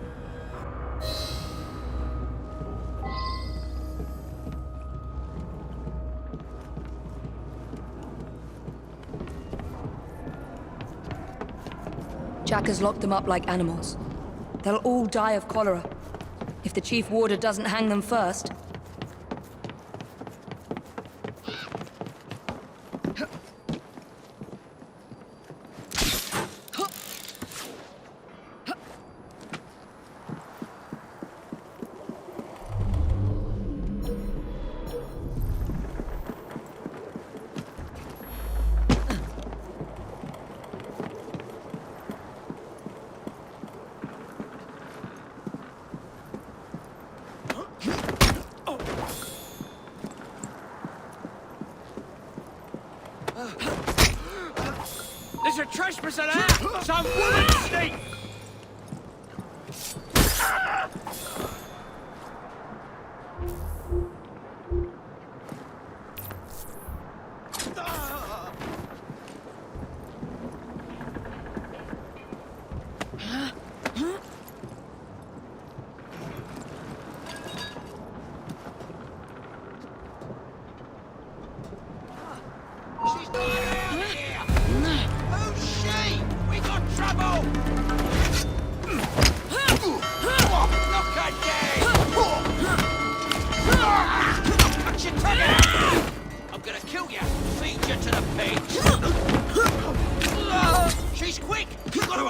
Jack has locked them up like animals. They'll all die of cholera. If the Chief Warder doesn't hang them first. There's a trespasser there! Some woman sneak! I'm gonna kill you, feed you to the pigs. She's quick! You've got to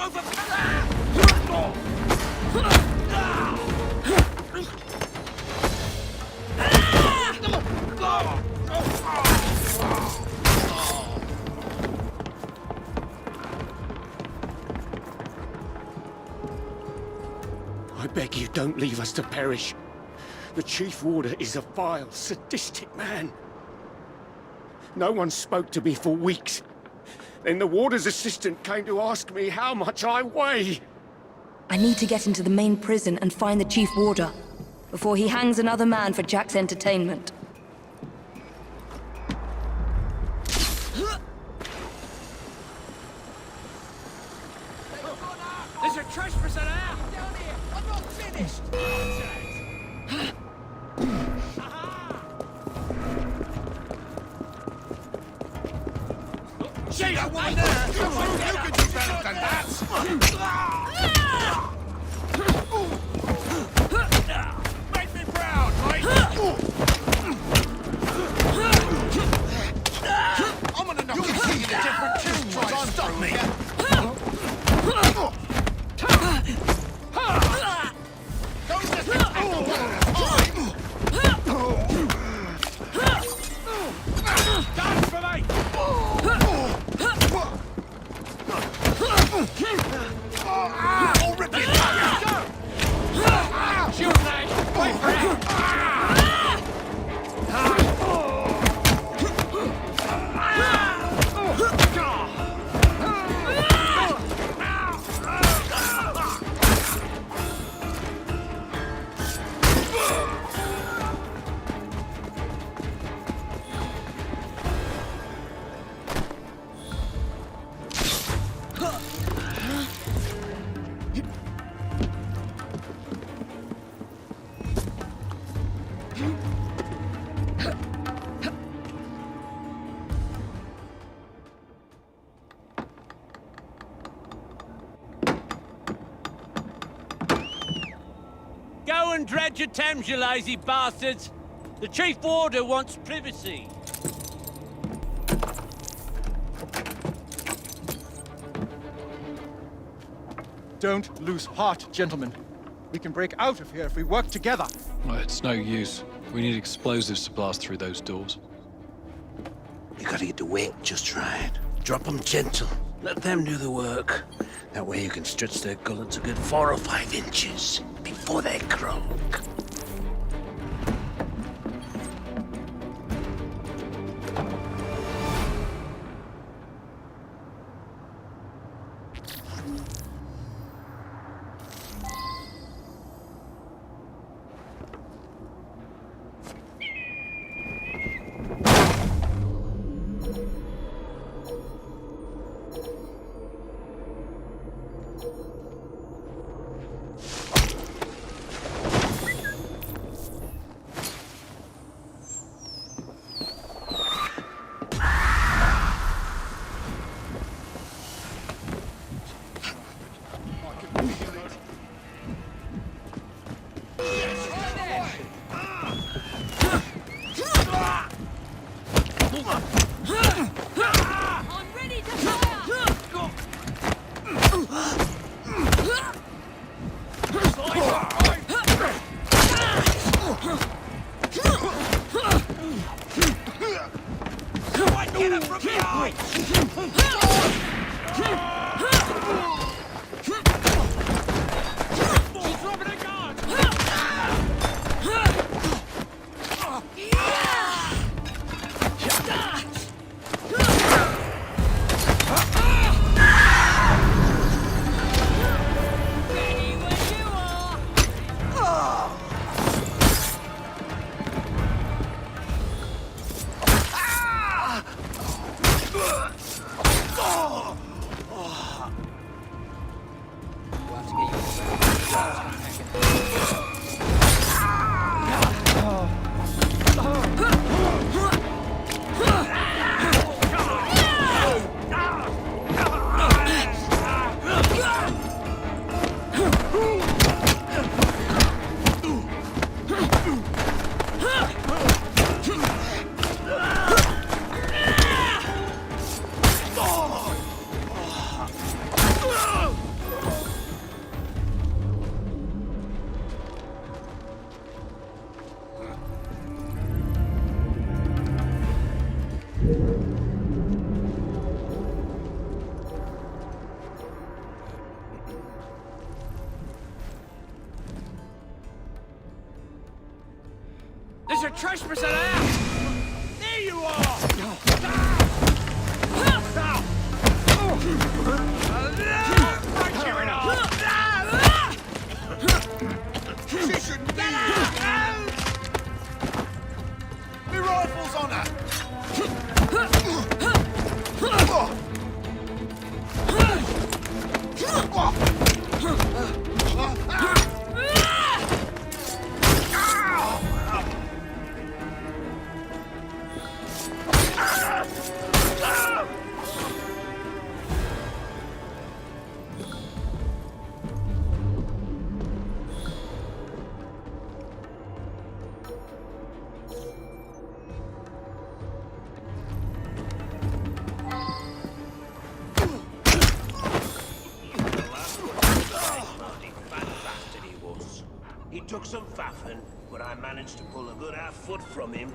I beg you, don't leave us to perish. The Chief Warder is a vile, sadistic man. No one spoke to me for weeks. Then the Warder's assistant came to ask me how much I weigh. I need to get into the main prison and find the Chief Warder before he hangs another man for Jack's entertainment. There's a trespasser there! Down here! I'm not finished! She's that one there! Come on, you can do better than that! Make me proud, mate! I'm gonna knock you in a different tune, try and stop me! Go and dredge your Thames, you lazy bastards! The Chief Warder wants privacy. Don't lose heart, gentlemen. We can break out of here if we work together. Well, it's no use. We need explosives to blast through those doors. You gotta get the weight just right. Drop them gentle. Let them do the work. That way you can stretch their gullets a good 4 or 5 inches before they croak. Get him from behind! She's dropping a guard! There's a trespasser there! There you are! Right you in half! She shouldn't be here! My rifle's on her! He took some faffing, but I managed to pull a good half-foot from him.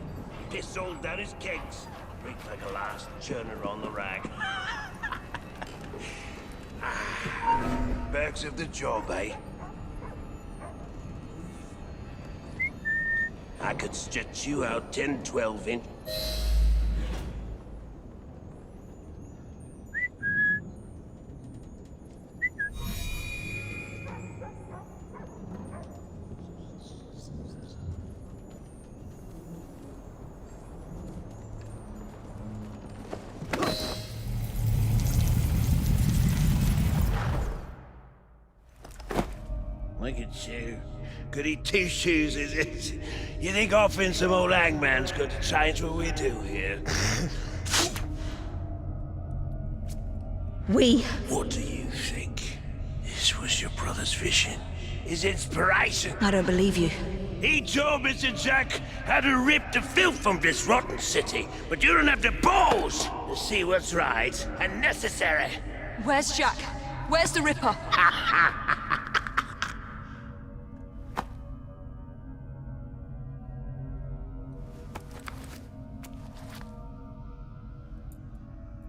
Piss all down his kegs. Break like a last churner on the rag. Perks of the job, eh? I could stretch you out 10, 12 inch. Look at you. Goody two-shoes, is it? You think offering some old hangman's going to change what we do here? What do you think? This was your brother's vision? His inspiration? I don't believe you. He told Mr. Jack how to rip the filth from this rotten city, but you don't have the balls to see what's right and necessary. Where's Jack? Where's the Ripper?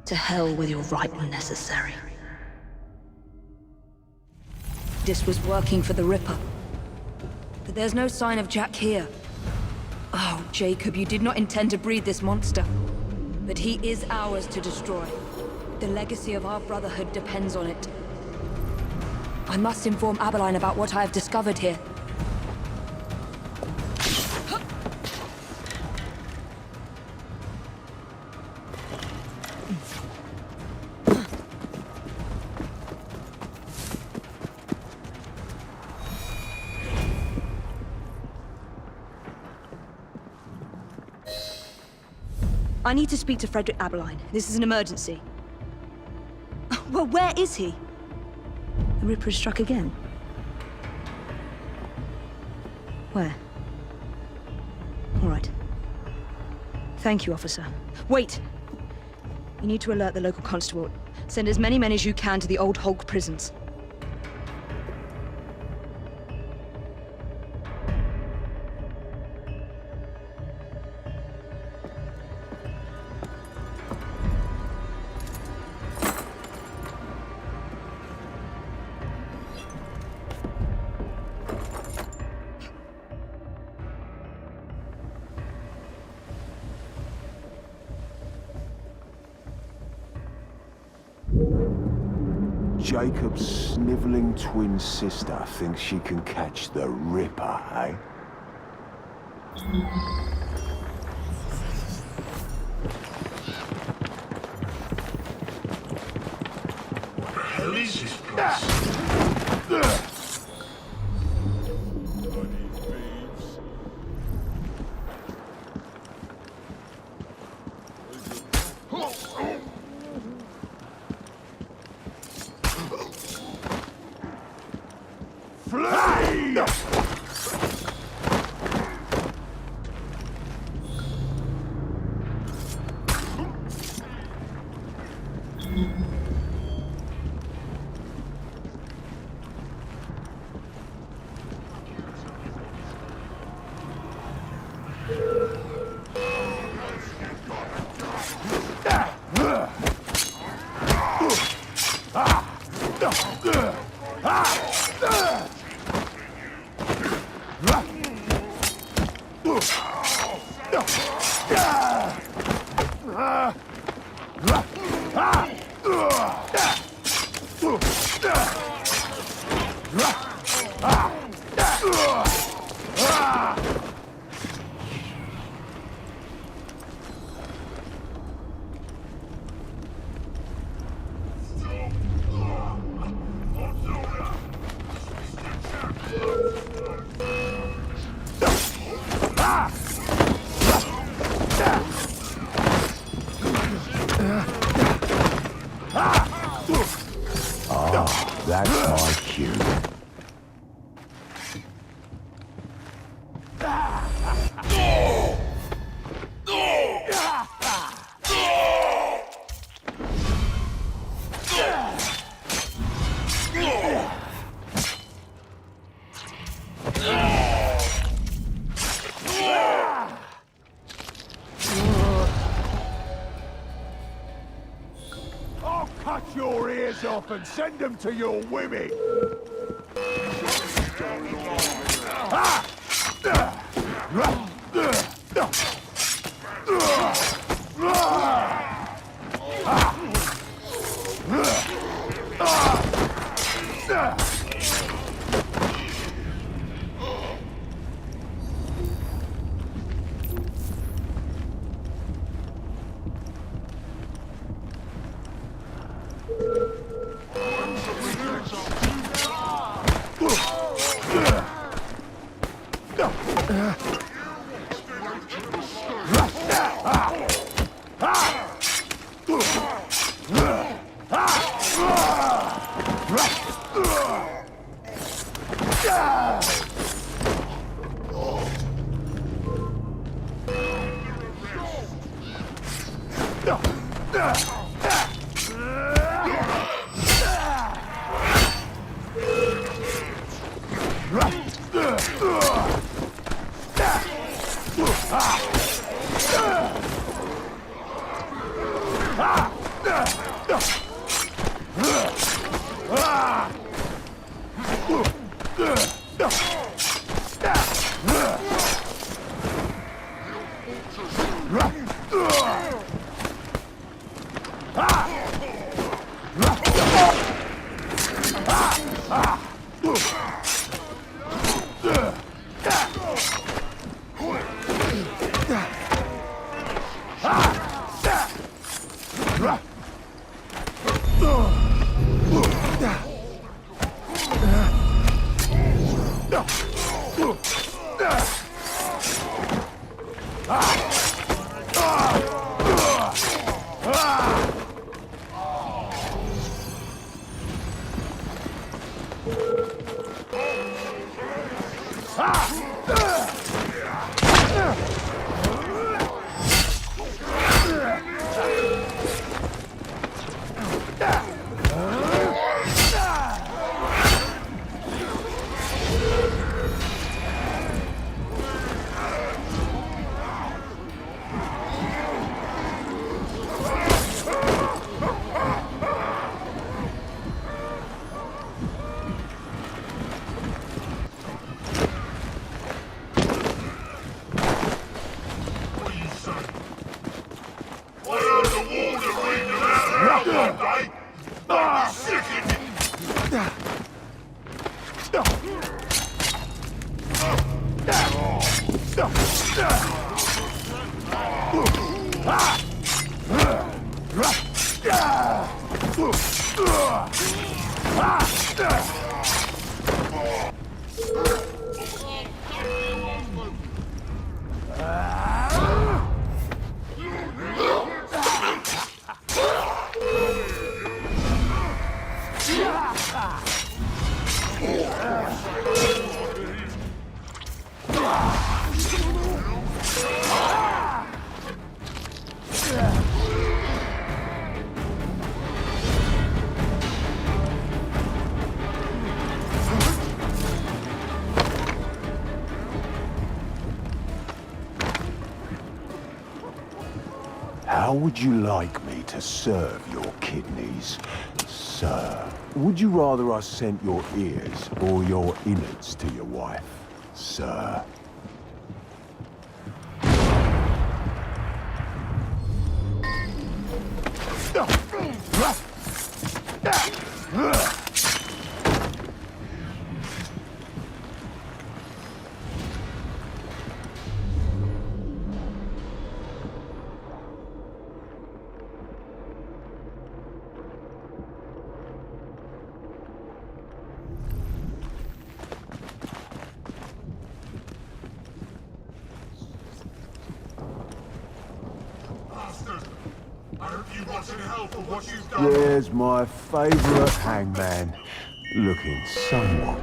To hell with your right and necessary. This was working for the Ripper. But there's no sign of Jack here. Oh, Jacob, you did not intend to breed this monster. But he is ours to destroy. The legacy of our brotherhood depends on it. I must inform Abeline about what I have discovered here. I need to speak to Frederick Abeline. This is an emergency. Well, where is he? The Ripper has struck again. Where? All right. Thank you, officer. Wait! You need to alert the local constable. Send as many men as you can to the old Hulk prisons. Jacob's sniveling twin sister thinks she can catch the Ripper, eh? What the hell is this place? That's my cue. I'll cut your ears off and send them to your women. How would you like me to serve your kidneys, sir? Would you rather I sent your ears or your innards to your wife, sir? There's my favourite hangman, looking somewhat.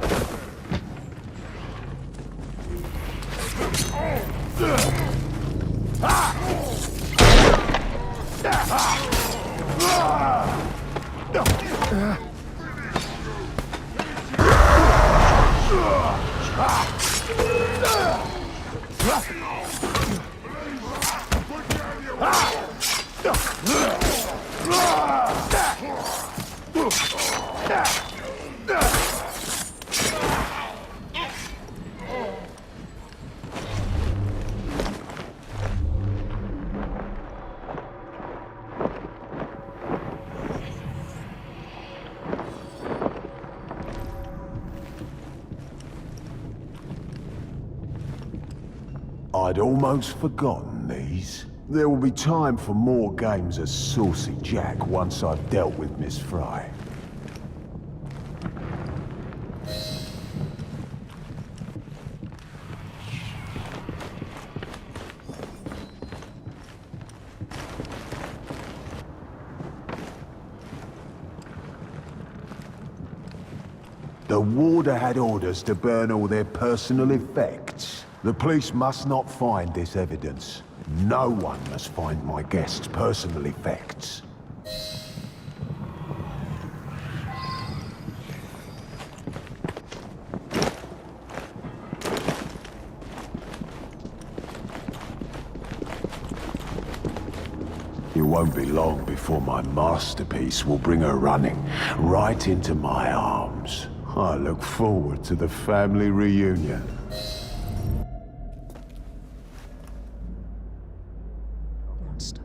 I'd almost forgotten these. There will be time for more games of Saucy Jack once I've dealt with Miss Fry. The warder had orders to burn all their personal effects. The police must not find this evidence. No one must find my guest's personal effects. It won't be long before my masterpiece will bring her running right into my arms. I look forward to the family reunion. Monster.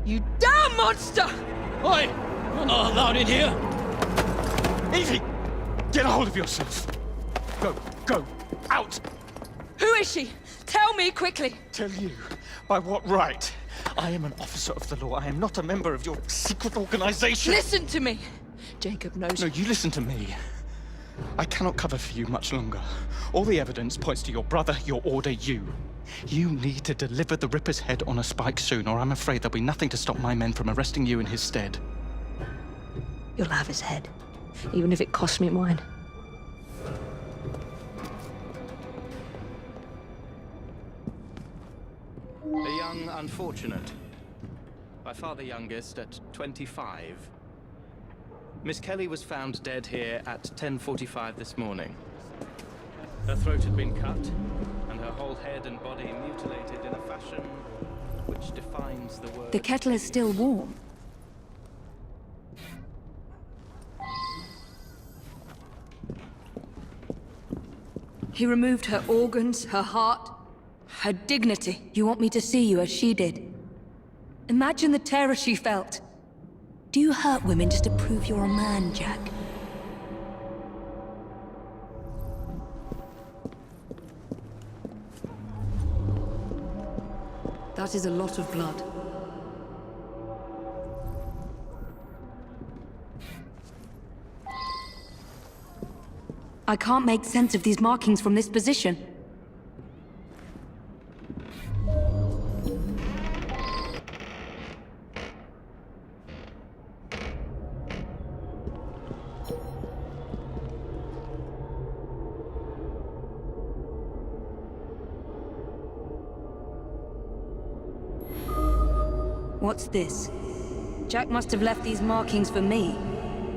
You damn monster! Oi! You're not allowed in here! Evie! Get a hold of yourself! Go, out! Who is she? Tell me quickly! Tell you? By what right? I am an officer of the law. I am not a member of your secret organization. Listen to me! Jacob knows. No, you listen to me. I cannot cover for you much longer. All the evidence points to your brother, your order, you. You need to deliver the Ripper's head on a spike soon, or I'm afraid there'll be nothing to stop my men from arresting you in his stead. You'll have his head, even if it costs me mine. A young unfortunate. By far the youngest, at 25. Miss Kelly was found dead here at 10:45 this morning. Her throat had been cut, and her whole head and body mutilated in a fashion which defines the word... The kettle is still warm. He removed her organs, her heart, her dignity. You want me to see you as she did? Imagine the terror she felt. Do you hurt women just to prove you're a man, Jack? That is a lot of blood. I can't make sense of these markings from this position. What's this? Jack must have left these markings for me.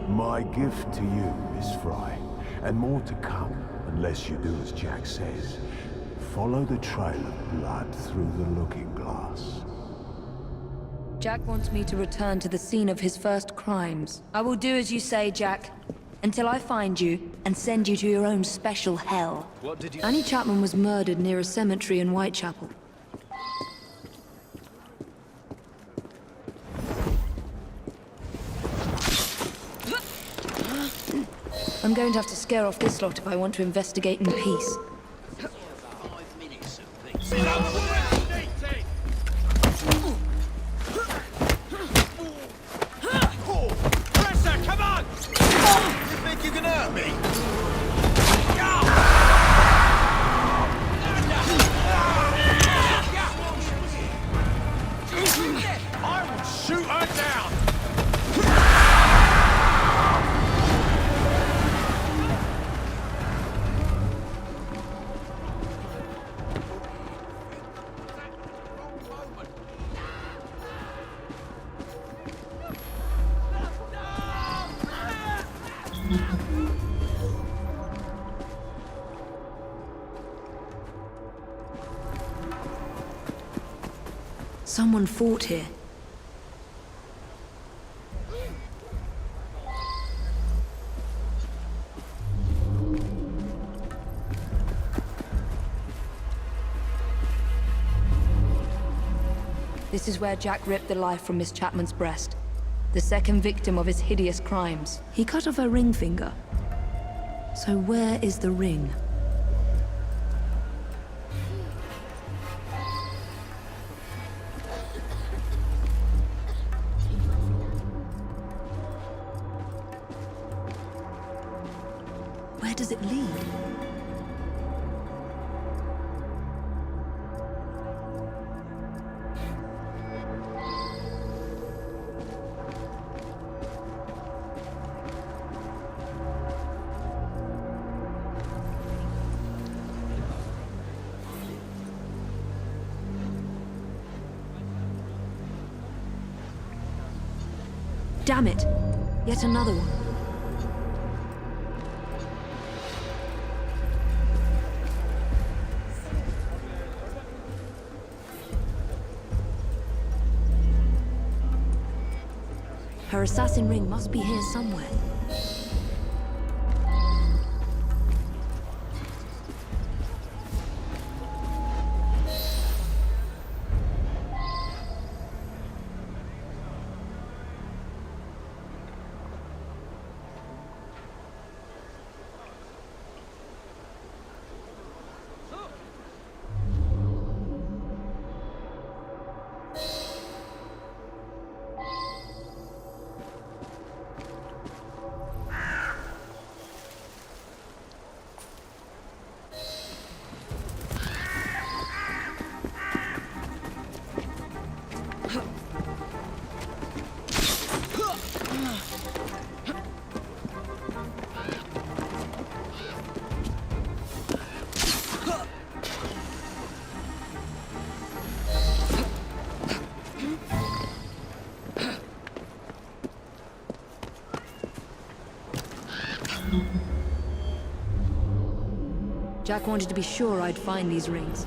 My gift to you, Miss Fry. And more to come, unless you do as Jack says. Follow the trail of blood through the looking glass. Jack wants me to return to the scene of his first crimes. I will do as you say, Jack. Until I find you and send you to your own special hell. What did you... Annie Chapman was murdered near a cemetery in Whitechapel. I'm going to have to scare off this lot if I want to investigate in peace. Presser, come on! You think you can hurt me? I will shoot her down! Someone fought here. This is where Jack ripped the life from Miss Chapman's breast. The second victim of his hideous crimes. He cut off her ring finger. So where is the ring? Where does it lead? Damn it! Yet another one. Her assassin ring must be here somewhere. Jack wanted to be sure I'd find these rings.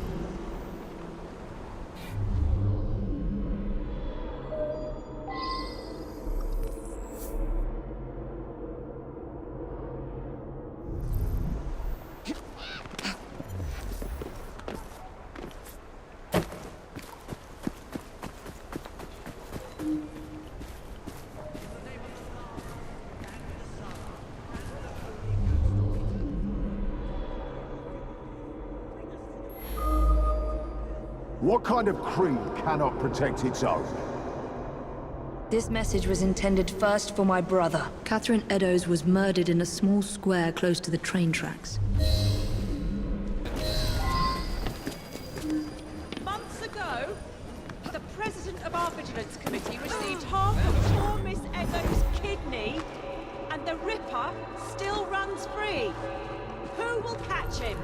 What kind of creed cannot protect its own? This message was intended first for my brother. Catherine Eddowes was murdered in a small square close to the train tracks. Months ago, the president of our Vigilance Committee received half of poor Miss Eddowes' kidney, and the Ripper still runs free. Who will catch him?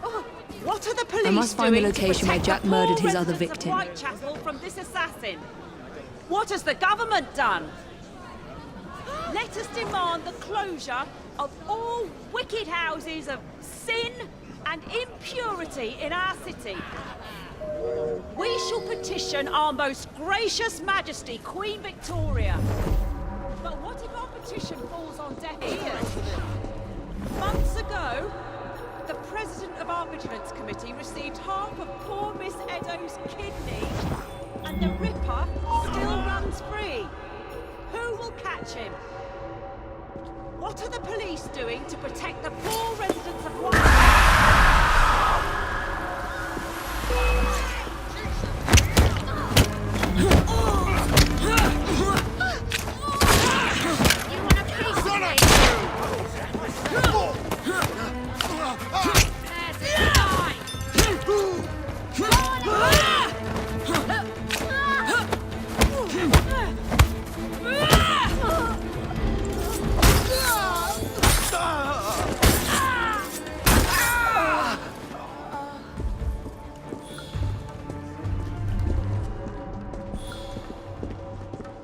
Oh, what are the police I must find the doing to location where protect Jack the murdered poor his other residents of victim. Whitechapel from this assassin? What has the government done? Let us demand the closure of all wicked houses of sin and impurity in our city. We shall petition our most gracious Majesty, Queen Victoria. But what if our petition falls on deaf ears? Months ago, the president of our Vigilance Committee received half of poor Miss Eddowes' kidney, and the Ripper still runs free. Who will catch him? What are the police doing to protect the poor residents of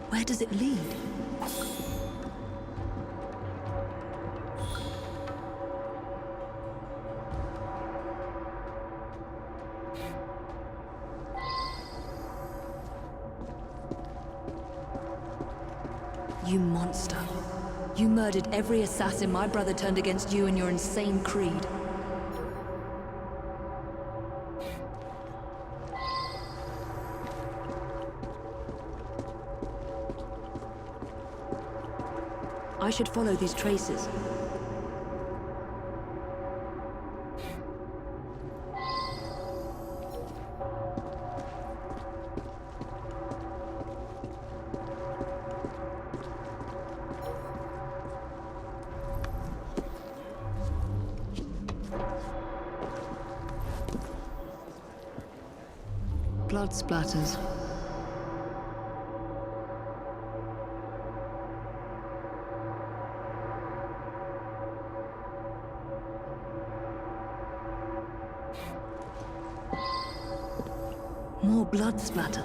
Where does it lead? You monster. You murdered every assassin my brother turned against you and your insane creed. I should follow these traces. Blood splatters. More blood splatter.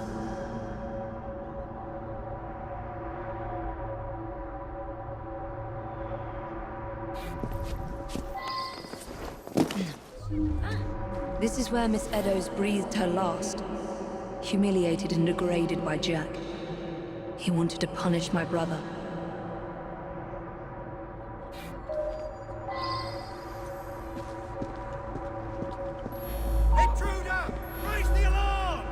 This is where Miss Eddowes breathed her last. Humiliated and degraded by Jack. He wanted to punish my brother. Intruder! Raise the alarm!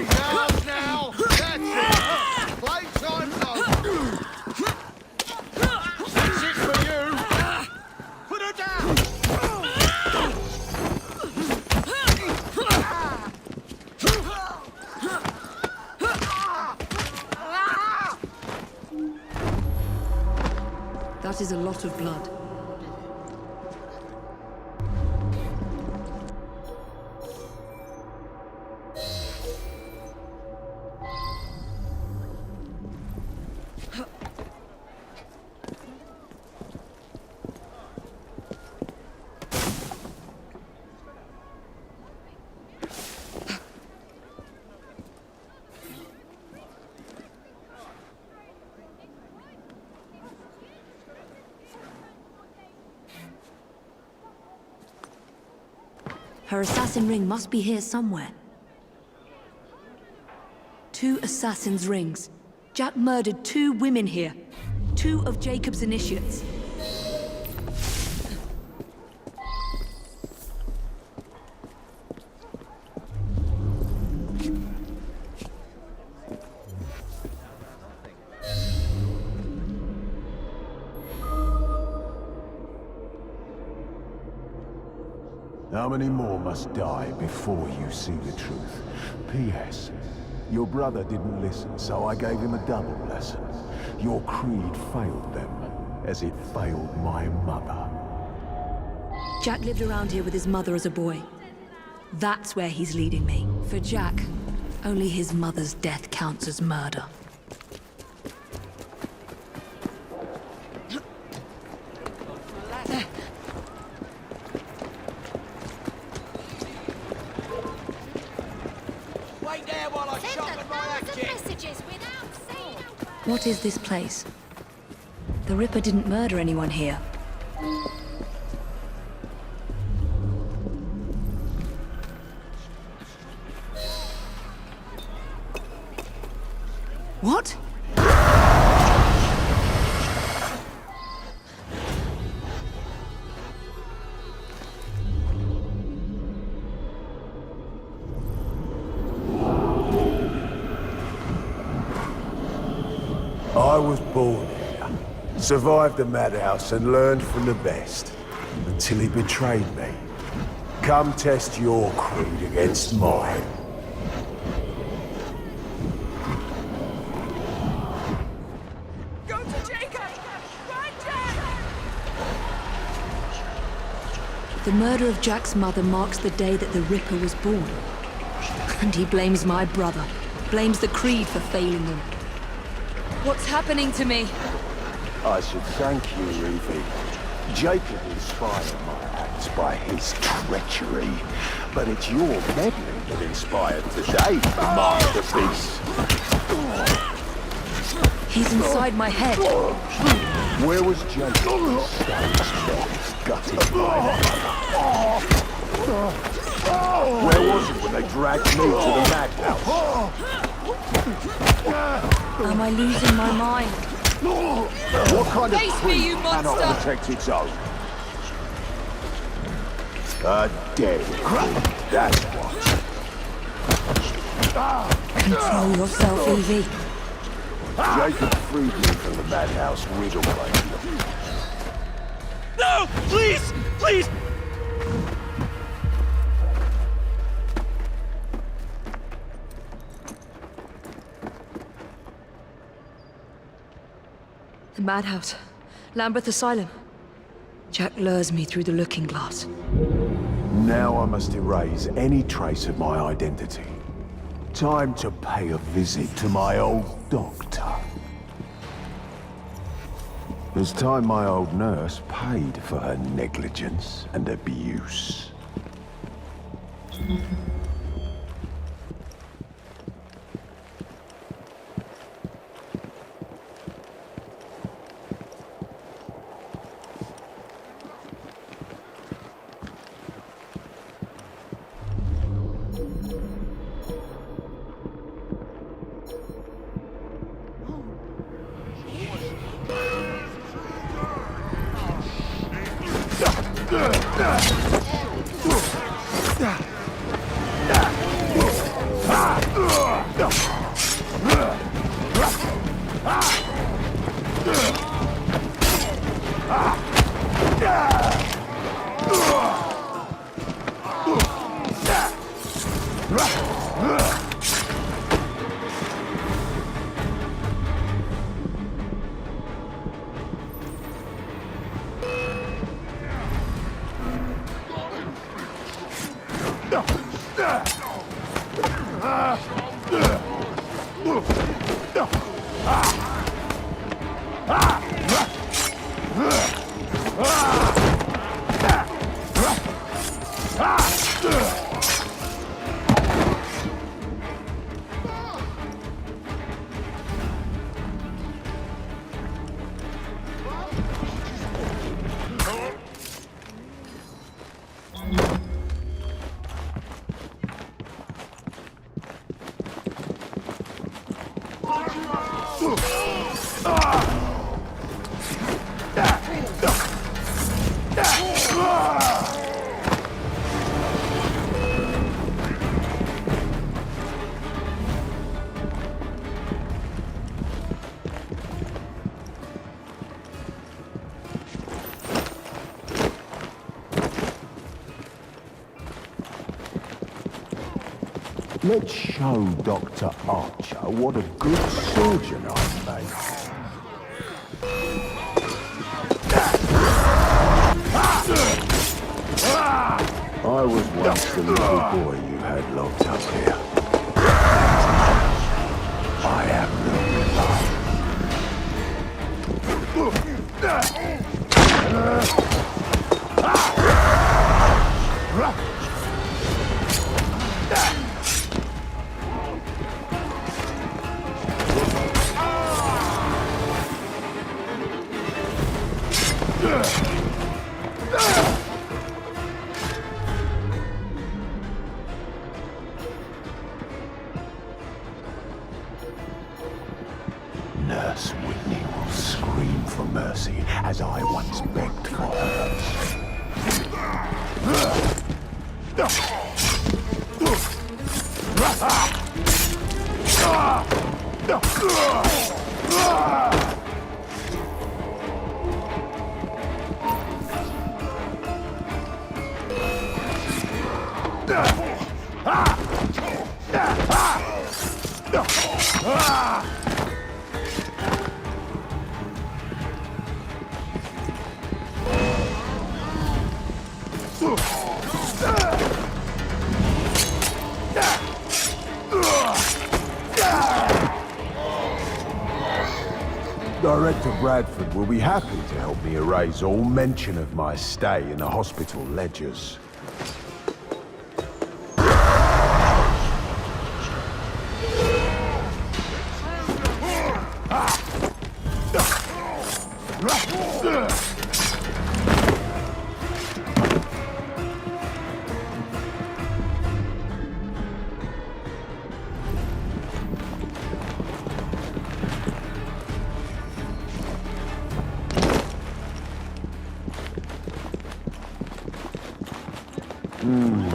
Girls now! That's it! Playtime's over! This is for you! Put her down! That is a lot of blood. Her assassin ring must be here somewhere. 2 assassin's rings. Jack murdered 2 women here. 2 of Jacob's initiates. How many more must die before you see the truth? P.S. Your brother didn't listen, so I gave him a double lesson. Your creed failed them, as it failed my mother. Jack lived around here with his mother as a boy. That's where he's leading me. For Jack, only his mother's death counts as murder. Wait there while I sharpen my hatchet. What is this place? The Ripper didn't murder anyone here. What? I was born here, survived the madhouse and learned from the best, until he betrayed me. Come test your creed against mine. Go to Jacob! Run, Jack! The murder of Jack's mother marks the day that the Ripper was born. And he blames my brother, blames the Creed for failing them. What's happening to me? I should thank you, Evie. Jacob inspired my acts by his treachery, but it's your meddling that inspired today, masterpiece. He's inside my head. Where was Jacob? Stage gutted by Where was he when they dragged me to the madhouse? Am I losing my mind? What kind Face of me, creed you cannot monster! protect its own? A dead creed, that's what. Control yourself, Evie. Jacob freed me from the madhouse riddle plane. No! Please! Please! The madhouse. Lambeth Asylum. Jack lures me through the looking glass. Now I must erase any trace of my identity. Time to pay a visit to my old doctor. It's time my old nurse paid for her negligence and abuse. Ah! Let's show Dr. Archer what a good surgeon I make. I was once the little boy you had locked up here. I am the Ripper. Nurse Whitney will scream for mercy, as I once begged for hers. Director Bradford will be happy to help me erase all mention of my stay in the hospital ledgers.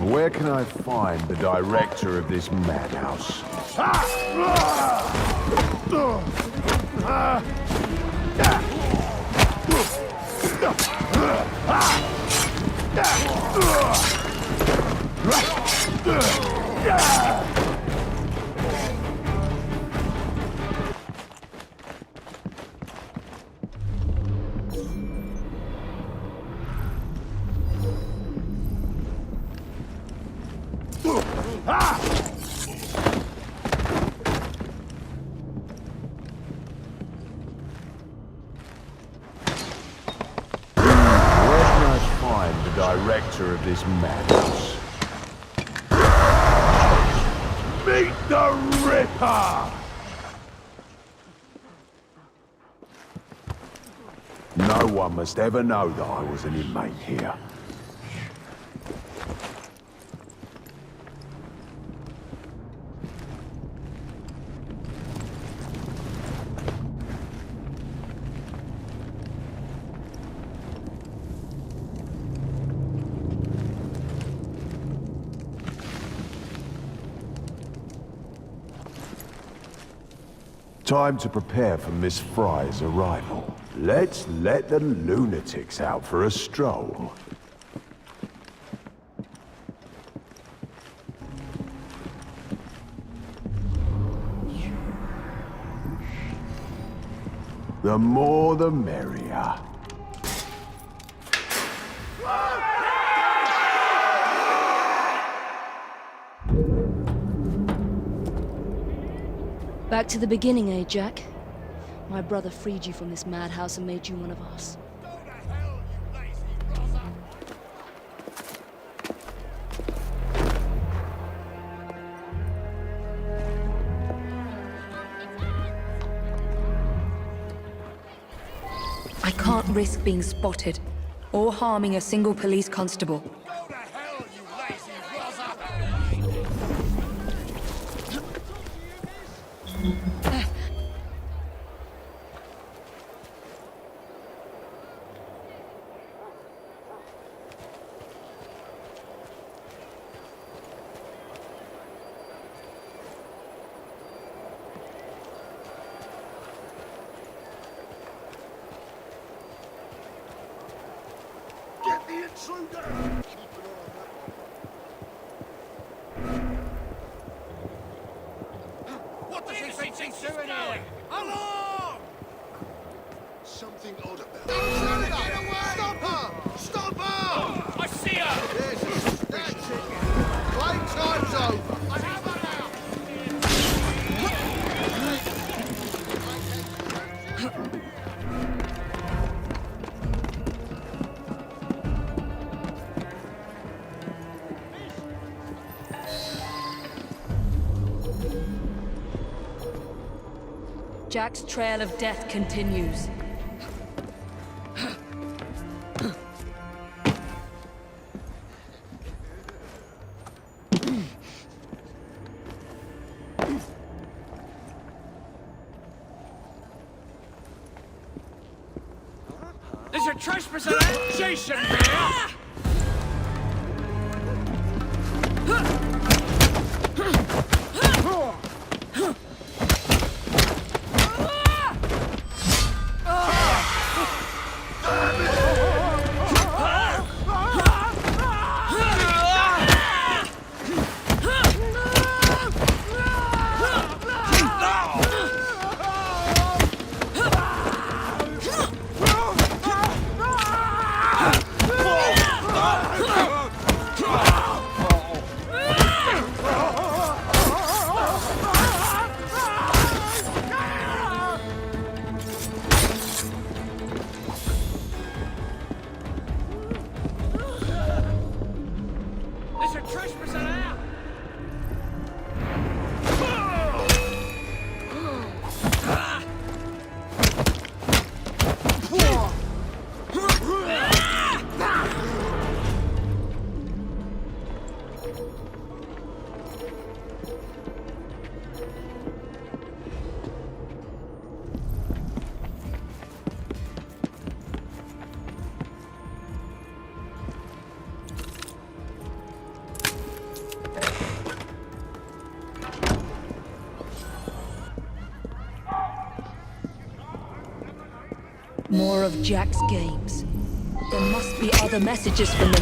Where can I find the director of this madhouse? Director of this madhouse. Meet the Ripper! No one must ever know that I was an inmate here. Time to prepare for Miss Fry's arrival. Let's let the lunatics out for a stroll. The more the merrier. Back to the beginning, eh, Jack? My brother freed you from this madhouse and made you one of us. I can't risk being spotted, or harming a single police constable. Get the intruder! something odd about her. Get away! Stop her! Stop her! I see her! There's a suspicion. Playtime's over. I have her now. Jack's trail of death continues. There's a trespasser Jason here! More of Jack's games. There must be other messages for me.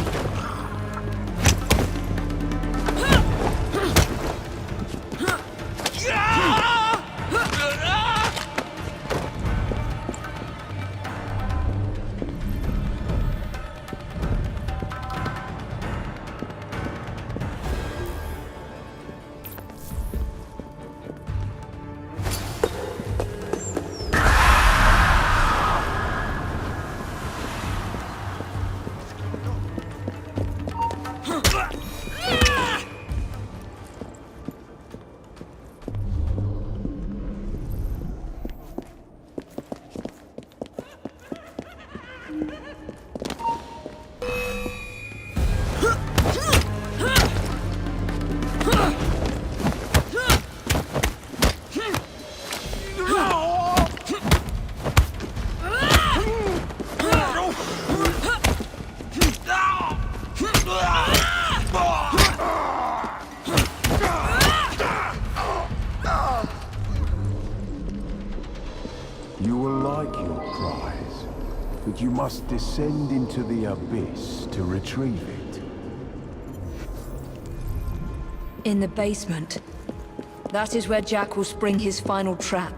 You will like your prize, but you must descend into the abyss to retrieve it. In the basement. That is where Jack will spring his final trap.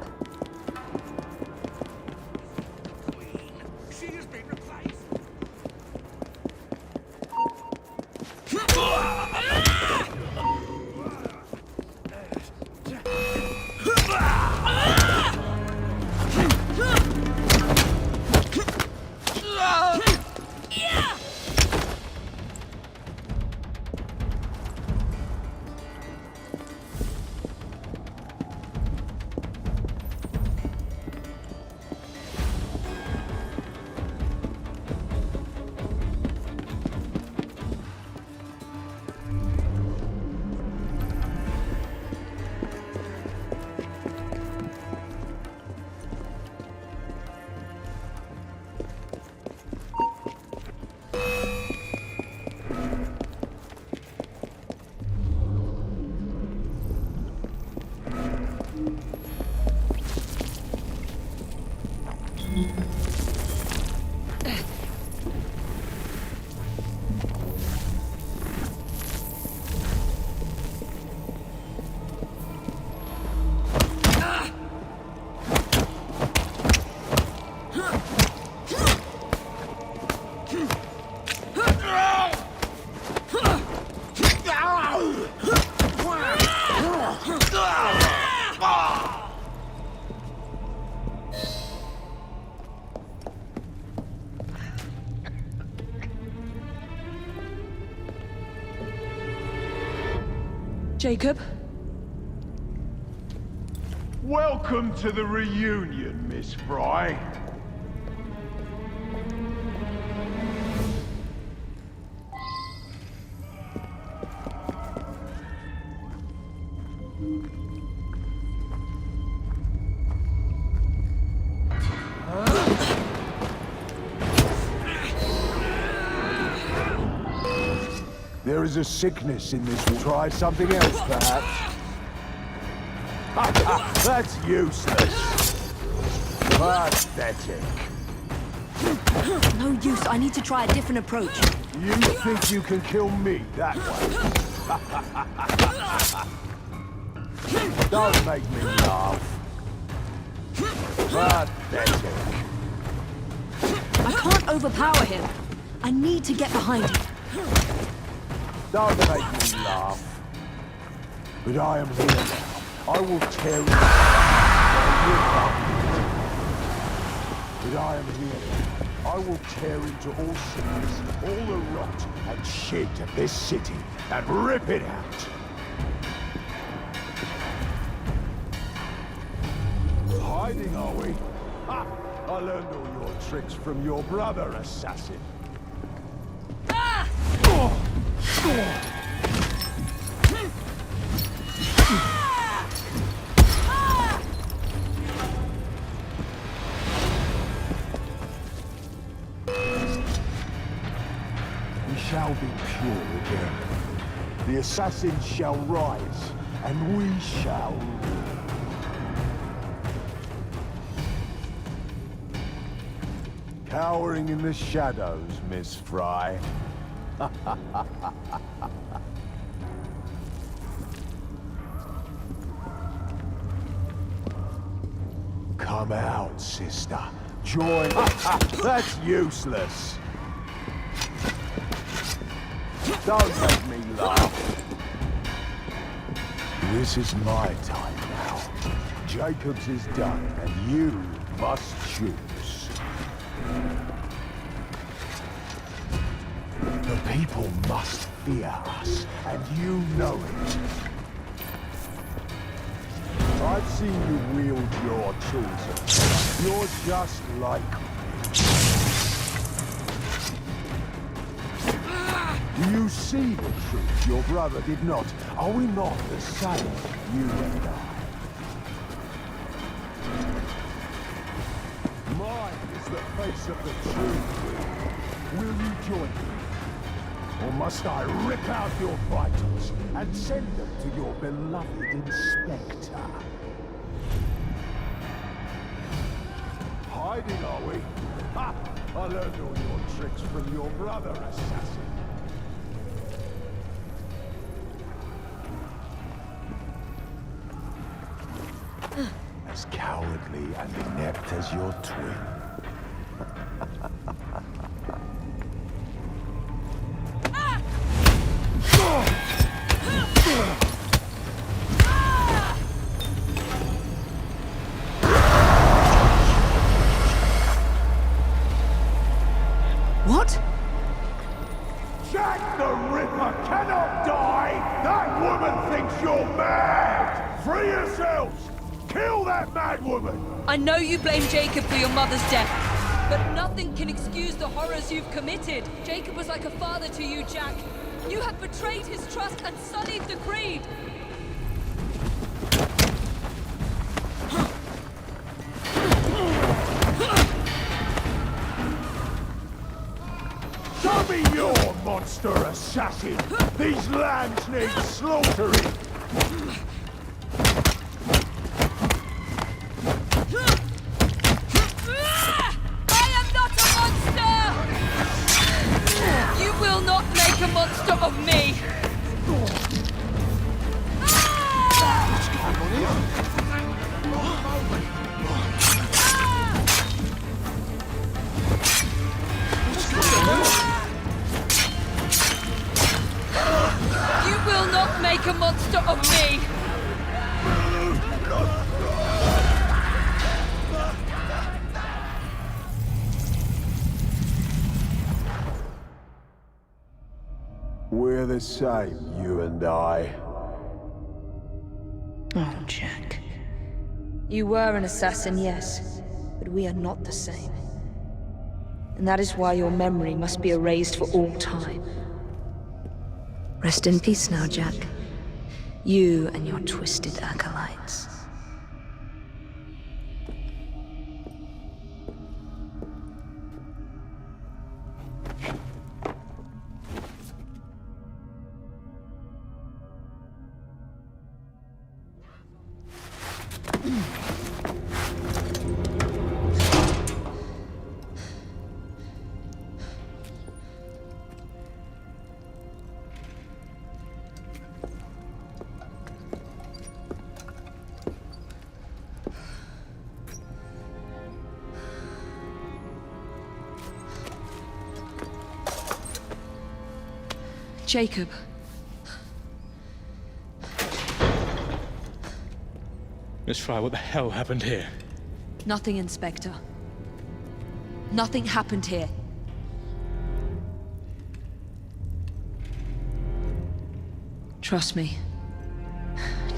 Jacob. Welcome to the reunion, Miss Fry. There is a sickness in this. Try something else, perhaps. That's useless. Pathetic. No use. I need to try a different approach. You think you can kill me that way? Don't make me laugh. Pathetic. I can't overpower him. I need to get behind him. Don't make me laugh. But I am here now. I will tear you. But I am here. I will tear into all cities, all the rot and shit of this city, and rip it out. Hiding, are we? Ha! I learned all your tricks from your brother, assassin. Ah! Oh. We shall be pure again. The assassins shall rise, and we shall rule. Cowering in the shadows, Miss Fry. Come out, sister. Join. That's useless. Don't make me laugh. This is my time now. Jacob's is done, and you must choose. The people must fear us, and you know it. I've seen you wield your tools. You're just like me. Do you see the truth your brother did not? Are we not the same, you and I? Mine is the face of the truth. Will you join me? Or must I rip out your vitals and send them to your beloved Inspector? Hiding, are we? Ha! I learned all your tricks from your brother, assassin. As cowardly and inept as your twin. What? Jack the Ripper cannot die! That woman thinks you're mad! Free yourselves! Kill that mad woman! I know you blame Jacob for your mother's death, but nothing can excuse the horrors you've committed. Jacob was like a father to you, Jack. You have betrayed his trust and sullied the Creed. Show me your monster assassin! These lambs need slaughtering! I am not a monster! You will not make a monster of me! What's going on here? You will not make a monster of me! We're the same, you and I. Jack. You were an assassin, yes, but we are not the same. And that is why your memory must be erased for all time. Rest in peace now, Jack. You and your twisted acolytes. Jacob. Miss Fry, what the hell happened here? Nothing, Inspector. Nothing happened here. Trust me.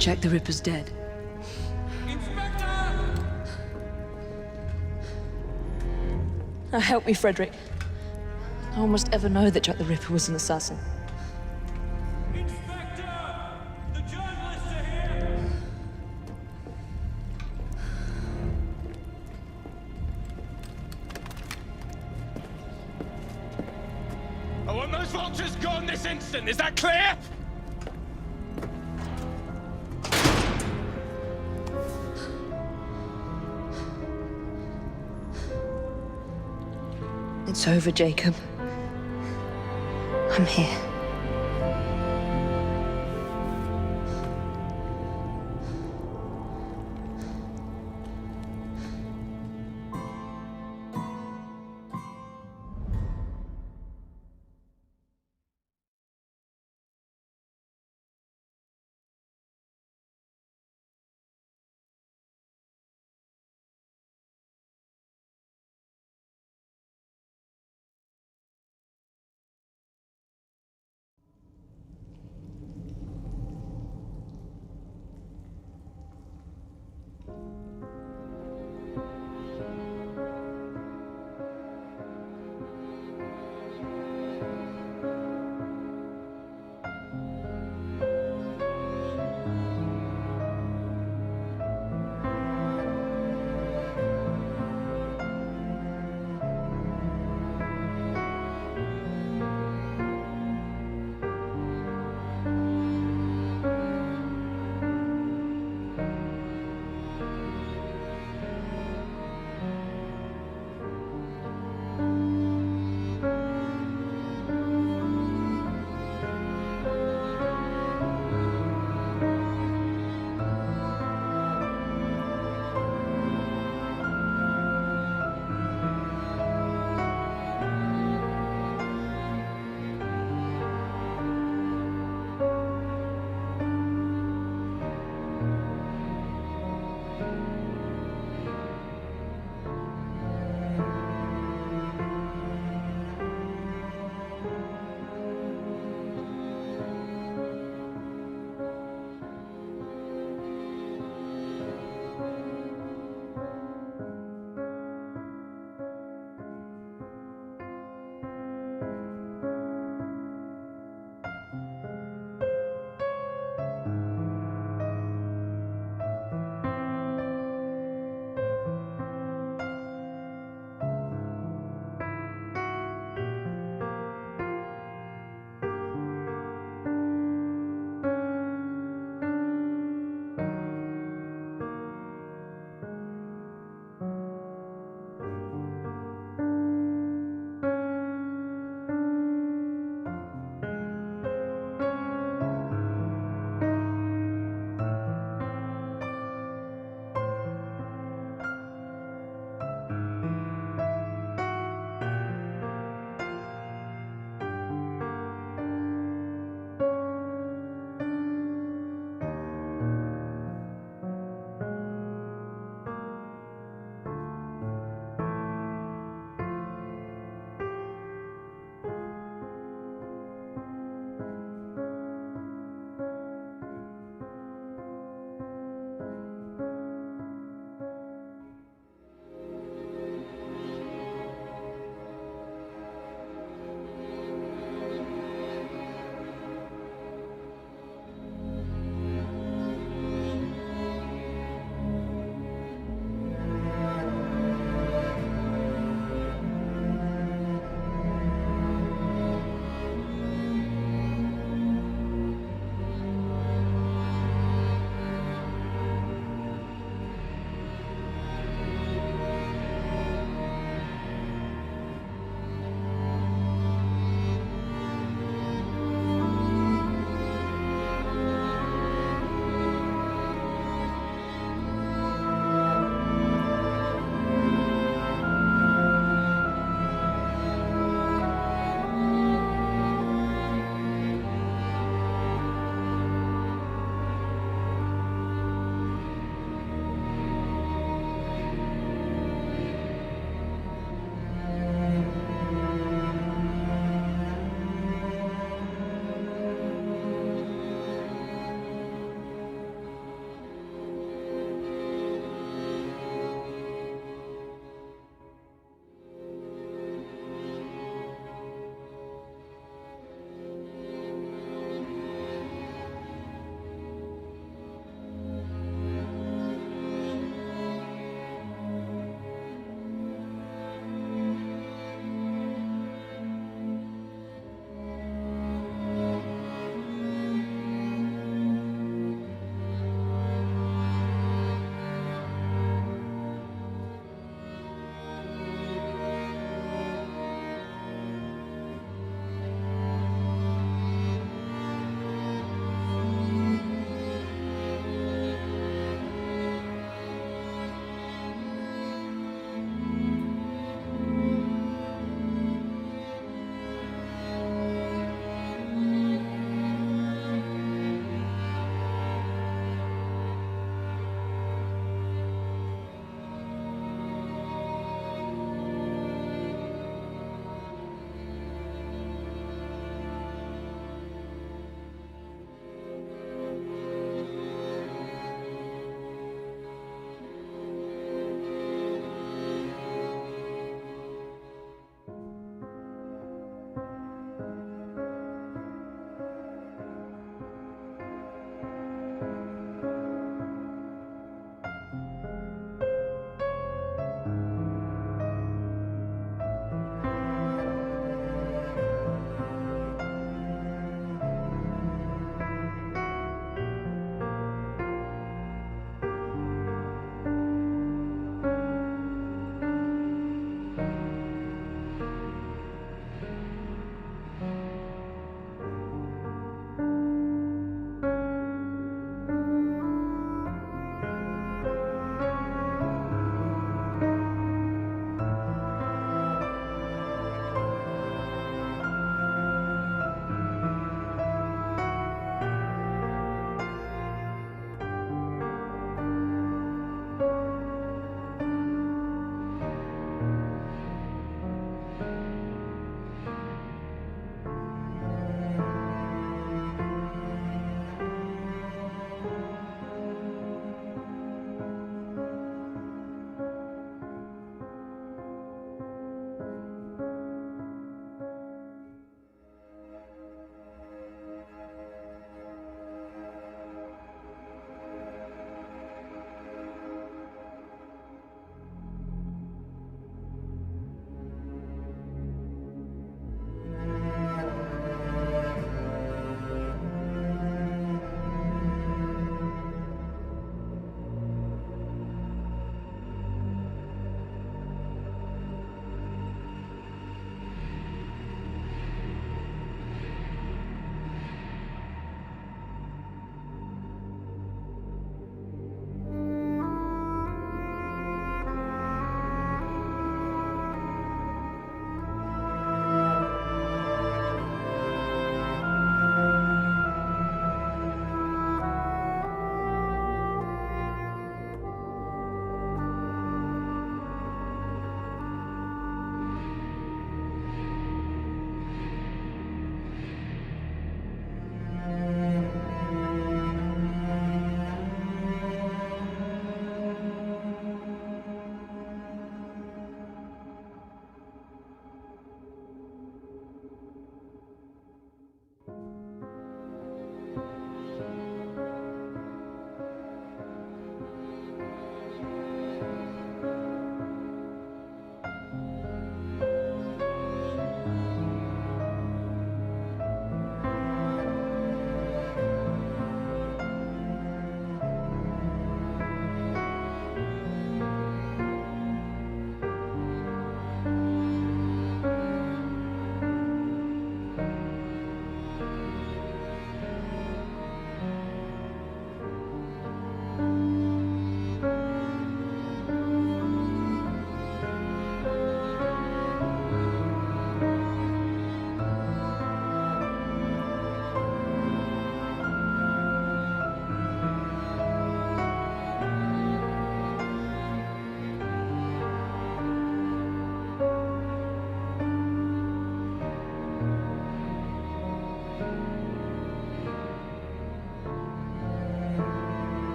Jack the Ripper's dead. Now help me, Frederick. No one must ever know that Jack the Ripper was an assassin. I want those vultures gone this instant, is that clear? It's over, Jacob. I'm here.